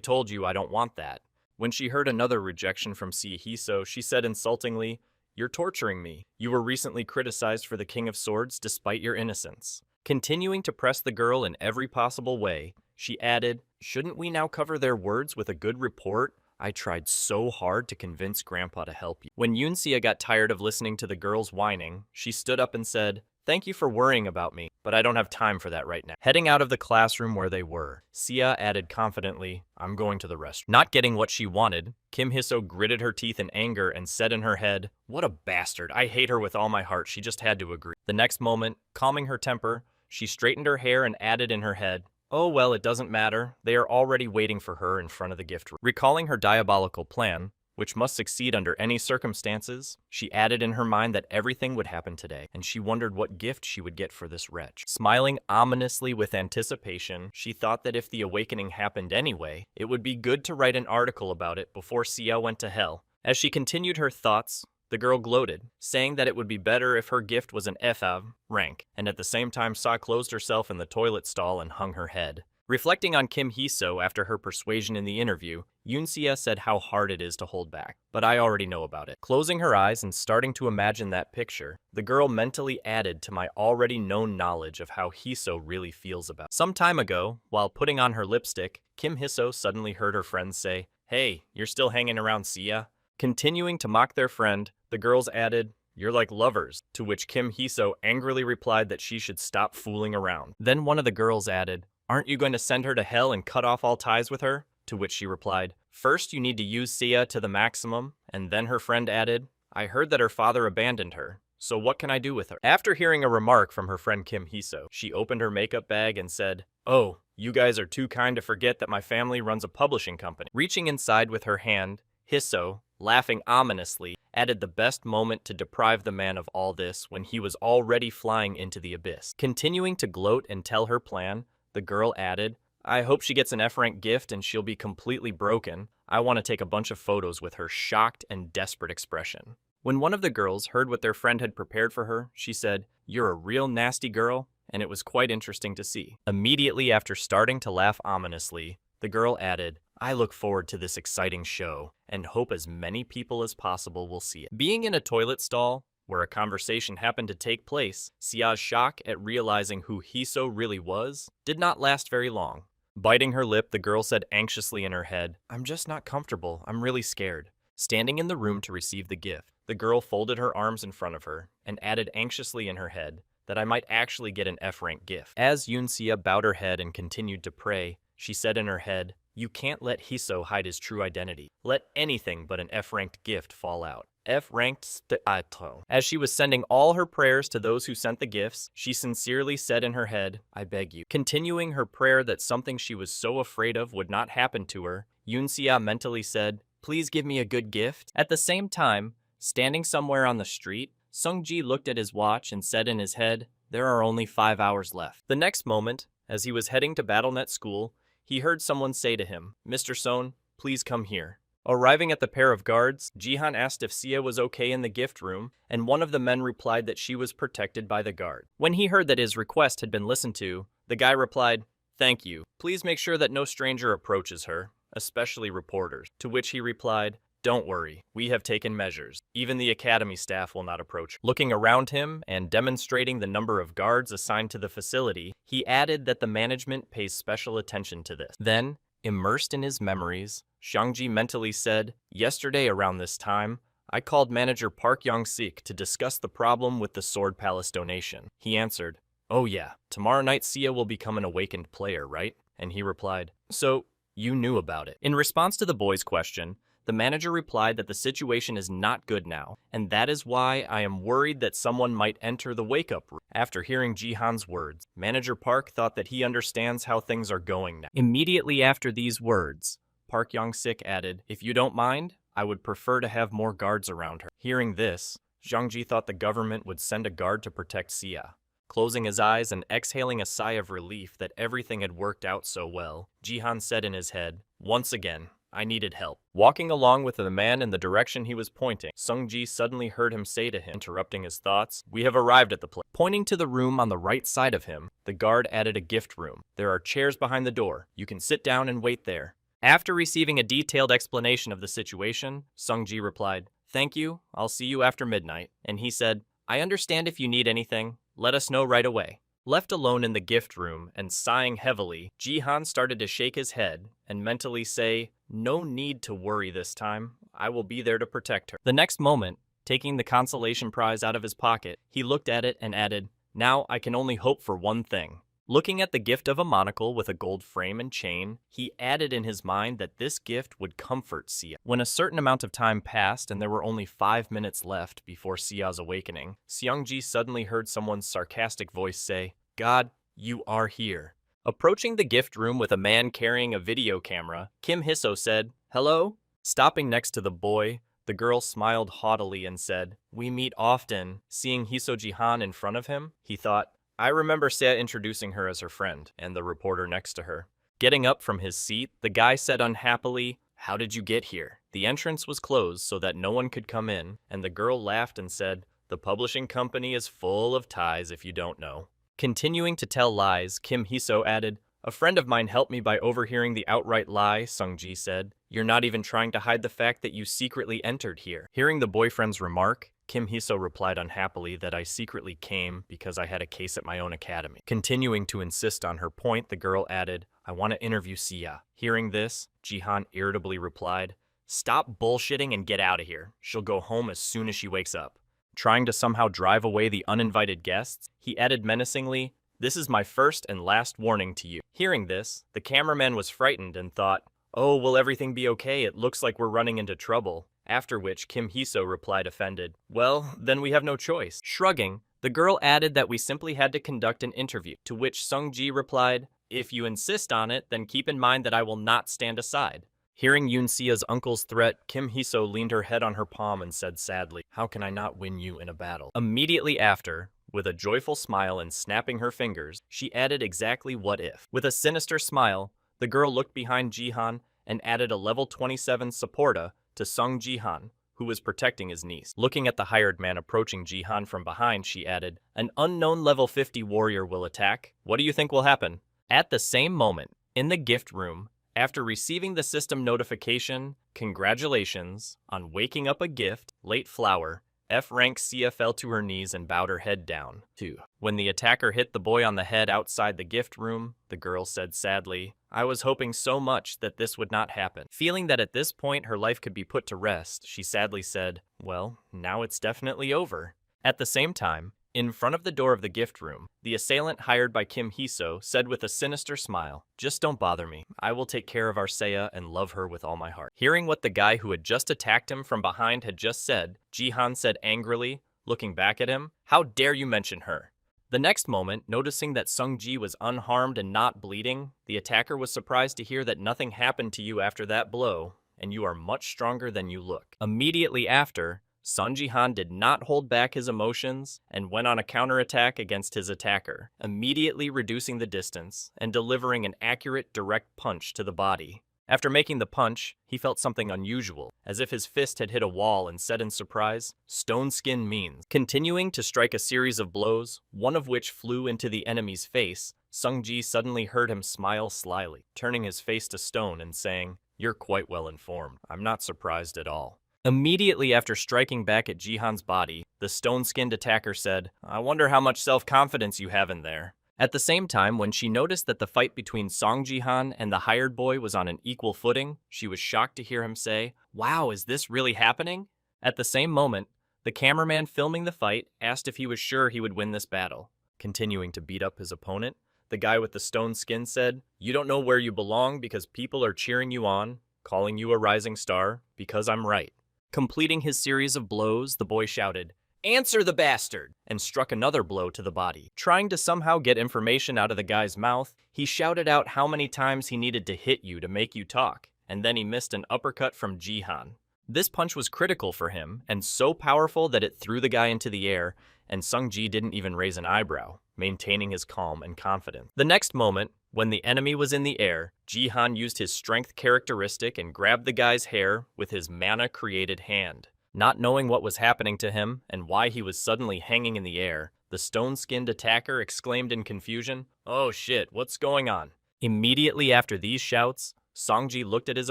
[SPEAKER 1] told you I don't want that." When she heard another rejection from Sia Hee-so, she said insultingly, "You're torturing me. You were recently criticized for the King of Swords despite your innocence." Continuing to press the girl in every possible way, she added, "Shouldn't we now cover their words with a good report? I tried so hard to convince Grandpa to help you." When Yoon-sia got tired of listening to the girl's whining, she stood up and said, "Thank you for worrying about me, but I don't have time for that right now." Heading out of the classroom where they were, Sia added confidently, "I'm going to the restroom." Not getting what she wanted, Kim Hee-so gritted her teeth in anger and said in her head, "What a bastard, I hate her with all my heart, she just had to agree." The next moment, calming her temper, she straightened her hair and added in her head, "Oh well, it doesn't matter, they are already waiting for her in front of the gift room." Recalling her diabolical plan, which must succeed under any circumstances, she added in her mind that everything would happen today, and she wondered what gift she would get for this wretch. Smiling ominously with anticipation, she thought that if the awakening happened anyway, it would be good to write an article about it before Sia went to hell. As she continued her thoughts, the girl gloated, saying that it would be better if her gift was an FAV rank, and at the same time Sa closed herself in the toilet stall and hung her head. Reflecting on Kim Hee-so after her persuasion in the interview, Yoon-sia said how hard it is to hold back. But I already know about it. Closing her eyes and starting to imagine that picture, the girl mentally added to my already known knowledge of how Hee-so really feels about it. Some time ago, while putting on her lipstick, Kim Hee-so suddenly heard her friends say, "Hey, you're still hanging around Sia?" Continuing to mock their friend, the girls added, "You're like lovers," to which Kim Hee-so angrily replied that she should stop fooling around. Then one of the girls added, "Aren't you going to send her to hell and cut off all ties with her?" To which she replied, "First you need to use Sia to the maximum," and then her friend added, "I heard that her father abandoned her, so what can I do with her?" After hearing a remark from her friend Kim Hee-so, she opened her makeup bag and said, "Oh, you guys are too kind to forget that my family runs a publishing company." Reaching inside with her hand, Hee-so, laughing ominously, added the best moment to deprive the man of all this when he was already flying into the abyss. Continuing to gloat and tell her plan, the girl added, "I hope she gets an F-rank gift and she'll be completely broken. I want to take a bunch of photos with her shocked and desperate expression." When one of the girls heard what their friend had prepared for her, she said, "You're a real nasty girl," and it was quite interesting to see. Immediately after starting to laugh ominously, the girl added, "I look forward to this exciting show and hope as many people as possible will see it." Being in a toilet stall, where a conversation happened to take place, Sia's shock at realizing who Hee-so really was did not last very long. Biting her lip, the girl said anxiously in her head, "I'm just not comfortable. I'm really scared." Standing in the room to receive the gift, the girl folded her arms in front of her and added anxiously in her head that I might actually get an F-rank gift. As Yoon-sia bowed her head and continued to pray, she said in her head, "You can't let Hee-so hide his true identity. Let anything but an F-ranked gift fall out. F-ranked st-ato." As she was sending all her prayers to those who sent the gifts, she sincerely said in her head, "I beg you." Continuing her prayer that something she was so afraid of would not happen to her, Yoon-sia mentally said, "Please give me a good gift." At the same time, standing somewhere on the street, Sung-ji looked at his watch and said in his head, "There are only 5 hours left." The next moment, as he was heading to BattleNet School, he heard someone say to him, "Mr. Son, please come here." Arriving at the pair of guards, Jihan asked if Sia was okay in the gift room, and one of the men replied that she was protected by the guard. When he heard that his request had been listened to, the guy replied, "Thank you. Please make sure that no stranger approaches her, especially reporters." To which he replied, "Don't worry, we have taken measures. Even the academy staff will not approach her." Looking around him and demonstrating the number of guards assigned to the facility, he added that the management pays special attention to this. Then, immersed in his memories, Shang-ji mentally said, "Yesterday around this time, I called manager Park Young-sik to discuss the problem with the Sword Palace donation." He answered, "Oh yeah, tomorrow night Sia will become an awakened player, right?" And he replied, "So, you knew about it." In response to the boy's question, the manager replied that the situation is not good now, and that is why I am worried that someone might enter the wake-up room. After hearing Jihan's words, Manager Park thought that he understands how things are going now. Immediately after these words, Park Young-sik added, "If you don't mind, I would prefer to have more guards around her." Hearing this, Zhang-ji thought the government would send a guard to protect Sia. Closing his eyes and exhaling a sigh of relief that everything had worked out so well, Jihan said in his head, "Once again, I needed help." Walking along with the man in the direction he was pointing, Sung-ji suddenly heard him say to him, interrupting his thoughts, "We have arrived at the place." Pointing to the room on the right side of him, the guard added a gift room. "There are chairs behind the door. You can sit down and wait there." After receiving a detailed explanation of the situation, Sung-ji replied, "Thank you, I'll see you after midnight." And he said, "I understand if you need anything, let us know right away." Left alone in the gift room and sighing heavily, Jihan started to shake his head and mentally say, "No need to worry this time. I will be there to protect her." The next moment, taking the consolation prize out of his pocket, he looked at it and added, "Now I can only hope for one thing." Looking at the gift of a monocle with a gold frame and chain, he added in his mind that this gift would comfort Sia. When a certain amount of time passed and there were only 5 minutes left before Sia's awakening, Seung-ji suddenly heard someone's sarcastic voice say, "God, you are here." Approaching the gift room with a man carrying a video camera, Kim Hee-so said, "Hello?" Stopping next to the boy, the girl smiled haughtily and said, "We meet often." Seeing Hee-so Jihan in front of him, he thought, I remember Sia introducing her as her friend, and the reporter next to her. Getting up from his seat, the guy said unhappily, "How did you get here?" The entrance was closed so that no one could come in, and the girl laughed and said, "The publishing company is full of ties if you don't know." Continuing to tell lies, Kim Hee-so added, A friend of mine helped me by overhearing the outright lie, Sung-ji said. You're not even trying to hide the fact that you secretly entered here. Hearing the boyfriend's remark, Kim Hee-so replied unhappily that I secretly came because I had a case at my own academy. Continuing to insist on her point, the girl added, I want to interview Sia. Hearing this, Jihan irritably replied, Stop bullshitting and get out of here. She'll go home as soon as she wakes up. Trying to somehow drive away the uninvited guests, he added menacingly, This is my first and last warning to you. Hearing this, the cameraman was frightened and thought, Oh, will everything be okay? It looks like we're running into trouble. After which Kim Hee-so replied offended, Well, then we have no choice. Shrugging, the girl added that we simply had to conduct an interview, to which Sung-ji replied, If you insist on it, then keep in mind that I will not stand aside. Hearing Yoon Sea's uncle's threat, Kim Hee-so leaned her head on her palm and said sadly, How can I not win you in a battle? Immediately after, with a joyful smile and snapping her fingers, she added exactly what if. With a sinister smile, the girl looked behind Jihan and added a level 27 supporta to Sung Jihan, who was protecting his niece. Looking at the hired man approaching Jihan from behind, she added, An unknown level 50 warrior will attack. What do you think will happen? At the same moment, in the gift room, after receiving the system notification, Congratulations on waking up a gift, late flower, F-rank Sia fell to her knees and bowed her head down. 2. When the attacker hit the boy on the head outside the gift room, the girl said sadly, I was hoping so much that this would not happen. Feeling that at this point her life could be put to rest, she sadly said, Well, now it's definitely over. At the same time, in front of the door of the gift room, the assailant hired by Kim Hee-so said with a sinister smile, Just don't bother me. I will take care of our Seiya and love her with all my heart. Hearing what the guy who had just attacked him from behind had just said, Jihan said angrily, looking back at him, How dare you mention her? The next moment, noticing that Sung-ji was unharmed and not bleeding, the attacker was surprised to hear that nothing happened to you after that blow, and you are much stronger than you look. Immediately after, Sun Jihan did not hold back his emotions and went on a counterattack against his attacker, immediately reducing the distance and delivering an accurate direct punch to the body. After making the punch, he felt something unusual, as if his fist had hit a wall and said in surprise, Stone skin means. Continuing to strike a series of blows, one of which flew into the enemy's face, Sung-ji suddenly heard him smile slyly, turning his face to stone and saying, You're quite well informed. I'm not surprised at all. Immediately after striking back at Jihan's body, the stone-skinned attacker said, I wonder how much self-confidence you have in there. At the same time, when she noticed that the fight between Song Jihan and the hired boy was on an equal footing, she was shocked to hear him say, Wow, is this really happening? At the same moment, the cameraman filming the fight asked if he was sure he would win this battle. Continuing to beat up his opponent, the guy with the stone skin said, You don't know where you belong because people are cheering you on, calling you a rising star, because I'm right. Completing his series of blows, the boy shouted, Answer the bastard! And struck another blow to the body. Trying to somehow get information out of the guy's mouth, he shouted out how many times he needed to hit you to make you talk, and then he missed an uppercut from Jihan. This punch was critical for him, and so powerful that it threw the guy into the air, and Sung-ji didn't even raise an eyebrow, maintaining his calm and confidence. The next moment, when the enemy was in the air, Jihan used his strength characteristic and grabbed the guy's hair with his mana-created hand. Not knowing what was happening to him and why he was suddenly hanging in the air, the stone-skinned attacker exclaimed in confusion, Oh shit, what's going on? Immediately after these shouts, Song-ji looked at his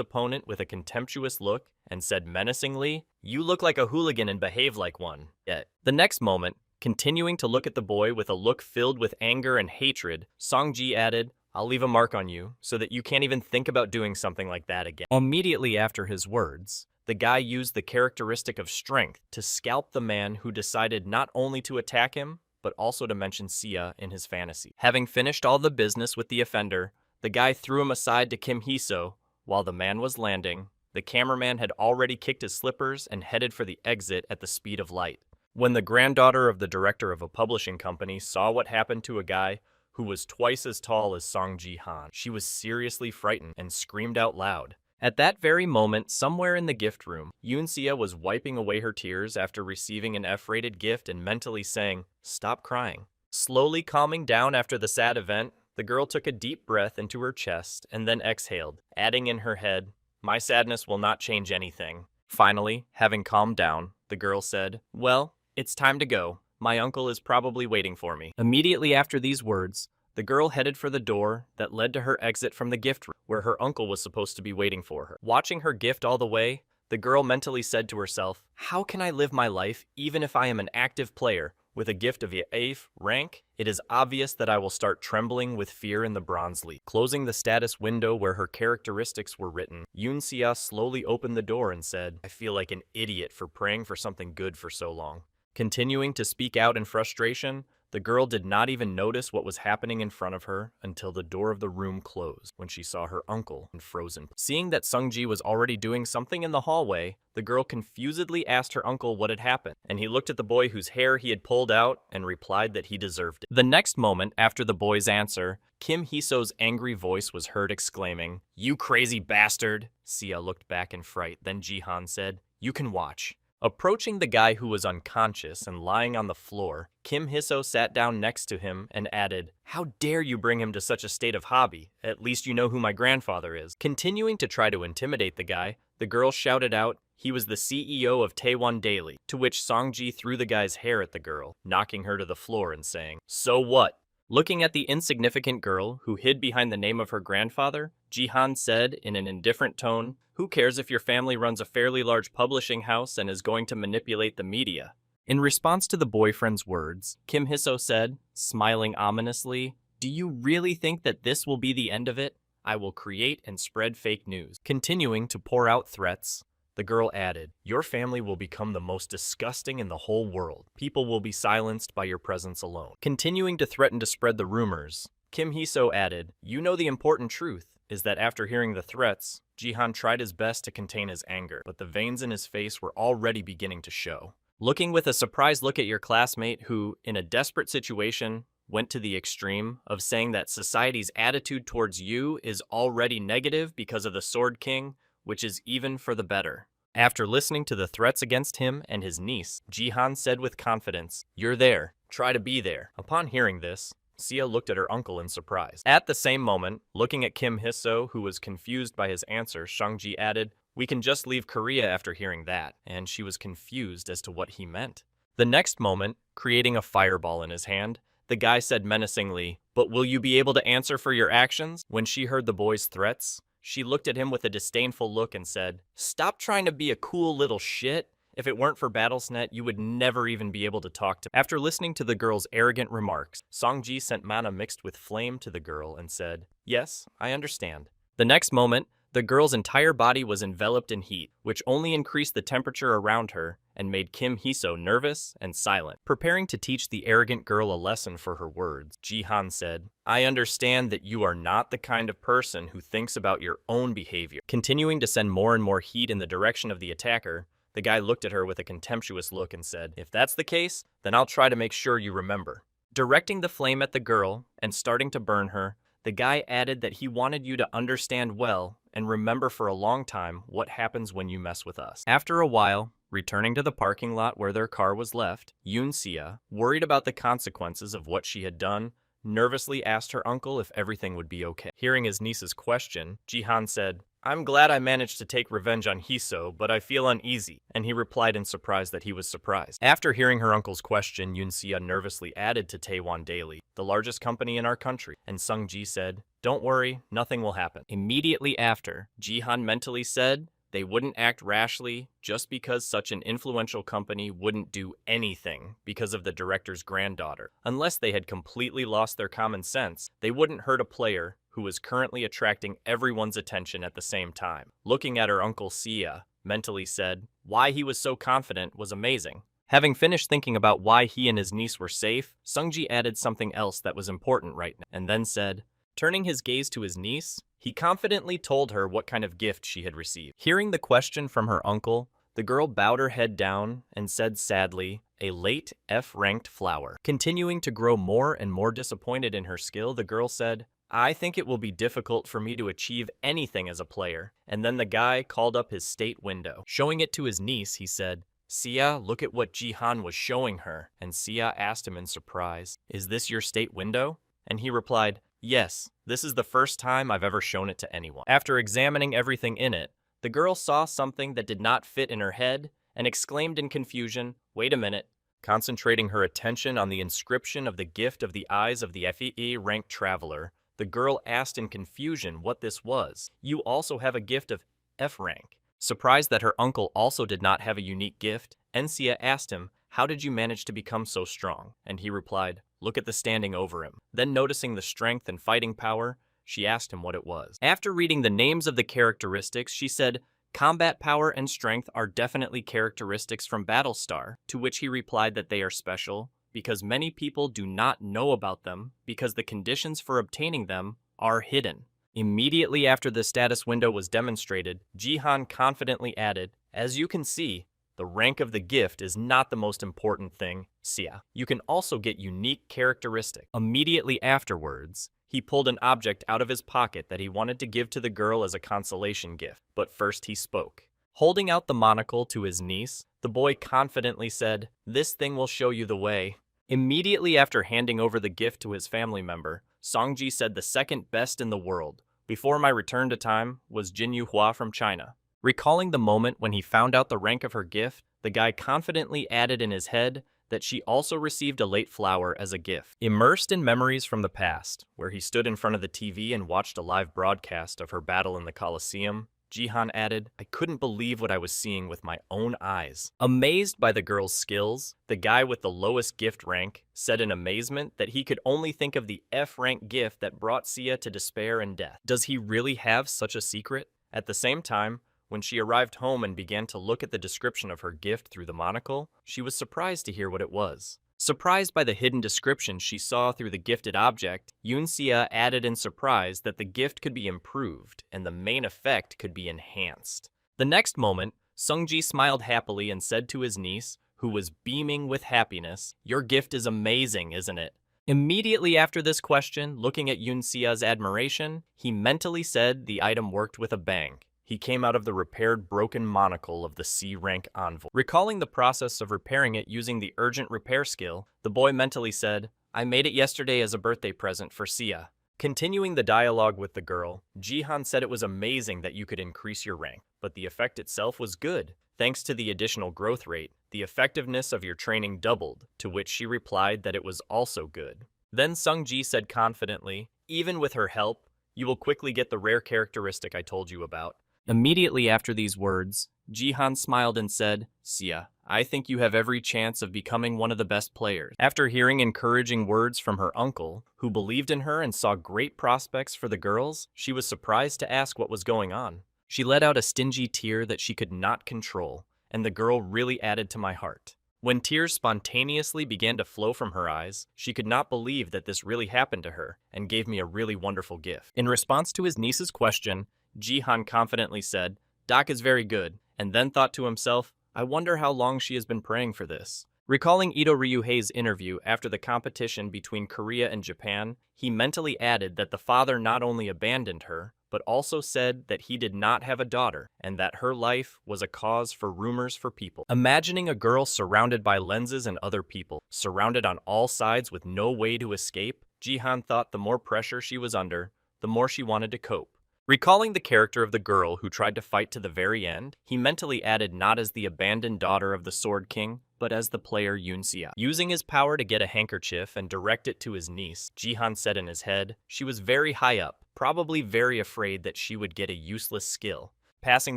[SPEAKER 1] opponent with a contemptuous look and said menacingly, You look like a hooligan and behave like one. Yet, the next moment, continuing to look at the boy with a look filled with anger and hatred, Song-ji added, I'll leave a mark on you so that you can't even think about doing something like that again. Immediately after his words, the guy used the characteristic of strength to scalp the man who decided not only to attack him, but also to mention Sia in his fantasy. Having finished all the business with the offender, the guy threw him aside to Kim Hee-so. While the man was landing, the cameraman had already kicked his slippers and headed for the exit at the speed of light. When the granddaughter of the director of a publishing company saw what happened to a guy who was twice as tall as Song Ji-han, she was seriously frightened and screamed out loud. At that very moment, somewhere in the gift room, Yoon Sia was wiping away her tears after receiving an F-rated gift and mentally saying, Stop crying. Slowly calming down after the sad event, the girl took a deep breath into her chest and then exhaled, adding in her head, My sadness will not change anything. Finally, having calmed down, the girl said, Well, it's time to go. My uncle is probably waiting for me. Immediately after these words, the girl headed for the door that led to her exit from the gift room, where her uncle was supposed to be waiting for her. Watching her gift all the way, the girl mentally said to herself, "How can I live my life even if I am an active player with a gift of AF rank? It is obvious that I will start trembling with fear in the Bronze League." Closing the status window where her characteristics were written, Yoon-sia slowly opened the door and said, "I feel like an idiot for praying for something good for so long." Continuing to speak out in frustration, the girl did not even notice what was happening in front of her until the door of the room closed when she saw her uncle in frozen. Seeing that Sungji was already doing something in the hallway, the girl confusedly asked her uncle what had happened, and he looked at the boy whose hair he had pulled out and replied that he deserved it. The next moment after the boy's answer, Kim Hiso's angry voice was heard exclaiming, "You crazy bastard!" Sia looked back in fright, then Jihan said, "You can watch." Approaching the guy who was unconscious and lying on the floor, Kim Hiso sat down next to him and added, "How dare you bring him to such a state of hobby? At least you know who my grandfather is." Continuing to try to intimidate the guy, the girl shouted out he was the CEO of Taewon Daily, to which Songji threw the guy's hair at the girl, knocking her to the floor and saying, "So what?" Looking at the insignificant girl who hid behind the name of her grandfather, Jihan said in an indifferent tone, "Who cares if your family runs a fairly large publishing house and is going to manipulate the media?" In response to the boyfriend's words, Kim Hiso said, smiling ominously, "Do you really think that this will be the end of it? I will create and spread fake news." Continuing to pour out threats, the girl added, "Your family will become the most disgusting in the whole world. People will be silenced by your presence alone." Continuing to threaten to spread the rumors, Kim Hiso added, "You know the important truth is that after hearing the threats, Jihan tried his best to contain his anger, but the veins in his face were already beginning to show. Looking with a surprised look at your classmate who, in a desperate situation, went to the extreme of saying that society's attitude towards you is already negative because of the Sword King, which is even for the better." After listening to the threats against him and his niece, Jihan said with confidence, "You're there. Try to be there." Upon hearing this, Sia looked at her uncle in surprise. At the same moment, looking at Kim Hiso, who was confused by his answer, Shangji added, "We can just leave Korea after hearing that," and she was confused as to what he meant. The next moment, creating a fireball in his hand, the guy said menacingly, "But will you be able to answer for your actions?" When she heard the boy's threats, she looked at him with a disdainful look and said, "Stop trying to be a cool little shit. If it weren't for Battlesnet, you would never even be able to talk to me." After listening to the girl's arrogant remarks, Songji sent mana mixed with flame to the girl and said, "Yes, I understand." The next moment, the girl's entire body was enveloped in heat, which only increased the temperature around her and made Kim Hiso nervous and silent. Preparing to teach the arrogant girl a lesson for her words, Jihan said, "I understand that you are not the kind of person who thinks about your own behavior." Continuing to send more and more heat in the direction of the attacker, the guy looked at her with a contemptuous look and said, "If that's the case, then I'll try to make sure you remember." Directing the flame at the girl and starting to burn her, the guy added that he wanted you to understand well and remember for a long time what happens when you mess with us. After a while, returning to the parking lot where their car was left, Yoon-sia, worried about the consequences of what she had done, nervously asked her uncle if everything would be okay. Hearing his niece's question, Jihan said, "I'm glad I managed to take revenge on Hiso, but I feel uneasy," and he replied in surprise that he was surprised. After hearing her uncle's question, Yoon-sia nervously added to Taewon Daily, the largest company in our country, and Sung-ji said, "Don't worry, nothing will happen." Immediately after, Jihan mentally said they wouldn't act rashly just because such an influential company wouldn't do anything because of the director's granddaughter. Unless they had completely lost their common sense, they wouldn't hurt a player who was currently attracting everyone's attention at the same time. Looking at her uncle Sia, mentally said, why he was so confident was amazing. Having finished thinking about why he and his niece were safe, Sungji added something else that was important right now, and then said, turning his gaze to his niece, he confidently told her what kind of gift she had received. Hearing the question from her uncle, the girl bowed her head down and said sadly, a late F-ranked flower. Continuing to grow more and more disappointed in her skill, the girl said, I think it will be difficult for me to achieve anything as a player. And then the guy called up his state window. Showing it to his niece, he said, Sia, look at what Jihan was showing her. And Sia asked him in surprise, is this your state window? And he replied, yes, this is the first time I've ever shown it to anyone. After examining everything in it, the girl saw something that did not fit in her head and exclaimed in confusion, wait a minute, Concentrating her attention on the inscription of the gift of the eyes of the FEE ranked traveler, the girl asked in confusion what this was. You also have a gift of F rank. Surprised that her uncle also did not have a unique gift, Encia asked him, "How did you manage to become so strong?" And he replied, "Look at the standing over him." Then noticing the strength and fighting power, she asked him what it was. After reading the names of the characteristics, she said, "Combat power and strength are definitely characteristics from Battlestar," to which he replied that they are special because many people do not know about them because the conditions for obtaining them are hidden. Immediately after the status window was demonstrated, Jihan confidently added, "As you can see, the rank of the gift is not the most important thing, Sia. You can also get unique characteristics." Immediately afterwards, he pulled an object out of his pocket that he wanted to give to the girl as a consolation gift, but first he spoke. Holding out the monocle to his niece, the boy confidently said, "This thing will show you the way." Immediately after handing over the gift to his family member, Songji said the second best in the world, before my return to time, was Jin Yuhua from China. Recalling the moment when he found out the rank of her gift, the guy confidently added in his head that she also received a late flower as a gift. Immersed in memories from the past, where he stood in front of the TV and watched a live broadcast of her battle in the Colosseum, Jihan added, "I couldn't believe what I was seeing with my own eyes." Amazed by the girl's skills, the guy with the lowest gift rank said in amazement that he could only think of the F rank gift that brought Sia to despair and death. Does he really have such a secret? At the same time, when she arrived home and began to look at the description of her gift through the monocle, she was surprised to hear what it was. Surprised by the hidden description she saw through the gifted object, Yunxia added in surprise that the gift could be improved and the main effect could be enhanced. The next moment, Sungji smiled happily and said to his niece, who was beaming with happiness, "Your gift is amazing, isn't it?" Immediately after this question, looking at Yunxia's admiration, he mentally said the item worked with a bang. He came out of the repaired broken monocle of the C-rank envoy. Recalling the process of repairing it using the urgent repair skill, the boy mentally said, "I made it yesterday as a birthday present for Sia." Continuing the dialogue with the girl, Jihan said it was amazing that you could increase your rank, but the effect itself was good. Thanks to the additional growth rate, the effectiveness of your training doubled, to which she replied that it was also good. Then Sungji said confidently, "Even with her help, you will quickly get the rare characteristic I told you about." Immediately after these words, Jihan smiled and said, "Sia, I think you have every chance of becoming one of the best players." After hearing encouraging words from her uncle, who believed in her and saw great prospects for the girls, she was surprised to ask what was going on. She let out a stingy tear that she could not control, and the girl really added to my heart. When tears spontaneously began to flow from her eyes, she could not believe that this really happened to her, and gave me a really wonderful gift. In response to his niece's question, Jihan confidently said, "Doc is very good," and then thought to himself, "I wonder how long she has been praying for this." Recalling Ito Ryuhei's interview after the competition between Korea and Japan, he mentally added that the father not only abandoned her, but also said that he did not have a daughter, and that her life was a cause for rumors for people. Imagining a girl surrounded by lenses and other people, surrounded on all sides with no way to escape, Jihan thought the more pressure she was under, the more she wanted to cope. Recalling the character of the girl who tried to fight to the very end, he mentally added not as the abandoned daughter of the Sword King, but as the player Yunxia. Using his power to get a handkerchief and direct it to his niece, Jihan said in his head, she was very high up, probably very afraid that she would get a useless skill. Passing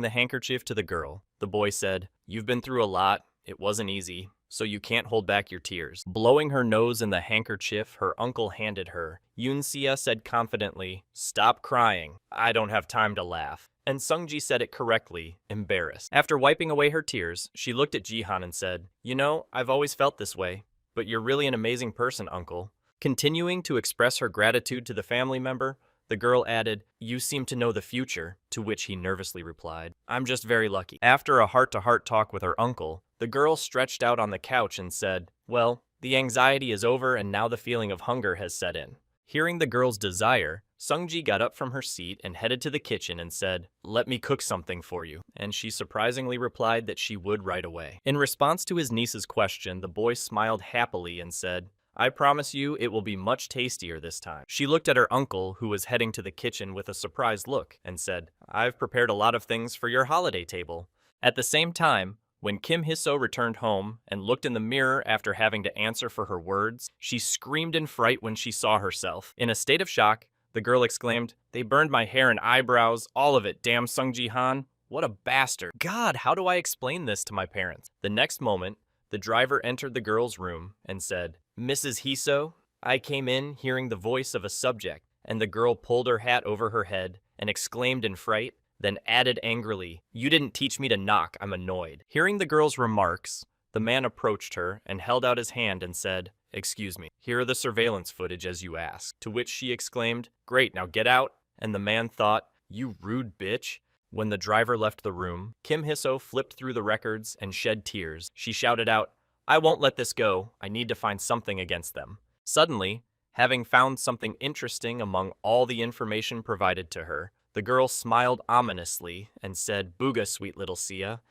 [SPEAKER 1] the handkerchief to the girl, the boy said, "You've been through a lot, it wasn't easy, so you can't hold back your tears." Blowing her nose in the handkerchief her uncle handed her, Yunxia said confidently, "Stop crying, I don't have time to laugh." And Sungji said it correctly, embarrassed. After wiping away her tears, she looked at Jihan and said, "You know, I've always felt this way, but you're really an amazing person, uncle." Continuing to express her gratitude to the family member, the girl added, "You seem to know the future," to which he nervously replied, "I'm just very lucky." After a heart-to-heart talk with her uncle, the girl stretched out on the couch and said, "Well, the anxiety is over and now the feeling of hunger has set in." Hearing the girl's desire, Sungji got up from her seat and headed to the kitchen and said, "Let me cook something for you," and she surprisingly replied that she would right away. In response to his niece's question, the boy smiled happily and said, "I promise you it will be much tastier this time." She looked at her uncle, who was heading to the kitchen with a surprised look, and said, "I've prepared a lot of things for your holiday table." At the same time, When Kim Hiso returned home and looked in the mirror after having to answer for her words, she screamed in fright when she saw herself. In a state of shock, the girl exclaimed, "They burned my hair and eyebrows, all of it, damn Sung Ji-han. What a bastard. God, how do I explain this to my parents?" The next moment, the driver entered the girl's room and said, "Mrs. Hiso, I came in hearing the voice of a subject," and the girl pulled her hat over her head and exclaimed in fright, then added angrily, "You didn't teach me to knock, I'm annoyed." Hearing the girl's remarks, the man approached her and held out his hand and said, "Excuse me, here are the surveillance footage as you asked." To which she exclaimed, "Great, now get out." And the man thought, "You rude bitch." When the driver left the room, Kim Hiso flipped through the records and shed tears. She shouted out, "I won't let this go. I need to find something against them." Suddenly, having found something interesting among all the information provided to her, the girl smiled ominously and said, "Booga, sweet little Sia."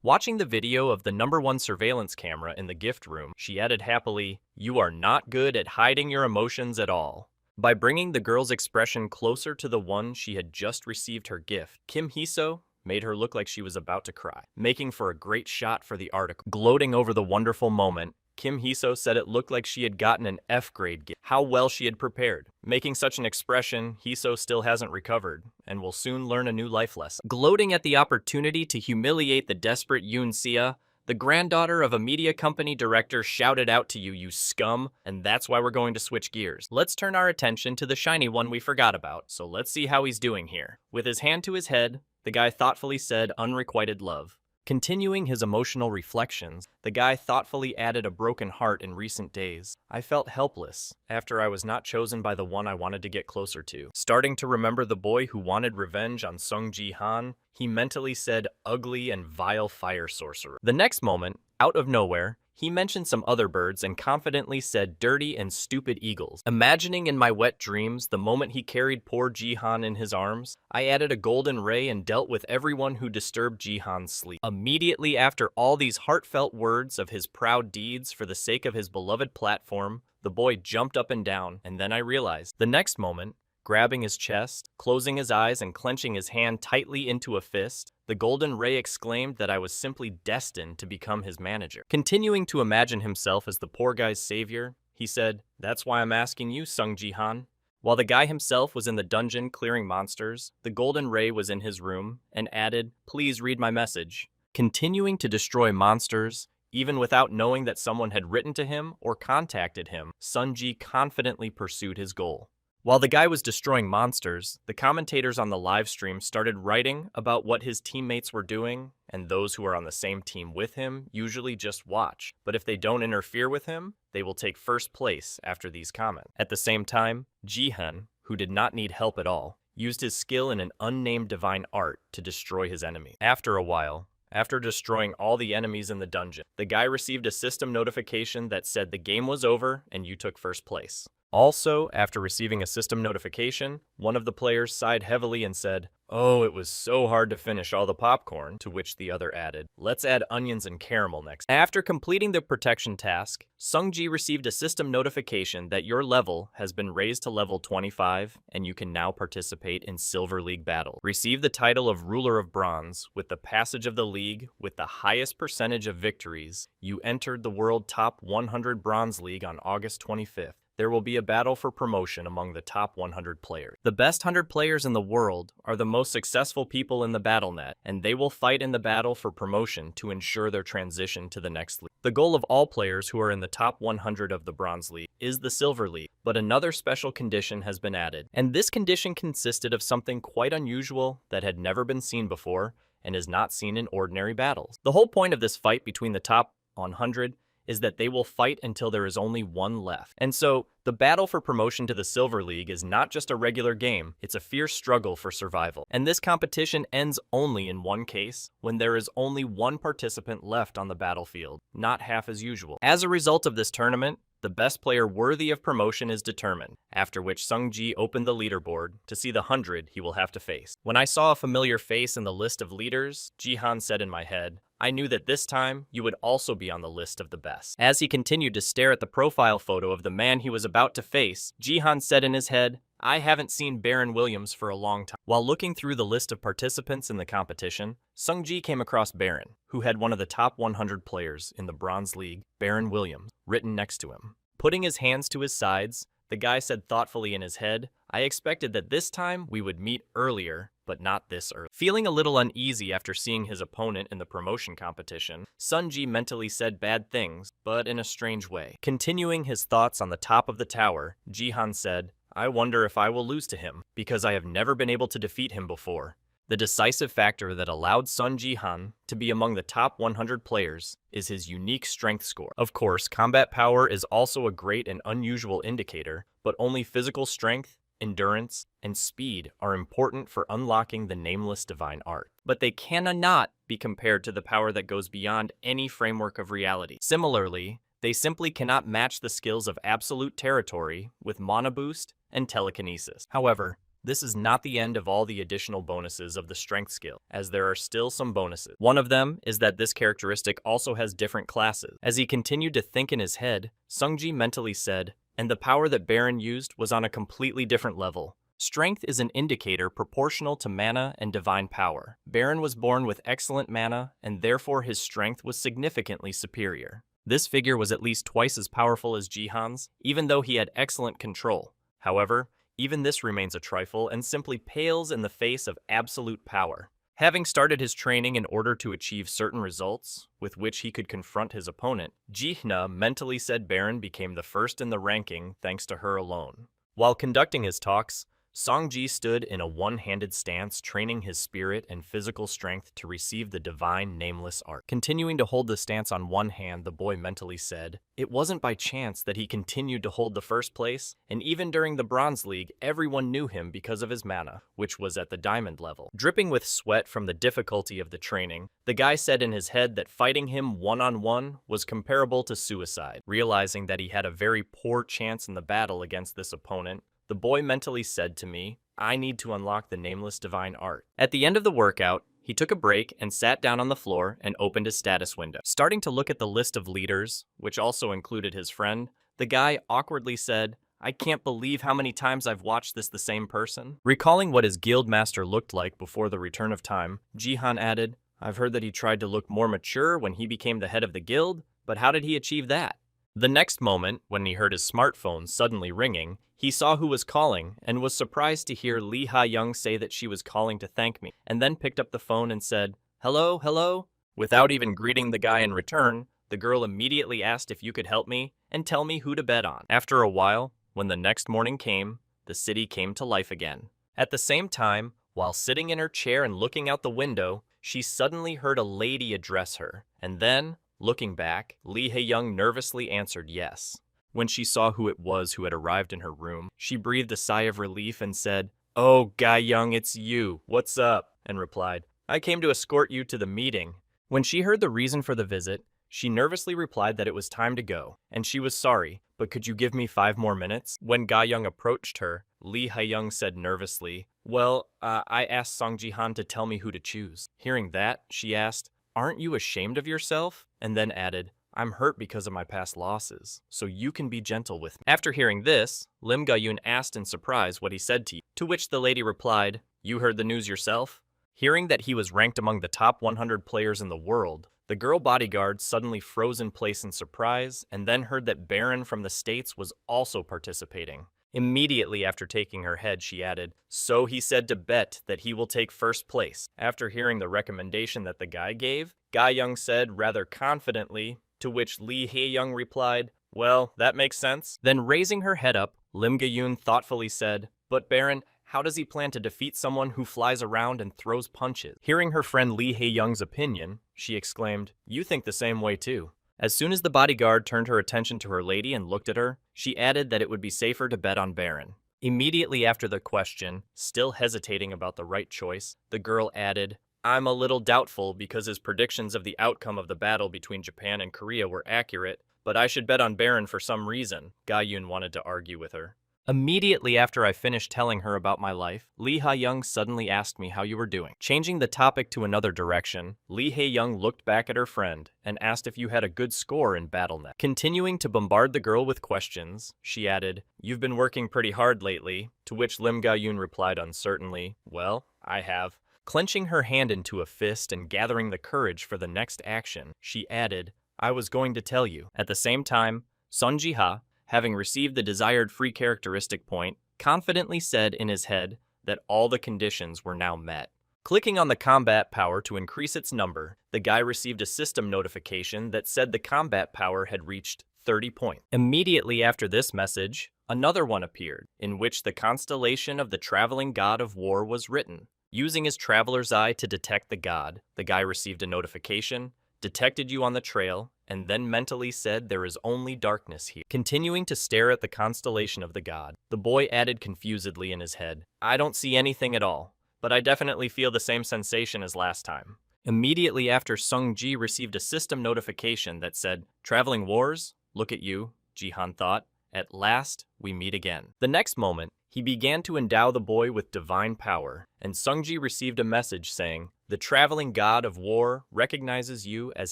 [SPEAKER 1] Watching the video of the #1 surveillance camera in the gift room, she added happily, "You are not good at hiding your emotions at all." By bringing the girl's expression closer to the one she had just received her gift, Kim Hiso made her look like she was about to cry, making for a great shot for the article. Gloating over the wonderful moment, Kim Hiso said it looked like she had gotten an F-grade gift. How well she had prepared. Making such an expression, Hiso still hasn't recovered, and will soon learn a new life lesson. Gloating at the opportunity to humiliate the desperate Yoon Sia, the granddaughter of a media company director shouted out to you, "You scum," and that's why we're going to switch gears. Let's turn our attention to the shiny one we forgot about, so let's see how he's doing here. With his hand to his head, the guy thoughtfully said, "Unrequited love." Continuing his emotional reflections, the guy thoughtfully added a broken heart in recent days. "I felt helpless after I was not chosen by the one I wanted to get closer to." Starting to remember the boy who wanted revenge on Sung Ji-han, he mentally said, "Ugly and vile fire sorcerer." The next moment, out of nowhere, he mentioned some other birds and confidently said, "Dirty and stupid eagles." Imagining in my wet dreams the moment he carried poor Ji-han in his arms, I added a golden ray and dealt with everyone who disturbed Ji-han's sleep. Immediately after all these heartfelt words of his proud deeds for the sake of his beloved platform, the boy jumped up and down, and then I realized. The next moment, grabbing his chest, closing his eyes and clenching his hand tightly into a fist, the golden ray exclaimed that I was simply destined to become his manager. Continuing to imagine himself as the poor guy's savior, he said, "That's why I'm asking you, Sung Ji-han." While the guy himself was in the dungeon clearing monsters, the golden ray was in his room and added, "Please read my message." Continuing to destroy monsters, even without knowing that someone had written to him or contacted him, Sunji confidently pursued his goal. While the guy was destroying monsters, the commentators on the live stream started writing about what his teammates were doing, and those who are on the same team with him usually just watch. But if they don't interfere with him, they will take first place after these comments. At the same time, Jihan, who did not need help at all, used his skill in an unnamed divine art to destroy his enemy. After a while, after destroying all the enemies in the dungeon, the guy received a system notification that said the game was over and you took first place. Also, after receiving a system notification, one of the players sighed heavily and said, "Oh, it was so hard to finish all the popcorn," to which the other added, "Let's add onions and caramel next." After completing the protection task, Sungji received a system notification that your level has been raised to level 25 and you can now participate in Silver League battle. Receive the title of Ruler of Bronze. With the passage of the league with the highest percentage of victories, you entered the World Top 100 Bronze League on August 25th. There will be a battle for promotion among the top 100 players. The best 100 players in the world are the most successful people in the BattleNet, and they will fight in the battle for promotion to ensure their transition to the next league. The goal of all players who are in the top 100 of the Bronze League is the Silver League, but another special condition has been added, and this condition consisted of something quite unusual that had never been seen before and is not seen in ordinary battles. The whole point of this fight between the top 100 is that they will fight until there is only one left. And so, the battle for promotion to the Silver League is not just a regular game, it's a fierce struggle for survival. And this competition ends only in one case, when there is only one participant left on the battlefield, not half as usual. As a result of this tournament, the best player worthy of promotion is determined, after which Sungji opened the leaderboard to see the 100 he will have to face. When I saw a familiar face in the list of leaders, Jihan said in my head, I knew that this time you would also be on the list of the best. As he continued to stare at the profile photo of the man he was about to face, Jihan said in his head, I haven't seen Baron Williams for a long time. While looking through the list of participants in the competition, Sungji came across Baron, who had one of the top 100 players in the Bronze League, Baron Williams, written next to him. Putting his hands to his sides, the guy said thoughtfully in his head, I expected that this time we would meet earlier, but not this early. Feeling a little uneasy after seeing his opponent in the promotion competition, Sunji mentally said bad things, but in a strange way. Continuing his thoughts on the top of the tower, Jihan said, I wonder if I will lose to him, because I have never been able to defeat him before. The decisive factor that allowed Sun Jihan to be among the top 100 players is his unique strength score. Of course, combat power is also a great and unusual indicator, but only physical strength, endurance, and speed are important for unlocking the nameless divine art. But they cannot be compared to the power that goes beyond any framework of reality. Similarly, they simply cannot match the skills of absolute territory with mana boost and telekinesis. However, this is not the end of all the additional bonuses of the strength skill, as there are still some bonuses. One of them is that this characteristic also has different classes. As he continued to think in his head, Sungji mentally said, and the power that Baron used was on a completely different level. Strength is an indicator proportional to mana and divine power. Baron was born with excellent mana, and therefore his strength was significantly superior. This figure was at least twice as powerful as Jihan's, even though he had excellent control. However, even this remains a trifle and simply pales in the face of absolute power. Having started his training in order to achieve certain results, with which he could confront his opponent, Jihna mentally said Baron became the first in the ranking thanks to her alone. While conducting his talks, Songji stood in a one-handed stance, training his spirit and physical strength to receive the divine nameless art. Continuing to hold the stance on one hand, the boy mentally said, it wasn't by chance that he continued to hold the first place, and even during the Bronze League, everyone knew him because of his mana, which was at the diamond level. Dripping with sweat from the difficulty of the training, the guy said in his head that fighting him one-on-one was comparable to suicide. Realizing that he had a very poor chance in the battle against this opponent, the boy mentally said to me, I need to unlock the nameless divine art. At the end of the workout, he took a break and sat down on the floor and opened his status window. Starting to look at the list of leaders, which also included his friend, the guy awkwardly said, I can't believe how many times I've watched the same person. Recalling what his guild master looked like before the return of time, Jihan added, I've heard that he tried to look more mature when he became the head of the guild, but how did he achieve that? The next moment, when he heard his smartphone suddenly ringing, he saw who was calling and was surprised to hear Lee Ha-young say that she was calling to thank me, and then picked up the phone and said, hello, hello? Without even greeting the guy in return, the girl immediately asked if you could help me and tell me who to bet on. After a while, when the next morning came, the city came to life again. At the same time, while sitting in her chair and looking out the window, she suddenly heard a lady address her, and then, looking back, Lee Ha-young nervously answered yes. When she saw who it was who had arrived in her room, she breathed a sigh of relief and said, Oh, Guy Young, it's you. What's up? And replied, I came to escort you to the meeting. When she heard the reason for the visit, she nervously replied that it was time to go, and she was sorry, but could you give me 5 more minutes? When Guy Young approached her, Lee Ha-young said nervously, Well, I asked Song Ji-han to tell me who to choose. Hearing that, she asked, Aren't you ashamed of yourself? And then added, I'm hurt because of my past losses, so you can be gentle with me. After hearing this, Lim Ga-yoon asked in surprise what he said to you, to which the lady replied, You heard the news yourself? Hearing that he was ranked among the top 100 players in the world, the girl bodyguard suddenly froze in place in surprise and then heard that Baron from the States was also participating. Immediately after taking her head, she added, So he said to bet that he will take first place. After hearing the recommendation that the guy gave, Guy Young said rather confidently, to which Lee Ha-young replied, Well, that makes sense. Then raising her head up, Lim Ga-yoon thoughtfully said, But Baron, how does he plan to defeat someone who flies around and throws punches? Hearing her friend Lee Ha-young's opinion, she exclaimed, You think the same way too. As soon as the bodyguard turned her attention to her lady and looked at her, she added that it would be safer to bet on Baron. Immediately after the question, still hesitating about the right choice, the girl added, I'm a little doubtful because his predictions of the outcome of the battle between Japan and Korea were accurate, but I should bet on Baron for some reason, Ga-yoon wanted to argue with her. Immediately after I finished telling her about my life, Lee Ha-young suddenly asked me how you were doing. Changing the topic to another direction, Lee Ha-young looked back at her friend and asked if you had a good score in BattleNet. Continuing to bombard the girl with questions, she added, "You've been working pretty hard lately," to which Lim Ga-yoon replied uncertainly, "Well, I have." Clenching her hand into a fist and gathering the courage for the next action, she added, "I was going to tell you." At the same time, Sun Ji-ha, having received the desired free characteristic point, confidently said in his head that all the conditions were now met. Clicking on the combat power to increase its number, the guy received a system notification that said the combat power had reached 30 points. Immediately after this message, another one appeared, in which the constellation of the traveling god of war was written. Using his traveler's eye to detect the god, the guy received a notification, detected you on the trail, and then mentally said there is only darkness here. Continuing to stare at the constellation of the god, the boy added confusedly in his head, "I don't see anything at all, but I definitely feel the same sensation as last time." Immediately after, Sung Ji received a system notification that said, "Traveling wars? Look at you," Jihan thought. "At last, we meet again." The next moment, he began to endow the boy with divine power, and Sungji received a message saying, "The traveling god of war recognizes you as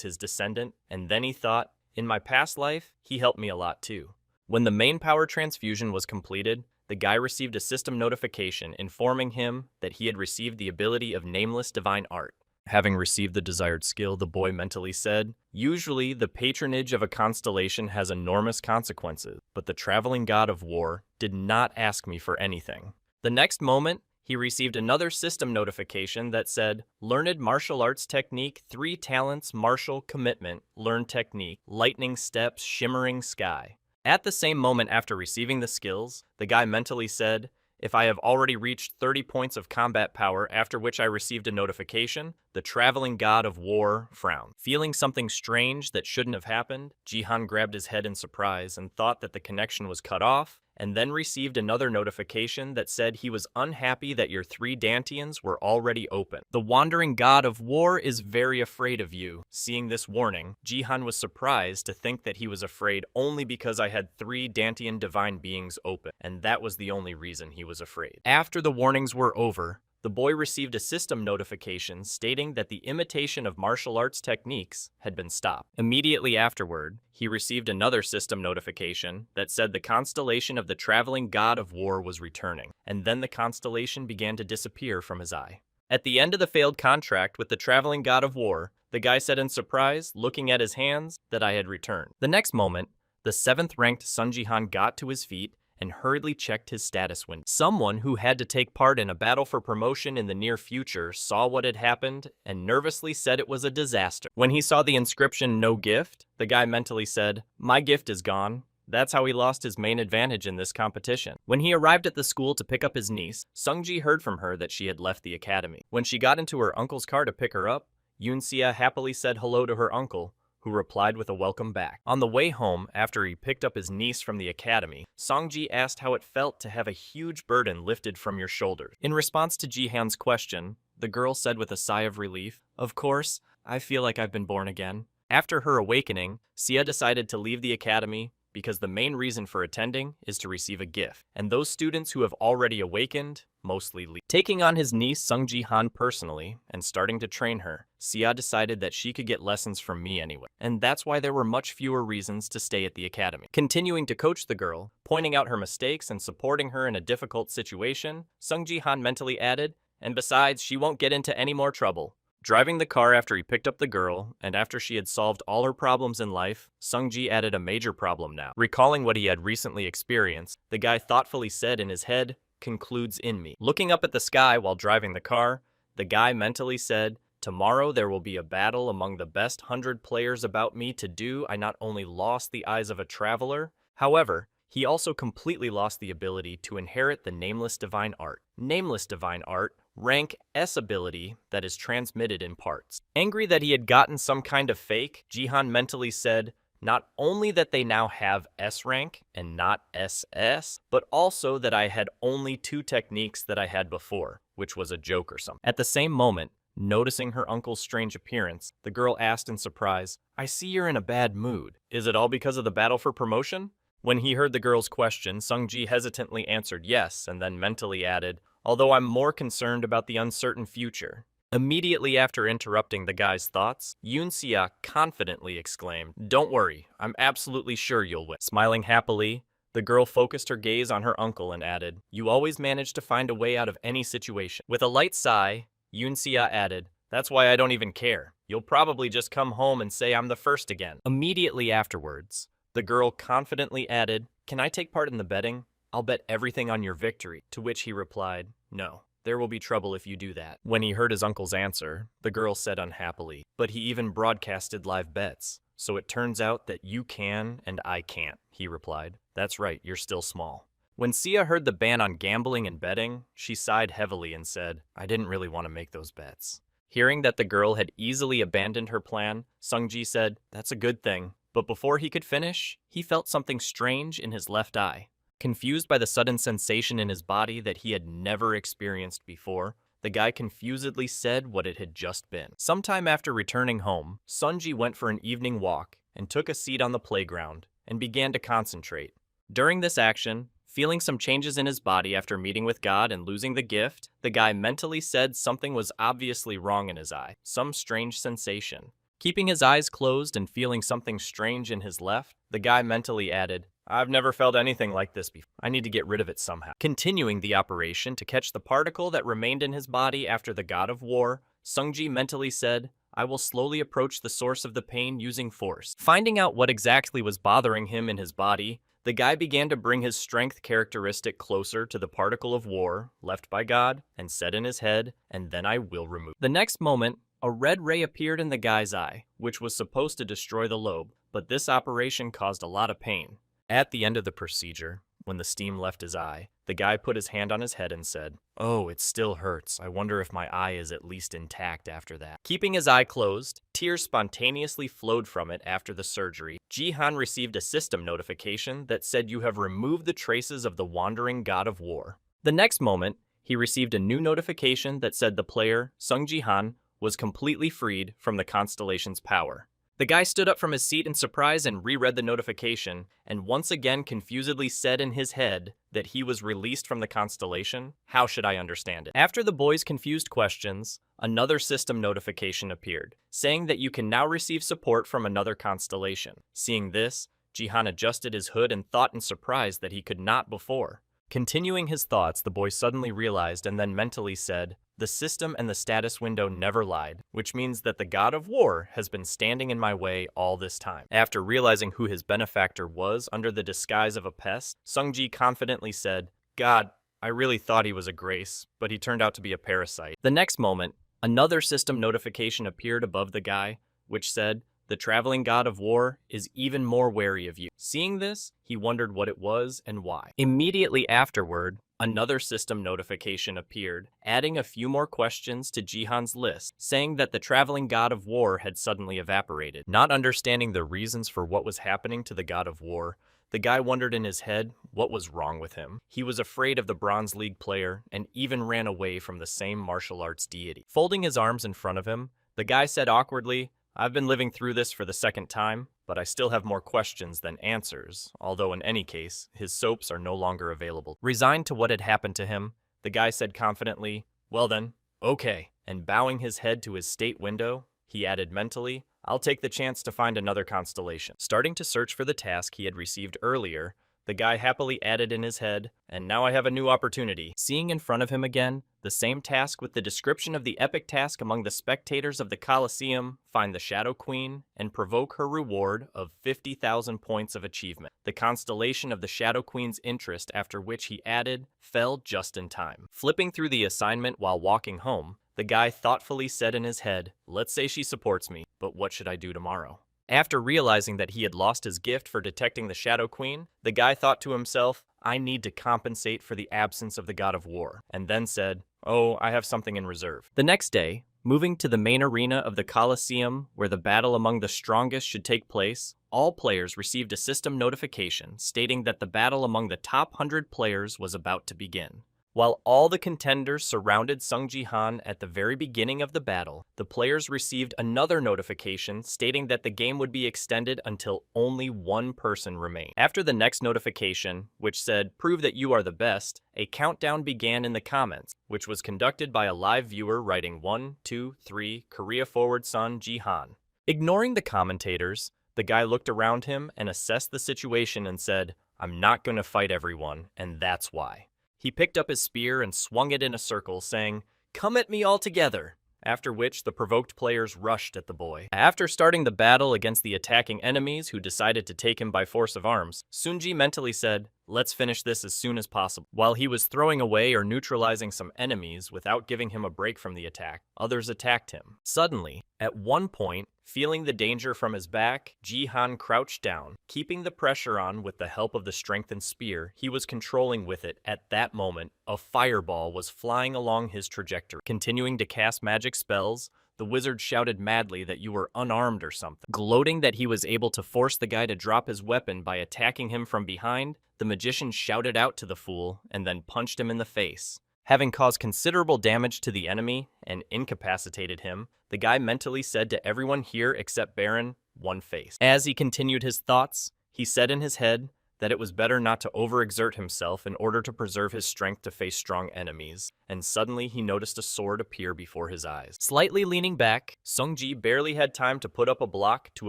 [SPEAKER 1] his descendant," and then he thought, "In my past life, he helped me a lot too." When the main power transfusion was completed, the guy received a system notification informing him that he had received the ability of Nameless Divine Art. Having received the desired skill, the boy mentally said, "Usually, the patronage of a constellation has enormous consequences, but the traveling god of war did not ask me for anything." The next moment, he received another system notification that said, "Learned Martial Arts Technique, 3 Talents, Martial Commitment, Learn Technique, Lightning Steps, Shimmering Sky." At the same moment after receiving the skills, the guy mentally said, "If I have already reached 30 points of combat power, after which I received a notification, the traveling god of war frowned." Feeling something strange that shouldn't have happened, Jihan grabbed his head in surprise and thought that the connection was cut off, and then received another notification that said he was unhappy that your 3 Dantians were already open. "The wandering god of war is very afraid of you." Seeing this warning, Jihan was surprised to think that he was afraid only because I had 3 Dantian divine beings open, and that was the only reason he was afraid. After the warnings were over, the boy received a system notification stating that the imitation of martial arts techniques had been stopped. Immediately afterward, he received another system notification that said the constellation of the traveling god of war was returning, and then the constellation began to disappear from his eye. At the end of the failed contract with the traveling god of war, the guy said in surprise, looking at his hands, that I had returned. The next moment, the 7th-ranked Sun Jihan got to his feet and hurriedly checked his status window. Someone who had to take part in a battle for promotion in the near future saw what had happened and nervously said it was a disaster. When he saw the inscription, "No gift," the guy mentally said, "My gift is gone." That's how he lost his main advantage in this competition. When he arrived at the school to pick up his niece, Sungji heard from her that she had left the academy. When she got into her uncle's car to pick her up, Yoon-sia happily said hello to her uncle, who replied with a welcome back. On the way home, after he picked up his niece from the academy, Songji asked how it felt to have a huge burden lifted from your shoulders. In response to Jihan's question, the girl said with a sigh of relief, "Of course, I feel like I've been born again." After her awakening, Sia decided to leave the academy because the main reason for attending is to receive a gift, and those students who have already awakened mostly leave. Taking on his niece Sung Ji-han personally and starting to train her, Sia decided that she could get lessons from me anyway, and that's why there were much fewer reasons to stay at the academy. Continuing to coach the girl, pointing out her mistakes and supporting her in a difficult situation, Sung Ji-han mentally added, "And besides, she won't get into any more trouble." Driving the car after he picked up the girl, and after she had solved all her problems in life, Sungji added a major problem now. Recalling what he had recently experienced, the guy thoughtfully said in his head, "Concludes in me." Looking up at the sky while driving the car, the guy mentally said, "Tomorrow there will be a battle among the best 100 players about me to do. I not only lost the eyes of a traveler, however, he also completely lost the ability to inherit the Nameless Divine Art. Nameless Divine Art, rank S ability that is transmitted in parts." Angry that he had gotten some kind of fake, Jihan mentally said, not only that they now have S rank and not SS, but also that I had only 2 techniques that I had before, which was a joke or something. At the same moment, noticing her uncle's strange appearance, the girl asked in surprise, "I see you're in a bad mood. Is it all because of the battle for promotion?" When he heard the girl's question, Sungji hesitantly answered yes, and then mentally added, although I'm more concerned about the uncertain future. Immediately after interrupting the guy's thoughts, Yoon-sia confidently exclaimed, don't worry, I'm absolutely sure you'll win. Smiling happily, the girl focused her gaze on her uncle and added, you always manage to find a way out of any situation. With a light sigh, Yoon-sia added, that's why I don't even care. You'll probably just come home and say I'm the first again. Immediately afterwards, the girl confidently added, can I take part in the betting? I'll bet everything on your victory. To which he replied, no. There will be trouble if you do that. When he heard his uncle's answer, the girl said unhappily, but he even broadcasted live bets. So it turns out that you can and I can't, he replied. That's right, you're still small. When Sia heard the ban on gambling and betting, she sighed heavily and said, I didn't really want to make those bets. Hearing that the girl had easily abandoned her plan, Sungji said, that's a good thing. But before he could finish, he felt something strange in his left eye. Confused by the sudden sensation in his body that he had never experienced before, the guy confusedly said what it had just been. Sometime after returning home, Sunji went for an evening walk and took a seat on the playground and began to concentrate. During this action, feeling some changes in his body after meeting with God and losing the gift, the guy mentally said something was obviously wrong in his eye, some strange sensation. Keeping his eyes closed and feeling something strange in his left, the guy mentally added, I've never felt anything like this before. I need to get rid of it somehow. Continuing the operation to catch the particle that remained in his body after the god of war, Sungji mentally said, I will slowly approach the source of the pain using force. Finding out what exactly was bothering him in his body, the guy began to bring his strength characteristic closer to the particle of war left by God and said in his head, and then I will remove. The next moment, a red ray appeared in the guy's eye, which was supposed to destroy the lobe, but this operation caused a lot of pain. At the end of the procedure, when the steam left his eye, the guy put his hand on his head and said, oh, it still hurts. I wonder if my eye is at least intact after that. Keeping his eye closed, tears spontaneously flowed from it after the surgery. Jihan received a system notification that said you have removed the traces of the wandering god of war. The next moment, he received a new notification that said the player, Sung Jihan, was completely freed from the constellation's power. The guy stood up from his seat in surprise and reread the notification, and once again confusedly said in his head that he was released from the constellation. How should I understand it? After the boy's confused questions, another system notification appeared, saying that you can now receive support from another constellation. Seeing this, Jihan adjusted his hood and thought in surprise that he could not before. Continuing his thoughts, the boy suddenly realized and then mentally said, the system and the status window never lied, which means that the god of war has been standing in my way all this time. After realizing who his benefactor was under the disguise of a pest, Sungji confidently said, God, I really thought he was a grace, but he turned out to be a parasite. The next moment, another system notification appeared above the guy, which said, the traveling god of war is even more wary of you. Seeing this, he wondered what it was and why. Immediately afterward, another system notification appeared, adding a few more questions to Jihan's list, saying that the traveling god of war had suddenly evaporated. Not understanding the reasons for what was happening to the god of war, the guy wondered in his head what was wrong with him. He was afraid of the Bronze League player and even ran away from the same martial arts deity. Folding his arms in front of him, the guy said awkwardly, I've been living through this for the second time, but I still have more questions than answers, although in any case, his soaps are no longer available. Resigned to what had happened to him, the guy said confidently, well then, okay, and bowing his head to his state window, he added mentally, I'll take the chance to find another constellation. Starting to search for the task he had received earlier, the guy happily added in his head, and now I have a new opportunity. Seeing in front of him again, the same task with the description of the epic task among the spectators of the Colosseum, find the Shadow Queen, and provoke her reward of 50,000 points of achievement. The constellation of the Shadow Queen's interest, after which he added, fell just in time. Flipping through the assignment while walking home, the guy thoughtfully said in his head, let's say she supports me, but what should I do tomorrow? After realizing that he had lost his gift for detecting the Shadow Queen, the guy thought to himself, I need to compensate for the absence of the god of war, and then said, oh, I have something in reserve. The next day, moving to the main arena of the Colosseum where the battle among the strongest should take place, all players received a system notification stating that the battle among the top 100 players was about to begin. While all the contenders surrounded Sung Ji-han at the very beginning of the battle, the players received another notification stating that the game would be extended until only one person remained. After the next notification, which said, "Prove that you are the best," a countdown began in the comments, which was conducted by a live viewer writing 1, 2, 3, Korea forward Sung Ji-han. Ignoring the commentators, the guy looked around him and assessed the situation and said, "I'm not going to fight everyone, and that's why." He picked up his spear and swung it in a circle, saying, "Come at me all together," after which the provoked players rushed at the boy. After starting the battle against the attacking enemies who decided to take him by force of arms, Sunji mentally said, "Let's finish this as soon as possible." While he was throwing away or neutralizing some enemies without giving him a break from the attack, others attacked him. Suddenly, at one point, feeling the danger from his back, Ji-han crouched down, keeping the pressure on with the help of the strengthened spear he was controlling with it. At that moment, a fireball was flying along his trajectory. Continuing to cast magic spells, the wizard shouted madly that you were unarmed or something. Gloating that he was able to force the guy to drop his weapon by attacking him from behind, the magician shouted out to the fool and then punched him in the face. Having caused considerable damage to the enemy and incapacitated him, the guy mentally said to everyone here except Baron, "One face." As he continued his thoughts, he said in his head that it was better not to overexert himself in order to preserve his strength to face strong enemies, and suddenly he noticed a sword appear before his eyes. Slightly leaning back, Sungji barely had time to put up a block to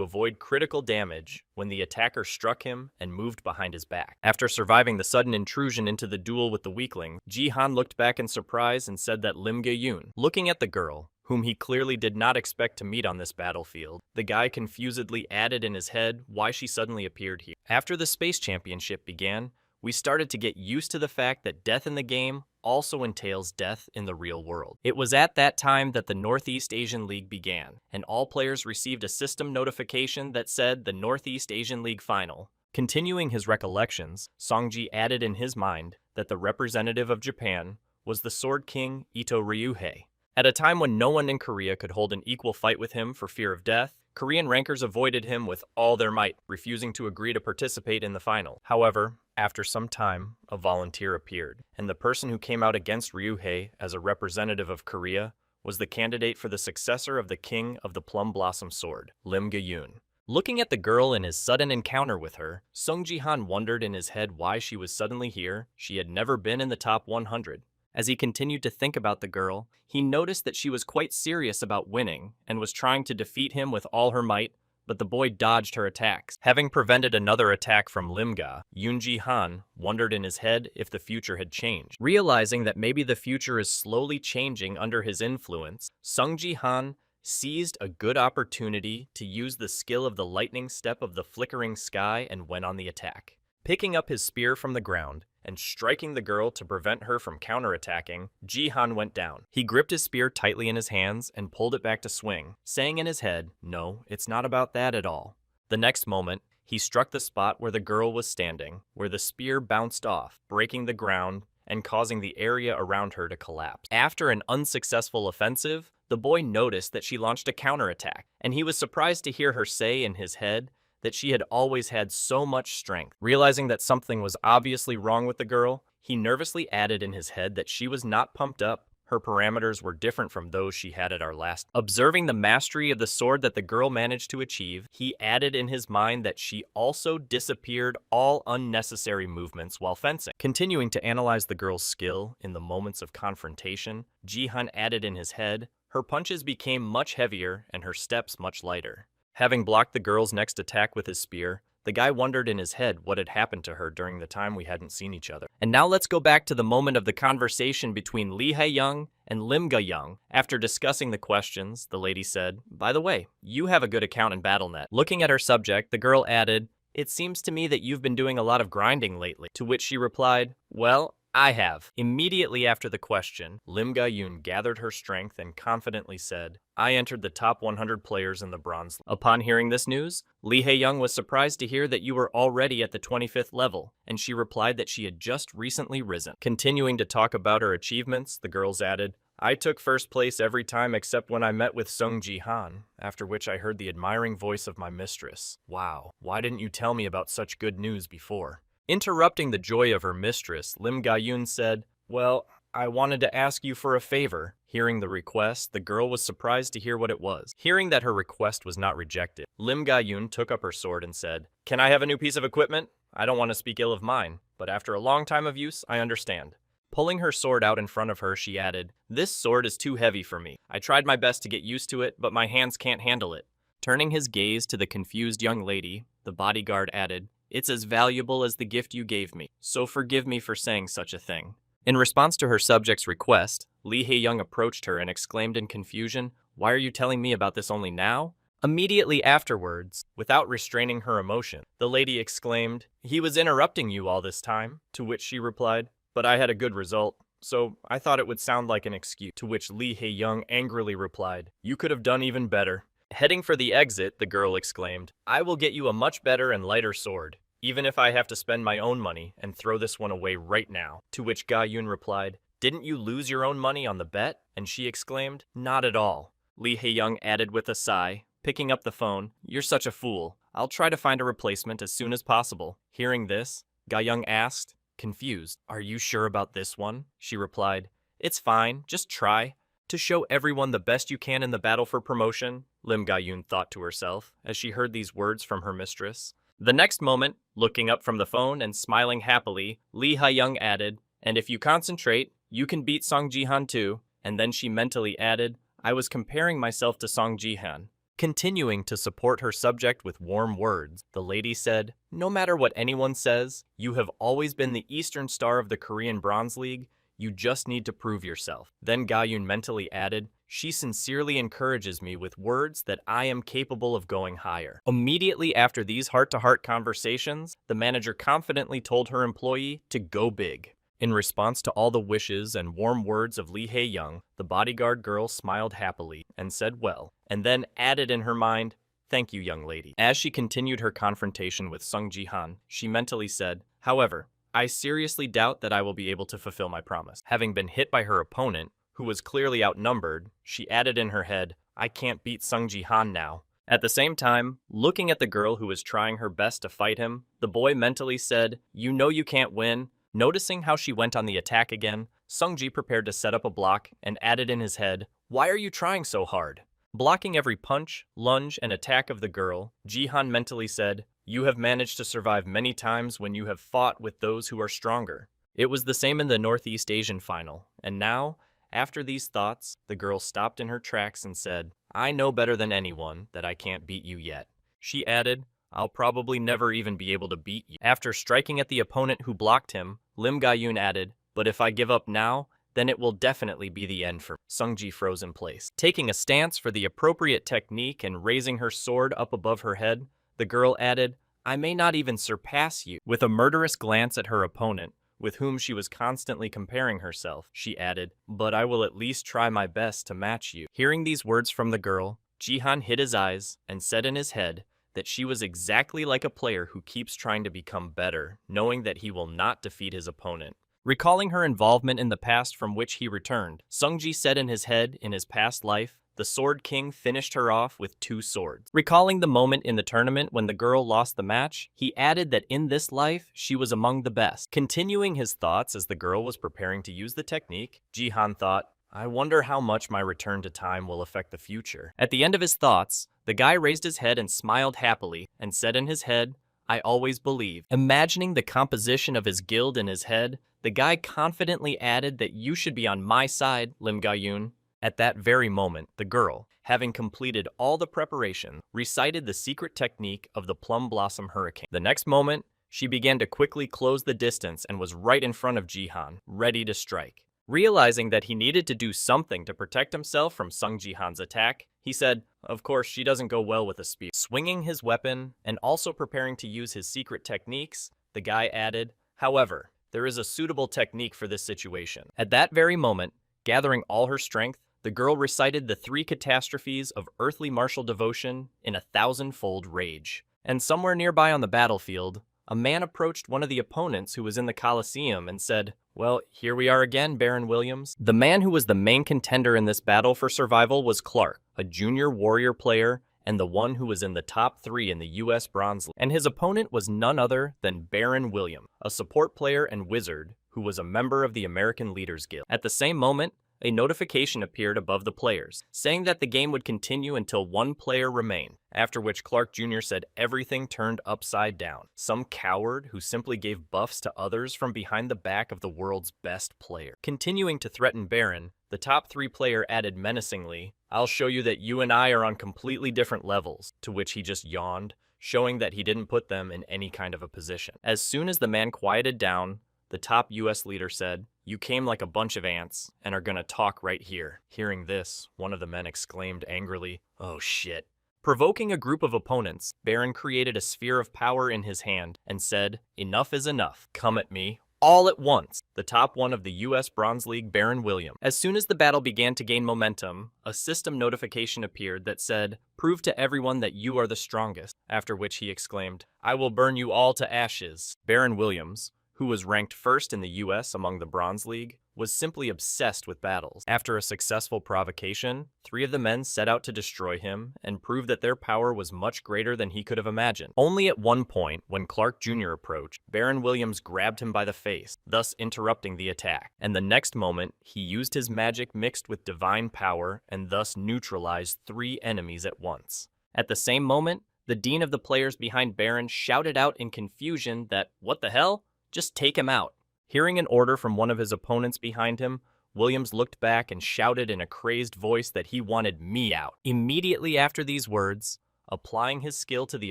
[SPEAKER 1] avoid critical damage when the attacker struck him and moved behind his back. After surviving the sudden intrusion into the duel with the weakling, Ji-han looked back in surprise and said that Lim Ge-yoon, looking at the girl, whom he clearly did not expect to meet on this battlefield, the guy confusedly added in his head why she suddenly appeared here. After the Space Championship began, we started to get used to the fact that death in the game also entails death in the real world. It was at that time that the Northeast Asian League began, and all players received a system notification that said the Northeast Asian League Final. Continuing his recollections, Songji added in his mind that the representative of Japan was the Sword King Ito Ryuhei. At a time when no one in Korea could hold an equal fight with him for fear of death, Korean rankers avoided him with all their might, refusing to agree to participate in the final. However, after some time, a volunteer appeared, and the person who came out against Ryuhei as a representative of Korea was the candidate for the successor of the King of the Plum Blossom Sword, Lim Ge-yoon. Looking at the girl in his sudden encounter with her, Sung Ji-han wondered in his head why she was suddenly here. She had never been in the top 100. As he continued to think about the girl, he noticed that she was quite serious about winning and was trying to defeat him with all her might, but the boy dodged her attacks. Having prevented another attack from Limga, Yoon Ji-han wondered in his head if the future had changed. Realizing that maybe the future is slowly changing under his influence, Sung Ji-han seized a good opportunity to use the skill of the lightning step of the flickering sky and went on the attack. Picking up his spear from the ground and striking the girl to prevent her from counterattacking, Ji-han went down. He gripped his spear tightly in his hands and pulled it back to swing, saying in his head, "No, it's not about that at all." The next moment, he struck the spot where the girl was standing, where the spear bounced off, breaking the ground and causing the area around her to collapse. After an unsuccessful offensive, the boy noticed that she launched a counterattack, and he was surprised to hear her say in his head that she had always had so much strength. Realizing that something was obviously wrong with the girl, he nervously added in his head that she was not pumped up. Her parameters were different from those she had at our last. Observing the mastery of the sword that the girl managed to achieve, he added in his mind that she also disappeared all unnecessary movements while fencing. Continuing to analyze the girl's skill in the moments of confrontation, Ji-han added in his head, her punches became much heavier and her steps much lighter. Having blocked the girl's next attack with his spear, the guy wondered in his head what had happened to her during the time we hadn't seen each other. And now let's go back to the moment of the conversation between Lee Hae-young and Lim Ga-young. After discussing the questions, the lady said, "By the way, you have a good account in BattleNet." Looking at her subject, the girl added, "It seems to me that you've been doing a lot of grinding lately." To which she replied, "Well, I have." Immediately after the question, Lim Ga-yoon gathered her strength and confidently said, "I entered the top 100 players in the bronze." Upon hearing this news, Lee Hae-young was surprised to hear that you were already at the 25th level, and she replied that she had just recently risen. Continuing to talk about her achievements, the girls added, "I took first place every time except when I met with Sung Ji-han, after which I heard the admiring voice of my mistress. Wow, why didn't you tell me about such good news before?" Interrupting the joy of her mistress, Lim Ga-yoon said, Well, I wanted to ask you for a favor. Hearing the request, the girl was surprised to hear what it was. Hearing that her request was not rejected, Lim Ga-yoon took up her sword and said, "Can I have a new piece of equipment? I don't want to speak ill of mine, but after a long time of use, I understand." Pulling her sword out in front of her, she added, "This sword is too heavy for me. I tried my best to get used to it, but my hands can't handle it." Turning his gaze to the confused young lady, the bodyguard added, "It's as valuable as the gift you gave me, so forgive me for saying such a thing." In response to her subject's request, Lee Hae-young approached her and exclaimed in confusion, "Why are you telling me about this only now?" Immediately afterwards, without restraining her emotion, the lady exclaimed, "He was interrupting you all this time," to which she replied, "But I had a good result, so I thought it would sound like an excuse," to which Lee Hae-young angrily replied, "You could have done even better." Heading for the exit, the girl exclaimed, "I will get you a much better and lighter sword, even if I have to spend my own money and throw this one away right now." To which Ga-yoon replied, "Didn't you lose your own money on the bet?" And she exclaimed, "Not at all." Lee Hae-young added with a sigh, picking up the phone, "You're such a fool. I'll try to find a replacement as soon as possible." Hearing this, Ga-young asked, confused, "Are you sure about this one?" She replied, "It's fine, just try." To show everyone the best you can in the battle for promotion, Lim Ga-yoon thought to herself as she heard these words from her mistress. The next moment, looking up from the phone and smiling happily, Lee Ha-young added, "And if you concentrate, you can beat Song Ji-han too." And then she mentally added, "I was comparing myself to Song Ji-han." Continuing to support her subject with warm words, the lady said, "No matter what anyone says, you have always been the Eastern Star of the Korean Bronze League. You just need to prove yourself." Then Ga-yoon mentally added, "She sincerely encourages me with words that I am capable of going higher." Immediately after these heart-to-heart conversations, the manager confidently told her employee to go big. In response to all the wishes and warm words of Lee Hae-young, the bodyguard girl smiled happily and said well, and then added in her mind, "Thank you, young lady." As she continued her confrontation with Sung Ji-han, she mentally said, "However, I seriously doubt that I will be able to fulfill my promise." Having been hit by her opponent, who was clearly outnumbered, she added in her head, "I can't beat Sung Ji-han now." At the same time, looking at the girl who was trying her best to fight him, the boy mentally said, "You know you can't win." Noticing how she went on the attack again, Sung-ji prepared to set up a block and added in his head, "Why are you trying so hard?" Blocking every punch, lunge, and attack of the girl, Ji-han mentally said, "You have managed to survive many times when you have fought with those who are stronger." It was the same in the Northeast Asian final, and now, after these thoughts, the girl stopped in her tracks and said, "I know better than anyone that I can't beat you yet." She added, "I'll probably never even be able to beat you." After striking at the opponent who blocked him, Lim Ga-yoon added, "But if I give up now, then it will definitely be the end for me." Sung-ji froze in place. Taking a stance for the appropriate technique and raising her sword up above her head, the girl added, "I may not even surpass you." With a murderous glance at her opponent, with whom she was constantly comparing herself, she added, "But I will at least try my best to match you." Hearing these words from the girl, Ji-han hid his eyes and said in his head that she was exactly like a player who keeps trying to become better, knowing that he will not defeat his opponent. Recalling her involvement in the past from which he returned, Sung-ji said in his head, in his past life, the Sword King finished her off with 2 swords. Recalling the moment in the tournament when the girl lost the match, he added that in this life, she was among the best. Continuing his thoughts as the girl was preparing to use the technique, Ji-han thought, "I wonder how much my return to time will affect the future." At the end of his thoughts, the guy raised his head and smiled happily and said in his head, "I always believe." Imagining the composition of his guild in his head, the guy confidently added that "You should be on my side, Lim Ga-yoon." At that very moment, the girl, having completed all the preparation, recited the secret technique of the Plum Blossom Hurricane. The next moment, she began to quickly close the distance and was right in front of Ji-han, ready to strike. Realizing that he needed to do something to protect himself from Sung Ji-han's attack, he said, "Of course, she doesn't go well with a spear." Swinging his weapon and also preparing to use his secret techniques, the guy added, "However, there is a suitable technique for this situation." At that very moment, gathering all her strength, the girl recited the 3 catastrophes of earthly martial devotion in 1,000-fold rage. And somewhere nearby on the battlefield, a man approached one of the opponents who was in the Colosseum and said, "Well, here we are again, Baron Williams." The man who was the main contender in this battle for survival was Clark, a junior warrior player and the one who was in the top 3 in the US Bronze League. And his opponent was none other than Baron Williams, a support player and wizard who was a member of the American Leaders Guild. At the same moment, a notification appeared above the players, saying that the game would continue until one player remained, after which Clark Jr. said everything turned upside down. Some coward who simply gave buffs to others from behind the back of the world's best player. Continuing to threaten Baron, the top 3 player added menacingly, "I'll show you that you and I are on completely different levels," to which he just yawned, showing that he didn't put them in any kind of a position. As soon as the man quieted down, the top US leader said, "You came like a bunch of ants and are gonna talk right here." Hearing this, one of the men exclaimed angrily, "Oh shit." Provoking a group of opponents, Baron created a sphere of power in his hand and said, "Enough is enough. Come at me, all at once." The top one of the US Bronze League, Baron Williams. As soon as the battle began to gain momentum, a system notification appeared that said, "Prove to everyone that you are the strongest," after which he exclaimed, "I will burn you all to ashes." Baron Williams, who was ranked first in the US among the Bronze League, was simply obsessed with battles. After a successful provocation, 3 of the men set out to destroy him and prove that their power was much greater than he could have imagined. Only at one point, when Clark Jr. approached, Baron Williams grabbed him by the face, thus interrupting the attack. And the next moment, he used his magic mixed with divine power and thus neutralized 3 enemies at once. At the same moment, the dean of the players behind Baron shouted out in confusion that, "What the hell? Just take him out." Hearing an order from one of his opponents behind him, Williams looked back and shouted in a crazed voice that he wanted me out. Immediately after these words, applying his skill to the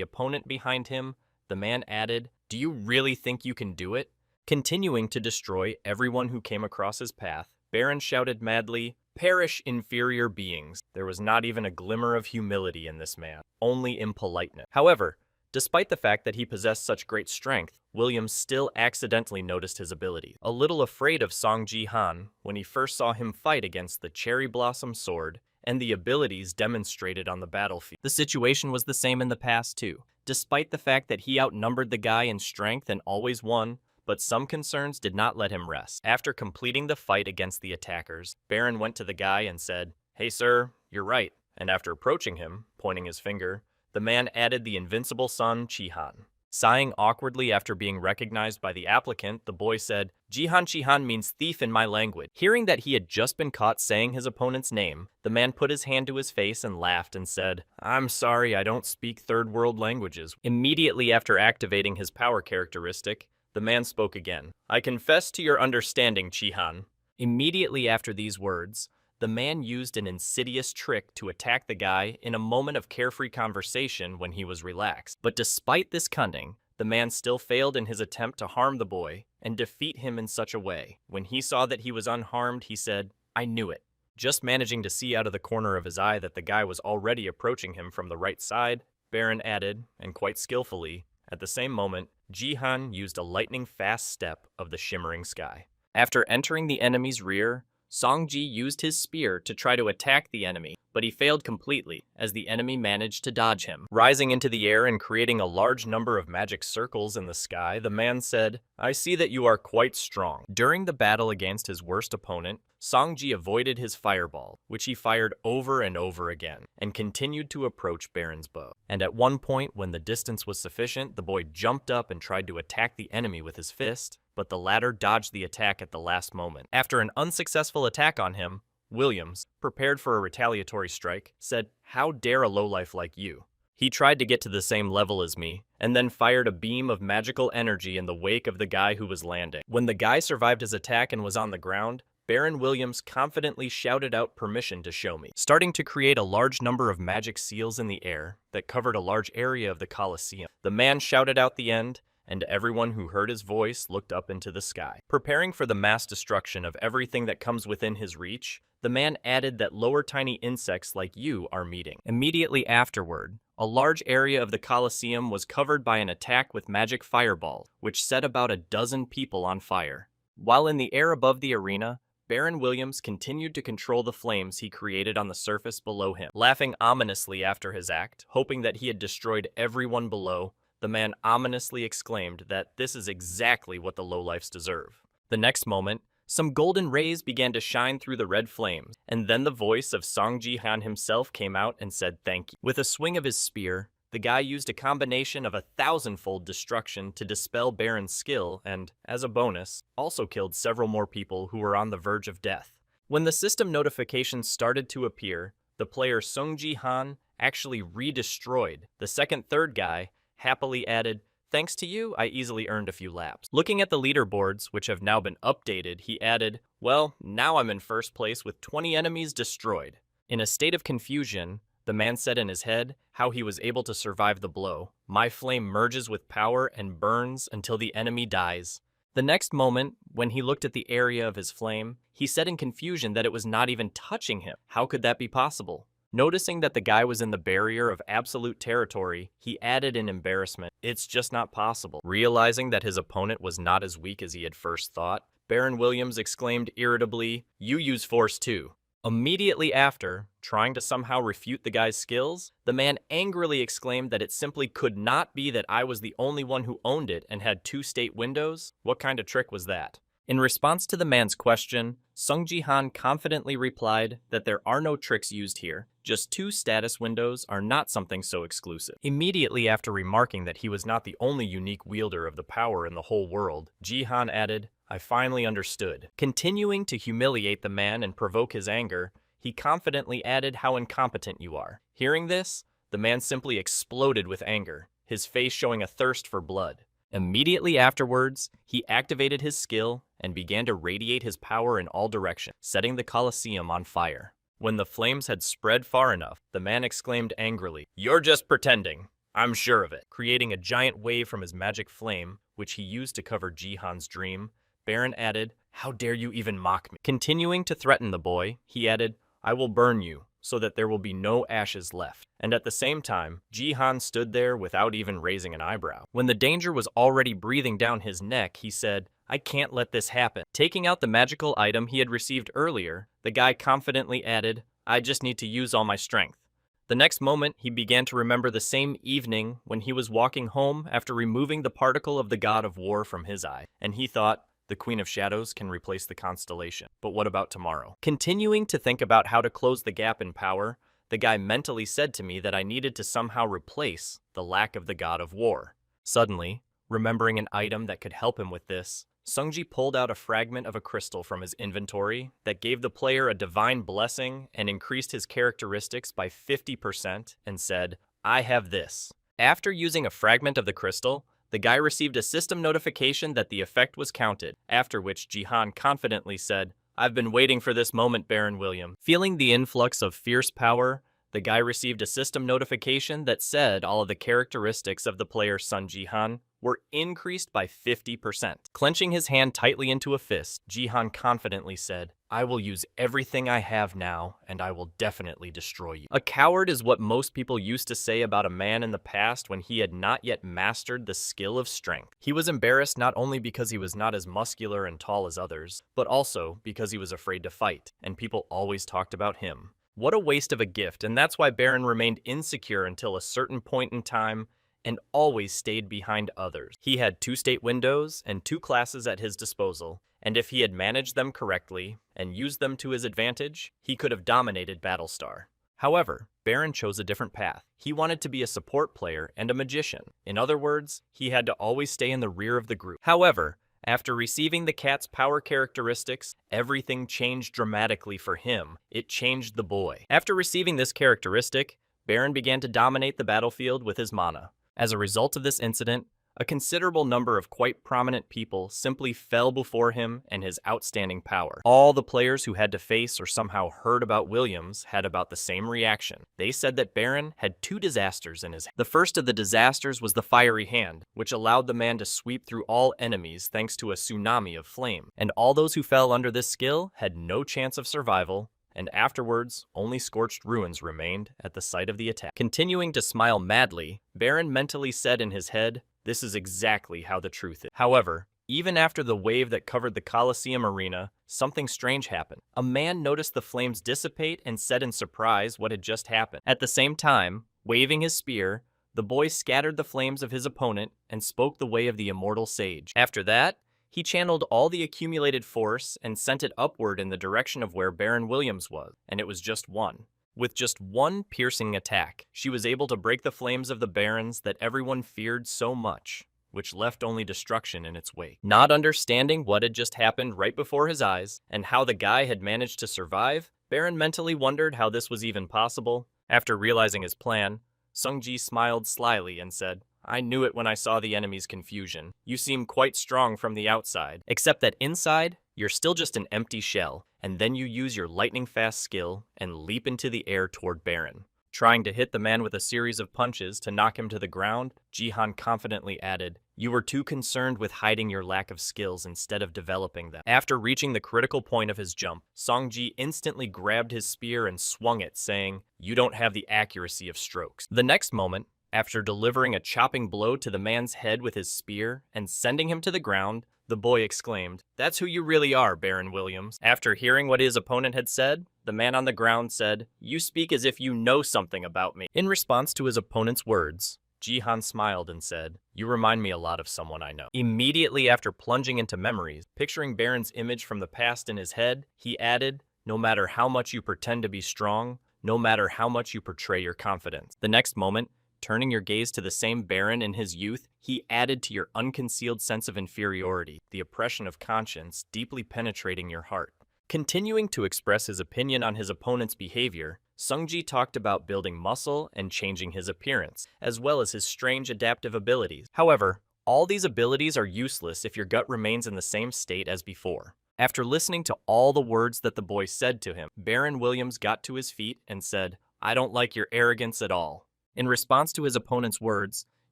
[SPEAKER 1] opponent behind him, the man added, "Do you really think you can do it?" Continuing to destroy everyone who came across his path, Baron shouted madly, "Perish, inferior beings." There was not even a glimmer of humility in this man, only impoliteness. However, despite the fact that he possessed such great strength, Williams still accidentally noticed his abilities. A little afraid of Song Ji-han when he first saw him fight against the Cherry Blossom Sword and the abilities demonstrated on the battlefield. The situation was the same in the past too. Despite the fact that he outnumbered the guy in strength and always won, but some concerns did not let him rest. After completing the fight against the attackers, Baron went to the guy and said, "Hey sir, you're right." And after approaching him, pointing his finger, the man added the invincible son, Chi-han. Sighing awkwardly after being recognized by the applicant, the boy said, "Jihan Chi-han means thief in my language." Hearing that he had just been caught saying his opponent's name, the man put his hand to his face and laughed and said, "I'm sorry, I don't speak third world languages." Immediately after activating his power characteristic, the man spoke again. "I confess to your understanding, Chi-han." Immediately after these words, the man used an insidious trick to attack the guy in a moment of carefree conversation when he was relaxed. But despite this cunning, the man still failed in his attempt to harm the boy and defeat him in such a way. When he saw that he was unharmed, he said, "I knew it." Just managing to see out of the corner of his eye that the guy was already approaching him from the right side, Baron added, and quite skillfully, at the same moment, Jihan used a lightning-fast step of the shimmering sky. After entering the enemy's rear, Songji used his spear to try to attack the enemy, but he failed completely, as the enemy managed to dodge him. Rising into the air and creating a large number of magic circles in the sky, the man said, "I see that you are quite strong." During the battle against his worst opponent, Songji avoided his fireball, which he fired over and over again, and continued to approach Baron's bow. And at one point, when the distance was sufficient, the boy jumped up and tried to attack the enemy with his fist, but the latter dodged the attack at the last moment. After an unsuccessful attack on him, Williams, prepared for a retaliatory strike, said, "How dare a lowlife like you?" He tried to get to the same level as me, and then fired a beam of magical energy in the wake of the guy who was landing. When the guy survived his attack and was on the ground, Baron Williams confidently shouted out permission to show me, starting to create a large number of magic seals in the air that covered a large area of the Colosseum. The man shouted out the end, and everyone who heard his voice looked up into the sky. Preparing for the mass destruction of everything that comes within his reach, the man added that lower tiny insects like you are meeting. Immediately afterward, a large area of the Colosseum was covered by an attack with magic fireballs, which set about a dozen people on fire. While in the air above the arena, Baron Williams continued to control the flames he created on the surface below him. Laughing ominously after his act, hoping that he had destroyed everyone below, the man ominously exclaimed that this is exactly what the lowlifes deserve. The next moment, some golden rays began to shine through the red flames, and then the voice of Song Ji-han himself came out and said thank you. With a swing of his spear, The guy used a combination of 1,000-fold destruction to dispel Baron's skill and, as a bonus, also killed several more people who were on the verge of death. When the system notifications started to appear, the player Sung Ji-han actually re-destroyed. The third guy happily added, "Thanks to you, I easily earned a few laps." Looking at the leaderboards, which have now been updated, he added, "Well, now I'm in first place with 20 enemies destroyed." In a state of confusion, the man said in his head how he was able to survive the blow. "My flame merges with power and burns until the enemy dies." The next moment, when he looked at the area of his flame, he said in confusion that it was not even touching him. How could that be possible? Noticing that the guy was in the barrier of absolute territory, he added in embarrassment, "It's just not possible." Realizing that his opponent was not as weak as he had first thought, Baron Williams exclaimed irritably, "You use force too." Immediately after, trying to somehow refute the guy's skills, the man angrily exclaimed that it simply could not be that I was the only one who owned it and had 2 state windows. What kind of trick was that? In response to the man's question, Sung Ji-han confidently replied that there are no tricks used here, just 2 status windows are not something so exclusive. Immediately after remarking that he was not the only unique wielder of the power in the whole world, Ji-han added, "I finally understood." Continuing to humiliate the man and provoke his anger, he confidently added how incompetent you are. Hearing this, the man simply exploded with anger, his face showing a thirst for blood. Immediately afterwards, he activated his skill and began to radiate his power in all directions, setting the Colosseum on fire. When the flames had spread far enough, the man exclaimed angrily, "You're just pretending. I'm sure of it." Creating a giant wave from his magic flame, which he used to cover Ji-han's dream, Baron added, "How dare you even mock me?" Continuing to threaten the boy, he added, "I will burn you, so that there will be no ashes left." And at the same time, Ji-han stood there without even raising an eyebrow. When the danger was already breathing down his neck, he said, "I can't let this happen." Taking out the magical item he had received earlier, the guy confidently added, "I just need to use all my strength." The next moment, he began to remember the same evening when he was walking home after removing the particle of the god of war from his eye, and he thought, "The Queen of Shadows can replace the constellation. But what about tomorrow?" Continuing to think about how to close the gap in power, the guy mentally said to me that I needed to somehow replace the lack of the god of war. Suddenly, remembering an item that could help him with this, Sungji pulled out a fragment of a crystal from his inventory that gave the player a divine blessing and increased his characteristics by 50% and said, "I have this." After using a fragment of the crystal, the guy received a system notification that the effect was counted, after which Ji-han confidently said, "I've been waiting for this moment, Baron William." Feeling the influx of fierce power, the guy received a system notification that said all of the characteristics of the player Sun Ji-han were increased by 50%. Clenching his hand tightly into a fist, Ji-han confidently said, "I will use everything I have now, and I will definitely destroy you." A coward is what most people used to say about a man in the past when he had not yet mastered the skill of strength. He was embarrassed not only because he was not as muscular and tall as others, but also because he was afraid to fight, and people always talked about him. What a waste of a gift, and that's why Baron remained insecure until a certain point in time and always stayed behind others. He had 2 state windows and 2 classes at his disposal, and if he had managed them correctly and used them to his advantage, he could have dominated Battlestar. However, Baron chose a different path. He wanted to be a support player and a magician. In other words, he had to always stay in the rear of the group. However, after receiving the cat's power characteristics, everything changed dramatically for him. It changed the boy. After receiving this characteristic, Baron began to dominate the battlefield with his mana. As a result of this incident, a considerable number of quite prominent people simply fell before him and his outstanding power. All the players who had to face or somehow heard about Williams had about the same reaction. They said that Baron had 2 disasters in his hand. The first of the disasters was the Fiery Hand, which allowed the man to sweep through all enemies thanks to a tsunami of flame. And all those who fell under this skill had no chance of survival, and afterwards, only scorched ruins remained at the site of the attack. Continuing to smile madly, Baron mentally said in his head, "This is exactly how the truth is." However, even after the wave that covered the Colosseum arena, something strange happened. A man noticed the flames dissipate and said in surprise what had just happened. At the same time, waving his spear, the boy scattered the flames of his opponent and spoke the way of the immortal sage. After that, he channeled all the accumulated force and sent it upward in the direction of where Baron Williams was, and it was just 1. With just one piercing attack, she was able to break the flames of the barons that everyone feared so much, which left only destruction in its wake. Not understanding what had just happened right before his eyes, and how the guy had managed to survive, Baron mentally wondered how this was even possible. After realizing his plan, Sungji smiled slyly and said, "I knew it when I saw the enemy's confusion. You seem quite strong from the outside, except that inside, you're still just an empty shell." And then you use your lightning-fast skill and leap into the air toward Baron. Trying to hit the man with a series of punches to knock him to the ground, Jihan confidently added, "You were too concerned with hiding your lack of skills instead of developing them." After reaching the critical point of his jump, Songji instantly grabbed his spear and swung it, saying, "You don't have the accuracy of strokes." The next moment, after delivering a chopping blow to the man's head with his spear and sending him to the ground, the boy exclaimed, "That's who you really are, Baron Williams." After hearing what his opponent had said, the man on the ground said, "You speak as if you know something about me." In response to his opponent's words, Jihan smiled and said, "You remind me a lot of someone I know." Immediately after plunging into memories, picturing Baron's image from the past in his head, he added, "No matter how much you pretend to be strong, no matter how much you portray your confidence." The next moment, turning your gaze to the same Baron in his youth, he added to your unconcealed sense of inferiority, the oppression of conscience deeply penetrating your heart. Continuing to express his opinion on his opponent's behavior, Sungji talked about building muscle and changing his appearance, as well as his strange adaptive abilities. However, all these abilities are useless if your gut remains in the same state as before. After listening to all the words that the boy said to him, Baron Williams got to his feet and said, "I don't like your arrogance at all." In response to his opponent's words,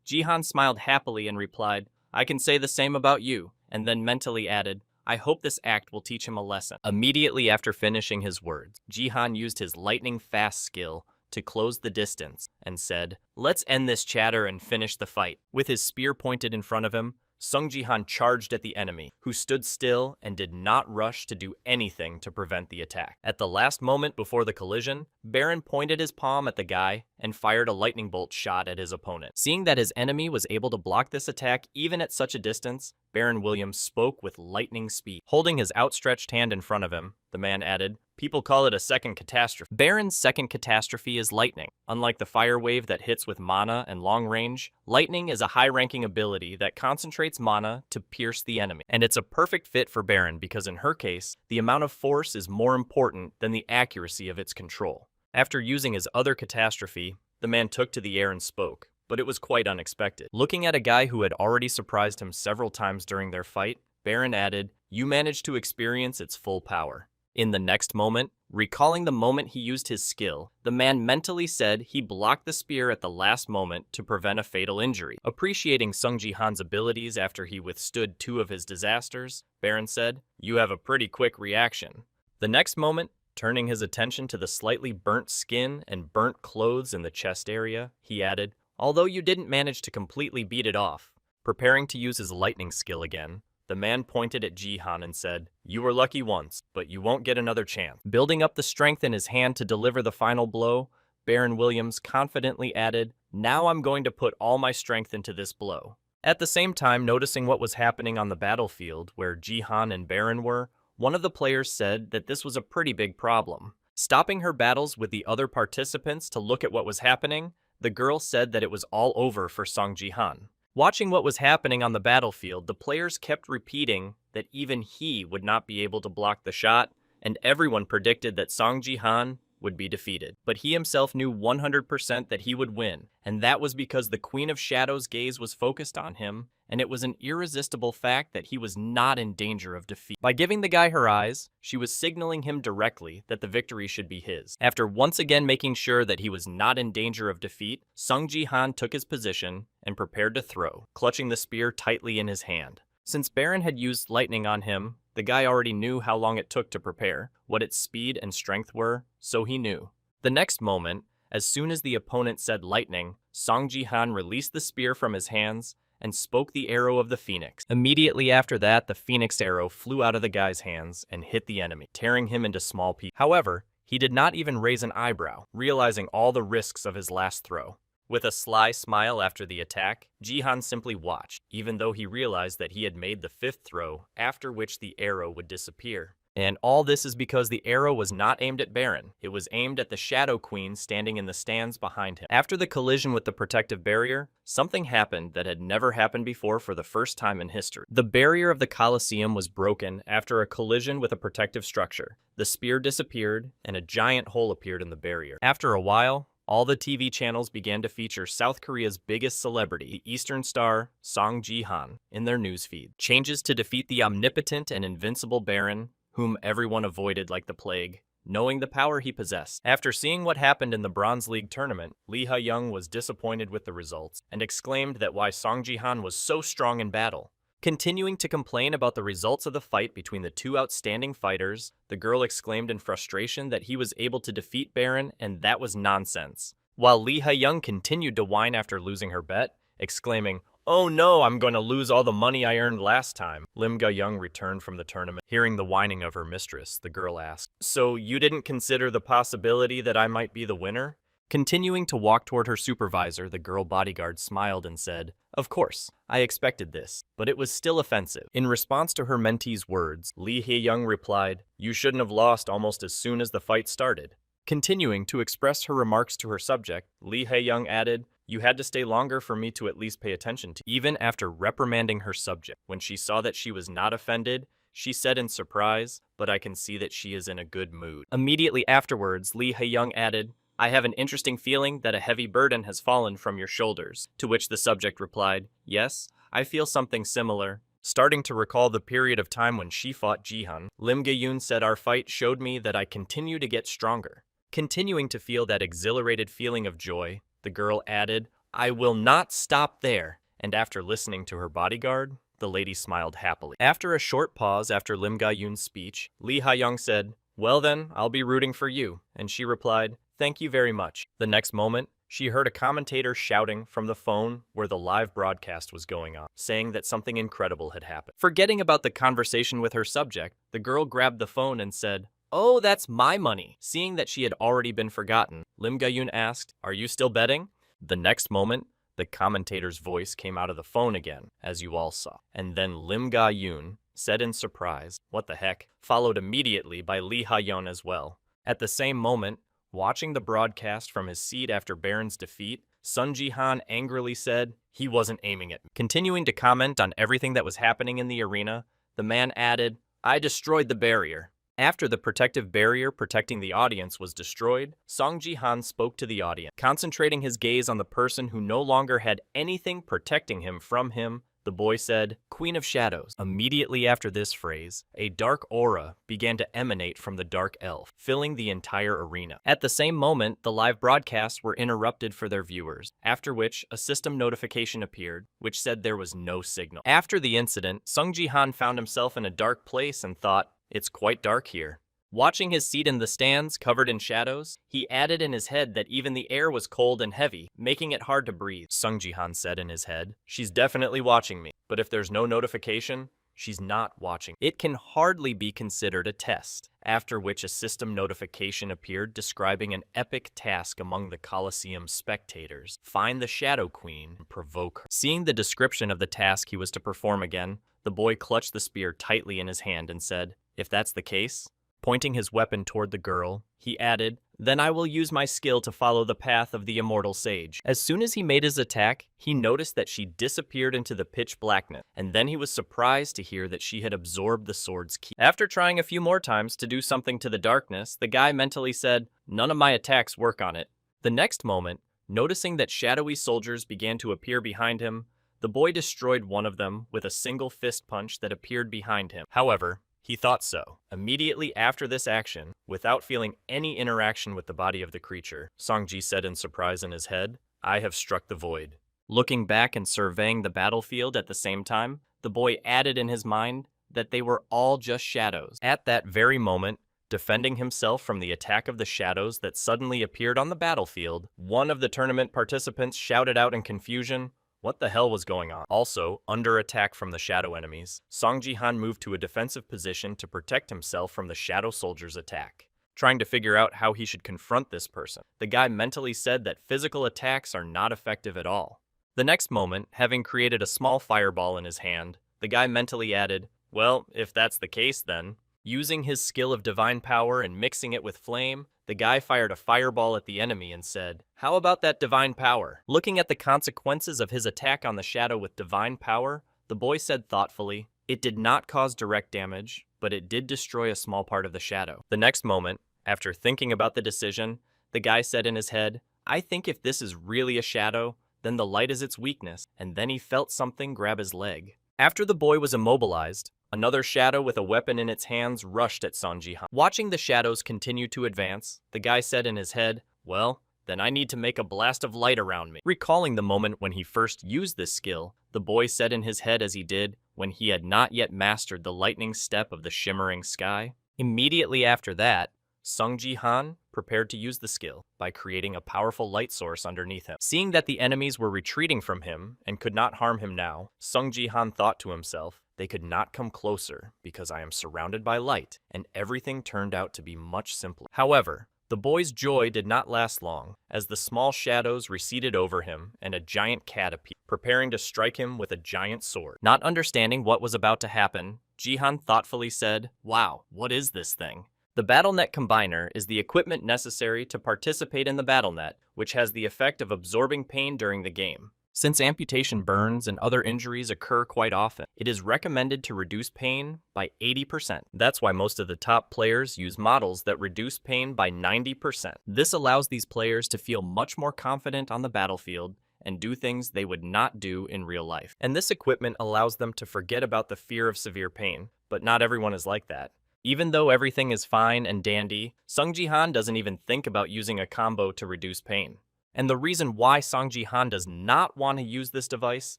[SPEAKER 1] Jihan smiled happily and replied, "I can say the same about you," and then mentally added, "I hope this act will teach him a lesson." Immediately after finishing his words, Jihan used his lightning-fast skill to close the distance and said, "Let's end this chatter and finish the fight." With his spear pointed in front of him, Sung Jihan charged at the enemy, who stood still and did not rush to do anything to prevent the attack. At the last moment before the collision, Baron pointed his palm at the guy and fired a lightning bolt shot at his opponent. Seeing that his enemy was able to block this attack even at such a distance, Baron Williams spoke with lightning speed. Holding his outstretched hand in front of him, the man added, "People call it a second catastrophe." Baron's second catastrophe is lightning. Unlike the fire wave that hits with mana and long range, lightning is a high-ranking ability that concentrates mana to pierce the enemy. And it's a perfect fit for Baron because in her case, the amount of force is more important than the accuracy of its control. After using his other catastrophe, the man took to the air and spoke, but it was quite unexpected. Looking at a guy who had already surprised him several times during their fight, Baron added, "You managed to experience its full power." In the next moment, recalling the moment he used his skill, the man mentally said he blocked the spear at the last moment to prevent a fatal injury. Appreciating Sung Ji-han's abilities after he withstood 2 of his disasters, Baron said, "You have a pretty quick reaction." The next moment, turning his attention to the slightly burnt skin and burnt clothes in the chest area, he added, "Although you didn't manage to completely beat it off." Preparing to use his lightning skill again, the man pointed at Jihan and said, "You were lucky once, but you won't get another chance." Building up the strength in his hand to deliver the final blow, Baron Williams confidently added, "Now I'm going to put all my strength into this blow." At the same time, noticing what was happening on the battlefield where Jihan and Baron were, one of the players said that this was a pretty big problem. Stopping her battles with the other participants to look at what was happening, the girl said that it was all over for Sung Ji-han. Watching what was happening on the battlefield, the players kept repeating that even he would not be able to block the shot, and everyone predicted that Song Ji-han would be defeated. But he himself knew 100% that he would win, and that was because the Queen of Shadows' gaze was focused on him, and it was an irresistible fact that he was not in danger of defeat. By giving the guy her eyes, she was signaling him directly that the victory should be his. After once again making sure that he was not in danger of defeat, Sung Ji-han took his position and prepared to throw, clutching the spear tightly in his hand. Since Baron had used lightning on him, the guy already knew how long it took to prepare, what its speed and strength were, so he knew. The next moment, as soon as the opponent said lightning, Song Ji-han released the spear from his hands and spoke the arrow of the phoenix. Immediately after that, the phoenix arrow flew out of the guy's hands and hit the enemy, tearing him into small pieces. However, he did not even raise an eyebrow, realizing all the risks of his last throw. With a sly smile after the attack, Jihan simply watched, even though he realized that he had made the 5th throw, after which the arrow would disappear. And all this is because the arrow was not aimed at Baron. It was aimed at the Shadow Queen standing in the stands behind him. After the collision with the protective barrier, something happened that had never happened before for the first time in history. The barrier of the Colosseum was broken after a collision with a protective structure. The spear disappeared, and a giant hole appeared in the barrier. After a while, all the TV channels began to feature South Korea's biggest celebrity, the Eastern star Song Ji-han, in their newsfeed. Changes to defeat the omnipotent and invincible Baron, whom everyone avoided like the plague, knowing the power he possessed. After seeing what happened in the Bronze League tournament, Lee Ha-young was disappointed with the results and exclaimed that why Song Ji-han was so strong in battle. Continuing to complain about the results of the fight between the two outstanding fighters, the girl exclaimed in frustration that he was able to defeat Baron and that was nonsense. While Lee Ha-young continued to whine after losing her bet, exclaiming, "Oh no, I'm going to lose all the money I earned last time." Lim Ga-young returned from the tournament. Hearing the whining of her mistress, the girl asked, "So you didn't consider the possibility that I might be the winner?" Continuing to walk toward her supervisor, the girl bodyguard smiled and said, "Of course, I expected this, but it was still offensive." In response to her mentee's words, Lee Ha-young replied, "You shouldn't have lost almost as soon as the fight started." Continuing to express her remarks to her subject, Lee Ha-young added, "You had to stay longer for me to at least pay attention to." Even after reprimanding her subject, when she saw that she was not offended, she said in surprise, "But I can see that she is in a good mood." Immediately afterwards, Lee Ha-young added, "I have an interesting feeling that a heavy burden has fallen from your shoulders." To which the subject replied, "Yes, I feel something similar." Starting to recall the period of time when she fought Ji-han, Lim Ga-yoon said, "Our fight showed me that I continue to get stronger." Continuing to feel that exhilarated feeling of joy, the girl added, "I will not stop there." And after listening to her bodyguard, the lady smiled happily. After a short pause after Lim Ga-yoon's speech, Lee Ha-young said, "Well then, I'll be rooting for you." And she replied, "Thank you very much." The next moment, she heard a commentator shouting from the phone where the live broadcast was going on, saying that something incredible had happened. Forgetting about the conversation with her subject, the girl grabbed the phone and said, "Oh, that's my money." Seeing that she had already been forgotten, Lim Ga-yoon asked, "Are you still betting?" The next moment, the commentator's voice came out of the phone again, as you all saw. And then Lim Ga-yoon said in surprise, "What the heck?" followed immediately by Lee Ha-young as well. At the same moment, watching the broadcast from his seat after Baron's defeat, Sun Ji-han angrily said, "He wasn't aiming at me." Continuing to comment on everything that was happening in the arena, the man added, "I destroyed the barrier." After the protective barrier protecting the audience was destroyed, Song Ji-han spoke to the audience. Concentrating his gaze on the person who no longer had anything protecting him from him, the boy said, "Queen of Shadows." Immediately after this phrase, a dark aura began to emanate from the dark elf, filling the entire arena. At the same moment, the live broadcasts were interrupted for their viewers, after which a system notification appeared, which said there was no signal. After the incident, Sung Ji-han found himself in a dark place and thought, "It's quite dark here." Watching his seat in the stands, covered in shadows, he added in his head that even the air was cold and heavy, making it hard to breathe. Sung Ji-han said in his head, "She's definitely watching me, but if there's no notification, she's not watching." It can hardly be considered a test, after which a system notification appeared describing an epic task among the Colosseum spectators. Find the Shadow Queen and provoke her. Seeing the description of the task he was to perform again, the boy clutched the spear tightly in his hand and said, "If that's the case," pointing his weapon toward the girl, he added, "Then I will use my skill to follow the path of the immortal sage." As soon as he made his attack, he noticed that she disappeared into the pitch blackness, and then he was surprised to hear that she had absorbed the sword's ki. After trying a few more times to do something to the darkness, the guy mentally said, "None of my attacks work on it." The next moment, noticing that shadowy soldiers began to appear behind him, the boy destroyed one of them with a single fist punch that appeared behind him. However, he thought so. Immediately after this action, without feeling any interaction with the body of the creature, Songji said in surprise in his head, "I have struck the void." Looking back and surveying the battlefield at the same time, the boy added in his mind that they were all just shadows. At that very moment, defending himself from the attack of the shadows that suddenly appeared on the battlefield, one of the tournament participants shouted out in confusion, "What the hell was going on?" Also, under attack from the shadow enemies, Song Ji-han moved to a defensive position to protect himself from the shadow soldier's attack. Trying to figure out how he should confront this person, the guy mentally said that physical attacks are not effective at all. The next moment, having created a small fireball in his hand, the guy mentally added, "Well, if that's the case then, Using his skill of divine power and mixing it with flame, the guy fired a fireball at the enemy and said, "How about that divine power?" Looking at the consequences of his attack on the shadow with divine power, the boy said thoughtfully, "It did not cause direct damage, but it did destroy a small part of the shadow." The next moment, after thinking about the decision, the guy said in his head, "I think if this is really a shadow, then the light is its weakness," and then he felt something grab his leg. After the boy was immobilized, another shadow with a weapon in its hands rushed at Song Ji-han. Watching the shadows continue to advance, the guy said in his head, "Well, then I need to make a blast of light around me." Recalling the moment when he first used this skill, the boy said in his head as he did when he had not yet mastered the lightning step of the shimmering sky. Immediately after that, Sung Ji-han prepared to use the skill by creating a powerful light source underneath him. Seeing that the enemies were retreating from him and could not harm him now, Sung Ji-han thought to himself, "They could not come closer because I am surrounded by light," and everything turned out to be much simpler. However, the boy's joy did not last long, as the small shadows receded over him and a giant cat appeared, preparing to strike him with a giant sword. Not understanding what was about to happen, Ji-han thoughtfully said, "Wow, what is this thing?" The BattleNet Combiner is the equipment necessary to participate in the BattleNet, which has the effect of absorbing pain during the game. Since amputation burns and other injuries occur quite often, it is recommended to reduce pain by 80%. That's why most of the top players use models that reduce pain by 90%. This allows these players to feel much more confident on the battlefield and do things they would not do in real life. And this equipment allows them to forget about the fear of severe pain, but not everyone is like that. Even though everything is fine and dandy, Sung Ji-han doesn't even think about using a combo to reduce pain. And the reason why Sung Ji-han does not want to use this device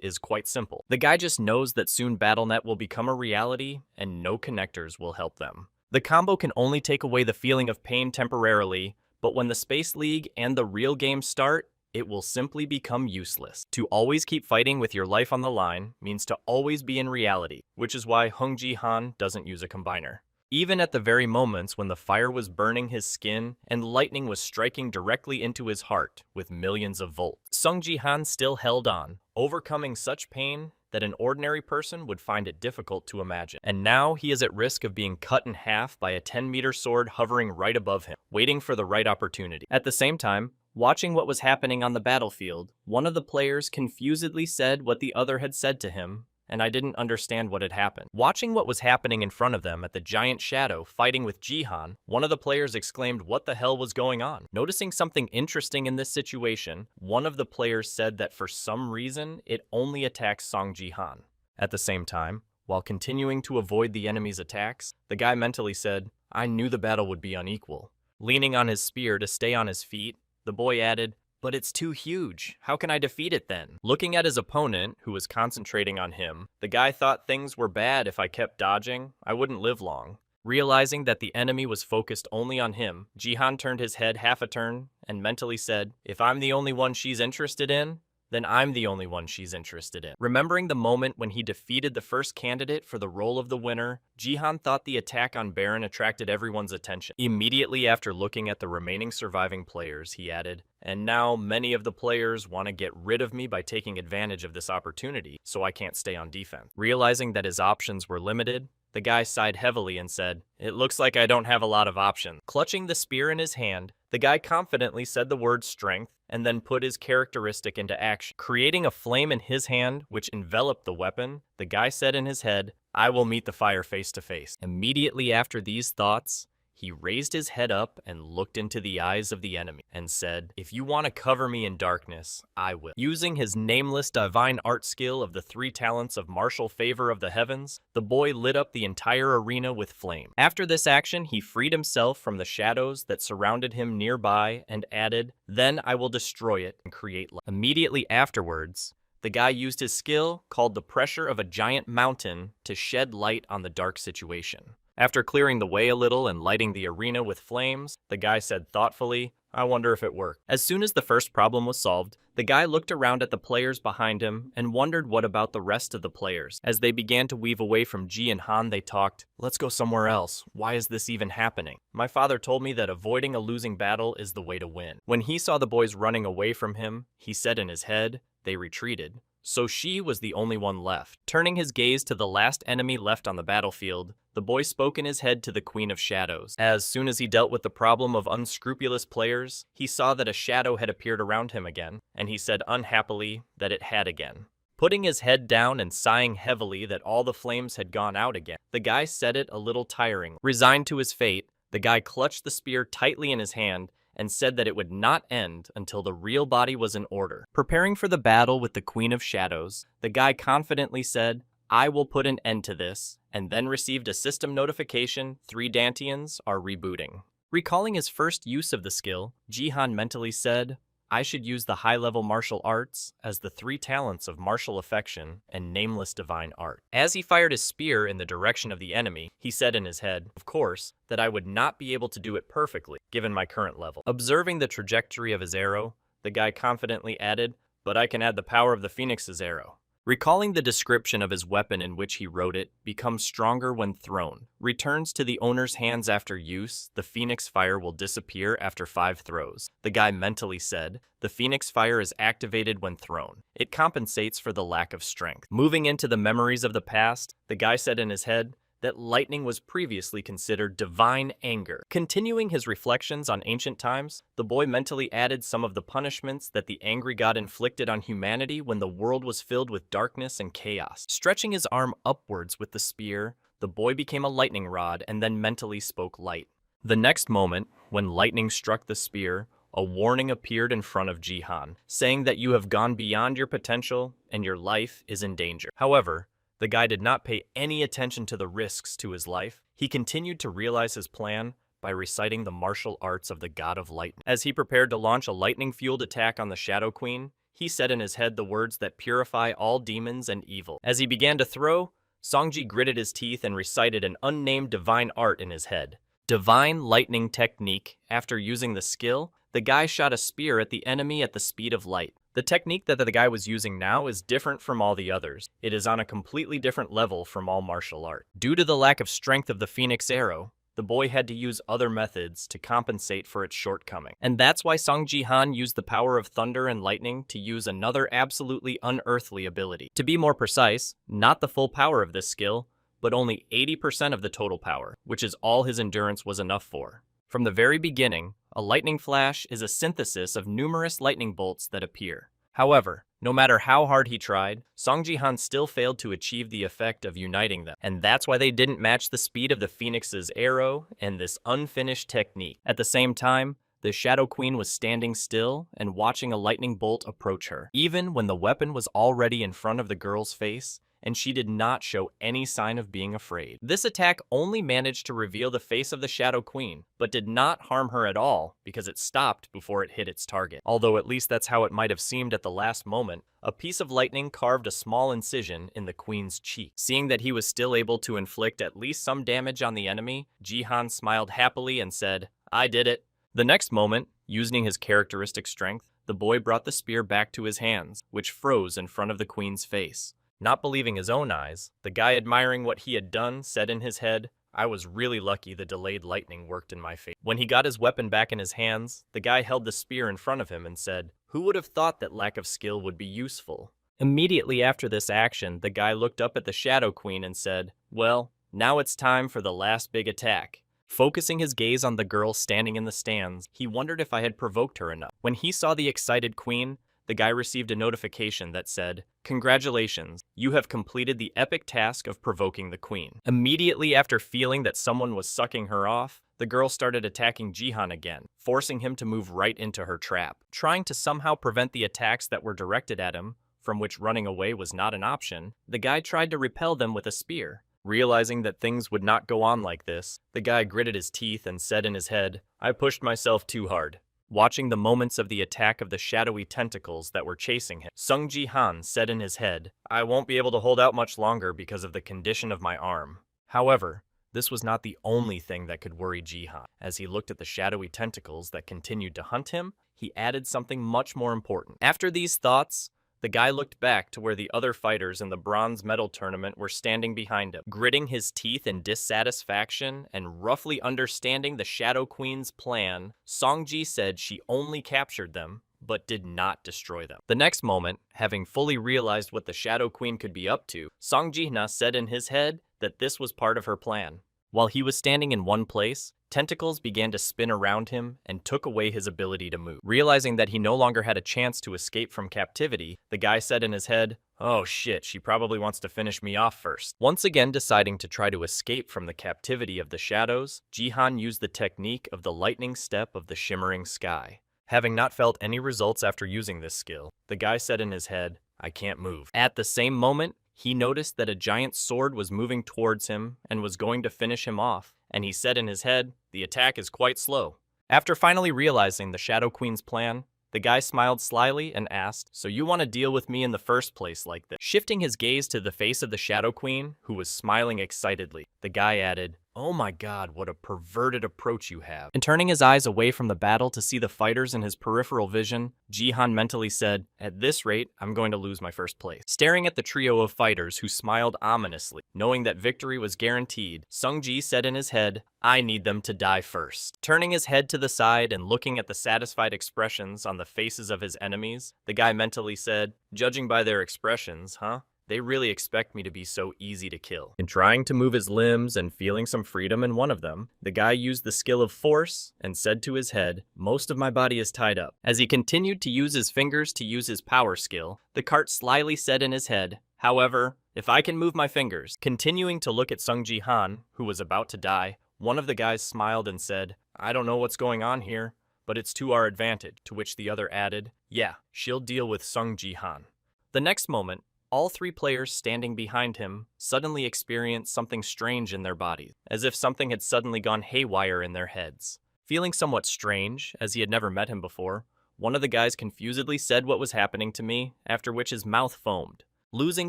[SPEAKER 1] is quite simple. The guy just knows that soon BattleNet will become a reality and no connectors will help them. The combo can only take away the feeling of pain temporarily, but when the Space League and the real game start, it will simply become useless. To always keep fighting with your life on the line means to always be in reality, which is why Sung Ji-han doesn't use a combiner. Even at the very moments when the fire was burning his skin and lightning was striking directly into his heart with millions of volts, Sung Ji-han still held on, overcoming such pain that an ordinary person would find it difficult to imagine. And now he is at risk of being cut in half by a 10-meter sword hovering right above him, waiting for the right opportunity. At the same time, watching what was happening on the battlefield, one of the players confusedly said what the other had said to him, and I didn't understand what had happened. Watching what was happening in front of them at the giant shadow fighting with Ji-han, one of the players exclaimed what the hell was going on. Noticing something interesting in this situation, one of the players said that for some reason, it only attacks Sung Ji-han. At the same time, while continuing to avoid the enemy's attacks, the guy mentally said, "I knew the battle would be unequal." Leaning on his spear to stay on his feet, the boy added, "But it's too huge. How can I defeat it then?" Looking at his opponent, who was concentrating on him, the guy thought things were bad if I kept dodging. I wouldn't live long. Realizing that the enemy was focused only on him, Ji-han turned his head half a turn and mentally said, "If I'm the only one she's interested in, then I'm the only one she's interested in." Remembering the moment when he defeated the first candidate for the role of the winner, Ji-han thought the attack on Baron attracted everyone's attention. Immediately after looking at the remaining surviving players, he added, "And now many of the players want to get rid of me by taking advantage of this opportunity, so I can't stay on defense." Realizing that his options were limited, the guy sighed heavily and said, "It looks like I don't have a lot of options." Clutching the spear in his hand, the guy confidently said the word strength and then put his characteristic into action. Creating a flame in his hand which enveloped the weapon, the guy said in his head, "I will meet the fire face to face." Immediately after these thoughts, he raised his head up and looked into the eyes of the enemy and said, "If you want to cover me in darkness, I will." Using his nameless divine art skill of the 3 talents of martial favor of the heavens, the boy lit up the entire arena with flame. After this action, he freed himself from the shadows that surrounded him nearby and added, "Then I will destroy it and create light." Immediately afterwards, the guy used his skill, called the pressure of a giant mountain, to shed light on the dark situation. After clearing the way a little and lighting the arena with flames, the guy said thoughtfully, "I wonder if it worked." As soon as the first problem was solved, the guy looked around at the players behind him and wondered what about the rest of the players. As they began to weave away from Ji and Han, they talked, "Let's go somewhere else. Why is this even happening? My father told me that avoiding a losing battle is the way to win." When he saw the boys running away from him, he said in his head, "They retreated. so she was the only one left. Turning his gaze to the last enemy left on the battlefield, the boy spoke in his head to the Queen of Shadows. As soon as he dealt with the problem of unscrupulous players, he saw that a shadow had appeared around him again, and he said unhappily that it had again. Putting his head down and sighing heavily that all the flames had gone out again, the guy said it a little tiring. Resigned to his fate, the guy clutched the spear tightly in his hand and said that it would not end until the real body was in order. Preparing for the battle with the Queen of Shadows, the guy confidently said, "I will put an end to this," and then received a system notification 3 Dantians are rebooting. Recalling his first use of the skill, Jihan mentally said, "I should use the high-level martial arts as the 3 talents of martial affection and nameless divine art." As he fired his spear in the direction of the enemy, he said in his head, of course, that I would not be able to do it perfectly, given my current level. Observing the trajectory of his arrow, the guy confidently added, "But I can add the power of the Phoenix's arrow." Recalling the description of his weapon in which he wrote it, becomes stronger when thrown. Returns to the owner's hands after use, the Phoenix Fire will disappear after 5 throws. The guy mentally said, the Phoenix Fire is activated when thrown. It compensates for the lack of strength. Moving into the memories of the past, the guy said in his head, that lightning was previously considered divine anger. Continuing his reflections on ancient times, the boy mentally added some of the punishments that the angry god inflicted on humanity when the world was filled with darkness and chaos. Stretching his arm upwards with the spear, the boy became a lightning rod and then mentally spoke light. The next moment, when lightning struck the spear, a warning appeared in front of Jihan, saying that you have gone beyond your potential and your life is in danger. However, the guy did not pay any attention to the risks to his life. He continued to realize his plan by reciting the martial arts of the god of lightning. As he prepared to launch a lightning-fueled attack on the Shadow Queen, he said in his head the words that purify all demons and evil. As he began to throw, Songji gritted his teeth and recited an unnamed divine art in his head. Divine lightning technique. After using the skill, the guy shot a spear at the enemy at the speed of light. The technique that the guy was using now is different from all the others. It is on a completely different level from all martial art. Due to the lack of strength of the Phoenix arrow, the boy had to use other methods to compensate for its shortcoming. And that's why Song Jihan used the power of thunder and lightning to use another absolutely unearthly ability. To be more precise, not the full power of this skill, but only 80% of the total power, which is all his endurance was enough for. From the very beginning, a lightning flash is a synthesis of numerous lightning bolts that appear. However, no matter how hard he tried, Song Jihan still failed to achieve the effect of uniting them, and that's why they didn't match the speed of the Phoenix's arrow and this unfinished technique. At the same time, the Shadow Queen was standing still and watching a lightning bolt approach her, even when the weapon was already in front of the girl's face, and she did not show any sign of being afraid. This attack only managed to reveal the face of the Shadow Queen, but did not harm her at all because it stopped before it hit its target. Although at least that's how it might have seemed at the last moment, a piece of lightning carved a small incision in the Queen's cheek. Seeing that he was still able to inflict at least some damage on the enemy, Jihan smiled happily and said, "I did it." The next moment, using his characteristic strength, the boy brought the spear back to his hands, which froze in front of the Queen's face. Not believing his own eyes, the guy admiring what he had done said in his head, "I was really lucky the delayed lightning worked in my favor." When he got his weapon back in his hands, the guy held the spear in front of him and said, "Who would have thought that lack of skill would be useful?" Immediately after this action, the guy looked up at the Shadow Queen and said, "Well, now it's time for the last big attack." Focusing his gaze on the girl standing in the stands, he wondered if I had provoked her enough. When he saw the excited queen, the guy received a notification that said, "Congratulations, you have completed the epic task of provoking the queen." Immediately after feeling that someone was sucking her off, the girl started attacking Jihan again, forcing him to move right into her trap. Trying to somehow prevent the attacks that were directed at him, from which running away was not an option, the guy tried to repel them with a spear. Realizing that things would not go on like this, the guy gritted his teeth and said in his head, "I pushed myself too hard." Watching the moments of the attack of the shadowy tentacles that were chasing him, Sung Ji-han said in his head, "I won't be able to hold out much longer because of the condition of my arm." However, this was not the only thing that could worry Ji-han. As he looked at the shadowy tentacles that continued to hunt him, he added something much more important. After these thoughts, the guy looked back to where the other fighters in the bronze medal tournament were standing behind him. Gritting his teeth in dissatisfaction and roughly understanding the Shadow Queen's plan, Songji said she only captured them, but did not destroy them. The next moment, having fully realized what the Shadow Queen could be up to, Song Ji-na said in his head that this was part of her plan. While he was standing in one place, tentacles began to spin around him and took away his ability to move. Realizing that he no longer had a chance to escape from captivity, the guy said in his head, "Oh shit, she probably wants to finish me off first." Once again deciding to try to escape from the captivity of the shadows, Jihan used the technique of the lightning step of the shimmering sky. Having not felt any results after using this skill, the guy said in his head, "I can't move." At the same moment, he noticed that a giant sword was moving towards him and was going to finish him off, and he said in his head, "The attack is quite slow." After finally realizing the Shadow Queen's plan, the guy smiled slyly and asked, "So you want to deal with me in the first place like this?" Shifting his gaze to the face of the Shadow Queen, who was smiling excitedly, the guy added, "Oh my god, what a perverted approach you have." And turning his eyes away from the battle to see the fighters in his peripheral vision, Jihan mentally said, "At this rate, I'm going to lose my first place." Staring at the trio of fighters who smiled ominously, knowing that victory was guaranteed, Sung Ji said in his head, "I need them to die first." Turning his head to the side and looking at the satisfied expressions on the faces of his enemies, the guy mentally said, "Judging by their expressions, huh? They really expect me to be so easy to kill." In trying to move his limbs and feeling some freedom in one of them, the guy used the skill of force and said to his head, "Most of my body is tied up." As he continued to use his fingers to use his power skill, the cart slyly said in his head, "However, if I can move my fingers." Continuing to look at Sung Ji-han, who was about to die, one of the guys smiled and said, "I don't know what's going on here, but it's to our advantage," to which the other added, "Yeah, she'll deal with Sung Ji-han." The next moment, all three players standing behind him suddenly experienced something strange in their bodies, as if something had suddenly gone haywire in their heads. Feeling somewhat strange, as he had never met him before, one of the guys confusedly said what was happening to me, after which his mouth foamed. Losing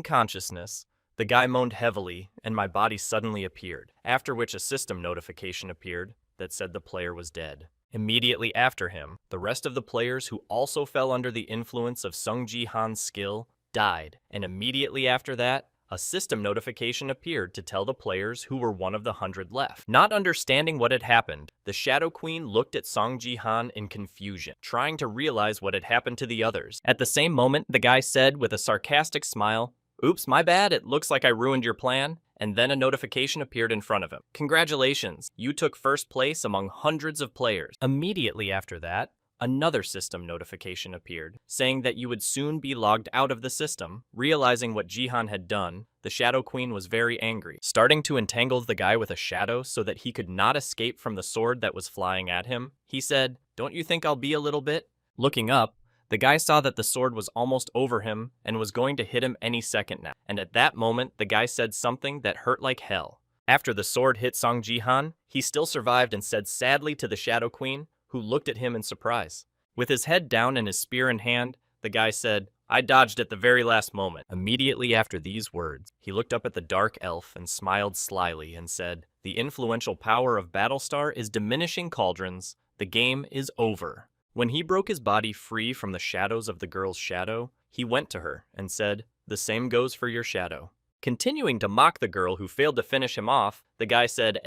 [SPEAKER 1] consciousness, the guy moaned heavily, and my body suddenly appeared, after which a system notification appeared that said the player was dead. Immediately after him, the rest of the players who also fell under the influence of Sung Ji-han's skill died, and immediately after that, a system notification appeared to tell the players who were one of the 100 left. Not understanding what had happened, the Shadow Queen looked at Song Ji-han in confusion, trying to realize what had happened to the others. At the same moment, the guy said with a sarcastic smile, "Oops, my bad, it looks like I ruined your plan," and then a notification appeared in front of him. "Congratulations, you took first place among hundreds of players." Immediately after that, another system notification appeared, saying that you would soon be logged out of the system. Realizing what Jihan had done, the Shadow Queen was very angry, starting to entangle the guy with a shadow so that he could not escape from the sword that was flying at him. He said, "Don't you think I'll be a little bit?" Looking up, the guy saw that the sword was almost over him and was going to hit him any second now. And at that moment, the guy said something that hurt like hell. After the sword hit Song Ji-han, he still survived and said sadly to the Shadow Queen, who looked at him in surprise. With his head down and his spear in hand, the guy said, "I dodged at the very last moment." Immediately after these words, he looked up at the dark elf and smiled slyly and said, "The influential power of Battlestar is diminishing cauldrons. The game is over." When he broke his body free from the shadows of the girl's shadow, he went to her and said, "The same goes for your shadow." Continuing to mock the girl who failed to finish him off, the guy said,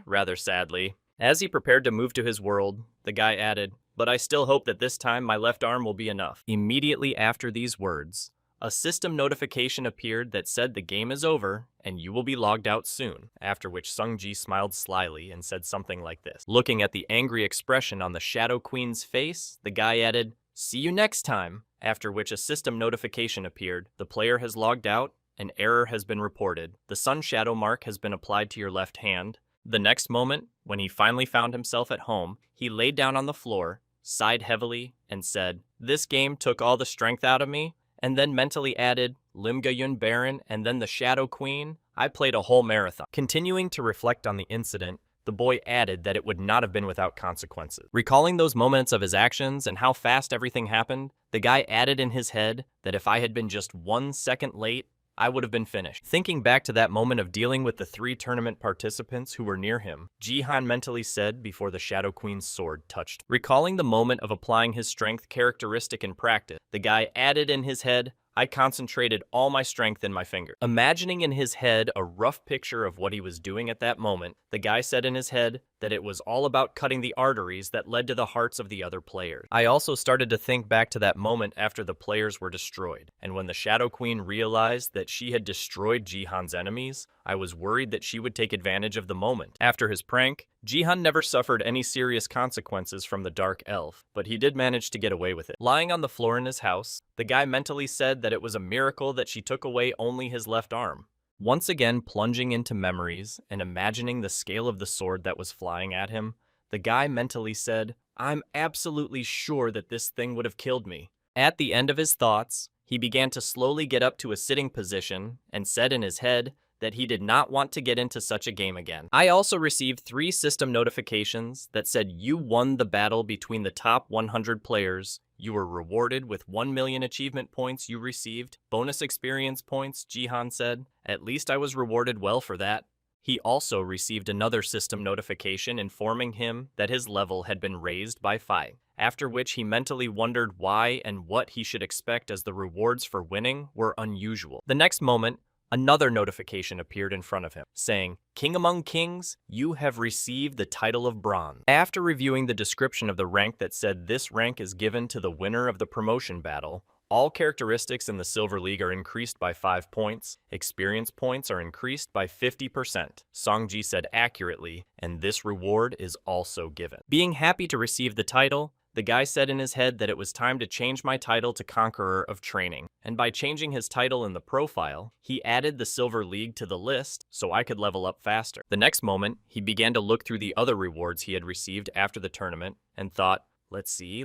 [SPEAKER 1] rather sadly. As he prepared to move to his world, the guy added, "But I still hope that this time my left arm will be enough." Immediately after these words, a system notification appeared that said the game is over and you will be logged out soon, after which Sung Ji smiled slyly and said something like this. Looking at the angry expression on the Shadow Queen's face, the guy added, "See you next time," after which a system notification appeared. "The player has logged out, an error has been reported. The sun shadow mark has been applied to your left hand." The next moment, when he finally found himself at home, he laid down on the floor, sighed heavily, and said, "This game took all the strength out of me," and then mentally added, "Limga-yun Baron and then the Shadow Queen. I played a whole marathon." Continuing to reflect on the incident, the boy added that it would not have been without consequences. Recalling those moments of his actions and how fast everything happened, the guy added in his head that if I had been just 1 second late, I would have been finished. Thinking back to that moment of dealing with the 3 tournament participants who were near him, Jihan mentally said before the Shadow Queen's sword touched. Recalling the moment of applying his strength characteristic in practice, the guy added in his head, I concentrated all my strength in my finger. Imagining in his head a rough picture of what he was doing at that moment, the guy said in his head that it was all about cutting the arteries that led to the hearts of the other players. I also started to think back to that moment after the players were destroyed, and when the Shadow Queen realized that she had destroyed Jihan's enemies, I was worried that she would take advantage of the moment. After his prank, Jihan never suffered any serious consequences from the Dark Elf, but he did manage to get away with it. Lying on the floor in his house, the guy mentally said that it was a miracle that she took away only his left arm. Once again plunging into memories and imagining the scale of the sword that was flying at him, the guy mentally said, "I'm absolutely sure that this thing would have killed me." At the end of his thoughts, he began to slowly get up to a sitting position and said in his head that he did not want to get into such a game again. I also received 3 system notifications that said you won the battle between the top 100 players. You were rewarded with 1 million achievement points you received. Bonus experience points, Jihan said. At least I was rewarded well for that. He also received another system notification informing him that his level had been raised by 5. After which he mentally wondered why and what he should expect as the rewards for winning were unusual. The next moment, another notification appeared in front of him, saying, "King among kings, you have received the title of bronze." After reviewing the description of the rank that said this rank is given to the winner of the promotion battle, all characteristics in the Silver League are increased by 5 points, experience points are increased by 50%. Songji said accurately, and this reward is also given. Being happy to receive the title, the guy said in his head that it was time to change my title to Conqueror of Training, and by changing his title in the profile, he added the Silver League to the list so I could level up faster. The next moment, he began to look through the other rewards he had received after the tournament and thought, let's see,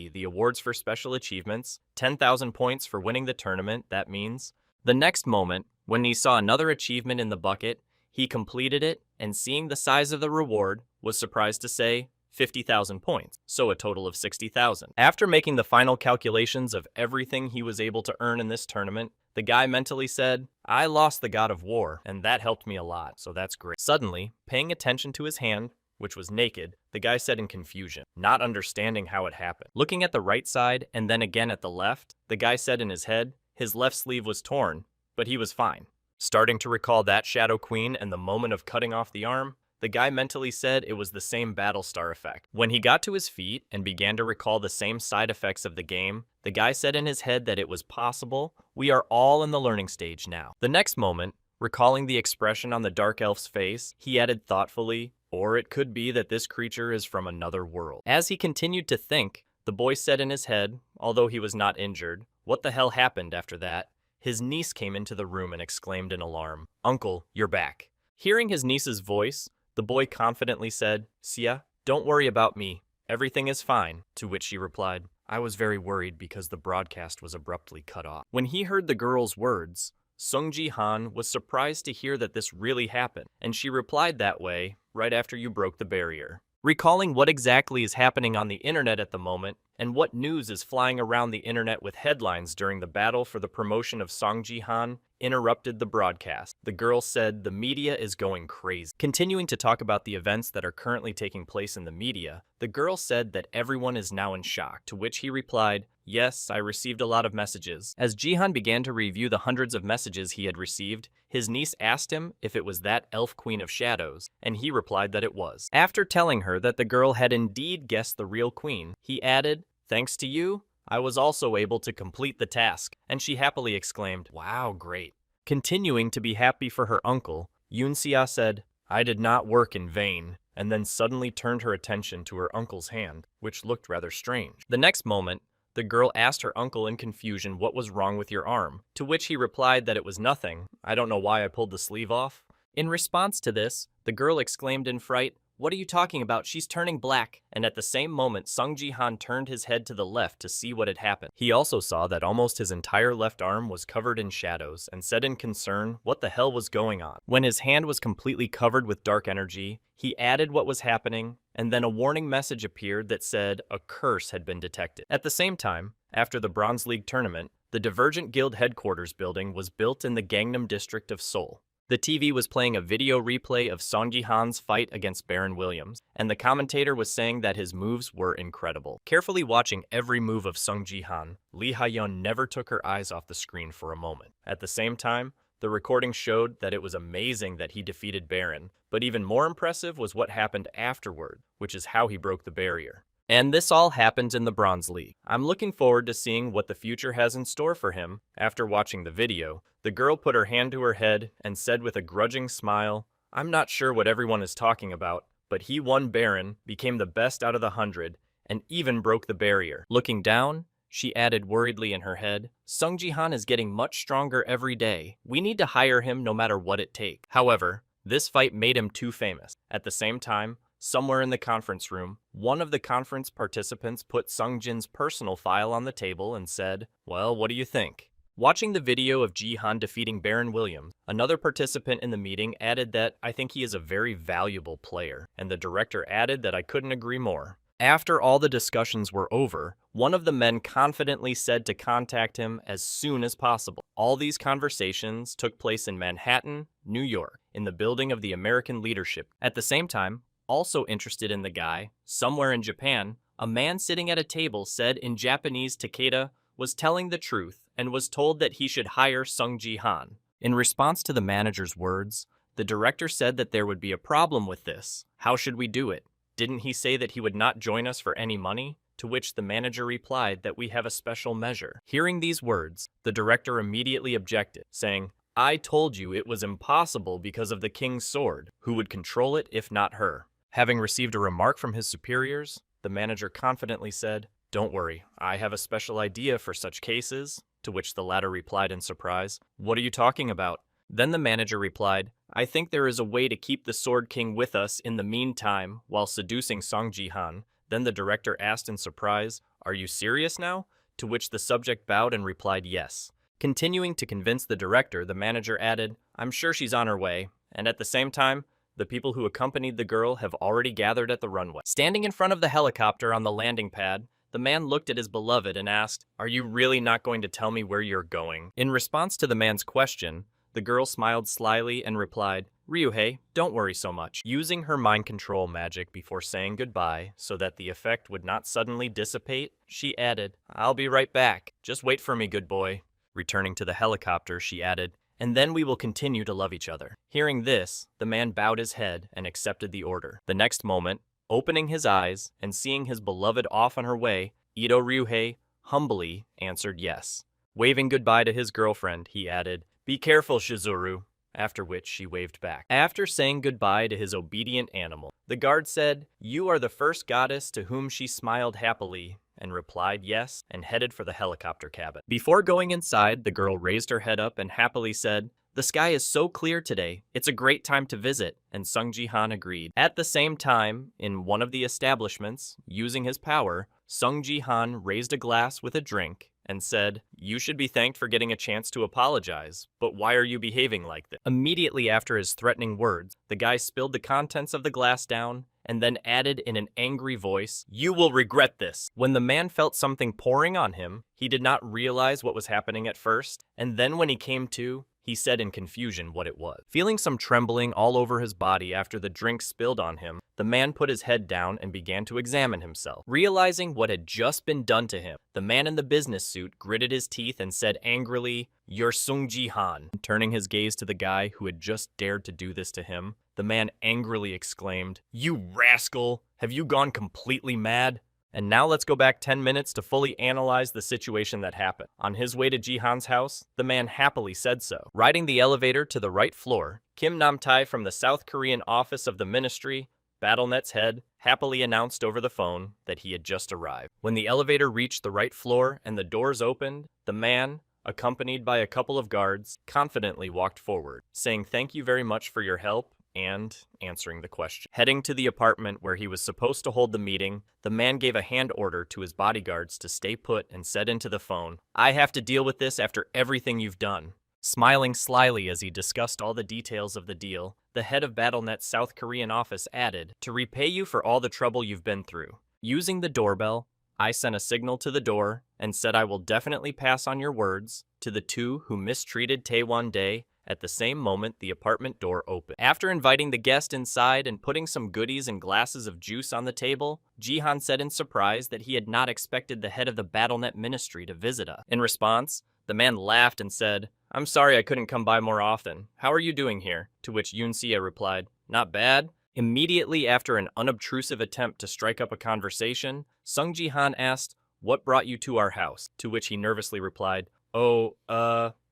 [SPEAKER 1] the awards for special achievements, 10,000 points for winning the tournament, that means. The next moment, when he saw another achievement in the bucket, he completed it, and seeing the size of the reward, was surprised to say, 50,000 points, so a total of 60,000. After making the final calculations of everything he was able to earn in this tournament, the guy mentally said, "I lost the God of War, and that helped me a lot, so that's great." Suddenly, paying attention to his hand, which was naked, the guy said in confusion, not understanding how it happened. Looking at the right side and then again at the left, the guy said in his head, his left sleeve was torn, but he was fine. Starting to recall that Shadow Queen and the moment of cutting off the arm, the guy mentally said it was the same Battlestar effect. When he got to his feet and began to recall the same side effects of the game, the guy said in his head that it was possible. We are all in the learning stage now. The next moment, recalling the expression on the Dark Elf's face, he added thoughtfully, or it could be that this creature is from another world. As he continued to think, the boy said in his head, although he was not injured, what the hell happened after that? His niece came into the room and exclaimed in alarm, "Uncle, you're back." Hearing his niece's voice, the boy confidently said, "Sia, don't worry about me. Everything is fine," to which she replied, "I was very worried because the broadcast was abruptly cut off." When he heard the girl's words, Sung Ji-han was surprised to hear that this really happened, and she replied that way right after you broke the barrier. Recalling what exactly is happening on the internet at the moment, and what news is flying around the internet with headlines during the battle for the promotion of Song Ji-han, interrupted the broadcast. The girl said the media is going crazy. Continuing to talk about the events that are currently taking place in the media, the girl said that everyone is now in shock, to which he replied, "Yes, I received a lot of messages." As Jihan began to review the hundreds of messages he had received, his niece asked him if it was that Elf Queen of Shadows, and he replied that it was. After telling her that the girl had indeed guessed the real queen, he added, "Thanks to you, I was also able to complete the task," and she happily exclaimed, "Wow, great." Continuing to be happy for her uncle, Yoon-sia said, "I did not work in vain," and then suddenly turned her attention to her uncle's hand, which looked rather strange. The next moment, the girl asked her uncle in confusion what was wrong with your arm, to which he replied that it was nothing. "I don't know why I pulled the sleeve off." In response to this, the girl exclaimed in fright, "What are you talking about? She's turning black." And at the same moment, Sung Ji-han turned his head to the left to see what had happened. He also saw that almost his entire left arm was covered in shadows and said in concern what the hell was going on. When his hand was completely covered with dark energy, he added what was happening, and then a warning message appeared that said a curse had been detected. At the same time, after the Bronze League tournament, the Divergent Guild headquarters building was built in the Gangnam district of Seoul. The TV was playing a video replay of Song Ji-han's fight against Baron Williams, and the commentator was saying that his moves were incredible. Carefully watching every move of Song Ji-han, Lee Ha-yeon never took her eyes off the screen for a moment. At the same time, the recording showed that it was amazing that he defeated Baron, but even more impressive was what happened afterward, which is how he broke the barrier. And this all happened in the Bronze League. I'm looking forward to seeing what the future has in store for him. After watching the video, the girl put her hand to her head and said with a grudging smile, "I'm not sure what everyone is talking about, but he won Baron, became the best out of the 100, and even broke the barrier." Looking down, she added worriedly in her head, "Sung Ji-han is getting much stronger every day. We need to hire him no matter what it takes." However, this fight made him too famous. At the same time, somewhere in the conference room, one of the conference participants put Sung Jin's personal file on the table and said, "Well, what do you think?" Watching the video of Ji-han defeating Baron Williams, another participant in the meeting added that, "I think he is a very valuable player," and the director added that, "I couldn't agree more." After all the discussions were over, one of the men confidently said to contact him as soon as possible. All these conversations took place in Manhattan, New York, in the building of the American leadership. At the same time, also interested in the guy, somewhere in Japan, a man sitting at a table said in Japanese Takeda was telling the truth and was told that he should hire Sung Ji-han. In response to the manager's words, the director said that there would be a problem with this. "How should we do it? Didn't he say that he would not join us for any money?" To which the manager replied that we have a special measure. Hearing these words, the director immediately objected, saying, "I told you it was impossible because of the king's sword. Who would control it if not her?" Having received a remark from his superiors, the manager confidently said, "Don't worry, I have a special idea for such cases," to which the latter replied in surprise, "What are you talking about?" Then the manager replied, "I think there is a way to keep the Sword King with us in the meantime while seducing Song Ji-han." Then the director asked in surprise, "Are you serious now?" To which the subject bowed and replied yes. Continuing to convince the director, the manager added, "I'm sure she's on her way," and at the same time, the people who accompanied the girl have already gathered at the runway. Standing in front of the helicopter on the landing pad, the man looked at his beloved and asked, "Are you really not going to tell me where you're going?" In response to the man's question, the girl smiled slyly and replied, "Ryuhei, don't worry so much." Using her mind control magic before saying goodbye so that the effect would not suddenly dissipate, she added, "I'll be right back. Just wait for me, good boy." Returning to the helicopter, she added, "And then we will continue to love each other." Hearing this, the man bowed his head and accepted the order. The next moment, opening his eyes and seeing his beloved off on her way, Ito Ryuhei humbly answered yes. Waving goodbye to his girlfriend, he added, "Be careful, Shizuru," after which she waved back. After saying goodbye to his obedient animal, the guard said, "You are the first goddess to whom she smiled happily," and replied yes, and headed for the helicopter cabin. Before going inside, the girl raised her head up and happily said, "The sky is so clear today, it's a great time to visit," and Sung Ji-han agreed. At the same time, in one of the establishments, using his power, Sung Ji-han raised a glass with a drink and said, "You should be thanked for getting a chance to apologize, but why are you behaving like this?" Immediately after his threatening words, the guy spilled the contents of the glass down and then added in an angry voice, "You will regret this." When the man felt something pouring on him, he did not realize what was happening at first, and then when he came to, he said in confusion what it was. Feeling some trembling all over his body after the drink spilled on him, the man put his head down and began to examine himself. Realizing what had just been done to him, the man in the business suit gritted his teeth and said angrily, "You're Sung Ji-han." Turning his gaze to the guy who had just dared to do this to him, the man angrily exclaimed, "You rascal! Have you gone completely mad?" And now let's go back 10 minutes to fully analyze the situation that happened. On his way to Ji-han's house, the man happily said so. Riding the elevator to the right floor, Kim Nam-tae from the South Korean office of the ministry, BattleNet's head, happily announced over the phone that he had just arrived. When the elevator reached the right floor and the doors opened, the man, accompanied by a couple of guards, confidently walked forward, saying thank you very much for your help and answering the question. Heading to the apartment where he was supposed to hold the meeting, the man gave a hand order to his bodyguards to stay put and said into the phone, "I have to deal with this after everything you've done." Smiling slyly as he discussed all the details of the deal, the head of BattleNet's South Korean office added, "To repay you for all the trouble you've been through. Using the doorbell, I sent a signal to the door and said I will definitely pass on your words to the two who mistreated Taewon-dae At the same moment, the apartment door opened. After inviting the guest inside and putting some goodies and glasses of juice on the table, Jihan said in surprise that he had not expected the head of the BattleNet Ministry to visit us. In response, the man laughed and said, "I'm sorry I couldn't come by more often. How are you doing here?" To which Yoon-sia replied, "Not bad." Immediately after an unobtrusive attempt to strike up a conversation, Sung Ji-han asked, "What brought you to our house?" To which he nervously replied,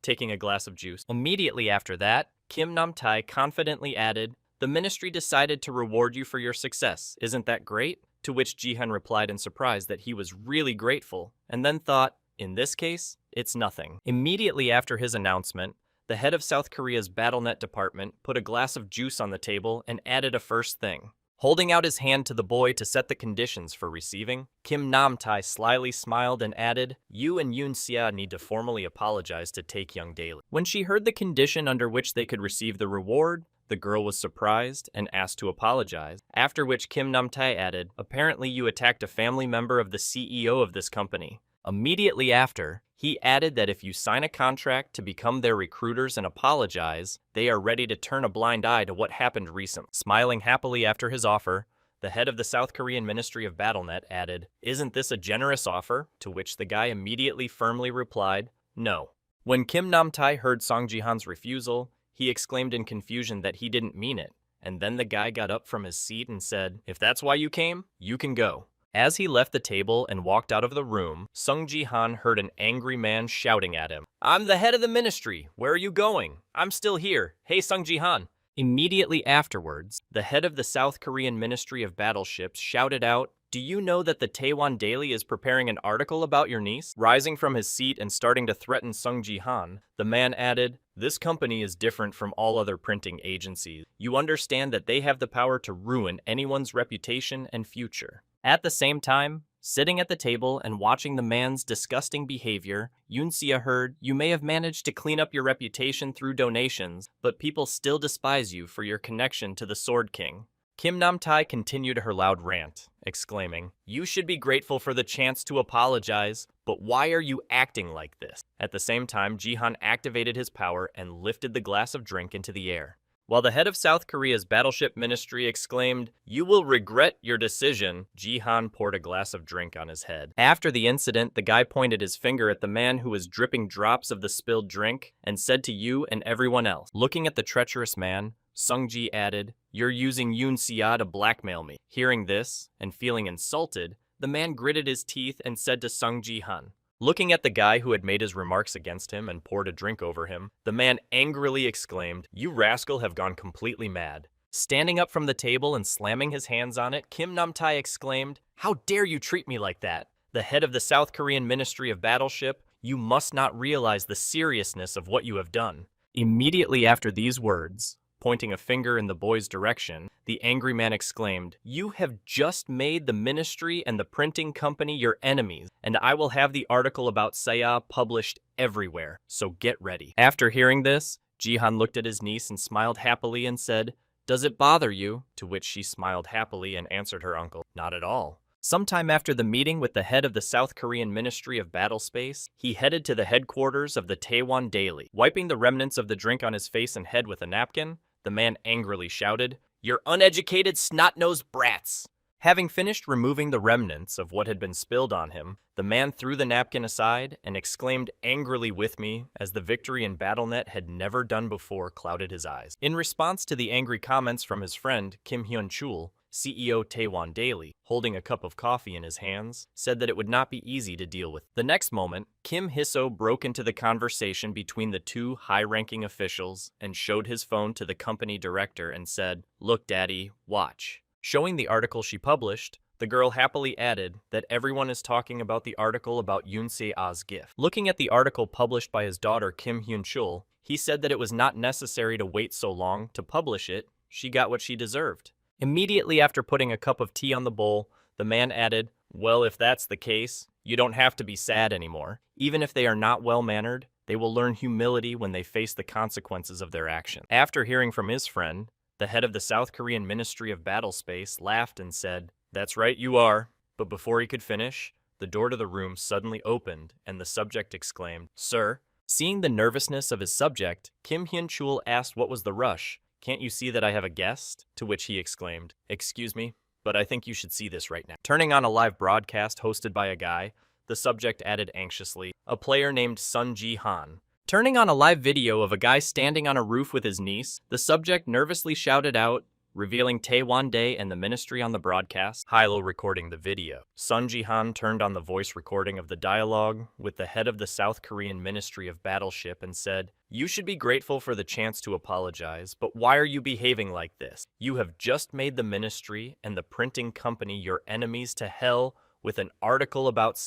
[SPEAKER 1] taking a glass of juice. Immediately after that, Kim Nam-tae confidently added, "The ministry decided to reward you for your success. Isn't that great?" To which Ji-han replied in surprise that he was really grateful, and then thought, in this case, it's nothing. Immediately after his announcement, the head of South Korea's BattleNet department put a glass of juice on the table and added a first thing. Holding out his hand to the boy to set the conditions for receiving, Kim Nam-tae slyly smiled and added, "You and Yoon-sia need to formally apologize to Taekyung daily." When she heard the condition under which they could receive the reward, the girl was surprised and asked to apologize, after which Kim Nam-tae added, "Apparently you attacked a family member of the CEO of this company." Immediately after, he added that if you sign a contract to become their recruiters and apologize, they are ready to turn a blind eye to what happened recently. Smiling happily after his offer, the head of the South Korean Ministry of BattleNet added, "Isn't this a generous offer?" To which the guy immediately firmly replied, "No." When Kim Nam-tae heard Song Ji-han's refusal, he exclaimed in confusion that he didn't mean it, and then the guy got up from his seat and said, "If that's why you came, you can go." As he left the table and walked out of the room, Sung Ji-han heard an angry man shouting at him, "I'm the head of the ministry. Where are you going? I'm still here. Hey, Sung Ji-han." Immediately afterwards, the head of the South Korean Ministry of Battleships shouted out, "Do you know that the Taewon Daily is preparing an article about your niece?" Rising from his seat and starting to threaten Sung Ji-han, the man added, "This company is different from all other printing agencies. You understand that they have the power to ruin anyone's reputation and future." At the same time, sitting at the table and watching the man's disgusting behavior, Yoon-sia heard, "You may have managed to clean up your reputation through donations, but people still despise you for your connection to the Sword King." Kim Nam-tae continued her loud rant, exclaiming, "You should be grateful for the chance to apologize, but why are you acting like this?" At the same time, Ji-han activated his power and lifted the glass of drink into the air. While the head of South Korea's battleship ministry exclaimed, "You will regret your decision," Ji-han poured a glass of drink on his head. After the incident, the guy pointed his finger at the man who was dripping drops of the spilled drink and said to you and everyone else. Looking at the treacherous man, Sung-ji added, "You're using Yoon-sia to blackmail me." Hearing this, and feeling insulted, the man gritted his teeth and said to Sung Ji-han, looking at the guy who had made his remarks against him and poured a drink over him, the man angrily exclaimed, "You rascal have gone completely mad." Standing up from the table and slamming his hands on it, Kim Nam-tae exclaimed, "How dare you treat me like that? The head of the South Korean Ministry of Battleship, you must not realize the seriousness of what you have done." Immediately after these words, pointing a finger in the boy's direction, the angry man exclaimed, "You have just made the ministry and the printing company your enemies, and I will have the article about Saya published everywhere, so get ready." After hearing this, Ji-han looked at his niece and smiled happily and said, "Does it bother you?" To which she smiled happily and answered her uncle, "Not at all." Sometime after the meeting with the head of the South Korean Ministry of Battlespace, he headed to the headquarters of the Taewon Daily. Wiping the remnants of the drink on his face and head with a napkin, the man angrily shouted, "You're uneducated, snot-nosed brats!" Having finished removing the remnants of what had been spilled on him, the man threw the napkin aside and exclaimed angrily with me as the victory in BattleNet had never done before clouded his eyes. In response to the angry comments from his friend Kim Hyun-chul, CEO Taewon Daily, holding a cup of coffee in his hands, said that it would not be easy to deal with. The next moment, Kim Hiso broke into the conversation between the two high-ranking officials and showed his phone to the company director and said, "Look, Daddy, watch." Showing the article she published, the girl happily added that everyone is talking about the article about Yoon-sea's gift. Looking at the article published by his daughter Kim Hyun-chul, he said that it was not necessary to wait so long to publish it. She got what she deserved. Immediately after putting a cup of tea on the bowl, the man added, "Well, if that's the case, you don't have to be sad anymore. Even if they are not well-mannered, they will learn humility when they face the consequences of their actions." After hearing from his friend, the head of the South Korean Ministry of Battlespace laughed and said, "That's right, you are." But before he could finish, the door to the room suddenly opened and the subject exclaimed, "Sir." Seeing the nervousness of his subject, Kim Hyun-chul asked what was the rush. "Can't you see that I have a guest?" To which he exclaimed, "Excuse me, but I think you should see this right now." Turning on a live broadcast hosted by a guy, the subject added anxiously, "A player named Sun Ji-han." Turning on a live video of a guy standing on a roof with his niece, the subject nervously shouted out, revealing Taewon-dae and the ministry on the broadcast. Yahello recording the video. Sun Ji-han turned on the voice recording of the dialogue with the head of the South Korean Ministry of Battleship and said, "You should be grateful for the chance to apologize, but why are you behaving like this? You have just made the ministry and the printing company your enemies to hell with an article about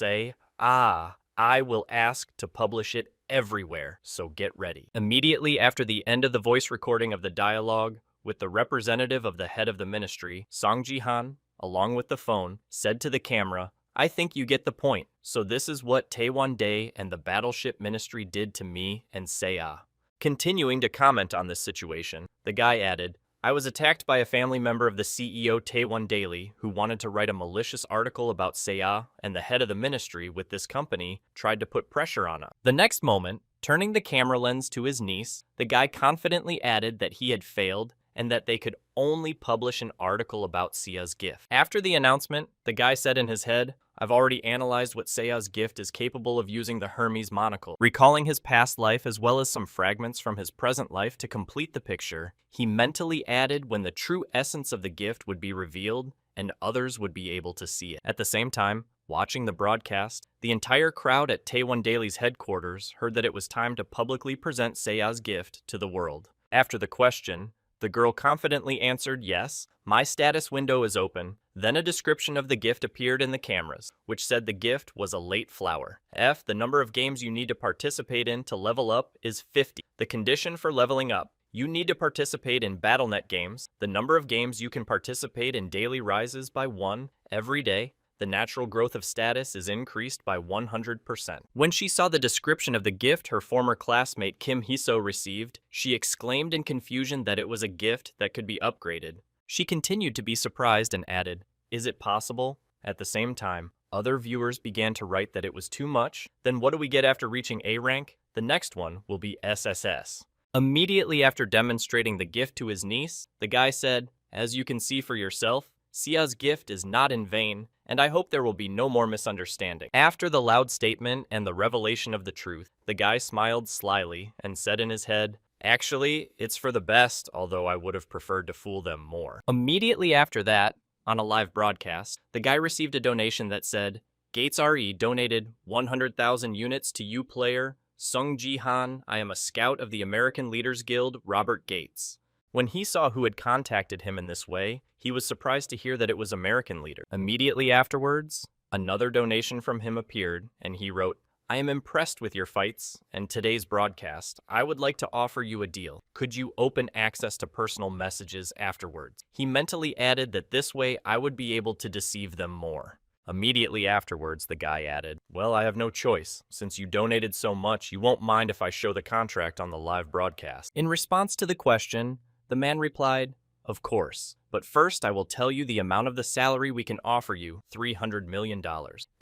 [SPEAKER 1] I will ask to publish it everywhere, so get ready." Immediately after the end of the voice recording of the dialogue, with the representative of the head of the ministry, Song Ji-han, along with the phone, said to the camera, "I think you get the point. So this is what Taewon-dae and the Battleship Ministry did to me and Seiya." Continuing to comment on this situation, the guy added, "I was attacked by a family member of the CEO Taewon-dae who wanted to write a malicious article about Seiya, and the head of the ministry with this company tried to put pressure on us." The next moment, turning the camera lens to his niece, the guy confidently added that he had failed and that they could only publish an article about Seiya's gift. After the announcement, the guy said in his head, "I've already analyzed what Seiya's gift is capable of using the Hermes monocle." Recalling his past life as well as some fragments from his present life to complete the picture, he mentally added when the true essence of the gift would be revealed and others would be able to see it. At the same time, watching the broadcast, the entire crowd at Taewon-dae's headquarters heard that it was time to publicly present Seiya's gift to the world. After the question, the girl confidently answered, "Yes, my status window is open." Then a description of the gift appeared in the cameras, which said the gift was a late flower. The number of games you need to participate in to level up is 50. The condition for leveling up: you need to participate in BattleNet games. The number of games you can participate in daily rises by 1 every day. The natural growth of status is increased by 100%. When she saw the description of the gift her former classmate Kim Hiso received, she exclaimed in confusion that it was a gift that could be upgraded. She continued to be surprised and added, "Is it possible?" At the same time, other viewers began to write that it was too much. Then what do we get after reaching A rank? The next one will be SSS. Immediately after demonstrating the gift to his niece, the guy said, "As you can see for yourself, Seiya's gift is not in vain, and I hope there will be no more misunderstanding." After the loud statement and the revelation of the truth, the guy smiled slyly and said in his head, "Actually, it's for the best, although I would have preferred to fool them more." Immediately after that, on a live broadcast, the guy received a donation that said, "Gates RE donated 100,000 units to you player, Sung Ji-han. I am a scout of the American Leaders Guild, Robert Gates." When he saw who had contacted him in this way, he was surprised to hear that it was American Leader. Immediately afterwards, another donation from him appeared, and he wrote, "I am impressed with your fights and today's broadcast. I would like to offer you a deal. Could you open access to personal messages afterwards?" He mentally added that this way I would be able to deceive them more. Immediately afterwards, the guy added, "Well, I have no choice. Since you donated so much, you won't mind if I show the contract on the live broadcast." In response to the question, the man replied, "Of course, but first I will tell you the amount of the salary we can offer you, $300 million.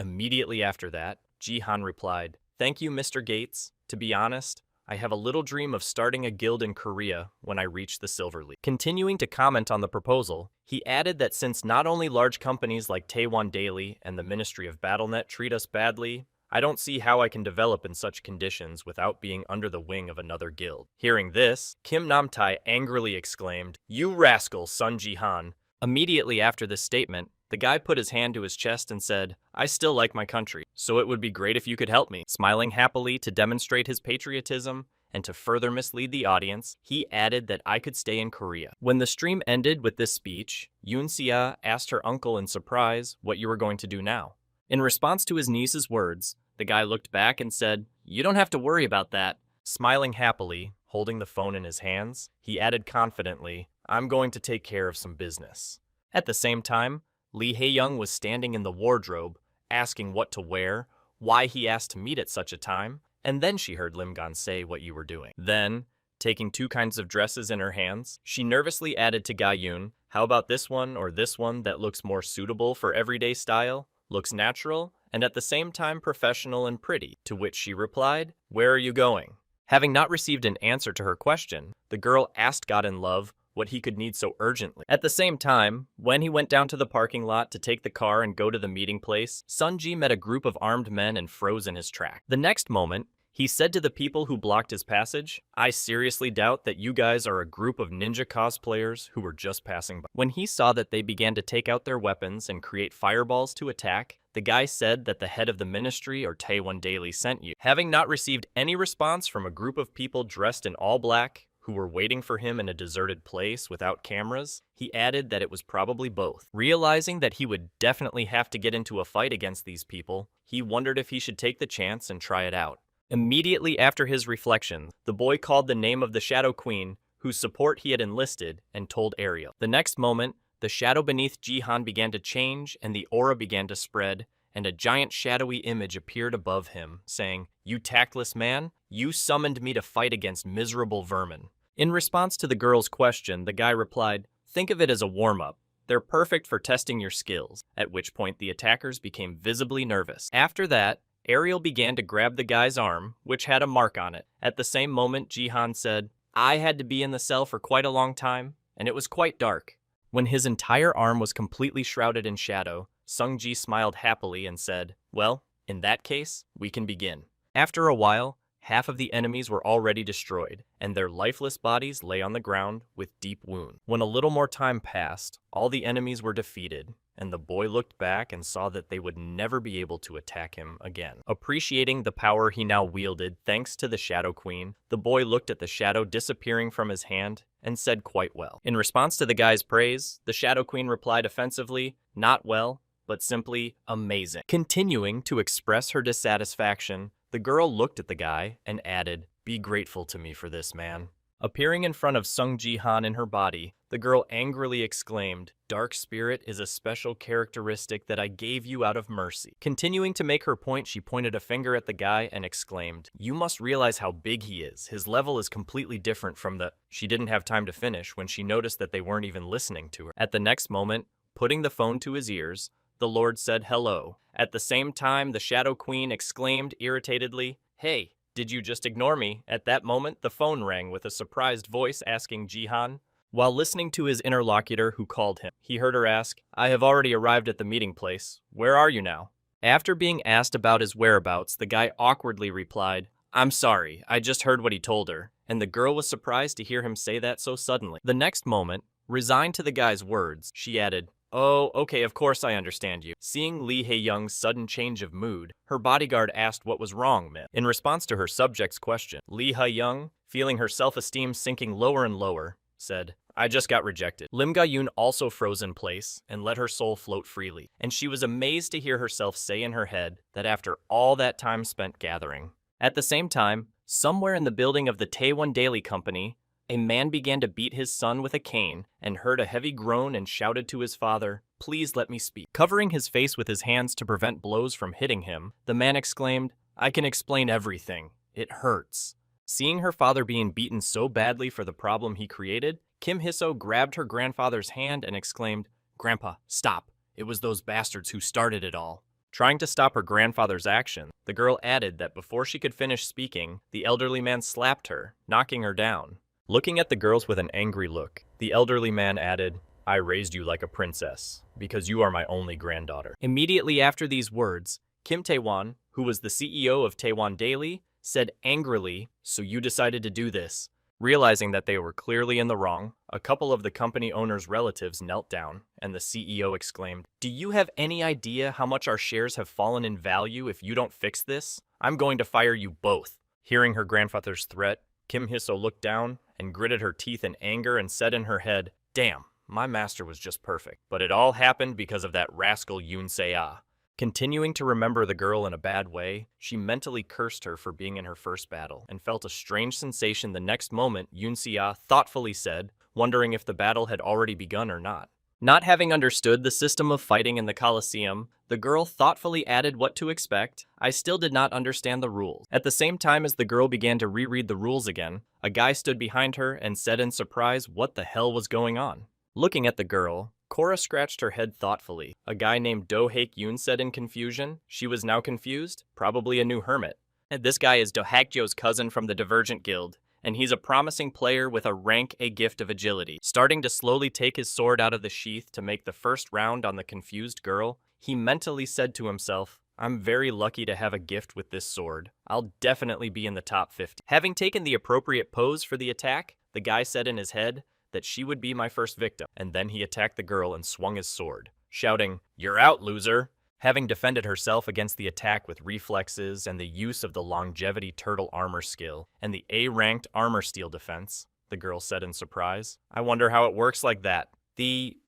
[SPEAKER 1] Immediately after that, Jihan replied, "Thank you, Mr. Gates. To be honest, I have a little dream of starting a guild in Korea when I reach the Silver League." Continuing to comment on the proposal, he added that since not only large companies like Taewon-dae and the Ministry of BattleNet treat us badly, I don't see how I can develop in such conditions without being under the wing of another guild. Hearing this, Kim Nam-tae angrily exclaimed, "You rascal, Sun Ji-han." Immediately after this statement, the guy put his hand to his chest and said, "I still like my country, so it would be great if you could help me." Smiling happily to demonstrate his patriotism and to further mislead the audience, he added that I could stay in Korea. When the stream ended with this speech, Yoon Sia asked her uncle in surprise what you were going to do now. In response to his niece's words, the guy looked back and said, "You don't have to worry about that." Smiling happily, holding the phone in his hands, he added confidently, "I'm going to take care of some business." At the same time, Lee Hae-young was standing in the wardrobe, asking what to wear, why he asked to meet at such a time, and then she heard Lim Gon say what you were doing. Then, taking 2 kinds of dresses in her hands, she nervously added to Ga-yoon, "How about this one or this one that looks more suitable for everyday style, looks natural, and at the same time professional and pretty, to which she replied, "Where are you going?" Having not received an answer to her question, the girl asked God in love what he could need so urgently. At the same time, when he went down to the parking lot to take the car and go to the meeting place, Sunji met a group of armed men and froze in his track. The next moment, he said to the people who blocked his passage, "I seriously doubt that you guys are a group of ninja cosplayers who were just passing by." When he saw that they began to take out their weapons and create fireballs to attack, the guy said that the head of the ministry or Taiwan Daily sent you. Having not received any response from a group of people dressed in all black, who were waiting for him in a deserted place without cameras, he added that it was probably both. Realizing that he would definitely have to get into a fight against these people, he wondered if he should take the chance and try it out. Immediately after his reflections, the boy called the name of the Shadow Queen, whose support he had enlisted, and told Ariel. The next moment, the shadow beneath Jihan began to change, and the aura began to spread, and a giant shadowy image appeared above him, saying, "You tactless man, you summoned me to fight against miserable vermin." In response to the girl's question, the guy replied, "Think of it as a warm-up. They're perfect for testing your skills," at which point the attackers became visibly nervous. After that, Ariel began to grab the guy's arm, which had a mark on it. At the same moment, Jihan said, "I had to be in the cell for quite a long time, and it was quite dark." When his entire arm was completely shrouded in shadow, Sungji smiled happily and said, "Well, in that case, we can begin." After a while, half of the enemies were already destroyed, and their lifeless bodies lay on the ground with deep wounds. When a little more time passed, all the enemies were defeated, and the boy looked back and saw that they would never be able to attack him again. Appreciating the power he now wielded thanks to the Shadow Queen, the boy looked at the shadow disappearing from his hand and said quite well. In response to the guy's praise, the Shadow Queen replied offensively, "Not well, but simply amazing." Continuing to express her dissatisfaction, the girl looked at the guy and added, "Be grateful to me for this, man." Appearing in front of Sung Ji-han in her body, the girl angrily exclaimed, "Dark spirit is a special characteristic that I gave you out of mercy." Continuing to make her point, she pointed a finger at the guy and exclaimed, "You must realize how big he is. His level is completely different from the—" She didn't have time to finish when she noticed that they weren't even listening to her. At the next moment, putting the phone to his ears, the Lord said hello. At the same time, the Shadow Queen exclaimed irritatedly, "Hey, did you just ignore me?" At that moment, the phone rang with a surprised voice asking Jihan. While listening to his interlocutor who called him, he heard her ask, "I have already arrived at the meeting place. Where are you now?" After being asked about his whereabouts, the guy awkwardly replied, "I'm sorry, I just heard what he told her," and the girl was surprised to hear him say that so suddenly. The next moment, resigned to the guy's words, she added, "Oh, okay, of course I understand you." Seeing Lee Hae-young's sudden change of mood, her bodyguard asked what was wrong, man. In response to her subject's question, Lee Hae-young, feeling her self-esteem sinking lower and lower, said, "I just got rejected." Lim Ga-yoon also froze in place and let her soul float freely, and she was amazed to hear herself say in her head that after all that time spent gathering. At the same time, somewhere in the building of the Taewon Daily Company, a man began to beat his son with a cane and heard a heavy groan and shouted to his father, "Please let me speak." Covering his face with his hands to prevent blows from hitting him, the man exclaimed, "I can explain everything. It hurts." Seeing her father being beaten so badly for the problem he created, Kim Hiso grabbed her grandfather's hand and exclaimed, "Grandpa, stop. It was those bastards who started it all." Trying to stop her grandfather's action, the girl added that before she could finish speaking, the elderly man slapped her, knocking her down. Looking at the girls with an angry look, the elderly man added, "I raised you like a princess, because you are my only granddaughter." Immediately after these words, Kim Tae-won, who was the CEO of Taewon Daily, said angrily, "So you decided to do this." Realizing that they were clearly in the wrong, a couple of the company owner's relatives knelt down, and the CEO exclaimed, "Do you have any idea how much our shares have fallen in value if you don't fix this? I'm going to fire you both." Hearing her grandfather's threat, Kim Hiso looked down and gritted her teeth in anger and said in her head, "Damn, my master was just perfect. But it all happened because of that rascal Yoon Se-ah." Continuing to remember the girl in a bad way, she mentally cursed her for being in her first battle, and felt a strange sensation the next moment Yoon Se-ah thoughtfully said, wondering if the battle had already begun or not. Not having understood the system of fighting in the Colosseum, the girl thoughtfully added what to expect. "I still did not understand the rules." At the same time as the girl began to reread the rules again, a guy stood behind her and said in surprise what the hell was going on. Looking at the girl, Cora scratched her head thoughtfully. A guy named Do Haek Yoon said in confusion. She was now confused. Probably a new hermit. And this guy is Do Haekjo's cousin from the Divergent Guild, and he's a promising player with a rank A gift of agility. Starting to slowly take his sword out of the sheath to make the first round on the confused girl, he mentally said to himself, I'm very lucky to have a gift with this sword. I'll definitely be in the top 50. Having taken the appropriate pose for the attack, the guy said in his head that she would be my first victim, and then he attacked the girl and swung his sword, shouting, "You're out, loser!" Having defended herself against the attack with reflexes and the use of the longevity turtle armor skill and the A-ranked armor steel defense, the girl said in surprise. I wonder how it works like that.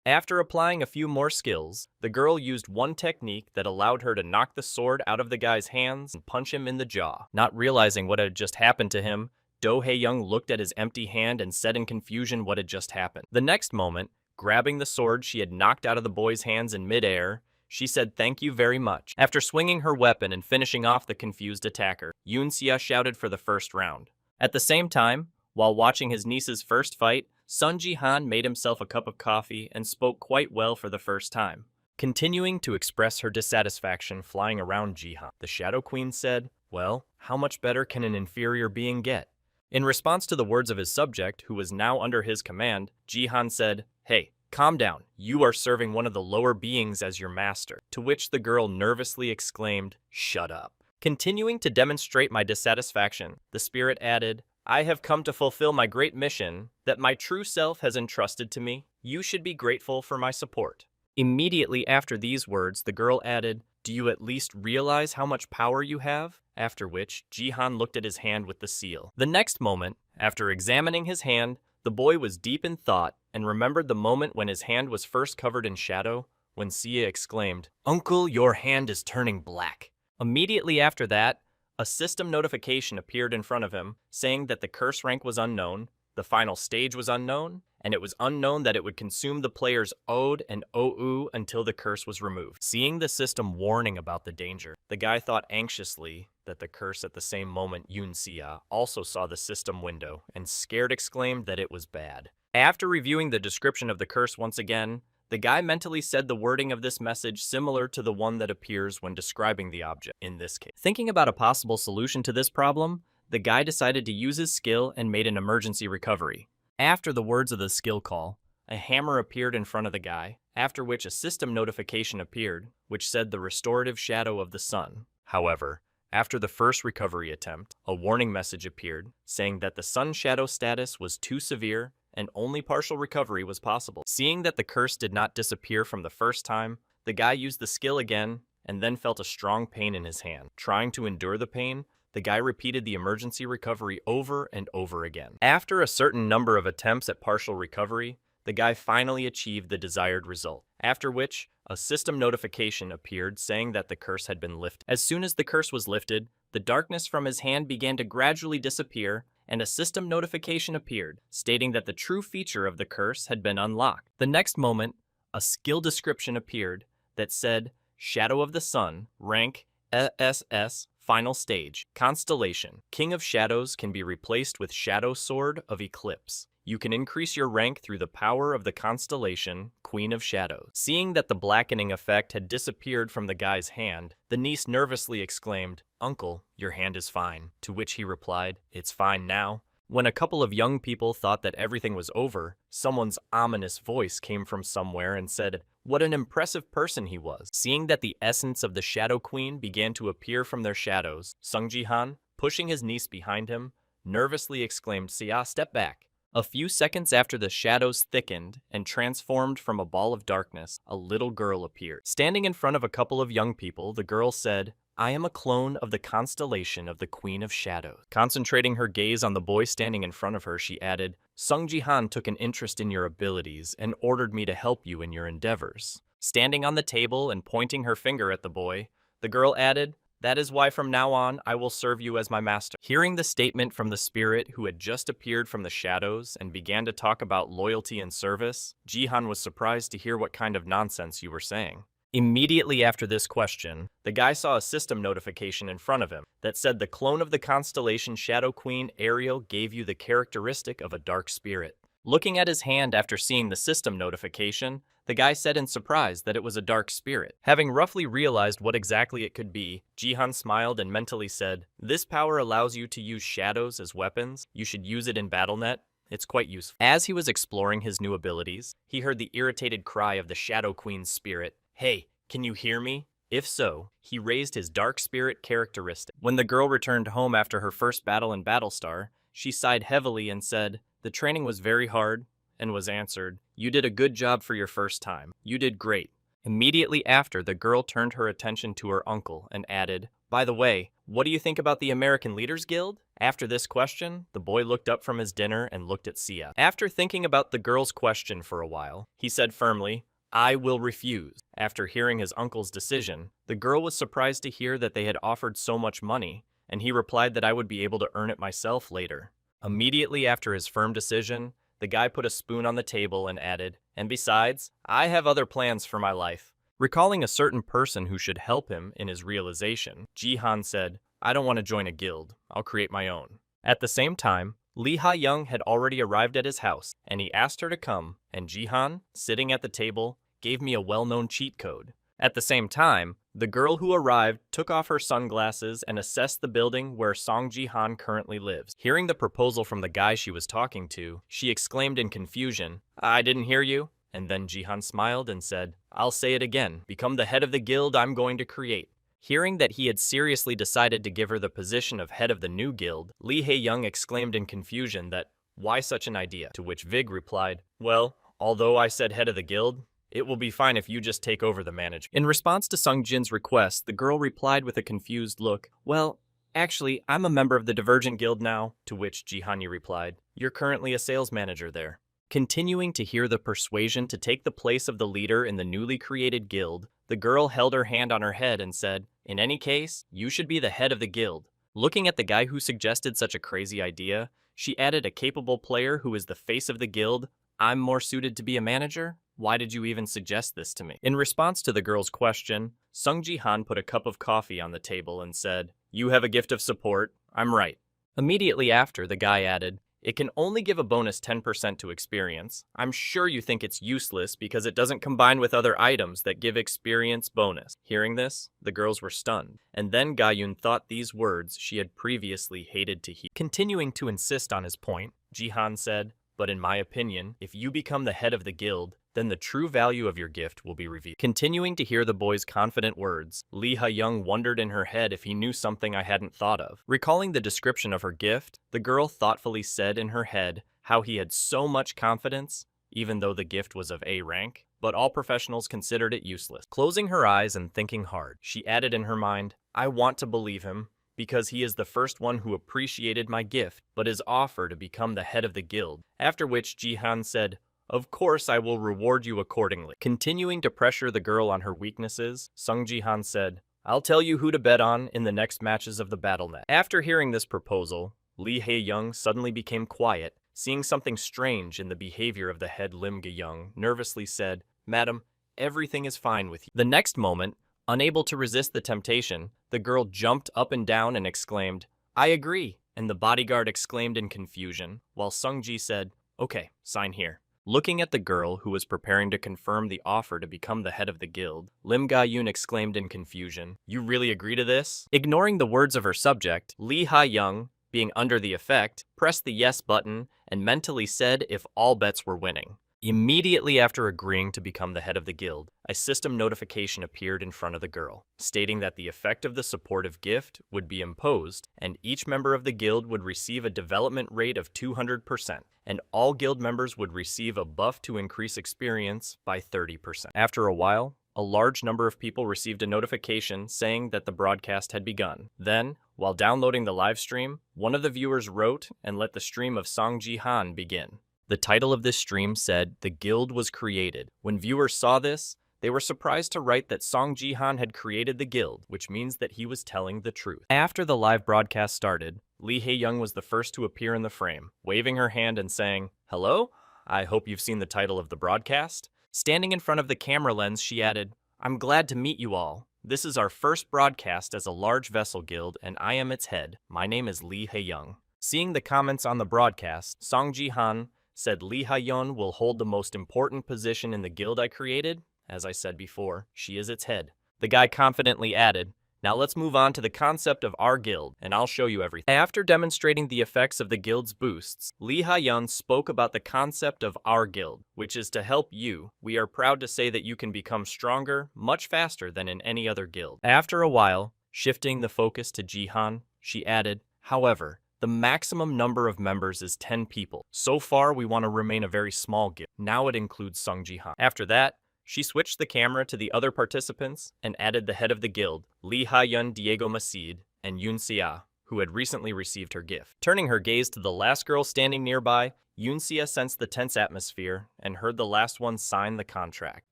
[SPEAKER 1] After applying a few more skills, the girl used one technique that allowed her to knock the sword out of the guy's hands and punch him in the jaw. Not realizing what had just happened to him, Do Hae-young looked at his empty hand and said in confusion what had just happened. The next moment, grabbing the sword she had knocked out of the boy's hands in midair, she said thank you very much. After swinging her weapon and finishing off the confused attacker, Yoon-sia shouted for the first round. At the same time, while watching his niece's first fight, Sun Ji-han made himself a cup of coffee and spoke quite well for the first time. Continuing to express her dissatisfaction flying around Ji-han, the Shadow Queen said, well, how much better can an inferior being get? In response to the words of his subject, who was now under his command, Ji-han said, hey, calm down, you are serving one of the lower beings as your master, to which the girl nervously exclaimed, shut up. Continuing to demonstrate my dissatisfaction, the spirit added, I have come to fulfill my great mission that my true self has entrusted to me. You should be grateful for my support. Immediately after these words, the girl added, do you at least realize how much power you have? After which, Ji-han looked at his hand with the seal. The next moment, after examining his hand, the boy was deep in thought and remembered the moment when his hand was first covered in shadow, when Sia exclaimed, Uncle, your hand is turning black. Immediately after that, a system notification appeared in front of him, saying that the curse rank was unknown, the final stage was unknown, and it was unknown that it would consume the player's Ode and OU until the curse was removed. Seeing the system warning about the danger, the guy thought anxiously that the curse at the same moment Yoon-sia also saw the system window and scared exclaimed that it was bad. After reviewing the description of the curse once again, the guy mentally said the wording of this message similar to the one that appears when describing the object in this case. Thinking about a possible solution to this problem, the guy decided to use his skill and made an emergency recovery. After the words of the skill call, a hammer appeared in front of the guy, after which a system notification appeared, which said the restorative shadow of the sun. However, after the first recovery attempt, a warning message appeared saying that the sun shadow status was too severe and only partial recovery was possible. Seeing that the curse did not disappear from the first time, the guy used the skill again and then felt a strong pain in his hand. Trying to endure the pain, the guy repeated the emergency recovery over and over again. After a certain number of attempts at partial recovery, the guy finally achieved the desired result, after which a system notification appeared saying that the curse had been lifted. As soon as the curse was lifted, the darkness from his hand began to gradually disappear, and a system notification appeared, stating that the true feature of the curse had been unlocked. The next moment, a skill description appeared that said, Shadow of the Sun, rank SS, final stage, Constellation. King of Shadows can be replaced with Shadow Sword of Eclipse. You can increase your rank through the power of the constellation, Queen of Shadows. Seeing that the blackening effect had disappeared from the guy's hand, the niece nervously exclaimed, Uncle, your hand is fine. To which he replied, it's fine now. When a couple of young people thought that everything was over, someone's ominous voice came from somewhere and said, what an impressive person he was. Seeing that the essence of the Shadow Queen began to appear from their shadows, Sung Ji-han, pushing his niece behind him, nervously exclaimed, Sia, step back. A few seconds after the shadows thickened and transformed from a ball of darkness, a little girl appeared. Standing in front of a couple of young people, the girl said, I am a clone of the constellation of the Queen of Shadows. Concentrating her gaze on the boy standing in front of her, she added, Sung Ji-han took an interest in your abilities and ordered me to help you in your endeavors. Standing on the table and pointing her finger at the boy, the girl added, that is why from now on I will serve you as my master. Hearing the statement from the spirit who had just appeared from the shadows and began to talk about loyalty and service, Ji-han was surprised to hear what kind of nonsense you were saying. Immediately after this question, the guy saw a system notification in front of him that said the clone of the constellation Shadow Queen Ariel gave you the characteristic of a dark spirit. Looking at his hand after seeing the system notification, the guy said in surprise that it was a dark spirit. Having roughly realized what exactly it could be, Jihan smiled and mentally said, "This power allows you to use shadows as weapons. You should use it in BattleNet. It's quite useful." As he was exploring his new abilities, he heard the irritated cry of the Shadow Queen's spirit. "Hey, can you hear me?" If so, he raised his dark spirit characteristic. When the girl returned home after her first battle in Battlestar, she sighed heavily and said, "The training was very hard," and was answered, "You did a good job for your first time. You did great." Immediately after, the girl turned her attention to her uncle and added, "By the way, what do you think about the American Leaders Guild?" After this question, the boy looked up from his dinner and looked at Sia. After thinking about the girl's question for a while, he said firmly, "I will refuse." After hearing his uncle's decision, the girl was surprised to hear that they had offered so much money, and he replied that I would be able to earn it myself later. Immediately after his firm decision, the guy put a spoon on the table and added, "And besides, I have other plans for my life." Recalling a certain person who should help him in his realization, Jihan said, "I don't want to join a guild. I'll create my own." At the same time, Lee Ha-young had already arrived at his house, and he asked her to come, and Jihan, sitting at the table, gave me a well-known cheat code. At the same time, the girl who arrived took off her sunglasses and assessed the building where Song Ji-han currently lives. Hearing the proposal from the guy she was talking to, she exclaimed in confusion, "I didn't hear you." And then Ji-han smiled and said, "I'll say it again. Become the head of the guild I'm going to create." Hearing that he had seriously decided to give her the position of head of the new guild, Lee Hae-young exclaimed in confusion that, "Why such an idea?" To which Vig replied, "Well, although I said head of the guild, it will be fine if you just take over the management." In response to Sung Jin's request, the girl replied with a confused look, "Well, actually, I'm a member of the Divergent Guild now." To which Ji-han replied, "You're currently a sales manager there." Continuing to hear the persuasion to take the place of the leader in the newly created guild, the girl held her hand on her head and said, "In any case, you should be the head of the guild." Looking at the guy who suggested such a crazy idea, she added, "A capable player who is the face of the guild. I'm more suited to be a manager? Why did you even suggest this to me?" In response to the girl's question, Sung Ji-han put a cup of coffee on the table and said, "You have a gift of support. I'm right." Immediately after, the guy added, "It can only give a bonus 10% to experience. I'm sure you think it's useless because it doesn't combine with other items that give experience bonus." Hearing this, the girls were stunned, and then Ga-yoon thought these words she had previously hated to hear. Continuing to insist on his point, Ji-han said, "But in my opinion, if you become the head of the guild, then the true value of your gift will be revealed." Continuing to hear the boy's confident words, Lee Ha-young wondered in her head if he knew something I hadn't thought of. Recalling the description of her gift, the girl thoughtfully said in her head how he had so much confidence, even though the gift was of A rank, but all professionals considered it useless. Closing her eyes and thinking hard, she added in her mind, "I want to believe him, because he is the first one who appreciated my gift, but his offer to become the head of the guild." After which Ji-han said, "Of course I will reward you accordingly." Continuing to pressure the girl on her weaknesses, Sung Ji-han said, "I'll tell you who to bet on in the next matches of the BattleNet." After hearing this proposal, Lee Hae-young suddenly became quiet, seeing something strange in the behavior of the head Lim Ga-young, nervously said, "Madam, everything is fine with you." The next moment, unable to resist the temptation, the girl jumped up and down and exclaimed, "I agree," and the bodyguard exclaimed in confusion, while Sung Ji said, "Okay, sign here." Looking at the girl who was preparing to confirm the offer to become the head of the guild, Lim Ga-yoon exclaimed in confusion, "You really agree to this?" Ignoring the words of her subject, Lee Ha-young, being under the effect, pressed the yes button and mentally said if all bets were winning. Immediately after agreeing to become the head of the guild, a system notification appeared in front of the girl, stating that the effect of the supportive gift would be imposed, and each member of the guild would receive a development rate of 200%, and all guild members would receive a buff to increase experience by 30%. After a while, a large number of people received a notification saying that the broadcast had begun. Then, while downloading the live stream, one of the viewers wrote and let the stream of Song Ji-han begin. The title of this stream said, "The Guild was created." When viewers saw this, they were surprised to write that Song Ji-han had created the guild, which means that he was telling the truth. After the live broadcast started, Lee Hae-young was the first to appear in the frame, waving her hand and saying, "Hello? I hope you've seen the title of the broadcast." Standing in front of the camera lens, she added, "I'm glad to meet you all. This is our first broadcast as a large vessel guild, and I am its head. My name is Lee Hae-young." Seeing the comments on the broadcast, Song Ji-han said Lee Ha-yeon will hold the most important position in the guild I created. As I said before, she is its head. The guy confidently added, now let's move on to the concept of our guild, and I'll show you everything. After demonstrating the effects of the guild's boosts, Lee Ha-yeon spoke about the concept of our guild, which is to help you. We are proud to say that you can become stronger much faster than in any other guild. After a while, shifting the focus to Jihan, she added, however, the maximum number of members is 10 people. So far, we want to remain a very small guild. Now it includes Sung Jihan. After that, she switched the camera to the other participants and added the head of the guild, Lee Ha-yeon Diego Masid, and Yoon Sia, who had recently received her gift. Turning her gaze to the last girl standing nearby, Yoon Sia sensed the tense atmosphere and heard the last one sign the contract.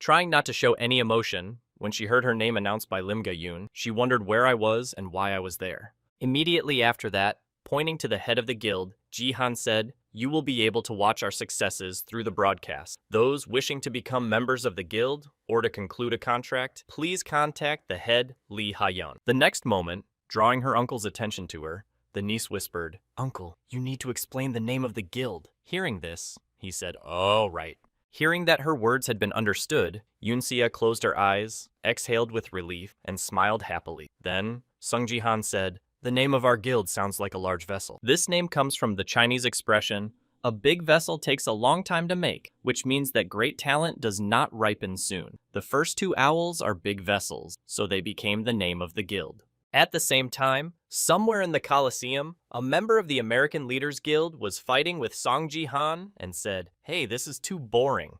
[SPEAKER 1] Trying not to show any emotion, when she heard her name announced by Lim Ga-yoon, she wondered where I was and why I was there. Immediately after that, pointing to the head of the guild, Jihan said, you will be able to watch our successes through the broadcast. Those wishing to become members of the guild or to conclude a contract, please contact the head, Lee Ha-yeon. The next moment, drawing her uncle's attention to her, the niece whispered, Uncle, you need to explain the name of the guild. Hearing this, he said, oh, right. Hearing that her words had been understood, Yoon Sia closed her eyes, exhaled with relief, and smiled happily. Then, Sung Jihan said, the name of our guild sounds like a large vessel. This name comes from the Chinese expression, a big vessel takes a long time to make, which means that great talent does not ripen soon. The first two owls are big vessels, so they became the name of the guild. At the same time, somewhere in the Colosseum, a member of the American Leaders Guild was fighting with Song Ji-han and said, hey, this is too boring.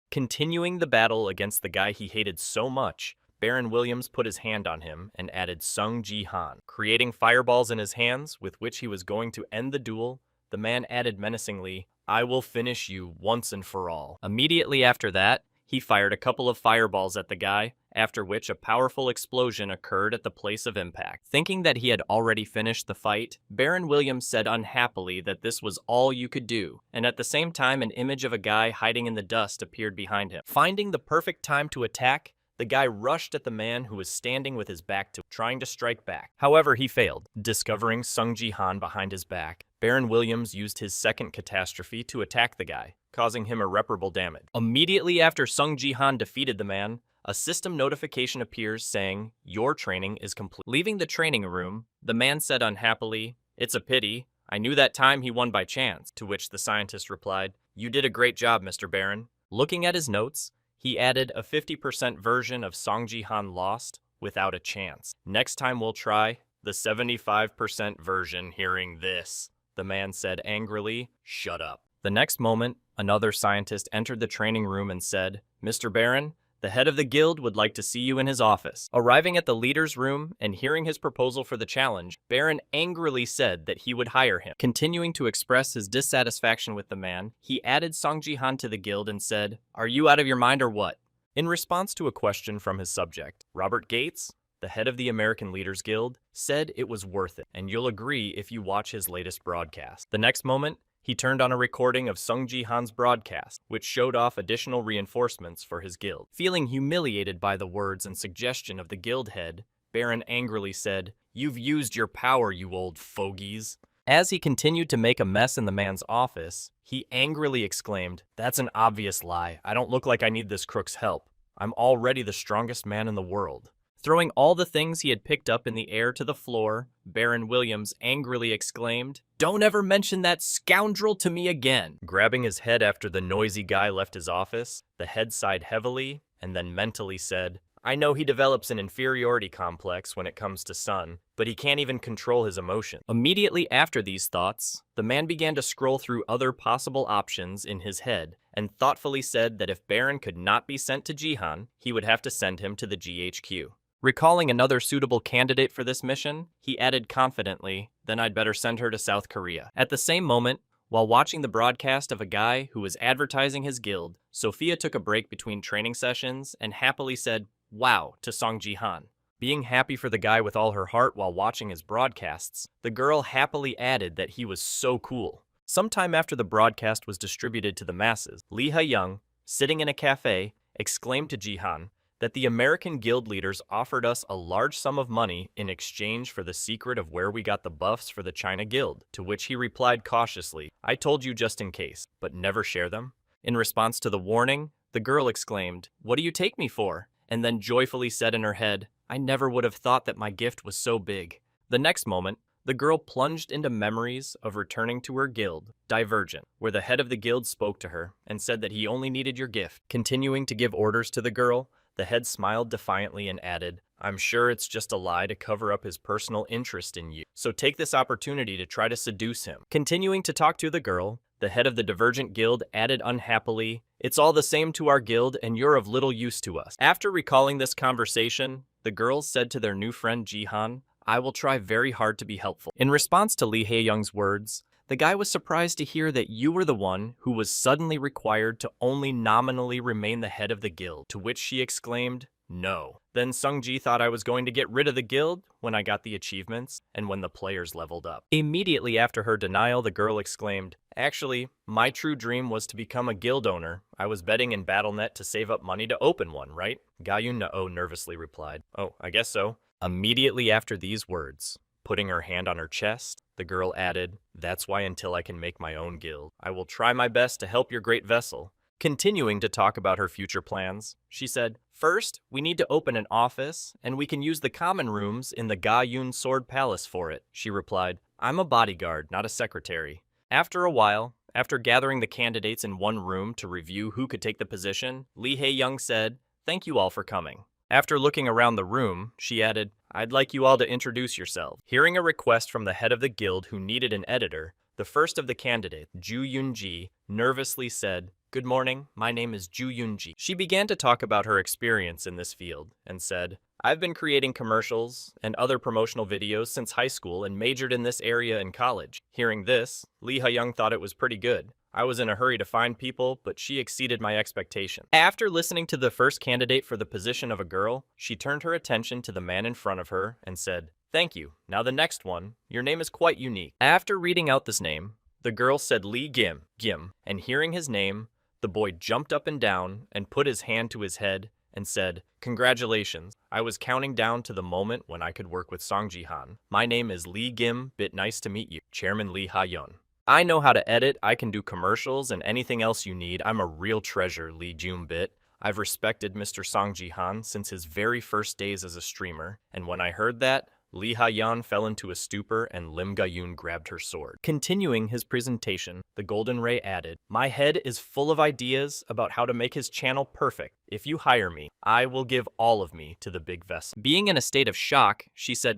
[SPEAKER 1] Continuing the battle against the guy he hated so much, Baron Williams put his hand on him and added Sung Ji-han. Creating fireballs in his hands with which he was going to end the duel, the man added menacingly, I will finish you once and for all. Immediately after that, he fired a couple of fireballs at the guy, after which a powerful explosion occurred at the place of impact. Thinking that he had already finished the fight, Baron Williams said unhappily that this was all you could do, and at the same time an image of a guy hiding in the dust appeared behind him. Finding the perfect time to attack, the guy rushed at the man who was standing with his back to him, trying to strike back. However, he failed. Discovering Sung Ji-han behind his back, Baron Williams used his second catastrophe to attack the guy, causing him irreparable damage. Immediately after Sung Ji-han defeated the man, a system notification appears saying, your training is complete. Leaving the training room, the man said unhappily, it's a pity. I knew that time he won by chance, to which the scientist replied, you did a great job, Mr. Baron. Looking at his notes, he added a 50% version of Song Ji-han lost without a chance. Next time we'll try the 75% version. Hearing this, the man said angrily, shut up. The next moment, another scientist entered the training room and said, Mr. Baron, the head of the guild would like to see you in his office. Arriving at the leader's room and hearing his proposal for the challenge, Baron angrily said that he would hire him. Continuing to express his dissatisfaction with the man, he added Song Ji-han to the guild and said, are you out of your mind or what? In response to a question from his subject, Robert Gates, the head of the American Leaders Guild, said it was worth it, and you'll agree if you watch his latest broadcast. The next moment, he turned on a recording of Sung Ji-han's broadcast, which showed off additional reinforcements for his guild. Feeling humiliated by the words and suggestion of the guild head, Baron angrily said, you've used your power, you old fogies. As he continued to make a mess in the man's office, he angrily exclaimed, that's an obvious lie. I don't look like I need this crook's help. I'm already the strongest man in the world. Throwing all the things he had picked up in the air to the floor, Baron Williams angrily exclaimed, don't ever mention that scoundrel to me again. Grabbing his head after the noisy guy left his office, the head sighed heavily and then mentally said, I know he develops an inferiority complex when it comes to Sun, but he can't even control his emotions. Immediately after these thoughts, the man began to scroll through other possible options in his head and thoughtfully said that if Baron could not be sent to Jihan, he would have to send him to the GHQ. Recalling another suitable candidate for this mission, he added confidently, then I'd better send her to South Korea. At the same moment, while watching the broadcast of a guy who was advertising his guild, Sophia took a break between training sessions and happily said, wow, to Song Ji-han. Being happy for the guy with all her heart while watching his broadcasts, the girl happily added that he was so cool. Sometime after the broadcast was distributed to the masses, Lee Ha-young, sitting in a cafe, exclaimed to Ji-han that the American guild leaders offered us a large sum of money in exchange for the secret of where we got the buffs for the China Guild, to which he replied cautiously, I told you just in case, but never share them. In response to the warning, the girl exclaimed, what do you take me for? And then joyfully said in her head, I never would have thought that my gift was so big. The next moment, the girl plunged into memories of returning to her guild, Divergent, where the head of the guild spoke to her and said that he only needed your gift. Continuing to give orders to the girl, the head smiled defiantly and added, I'm sure it's just a lie to cover up his personal interest in you, so take this opportunity to try to seduce him. Continuing to talk to the girl, the head of the Divergent Guild added unhappily, it's all the same to our guild and you're of little use to us. After recalling this conversation, the girls said to their new friend Jihan, I will try very hard to be helpful. In response to Lee Hae-young's words, the guy was surprised to hear that you were the one who was suddenly required to only nominally remain the head of the guild, to which she exclaimed, no. Then Sung-ji thought I was going to get rid of the guild when I got the achievements and when the players leveled up. Immediately after her denial, the girl exclaimed, actually, my true dream was to become a guild owner. I was betting in Battle.net to save up money to open one, right? Ga-yoon-no nervously replied, oh, I guess so. Immediately after these words, putting her hand on her chest, the girl added, that's why until I can make my own guild, I will try my best to help your great vessel. Continuing to talk about her future plans, she said, first, we need to open an office, and we can use the common rooms in the Ga-yoon Sword Palace for it. She replied, I'm a bodyguard, not a secretary. After a while, after gathering the candidates in one room to review who could take the position, Lee Hae-young said, thank you all for coming. After looking around the room, she added, I'd like you all to introduce yourselves. Hearing a request from the head of the guild who needed an editor, the first of the candidates, Ju Yoon-ji, nervously said, good morning, my name is Ju Yoon-ji. She began to talk about her experience in this field and said, I've been creating commercials and other promotional videos since high school and majored in this area in college. Hearing this, Lee Ha-young thought it was pretty good. I was in a hurry to find people, but she exceeded my expectations. After listening to the first candidate for the position of a girl, she turned her attention to the man in front of her and said, thank you. Now the next one, your name is quite unique. After reading out this name, the girl said Lee Gim, and hearing his name, the boy jumped up and down and put his hand to his head and said, congratulations. I was counting down to the moment when I could work with Song Ji-han. My name is Lee Gim, bit nice to meet you. Chairman Lee Ha-yeon. I know how to edit, I can do commercials, and anything else you need. I'm a real treasure, Lee Jun-bit. I've respected Mr. Song Ji-han since his very first days as a streamer, and when I heard that, Lee Ha-yeon fell into a stupor and Lim Ga-yoon grabbed her sword. Continuing his presentation, the Golden Ray added, my head is full of ideas about how to make his channel perfect. If you hire me, I will give all of me to the big vessel. Being in a state of shock, she said,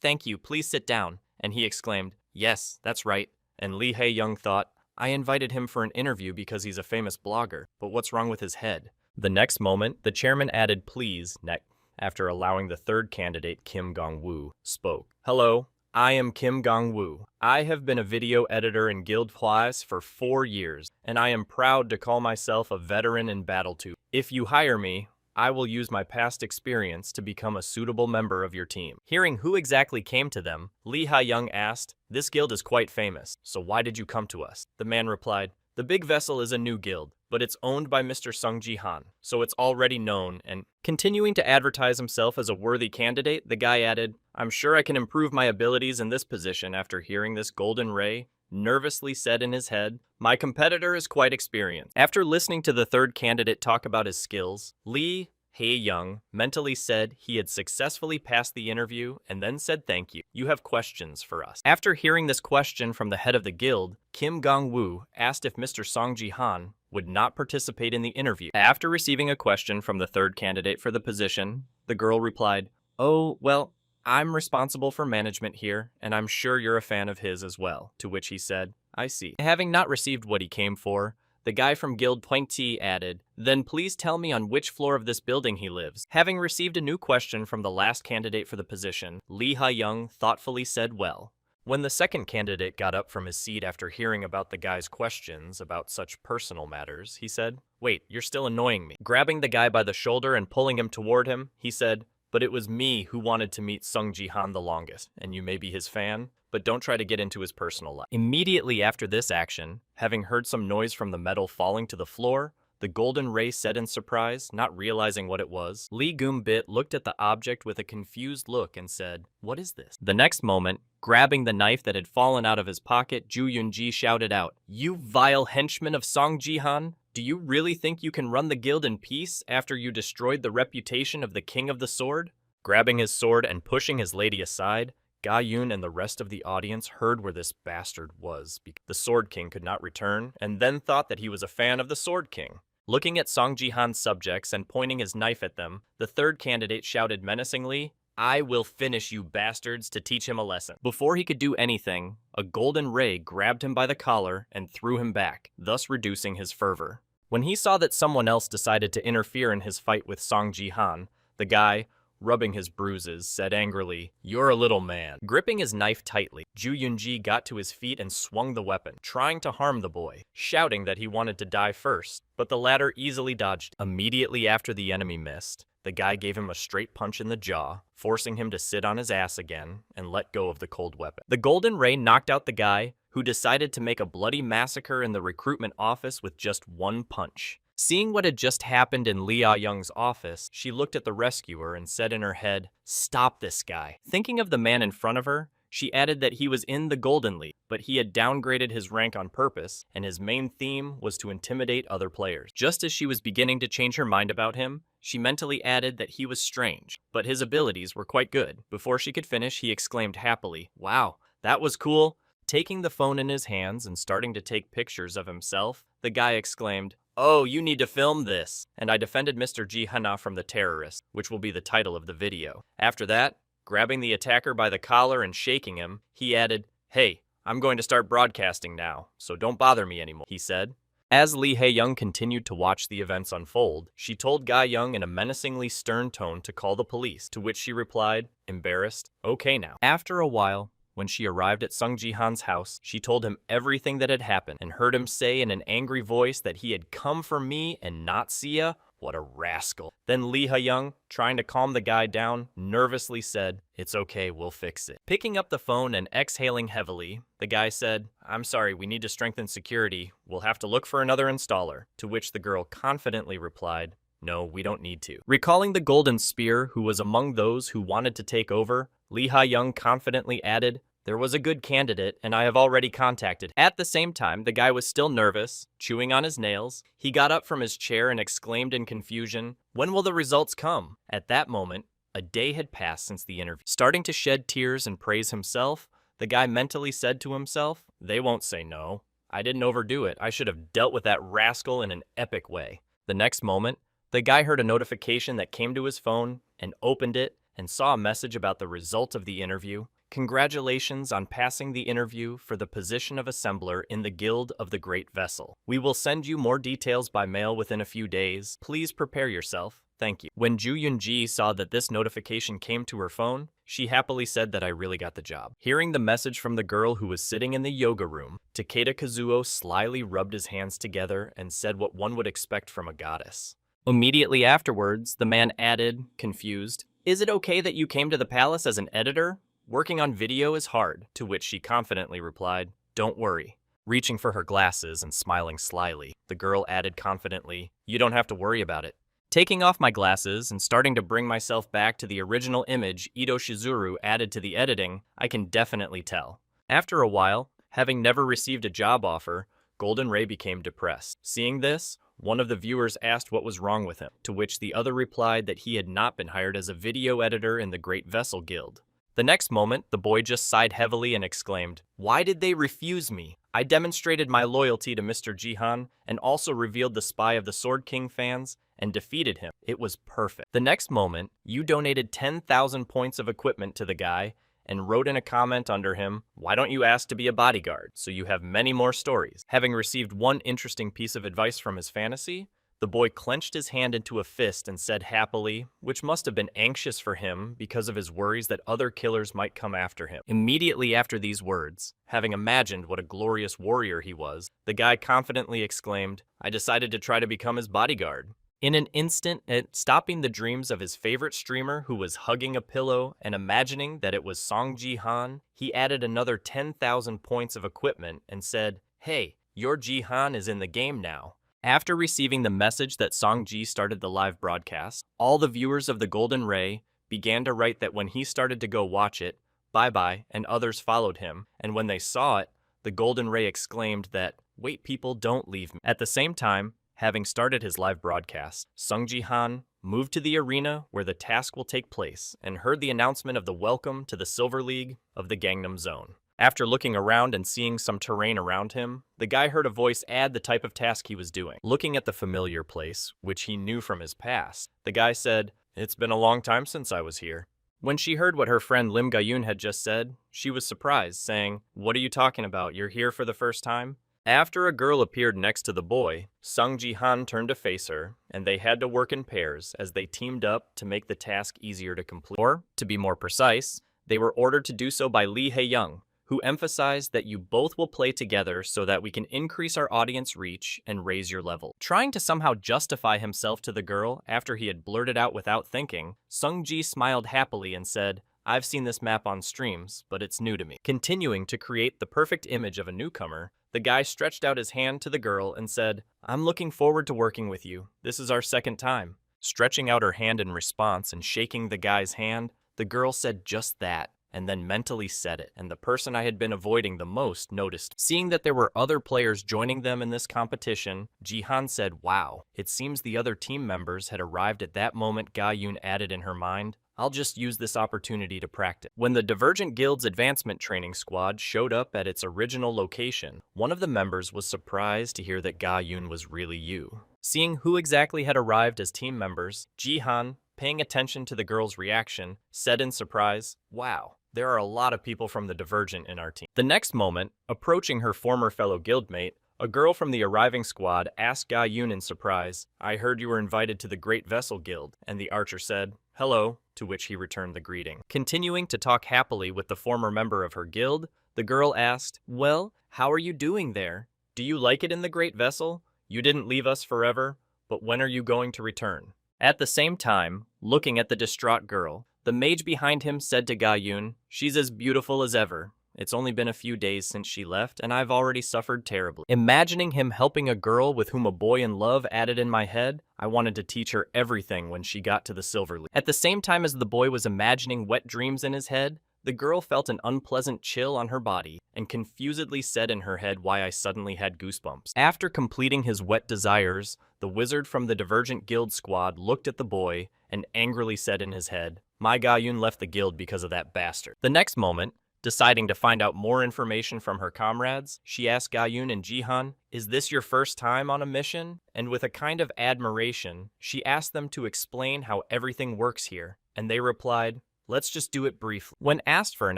[SPEAKER 1] thank you, please sit down. And he exclaimed, yes, that's right. And Lee Hae-young thought, I invited him for an interview because he's a famous blogger, but what's wrong with his head? The next moment, the chairman added please next after allowing the third candidate, Kim Gong-woo, spoke. Hello, I am Kim Gong-woo. I have been a video editor in Guild Plus for 4 years, and I am proud to call myself a veteran in Battle.2. If you hire me, I will use my past experience to become a suitable member of your team. Hearing who exactly came to them, Lee Ha-young asked, this guild is quite famous, so why did you come to us? The man replied, the Big Vessel is a new guild, but it's owned by Mr. Sung Ji-han, so it's already known, and continuing to advertise himself as a worthy candidate, the guy added, I'm sure I can improve my abilities in this position. After hearing this, Golden Ray nervously said in his head, my competitor is quite experienced. After listening to the third candidate talk about his skills, Lee Hae-young mentally said he had successfully passed the interview and then said thank you. You have questions for us. After hearing this question from the head of the guild, Kim Gong-woo asked if Mr. Song Ji-han would not participate in the interview. After receiving a question from the third candidate for the position, the girl replied, oh, well, I'm responsible for management here, and I'm sure you're a fan of his as well. To which he said, I see. Having not received what he came for, the guy from Guild Pointy added, then please tell me on which floor of this building he lives. Having received a new question from the last candidate for the position, Lee Ha-young thoughtfully said well. When the second candidate got up from his seat after hearing about the guy's questions about such personal matters, he said, wait, you're still annoying me. Grabbing the guy by the shoulder and pulling him toward him, he said, but it was me who wanted to meet Sung Ji-han the longest, and you may be his fan, but don't try to get into his personal life. Immediately after this action, having heard some noise from the metal falling to the floor, the golden ray said in surprise, not realizing what it was. Lee Goombit looked at the object with a confused look and said, "What is this?" The next moment, grabbing the knife that had fallen out of his pocket, Ju Yunji shouted out, "You vile henchman of Song Jihan! Do you really think you can run the guild in peace after you destroyed the reputation of the King of the Sword?" Grabbing his sword and pushing his lady aside, Ga Yun and the rest of the audience heard where this bastard was. The Sword King could not return, and then thought that he was a fan of the Sword King. Looking at Song Jihan's subjects and pointing his knife at them, the third candidate shouted menacingly, "I will finish you bastards to teach him a lesson." Before he could do anything, a golden ray grabbed him by the collar and threw him back, thus reducing his fervor. When he saw that someone else decided to interfere in his fight with Song Jihan, the guy, rubbing his bruises, said angrily, "You're a little man." Gripping his knife tightly, Ju Yunji got to his feet and swung the weapon, trying to harm the boy, shouting that he wanted to die first, but the latter easily dodged. Immediately after the enemy missed, the guy gave him a straight punch in the jaw, forcing him to sit on his ass again and let go of the cold weapon. The golden ray knocked out the guy, who decided to make a bloody massacre in the recruitment office with just one punch. Seeing what had just happened in Li Young's office, she looked at the rescuer and said in her head, "Stop this guy." Thinking of the man in front of her, she added that he was in the Golden League, but he had downgraded his rank on purpose, and his main theme was to intimidate other players. Just as she was beginning to change her mind about him, she mentally added that he was strange, but his abilities were quite good. Before she could finish, he exclaimed happily, "Wow, that was cool." Taking the phone in his hands and starting to take pictures of himself, the guy exclaimed, "Oh, you need to film this." And I defended Mr. Ji Hana from the terrorist, which will be the title of the video. After that, grabbing the attacker by the collar and shaking him, he added, "Hey, I'm going to start broadcasting now, so don't bother me anymore," he said. As Lee Hae-young continued to watch the events unfold, she told Ga Young in a menacingly stern tone to call the police, to which she replied, embarrassed, "Okay now." After a while, when she arrived at Sung Ji-han's house, she told him everything that had happened and heard him say in an angry voice that he had come for me and not Sia. What a rascal. Then Lee Ha-young, trying to calm the guy down, nervously said, "It's okay, we'll fix it." Picking up the phone and exhaling heavily, the guy said, "I'm sorry, we need to strengthen security. We'll have to look for another installer." To which the girl confidently replied, "No, we don't need to." Recalling the Golden Spear, who was among those who wanted to take over, Lee Ha-young confidently added, "There was a good candidate, and I have already contacted." At the same time, the guy was still nervous, chewing on his nails. He got up from his chair and exclaimed in confusion, "When will the results come?" At that moment, a day had passed since the interview. Starting to shed tears and praise himself, the guy mentally said to himself, "They won't say no. I didn't overdo it. I should have dealt with that rascal in an epic way." The next moment, the guy heard a notification that came to his phone and opened it and saw a message about the result of the interview. "Congratulations on passing the interview for the position of assembler in the Guild of the Great Vessel. We will send you more details by mail within a few days. Please prepare yourself. Thank you." When Ju Yun-ji saw that this notification came to her phone, she happily said that I really got the job. Hearing the message from the girl who was sitting in the yoga room, Takeda Kazuo slyly rubbed his hands together and said what one would expect from a goddess. Immediately afterwards, the man added, confused, "Is it okay that you came to the palace as an editor? Working on video is hard," to which she confidently replied, "Don't worry." Reaching for her glasses and smiling slyly, the girl added confidently, "You don't have to worry about it." Taking off my glasses and starting to bring myself back to the original image Ito Shizuru added to the editing, I can definitely tell. After a while, having never received a job offer, Golden Ray became depressed. Seeing this, one of the viewers asked what was wrong with him, to which the other replied that he had not been hired as a video editor in the Great Vessel Guild. The next moment, the boy just sighed heavily and exclaimed, "Why did they refuse me? I demonstrated my loyalty to Mr. Jihan and also revealed the spy of the Sword King fans and defeated him. It was perfect." The next moment, you donated 10,000 points of equipment to the guy and wrote in a comment under him, "Why don't you ask to be a bodyguard?" So you have many more stories. Having received one interesting piece of advice from his fantasy, the boy clenched his hand into a fist and said happily, which must have been anxious for him because of his worries that other killers might come after him. Immediately after these words, having imagined what a glorious warrior he was, the guy confidently exclaimed, "I decided to try to become his bodyguard." In an instant, stopping the dreams of his favorite streamer who was hugging a pillow and imagining that it was Song Ji-han, he added another 10,000 points of equipment and said, "Hey, your Ji-han is in the game now. After receiving the message that Songji started the live broadcast, all the viewers of the Golden Ray began to write that when he started to go watch it, bye-bye, and others followed him, and when they saw it, the Golden Ray exclaimed that, "Wait people, don't leave me." At the same time, having started his live broadcast, Sung Ji-han moved to the arena where the task will take place and heard the announcement of the welcome to the Silver League of the Gangnam Zone. After looking around and seeing some terrain around him, the guy heard a voice add the type of task he was doing. Looking at the familiar place, which he knew from his past, the guy said, "It's been a long time since I was here." When she heard what her friend Lim Ga-yoon had just said, she was surprised, saying, "What are you talking about? You're here for the first time?" After a girl appeared next to the boy, Sung Ji-han turned to face her, and they had to work in pairs as they teamed up to make the task easier to complete. Or, to be more precise, they were ordered to do so by Lee Hae-young, who emphasized that you both will play together so that we can increase our audience reach and raise your level. Trying to somehow justify himself to the girl after he had blurted out without thinking, Sung-ji smiled happily and said, "I've seen this map on streams, but it's new to me." Continuing to create the perfect image of a newcomer, the guy stretched out his hand to the girl and said, "I'm looking forward to working with you. This is our second time." Stretching out her hand in response and shaking the guy's hand, the girl said just that, and then mentally said it, and the person I had been avoiding the most noticed. Seeing that there were other players joining them in this competition, Ji-han said, "Wow, it seems the other team members had arrived at that moment." Ga-yoon added in her mind, "I'll just use this opportunity to practice." When the Divergent Guild's advancement training squad showed up at its original location, one of the members was surprised to hear that Ga-yoon was really you. Seeing who exactly had arrived as team members, Ji-han, paying attention to the girl's reaction, said in surprise, "Wow, there are a lot of people from the Divergent in our team." The next moment, approaching her former fellow guildmate, a girl from the arriving squad asked Ga-yoon in surprise, "I heard you were invited to the Great Vessel Guild," and the archer said, "Hello," to which he returned the greeting. Continuing to talk happily with the former member of her guild, the girl asked, "Well, how are you doing there? Do you like it in the Great Vessel? You didn't leave us forever, but when are you going to return?" At the same time, looking at the distraught girl, the mage behind him said to Ga-yoon, "She's as beautiful as ever. It's only been a few days since she left, and I've already suffered terribly." Imagining him helping a girl with whom a boy in love added in my head, I wanted to teach her everything when she got to the Silver League. At the same time as the boy was imagining wet dreams in his head, the girl felt an unpleasant chill on her body and confusedly said in her head why I suddenly had goosebumps. After completing his wet desires, the wizard from the Divergent Guild squad looked at the boy and angrily said in his head, "My Ga-yoon left the guild because of that bastard." The next moment, deciding to find out more information from her comrades, she asked Ga-yoon and Ji-han, "Is this your first time on a mission?" And with a kind of admiration, she asked them to explain how everything works here, and they replied, "Let's just do it briefly." When asked for an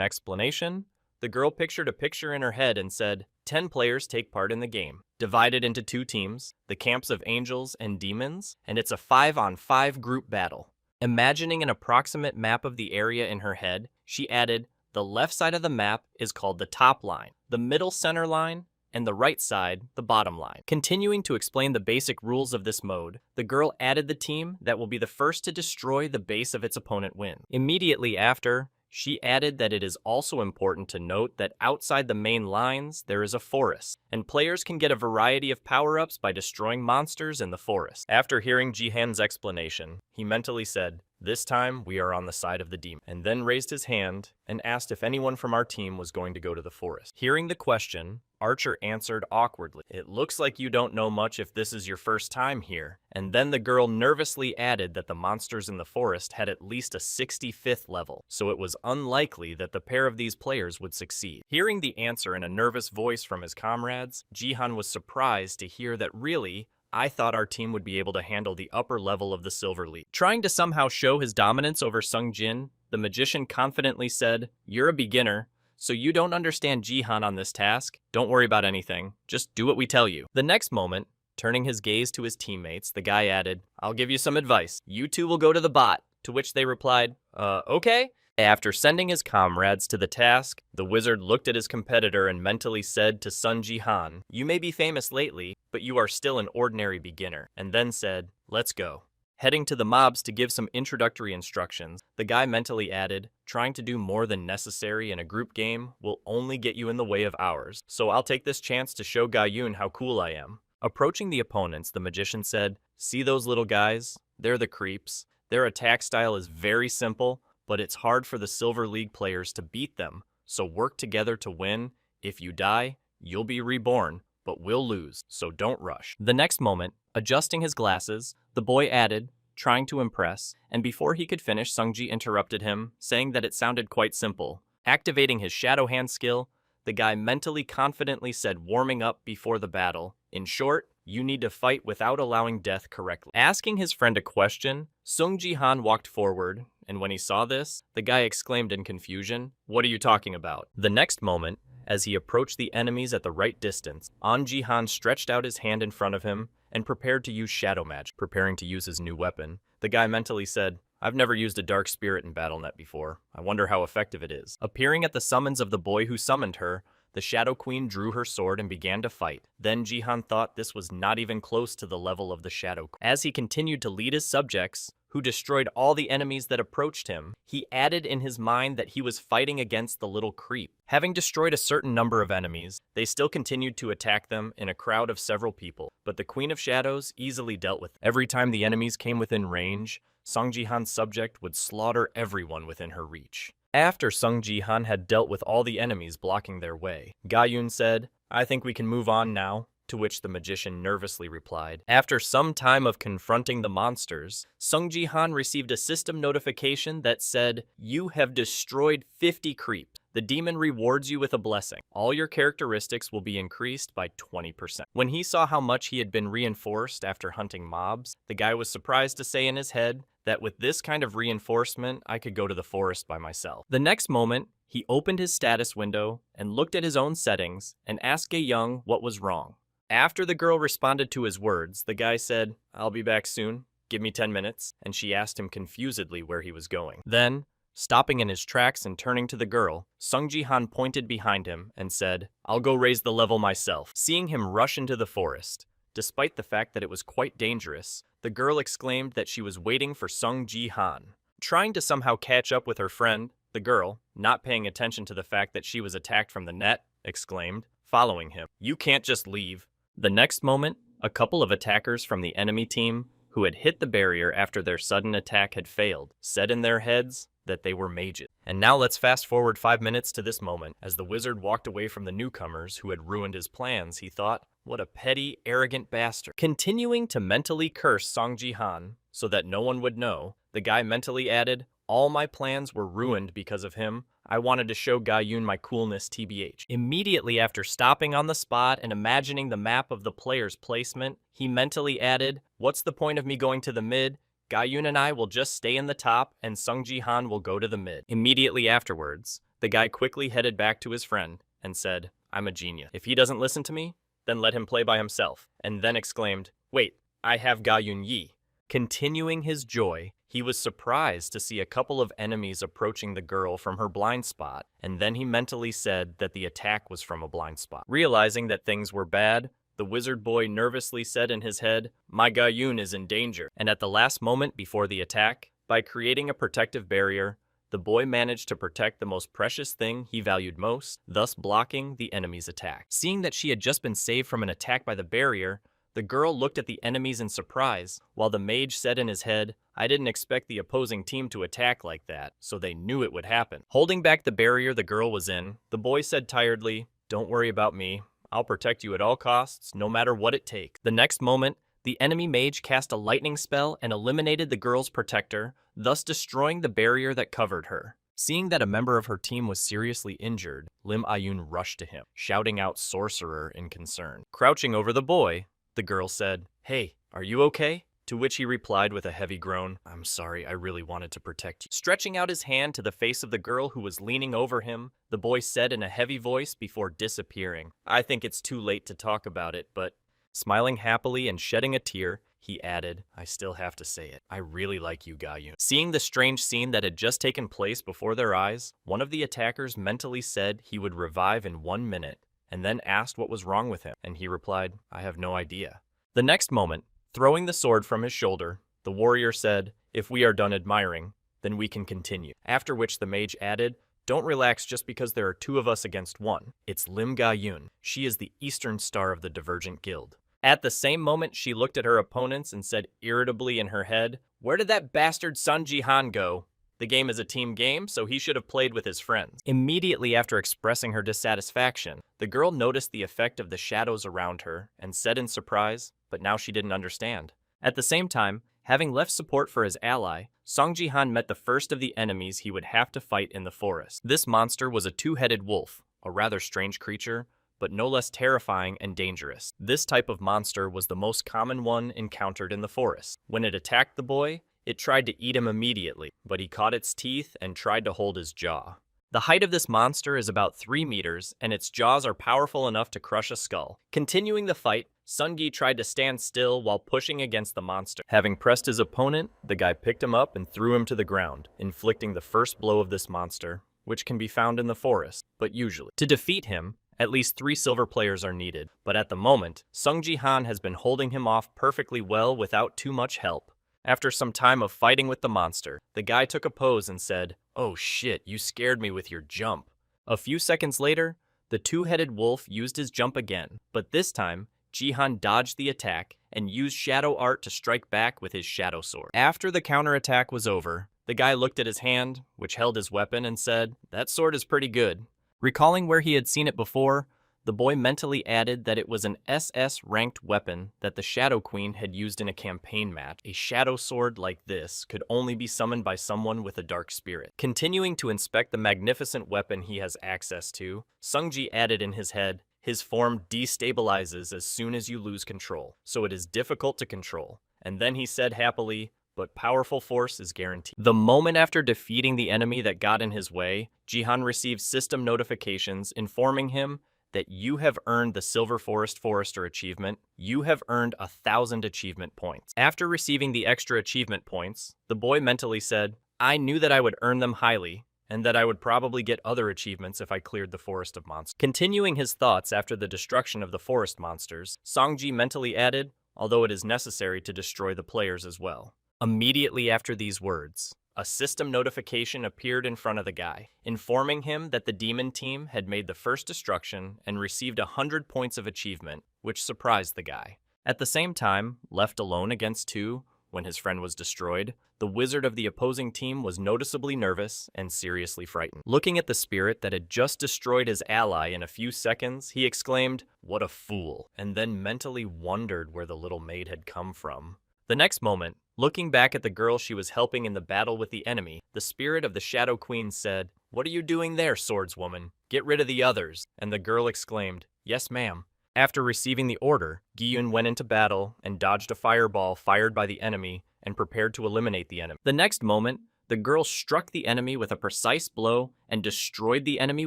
[SPEAKER 1] explanation, the girl pictured a picture in her head and said, 10 players take part in the game, divided into 2 teams, the camps of angels and demons, and it's a 5-on-5 group battle. Imagining an approximate map of the area in her head, she added, "The left side of the map is called the top line, the middle center line, and the right side, the bottom line." Continuing to explain the basic rules of this mode, the girl added the team that will be the first to destroy the base of its opponent win. Immediately after, she added that it is also important to note that outside the main lines, there is a forest, and players can get a variety of power-ups by destroying monsters in the forest. After hearing Ji-han's explanation, he mentally said, "This time, we are on the side of the demon," and then raised his hand and asked if anyone from our team was going to go to the forest. Hearing the question, Archer answered awkwardly, "It looks like you don't know much if this is your first time here." And then the girl nervously added that the monsters in the forest had at least a 65th level, so it was unlikely that the pair of these players would succeed. Hearing the answer in a nervous voice from his comrades, Ji-han was surprised to hear that really, I thought our team would be able to handle the upper level of the Silver League. Trying to somehow show his dominance over Sung Jin, the magician confidently said, "You're a beginner, so you don't understand Ji-han on this task. Don't worry about anything. Just do what we tell you." The next moment, turning his gaze to his teammates, the guy added, "I'll give you some advice. You two will go to the bot," to which they replied, okay." After sending his comrades to the task, the wizard looked at his competitor and mentally said to Sun Ji-han, "You may be famous lately, but you are still an ordinary beginner," and then said, "Let's go." Heading to the mobs to give some introductory instructions, the guy mentally added, "Trying to do more than necessary in a group game will only get you in the way of ours, so I'll take this chance to show Ga-yoon how cool I am." Approaching the opponents, the magician said, "See those little guys? They're the creeps. Their attack style is very simple, but it's hard for the Silver League players to beat them, so work together to win. If you die, you'll be reborn, but we'll lose, so don't rush." The next moment, adjusting his glasses, the boy added, trying to impress, and before he could finish, Sungji interrupted him, saying that it sounded quite simple. Activating his shadow hand skill, the guy mentally confidently said, warming up before the battle. In short, you need to fight without allowing death correctly. Asking his friend a question, Sung Ji-han walked forward, and when he saw this, the guy exclaimed in confusion, "What are you talking about?" The next moment, as he approached the enemies at the right distance, An Ji-han stretched out his hand in front of him and prepared to use shadow magic. Preparing to use his new weapon, the guy mentally said, "I've never used a dark spirit in BattleNet before. I wonder how effective it is." Appearing at the summons of the boy who summoned her, the Shadow Queen drew her sword and began to fight. Then Ji-han thought this was not even close to the level of the Shadow Queen. As he continued to lead his subjects, who destroyed all the enemies that approached him, he added in his mind that he was fighting against the little creep. Having destroyed a certain number of enemies, they still continued to attack them in a crowd of several people, but the Queen of Shadows easily dealt with them. Every time the enemies came within range, Sung Ji-han's subject would slaughter everyone within her reach. After Sung Ji-han had dealt with all the enemies blocking their way, Ga-yoon said, "I think we can move on now," to which the magician nervously replied. After some time of confronting the monsters, Sung Ji-han received a system notification that said, "You have destroyed 50 creeps. The demon rewards you with a blessing. All your characteristics will be increased by 20%. When he saw how much he had been reinforced after hunting mobs, the guy was surprised to say in his head that with this kind of reinforcement, I could go to the forest by myself. The next moment, he opened his status window and looked at his own settings and asked Ga-young what was wrong. After the girl responded to his words, the guy said, "I'll be back soon. Give me 10 minutes." And she asked him confusedly where he was going. Then, stopping in his tracks and turning to the girl, Sung Ji-han pointed behind him and said, "I'll go raise the level myself." Seeing him rush into the forest, despite the fact that it was quite dangerous, the girl exclaimed that she was waiting for Sung Ji-han. Trying to somehow catch up with her friend, the girl, not paying attention to the fact that she was attacked from the net, exclaimed, following him, "You can't just leave." The next moment, a couple of attackers from the enemy team, who had hit the barrier after their sudden attack had failed, said in their heads that they were mages. And now let's fast forward 5 minutes to this moment. As the wizard walked away from the newcomers who had ruined his plans, he thought, "What a petty, arrogant bastard." Continuing to mentally curse Sung Ji-han so that no one would know, the guy mentally added, "All my plans were ruined because of him. I wanted to show Ga-yoon my coolness, TBH." Immediately after stopping on the spot and imagining the map of the player's placement, he mentally added, "What's the point of me going to the mid? Ga-yoon and I will just stay in the top, and Sung Ji-han will go to the mid." Immediately afterwards, the guy quickly headed back to his friend and said, "I'm a genius. If he doesn't listen to me, then let him play by himself," and then exclaimed, "Wait, I have Ga-yoon Yi." Continuing his joy, he was surprised to see a couple of enemies approaching the girl from her blind spot, and then he mentally said that the attack was from a blind spot. Realizing that things were bad, the wizard boy nervously said in his head, "My Ga-yoon is in danger." And at the last moment before the attack, by creating a protective barrier, the boy managed to protect the most precious thing he valued most, thus blocking the enemy's attack. Seeing that she had just been saved from an attack by the barrier, the girl looked at the enemies in surprise, while the mage said in his head, "I didn't expect the opposing team to attack like that, so they knew it would happen." Holding back the barrier the girl was in, the boy said tiredly, "Don't worry about me. I'll protect you at all costs, no matter what it takes." The next moment, the enemy mage cast a lightning spell and eliminated the girl's protector, thus destroying the barrier that covered her. Seeing that a member of her team was seriously injured, Lim Ayun rushed to him, shouting out "Sorcerer" in concern. Crouching over the boy, the girl said, "Hey, are you okay?" To which he replied with a heavy groan, "I'm sorry, I really wanted to protect you." Stretching out his hand to the face of the girl who was leaning over him, the boy said in a heavy voice before disappearing, "I think it's too late to talk about it, but..." Smiling happily and shedding a tear, he added, "I still have to say it. I really like you, Ga-yoon." Seeing the strange scene that had just taken place before their eyes, one of the attackers mentally said he would revive in 1 minute, and then asked what was wrong with him, and he replied, "I have no idea." The next moment, throwing the sword from his shoulder, the warrior said, "If we are done admiring, then we can continue." After which the mage added, "Don't relax just because there are 2 of us against 1. It's Lim Ga-yoon. She is the Eastern Star of the Divergent Guild. At the same moment, she looked at her opponents and said irritably in her head, "Where did that bastard Sun Ji-han go? The game is a team game, so he should have played with his friends." Immediately after expressing her dissatisfaction, the girl noticed the effect of the shadows around her and said in surprise, but now she didn't understand. At the same time, having left support for his ally, Song Ji-han met the first of the enemies he would have to fight in the forest. This monster was a two-headed wolf, a rather strange creature, but no less terrifying and dangerous. This type of monster was the most common one encountered in the forest. When it attacked the boy, it tried to eat him immediately, but he caught its teeth and tried to hold his jaw. The height of this monster is about 3 meters, and its jaws are powerful enough to crush a skull. Continuing the fight, Sun-gi tried to stand still while pushing against the monster. Having pressed his opponent, the guy picked him up and threw him to the ground, inflicting the first blow of this monster, which can be found in the forest, but usually. To defeat him, at least 3 silver players are needed, but at the moment, Sung Ji-han has been holding him off perfectly well without too much help. After some time of fighting with the monster, the guy took a pose and said, "Oh shit, you scared me with your jump." A few seconds later, the two-headed wolf used his jump again, but this time, Ji-han dodged the attack and used shadow art to strike back with his shadow sword. After the counterattack was over, the guy looked at his hand, which held his weapon, and said, "That sword is pretty good." Recalling where he had seen it before, the boy mentally added that it was an SS-ranked weapon that the Shadow Queen had used in a campaign match. A shadow sword like this could only be summoned by someone with a dark spirit. Continuing to inspect the magnificent weapon he has access to, Sungji added in his head, "His form destabilizes as soon as you lose control, so it is difficult to control." And then he said happily, "But powerful force is guaranteed." The moment after defeating the enemy that got in his way, Jihan received system notifications informing him that you have earned the Silver Forest Forester achievement. You have earned 1,000 achievement points. After receiving the extra achievement points, the boy mentally said, "I knew that I would earn them highly, and that I would probably get other achievements if I cleared the Forest of Monsters." Continuing his thoughts after the destruction of the forest monsters, Songji mentally added, "Although it is necessary to destroy the players as well." Immediately after these words, a system notification appeared in front of the guy, informing him that the demon team had made the first destruction and received 100 points of achievement, which surprised the guy. At the same time, left alone against 2, when his friend was destroyed, the wizard of the opposing team was noticeably nervous and seriously frightened. Looking at the spirit that had just destroyed his ally in a few seconds, he exclaimed, "What a fool," and then mentally wondered where the little maid had come from. The next moment, looking back at the girl she was helping in the battle with the enemy, the spirit of the Shadow Queen said, "What are you doing there, swordswoman? Get rid of the others." And the girl exclaimed, "Yes, ma'am." After receiving the order, Giyun went into battle and dodged a fireball fired by the enemy and prepared to eliminate the enemy. The next moment, the girl struck the enemy with a precise blow and destroyed the enemy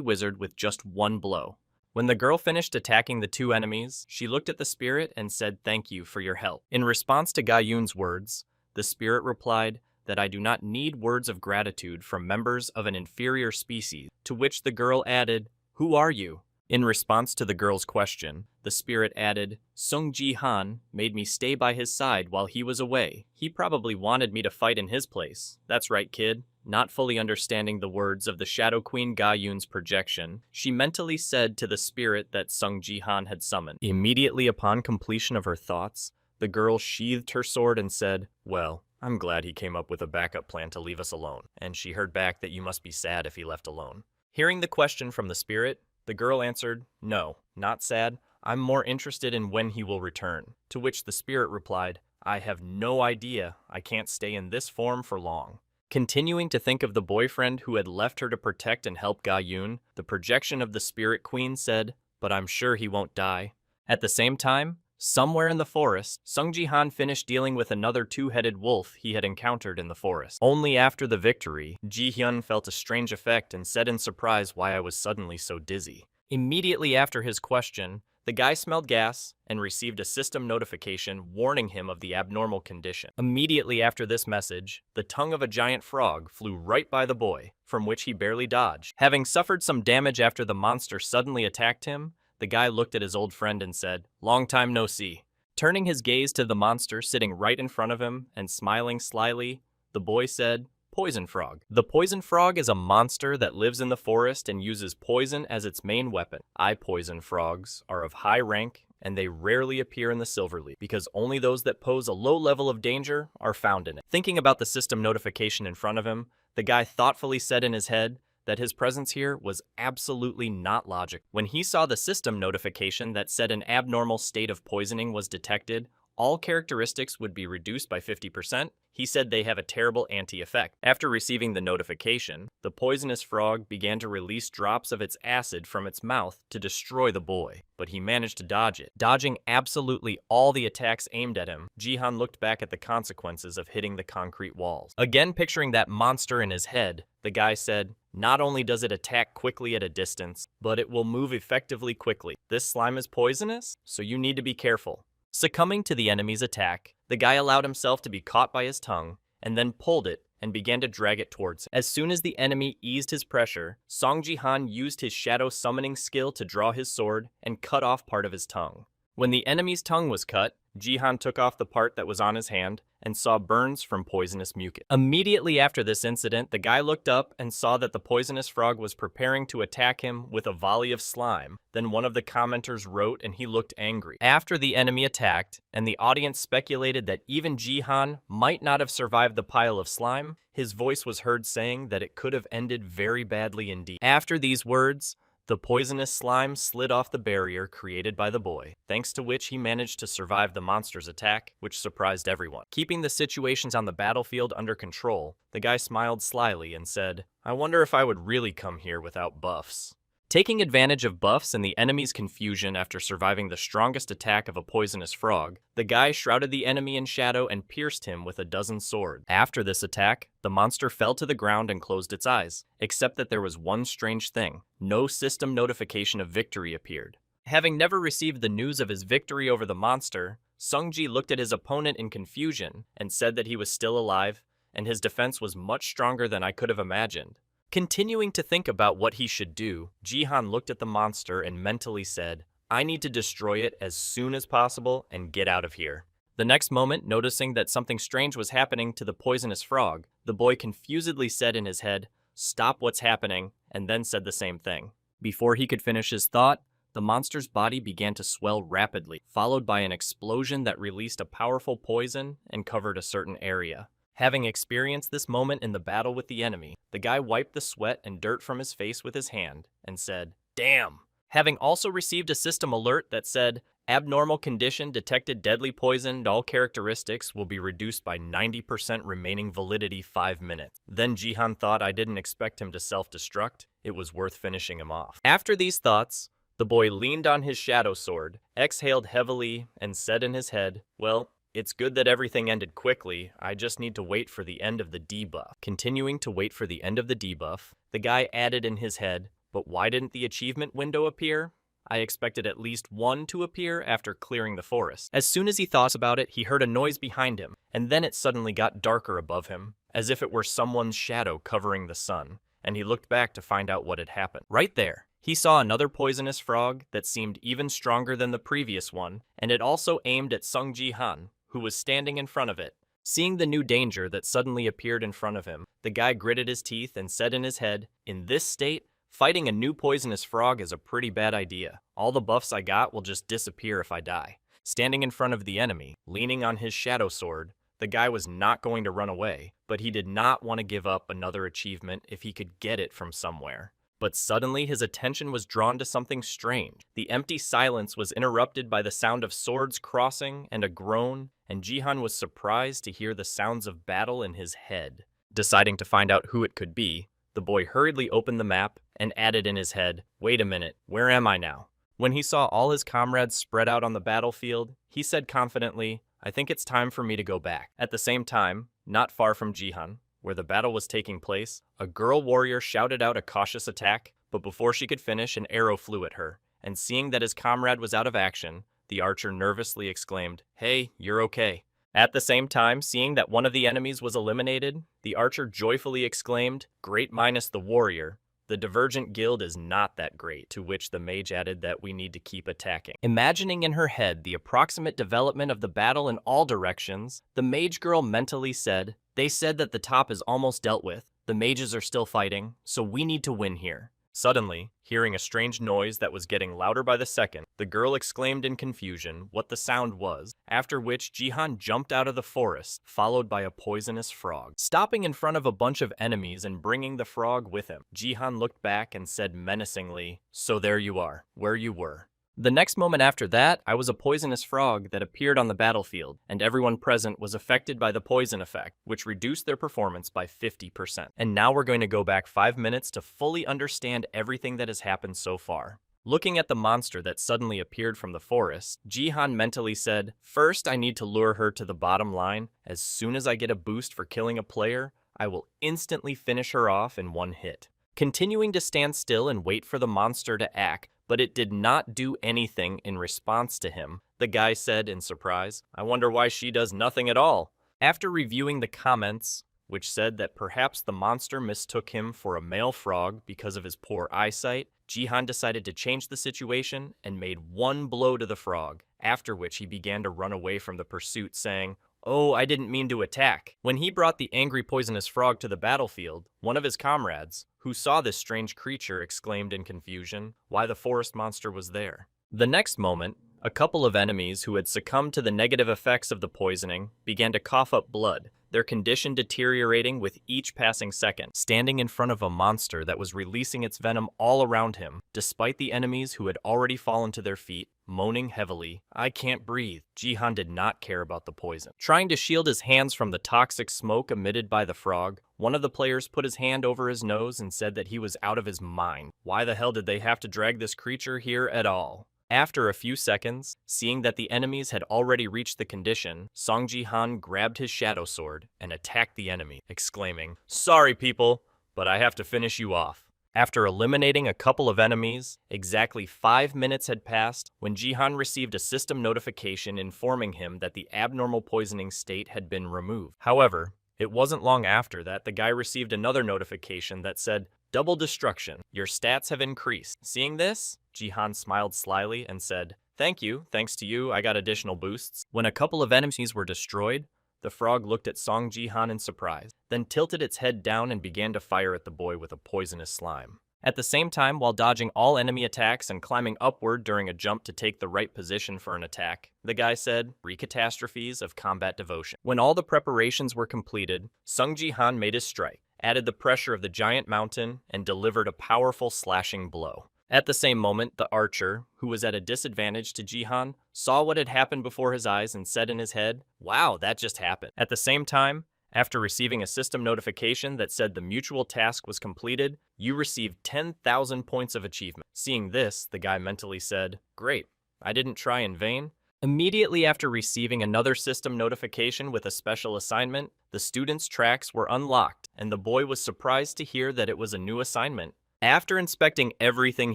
[SPEAKER 1] wizard with just one blow. When the girl finished attacking the 2 enemies, she looked at the spirit and said, "Thank you for your help." In response to Gayun's words, the spirit replied that I do not need words of gratitude from members of an inferior species, to which the girl added, "Who are you?" In response to the girl's question, the spirit added, "Sung Ji-han made me stay by his side while he was away. He probably wanted me to fight in his place." "That's right, kid." Not fully understanding the words of the Shadow Queen Gayun's projection, she mentally said to the spirit that Sung Ji-han had summoned. Immediately upon completion of her thoughts, the girl sheathed her sword and said, "Well, I'm glad he came up with a backup plan to leave us alone." And she heard back that you must be sad if he left alone. Hearing the question from the spirit, the girl answered, "No, not sad. I'm more interested in when he will return." To which the spirit replied, "I have no idea. I can't stay in this form for long." Continuing to think of the boyfriend who had left her to protect and help Gayun, the projection of the Spirit Queen said, "But I'm sure he won't die." At the same time, somewhere in the forest, Sung Ji-han finished dealing with another two-headed wolf he had encountered in the forest. Only after the victory, Ji-hyun felt a strange effect and said in surprise why I was suddenly so dizzy. Immediately after his question, the guy smelled gas and received a system notification warning him of the abnormal condition. Immediately after this message, the tongue of a giant frog flew right by the boy, from which he barely dodged. Having suffered some damage after the monster suddenly attacked him, the guy looked at his old friend and said, "Long time no see." Turning his gaze to the monster sitting right in front of him and smiling slyly, the boy said, "Poison frog." The poison frog is a monster that lives in the forest and uses poison as its main weapon. Eye poison frogs are of high rank and they rarely appear in the Silver League, because only those that pose a low level of danger are found in it. Thinking about the system notification in front of him, the guy thoughtfully said in his head that his presence here was absolutely not logical. When he saw the system notification that said an abnormal state of poisoning was detected, all characteristics would be reduced by 50%, he said they have a terrible anti-effect. After receiving the notification, the poisonous frog began to release drops of its acid from its mouth to destroy the boy, but he managed to dodge it. Dodging absolutely all the attacks aimed at him, Jihan looked back at the consequences of hitting the concrete walls. Again picturing that monster in his head, the guy said, "Not only does it attack quickly at a distance, but it will move effectively quickly. This slime is poisonous, so you need to be careful." Succumbing to the enemy's attack, the guy allowed himself to be caught by his tongue, and then pulled it and began to drag it towards him. As soon as the enemy eased his pressure, Song Ji-han used his shadow summoning skill to draw his sword and cut off part of his tongue. When the enemy's tongue was cut, Ji-han took off the part that was on his hand and saw burns from poisonous mucus. Immediately after this incident, the guy looked up and saw that the poisonous frog was preparing to attack him with a volley of slime. Then one of the commenters wrote and he looked angry. After the enemy attacked, and the audience speculated that even Ji-han might not have survived the pile of slime, his voice was heard saying that it could have ended very badly indeed. After these words, the poisonous slime slid off the barrier created by the boy, thanks to which he managed to survive the monster's attack, which surprised everyone. Keeping the situations on the battlefield under control, the guy smiled slyly and said, "I wonder if I would really come here without buffs." Taking advantage of buffs and the enemy's confusion after surviving the strongest attack of a poisonous frog, the guy shrouded the enemy in shadow and pierced him with a dozen swords. After this attack, the monster fell to the ground and closed its eyes, except that there was one strange thing. No system notification of victory appeared. Having never received the news of his victory over the monster, Sung-ji looked at his opponent in confusion and said that he was still alive, and his defense was much stronger than I could have imagined. Continuing to think about what he should do, Ji-han looked at the monster and mentally said, "I need to destroy it as soon as possible and get out of here." The next moment, noticing that something strange was happening to the poisonous frog, the boy confusedly said in his head, "Stop what's happening," and then said the same thing. Before he could finish his thought, the monster's body began to swell rapidly, followed by an explosion that released a powerful poison and covered a certain area. Having experienced this moment in the battle with the enemy, the guy wiped the sweat and dirt from his face with his hand and said, "Damn!" Having also received a system alert that said, "Abnormal condition detected deadly poison and all characteristics will be reduced by 90% remaining validity 5 minutes. Then Ji-han thought I didn't expect him to self-destruct. It was worth finishing him off. After these thoughts, the boy leaned on his shadow sword, exhaled heavily, and said in his head, "Well, it's good that everything ended quickly. I just need to wait for the end of the debuff." Continuing to wait for the end of the debuff, the guy added in his head, "But why didn't the achievement window appear? I expected at least one to appear after clearing the forest." As soon as he thought about it, he heard a noise behind him, and then it suddenly got darker above him, as if it were someone's shadow covering the sun, and he looked back to find out what had happened. Right there, he saw another poisonous frog that seemed even stronger than the previous one, and it also aimed at Sung Ji-han, who was standing in front of it. Seeing the new danger that suddenly appeared in front of him, the guy gritted his teeth and said in his head, "In this state, fighting a new poisonous frog is a pretty bad idea. All the buffs I got will just disappear if I die." Standing in front of the enemy, leaning on his shadow sword, the guy was not going to run away, but he did not want to give up another achievement if he could get it from somewhere. But suddenly his attention was drawn to something strange. The empty silence was interrupted by the sound of swords crossing and a groan, and Ji-han was surprised to hear the sounds of battle in his head. Deciding to find out who it could be, the boy hurriedly opened the map and added in his head, "Wait a minute, where am I now?" When he saw all his comrades spread out on the battlefield, he said confidently, "I think it's time for me to go back." At the same time, not far from Ji-han, where the battle was taking place, a girl warrior shouted out a cautious attack, but before she could finish, an arrow flew at her, and seeing that his comrade was out of action, the archer nervously exclaimed, "Hey, you're okay." At the same time, seeing that one of the enemies was eliminated, the archer joyfully exclaimed, "Great minus the warrior. The Divergent Guild is not that great," to which the mage added that we need to keep attacking. Imagining in her head the approximate development of the battle in all directions, the mage girl mentally said, "They said that the top is almost dealt with. The mages are still fighting, so we need to win here." Suddenly, hearing a strange noise that was getting louder by the second, the girl exclaimed in confusion what the sound was, after which Jihan jumped out of the forest, followed by a poisonous frog. Stopping in front of a bunch of enemies and bringing the frog with him, Jihan looked back and said menacingly, "So there you are, where you were." The next moment after that, I was a poisonous frog that appeared on the battlefield, and everyone present was affected by the poison effect, which reduced their performance by 50%. And now we're going to go back 5 minutes to fully understand everything that has happened so far. Looking at the monster that suddenly appeared from the forest, Jihan mentally said, "First, I need to lure her to the bottom line. As soon as I get a boost for killing a player, I will instantly finish her off in one hit." Continuing to stand still and wait for the monster to act, but it did not do anything in response to him. The guy said in surprise, "I wonder why she does nothing at all." After reviewing the comments, which said that perhaps the monster mistook him for a male frog because of his poor eyesight, Jihan decided to change the situation and made one blow to the frog, after which he began to run away from the pursuit, saying, "Oh, I didn't mean to attack." When he brought the angry poisonous frog to the battlefield, one of his comrades, who saw this strange creature, exclaimed in confusion why the forest monster was there. The next moment, a couple of enemies who had succumbed to the negative effects of the poisoning began to cough up blood, their condition deteriorating with each passing second, standing in front of a monster that was releasing its venom all around him, despite the enemies who had already fallen to their feet, moaning heavily. "I can't breathe." Jihan did not care about the poison. Trying to shield his hands from the toxic smoke emitted by the frog, one of the players put his hand over his nose and said that he was out of his mind. Why the hell did they have to drag this creature here at all? After a few seconds, seeing that the enemies had already reached the condition, Song Ji-han grabbed his shadow sword and attacked the enemy, exclaiming, "Sorry people, but I have to finish you off." After eliminating a couple of enemies, exactly 5 minutes had passed when Jihan received a system notification informing him that the abnormal poisoning state had been removed. However, it wasn't long after that the guy received another notification that said, "Double destruction. Your stats have increased." Seeing this, Jihan smiled slyly and said, "Thank you. Thanks to you, I got additional boosts." When a couple of enemies were destroyed, the frog looked at Song Ji-han in surprise, then tilted its head down and began to fire at the boy with a poisonous slime. At the same time, while dodging all enemy attacks and climbing upward during a jump to take the right position for an attack, the guy said, "Recatastrophes of combat devotion." When all the preparations were completed, Sung Ji-han made his strike, added the pressure of the giant mountain, and delivered a powerful slashing blow. At the same moment, the archer, who was at a disadvantage to Jihan, saw what had happened before his eyes and said in his head, "Wow, that just happened." At the same time, after receiving a system notification that said the mutual task was completed, you received 10,000 points of achievement. Seeing this, the guy mentally said, "Great, I didn't try in vain." Immediately after receiving another system notification with a special assignment, the students' tracks were unlocked, and the boy was surprised to hear that it was a new assignment. After inspecting everything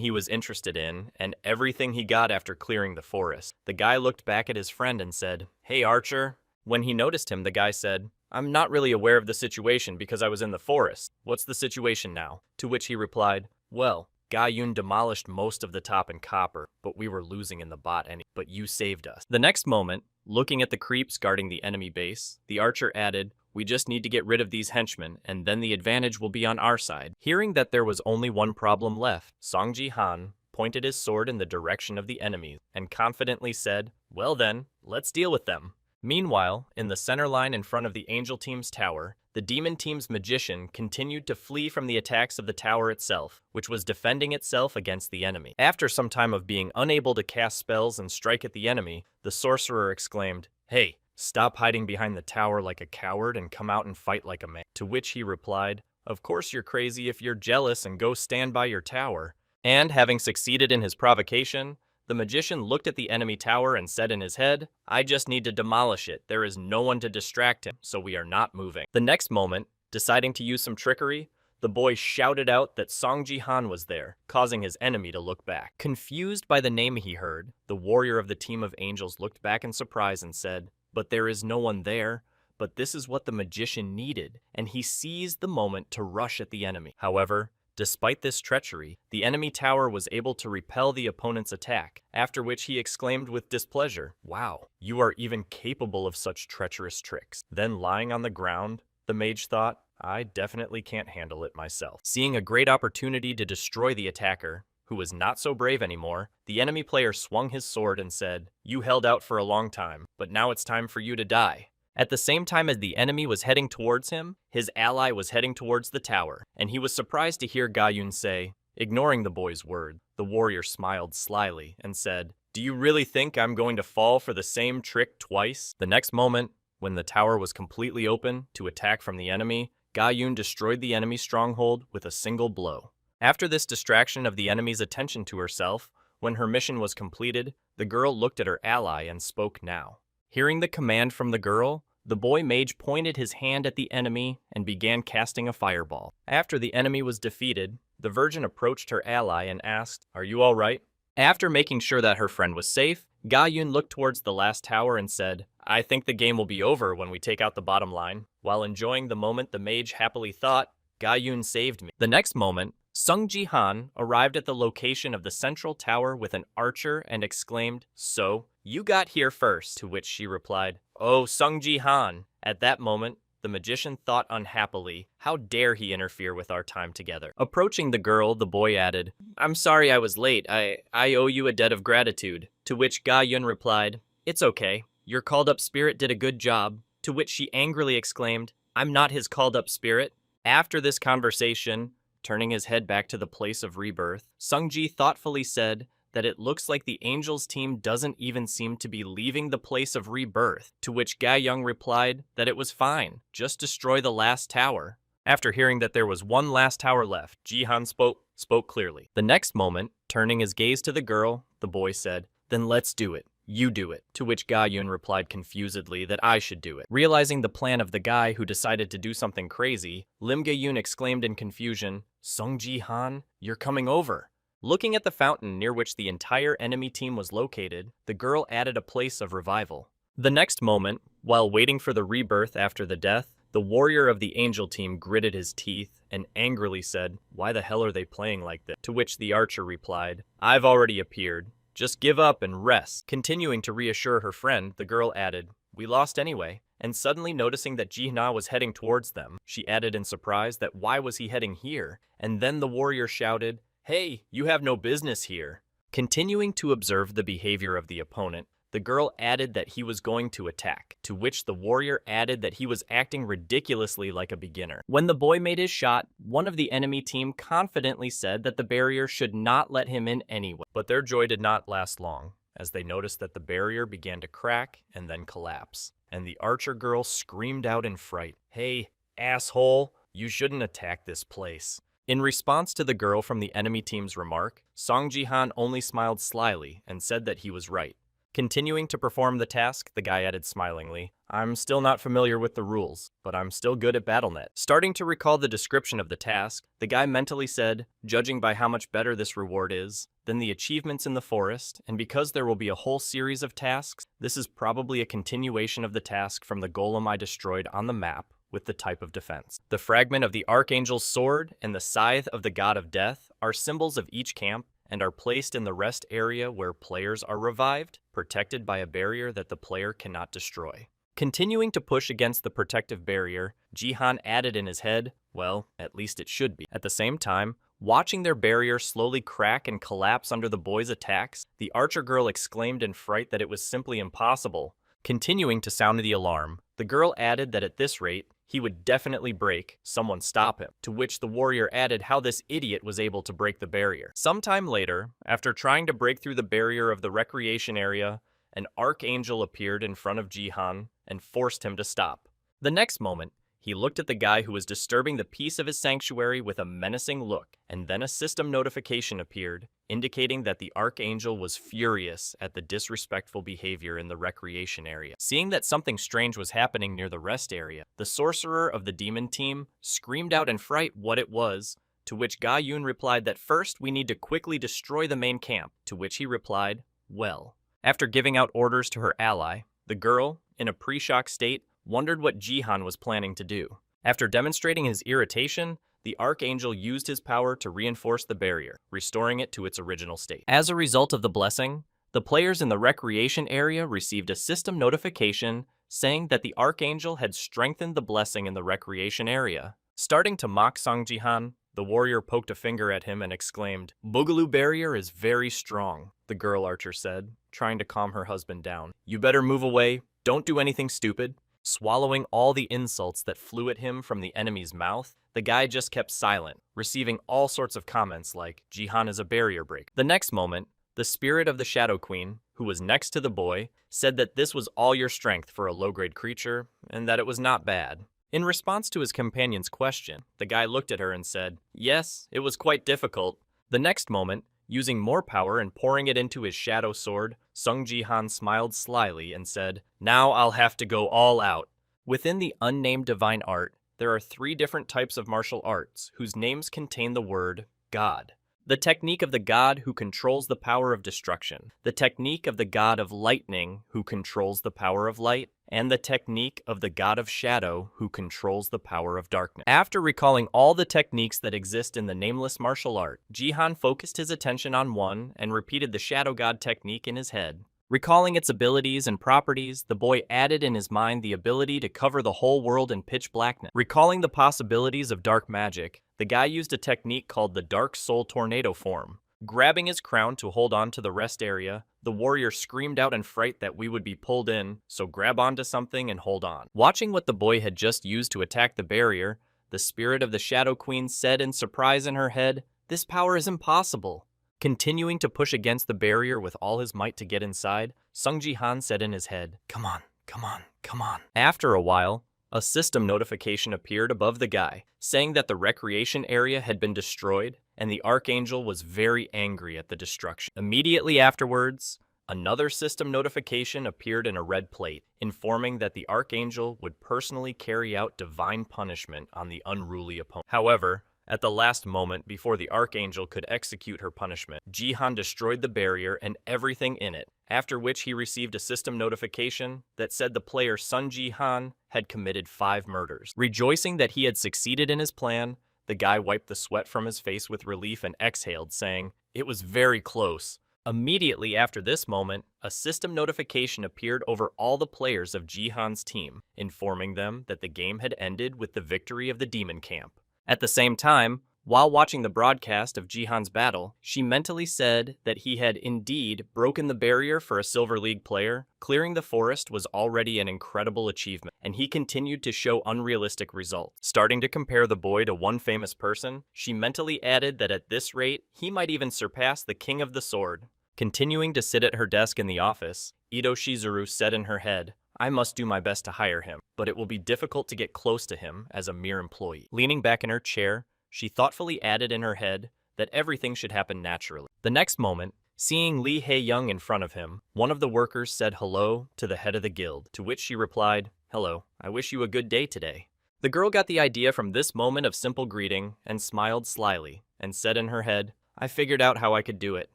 [SPEAKER 1] he was interested in, and everything he got after clearing the forest, the guy looked back at his friend and said, "Hey, Archer." When he noticed him, the guy said, "I'm not really aware of the situation because I was in the forest. What's the situation now?" To which he replied, "Well, Ga-yun demolished most of the top in copper, but we were losing in the bot but you saved us." The next moment, looking at the creeps guarding the enemy base, the archer added, "We just need to get rid of these henchmen, and then the advantage will be on our side." Hearing that there was only one problem left, Song Ji-han pointed his sword in the direction of the enemies and confidently said, "Well then, let's deal with them." Meanwhile, in the center line in front of the Angel Team's tower, the Demon Team's magician continued to flee from the attacks of the tower itself, which was defending itself against the enemy. After some time of being unable to cast spells and strike at the enemy, the sorcerer exclaimed, "Hey, stop hiding behind the tower like a coward and come out and fight like a man." To which he replied, "Of course you're crazy if you're jealous and go stand by your tower." And having succeeded in his provocation, the magician looked at the enemy tower and said in his head, "I just need to demolish it. There is no one to distract him, so we are not moving." The next moment, deciding to use some trickery, the boy shouted out that Song Ji-han was there, causing his enemy to look back. Confused by the name he heard, the warrior of the team of angels looked back in surprise and said, "But there is no one there." But this is what the magician needed, and he seized the moment to rush at the enemy. However, despite this treachery, the enemy tower was able to repel the opponent's attack, after which he exclaimed with displeasure, "Wow, you are even capable of such treacherous tricks." Then lying on the ground, the mage thought, I definitely can't handle it myself. Seeing a great opportunity to destroy the attacker, who was not so brave anymore, the enemy player swung his sword and said, "You held out for a long time, but now it's time for you to die." At the same time as the enemy was heading towards him, his ally was heading towards the tower, and he was surprised to hear Ga-yun say, ignoring the boy's word, the warrior smiled slyly and said, "Do you really think I'm going to fall for the same trick twice?" The next moment, when the tower was completely open to attack from the enemy, Ga-yun destroyed the enemy stronghold with a single blow. After this distraction of the enemy's attention to herself, when her mission was completed, the girl looked at her ally and spoke now. Hearing the command from the girl, the boy mage pointed his hand at the enemy and began casting a fireball. After the enemy was defeated, the virgin approached her ally and asked, "Are you all right?" After making sure that her friend was safe, Ga-yun looked towards the last tower and said, "I think the game will be over when we take out the bottom line." While enjoying the moment, the mage happily thought, "Ga-yun saved me." The next moment, Sung Ji-han arrived at the location of the central tower with an archer and exclaimed, "So, you got here first," to which she replied, "Oh, Sung Ji-han." At that moment, the magician thought unhappily, how dare he interfere with our time together. Approaching the girl, the boy added, "I'm sorry I was late. I owe you a debt of gratitude." To which Ga-yun replied, "It's okay. Your called-up spirit did a good job." To which she angrily exclaimed, "I'm not his called-up spirit." After this conversation, turning his head back to the place of rebirth, Sung-ji thoughtfully said that it looks like the Angels team doesn't even seem to be leaving the place of rebirth, to which Ga-young replied that it was fine, just destroy the last tower. After hearing that there was one last tower left, Ji-han spoke clearly. The next moment, turning his gaze to the girl, the boy said, "Then let's do it. You do it." To which Ga-yun replied confusedly that I should do it. Realizing the plan of the guy who decided to do something crazy, Lim Ga-yun exclaimed in confusion, "Sung Ji-han, you're coming over." Looking at the fountain near which the entire enemy team was located, the girl added a place of revival. The next moment, while waiting for the rebirth after the death, the warrior of the angel team gritted his teeth and angrily said, "Why the hell are they playing like this?" To which the archer replied, "I've already appeared. Just give up and rest." Continuing to reassure her friend, the girl added, "We lost anyway." And suddenly noticing that Ji-na was heading towards them, she added in surprise that why was he heading here? And then the warrior shouted, "Hey, you have no business here." Continuing to observe the behavior of the opponent, the girl added that he was going to attack, to which the warrior added that he was acting ridiculously like a beginner. When the boy made his shot, one of the enemy team confidently said that the barrier should not let him in anyway. But their joy did not last long, as they noticed that the barrier began to crack and then collapse. And the archer girl screamed out in fright, "Hey, asshole, you shouldn't attack this place." In response to the girl from the enemy team's remark, Song Ji-han only smiled slyly and said that he was right. Continuing to perform the task, the guy added smilingly, "I'm still not familiar with the rules, but I'm still good at BattleNet." Starting to recall the description of the task, the guy mentally said, "Judging by how much better this reward is than the achievements in the forest, and because there will be a whole series of tasks, this is probably a continuation of the task from the golem I destroyed on the map with the type of defense." The fragment of the Archangel's sword and the scythe of the God of Death are symbols of each camp and are placed in the rest area where players are revived, protected by a barrier that the player cannot destroy. Continuing to push against the protective barrier, Ji-han added in his head, "Well, at least it should be." At the same time, watching their barrier slowly crack and collapse under the boy's attacks, the archer girl exclaimed in fright that it was simply impossible. Continuing to sound the alarm, the girl added that at this rate, he would definitely break, someone stop him, to which the warrior added how this idiot was able to break the barrier. Sometime later, after trying to break through the barrier of the recreation area, an archangel appeared in front of Ji-han and forced him to stop. The next moment, he looked at the guy who was disturbing the peace of his sanctuary with a menacing look, and then a system notification appeared, indicating that the Archangel was furious at the disrespectful behavior in the recreation area. Seeing that something strange was happening near the rest area, the sorcerer of the demon team screamed out in fright what it was, to which Ga-yun replied that first we need to quickly destroy the main camp, to which he replied, "Well." After giving out orders to her ally, the girl, in a pre-shock state, wondered what Ji-han was planning to do. After demonstrating his irritation, the Archangel used his power to reinforce the barrier, restoring it to its original state. As a result of the blessing, the players in the recreation area received a system notification saying that the Archangel had strengthened the blessing in the recreation area. Starting to mock Song Jihan, the warrior poked a finger at him and exclaimed, "Boogaloo barrier is very strong," the girl archer said, trying to calm her husband down. "You better move away, don't do anything stupid." Swallowing all the insults that flew at him from the enemy's mouth, the guy just kept silent, receiving all sorts of comments like, "Jihan is a barrier breaker." The next moment, the spirit of the Shadow Queen, who was next to the boy, said that this was all your strength for a low-grade creature, and that it was not bad. In response to his companion's question, the guy looked at her and said, "Yes, it was quite difficult." The next moment, using more power and pouring it into his shadow sword, Sung Ji-han smiled slyly and said, "Now I'll have to go all out." Within the unnamed divine art, there are 3 different types of martial arts whose names contain the word God. The technique of the god who controls the power of destruction, the technique of the god of lightning who controls the power of light, and the technique of the god of shadow who controls the power of darkness. After recalling all the techniques that exist in the nameless martial art, Jihan focused his attention on one and repeated the shadow god technique in his head. Recalling its abilities and properties, the boy added in his mind the ability to cover the whole world in pitch blackness. Recalling the possibilities of dark magic, the guy used a technique called the Dark Soul Tornado form. Grabbing his crown to hold on to the rest area, the warrior screamed out in fright that we would be pulled in, so grab onto something and hold on. Watching what the boy had just used to attack the barrier, the spirit of the Shadow Queen said in surprise in her head, "This power is impossible." Continuing to push against the barrier with all his might to get inside, Sung Ji-han said in his head, "Come on, come on, come on." After a while, a system notification appeared above the guy, saying that the recreation area had been destroyed, and the Archangel was very angry at the destruction. Immediately afterwards, another system notification appeared in a red plate, informing that the Archangel would personally carry out divine punishment on the unruly opponent. However, at the last moment before the Archangel could execute her punishment, Jihan destroyed the barrier and everything in it, after which he received a system notification that said the player Sun Jihan had committed 5 murders. Rejoicing that he had succeeded in his plan, the guy wiped the sweat from his face with relief and exhaled, saying, "It was very close." Immediately after this moment, a system notification appeared over all the players of Jihan's team, informing them that the game had ended with the victory of the demon camp. At the same time, while watching the broadcast of Jihan's battle, she mentally said that he had indeed broken the barrier for a Silver League player. Clearing the forest was already an incredible achievement, and he continued to show unrealistic results. Starting to compare the boy to one famous person, she mentally added that at this rate, he might even surpass the King of the Sword. Continuing to sit at her desk in the office, Ito Shizuru said in her head, "I must do my best to hire him, but it will be difficult to get close to him as a mere employee." Leaning back in her chair, she thoughtfully added in her head that everything should happen naturally. The next moment, seeing Lee Hae-young in front of him, one of the workers said hello to the head of the guild, to which she replied, "Hello, I wish you a good day today." The girl got the idea from this moment of simple greeting and smiled slyly and said in her head, "I figured out how I could do it."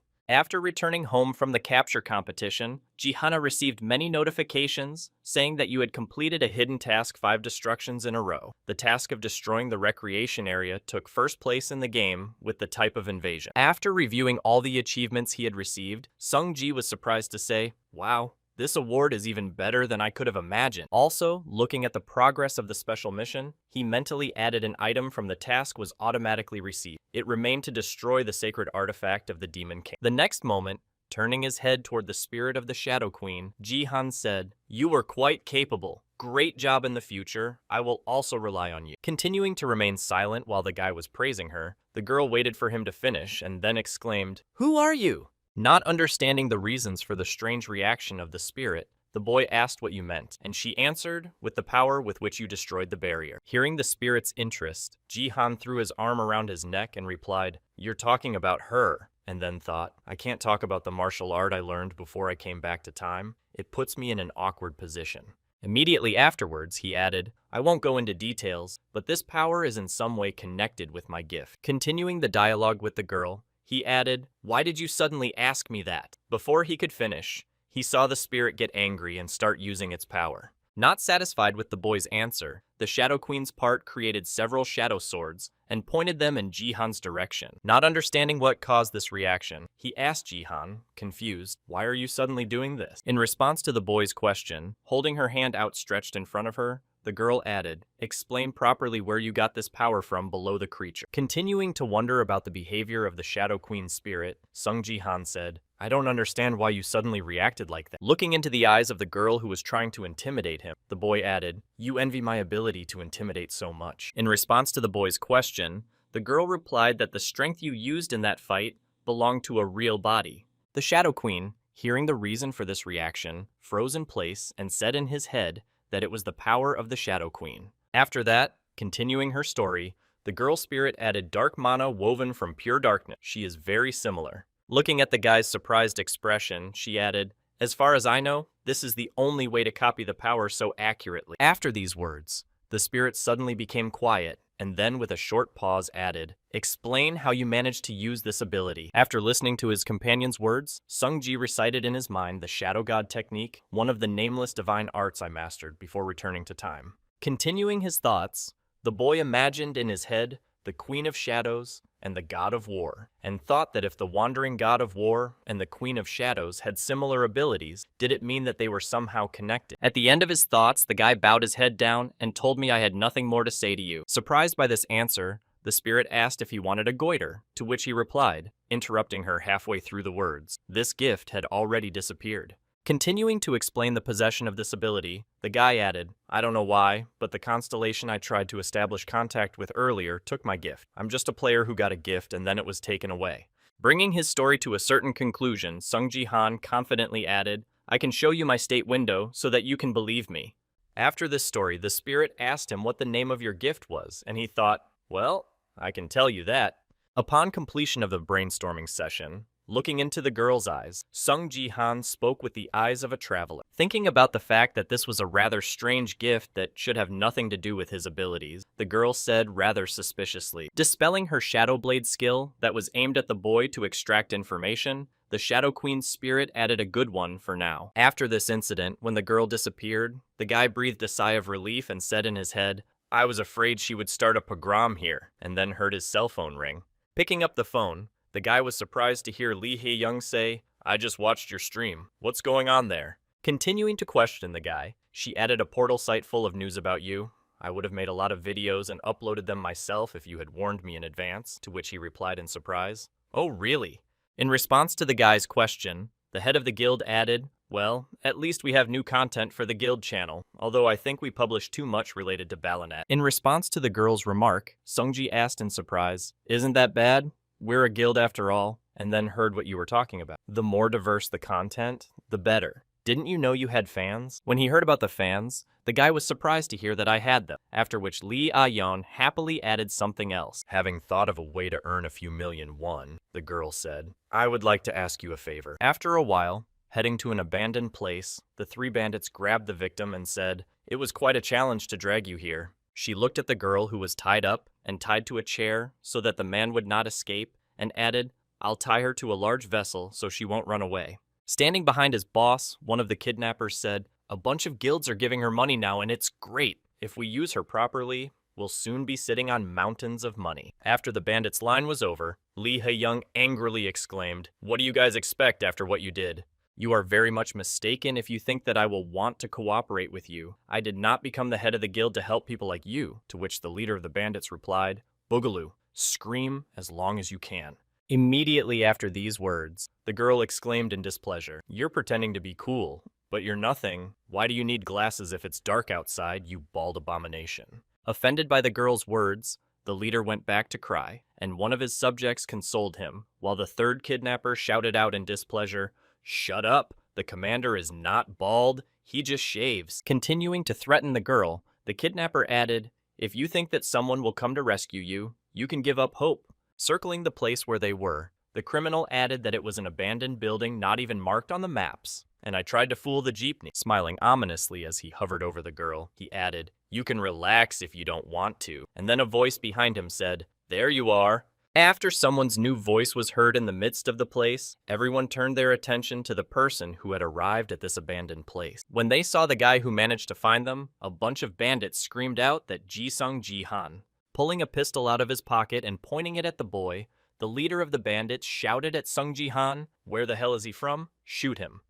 [SPEAKER 1] After returning home from the capture competition, Jihanna received many notifications saying that you had completed a hidden task 5 destructions in a row. The task of destroying the recreation area took first place in the game with the type of invasion. After reviewing all the achievements he had received, Sung Ji was surprised to say, "Wow, this award is even better than I could have imagined." Also, looking at the progress of the special mission, he mentally added an item from the task was automatically received. It remained to destroy the sacred artifact of the demon king. The next moment, turning his head toward the spirit of the Shadow Queen, Jihan said, "You were quite capable. Great job in the future. I will also rely on you." Continuing to remain silent while the guy was praising her, the girl waited for him to finish and then exclaimed, "Who are you?" Not understanding the reasons for the strange reaction of the spirit, the boy asked what you meant, and she answered, "With the power with which you destroyed the barrier." Hearing the spirit's interest, Jihan threw his arm around his neck and replied, "You're talking about her," and then thought, "I can't talk about the martial art I learned before I came back to time. It puts me in an awkward position." Immediately afterwards, he added, "I won't go into details, but this power is in some way connected with my gift." Continuing the dialogue with the girl, he added, "Why did you suddenly ask me that?" Before he could finish, he saw the spirit get angry and start using its power. Not satisfied with the boy's answer, the Shadow Queen's part created several shadow swords and pointed them in Jihan's direction. Not understanding what caused this reaction, he asked Jihan, confused, "Why are you suddenly doing this?" In response to the boy's question, holding her hand outstretched in front of her, the girl added, "Explain properly where you got this power from below the creature." Continuing to wonder about the behavior of the Shadow Queen's spirit, Sung Ji-han said, "I don't understand why you suddenly reacted like that." Looking into the eyes of the girl who was trying to intimidate him, the boy added, "You envy my ability to intimidate so much." In response to the boy's question, the girl replied that the strength you used in that fight belonged to a real body. The Shadow Queen, hearing the reason for this reaction, froze in place and said in his head that it was the power of the Shadow Queen. After that, continuing her story, the girl spirit added dark mana woven from pure darkness. She is very similar. Looking at the guy's surprised expression, she added, "As far as I know, this is the only way to copy the power so accurately." After these words, the spirit suddenly became quiet, and then with a short pause added, "Explain how you managed to use this ability." After listening to his companion's words, Sung-ji recited in his mind the Shadow God technique, one of the nameless divine arts I mastered before returning to time. Continuing his thoughts, the boy imagined in his head the Queen of Shadows and the God of War, and thought that if the wandering God of War and the Queen of Shadows had similar abilities, did it mean that they were somehow connected? At the end of his thoughts, the guy bowed his head down and told me I had nothing more to say to you. Surprised by this answer, the spirit asked if he wanted a goiter, to which he replied, interrupting her halfway through the words. This gift had already disappeared. Continuing to explain the possession of this ability, the guy added, "I don't know why, but the constellation I tried to establish contact with earlier took my gift. I'm just a player who got a gift and then it was taken away." Bringing his story to a certain conclusion, Sung Ji-han confidently added, "I can show you my state window so that you can believe me." After this story, the spirit asked him what the name of your gift was, and he thought, "Well, I can tell you that." Upon completion of the brainstorming session, looking into the girl's eyes, Sung Ji-han spoke with the eyes of a traveler. Thinking about the fact that this was a rather strange gift that should have nothing to do with his abilities, the girl said rather suspiciously. Dispelling her Shadow Blade skill that was aimed at the boy to extract information, the Shadow Queen's spirit added a good one for now. After this incident, when the girl disappeared, the guy breathed a sigh of relief and said in his head, "I was afraid she would start a pogrom here," and then heard his cell phone ring. Picking up the phone, the guy was surprised to hear Lee Hee-young say, "I just watched your stream. What's going on there?" Continuing to question the guy, she added a portal site full of news about you. "I would have made a lot of videos and uploaded them myself if you had warned me in advance," to which he replied in surprise, "Oh, really?" In response to the guy's question, the head of the guild added, "Well, at least we have new content for the guild channel, although I think we publish too much related to Ballanet." In response to the girl's remark, Sungji asked in surprise, "Isn't that bad? We're a guild after all," and then heard what you were talking about. "The more diverse the content, the better. Didn't you know you had fans?" When he heard about the fans, the guy was surprised to hear that I had them, after which Lee Ah-yeon happily added something else. "Having thought of a way to earn a few million won," the girl said, "I would like to ask you a favor." After a while, heading to an abandoned place, the three bandits grabbed the victim and said, "It was quite a challenge to drag you here." She looked at the girl who was tied up and tied to a chair so that the man would not escape, and added, "I'll tie her to a large vessel so she won't run away." Standing behind his boss, one of the kidnappers said, "A bunch of guilds are giving her money now and it's great. If we use her properly, we'll soon be sitting on mountains of money." After the bandit's line was over, Lee Hae-young angrily exclaimed, "What do you guys expect after what you did? You are very much mistaken if you think that I will want to cooperate with you. I did not become the head of the guild to help people like you," to which the leader of the bandits replied, "Boogaloo, scream as long as you can." Immediately after these words, the girl exclaimed in displeasure, "You're pretending to be cool, but you're nothing. Why do you need glasses if it's dark outside, you bald abomination?" Offended by the girl's words, the leader went back to cry, and one of his subjects consoled him, while the third kidnapper shouted out in displeasure, "Shut up! The commander is not bald, he just shaves." Continuing to threaten the girl, the kidnapper added, "If you think that someone will come to rescue you, you can give up hope." Circling the place where they were, the criminal added that it was an abandoned building not even marked on the maps, and I tried to fool the jeepney. Smiling ominously as he hovered over the girl, he added, "You can relax if you don't want to." And then a voice behind him said, "There you are." After someone's new voice was heard in the midst of the place, everyone turned their attention to the person who had arrived at this abandoned place. When they saw the guy who managed to find them, a bunch of bandits screamed out that Ji-sung Ji-han. Pulling a pistol out of his pocket and pointing it at the boy, the leader of the bandits shouted at Sung Ji-han, "Where the hell is he from? Shoot him."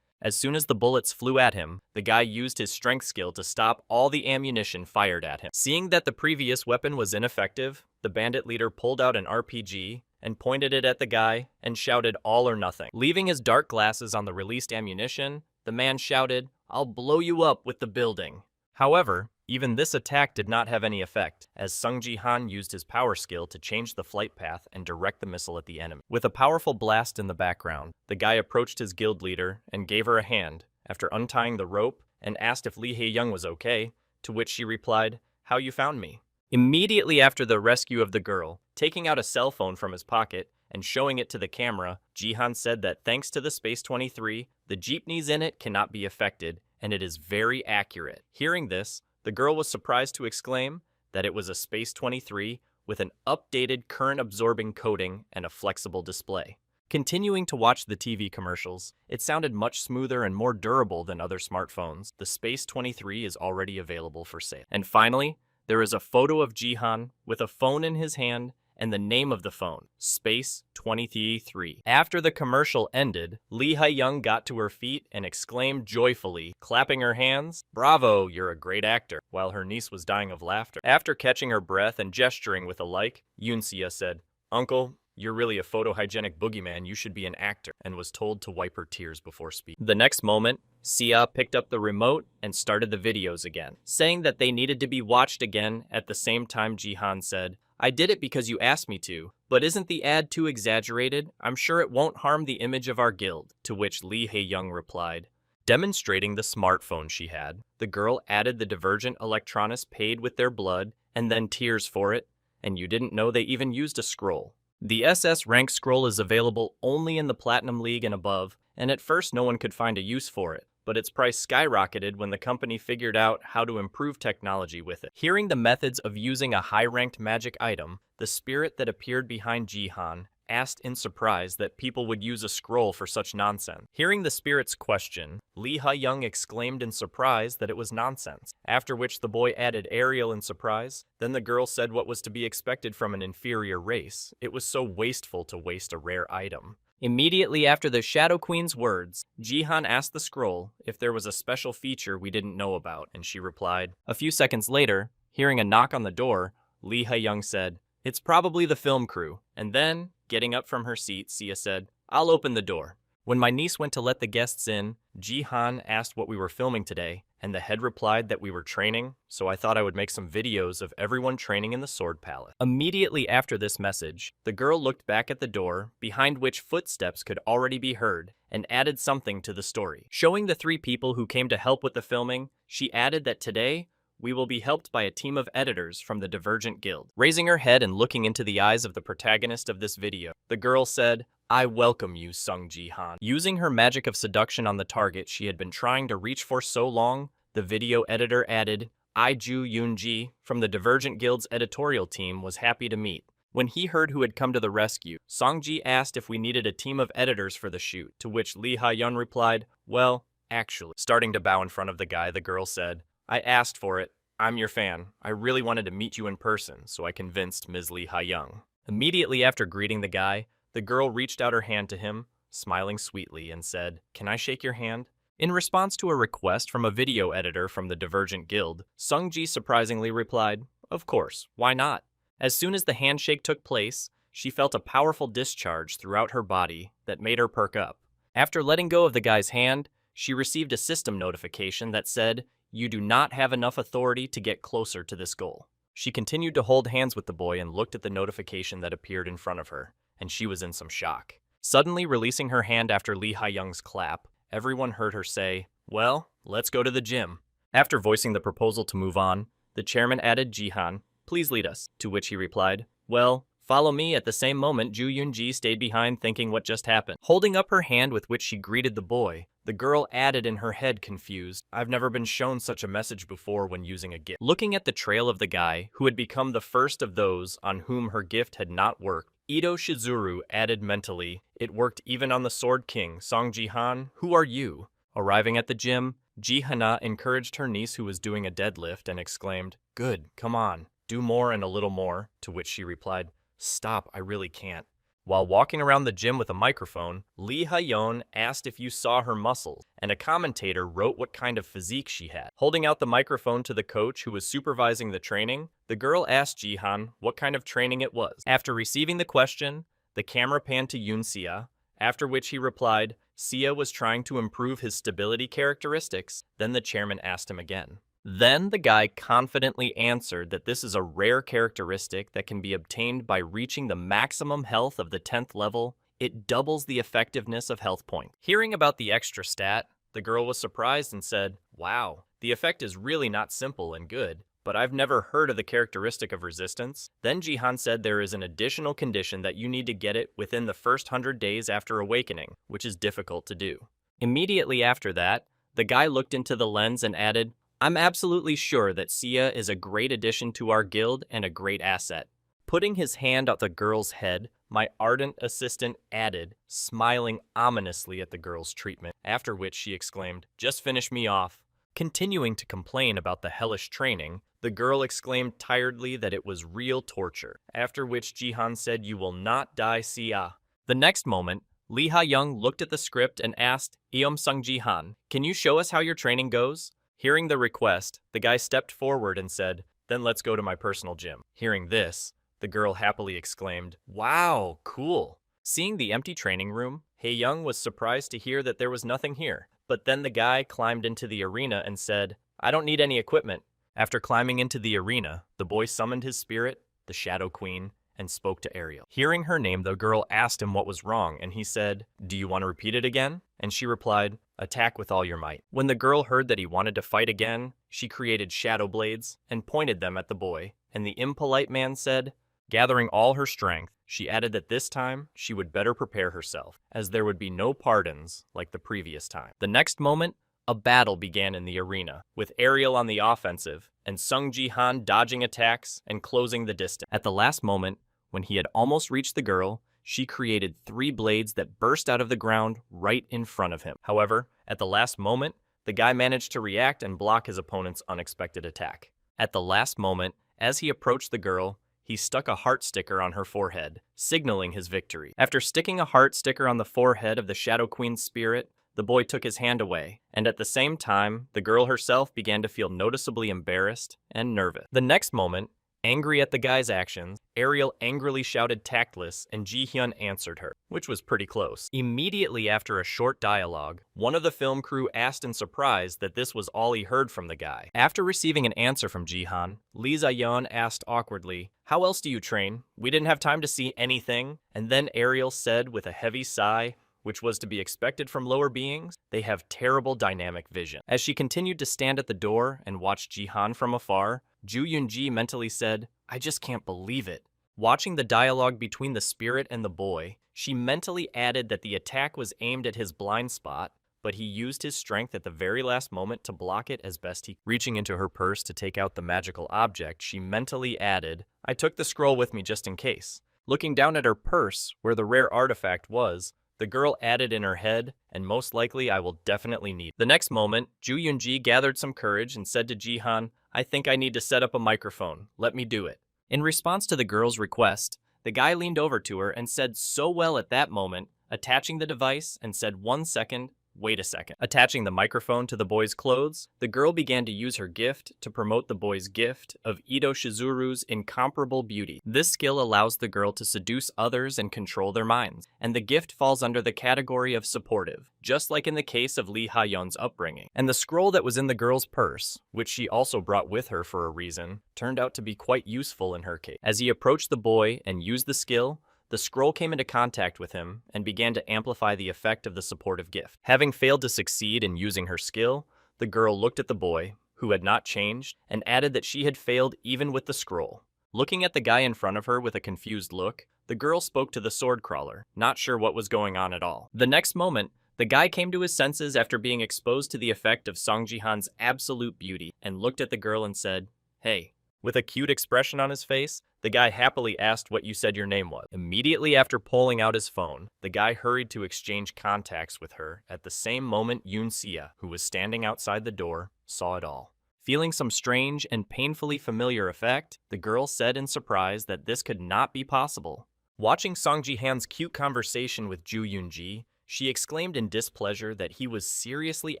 [SPEAKER 1] As soon as the bullets flew at him, the guy used his strength skill to stop all the ammunition fired at him. Seeing that the previous weapon was ineffective, the bandit leader pulled out an RPG and pointed it at the guy and shouted all or nothing. Leaving his dark glasses on the released ammunition, the man shouted, "I'll blow you up with the building." However, even this attack did not have any effect, as Sung Ji-han used his power skill to change the flight path and direct the missile at the enemy. With a powerful blast in the background, the guy approached his guild leader and gave her a hand after untying the rope and asked if Lee Hae-young was okay, to which she replied, "How you found me?" Immediately after the rescue of the girl, taking out a cell phone from his pocket and showing it to the camera, Ji-han said that thanks to the Space 23, the jeepneys in it cannot be affected, and it is very accurate. Hearing this, the girl was surprised to exclaim that it was a Space 23 with an updated current-absorbing coating and a flexible display. Continuing to watch the TV commercials, it sounded much smoother and more durable than other smartphones. The Space 23 is already available for sale. And finally, there is a photo of Ji-han with a phone in his hand and the name of the phone, Space 23. After the commercial ended, Lee Hae-young got to her feet and exclaimed joyfully, clapping her hands, "Bravo, you're a great actor," while her niece was dying of laughter. After catching her breath and gesturing with a like, Yoon-sia said, "Uncle, you're really a photohygienic boogeyman, you should be an actor," and was told to wipe her tears before speaking. The next moment, Sia picked up the remote and started the videos again, saying that they needed to be watched again. At the same time, Ji-han said, "I did it because you asked me to, but isn't the ad too exaggerated? I'm sure it won't harm the image of our guild," to which Lee Hae-young replied. Demonstrating the smartphone she had, the girl added the Divergent Electronics paid with their blood and then tears for it, and you didn't know they even used a scroll. The SS rank scroll is available only in the Platinum League and above, and at first no one could find a use for it, but its price skyrocketed when the company figured out how to improve technology with it. Hearing the methods of using a high-ranked magic item, the spirit that appeared behind Ji-han asked in surprise that people would use a scroll for such nonsense. Hearing the spirit's question, Lee Hae-young exclaimed in surprise that it was nonsense, after which the boy added Ariel in surprise. Then the girl said what was to be expected from an inferior race. It was so wasteful to waste a rare item. Immediately after the Shadow Queen's words, Ji-han asked the scroll if there was a special feature we didn't know about, and she replied. A few seconds later, hearing a knock on the door, Lee Hae-young said, "It's probably the film crew," and then, getting up from her seat, Sia said, "I'll open the door." When my niece went to let the guests in, Ji-han asked what we were filming today, and the head replied that we were training, so I thought I would make some videos of everyone training in the Sword Palace. Immediately after this message, the girl looked back at the door, behind which footsteps could already be heard, and added something to the story. Showing the 3 people who came to help with the filming, she added that today, we will be helped by a team of editors from the Divergent Guild. Raising her head and looking into the eyes of the protagonist of this video, the girl said, "I welcome you, Sung Ji-han." Using her magic of seduction on the target she had been trying to reach for so long, the video editor added, "I Ju Yoon-ji from the Divergent Guild's editorial team was happy to meet." When he heard who had come to the rescue, Song-ji asked if we needed a team of editors for the shoot, to which Lee Ha-yeon replied, "Well, actually." Starting to bow in front of the guy, the girl said, "I asked for it. I'm your fan. I really wanted to meet you in person, so I convinced Ms. Lee Ha-young." Immediately after greeting the guy, the girl reached out her hand to him, smiling sweetly, and said, "Can I shake your hand?" In response to a request from a video editor from the Divergent Guild, Sung-ji surprisingly replied, "Of course, why not?" As soon as the handshake took place, she felt a powerful discharge throughout her body that made her perk up. After letting go of the guy's hand, she received a system notification that said, "You do not have enough authority to get closer to this goal." She continued to hold hands with the boy and looked at the notification that appeared in front of her, and she was in some shock. Suddenly releasing her hand after Lee Ha-young's clap, everyone heard her say, "Well, let's go to the gym." After voicing the proposal to move on, the chairman added, "Ji-han, please lead us," to which he replied, "Well, follow me." At the same moment, Ju Yoon-ji stayed behind thinking what just happened. Holding up her hand with which she greeted the boy, the girl added in her head confused, "I've never been shown such a message before when using a gift." Looking at the trail of the guy who had become the first of those on whom her gift had not worked, Ito Shizuru added mentally, "It worked even on the Sword King, Song Ji-han, who are you?" Arriving at the gym, Ji-hana encouraged her niece who was doing a deadlift and exclaimed, "Good, come on, do more and a little more," to which she replied, "Stop, I really can't." While walking around the gym with a microphone, Lee Ha-yeon asked if you saw her muscles, and a commentator wrote what kind of physique she had. Holding out the microphone to the coach who was supervising the training, the girl asked Jihan what kind of training it was. After receiving the question, the camera panned to Yoon Sia, after which he replied, Sia was trying to improve his stability characteristics. Then the chairman asked him again. Then the guy confidently answered that this is a rare characteristic that can be obtained by reaching the maximum health of the 10th level. It doubles the effectiveness of health points. Hearing about the extra stat, the girl was surprised and said, wow, the effect is really not simple and good, but I've never heard of the characteristic of resistance. Then Jihan said there is an additional condition that you need to get it within the first 100 days after awakening, which is difficult to do. Immediately after that, the guy looked into the lens and added, I'm absolutely sure that Sia is a great addition to our guild and a great asset. Putting his hand on the girl's head, my ardent assistant added, smiling ominously at the girl's treatment, after which she exclaimed, just finish me off. Continuing to complain about the hellish training, the girl exclaimed tiredly that it was real torture, after which Jihan said you will not die Sia. The next moment, Lee Ha-young looked at the script and asked, Eom-sung Jihan, can you show us how your training goes? Hearing the request, the guy stepped forward and said, then let's go to my personal gym. Hearing this, the girl happily exclaimed, wow, cool. Seeing the empty training room, Hae-young was surprised to hear that there was nothing here. But then the guy climbed into the arena and said, I don't need any equipment. After climbing into the arena, the boy summoned his spirit, the Shadow Queen, and spoke to Ariel. Hearing her name, the girl asked him what was wrong, and he said, do you want to repeat it again? And she replied, attack with all your might. When the girl heard that he wanted to fight again, she created shadow blades and pointed them at the boy, and the impolite man said, gathering all her strength, she added that this time she would better prepare herself, as there would be no pardons like the previous time. The next moment, a battle began in the arena, with Ariel on the offensive, and Sung Ji-han dodging attacks and closing the distance. At the last moment, when he had almost reached the girl, she created 3 blades that burst out of the ground right in front of him. However, at the last moment, the guy managed to react and block his opponent's unexpected attack. At the last moment, as he approached the girl, he stuck a heart sticker on her forehead, signaling his victory. After sticking a heart sticker on the forehead of the Shadow Queen's spirit, the boy took his hand away, and at the same time, the girl herself began to feel noticeably embarrassed and nervous. The next moment, angry at the guy's actions, Ariel angrily shouted tactless, and Ji-hyun answered her, which was pretty close. Immediately after a short dialogue, one of the film crew asked in surprise that this was all he heard from the guy. After receiving an answer from Jihan, Lee Za-yeon asked awkwardly, how else do you train? We didn't have time to see anything. And then Ariel said with a heavy sigh, which was to be expected from lower beings, they have terrible dynamic vision. As she continued to stand at the door and watch Jihan from afar, Ju Yoon-ji mentally said, I just can't believe it. Watching the dialogue between the spirit and the boy, she mentally added that the attack was aimed at his blind spot, but he used his strength at the very last moment to block it as best he could. Reaching into her purse to take out the magical object, she mentally added, I took the scroll with me just in case. Looking down at her purse, where the rare artifact was, the girl added in her head, and most likely I will definitely need it. The next moment, Ju Yoon-ji gathered some courage and said to Jihan, I think I need to set up a microphone. Let me do it. In response to the girl's request, the guy leaned over to her and said so well at that moment, attaching the device, and said 1 second, wait a second. Attaching the microphone to the boy's clothes, the girl began to use her gift to promote the boy's gift of Ito Shizuru's incomparable beauty. This skill allows the girl to seduce others and control their minds, and the gift falls under the category of supportive, just like in the case of Lee Ha-yeon's upbringing. And the scroll that was in the girl's purse, which she also brought with her for a reason, turned out to be quite useful in her case. As he approached the boy and used the skill, the scroll came into contact with him and began to amplify the effect of the supportive gift. Having failed to succeed in using her skill, the girl looked at the boy, who had not changed, and added that she had failed even with the scroll. Looking at the guy in front of her with a confused look, the girl spoke to the sword crawler, not sure what was going on at all. The next moment, the guy came to his senses after being exposed to the effect of Song Ji-han's absolute beauty and looked at the girl and said, hey. With a cute expression on his face, the guy happily asked what you said your name was. Immediately after pulling out his phone, the guy hurried to exchange contacts with her. At the same moment, Yoon Sia, who was standing outside the door, saw it all. Feeling some strange and painfully familiar effect, the girl said in surprise that this could not be possible. Watching Song Ji-han's cute conversation with Ju Yoon-ji, she exclaimed in displeasure that he was seriously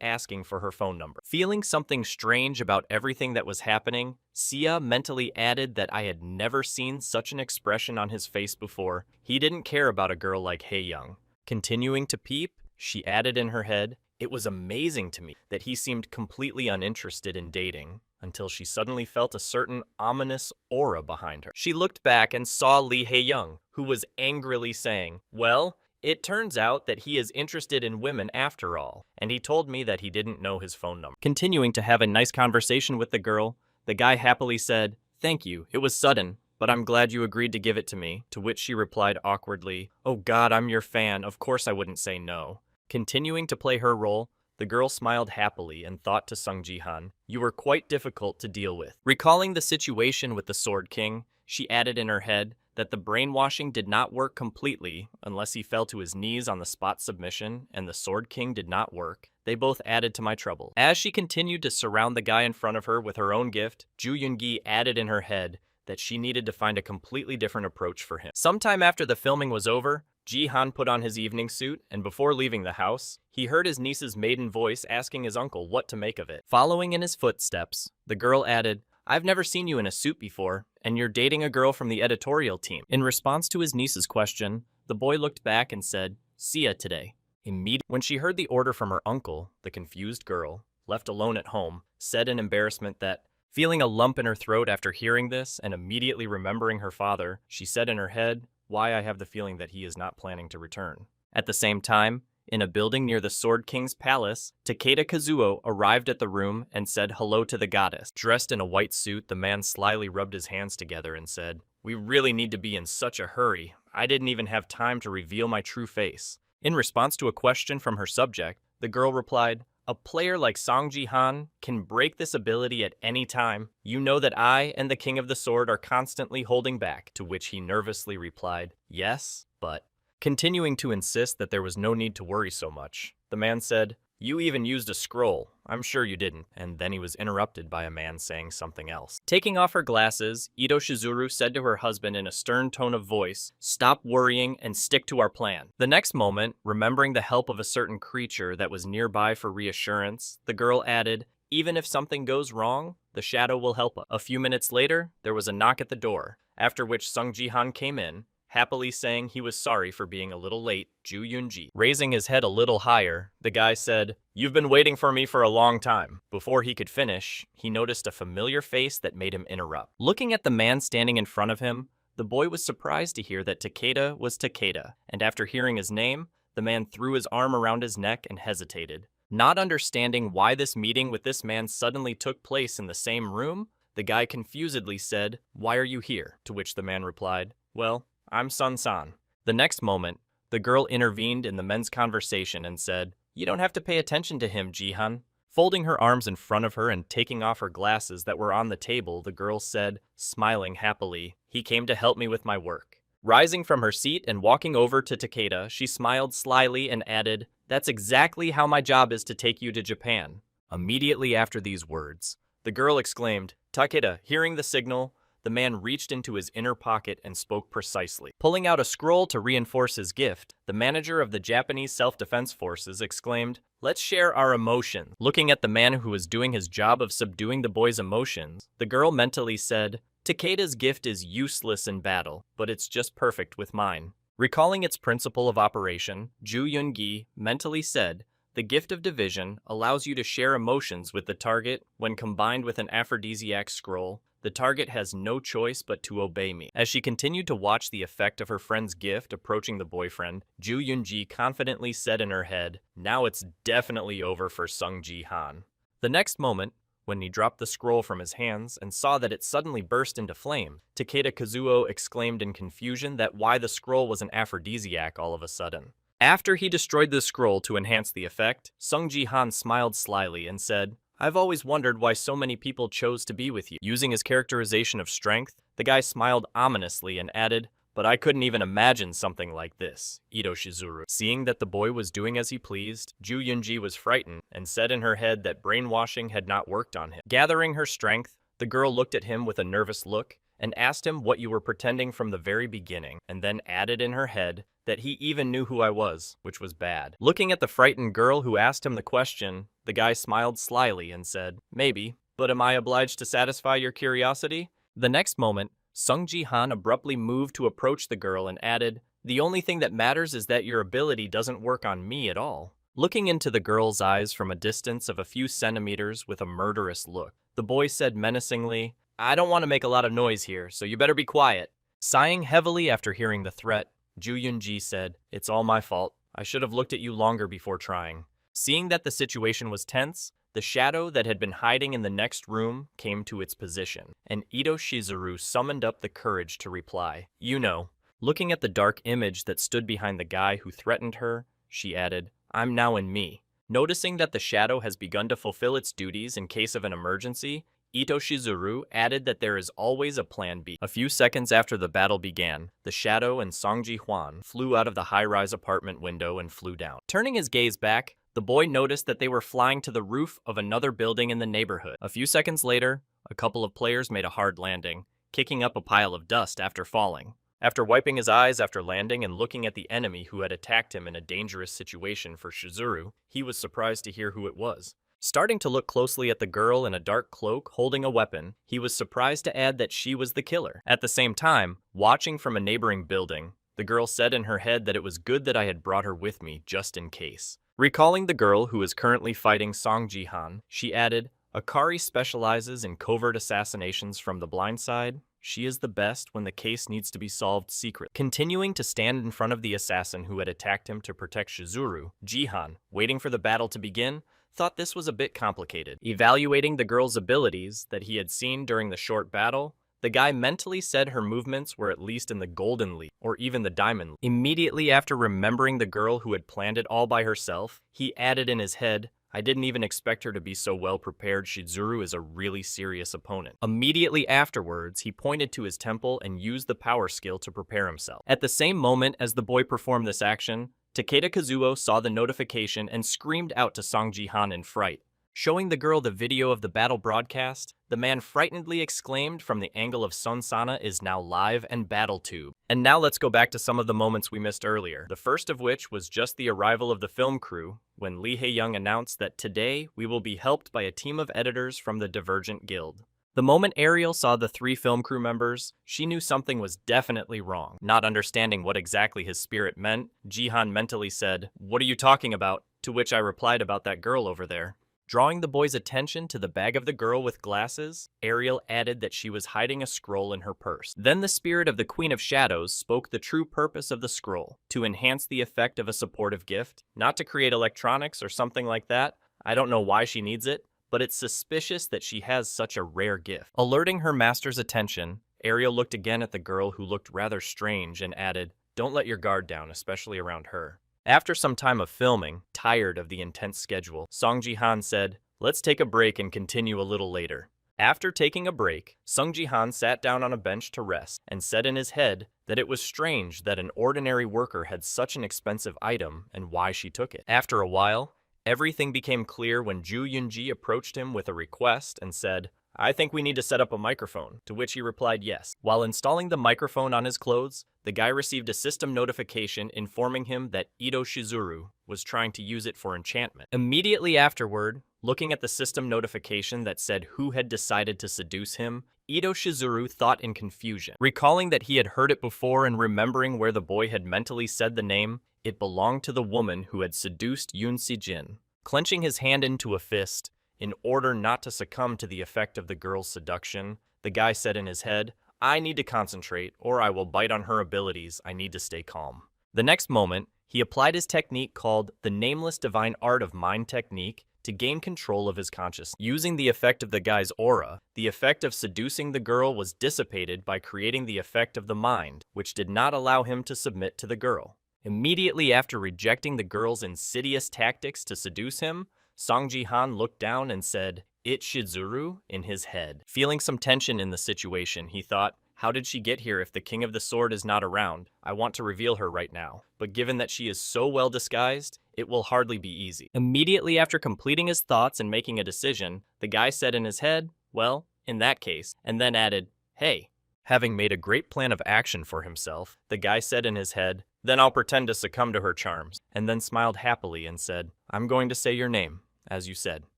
[SPEAKER 1] asking for her phone number. Feeling something strange about everything that was happening, Sia mentally added that I had never seen such an expression on his face before. He didn't care about a girl like Hae-young. Continuing to peep, she added in her head, it was amazing to me that he seemed completely uninterested in dating, until she suddenly felt a certain ominous aura behind her. She looked back and saw Lee Hae-young, who was angrily saying, well, it turns out that he is interested in women after all, and he told me that he didn't know his phone number. Continuing to have a nice conversation with the girl, the guy happily said, thank you, it was sudden, but I'm glad you agreed to give it to me, to which she replied awkwardly, oh god, I'm your fan, of course I wouldn't say no. Continuing to play her role, the girl smiled happily and thought to Sung Ji-han, you were quite difficult to deal with. Recalling the situation with the Sword King, she added in her head that the brainwashing did not work completely unless he fell to his knees on the spot submission and the Sword King did not work. They both added to my trouble. As she continued to surround the guy in front of her with her own gift, Ju Yoon-gi added in her head that she needed to find a completely different approach for him. Sometime after the filming was over, Ji-han put on his evening suit, and before leaving the house, he heard his niece's maiden voice asking his uncle what to make of it. Following in his footsteps, the girl added, I've never seen you in a suit before, and you're dating a girl from the editorial team. In response to his niece's question, the boy looked back and said, see ya today. Immediately, when she heard the order from her uncle, the confused girl, left alone at home, said in embarrassment that, feeling a lump in her throat after hearing this and immediately remembering her father, she said in her head, why I have the feeling that he is not planning to return. At the same time, in a building near the Sword King's palace, Takeda Kazuo arrived at the room and said hello to the goddess. Dressed in a white suit, the man slyly rubbed his hands together and said, we really need to be in such a hurry. I didn't even have time to reveal my true face. In response to a question from her subject, the girl replied, a player like Song Ji-han can break this ability at any time. You know that I and the King of the Sword are constantly holding back, to which he nervously replied, yes, but... Continuing to insist that there was no need to worry so much, the man said, you even used a scroll. I'm sure you didn't. And then he was interrupted by a man saying something else. Taking off her glasses, Ito Shizuru said to her husband in a stern tone of voice, stop worrying and stick to our plan. The next moment, remembering the help of a certain creature that was nearby for reassurance, the girl added, even if something goes wrong, the shadow will help us. A few minutes later, there was a knock at the door, after which Sung Ji-han came in, happily saying he was sorry for being a little late. Ju Yoon-ji. Raising his head a little higher, the guy said, you've been waiting for me for a long time. Before he could finish, he noticed a familiar face that made him interrupt. Looking at the man standing in front of him, the boy was surprised to hear that Takeda was Takeda, and after hearing his name, the man threw his arm around his neck and hesitated. Not understanding why this meeting with this man suddenly took place in the same room, the guy confusedly said, why are you here? To which the man replied, well, I'm Sun-san. The next moment, the girl intervened in the men's conversation and said, you don't have to pay attention to him, Ji-han. Folding her arms in front of her and taking off her glasses that were on the table, the girl said, smiling happily, he came to help me with my work. Rising from her seat and walking over to Takeda, she smiled slyly and added, that's exactly how my job is to take you to Japan. Immediately after these words, the girl exclaimed, Takeda, hearing the signal, the man reached into his inner pocket and spoke precisely. Pulling out a scroll to reinforce his gift, the manager of the Japanese Self-Defense Forces exclaimed, let's share our emotions. Looking at the man who was doing his job of subduing the boy's emotions, the girl mentally said, Takeda's gift is useless in battle, but it's just perfect with mine. Recalling its principle of operation, Ju Yoon-gi mentally said, the gift of division allows you to share emotions with the target. When combined with an aphrodisiac scroll, the target has no choice but to obey me. As she continued to watch the effect of her friend's gift approaching the boyfriend, Ju Yoon-ji confidently said in her head, now it's definitely over for Sung Ji-han. The next moment, when he dropped the scroll from his hands and saw that it suddenly burst into flame, Takeda Kazuo exclaimed in confusion that why the scroll was an aphrodisiac all of a sudden. After he destroyed the scroll to enhance the effect, Sung Ji-han smiled slyly and said, I've always wondered why so many people chose to be with you. Using his characterization of strength, the guy smiled ominously and added, but I couldn't even imagine something like this, Ito Shizuru. Seeing that the boy was doing as he pleased, Ju Yoon-ji was frightened and said in her head that brainwashing had not worked on him. Gathering her strength, the girl looked at him with a nervous look and asked him what you were pretending from the very beginning, and then added in her head that he even knew who I was, which was bad. Looking at the frightened girl who asked him the question, the guy smiled slyly and said, "Maybe, but am I obliged to satisfy your curiosity?" The next moment, Sung Ji-han abruptly moved to approach the girl and added, "The only thing that matters is that your ability doesn't work on me at all." Looking into the girl's eyes from a distance of a few centimeters with a murderous look, the boy said menacingly, "I don't want to make a lot of noise here, so you better be quiet." Sighing heavily after hearing the threat, Ju Yun-ji said, "It's all my fault. I should have looked at you longer before trying." Seeing that the situation was tense, the shadow that had been hiding in the next room came to its position, and Ito Shizuru summoned up the courage to reply, "You know." Looking at the dark image that stood behind the guy who threatened her, she added, "I'm now in me." Noticing that the shadow has begun to fulfill its duties in case of an emergency, Ito Shizuru added that there is always a plan B. A few seconds after the battle began, the shadow and Song Ji-hwan flew out of the high-rise apartment window and flew down. Turning his gaze back, the boy noticed that they were flying to the roof of another building in the neighborhood. A few seconds later, a couple of players made a hard landing, kicking up a pile of dust after falling. After wiping his eyes after landing and looking at the enemy who had attacked him in a dangerous situation for Shizuru, he was surprised to hear who it was. Starting to look closely at the girl in a dark cloak holding a weapon, he was surprised to add that she was the killer. At the same time, watching from a neighboring building, the girl said in her head that it was good that I had brought her with me just in case. Recalling the girl who is currently fighting Song Ji-han, she added, "Akari specializes in covert assassinations from the blind side. She is the best when the case needs to be solved secretly." Continuing to stand in front of the assassin who had attacked him to protect Shizuru, Ji-han, waiting for the battle to begin, thought this was a bit complicated. Evaluating the girl's abilities that he had seen during the short battle, the guy mentally said her movements were at least in the Golden League, or even the Diamond League. Immediately after remembering the girl who had planned it all by herself, he added in his head, "I didn't even expect her to be so well prepared. Shizuru is a really serious opponent." Immediately afterwards, he pointed to his temple and used the power skill to prepare himself. At the same moment as the boy performed this action, Takeda Kazuo saw the notification and screamed out to Song Ji-han in fright. Showing the girl the video of the battle broadcast, the man frightenedly exclaimed from the angle of Sun Sana is now live and BattleTube. And now let's go back to some of the moments we missed earlier, the first of which was just the arrival of the film crew, when Lee Hae-young announced that today we will be helped by a team of editors from the Divergent Guild. The moment Ariel saw the 3 film crew members, she knew something was definitely wrong. Not understanding what exactly his spirit meant, Ji-han mentally said, "What are you talking about?" To which I replied about that girl over there. Drawing the boy's attention to the bag of the girl with glasses, Ariel added that she was hiding a scroll in her purse. Then the spirit of the Queen of Shadows spoke the true purpose of the scroll, to enhance the effect of a supportive gift, not to create electronics or something like that. I don't know why she needs it, but it's suspicious that she has such a rare gift. Alerting her master's attention, Ariel looked again at the girl who looked rather strange and added, "Don't let your guard down, especially around her." After some time of filming, tired of the intense schedule, Song Ji-han said, "Let's take a break and continue a little later." After taking a break, Sung Ji-han sat down on a bench to rest and said in his head that it was strange that an ordinary worker had such an expensive item and why she took it. After a while, everything became clear when Ju Yun-ji approached him with a request and said, "I think we need to set up a microphone," to which he replied yes. While installing the microphone on his clothes, the guy received a system notification informing him that Ito Shizuru was trying to use it for enchantment. Immediately afterward, looking at the system notification that said who had decided to seduce him, Ito Shizuru thought in confusion. Recalling that he had heard it before and remembering where the boy had mentally said the name, it belonged to the woman who had seduced Yoon Si-jin. Clenching his hand into a fist, in order not to succumb to the effect of the girl's seduction, the guy said in his head, "I need to concentrate, or I will bite on her abilities. I need to stay calm." The next moment, he applied his technique called the Nameless Divine Art of Mind technique to gain control of his consciousness. Using the effect of the guy's aura, the effect of seducing the girl was dissipated by creating the effect of the mind, which did not allow him to submit to the girl. Immediately after rejecting the girl's insidious tactics to seduce him, Song Ji-han looked down and said, "It Shizuru?" in his head. Feeling some tension in the situation, he thought, how did she get here if the King of the Sword is not around? I want to reveal her right now. But given that she is so well disguised, it will hardly be easy. Immediately after completing his thoughts and making a decision, the guy said in his head, "Well, in that case," and then added, "Hey, Having made a great plan of action for himself, the guy said in his head, "Then I'll pretend to succumb to her charms," and then smiled happily and said, "I'm going to say your name, as you said."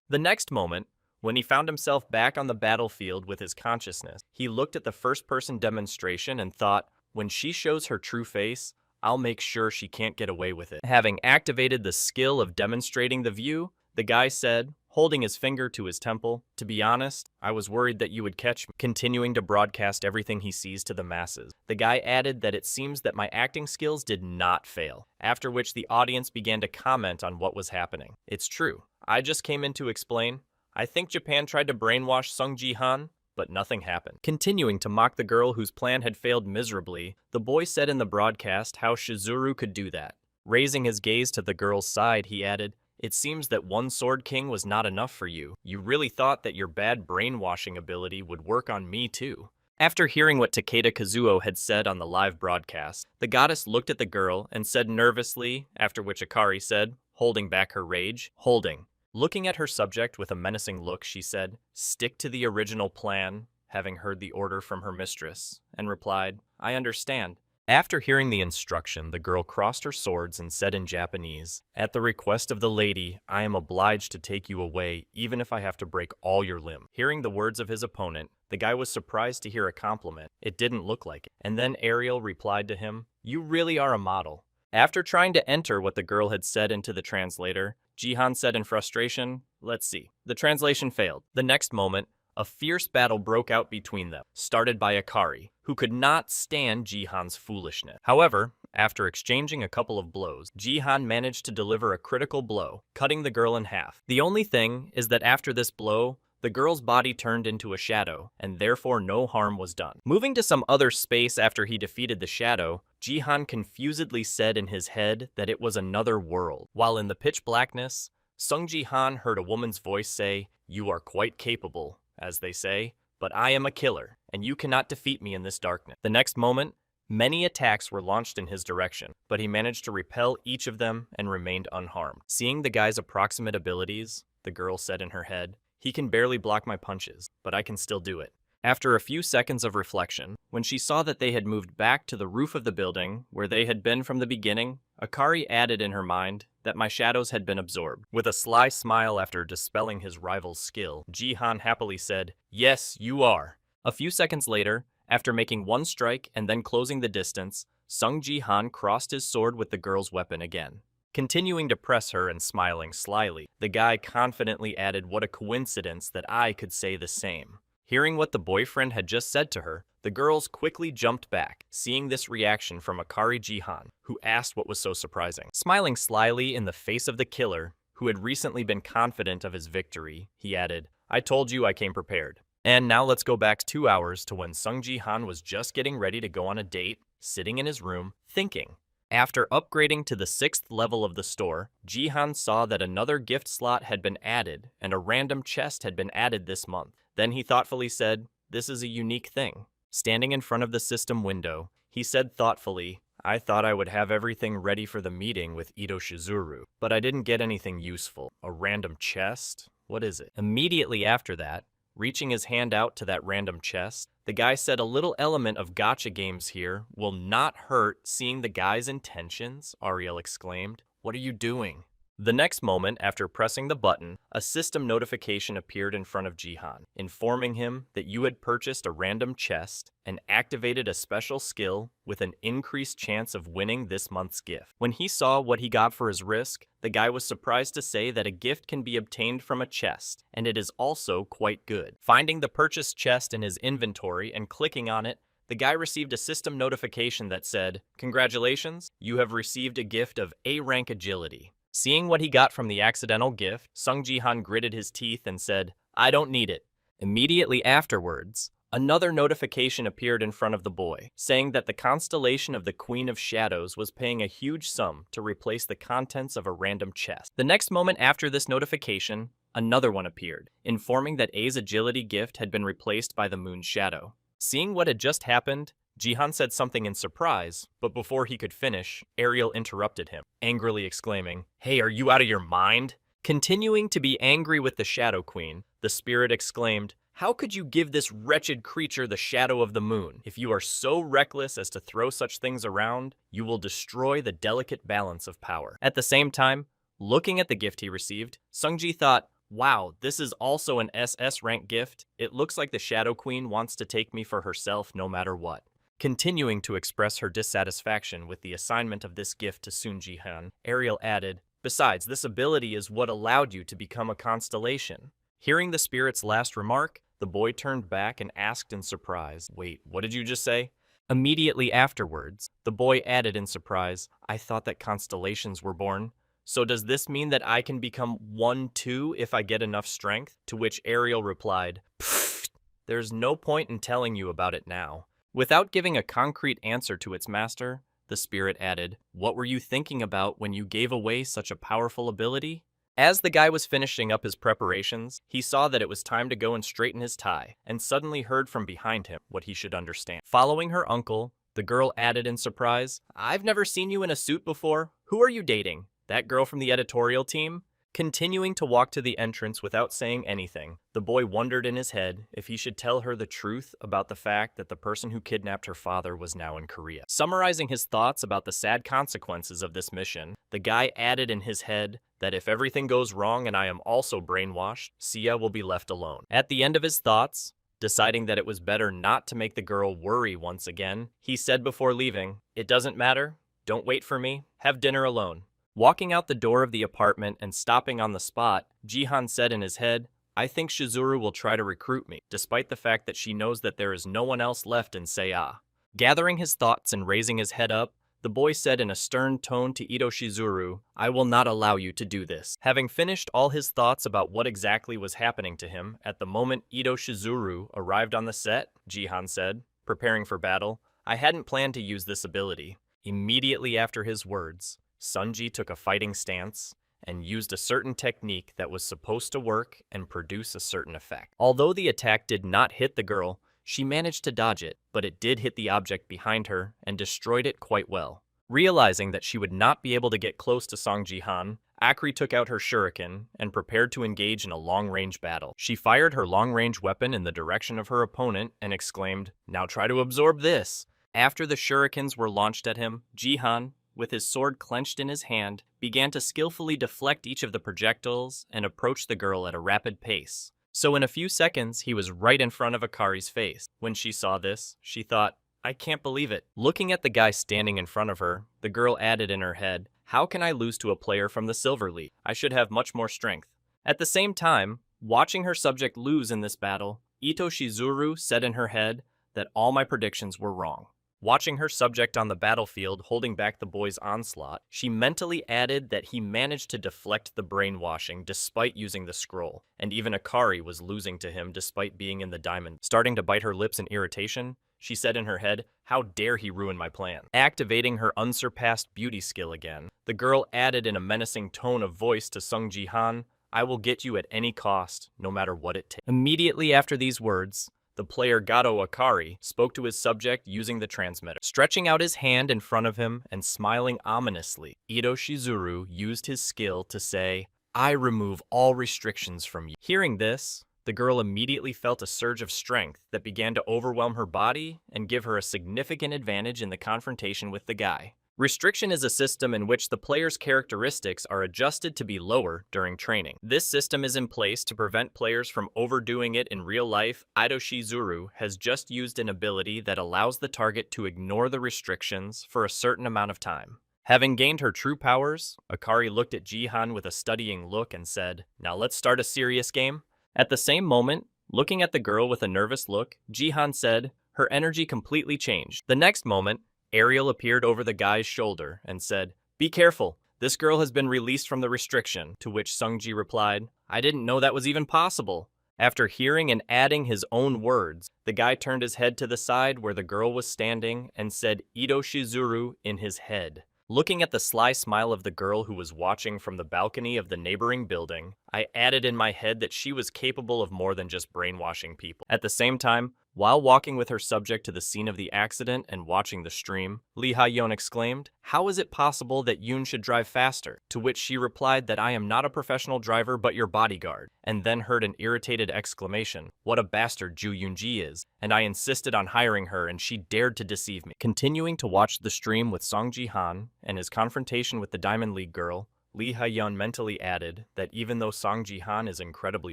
[SPEAKER 1] The next moment, when he found himself back on the battlefield with his consciousness, he looked at the first-person demonstration and thought, when she shows her true face, I'll make sure she can't get away with it. Having activated the skill of demonstrating the view, the guy said, holding his finger to his temple, "To be honest, I was worried that you would catch me," continuing to broadcast everything he sees to the masses. The guy added that it seems that my acting skills did not fail, after which the audience began to comment on what was happening. "It's true. I just came in to explain. I think Japan tried to brainwash Sung Ji-han, but nothing happened." Continuing to mock the girl whose plan had failed miserably, the boy said in the broadcast how Shizuru could do that. Raising his gaze to the girl's side, he added, "It seems that one Sword King was not enough for you. You really thought that your bad brainwashing ability would work on me too." After hearing what Takeda Kazuo had said on the live broadcast, the goddess looked at the girl and said nervously, after which Akari said, holding back her rage, "Holding." Looking at her subject with a menacing look, she said, "Stick to the original plan," having heard the order from her mistress, and replied, "I understand." After hearing the instruction, the girl crossed her swords and said in Japanese, "At the request of the lady, I am obliged to take you away, even if I have to break all your limbs." Hearing the words of his opponent, the guy was surprised to hear a compliment. It didn't look like it. And then Ariel replied to him, "You really are a model." After trying to enter what the girl had said into the translator, Jihan said in frustration, "Let's see." The translation failed. The next moment, a fierce battle broke out between them, started by Akari, who could not stand Jihan's foolishness. However, after exchanging a couple of blows, Jihan managed to deliver a critical blow, cutting the girl in half. The only thing is that after this blow, the girl's body turned into a shadow, and therefore no harm was done. Moving to some other space after he defeated the shadow, Jihan confusedly said in his head that it was another world. While in the pitch blackness, Sung Jihan heard a woman's voice say, "You are quite capable, as they say, but I am a killer, and you cannot defeat me in this darkness." The next moment, many attacks were launched in his direction, but he managed to repel each of them and remained unharmed. Seeing the guy's approximate abilities, the girl said in her head, "He can barely block my punches, but I can still do it." After a few seconds of reflection, when she saw that they had moved back to the roof of the building, where they had been from the beginning, Akari added in her mind that my shadows had been absorbed. With a sly smile after dispelling his rival's skill, Jihan happily said, "Yes, you are." A few seconds later, after making one strike and then closing the distance, Sung Jihan crossed his sword with the girl's weapon again. Continuing to press her and smiling slyly, the guy confidently added, "What a coincidence that I could say the same." Hearing what the boyfriend had just said to her, the girls quickly jumped back, seeing this reaction from Akari Jihan, who asked what was so surprising. Smiling slyly in the face of the killer, who had recently been confident of his victory, he added, "I told you I came prepared." And now let's go back 2 hours to when Sung Jihan was just getting ready to go on a date, sitting in his room, thinking. After upgrading to the 6th level of the store, Jihan saw that another gift slot had been added and a random chest had been added this month. Then he thoughtfully said, "This is a unique thing." Standing in front of the system window, he said thoughtfully, "I thought I would have everything ready for the meeting with Ito Shizuru, but I didn't get anything useful. A random chest? What is it?" Immediately after that, reaching his hand out to that random chest, the guy said, "A little element of gacha games here will not hurt." Seeing the guy's intentions, Ariel exclaimed, "What are you doing?" The next moment, after pressing the button, a system notification appeared in front of Jihan, informing him that you had purchased a random chest and activated a special skill with an increased chance of winning this month's gift. When he saw what he got for his risk, the guy was surprised to say that a gift can be obtained from a chest, and it is also quite good. Finding the purchased chest in his inventory and clicking on it, the guy received a system notification that said, "Congratulations, you have received a gift of A-rank agility." Seeing what he got from the accidental gift, Sung Jihan gritted his teeth and said, "I don't need it." Immediately afterwards, another notification appeared in front of the boy, saying that the constellation of the Queen of Shadows was paying a huge sum to replace the contents of a random chest. The next moment after this notification, another one appeared, informing that A's agility gift had been replaced by the Moon's Shadow. Seeing what had just happened, Jihan said something in surprise, but before he could finish, Ariel interrupted him, angrily exclaiming, "Hey, are you out of your mind?" Continuing to be angry with the Shadow Queen, the spirit exclaimed, How could you give this wretched creature the shadow of the moon? If you are so reckless as to throw such things around, you will destroy the delicate balance of power. At the same time, looking at the gift he received, Sungji thought, wow, this is also an SS rank gift. It looks like the Shadow Queen wants to take me for herself no matter what. Continuing to express her dissatisfaction with the assignment of this gift to Sun Jihan, Ariel added, besides, this ability is what allowed you to become a constellation. Hearing the spirit's last remark, the boy turned back and asked in surprise, wait, what did you just say? Immediately afterwards, the boy added in surprise, I thought that constellations were born. So does this mean that I can become one too if I get enough strength? To which Ariel replied, pfft, there's no point in telling you about it now. Without giving a concrete answer to its master, the spirit added, what were you thinking about when you gave away such a powerful ability? As the guy was finishing up his preparations, he saw that it was time to go and straighten his tie, and suddenly heard from behind him what he should understand. Following her uncle, the girl added in surprise, I've never seen you in a suit before. Who are you dating? That girl from the editorial team? Continuing to walk to the entrance without saying anything, the boy wondered in his head if he should tell her the truth about the fact that the person who kidnapped her father was now in Korea. Summarizing his thoughts about the sad consequences of this mission, the guy added in his head that if everything goes wrong and I am also brainwashed, Sia will be left alone. At the end of his thoughts, deciding that it was better not to make the girl worry once again, he said before leaving, it doesn't matter, don't wait for me, have dinner alone. Walking out the door of the apartment and stopping on the spot, Jihan said in his head, I think Shizuru will try to recruit me, despite the fact that she knows that there is no one else left in Seiya. Gathering his thoughts and raising his head up, the boy said in a stern tone to Ito Shizuru, I will not allow you to do this. Having finished all his thoughts about what exactly was happening to him, at the moment Ito Shizuru arrived on the set, Jihan said, preparing for battle, I hadn't planned to use this ability. Immediately after his words, Sunji took a fighting stance and used a certain technique that was supposed to work and produce a certain effect. Although the attack did not hit the girl, she managed to dodge it, but it did hit the object behind her and destroyed it quite well. Realizing that she would not be able to get close to Song Jihan, Akri took out her shuriken and prepared to engage in a long-range battle. She fired her long-range weapon in the direction of her opponent and exclaimed, now try to absorb this. After the shurikens were launched at him, Jihan, with his sword clenched in his hand, began to skillfully deflect each of the projectiles and approach the girl at a rapid pace. So in a few seconds, he was right in front of Akari's face. When she saw this, she thought, I can't believe it. Looking at the guy standing in front of her, the girl added in her head, how can I lose to a player from the Silver League? I should have much more strength. At the same time, watching her subject lose in this battle, Ito Shizuru said in her head that all my predictions were wrong. Watching her subject on the battlefield holding back the boy's onslaught, she mentally added that he managed to deflect the brainwashing despite using the scroll, and even Akari was losing to him despite being in the diamond. Starting to bite her lips in irritation, she said in her head, how dare he ruin my plan? Activating her unsurpassed beauty skill again, the girl added in a menacing tone of voice to Sung Jihan, I will get you at any cost, no matter what it takes. Immediately after these words, the player Gato Akari spoke to his subject using the transmitter. Stretching out his hand in front of him and smiling ominously, Ito Shizuru used his skill to say, I remove all restrictions from you. Hearing this, the girl immediately felt a surge of strength that began to overwhelm her body and give her a significant advantage in the confrontation with the guy. Restriction is a system in which the player's characteristics are adjusted to be lower during training. This system is in place to prevent players from overdoing it in real life. Ito Shizuru has just used an ability that allows the target to ignore the restrictions for a certain amount of time. Having gained her true powers, Akari looked at Jihan with a studying look and said, now let's start a serious game. At the same moment, looking at the girl with a nervous look, Jihan said, her energy completely changed. The next moment, Ariel appeared over the guy's shoulder and said, be careful, this girl has been released from the restriction, to which Sungji replied, I didn't know that was even possible. After hearing and adding his own words, the guy turned his head to the side where the girl was standing and said Ito Shizuru in his head. Looking at the sly smile of the girl who was watching from the balcony of the neighboring building, I added in my head that she was capable of more than just brainwashing people. At the same time, While walking with her subject to the scene of the accident and watching the stream, Lee Ha-yeon exclaimed, "How is it possible that Yoon should drive faster?" To which she replied that I am not a professional driver but your bodyguard, and then heard an irritated exclamation, "What a bastard Ju Yoon-ji is," and I insisted on hiring her and she dared to deceive me. Continuing to watch the stream with Song Ji-han and his confrontation with the Diamond League girl, Lee Ha-yeon mentally added that even though Song Ji-han is incredibly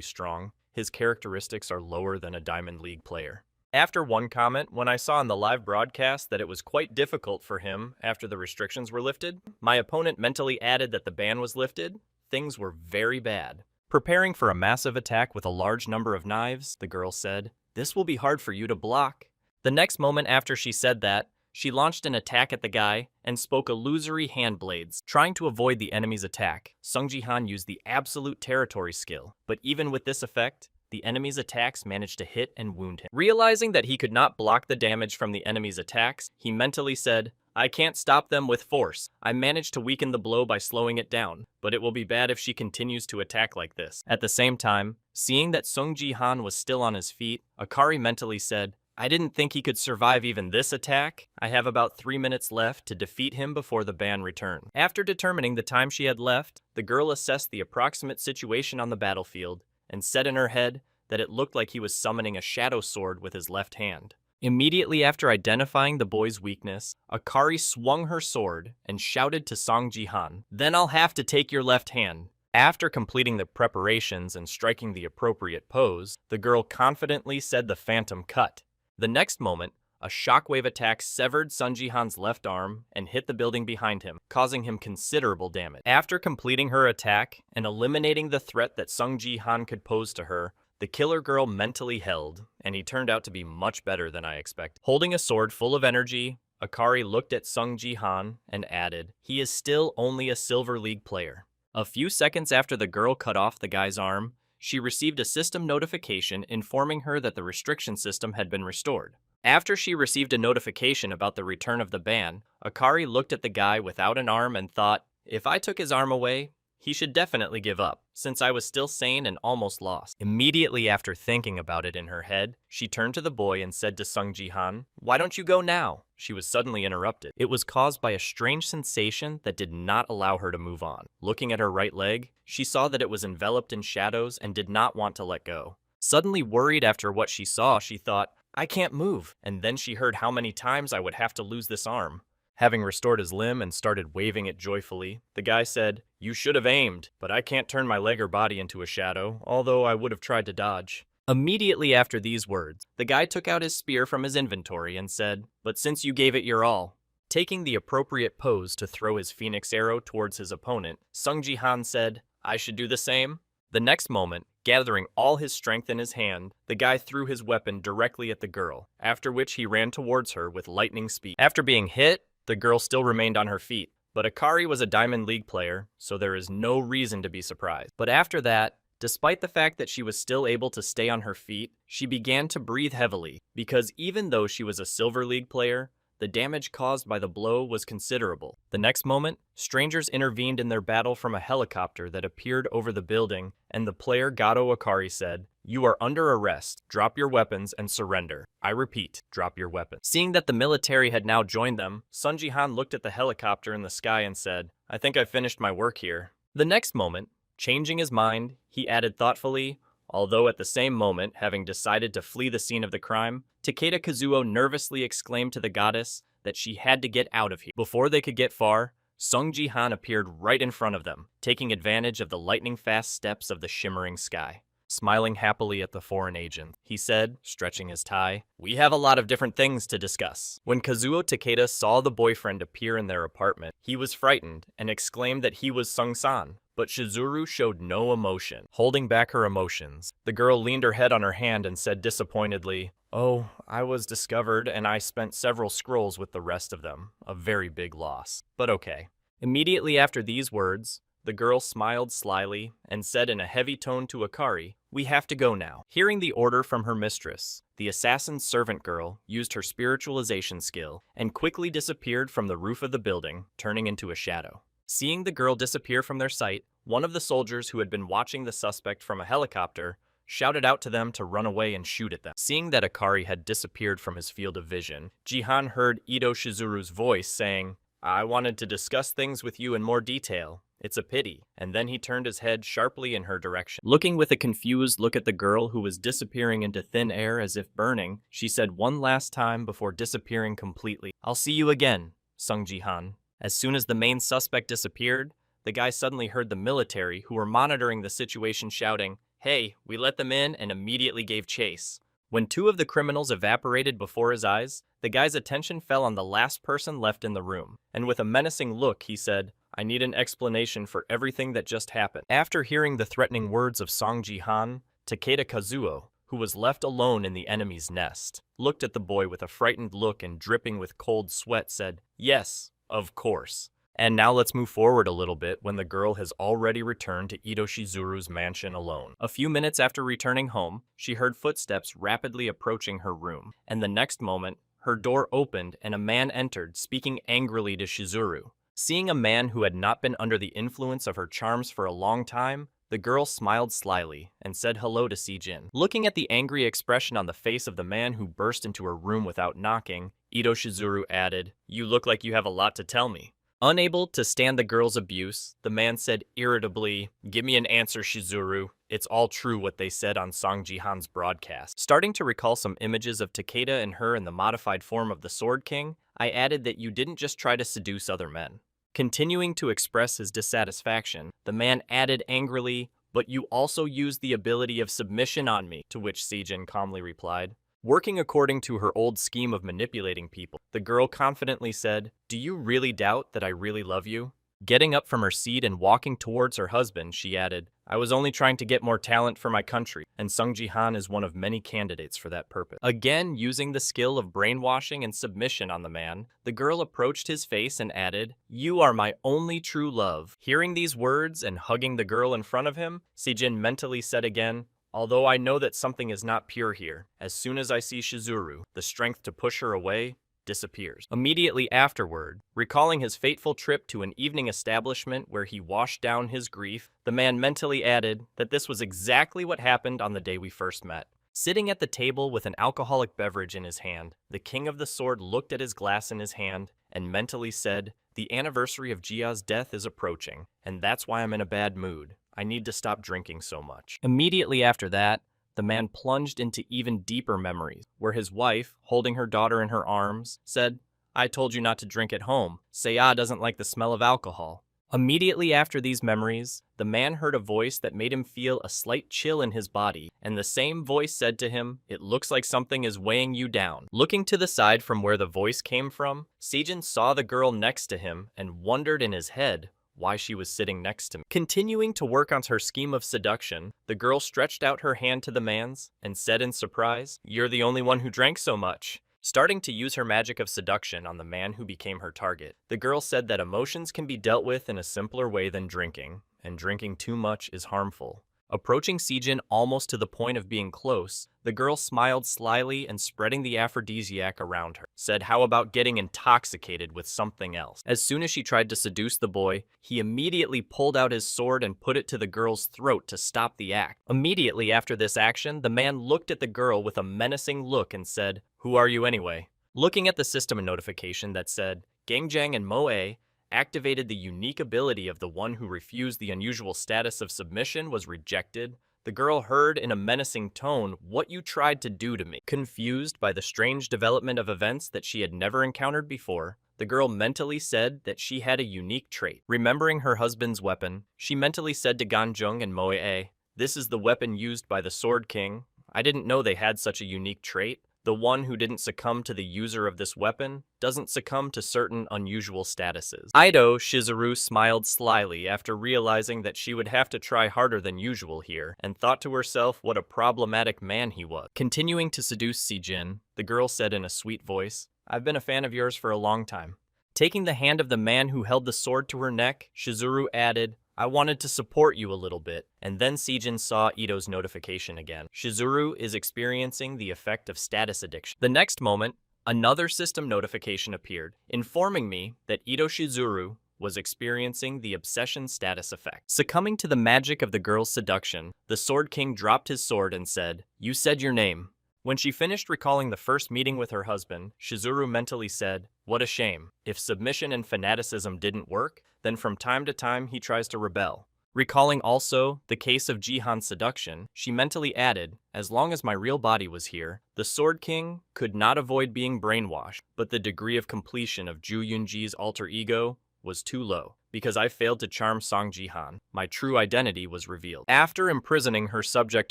[SPEAKER 1] strong, his characteristics are lower than a Diamond League player. After one comment, when I saw in the live broadcast that it was quite difficult for him after the restrictions were lifted, my opponent mentally added that the ban was lifted, things were very bad. Preparing for a massive attack with a large number of knives, the girl said, "This will be hard for you to block." The next moment after she said that, she launched an attack at the guy and spoke illusory hand blades, trying to avoid the enemy's attack. Sung Ji-han used the absolute territory skill, but even with this effect, the enemy's attacks managed to hit and wound him. Realizing that he could not block the damage from the enemy's attacks, he mentally said, "I can't stop them with force. I managed to weaken the blow by slowing it down, but it will be bad if she continues to attack like this." At the same time, seeing that Sung Ji-han was still on his feet, Akari mentally said, "I didn't think he could survive even this attack. I have about 3 minutes left to defeat him before the ban return." After determining the time she had left, the girl assessed the approximate situation on the battlefield and said in her head that it looked like he was summoning a shadow sword with his left hand. Immediately after identifying the boy's weakness, Akari swung her sword and shouted to Song Ji-han, "Then I'll have to take your left hand." After completing the preparations and striking the appropriate pose, the girl confidently said the phantom cut. The next moment, a shockwave attack severed Sung Ji-han's left arm and hit the building behind him, causing him considerable damage. After completing her attack and eliminating the threat that Sung Ji-han could pose to her, the killer girl mentally held, and he turned out to be much better than I expected. Holding a sword full of energy, Akari looked at Sung Ji-han and added, "He is still only a Silver League player." A few seconds after the girl cut off the guy's arm, she received a system notification informing her that the restriction system had been restored. After she received a notification about the return of the ban, Akari looked at the guy without an arm and thought, if I took his arm away, he should definitely give up, since I was still sane and almost lost. Immediately after thinking about it in her head, she turned to the boy and said to Sung Ji-han, "Why don't you go now?" She was suddenly interrupted. It was caused by a strange sensation that did not allow her to move on. Looking at her right leg, she saw that it was enveloped in shadows and did not want to let go. Suddenly worried after what she saw, she thought, I can't move, and then she heard how many times I would have to lose this arm. Having restored his limb and started waving it joyfully, the guy said, "You should have aimed, but I can't turn my leg or body into a shadow, although I would have tried to dodge." Immediately after these words, the guy took out his spear from his inventory and said, "But since you gave it your all," taking the appropriate pose to throw his phoenix arrow towards his opponent, Sung Ji-han said, "I should do the same." The next moment, gathering all his strength in his hand, the guy threw his weapon directly at the girl, after which he ran towards her with lightning speed. After being hit, the girl still remained on her feet, but Akari was a Diamond League player, so there is no reason to be surprised. But after that, despite the fact that she was still able to stay on her feet, she began to breathe heavily, because even though she was a Silver League player, the damage caused by the blow was considerable. The next moment, strangers intervened in their battle from a helicopter that appeared over the building, and the player Gato Akari said, "You are under arrest. Drop your weapons and surrender. I repeat, drop your weapons." Seeing that the military had now joined them, Sung Ji-han looked at the helicopter in the sky and said, "I think I finished my work here." The next moment, changing his mind, he added thoughtfully, although at the same moment, having decided to flee the scene of the crime, Takeda Kazuo nervously exclaimed to the goddess that she had to get out of here. Before they could get far, Sung Ji-han appeared right in front of them, taking advantage of the lightning-fast steps of the shimmering sky. Smiling happily at the foreign agent, he said, stretching his tie, "We have a lot of different things to discuss." When Kazuo Takeda saw the boyfriend appear in their apartment, he was frightened and exclaimed that he was Sung-san. But Shizuru showed no emotion. Holding back her emotions, the girl leaned her head on her hand and said disappointedly, "Oh, I was discovered and I spent several scrolls with the rest of them. A very big loss. But okay." Immediately after these words, the girl smiled slyly and said in a heavy tone to Akari, "We have to go now." Hearing the order from her mistress, the assassin's servant girl used her spiritualization skill and quickly disappeared from the roof of the building, turning into a shadow. Seeing the girl disappear from their sight, one of the soldiers who had been watching the suspect from a helicopter shouted out to them to run away and shoot at them. Seeing that Akari had disappeared from his field of vision, Jihan heard Ito Shizuru's voice saying, "I wanted to discuss things with you in more detail. It's a pity." And then he turned his head sharply in her direction. Looking with a confused look at the girl who was disappearing into thin air as if burning, she said one last time before disappearing completely, "I'll see you again, Sung Jihan." As soon as the main suspect disappeared, the guy suddenly heard the military, who were monitoring the situation, shouting, "Hey, we let them in," and immediately gave chase. When two of the criminals evaporated before his eyes, the guy's attention fell on the last person left in the room, and with a menacing look, he said, "I need an explanation for everything that just happened." After hearing the threatening words of Song Ji-han, Takeda Kazuo, who was left alone in the enemy's nest, looked at the boy with a frightened look and dripping with cold sweat said, "Yes, of course." And now let's move forward a little bit when the girl has already returned to Ito Shizuru's mansion alone. A few minutes after returning home, she heard footsteps rapidly approaching her room, and the next moment, her door opened and a man entered, speaking angrily to Shizuru. Seeing a man who had not been under the influence of her charms for a long time, the girl smiled slyly and said hello to Sijin. Looking at the angry expression on the face of the man who burst into her room without knocking, Ito Shizuru added, "You look like you have a lot to tell me." Unable to stand the girl's abuse, the man said irritably, "Give me an answer, Shizuru. It's all true what they said on Song Jihan's broadcast." Starting to recall some images of Takeda and her in the modified form of the Sword King, I added that you didn't just try to seduce other men. Continuing to express his dissatisfaction, the man added angrily, "But you also used the ability of submission on me," to which Sijin calmly replied, working according to her old scheme of manipulating people. The girl confidently said, "Do you really doubt that I really love you?" Getting up from her seat and walking towards her husband, she added, "I was only trying to get more talent for my country, and Sung Ji-han is one of many candidates for that purpose." Again, using the skill of brainwashing and submission on the man, the girl approached his face and added, "You are my only true love." Hearing these words and hugging the girl in front of him, Sijin mentally said again, "Although I know that something is not pure here, as soon as I see Shizuru, the strength to push her away disappears." Immediately afterward, recalling his fateful trip to an evening establishment where he washed down his grief, the man mentally added that this was exactly what happened on the day we first met. Sitting at the table with an alcoholic beverage in his hand, the King of the Sword looked at his glass in his hand and mentally said, "The anniversary of Jia's death is approaching, and that's why I'm in a bad mood. I need to stop drinking so much." Immediately after that, the man plunged into even deeper memories, where his wife, holding her daughter in her arms, said, "I told you not to drink at home. Seiya doesn't like the smell of alcohol." Immediately after these memories, the man heard a voice that made him feel a slight chill in his body, and the same voice said to him, "It looks like something is weighing you down." Looking to the side from where the voice came from, Sijin saw the girl next to him and wondered in his head why she was sitting next to me. Continuing to work on her scheme of seduction, the girl stretched out her hand to the man's and said in surprise, "You're the only one who drank so much." Starting to use her magic of seduction on the man who became her target, the girl said that emotions can be dealt with in a simpler way than drinking, and drinking too much is harmful. Approaching Sijin almost to the point of being close, the girl smiled slyly and spreading the aphrodisiac around her, said, "How about getting intoxicated with something else?" As soon as she tried to seduce the boy, he immediately pulled out his sword and put it to the girl's throat to stop the act. Immediately after this action, the man looked at the girl with a menacing look and said, "Who are you anyway?" Looking at the system notification that said, Gangjang and Moe activated the unique ability of the one who refused the unusual status of submission was rejected, the girl heard in a menacing tone, "What you tried to do to me." Confused by the strange development of events that she had never encountered before, the girl mentally said that she had a unique trait. Remembering her husband's weapon, she mentally said to Ganjung and Moe, "This is the weapon used by the Sword King. I didn't know they had such a unique trait. The one who didn't succumb to the user of this weapon doesn't succumb to certain unusual statuses." Ito Shizuru smiled slyly after realizing that she would have to try harder than usual here, and thought to herself what a problematic man he was. Continuing to seduce Sijin, the girl said in a sweet voice, "I've been a fan of yours for a long time." Taking the hand of the man who held the sword to her neck, Shizuru added, "I wanted to support you a little bit." And then Sijin saw Ito's notification again. Shizuru is experiencing the effect of status addiction. The next moment, another system notification appeared, informing me that Ito Shizuru was experiencing the obsession status effect. Succumbing to the magic of the girl's seduction, the Sword King dropped his sword and said, "You said your name." When she finished recalling the first meeting with her husband, Shizuru mentally said, "What a shame. If submission and fanaticism didn't work, then from time to time he tries to rebel." Recalling also the case of Jihan's seduction, she mentally added, "As long as my real body was here, the Sword King could not avoid being brainwashed, but the degree of completion of Ju Yunji's alter ego was too low. Because I failed to charm Song Jihan, my true identity was revealed." After imprisoning her subject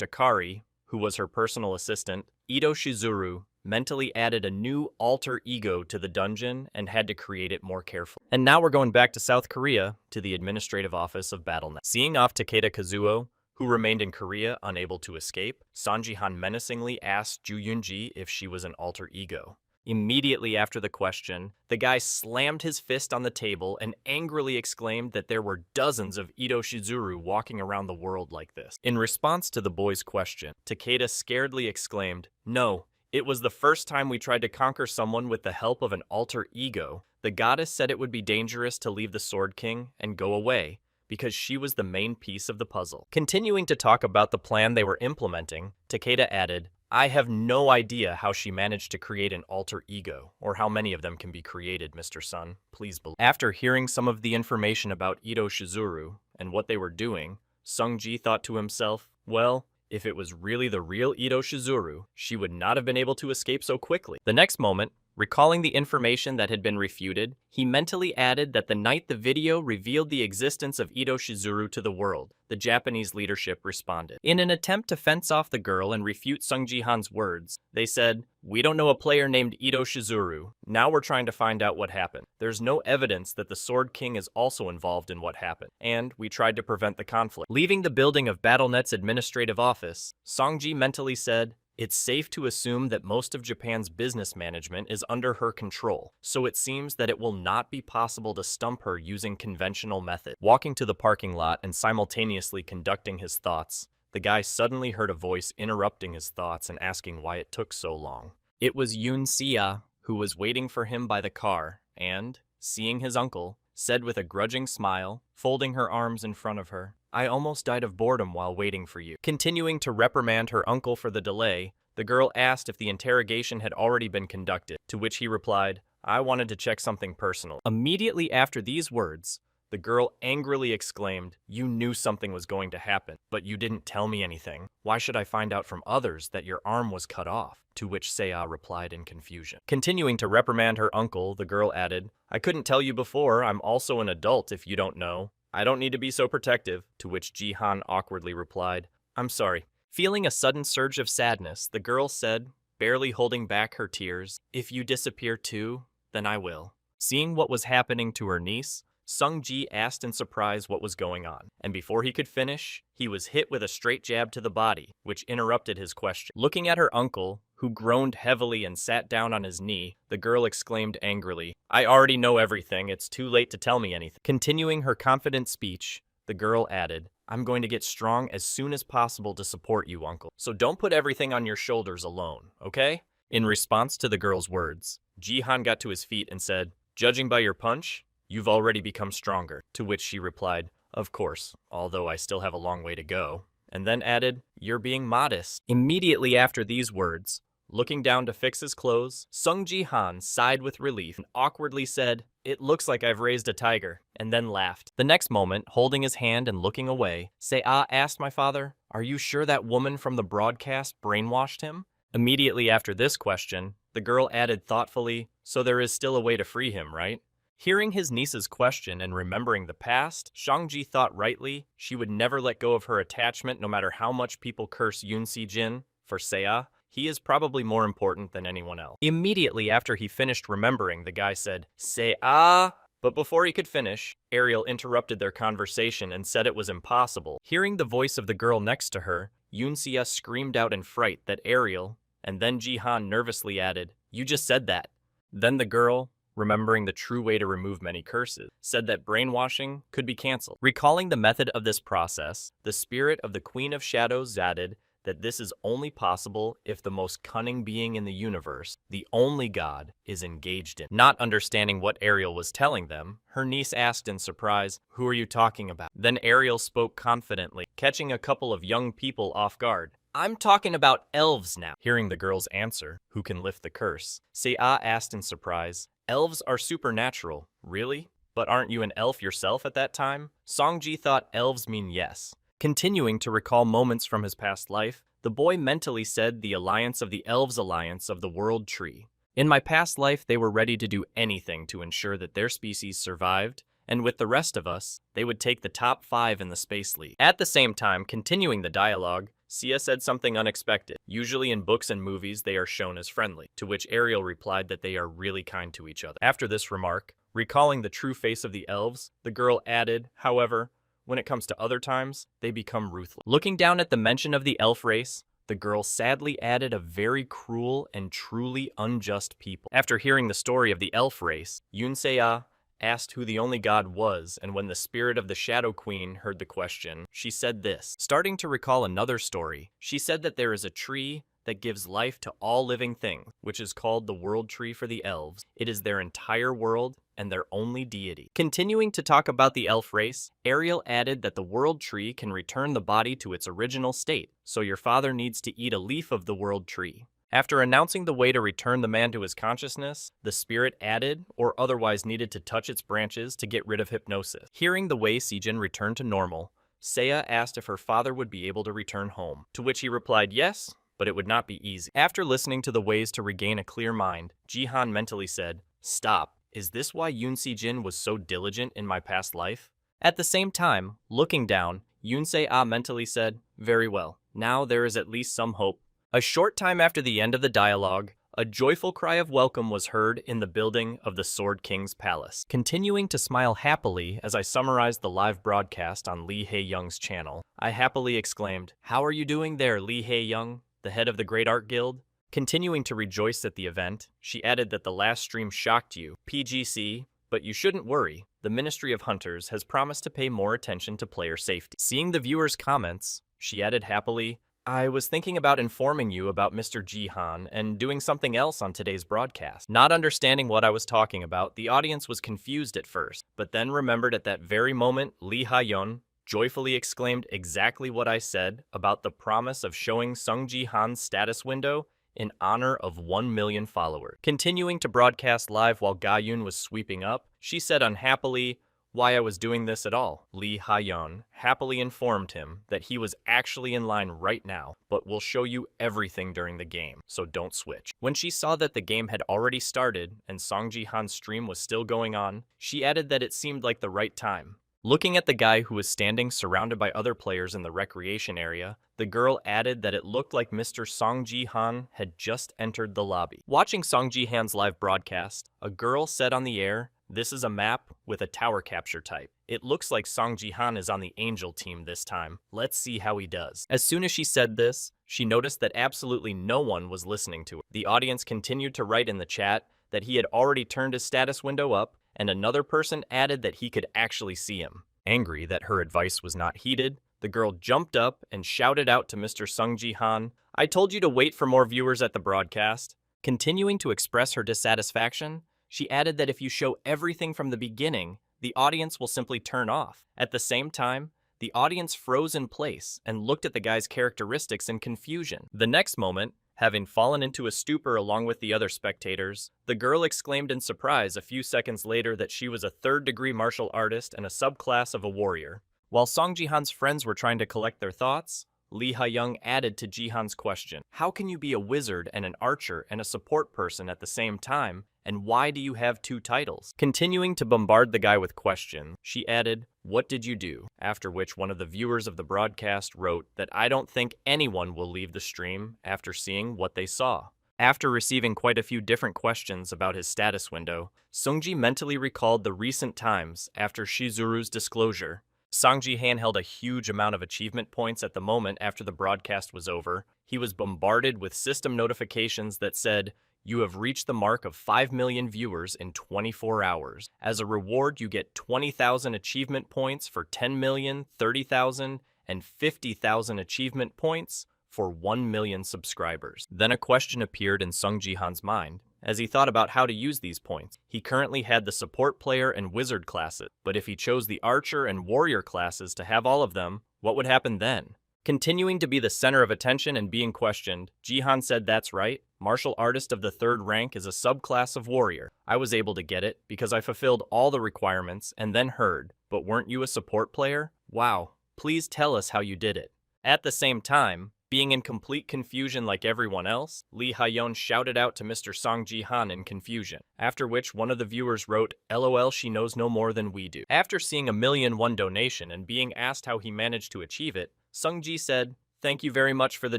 [SPEAKER 1] Akari, who was her personal assistant, Ito Shizuru mentally added a new alter ego to the dungeon and had to create it more carefully. And now we're going back to South Korea, to the administrative office of BattleNet. Seeing off Takeda Kazuo, who remained in Korea unable to escape, Sanjihan menacingly asked Ju Yunji if she was an alter ego. Immediately after the question, the guy slammed his fist on the table and angrily exclaimed that there were dozens of Ito Shizuru walking around the world like this. In response to the boy's question, Takeda scaredly exclaimed, "No, it was the first time we tried to conquer someone with the help of an alter ego. The goddess said it would be dangerous to leave the Sword King and go away, because she was the main piece of the puzzle." Continuing to talk about the plan they were implementing, Takeda added, "I have no idea how she managed to create an alter ego, or how many of them can be created, Mr. Sun. Please believe." After hearing some of the information about Ito Shizuru and what they were doing, Sungji thought to himself, well, if it was really the real Ito Shizuru, she would not have been able to escape so quickly. The next moment, recalling the information that had been refuted, he mentally added that the night the video revealed the existence of Ito Shizuru to the world, the Japanese leadership responded. In an attempt to fence off the girl and refute Sung Ji-han's words, they said, "We don't know a player named Ito Shizuru. Now we're trying to find out what happened. There's no evidence that the Sword King is also involved in what happened, and we tried to prevent the conflict." Leaving the building of BattleNet's administrative office, Songji mentally said, "It's safe to assume that most of Japan's business management is under her control, so it seems that it will not be possible to stump her using conventional methods." Walking to the parking lot and simultaneously conducting his thoughts, the guy suddenly heard a voice interrupting his thoughts and asking why it took so long. It was Yoon Sia, who was waiting for him by the car, and, seeing his uncle, said with a grudging smile, folding her arms in front of her, "I almost died of boredom while waiting for you." Continuing to reprimand her uncle for the delay, the girl asked if the interrogation had already been conducted, to which he replied, "I wanted to check something personal." Immediately after these words, the girl angrily exclaimed, "You knew something was going to happen, but you didn't tell me anything. Why should I find out from others that your arm was cut off?" To which Seiya replied in confusion. Continuing to reprimand her uncle, the girl added, "I couldn't tell you before, I'm also an adult if you don't know. I don't need to be so protective," to which Ji-han awkwardly replied, "I'm sorry." Feeling a sudden surge of sadness, the girl said, barely holding back her tears, "If you disappear too, then I will." Seeing what was happening to her niece, Sung-ji asked in surprise what was going on, and before he could finish, he was hit with a straight jab to the body, which interrupted his question. Looking at her uncle, who groaned heavily and sat down on his knee, the girl exclaimed angrily, "I already know everything, it's too late to tell me anything." Continuing her confident speech, the girl added, "I'm going to get strong as soon as possible to support you, uncle. So don't put everything on your shoulders alone, okay?" In response to the girl's words, Ji-han got to his feet and said, "Judging by your punch, you've already become stronger." To which she replied, "Of course, although I still have a long way to go." And then added, "You're being modest." Immediately after these words, looking down to fix his clothes, Sung Ji-han sighed with relief and awkwardly said, "It looks like I've raised a tiger," and then laughed. The next moment, holding his hand and looking away, Seiya asked my father, "Are you sure that woman from the broadcast brainwashed him?" Immediately after this question, the girl added thoughtfully, "So there is still a way to free him, right?" Hearing his niece's question and remembering the past, Shangji thought rightly she would never let go of her attachment no matter how much people curse Yoon Si-jin. For Seiya, he is probably more important than anyone else. Immediately after he finished remembering, the guy said, "Seiya!" But before he could finish, Ariel interrupted their conversation and said it was impossible. Hearing the voice of the girl next to her, Yoon Si-ya screamed out in fright that Ariel, and then Ji-han nervously added, "You just said that." Then the girl, remembering the true way to remove many curses, said that brainwashing could be cancelled. Recalling the method of this process, the spirit of the Queen of Shadows added that this is only possible if the most cunning being in the universe, the only god, is engaged in. Not understanding what Ariel was telling them, her niece asked in surprise, "Who are you talking about?" Then Ariel spoke confidently, catching a couple of young people off guard. "I'm talking about elves now." Hearing the girl's answer, "Who can lift the curse?" Seiya asked in surprise, "Elves are supernatural, really? But aren't you an elf yourself at that time?" Songji thought elves mean yes. Continuing to recall moments from his past life, the boy mentally said the alliance of the Elves Alliance of the World Tree. In my past life, they were ready to do anything to ensure that their species survived, and with the rest of us, they would take the top 5 in the Space League. At the same time, continuing the dialogue, Seiya said something unexpected. Usually in books and movies, they are shown as friendly, to which Ariel replied that they are really kind to each other. After this remark, recalling the true face of the elves, the girl added, however, when it comes to other times, they become ruthless. Looking down at the mention of the elf race, the girl sadly added a very cruel and truly unjust people. After hearing the story of the elf race, Yunsei asked who the only god was, and when the spirit of the Shadow Queen heard the question, she said this. Starting to recall another story, she said that there is a tree that gives life to all living things, which is called the World Tree for the Elves. It is their entire world and their only deity. Continuing to talk about the elf race, Ariel added that the World Tree can return the body to its original state, so your father needs to eat a leaf of the World Tree. After announcing the way to return the man to his consciousness, the spirit added, or otherwise needed to touch its branches to get rid of hypnosis. Hearing the way Sejin returned to normal, Seiya asked if her father would be able to return home, to which he replied yes, but it would not be easy. After listening to the ways to regain a clear mind, Jihan mentally said, "Stop, is this why Yoon Se-jin was so diligent in my past life?" At the same time, looking down, Yunsei mentally said, "Very well, now there is at least some hope." A short time after the end of the dialogue, a joyful cry of welcome was heard in the building of the Sword King's palace. Continuing to smile happily as I summarized the live broadcast on Lee Hae-young's channel, I happily exclaimed, "How are you doing there, Lee Hae-young, the head of the Great Art Guild?" Continuing to rejoice at the event, she added that the last stream shocked you, PGC, but you shouldn't worry. The Ministry of Hunters has promised to pay more attention to player safety. Seeing the viewers' comments, she added happily, "I was thinking about informing you about Mr. Jihan and doing something else on today's broadcast." Not understanding what I was talking about, the audience was confused at first, but then remembered at that very moment Lee Ha-yeon joyfully exclaimed exactly what I said about the promise of showing Sung Ji-han's status window in honor of 1 million followers. Continuing to broadcast live while Ga-yoon was sweeping up, she said unhappily why I was doing this at all. Lee Ha-yeon happily informed him that he was actually in line right now, but will show you everything during the game, so don't switch. When she saw that the game had already started and Song Ji-han's stream was still going on, she added that it seemed like the right time. Looking at the guy who was standing surrounded by other players in the recreation area, the girl added that it looked like Mr. Song Ji-han had just entered the lobby. Watching Song Ji-han's live broadcast, a girl said on the air, "This is a map with a tower capture type. It looks like Song Ji-han is on the Angel team this time. Let's see how he does." As soon as she said this, she noticed that absolutely no one was listening to her. The audience continued to write in the chat that he had already turned his status window up, and another person added that he could actually see him. Angry that her advice was not heeded, the girl jumped up and shouted out to Mr. Sung Ji-han, "I told you to wait for more viewers at the broadcast." Continuing to express her dissatisfaction, she added that if you show everything from the beginning, the audience will simply turn off. At the same time, the audience froze in place and looked at the guy's characteristics in confusion. The next moment, having fallen into a stupor along with the other spectators, the girl exclaimed in surprise a few seconds later that she was a third-degree martial artist and a subclass of a warrior. While Song Ji-han's friends were trying to collect their thoughts, Lee Ha-young added to Ji-han's question, "How can you be a wizard and an archer and a support person at the same time, and why do you have 2 titles?" Continuing to bombard the guy with questions, she added, "What did you do?" After which one of the viewers of the broadcast wrote that I don't think anyone will leave the stream after seeing what they saw. After receiving quite a few different questions about his status window, Sungji mentally recalled the recent times after Shizuru's disclosure. Song Ji-han held a huge amount of achievement points at the moment after the broadcast was over. He was bombarded with system notifications that said, "You have reached the mark of 5 million viewers in 24 hours. As a reward, you get 20,000 achievement points for 10 million, 30,000, and 50,000 achievement points for 1 million subscribers. Then a question appeared in Sung Ji-han's mind as he thought about how to use these points. He currently had the support player and wizard classes, but if he chose the archer and warrior classes to have all of them, what would happen then? Continuing to be the center of attention and being questioned, Ji-han said, "That's right, martial artist of the 3rd rank is a subclass of warrior. I was able to get it because I fulfilled all the requirements and then heard, but weren't you a support player? Wow, please tell us how you did it." At the same time, being in complete confusion like everyone else, Lee Ha-yeon shouted out to Mr. Song Ji-han in confusion, after which one of the viewers wrote, "LOL, she knows no more than we do." After seeing a 1,000,001 donation and being asked how he managed to achieve it, Sung Ji said, "Thank you very much for the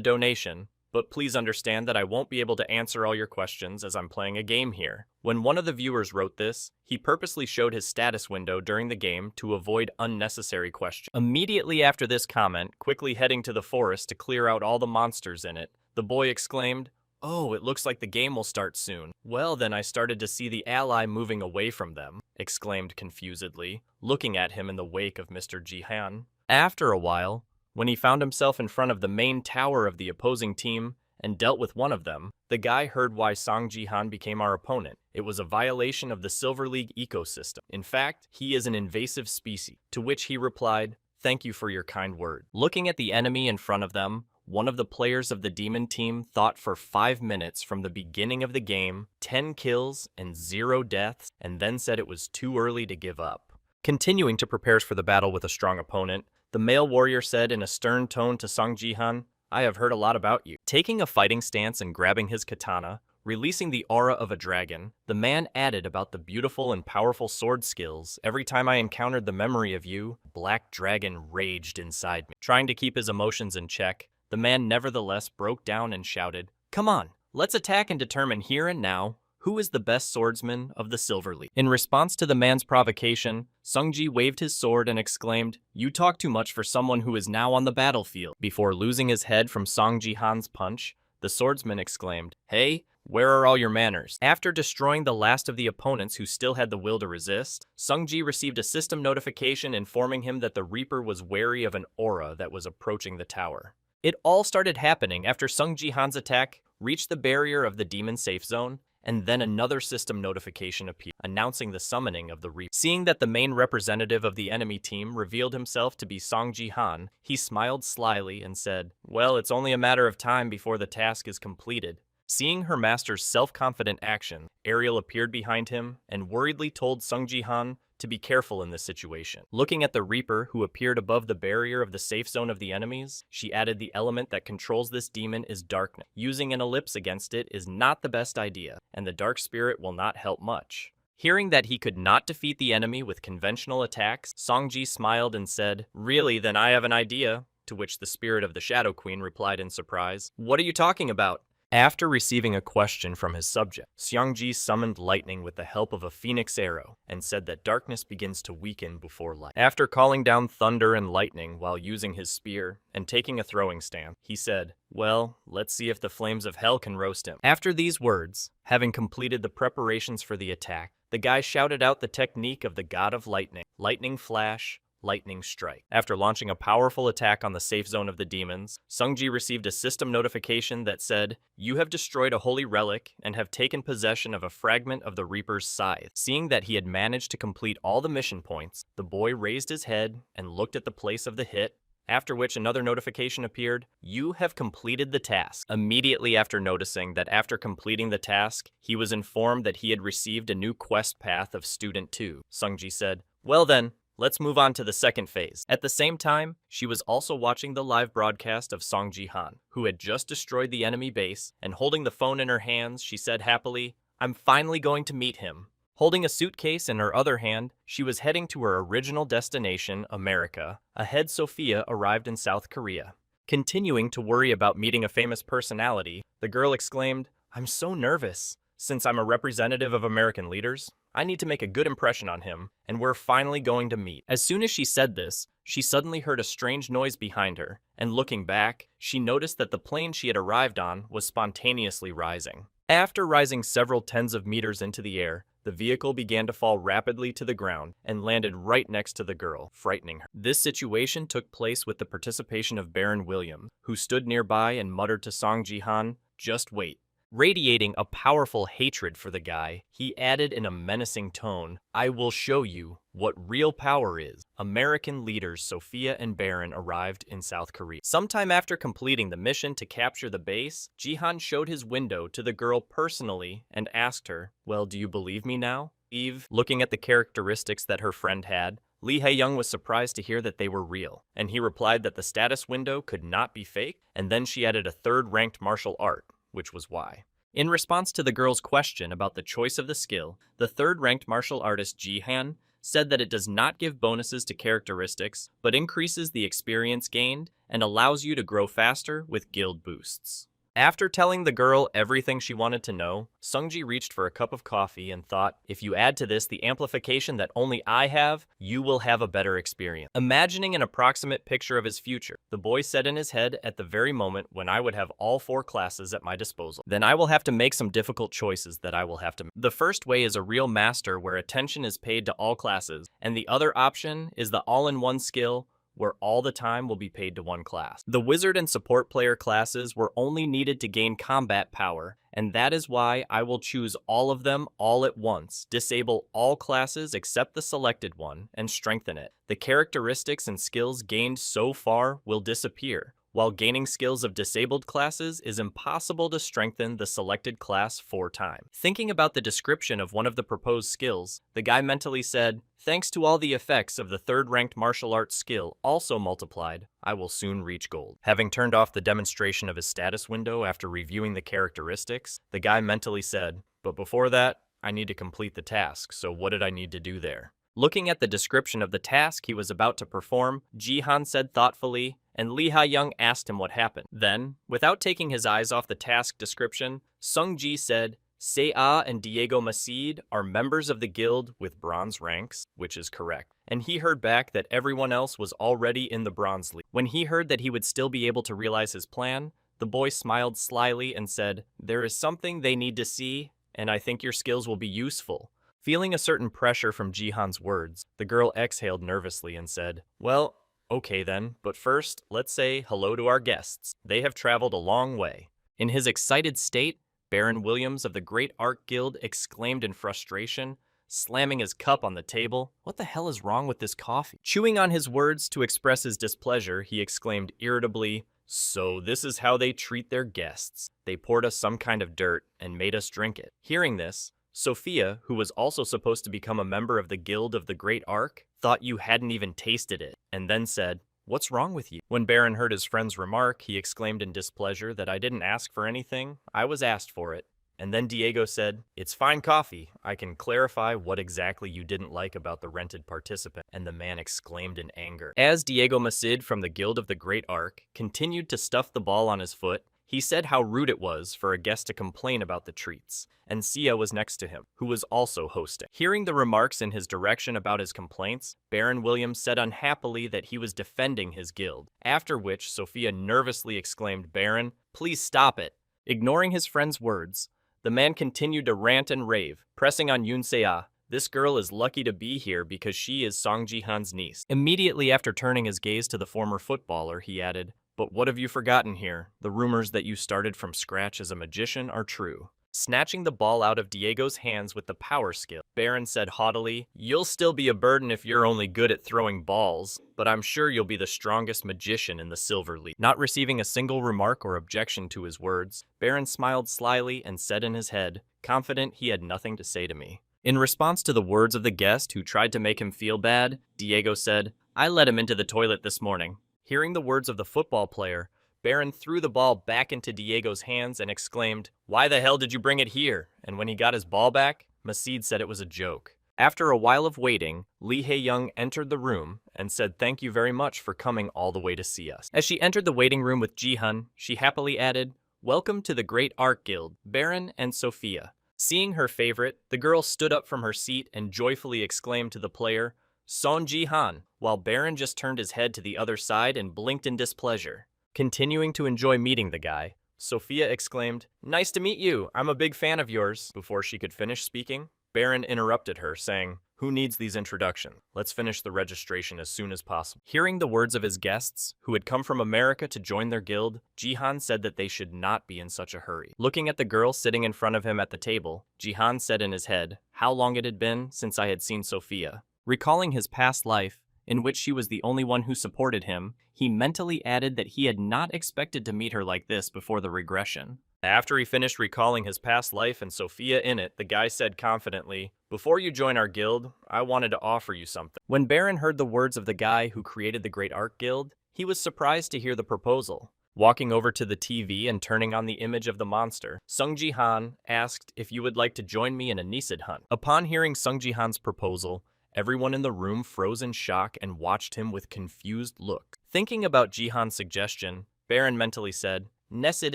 [SPEAKER 1] donation, but please understand that I won't be able to answer all your questions as I'm playing a game here." When one of the viewers wrote this, he purposely showed his status window during the game to avoid unnecessary questions. Immediately after this comment, quickly heading to the forest to clear out all the monsters in it, the boy exclaimed, "Oh, it looks like the game will start soon." "Well, then I started to see the ally moving away from them," exclaimed confusedly, looking at him in the wake of Mr. Ji-han. After a while, when he found himself in front of the main tower of the opposing team and dealt with one of them, the guy heard why Song Ji-han became our opponent. It was a violation of the Silver League ecosystem. In fact, he is an invasive species. To which he replied, "Thank you for your kind word." Looking at the enemy in front of them, one of the players of the demon team thought for 5 minutes from the beginning of the game, 10 kills and 0 deaths, and then said it was too early to give up. Continuing to prepare for the battle with a strong opponent, the male warrior said in a stern tone to Song Ji-han, "I have heard a lot about you." Taking a fighting stance and grabbing his katana, releasing the aura of a dragon, the man added about the beautiful and powerful sword skills. "Every time I encountered the memory of you, Black Dragon raged inside me." Trying to keep his emotions in check, the man nevertheless broke down and shouted, "Come on, let's attack and determine here and now who is the best swordsman of the Silver League." In response to the man's provocation, Sung Ji waved his sword and exclaimed, "You talk too much for someone who is now on the battlefield." Before losing his head from Song Ji-han's punch, the swordsman exclaimed, "Hey, where are all your manners?" After destroying the last of the opponents who still had the will to resist, Sung Ji received a system notification informing him that the Reaper was wary of an aura that was approaching the tower. It all started happening after Sung Ji-han's attack reached the barrier of the demon safe zone, and then another system notification appeared, announcing the summoning of the Reaper. Seeing that the main representative of the enemy team revealed himself to be Song Ji-han, he smiled slyly and said, "Well, it's only a matter of time before the task is completed." Seeing her master's self-confident action, Ariel appeared behind him and worriedly told Sung Ji-han to be careful in this situation. Looking at the Reaper who appeared above the barrier of the safe zone of the enemies, she added the element that controls this demon is darkness. Using an ellipse against it is not the best idea, and the dark spirit will not help much. Hearing that he could not defeat the enemy with conventional attacks, Song Ji smiled and said, "Really, then I have an idea," to which the spirit of the Shadow Queen replied in surprise, "What are you talking about?" After receiving a question from his subject, Seong-ji summoned lightning with the help of a phoenix arrow and said that darkness begins to weaken before light. After calling down thunder and lightning while using his spear and taking a throwing stance, he said, "Well, let's see if the flames of hell can roast him." After these words, having completed the preparations for the attack, the guy shouted out the technique of the god of lightning, lightning flash, lightning strike. After launching a powerful attack on the safe zone of the demons, Sung-ji received a system notification that said, "You have destroyed a holy relic and have taken possession of a fragment of the Reaper's scythe." Seeing that he had managed to complete all the mission points, the boy raised his head and looked at the place of the hit, after which another notification appeared, "You have completed the task." Immediately after noticing that after completing the task, he was informed that he had received a new quest path of Student 2. Sung-ji said, "Well then, let's move on to the second phase." At the same time, she was also watching the live broadcast of Song Ji-han, who had just destroyed the enemy base, and holding the phone in her hands, she said happily, "I'm finally going to meet him." Holding a suitcase in her other hand, she was heading to her original destination, America. Ahead, Sophia arrived in South Korea. Continuing to worry about meeting a famous personality, the girl exclaimed, "I'm so nervous. Since I'm a representative of American leaders, I need to make a good impression on him, and we're finally going to meet." As soon as she said this, she suddenly heard a strange noise behind her, and looking back, she noticed that the plane she had arrived on was spontaneously rising. After rising several tens of meters into the air, the vehicle began to fall rapidly to the ground and landed right next to the girl, frightening her. This situation took place with the participation of Baron Williams, who stood nearby and muttered to Song Ji-han, "Just wait." Radiating a powerful hatred for the guy, he added in a menacing tone, "I will show you what real power is." American leaders Sophia and Baron arrived in South Korea. Sometime after completing the mission to capture the base, Jihan showed his window to the girl personally and asked her, "Well, do you believe me now?" Eve, looking at the characteristics that her friend had, Lee Hae-young was surprised to hear that they were real, and he replied that the status window could not be fake, and then she added a third-ranked martial art, which was why. In response to the girl's question about the choice of the skill, the third-ranked martial artist Ji-han said that it does not give bonuses to characteristics, but increases the experience gained and allows you to grow faster with guild boosts. After telling the girl everything she wanted to know, Sungji reached for a cup of coffee and thought, if you add to this the amplification that only I have, you will have a better experience. Imagining an approximate picture of his future, the boy said in his head, at the very moment when I would have all 4 classes at my disposal, then I will have to make some difficult choices that I will have to make. The first way is a real master where attention is paid to all classes, and the other option is the all-in-one skill where all the time will be paid to one class. The wizard and support player classes were only needed to gain combat power, and that is why I will choose all of them all at once, disable all classes except the selected one, and strengthen it. The characteristics and skills gained so far will disappear, while gaining skills of disabled classes is impossible to strengthen the selected class 4 times. Thinking about the description of one of the proposed skills, the guy mentally said, "Thanks to all the effects of the third-ranked martial arts skill also multiplied, I will soon reach gold." Having turned off the demonstration of his status window after reviewing the characteristics, the guy mentally said, "But before that, I need to complete the task, so what did I need to do there?" Looking at the description of the task he was about to perform, Ji-han said thoughtfully, and Lee Ha-young asked him what happened. Then, without taking his eyes off the task description, Sung-ji said, "Se-ah and Diego Macid are members of the guild with bronze ranks," which is correct. And he heard back that everyone else was already in the bronze league. When he heard that he would still be able to realize his plan, the boy smiled slyly and said, "There is something they need to see, and I think your skills will be useful." Feeling a certain pressure from Jihan's words, the girl exhaled nervously and said, "Well, okay then, but first, let's say hello to our guests. They have traveled a long way." In his excited state, Baron Williams of the Great Art Guild exclaimed in frustration, slamming his cup on the table, "What the hell is wrong with this coffee?" Chewing on his words to express his displeasure, he exclaimed irritably, "So this is how they treat their guests. They poured us some kind of dirt and made us drink it." Hearing this, Sophia, who was also supposed to become a member of the Guild of the Great Arc, thought you hadn't even tasted it, and then said, "What's wrong with you?" When Baron heard his friend's remark, he exclaimed in displeasure that I didn't ask for anything, I was asked for it. And then Diego said, "It's fine coffee. I can clarify what exactly you didn't like about the rented participant." And the man exclaimed in anger. As Diego Macid from the Guild of the Great Arc continued to stuff the ball on his foot, he said how rude it was for a guest to complain about the treats, and Sia was next to him, who was also hosting. Hearing the remarks in his direction about his complaints, Baron Williams said unhappily that he was defending his guild, after which Sophia nervously exclaimed, "Baron, please stop it." Ignoring his friend's words, the man continued to rant and rave, pressing on Yoon Se-ah. This girl is lucky to be here because she is Song Ji-han's niece. Immediately after turning his gaze to the former footballer, he added, "But what have you forgotten here? The rumors that you started from scratch as a magician are true." Snatching the ball out of Diego's hands with the power skill, Baron said haughtily, "You'll still be a burden if you're only good at throwing balls, but I'm sure you'll be the strongest magician in the Silver League." Not receiving a single remark or objection to his words, Baron smiled slyly and said in his head, confident he had nothing to say to me. In response to the words of the guest who tried to make him feel bad, Diego said, "I let him into the toilet this morning." Hearing the words of the football player, Baron threw the ball back into Diego's hands and exclaimed, "Why the hell did you bring it here?" And when he got his ball back, Macid said it was a joke. After a while of waiting, Lee Hae-young entered the room and said thank you very much for coming all the way to see us. As she entered the waiting room with Ji-hun, she happily added, "Welcome to the Great Art Guild, Baron and Sophia." Seeing her favorite, the girl stood up from her seat and joyfully exclaimed to the player, "Son Ji-han," while Baron just turned his head to the other side and blinked in displeasure. Continuing to enjoy meeting the guy, Sophia exclaimed, "Nice to meet you, I'm a big fan of yours," before she could finish speaking. Baron interrupted her, saying, "Who needs these introductions? Let's finish the registration as soon as possible." Hearing the words of his guests, who had come from America to join their guild, Jihan said that they should not be in such a hurry. Looking at the girl sitting in front of him at the table, Jihan said in his head how long it had been since I had seen Sophia. Recalling his past life, in which she was the only one who supported him, he mentally added that he had not expected to meet her like this before the regression. After he finished recalling his past life and Sophia in it, the guy said confidently, "Before you join our guild, I wanted to offer you something." When Baron heard the words of the guy who created the Great Art Guild, he was surprised to hear the proposal. Walking over to the TV and turning on the image of the monster, Sung Ji-han asked if you would like to join me in a Nisid hunt. Upon hearing Sung Ji-han's proposal, everyone in the room froze in shock and watched him with confused looks. Thinking about Jihan's suggestion, Baron mentally said, "Nesid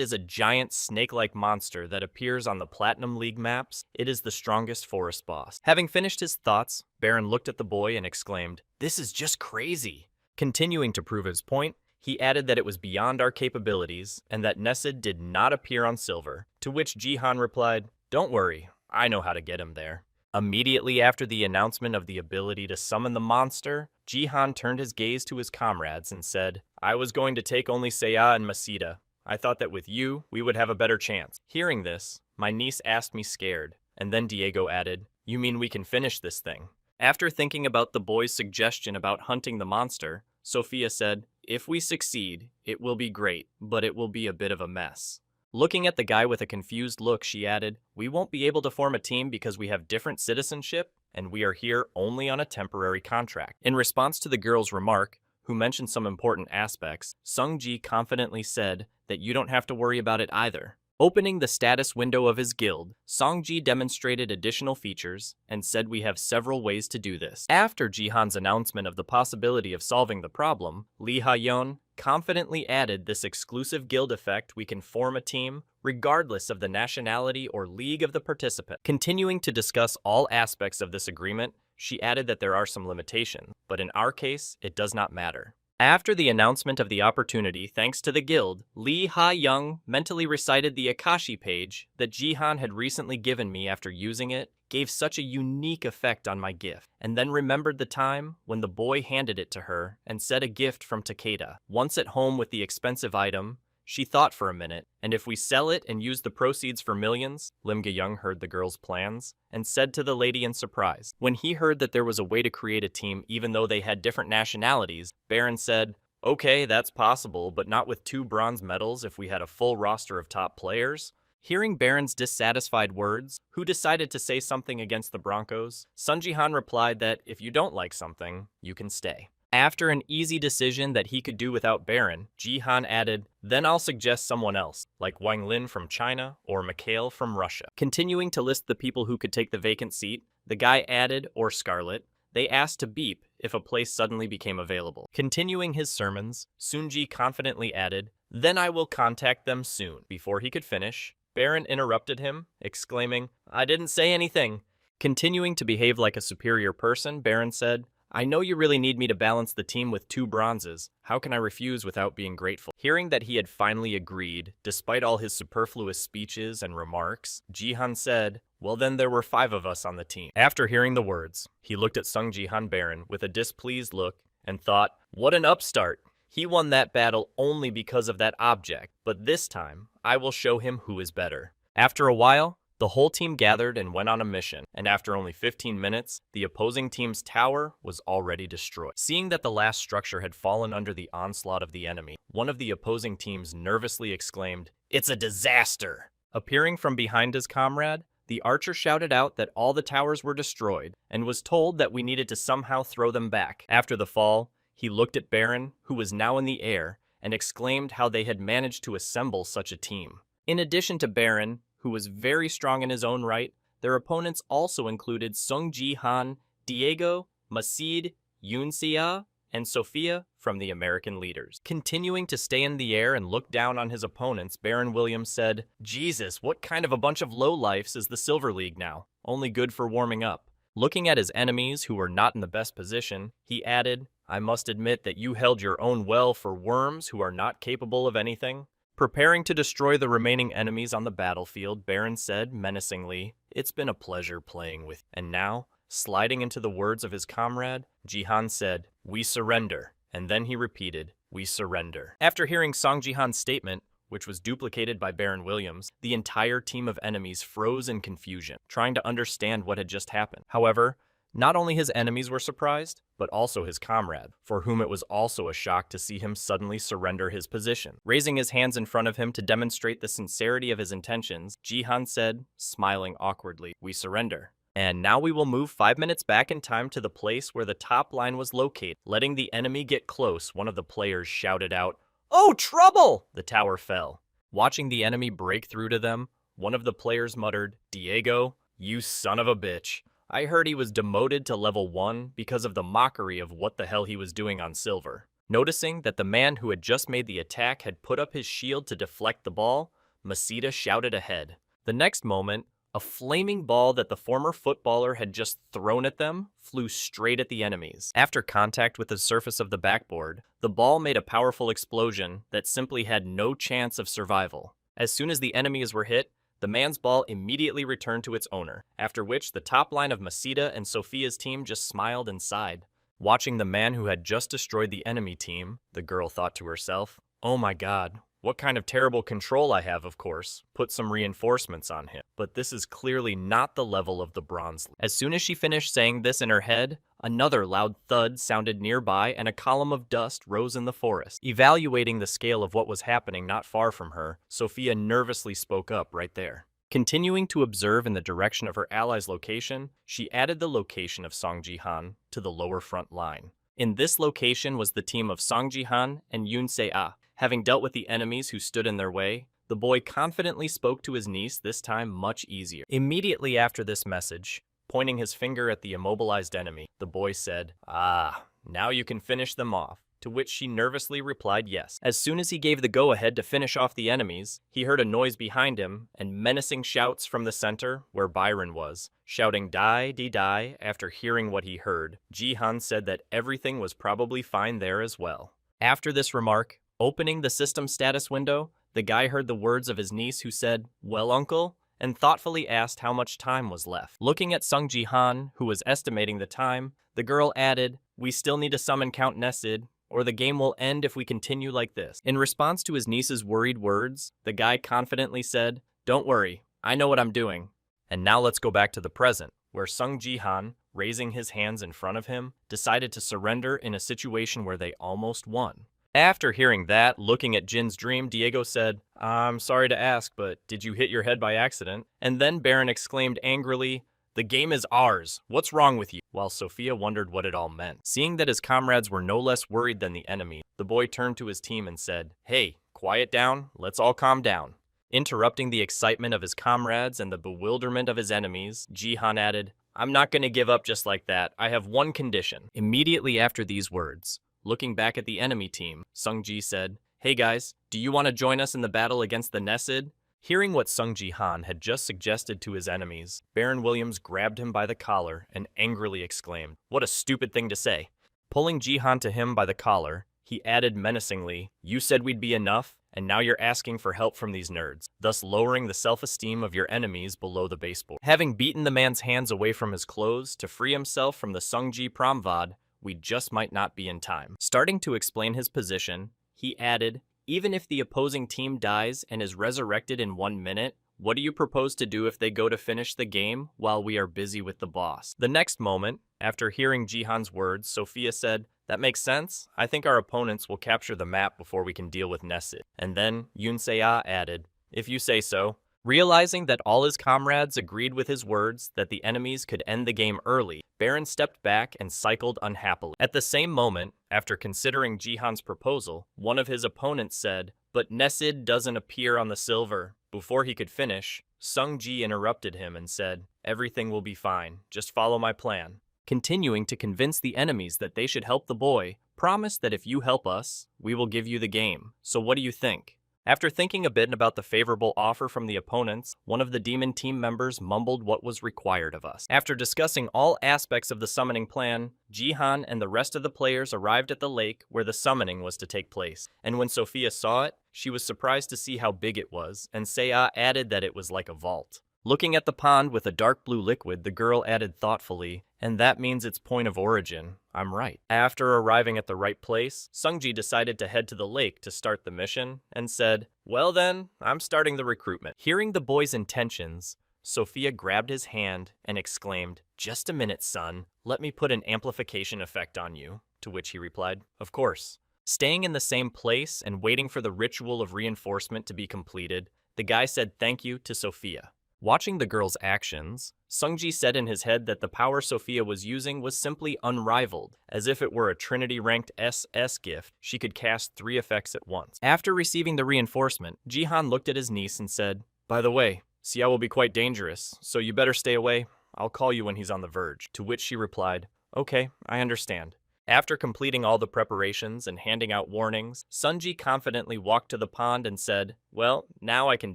[SPEAKER 1] is a giant snake-like monster that appears on the Platinum League maps. It is the strongest forest boss." Having finished his thoughts, Baron looked at the boy and exclaimed, "This is just crazy." Continuing to prove his point, he added that it was beyond our capabilities and that Nesid did not appear on silver, to which Jihan replied, "Don't worry, I know how to get him there." Immediately after the announcement of the ability to summon the monster, Jihan turned his gaze to his comrades and said, "I was going to take only Seiya and Masita. I thought that with you, we would have a better chance." Hearing this, my niece asked me scared, and then Diego added, "You mean we can finish this thing?" After thinking about the boy's suggestion about hunting the monster, Sophia said, "If we succeed, it will be great, but it will be a bit of a mess." Looking at the guy with a confused look, she added, "We won't be able to form a team because we have different citizenship, and we are here only on a temporary contract." In response to the girl's remark, who mentioned some important aspects, Sung Ji confidently said that you don't have to worry about it either. Opening the status window of his guild, Song Ji demonstrated additional features and said we have several ways to do this. After Jihan's announcement of the possibility of solving the problem, Lee Ha-yeon confidently added this exclusive guild effect: we can form a team regardless of the nationality or league of the participant. Continuing to discuss all aspects of this agreement, she added that there are some limitations, but in our case, it does not matter. After the announcement of the opportunity thanks to the guild, Lee Ha-young mentally recited the Akashi page that Jihan had recently given me after using it, gave such a unique effect on my gift, and then remembered the time when the boy handed it to her and said a gift from Takeda. Once at home with the expensive item, she thought for a minute, and if we sell it and use the proceeds for millions, Lim Ga-young heard the girl's plans and said to the lady in surprise. When he heard that there was a way to create a team even though they had different nationalities, Baron said, "Okay, that's possible, but not with 2 bronze medals if we had a full roster of top players." Hearing Baron's dissatisfied words, who decided to say something against the Broncos, Sun Ji-han replied that if you don't like something, you can stay. After an easy decision that he could do without Baron, Jihan added, "Then I'll suggest someone else, like Wang Lin from China or Mikhail from Russia." Continuing to list the people who could take the vacant seat, the guy added, or Scarlet, they asked to beep if a place suddenly became available. Continuing his sermons, Sunji confidently added, "Then I will contact them soon." Before he could finish, Baron interrupted him, exclaiming, "I didn't say anything." Continuing to behave like a superior person, Baron said, "I know you really need me to balance the team with 2 bronzes. How can I refuse without being grateful?" Hearing that he had finally agreed, despite all his superfluous speeches and remarks, Jihan said, "Well then there were 5 of us on the team." After hearing the words, he looked at Sung Ji-han Baron with a displeased look and thought, "What an upstart! He won that battle only because of that object, but this time, I will show him who is better." After a while, the whole team gathered and went on a mission, and after only 15 minutes, the opposing team's tower was already destroyed. Seeing that the last structure had fallen under the onslaught of the enemy, one of the opposing teams nervously exclaimed, "It's a disaster!" Appearing from behind his comrade, the archer shouted out that all the towers were destroyed, and was told that we needed to somehow throw them back. After the fall, he looked at Baron, who was now in the air, and exclaimed how they had managed to assemble such a team. In addition to Baron, who was very strong in his own right, their opponents also included Sung Ji-han, Diego, Masid, Yoon Sia, and Sophia from the American leaders. Continuing to stay in the air and look down on his opponents, Baron Williams said, "Jesus, what kind of a bunch of lowlifes is the Silver League now? Only good for warming up." Looking at his enemies who were not in the best position, he added, "I must admit that you held your own well for worms who are not capable of anything." Preparing to destroy the remaining enemies on the battlefield, Baron said menacingly, It's been a pleasure playing with you. And now, sliding into the words of his comrade, Jihan said, "We surrender." And then he repeated, "We surrender." After hearing Song Jihan's statement, which was duplicated by Baron Williams, the entire team of enemies froze in confusion, trying to understand what had just happened. However, not only his enemies were surprised, but also his comrade, for whom it was also a shock to see him suddenly surrender his position. Raising his hands in front of him to demonstrate the sincerity of his intentions, Jihan said, smiling awkwardly, "We surrender." And now we will move 5 minutes back in time to the place where the top line was located. Letting the enemy get close, one of the players shouted out, "Oh, trouble!" The tower fell. Watching the enemy break through to them, one of the players muttered, "Diego, you son of a bitch. I heard he was demoted to level 1 because of the mockery of what the hell he was doing on silver." Noticing that the man who had just made the attack had put up his shield to deflect the ball, Masita shouted ahead. The next moment, a flaming ball that the former footballer had just thrown at them flew straight at the enemies. After contact with the surface of the backboard, the ball made a powerful explosion that simply had no chance of survival. As soon as the enemies were hit, the man's ball immediately returned to its owner, after which the top line of Masita and Sophia's team just smiled and sighed. Watching the man who had just destroyed the enemy team, the girl thought to herself, "Oh my god, what kind of terrible control I have, of course. Put some reinforcements on him." But this is clearly not the level of the Bronze League. As soon as she finished saying this in her head, another loud thud sounded nearby and a column of dust rose in the forest. Evaluating the scale of what was happening not far from her, Sophia nervously spoke up right there. Continuing to observe in the direction of her ally's location, she added the location of Song Jihan to the lower front line. In this location was the team of Song Jihan and Yoon Se-ah. Having dealt with the enemies who stood in their way, the boy confidently spoke to his niece, this time much easier. Immediately after this message, pointing his finger at the immobilized enemy, the boy said, "Ah, now you can finish them off." To which she nervously replied yes. As soon as he gave the go-ahead to finish off the enemies, he heard a noise behind him and menacing shouts from the center where Byron was, shouting "Die, die." After hearing what he heard, Jihan said that everything was probably fine there as well. After this remark, opening the system status window, the guy heard the words of his niece who said, "Well, uncle?" and thoughtfully asked how much time was left. Looking at Sung Ji-han, who was estimating the time, the girl added, "We still need to summon Count Nesid, or the game will end if we continue like this." In response to his niece's worried words, the guy confidently said, "Don't worry, I know what I'm doing." And now let's go back to the present, where Sung Ji-han, raising his hands in front of him, decided to surrender in a situation where they almost won. After hearing that, looking at Jin's dream, Diego said, "I'm sorry to ask, but did you hit your head by accident?" And then Baron exclaimed angrily, "The game is ours. What's wrong with you?" While Sophia wondered what it all meant. Seeing that his comrades were no less worried than the enemy, the boy turned to his team and said, "Hey, quiet down. Let's all calm down." Interrupting the excitement of his comrades and the bewilderment of his enemies, Jihan added, "I'm not going to give up just like that. I have one condition." Immediately after these words, looking back at the enemy team, Sung Ji said, "Hey guys, do you want to join us in the battle against the Nesid?" Hearing what Sung Ji-han had just suggested to his enemies, Baron Williams grabbed him by the collar and angrily exclaimed, "What a stupid thing to say." Pulling Ji-han to him by the collar, he added menacingly, "You said we'd be enough, and now you're asking for help from these nerds," thus lowering the self-esteem of your enemies below the baseboard. Having beaten the man's hands away from his clothes to free himself from the Sung Ji Pramvad, we just might not be in time. Starting to explain his position, he added, "Even if the opposing team dies and is resurrected in 1 minute, what do you propose to do if they go to finish the game while we are busy with the boss?" The next moment, after hearing Jihan's words, Sophia said, "That makes sense. I think our opponents will capture the map before we can deal with Nesid." And then Yoon Se-ah added, "If you say so." Realizing that all his comrades agreed with his words that the enemies could end the game early, Baron stepped back and cycled unhappily. At the same moment, after considering Jihan's proposal, one of his opponents said, "But Nesid doesn't appear on the silver." Before he could finish, Sung Ji interrupted him and said, "Everything will be fine. Just follow my plan." Continuing to convince the enemies that they should help the boy, promise that if you help us, we will give you the game. So what do you think? After thinking a bit about the favorable offer from the opponents, one of the demon team members mumbled what was required of us. After discussing all aspects of the summoning plan, Jihan and the rest of the players arrived at the lake where the summoning was to take place. And when Sophia saw it, she was surprised to see how big it was, and Se-ah added that it was like a vault. Looking at the pond with a dark blue liquid, the girl added thoughtfully, and that means its point of origin. I'm right. After arriving at the right place, Sungji decided to head to the lake to start the mission and said, well then, I'm starting the recruitment. Hearing the boy's intentions, Sophia grabbed his hand and exclaimed, just a minute, son. Let me put an amplification effect on you. To which he replied, of course. Staying in the same place and waiting for the ritual of reinforcement to be completed, the guy said thank you to Sophia. Watching the girl's actions, Sungji said in his head that the power Sophia was using was simply unrivaled. As if it were a Trinity-ranked SS gift, she could cast 3 effects at once. After receiving the reinforcement, Jihan looked at his niece and said, by the way, Xiao will be quite dangerous, so you better stay away. I'll call you when he's on the verge. To which she replied, okay, I understand. After completing all the preparations and handing out warnings, Sunji confidently walked to the pond and said, well, now I can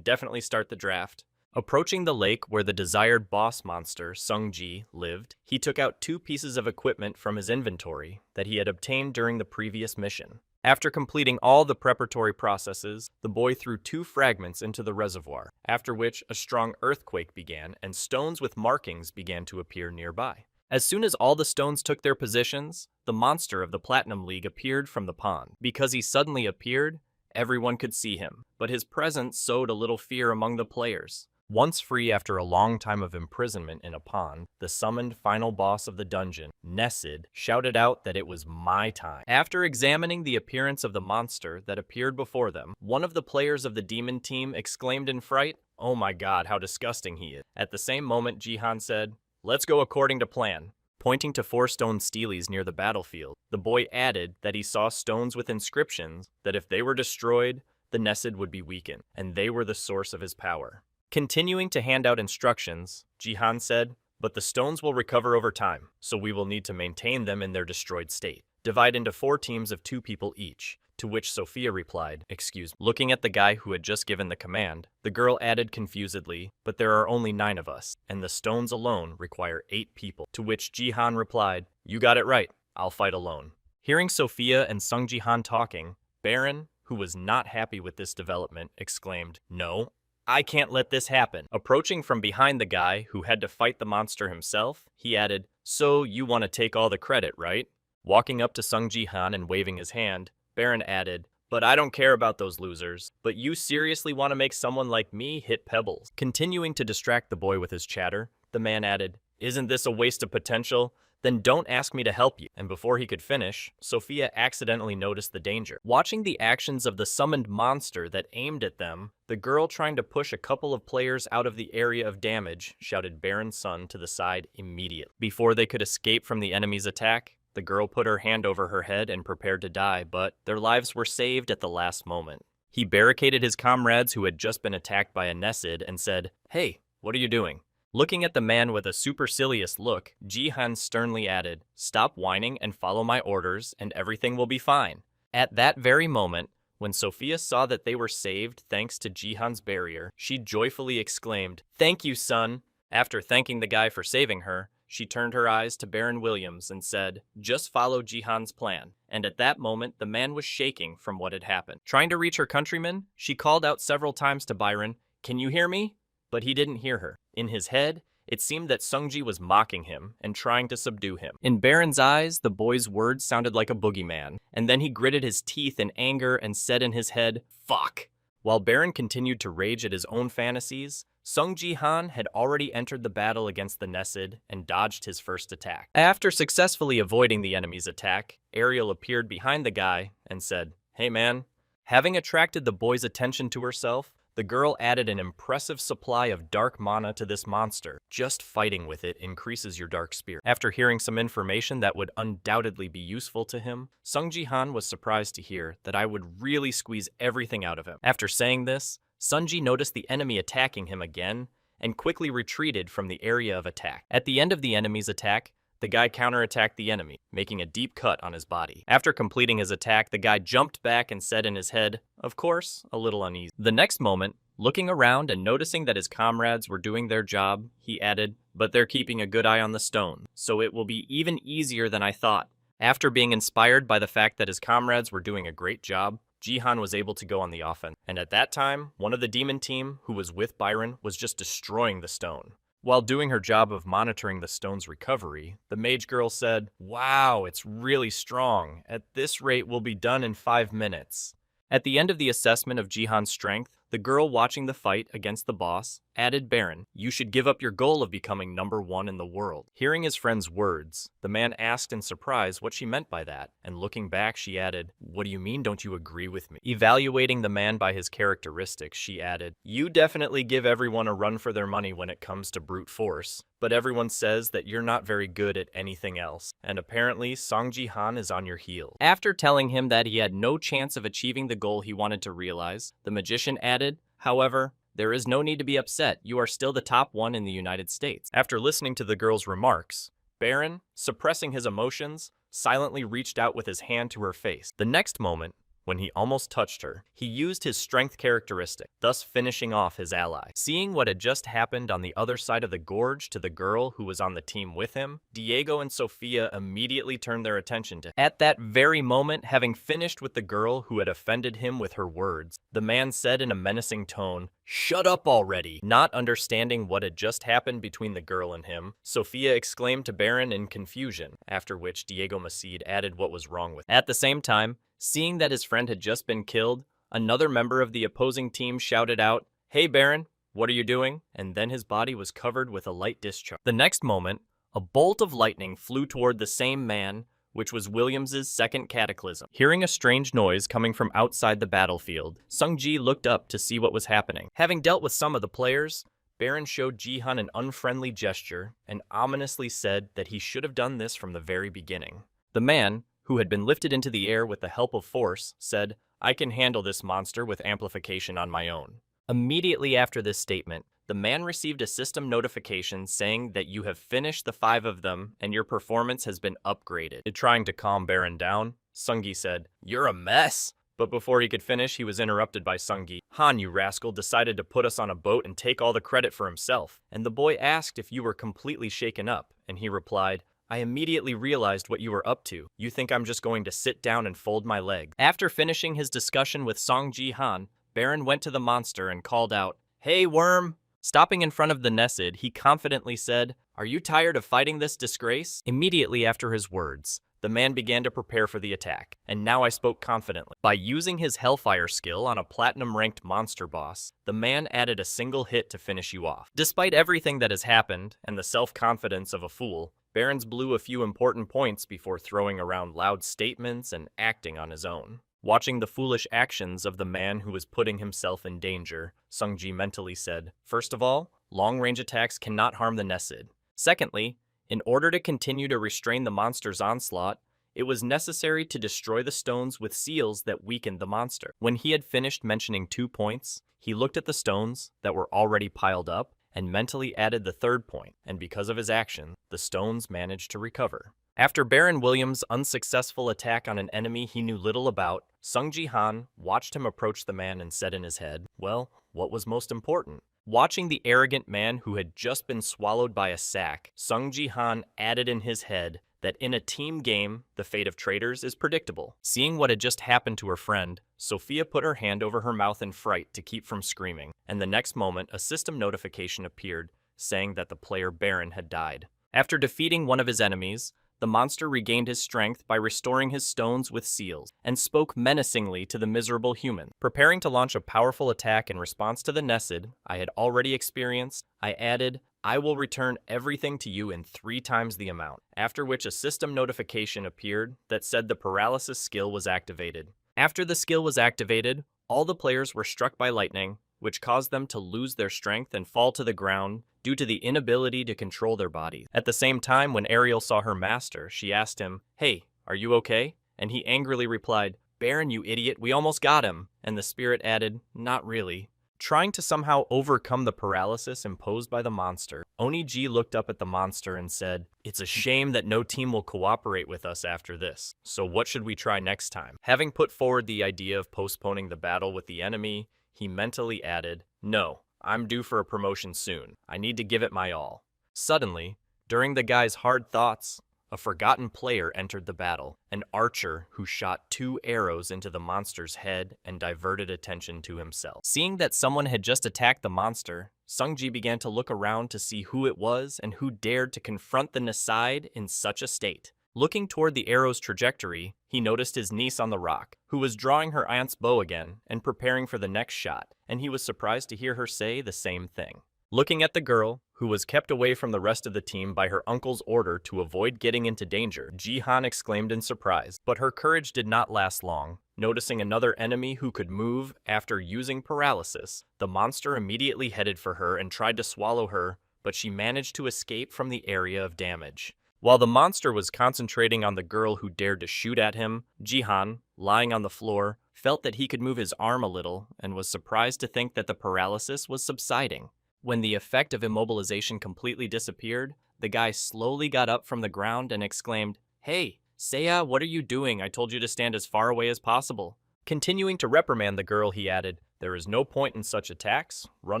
[SPEAKER 1] definitely start the draft. Approaching the lake where the desired boss monster, Sungji, lived, he took out 2 pieces of equipment from his inventory that he had obtained during the previous mission. After completing all the preparatory processes, the boy threw 2 fragments into the reservoir, after which a strong earthquake began and stones with markings began to appear nearby. As soon as all the stones took their positions, the monster of the Platinum League appeared from the pond. Because he suddenly appeared, everyone could see him, but his presence sowed a little fear among the players. Once free after a long time of imprisonment in a pond, the summoned final boss of the dungeon, Nesid, shouted out that it was my time. After examining the appearance of the monster that appeared before them, one of the players of the demon team exclaimed in fright, oh my god, how disgusting he is. At the same moment, Jihan said, let's go according to plan. Pointing to 4 stone steles near the battlefield, the boy added that he saw stones with inscriptions that if they were destroyed, the Nesid would be weakened, and they were the source of his power. Continuing to hand out instructions, Jihan said, but the stones will recover over time, so we will need to maintain them in their destroyed state. Divide into 4 teams of 2 people each, to which Sophia replied, excuse me. Looking at the guy who had just given the command, the girl added confusedly, but there are only 9 of us, and the stones alone require 8 people. To which Jihan replied, you got it right, I'll fight alone. Hearing Sophia and Sung Jihan talking, Baron, who was not happy with this development, exclaimed, no, I can't let this happen. Approaching from behind the guy who had to fight the monster himself, he added, so you want to take all the credit, right? Walking up to Sung Jihan and waving his hand, Baron added, but I don't care about those losers. But you seriously want to make someone like me hit pebbles? Continuing to distract the boy with his chatter, the man added, isn't this a waste of potential? Then don't ask me to help you. And before he could finish, Sophia accidentally noticed the danger. Watching the actions of the summoned monster that aimed at them, the girl trying to push a couple of players out of the area of damage shouted Baron's son to the side immediately. Before they could escape from the enemy's attack, the girl put her hand over her head and prepared to die, but their lives were saved at the last moment. He barricaded his comrades who had just been attacked by a Nesid and said, hey, what are you doing? Looking at the man with a supercilious look, Jihan sternly added, stop whining and follow my orders and everything will be fine. At that very moment, when Sophia saw that they were saved thanks to Jihan's barrier, she joyfully exclaimed, thank you, son. After thanking the guy for saving her, she turned her eyes to Baron Williams and said, just follow Jihan's plan. And at that moment, the man was shaking from what had happened. Trying to reach her countrymen, she called out several times to Byron, can you hear me? But he didn't hear her. In his head, it seemed that Sungji was mocking him and trying to subdue him. In Baron's eyes, the boy's words sounded like a boogeyman, and then he gritted his teeth in anger and said in his head, fuck. While Baron continued to rage at his own fantasies, Sung Ji-han had already entered the battle against the Nesid and dodged his first attack. After successfully avoiding the enemy's attack, Ariel appeared behind the guy and said, hey man. Having attracted the boy's attention to herself, the girl added an impressive supply of dark mana to this monster. Just fighting with it increases your dark spirit. After hearing some information that would undoubtedly be useful to him, Sung Ji-han was surprised to hear that I would really squeeze everything out of him. After saying this, Sunji noticed the enemy attacking him again and quickly retreated from the area of attack. At the end of the enemy's attack, the guy counterattacked the enemy, making a deep cut on his body. After completing his attack, the guy jumped back and said in his head, of course, a little uneasy. The next moment, looking around and noticing that his comrades were doing their job, he added, but they're keeping a good eye on the stone, so it will be even easier than I thought. After being inspired by the fact that his comrades were doing a great job, Jihan was able to go on the offense. And at that time, one of the demon team, who was with Byron, was just destroying the stone. While doing her job of monitoring the stone's recovery, the mage girl said, "Wow, it's really strong. At this rate, we'll be done in 5 minutes." At the end of the assessment of Jihan's strength, the girl watching the fight against the boss added Baron, "You should give up your goal of becoming #1 in the world." Hearing his friend's words, the man asked in surprise what she meant by that, and looking back, she added, "What do you mean, don't you agree with me?" Evaluating the man by his characteristics, she added, "You definitely give everyone a run for their money when it comes to brute force, but everyone says that you're not very good at anything else, and apparently Song Ji-han is on your heels." After telling him that he had no chance of achieving the goal he wanted to realize, the magician added, "However, there is no need to be upset. You are still the top one in the United States." After listening to the girl's remarks, Baron, suppressing his emotions, silently reached out with his hand to her face. The next moment, when he almost touched her, he used his strength characteristic, thus finishing off his ally. Seeing what had just happened on the other side of the gorge to the girl who was on the team with him, Diego and Sophia immediately turned their attention to him. At that very moment, having finished with the girl who had offended him with her words, the man said in a menacing tone, "Shut up already!" Not understanding what had just happened between the girl and him, Sophia exclaimed to Baron in confusion, after which Diego Macide added what was wrong with him. At the same time, seeing that his friend had just been killed, another member of the opposing team shouted out, "Hey Baron, what are you doing?" And then his body was covered with a light discharge. The next moment, a bolt of lightning flew toward the same man, which was Williams's second cataclysm. Hearing a strange noise coming from outside the battlefield, Sung-ji looked up to see what was happening. Having dealt with some of the players, Baron showed Jihan an unfriendly gesture and ominously said that he should have done this from the very beginning. The man, who had been lifted into the air with the help of force, said, "I can handle this monster with amplification on my own." Immediately after this statement, the man received a system notification saying that you have finished the 5 of them and your performance has been upgraded. Trying to calm Baron down, Sung-gi said, "You're a mess." But before he could finish, he was interrupted by Sung-gi. "Han, you rascal, decided to put us on a boat and take all the credit for himself." And the boy asked if you were completely shaken up, and he replied, "I immediately realized what you were up to. You think I'm just going to sit down and fold my leg." After finishing his discussion with Song Ji-han, Baron went to the monster and called out, "Hey, worm!" Stopping in front of the Nesid, he confidently said, "Are you tired of fighting this disgrace?" Immediately after his words, the man began to prepare for the attack, and now I spoke confidently. By using his Hellfire skill on a platinum-ranked monster boss, the man added a single hit to finish you off. Despite everything that has happened, and the self-confidence of a fool, Barons blew a few important points before throwing around loud statements and acting on his own. Watching the foolish actions of the man who was putting himself in danger, Sung-ji mentally said, "First of all, long-range attacks cannot harm the Nesid. Secondly, in order to continue to restrain the monster's onslaught, it was necessary to destroy the stones with seals that weakened the monster." When he had finished mentioning 2 points, he looked at the stones that were already piled up and mentally added the 3rd point, and because of his action, the stones managed to recover. After Baron Williams' unsuccessful attack on an enemy he knew little about, Sung Ji-han watched him approach the man and said in his head, "Well, what was most important?" Watching the arrogant man who had just been swallowed by a sack, Sung Ji-han added in his head that in a team game, the fate of traitors is predictable. Seeing what had just happened to her friend, Sophia put her hand over her mouth in fright to keep from screaming, and the next moment a system notification appeared saying that the player Baron had died. After defeating one of his enemies, the monster regained his strength by restoring his stones with seals, and spoke menacingly to the miserable human. Preparing to launch a powerful attack in response to the Nesid I had already experienced, I added, "I will return everything to you in 3 times the amount," after which a system notification appeared that said the paralysis skill was activated. After the skill was activated, all the players were struck by lightning, which caused them to lose their strength and fall to the ground due to the inability to control their bodies. At the same time, when Ariel saw her master, she asked him, "Hey, are you okay?" And he angrily replied, "Baron, you idiot, we almost got him." And the spirit added, "Not really." Trying to somehow overcome the paralysis imposed by the monster, Oniji looked up at the monster and said, "It's a shame that no team will cooperate with us after this. So what should we try next time?" Having put forward the idea of postponing the battle with the enemy, he mentally added, "No, I'm due for a promotion soon. I need to give it my all." Suddenly, during the guy's hard thoughts, a forgotten player entered the battle, an archer who shot 2 arrows into the monster's head and diverted attention to himself. Seeing that someone had just attacked the monster, Sungji began to look around to see who it was and who dared to confront the Nasid in such a state. Looking toward the arrow's trajectory, he noticed his niece on the rock, who was drawing her aunt's bow again and preparing for the next shot, and he was surprised to hear her say the same thing. Looking at the girl, who was kept away from the rest of the team by her uncle's order to avoid getting into danger, Jihan exclaimed in surprise, but her courage did not last long. Noticing another enemy who could move after using paralysis, the monster immediately headed for her and tried to swallow her, but she managed to escape from the area of damage. While the monster was concentrating on the girl who dared to shoot at him, Jihan, lying on the floor, felt that he could move his arm a little and was surprised to think that the paralysis was subsiding. When the effect of immobilization completely disappeared, the guy slowly got up from the ground and exclaimed, "Hey, Seiya, what are you doing? I told you to stand as far away as possible." Continuing to reprimand the girl, he added, "There is no point in such attacks. Run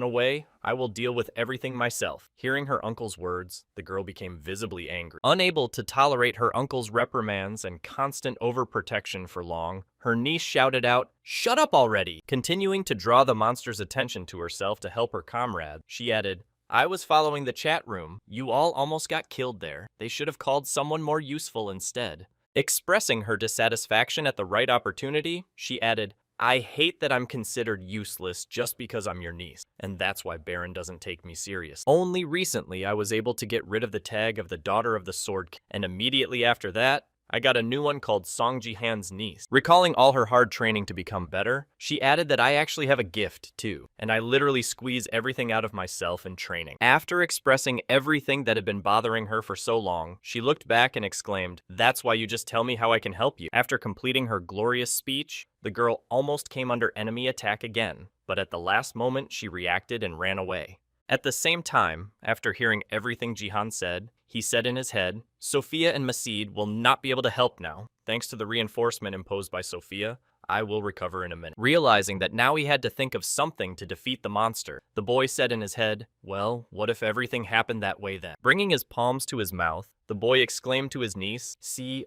[SPEAKER 1] away. I will deal with everything myself." Hearing her uncle's words, the girl became visibly angry. Unable to tolerate her uncle's reprimands and constant overprotection for long, her niece shouted out, "Shut up already!" Continuing to draw the monster's attention to herself to help her comrade, she added, "I was following the chat room. You all almost got killed there. They should have called someone more useful instead." Expressing her dissatisfaction at the right opportunity, she added, "I hate that I'm considered useless just because I'm your niece, and that's why Baron doesn't take me serious. Only recently I was able to get rid of the tag of the daughter of the Sword, and immediately after that, I got a new one called Song Ji-han's niece." Recalling all her hard training to become better, she added that I actually have a gift, too, and I literally squeeze everything out of myself in training. After expressing everything that had been bothering her for so long, she looked back and exclaimed, "That's why you just tell me how I can help you." After completing her glorious speech, the girl almost came under enemy attack again, but at the last moment she reacted and ran away. At the same time, after hearing everything Jihan said, he said in his head, "Sophia and Masid will not be able to help now. Thanks to the reinforcement imposed by Sophia, I will recover in a minute." Realizing that now he had to think of something to defeat the monster, the boy said in his head, "Well, what if everything happened that way then?" Bringing his palms to his mouth, the boy exclaimed to his niece, "See,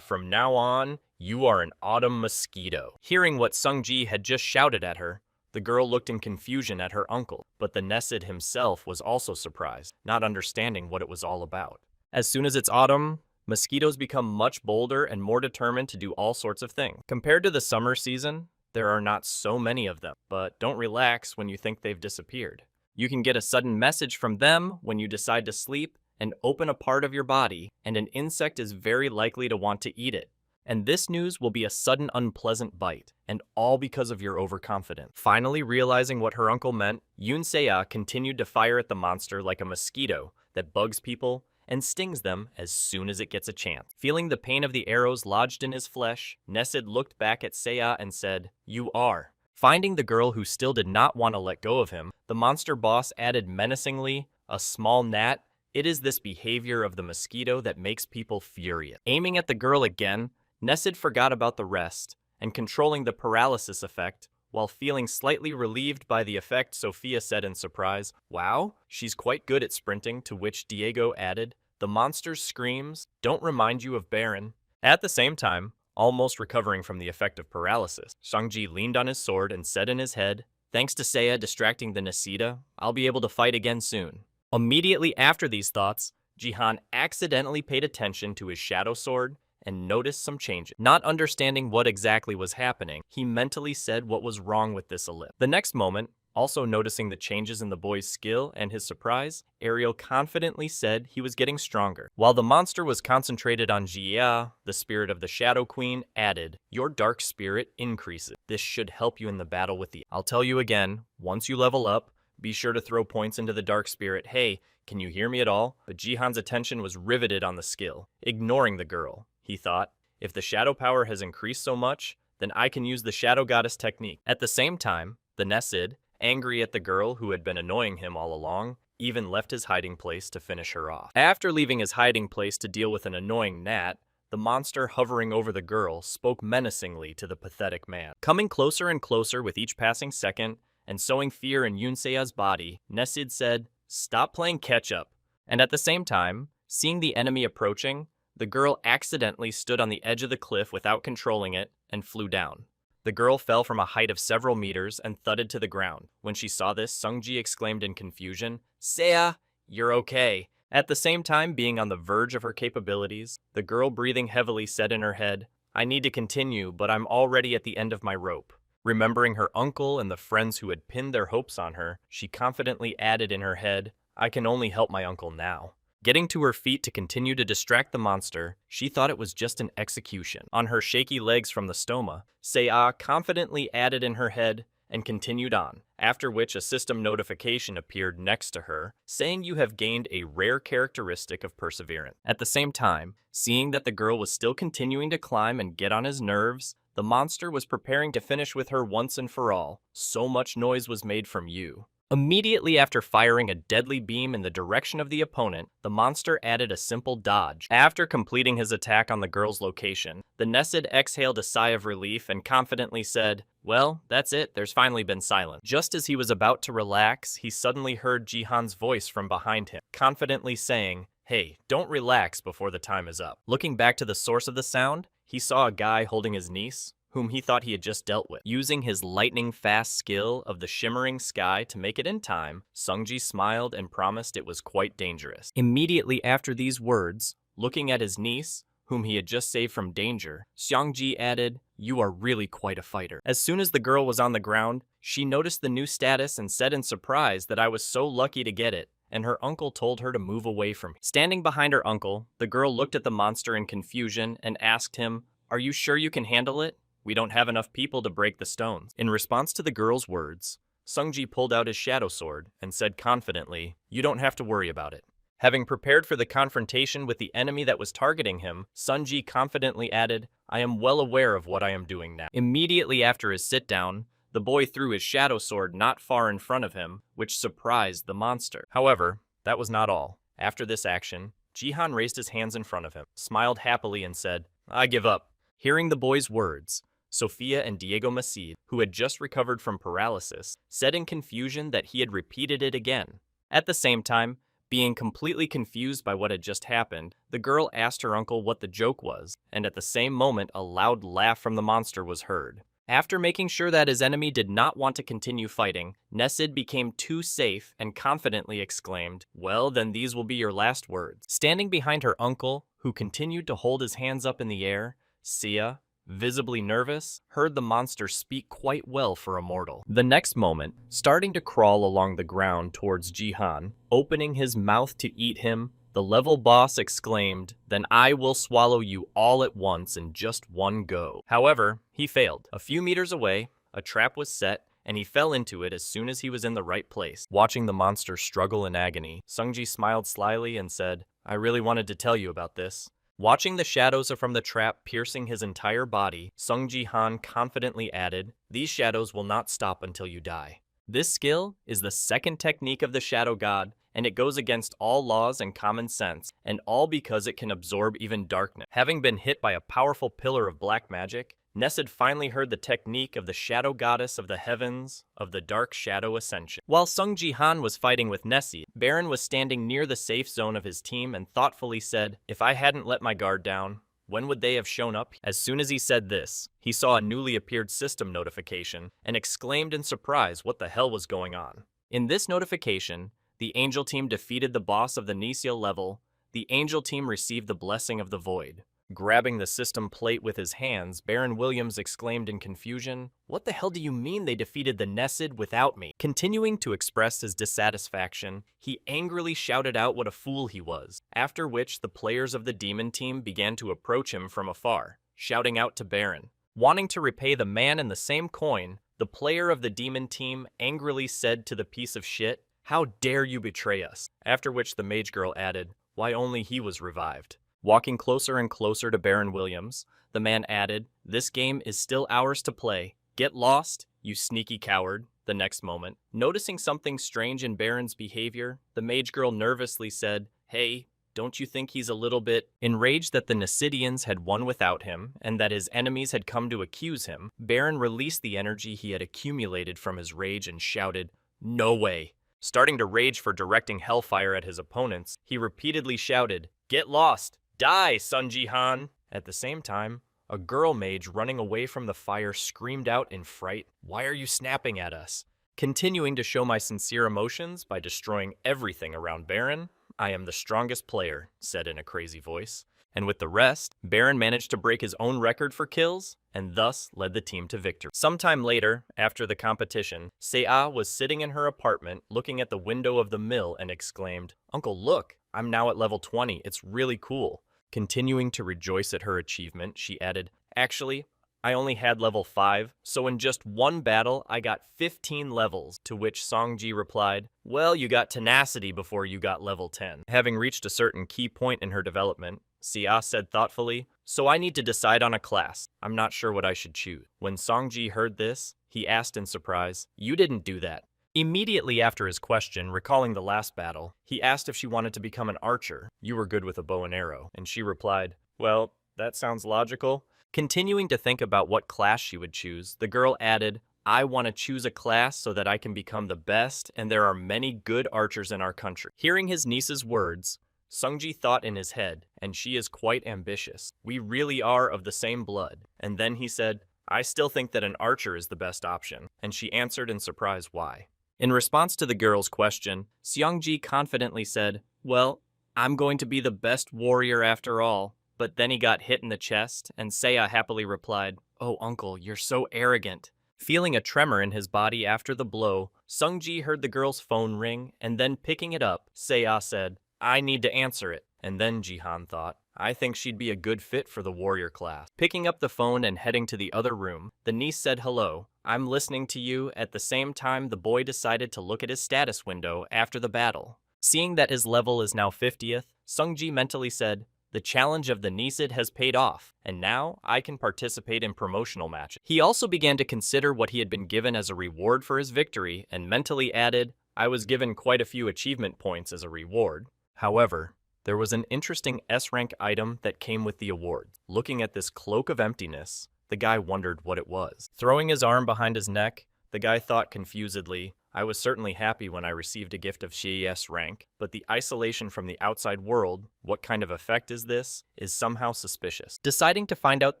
[SPEAKER 1] from now on, you are an autumn mosquito." Hearing what Sungji had just shouted at her, the girl looked in confusion at her uncle, but the Nasid himself was also surprised, not understanding what it was all about. As soon as it's autumn, mosquitoes become much bolder and more determined to do all sorts of things. Compared to the summer season, there are not so many of them, but don't relax when you think they've disappeared. You can get a sudden message from them when you decide to sleep and open a part of your body, and an insect is very likely to want to eat it. And this news will be a sudden unpleasant bite, and all because of your overconfidence. Finally realizing what her uncle meant, Yoon Se-ah continued to fire at the monster like a mosquito that bugs people and stings them as soon as it gets a chance. Feeling the pain of the arrows lodged in his flesh, Nasid looked back at Se-ah and said, "You are." Finding the girl who still did not want to let go of him, the monster boss added menacingly, "A small gnat. It is this behavior of the mosquito that makes people furious." Aiming at the girl again, Nasid forgot about the rest, and controlling the paralysis effect, while feeling slightly relieved by the effect, Sophia said in surprise, "Wow, she's quite good at sprinting," to which Diego added, "The monster's screams don't remind you of Baron." At the same time, almost recovering from the effect of paralysis, Sangji leaned on his sword and said in his head, "Thanks to Seiya distracting the Nasida, I'll be able to fight again soon." Immediately after these thoughts, Jihan accidentally paid attention to his shadow sword and noticed some changes. Not understanding what exactly was happening, he mentally said what was wrong with this ellipse. The next moment, also noticing the changes in the boy's skill and his surprise, Ariel confidently said he was getting stronger. While the monster was concentrated on Jia, the spirit of the Shadow Queen, added, "Your dark spirit increases. This should help you in the battle with the..." I'll tell you again, once you level up, be sure to throw points into the dark spirit. Hey, can you hear me at all? But Jihan's attention was riveted on the skill, ignoring the girl. He thought, if the shadow power has increased so much, then I can use the shadow goddess technique. At the same time, the Nasid, angry at the girl who had been annoying him all along, even left his hiding place to finish her off. After leaving his hiding place to deal with an annoying gnat, the monster hovering over the girl spoke menacingly to the pathetic man. Coming closer and closer with each passing second, and sowing fear in Yoon-sea's body, Nasid said, "Stop playing catch-up." And at the same time, seeing the enemy approaching, the girl accidentally stood on the edge of the cliff without controlling it and flew down. The girl fell from a height of several meters and thudded to the ground. When she saw this, Sungji exclaimed in confusion, "Seiya, you're okay." At the same time, being on the verge of her capabilities, the girl breathing heavily said in her head, "I need to continue, but I'm already at the end of my rope." Remembering her uncle and the friends who had pinned their hopes on her, she confidently added in her head, "I can only help my uncle now." Getting to her feet to continue to distract the monster, she thought it was just an execution. On her shaky legs from the stoma, Seiya confidently added in her head and continued on, after which a system notification appeared next to her, saying you have gained a rare characteristic of perseverance. At the same time, seeing that the girl was still continuing to climb and get on his nerves, the monster was preparing to finish with her once and for all. So much noise was made from you. Immediately after firing a deadly beam in the direction of the opponent, the monster added a simple dodge. After completing his attack on the girl's location, the Nessid exhaled a sigh of relief and confidently said, "Well, that's it, there's finally been silence." Just as he was about to relax, he suddenly heard Jihan's voice from behind him, confidently saying, "Hey, don't relax before the time is up." Looking back to the source of the sound, he saw a guy holding his niece, whom he thought he had just dealt with. Using his lightning-fast skill of the shimmering sky to make it in time, Sungji smiled and promised it was quite dangerous. Immediately after these words, looking at his niece, whom he had just saved from danger, Xiangji added, "You are really quite a fighter." As soon as the girl was on the ground, she noticed the new status and said in surprise that I was so lucky to get it, and her uncle told her to move away from me. Standing behind her uncle, the girl looked at the monster in confusion and asked him, "Are you sure you can handle it? We don't have enough people to break the stones." In response to the girl's words, Sungji pulled out his shadow sword and said confidently, "You don't have to worry about it." Having prepared for the confrontation with the enemy that was targeting him, Sungji confidently added, "I am well aware of what I am doing now." Immediately after his sit-down, the boy threw his shadow sword not far in front of him, which surprised the monster. However, that was not all. After this action, Jihan raised his hands in front of him, smiled happily and said, "I give up." Hearing the boy's words, Sophia and Diego Macid, who had just recovered from paralysis, said in confusion that he had repeated it again. At the same time, being completely confused by what had just happened, the girl asked her uncle what the joke was, and at the same moment a loud laugh from the monster was heard. After making sure that his enemy did not want to continue fighting, Nessid became too safe and confidently exclaimed, "Well, then these will be your last words." Standing behind her uncle, who continued to hold his hands up in the air, Sia, visibly nervous, heard the monster speak quite well for a mortal. The next moment, starting to crawl along the ground towards Jihan, opening his mouth to eat him, the level boss exclaimed, "Then I will swallow you all at once in just one go." However, he failed. A few meters away, a trap was set, and he fell into it as soon as he was in the right place. Watching the monster struggle in agony, Sungji smiled slyly and said, "I really wanted to tell you about this." Watching the shadows from the trap piercing his entire body, Sung Ji-han confidently added, "These shadows will not stop until you die." This skill is the second technique of the Shadow God, and it goes against all laws and common sense, and all because it can absorb even darkness. Having been hit by a powerful pillar of black magic, Nessid finally heard the technique of the Shadow Goddess of the Heavens of the Dark Shadow Ascension. While Sung Ji-han was fighting with Nessid, Baron was standing near the safe zone of his team and thoughtfully said, "If I hadn't let my guard down, when would they have shown up?" As soon as he said this, he saw a newly appeared system notification and exclaimed in surprise what the hell was going on. In this notification, the Angel Team defeated the boss of the Nisio level. The Angel Team received the Blessing of the Void. Grabbing the system plate with his hands, Baron Williams exclaimed in confusion, "What the hell do you mean they defeated the Nessid without me?" Continuing to express his dissatisfaction, he angrily shouted out what a fool he was, after which the players of the Demon Team began to approach him from afar, shouting out to Baron. Wanting to repay the man in the same coin, the player of the Demon Team angrily said to the piece of shit, "How dare you betray us?" After which the mage girl added, "Why only he was revived." Walking closer and closer to Baron Williams, the man added, "This game is still ours to play. Get lost, you sneaky coward." The next moment, noticing something strange in Baron's behavior, the mage girl nervously said, "Hey, don't you think he's a little bit..." Enraged that the Nasidians had won without him, and that his enemies had come to accuse him, Baron released the energy he had accumulated from his rage and shouted, "No way." Starting to rage for directing hellfire at his opponents, he repeatedly shouted, "Get lost! Die, Sunji-han! At the same time, a girl mage running away from the fire screamed out in fright, "Why are you snapping at us?" Continuing to show my sincere emotions by destroying everything around Baron, "I am the strongest player," said in a crazy voice. And with the rest, Baron managed to break his own record for kills, and thus led the team to victory. Sometime later, after the competition, Seiya was sitting in her apartment looking at the window of the mill and exclaimed, "Uncle, look, I'm now at level 20, it's really cool." Continuing to rejoice at her achievement, she added, "Actually, I only had level 5, so in just one battle, I got 15 levels," to which Songji replied, "Well, you got tenacity before you got level 10. Having reached a certain key point in her development, Seiya said thoughtfully, "So I need to decide on a class. I'm not sure what I should choose." When Songji heard this, he asked in surprise, "You didn't do that." Immediately after his question, recalling the last battle, he asked if she wanted to become an archer. "You were good with a bow and arrow." And she replied, "Well, that sounds logical." Continuing to think about what class she would choose, the girl added, "I want to choose a class so that I can become the best, and there are many good archers in our country." Hearing his niece's words, Sungji thought in his head, "And she is quite ambitious. We really are of the same blood." And then he said, "I still think that an archer is the best option." And she answered in surprise why. In response to the girl's question, Seongji confidently said, "Well, I'm going to be the best warrior after all." But then he got hit in the chest, and Seiya happily replied, "Oh, uncle, you're so arrogant." Feeling a tremor in his body after the blow, Sungji heard the girl's phone ring, and then picking it up, Seiya said, "I need to answer it." And then Jihan thought, "I think she'd be a good fit for the warrior class." Picking up the phone and heading to the other room, the niece said, "Hello, I'm listening to you." At the same time, the boy decided to look at his status window after the battle. Seeing that his level is now 50th, Sungji mentally said, "The challenge of the Nisid has paid off, and now I can participate in promotional matches." He also began to consider what he had been given as a reward for his victory, and mentally added, "I was given quite a few achievement points as a reward." However, there was an interesting S-rank item that came with the award. Looking at this cloak of emptiness, the guy wondered what it was. Throwing his arm behind his neck, the guy thought confusedly, "I was certainly happy when I received a gift of CS rank, but the isolation from the outside world, what kind of effect is this, is somehow suspicious." Deciding to find out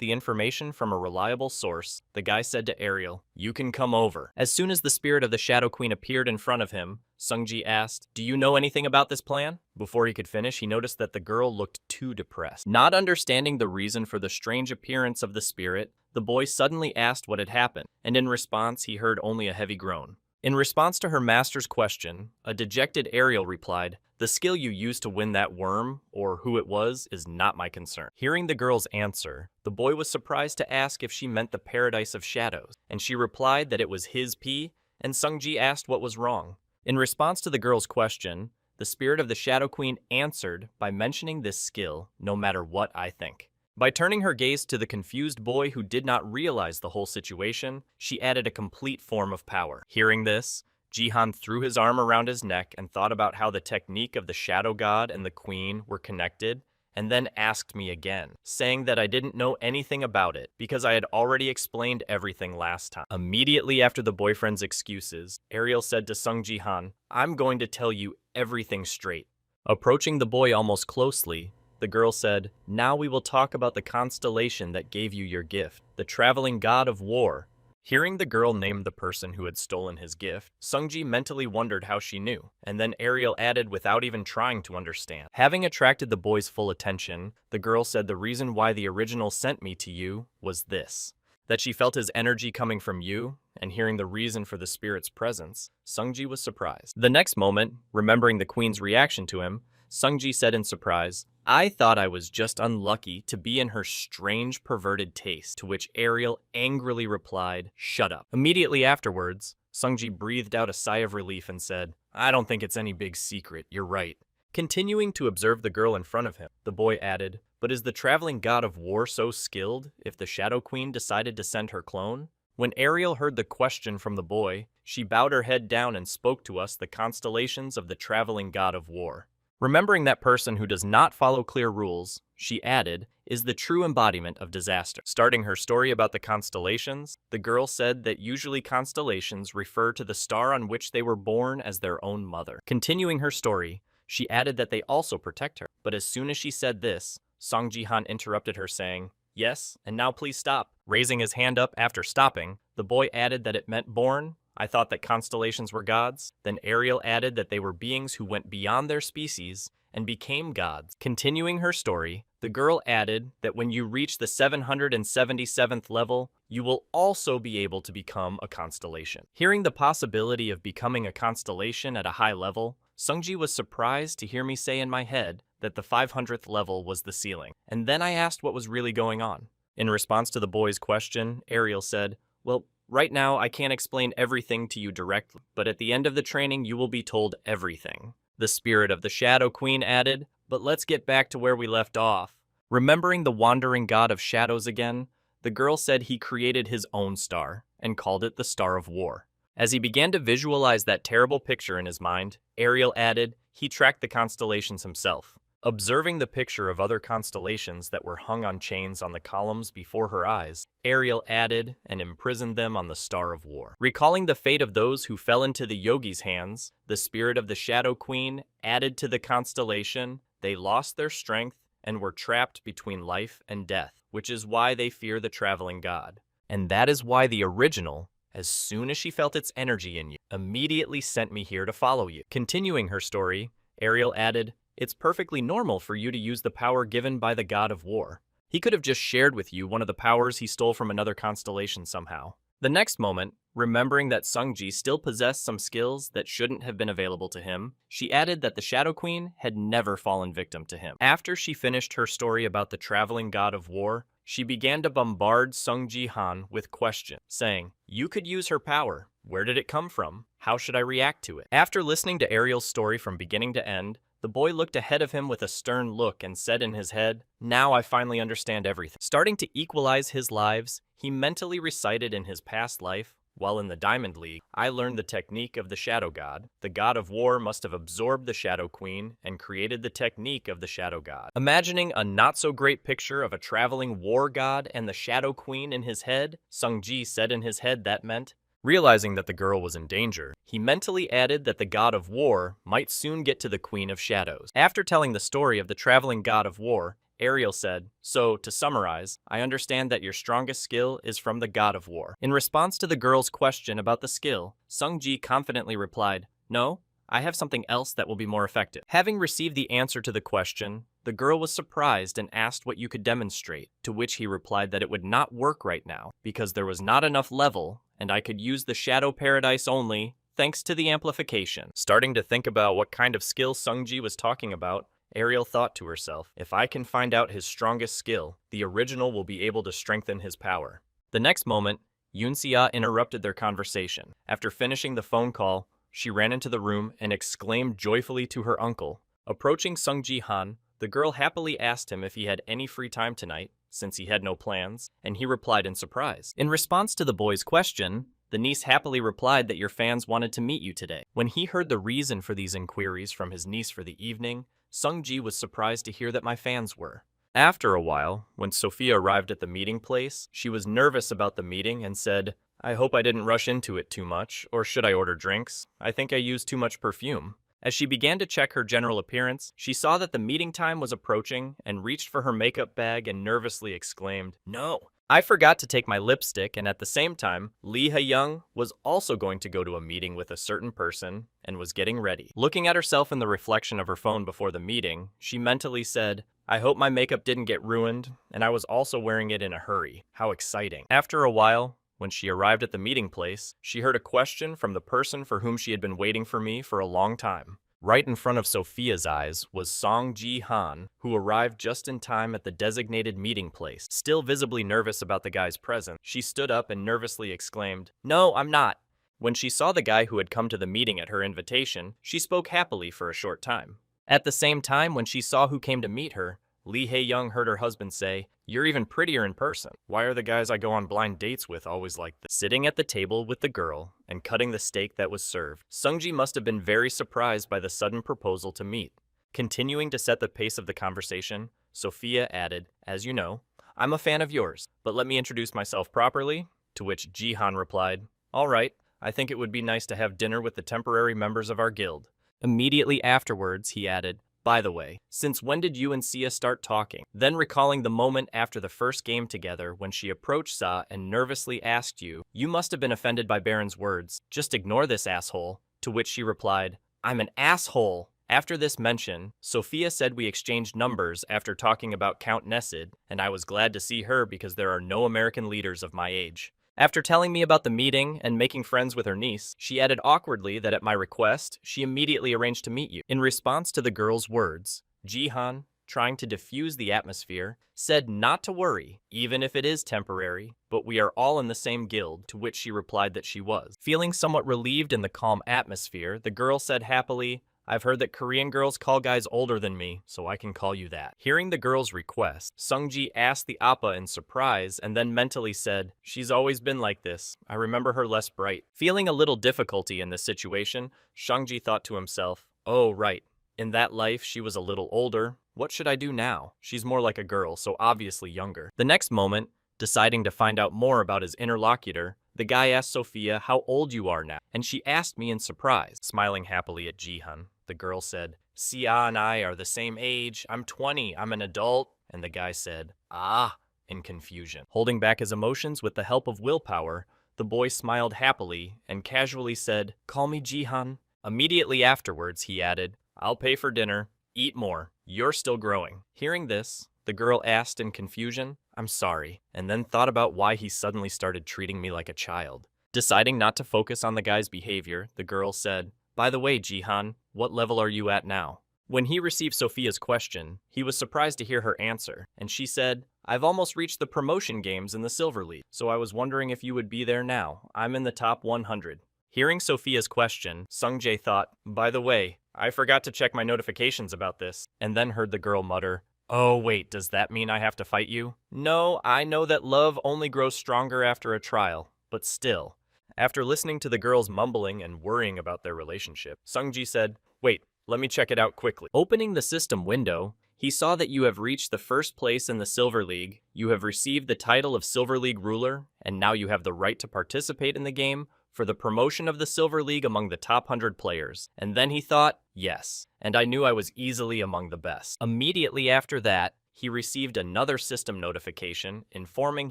[SPEAKER 1] the information from a reliable source, the guy said to Ariel, "You can come over." As soon as the spirit of the Shadow Queen appeared in front of him, Sungji asked, "Do you know anything about this plan?" Before he could finish, he noticed that the girl looked too depressed. Not understanding the reason for the strange appearance of the spirit, the boy suddenly asked what had happened, and in response he heard only a heavy groan. In response to her master's question, a dejected Ariel replied, "The skill you used to win that worm, or who it was, is not my concern." Hearing the girl's answer, the boy was surprised to ask if she meant the Paradise of Shadows, and she replied that it was his pea, and Sungji asked what was wrong. In response to the girl's question, the spirit of the Shadow Queen answered by mentioning this skill, "No matter what I think." By turning her gaze to the confused boy who did not realize the whole situation, she added a complete form of power. Hearing this, Jihan threw his arm around his neck and thought about how the technique of the Shadow God and the Queen were connected, and then asked me again, saying that I didn't know anything about it because I had already explained everything last time. Immediately after the boyfriend's excuses, Ariel said to Sung Jihan, "I'm going to tell you everything straight." Approaching the boy almost closely, the girl said, "Now we will talk about the constellation that gave you your gift, the traveling god of war." Hearing the girl name the person who had stolen his gift, Sungji mentally wondered how she knew, and then Ariel added without even trying to understand. Having attracted the boy's full attention, the girl said the reason why the original sent me to you was this, that she felt his energy coming from you, and hearing the reason for the spirit's presence, Sungji was surprised. The next moment, remembering the queen's reaction to him, Sungji said in surprise, "I thought I was just unlucky to be in her strange perverted taste," to which Ariel angrily replied, "Shut up." Immediately afterwards, Sungji breathed out a sigh of relief and said, "I don't think it's any big secret, you're right." Continuing to observe the girl in front of him, the boy added, "But is the traveling god of war so skilled if the Shadow Queen decided to send her clone?" When Ariel heard the question from the boy, she bowed her head down and spoke to us the constellations of the traveling god of war. Remembering that person who does not follow clear rules, she added, is the true embodiment of disaster. Starting her story about the constellations, the girl said that usually constellations refer to the star on which they were born as their own mother. Continuing her story, she added that they also protect her. But as soon as she said this, Song Ji-han interrupted her saying, "Yes, and now please stop." Raising his hand up after stopping, the boy added that it meant born. I thought that constellations were gods. Then Ariel added that they were beings who went beyond their species and became gods. Continuing her story, the girl added that when you reach the 777th level, you will also be able to become a constellation. Hearing the possibility of becoming a constellation at a high level, Sungji was surprised to hear me say in my head that the 500th level was the ceiling. And then I asked what was really going on. In response to the boy's question, Ariel said, "Well, right now I can't explain everything to you directly, but at the end of the training you will be told everything." The spirit of the Shadow Queen added, "But let's get back to where we left off." Remembering the wandering god of shadows again, the girl said he created his own star and called it the Star of War. As he began to visualize that terrible picture in his mind, Ariel added, he tracked the constellations himself. Observing the picture of other constellations that were hung on chains on the columns before her eyes, Ariel added and imprisoned them on the Star of War. Recalling the fate of those who fell into the yogi's hands, the spirit of the Shadow Queen added to the constellation. They lost their strength and were trapped between life and death, which is why they fear the traveling god. And that is why the original, as soon as she felt its energy in you, immediately sent me here to follow you. Continuing her story, Ariel added, "It's perfectly normal for you to use the power given by the god of war. He could have just shared with you one of the powers he stole from another constellation somehow." The next moment, remembering that Sungji still possessed some skills that shouldn't have been available to him, she added that the Shadow Queen had never fallen victim to him. After she finished her story about the traveling god of war, she began to bombard Sung Ji-han with questions, saying, "You could use her power. Where did it come from? How should I react to it?" After listening to Ariel's story from beginning to end, the boy looked ahead of him with a stern look and said in his head, "Now I finally understand everything." Starting to equalize his lives, he mentally recited in his past life, while in the Diamond League, I learned the technique of the Shadow God. The God of War must have absorbed the Shadow Queen and created the technique of the Shadow God. Imagining a not-so-great picture of a traveling war god and the Shadow Queen in his head, Sung-ji said in his head that meant, realizing that the girl was in danger, he mentally added that the god of war might soon get to the Queen of Shadows. After telling the story of the traveling god of war, Ariel said, "So, to summarize, I understand that your strongest skill is from the god of war." In response to the girl's question about the skill, Sung-ji confidently replied, "No, I have something else that will be more effective." Having received the answer to the question, the girl was surprised and asked what you could demonstrate, to which he replied that it would not work right now, because there was not enough level, and I could use the Shadow Paradise only, thanks to the amplification. Starting to think about what kind of skill Sung-ji was talking about, Ariel thought to herself, if I can find out his strongest skill, the original will be able to strengthen his power. The next moment, Yoon-sia interrupted their conversation. After finishing the phone call, she ran into the room and exclaimed joyfully to her uncle. Approaching Sung Ji-han, the girl happily asked him if he had any free time tonight, since he had no plans, and he replied in surprise. In response to the boy's question, the niece happily replied that your fans wanted to meet you today. When he heard the reason for these inquiries from his niece for the evening, Sung-ji was surprised to hear that my fans were. After a while, when Sophia arrived at the meeting place, she was nervous about the meeting and said, "I hope I didn't rush into it too much, or should I order drinks? I think I used too much perfume." As she began to check her general appearance, she saw that the meeting time was approaching and reached for her makeup bag and nervously exclaimed, "No, I forgot to take my lipstick," and at the same time, Lee Ha-young was also going to go to a meeting with a certain person and was getting ready. Looking at herself in the reflection of her phone before the meeting, she mentally said, "I hope my makeup didn't get ruined, and I was also wearing it in a hurry. How exciting." After a while, when she arrived at the meeting place, she heard a question from the person for whom she had been waiting for me for a long time. Right in front of Sophia's eyes was Song Ji-han, who arrived just in time at the designated meeting place. Still visibly nervous about the guy's presence, she stood up and nervously exclaimed, "No, I'm not." When she saw the guy who had come to the meeting at her invitation, she spoke happily for a short time. At the same time, when she saw who came to meet her, Lee Ha-young heard her husband say, "You're even prettier in person. Why are the guys I go on blind dates with always like this?" Sitting at the table with the girl and cutting the steak that was served, Sung-ji must have been very surprised by the sudden proposal to meet. Continuing to set the pace of the conversation, Sophia added, "As you know, I'm a fan of yours, but let me introduce myself properly," to which Ji-han replied, "All right, I think it would be nice to have dinner with the temporary members of our guild." Immediately afterwards, he added, By the way, since when did you and Sia start talking? Then recalling the moment after the first game together when she approached Sa and nervously asked you, "You must have been offended by Baron's words. Just ignore this asshole." To which she replied, "I'm an asshole." After this mention, Sophia said we exchanged numbers after talking about Count Nessid, and I was glad to see her because there are no American leaders of my age. After telling me about the meeting and making friends with her niece, she added awkwardly that at my request, she immediately arranged to meet you. In response to the girl's words, Jihan, trying to diffuse the atmosphere, said not to worry, even if it is temporary, but we are all in the same guild, to which she replied that she was. Feeling somewhat relieved in the calm atmosphere, the girl said happily, "I've heard that Korean girls call guys older than me, so I can call you that." Hearing the girl's request, Sungji asked the appa in surprise and then mentally said, "She's always been like this. I remember her less bright." Feeling a little difficulty in this situation, Sungji thought to himself, "Oh, right. In that life, she was a little older. What should I do now? She's more like a girl, so obviously younger." The next moment, deciding to find out more about his interlocutor, the guy asked Sophia how old you are now, and she asked me in surprise. Smiling happily at Jihan, the girl said, "Sia and I are the same age. I'm 20. I'm an adult." And the guy said, "Ah," in confusion. Holding back his emotions with the help of willpower, the boy smiled happily and casually said, "Call me Jihan." Immediately afterwards, he added, "I'll pay for dinner. Eat more. You're still growing." Hearing this, the girl asked in confusion, "I'm sorry," and then thought about why he suddenly started treating me like a child. Deciding not to focus on the guy's behavior, the girl said, "By the way, Jihan, what level are you at now?" When he received Sophia's question, he was surprised to hear her answer, and she said, "I've almost reached the promotion games in the Silver League, so I was wondering if you would be there now. I'm in the top 100. Hearing Sophia's question, Sungjae thought, "By the way, I forgot to check my notifications about this," and then heard the girl mutter, "Oh wait, does that mean I have to fight you?" No, I know that love only grows stronger after a trial, but still. After listening to the girls mumbling and worrying about their relationship, Sungji said, "Wait, let me check it out quickly." Opening the system window, he saw that you have reached the first place in the Silver League, you have received the title of Silver League Ruler, and now you have the right to participate in the game for the promotion of the Silver League among the top 100 players. And then he thought, yes, and I knew I was easily among the best. Immediately after that, he received another system notification informing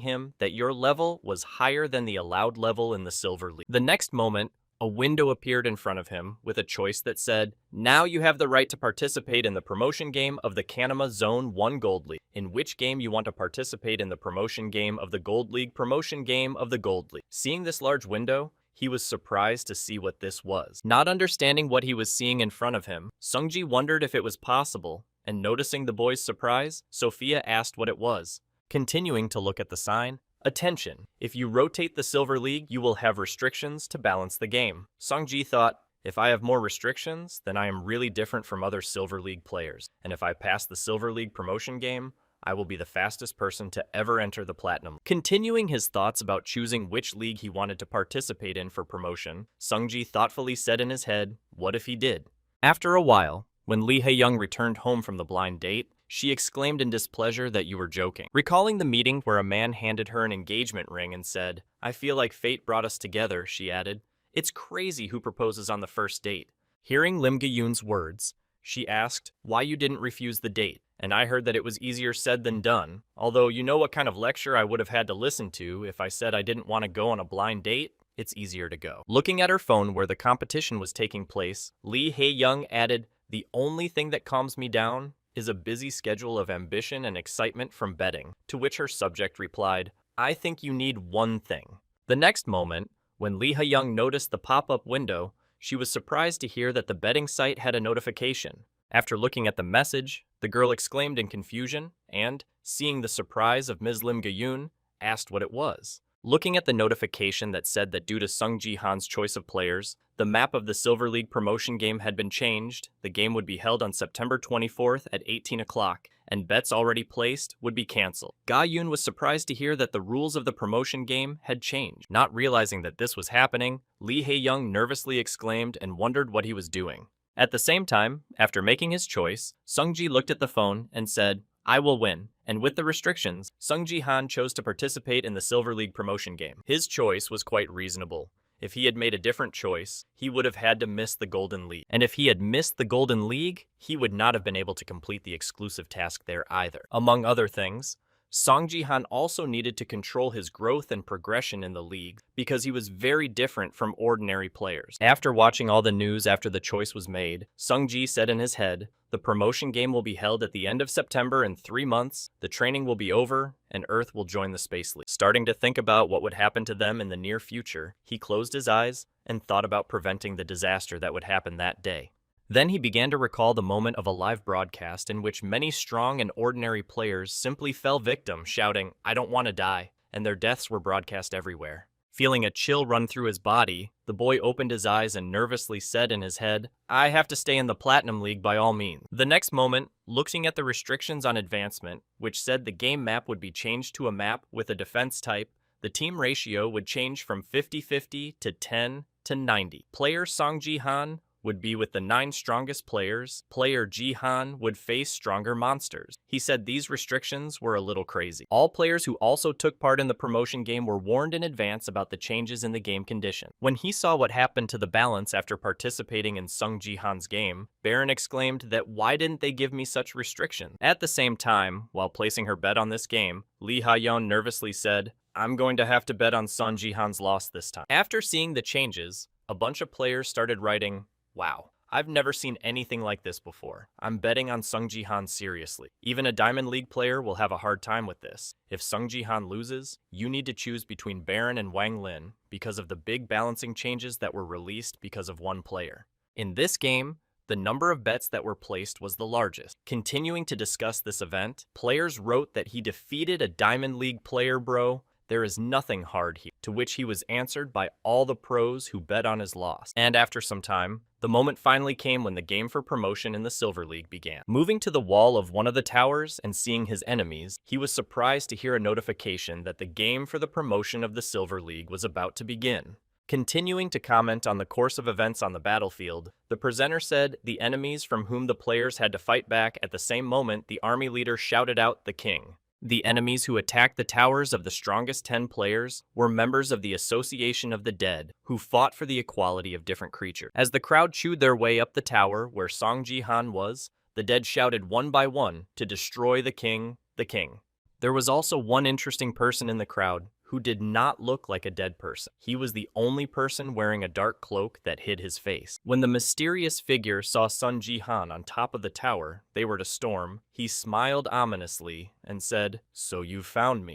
[SPEAKER 1] him that your level was higher than the allowed level in the Silver League. The next moment, a window appeared in front of him with a choice that said, "Now you have the right to participate in the promotion game of the Kanama Zone 1 Gold League. In which game you want to participate in the promotion game of the Gold League promotion game of the Gold League?" Seeing this large window, he was surprised to see what this was. Not understanding what he was seeing in front of him, Sungji wondered if it was possible, and noticing the boy's surprise, Sophia asked what it was. Continuing to look at the sign, "Attention, if you rotate the Silver League, you will have restrictions to balance the game." Sungji thought, if I have more restrictions, then I am really different from other Silver League players, and if I pass the Silver League promotion game, I will be the fastest person to ever enter the Platinum. Continuing his thoughts about choosing which league he wanted to participate in for promotion, Sungji thoughtfully said in his head, what if he did? After a while, when Lee Hae-young returned home from the blind date, she exclaimed in displeasure that you were joking. Recalling the meeting where a man handed her an engagement ring and said, "I feel like fate brought us together," she added, "It's crazy who proposes on the first date." Hearing Lim Ga-yoon's words, she asked why you didn't refuse the date, and I heard that it was easier said than done, although you know what kind of lecture I would have had to listen to if I said I didn't want to go on a blind date? It's easier to go. Looking at her phone where the competition was taking place, Lee Hae-young added, "The only thing that calms me down is a busy schedule of ambition and excitement from betting," to which her subject replied, "I think you need one thing." The next moment, when Lee Ha-young noticed the pop-up window, she was surprised to hear that the betting site had a notification. After looking at the message, the girl exclaimed in confusion and, seeing the surprise of Ms. Lim Ga-yoon, asked what it was. Looking at the notification that said that due to Sung Ji-han's choice of players, the map of the Silver League promotion game had been changed, the game would be held on September 24th at 18 o'clock, and bets already placed would be cancelled. Ga-yoon was surprised to hear that the rules of the promotion game had changed. Not realizing that this was happening, Lee Hae-young nervously exclaimed and wondered what he was doing. At the same time, after making his choice, Sung-ji looked at the phone and said, "I will win," and with the restrictions, Sung Ji-han chose to participate in the Silver League promotion game. His choice was quite reasonable. If he had made a different choice, he would have had to miss the Golden League. And if he had missed the Golden League, he would not have been able to complete the exclusive task there either. Among other things, Song Ji-han also needed to control his growth and progression in the league because he was very different from ordinary players. After watching all the news after the choice was made, Sung Ji said in his head, "The promotion game will be held at the end of September in 3 months, the training will be over, and Earth will join the Space League." Starting to think about what would happen to them in the near future, he closed his eyes and thought about preventing the disaster that would happen that day. Then he began to recall the moment of a live broadcast in which many strong and ordinary players simply fell victim, shouting, "I don't want to die," and their deaths were broadcast everywhere. Feeling a chill run through his body, the boy opened his eyes and nervously said in his head, "I have to stay in the Platinum League by all means." The next moment, looking at the restrictions on advancement, which said the game map would be changed to a map with a defense type, the team ratio would change from 50-50 to 10 to 90. Player Song Ji-han would be with the 9 strongest players. Player Ji-han would face stronger monsters. He said these restrictions were a little crazy. All players who also took part in the promotion game were warned in advance about the changes in the game condition. When he saw what happened to the balance after participating in Sung Ji-han's game, Baron exclaimed that why didn't they give me such restrictions? At the same time, while placing her bet on this game, Lee Ha-yeon nervously said, "I'm going to have to bet on Sung Ji-han's loss this time." After seeing the changes, a bunch of players started writing, "Wow, I've never seen anything like this before. I'm betting on Sung Ji-han seriously. Even a Diamond League player will have a hard time with this. If Sung Ji-han loses, you need to choose between Baron and Wang Lin because of the big balancing changes that were released because of one player." In this game, the number of bets that were placed was the largest. Continuing to discuss this event, players wrote that he defeated a Diamond League player, bro. There is nothing hard here, to which he was answered by all the pros who bet on his loss. And after some time, the moment finally came when the game for promotion in the Silver League began. Moving to the wall of one of the towers and seeing his enemies, he was surprised to hear a notification that the game for the promotion of the Silver League was about to begin. Continuing to comment on the course of events on the battlefield, the presenter said the enemies from whom the players had to fight back at the same moment the army leader shouted out the king. The enemies who attacked the towers of the strongest 10 players were members of the Association of the Dead, who fought for the equality of different creatures. As the crowd chewed their way up the tower where Song Ji-han was, the dead shouted one by one to destroy the king, the king. There was also one interesting person in the crowd who did not look like a dead person. He was the only person wearing a dark cloak that hid his face. When the mysterious figure saw Sung Ji-han on top of the tower they were to storm, he smiled ominously and said, "So you found me."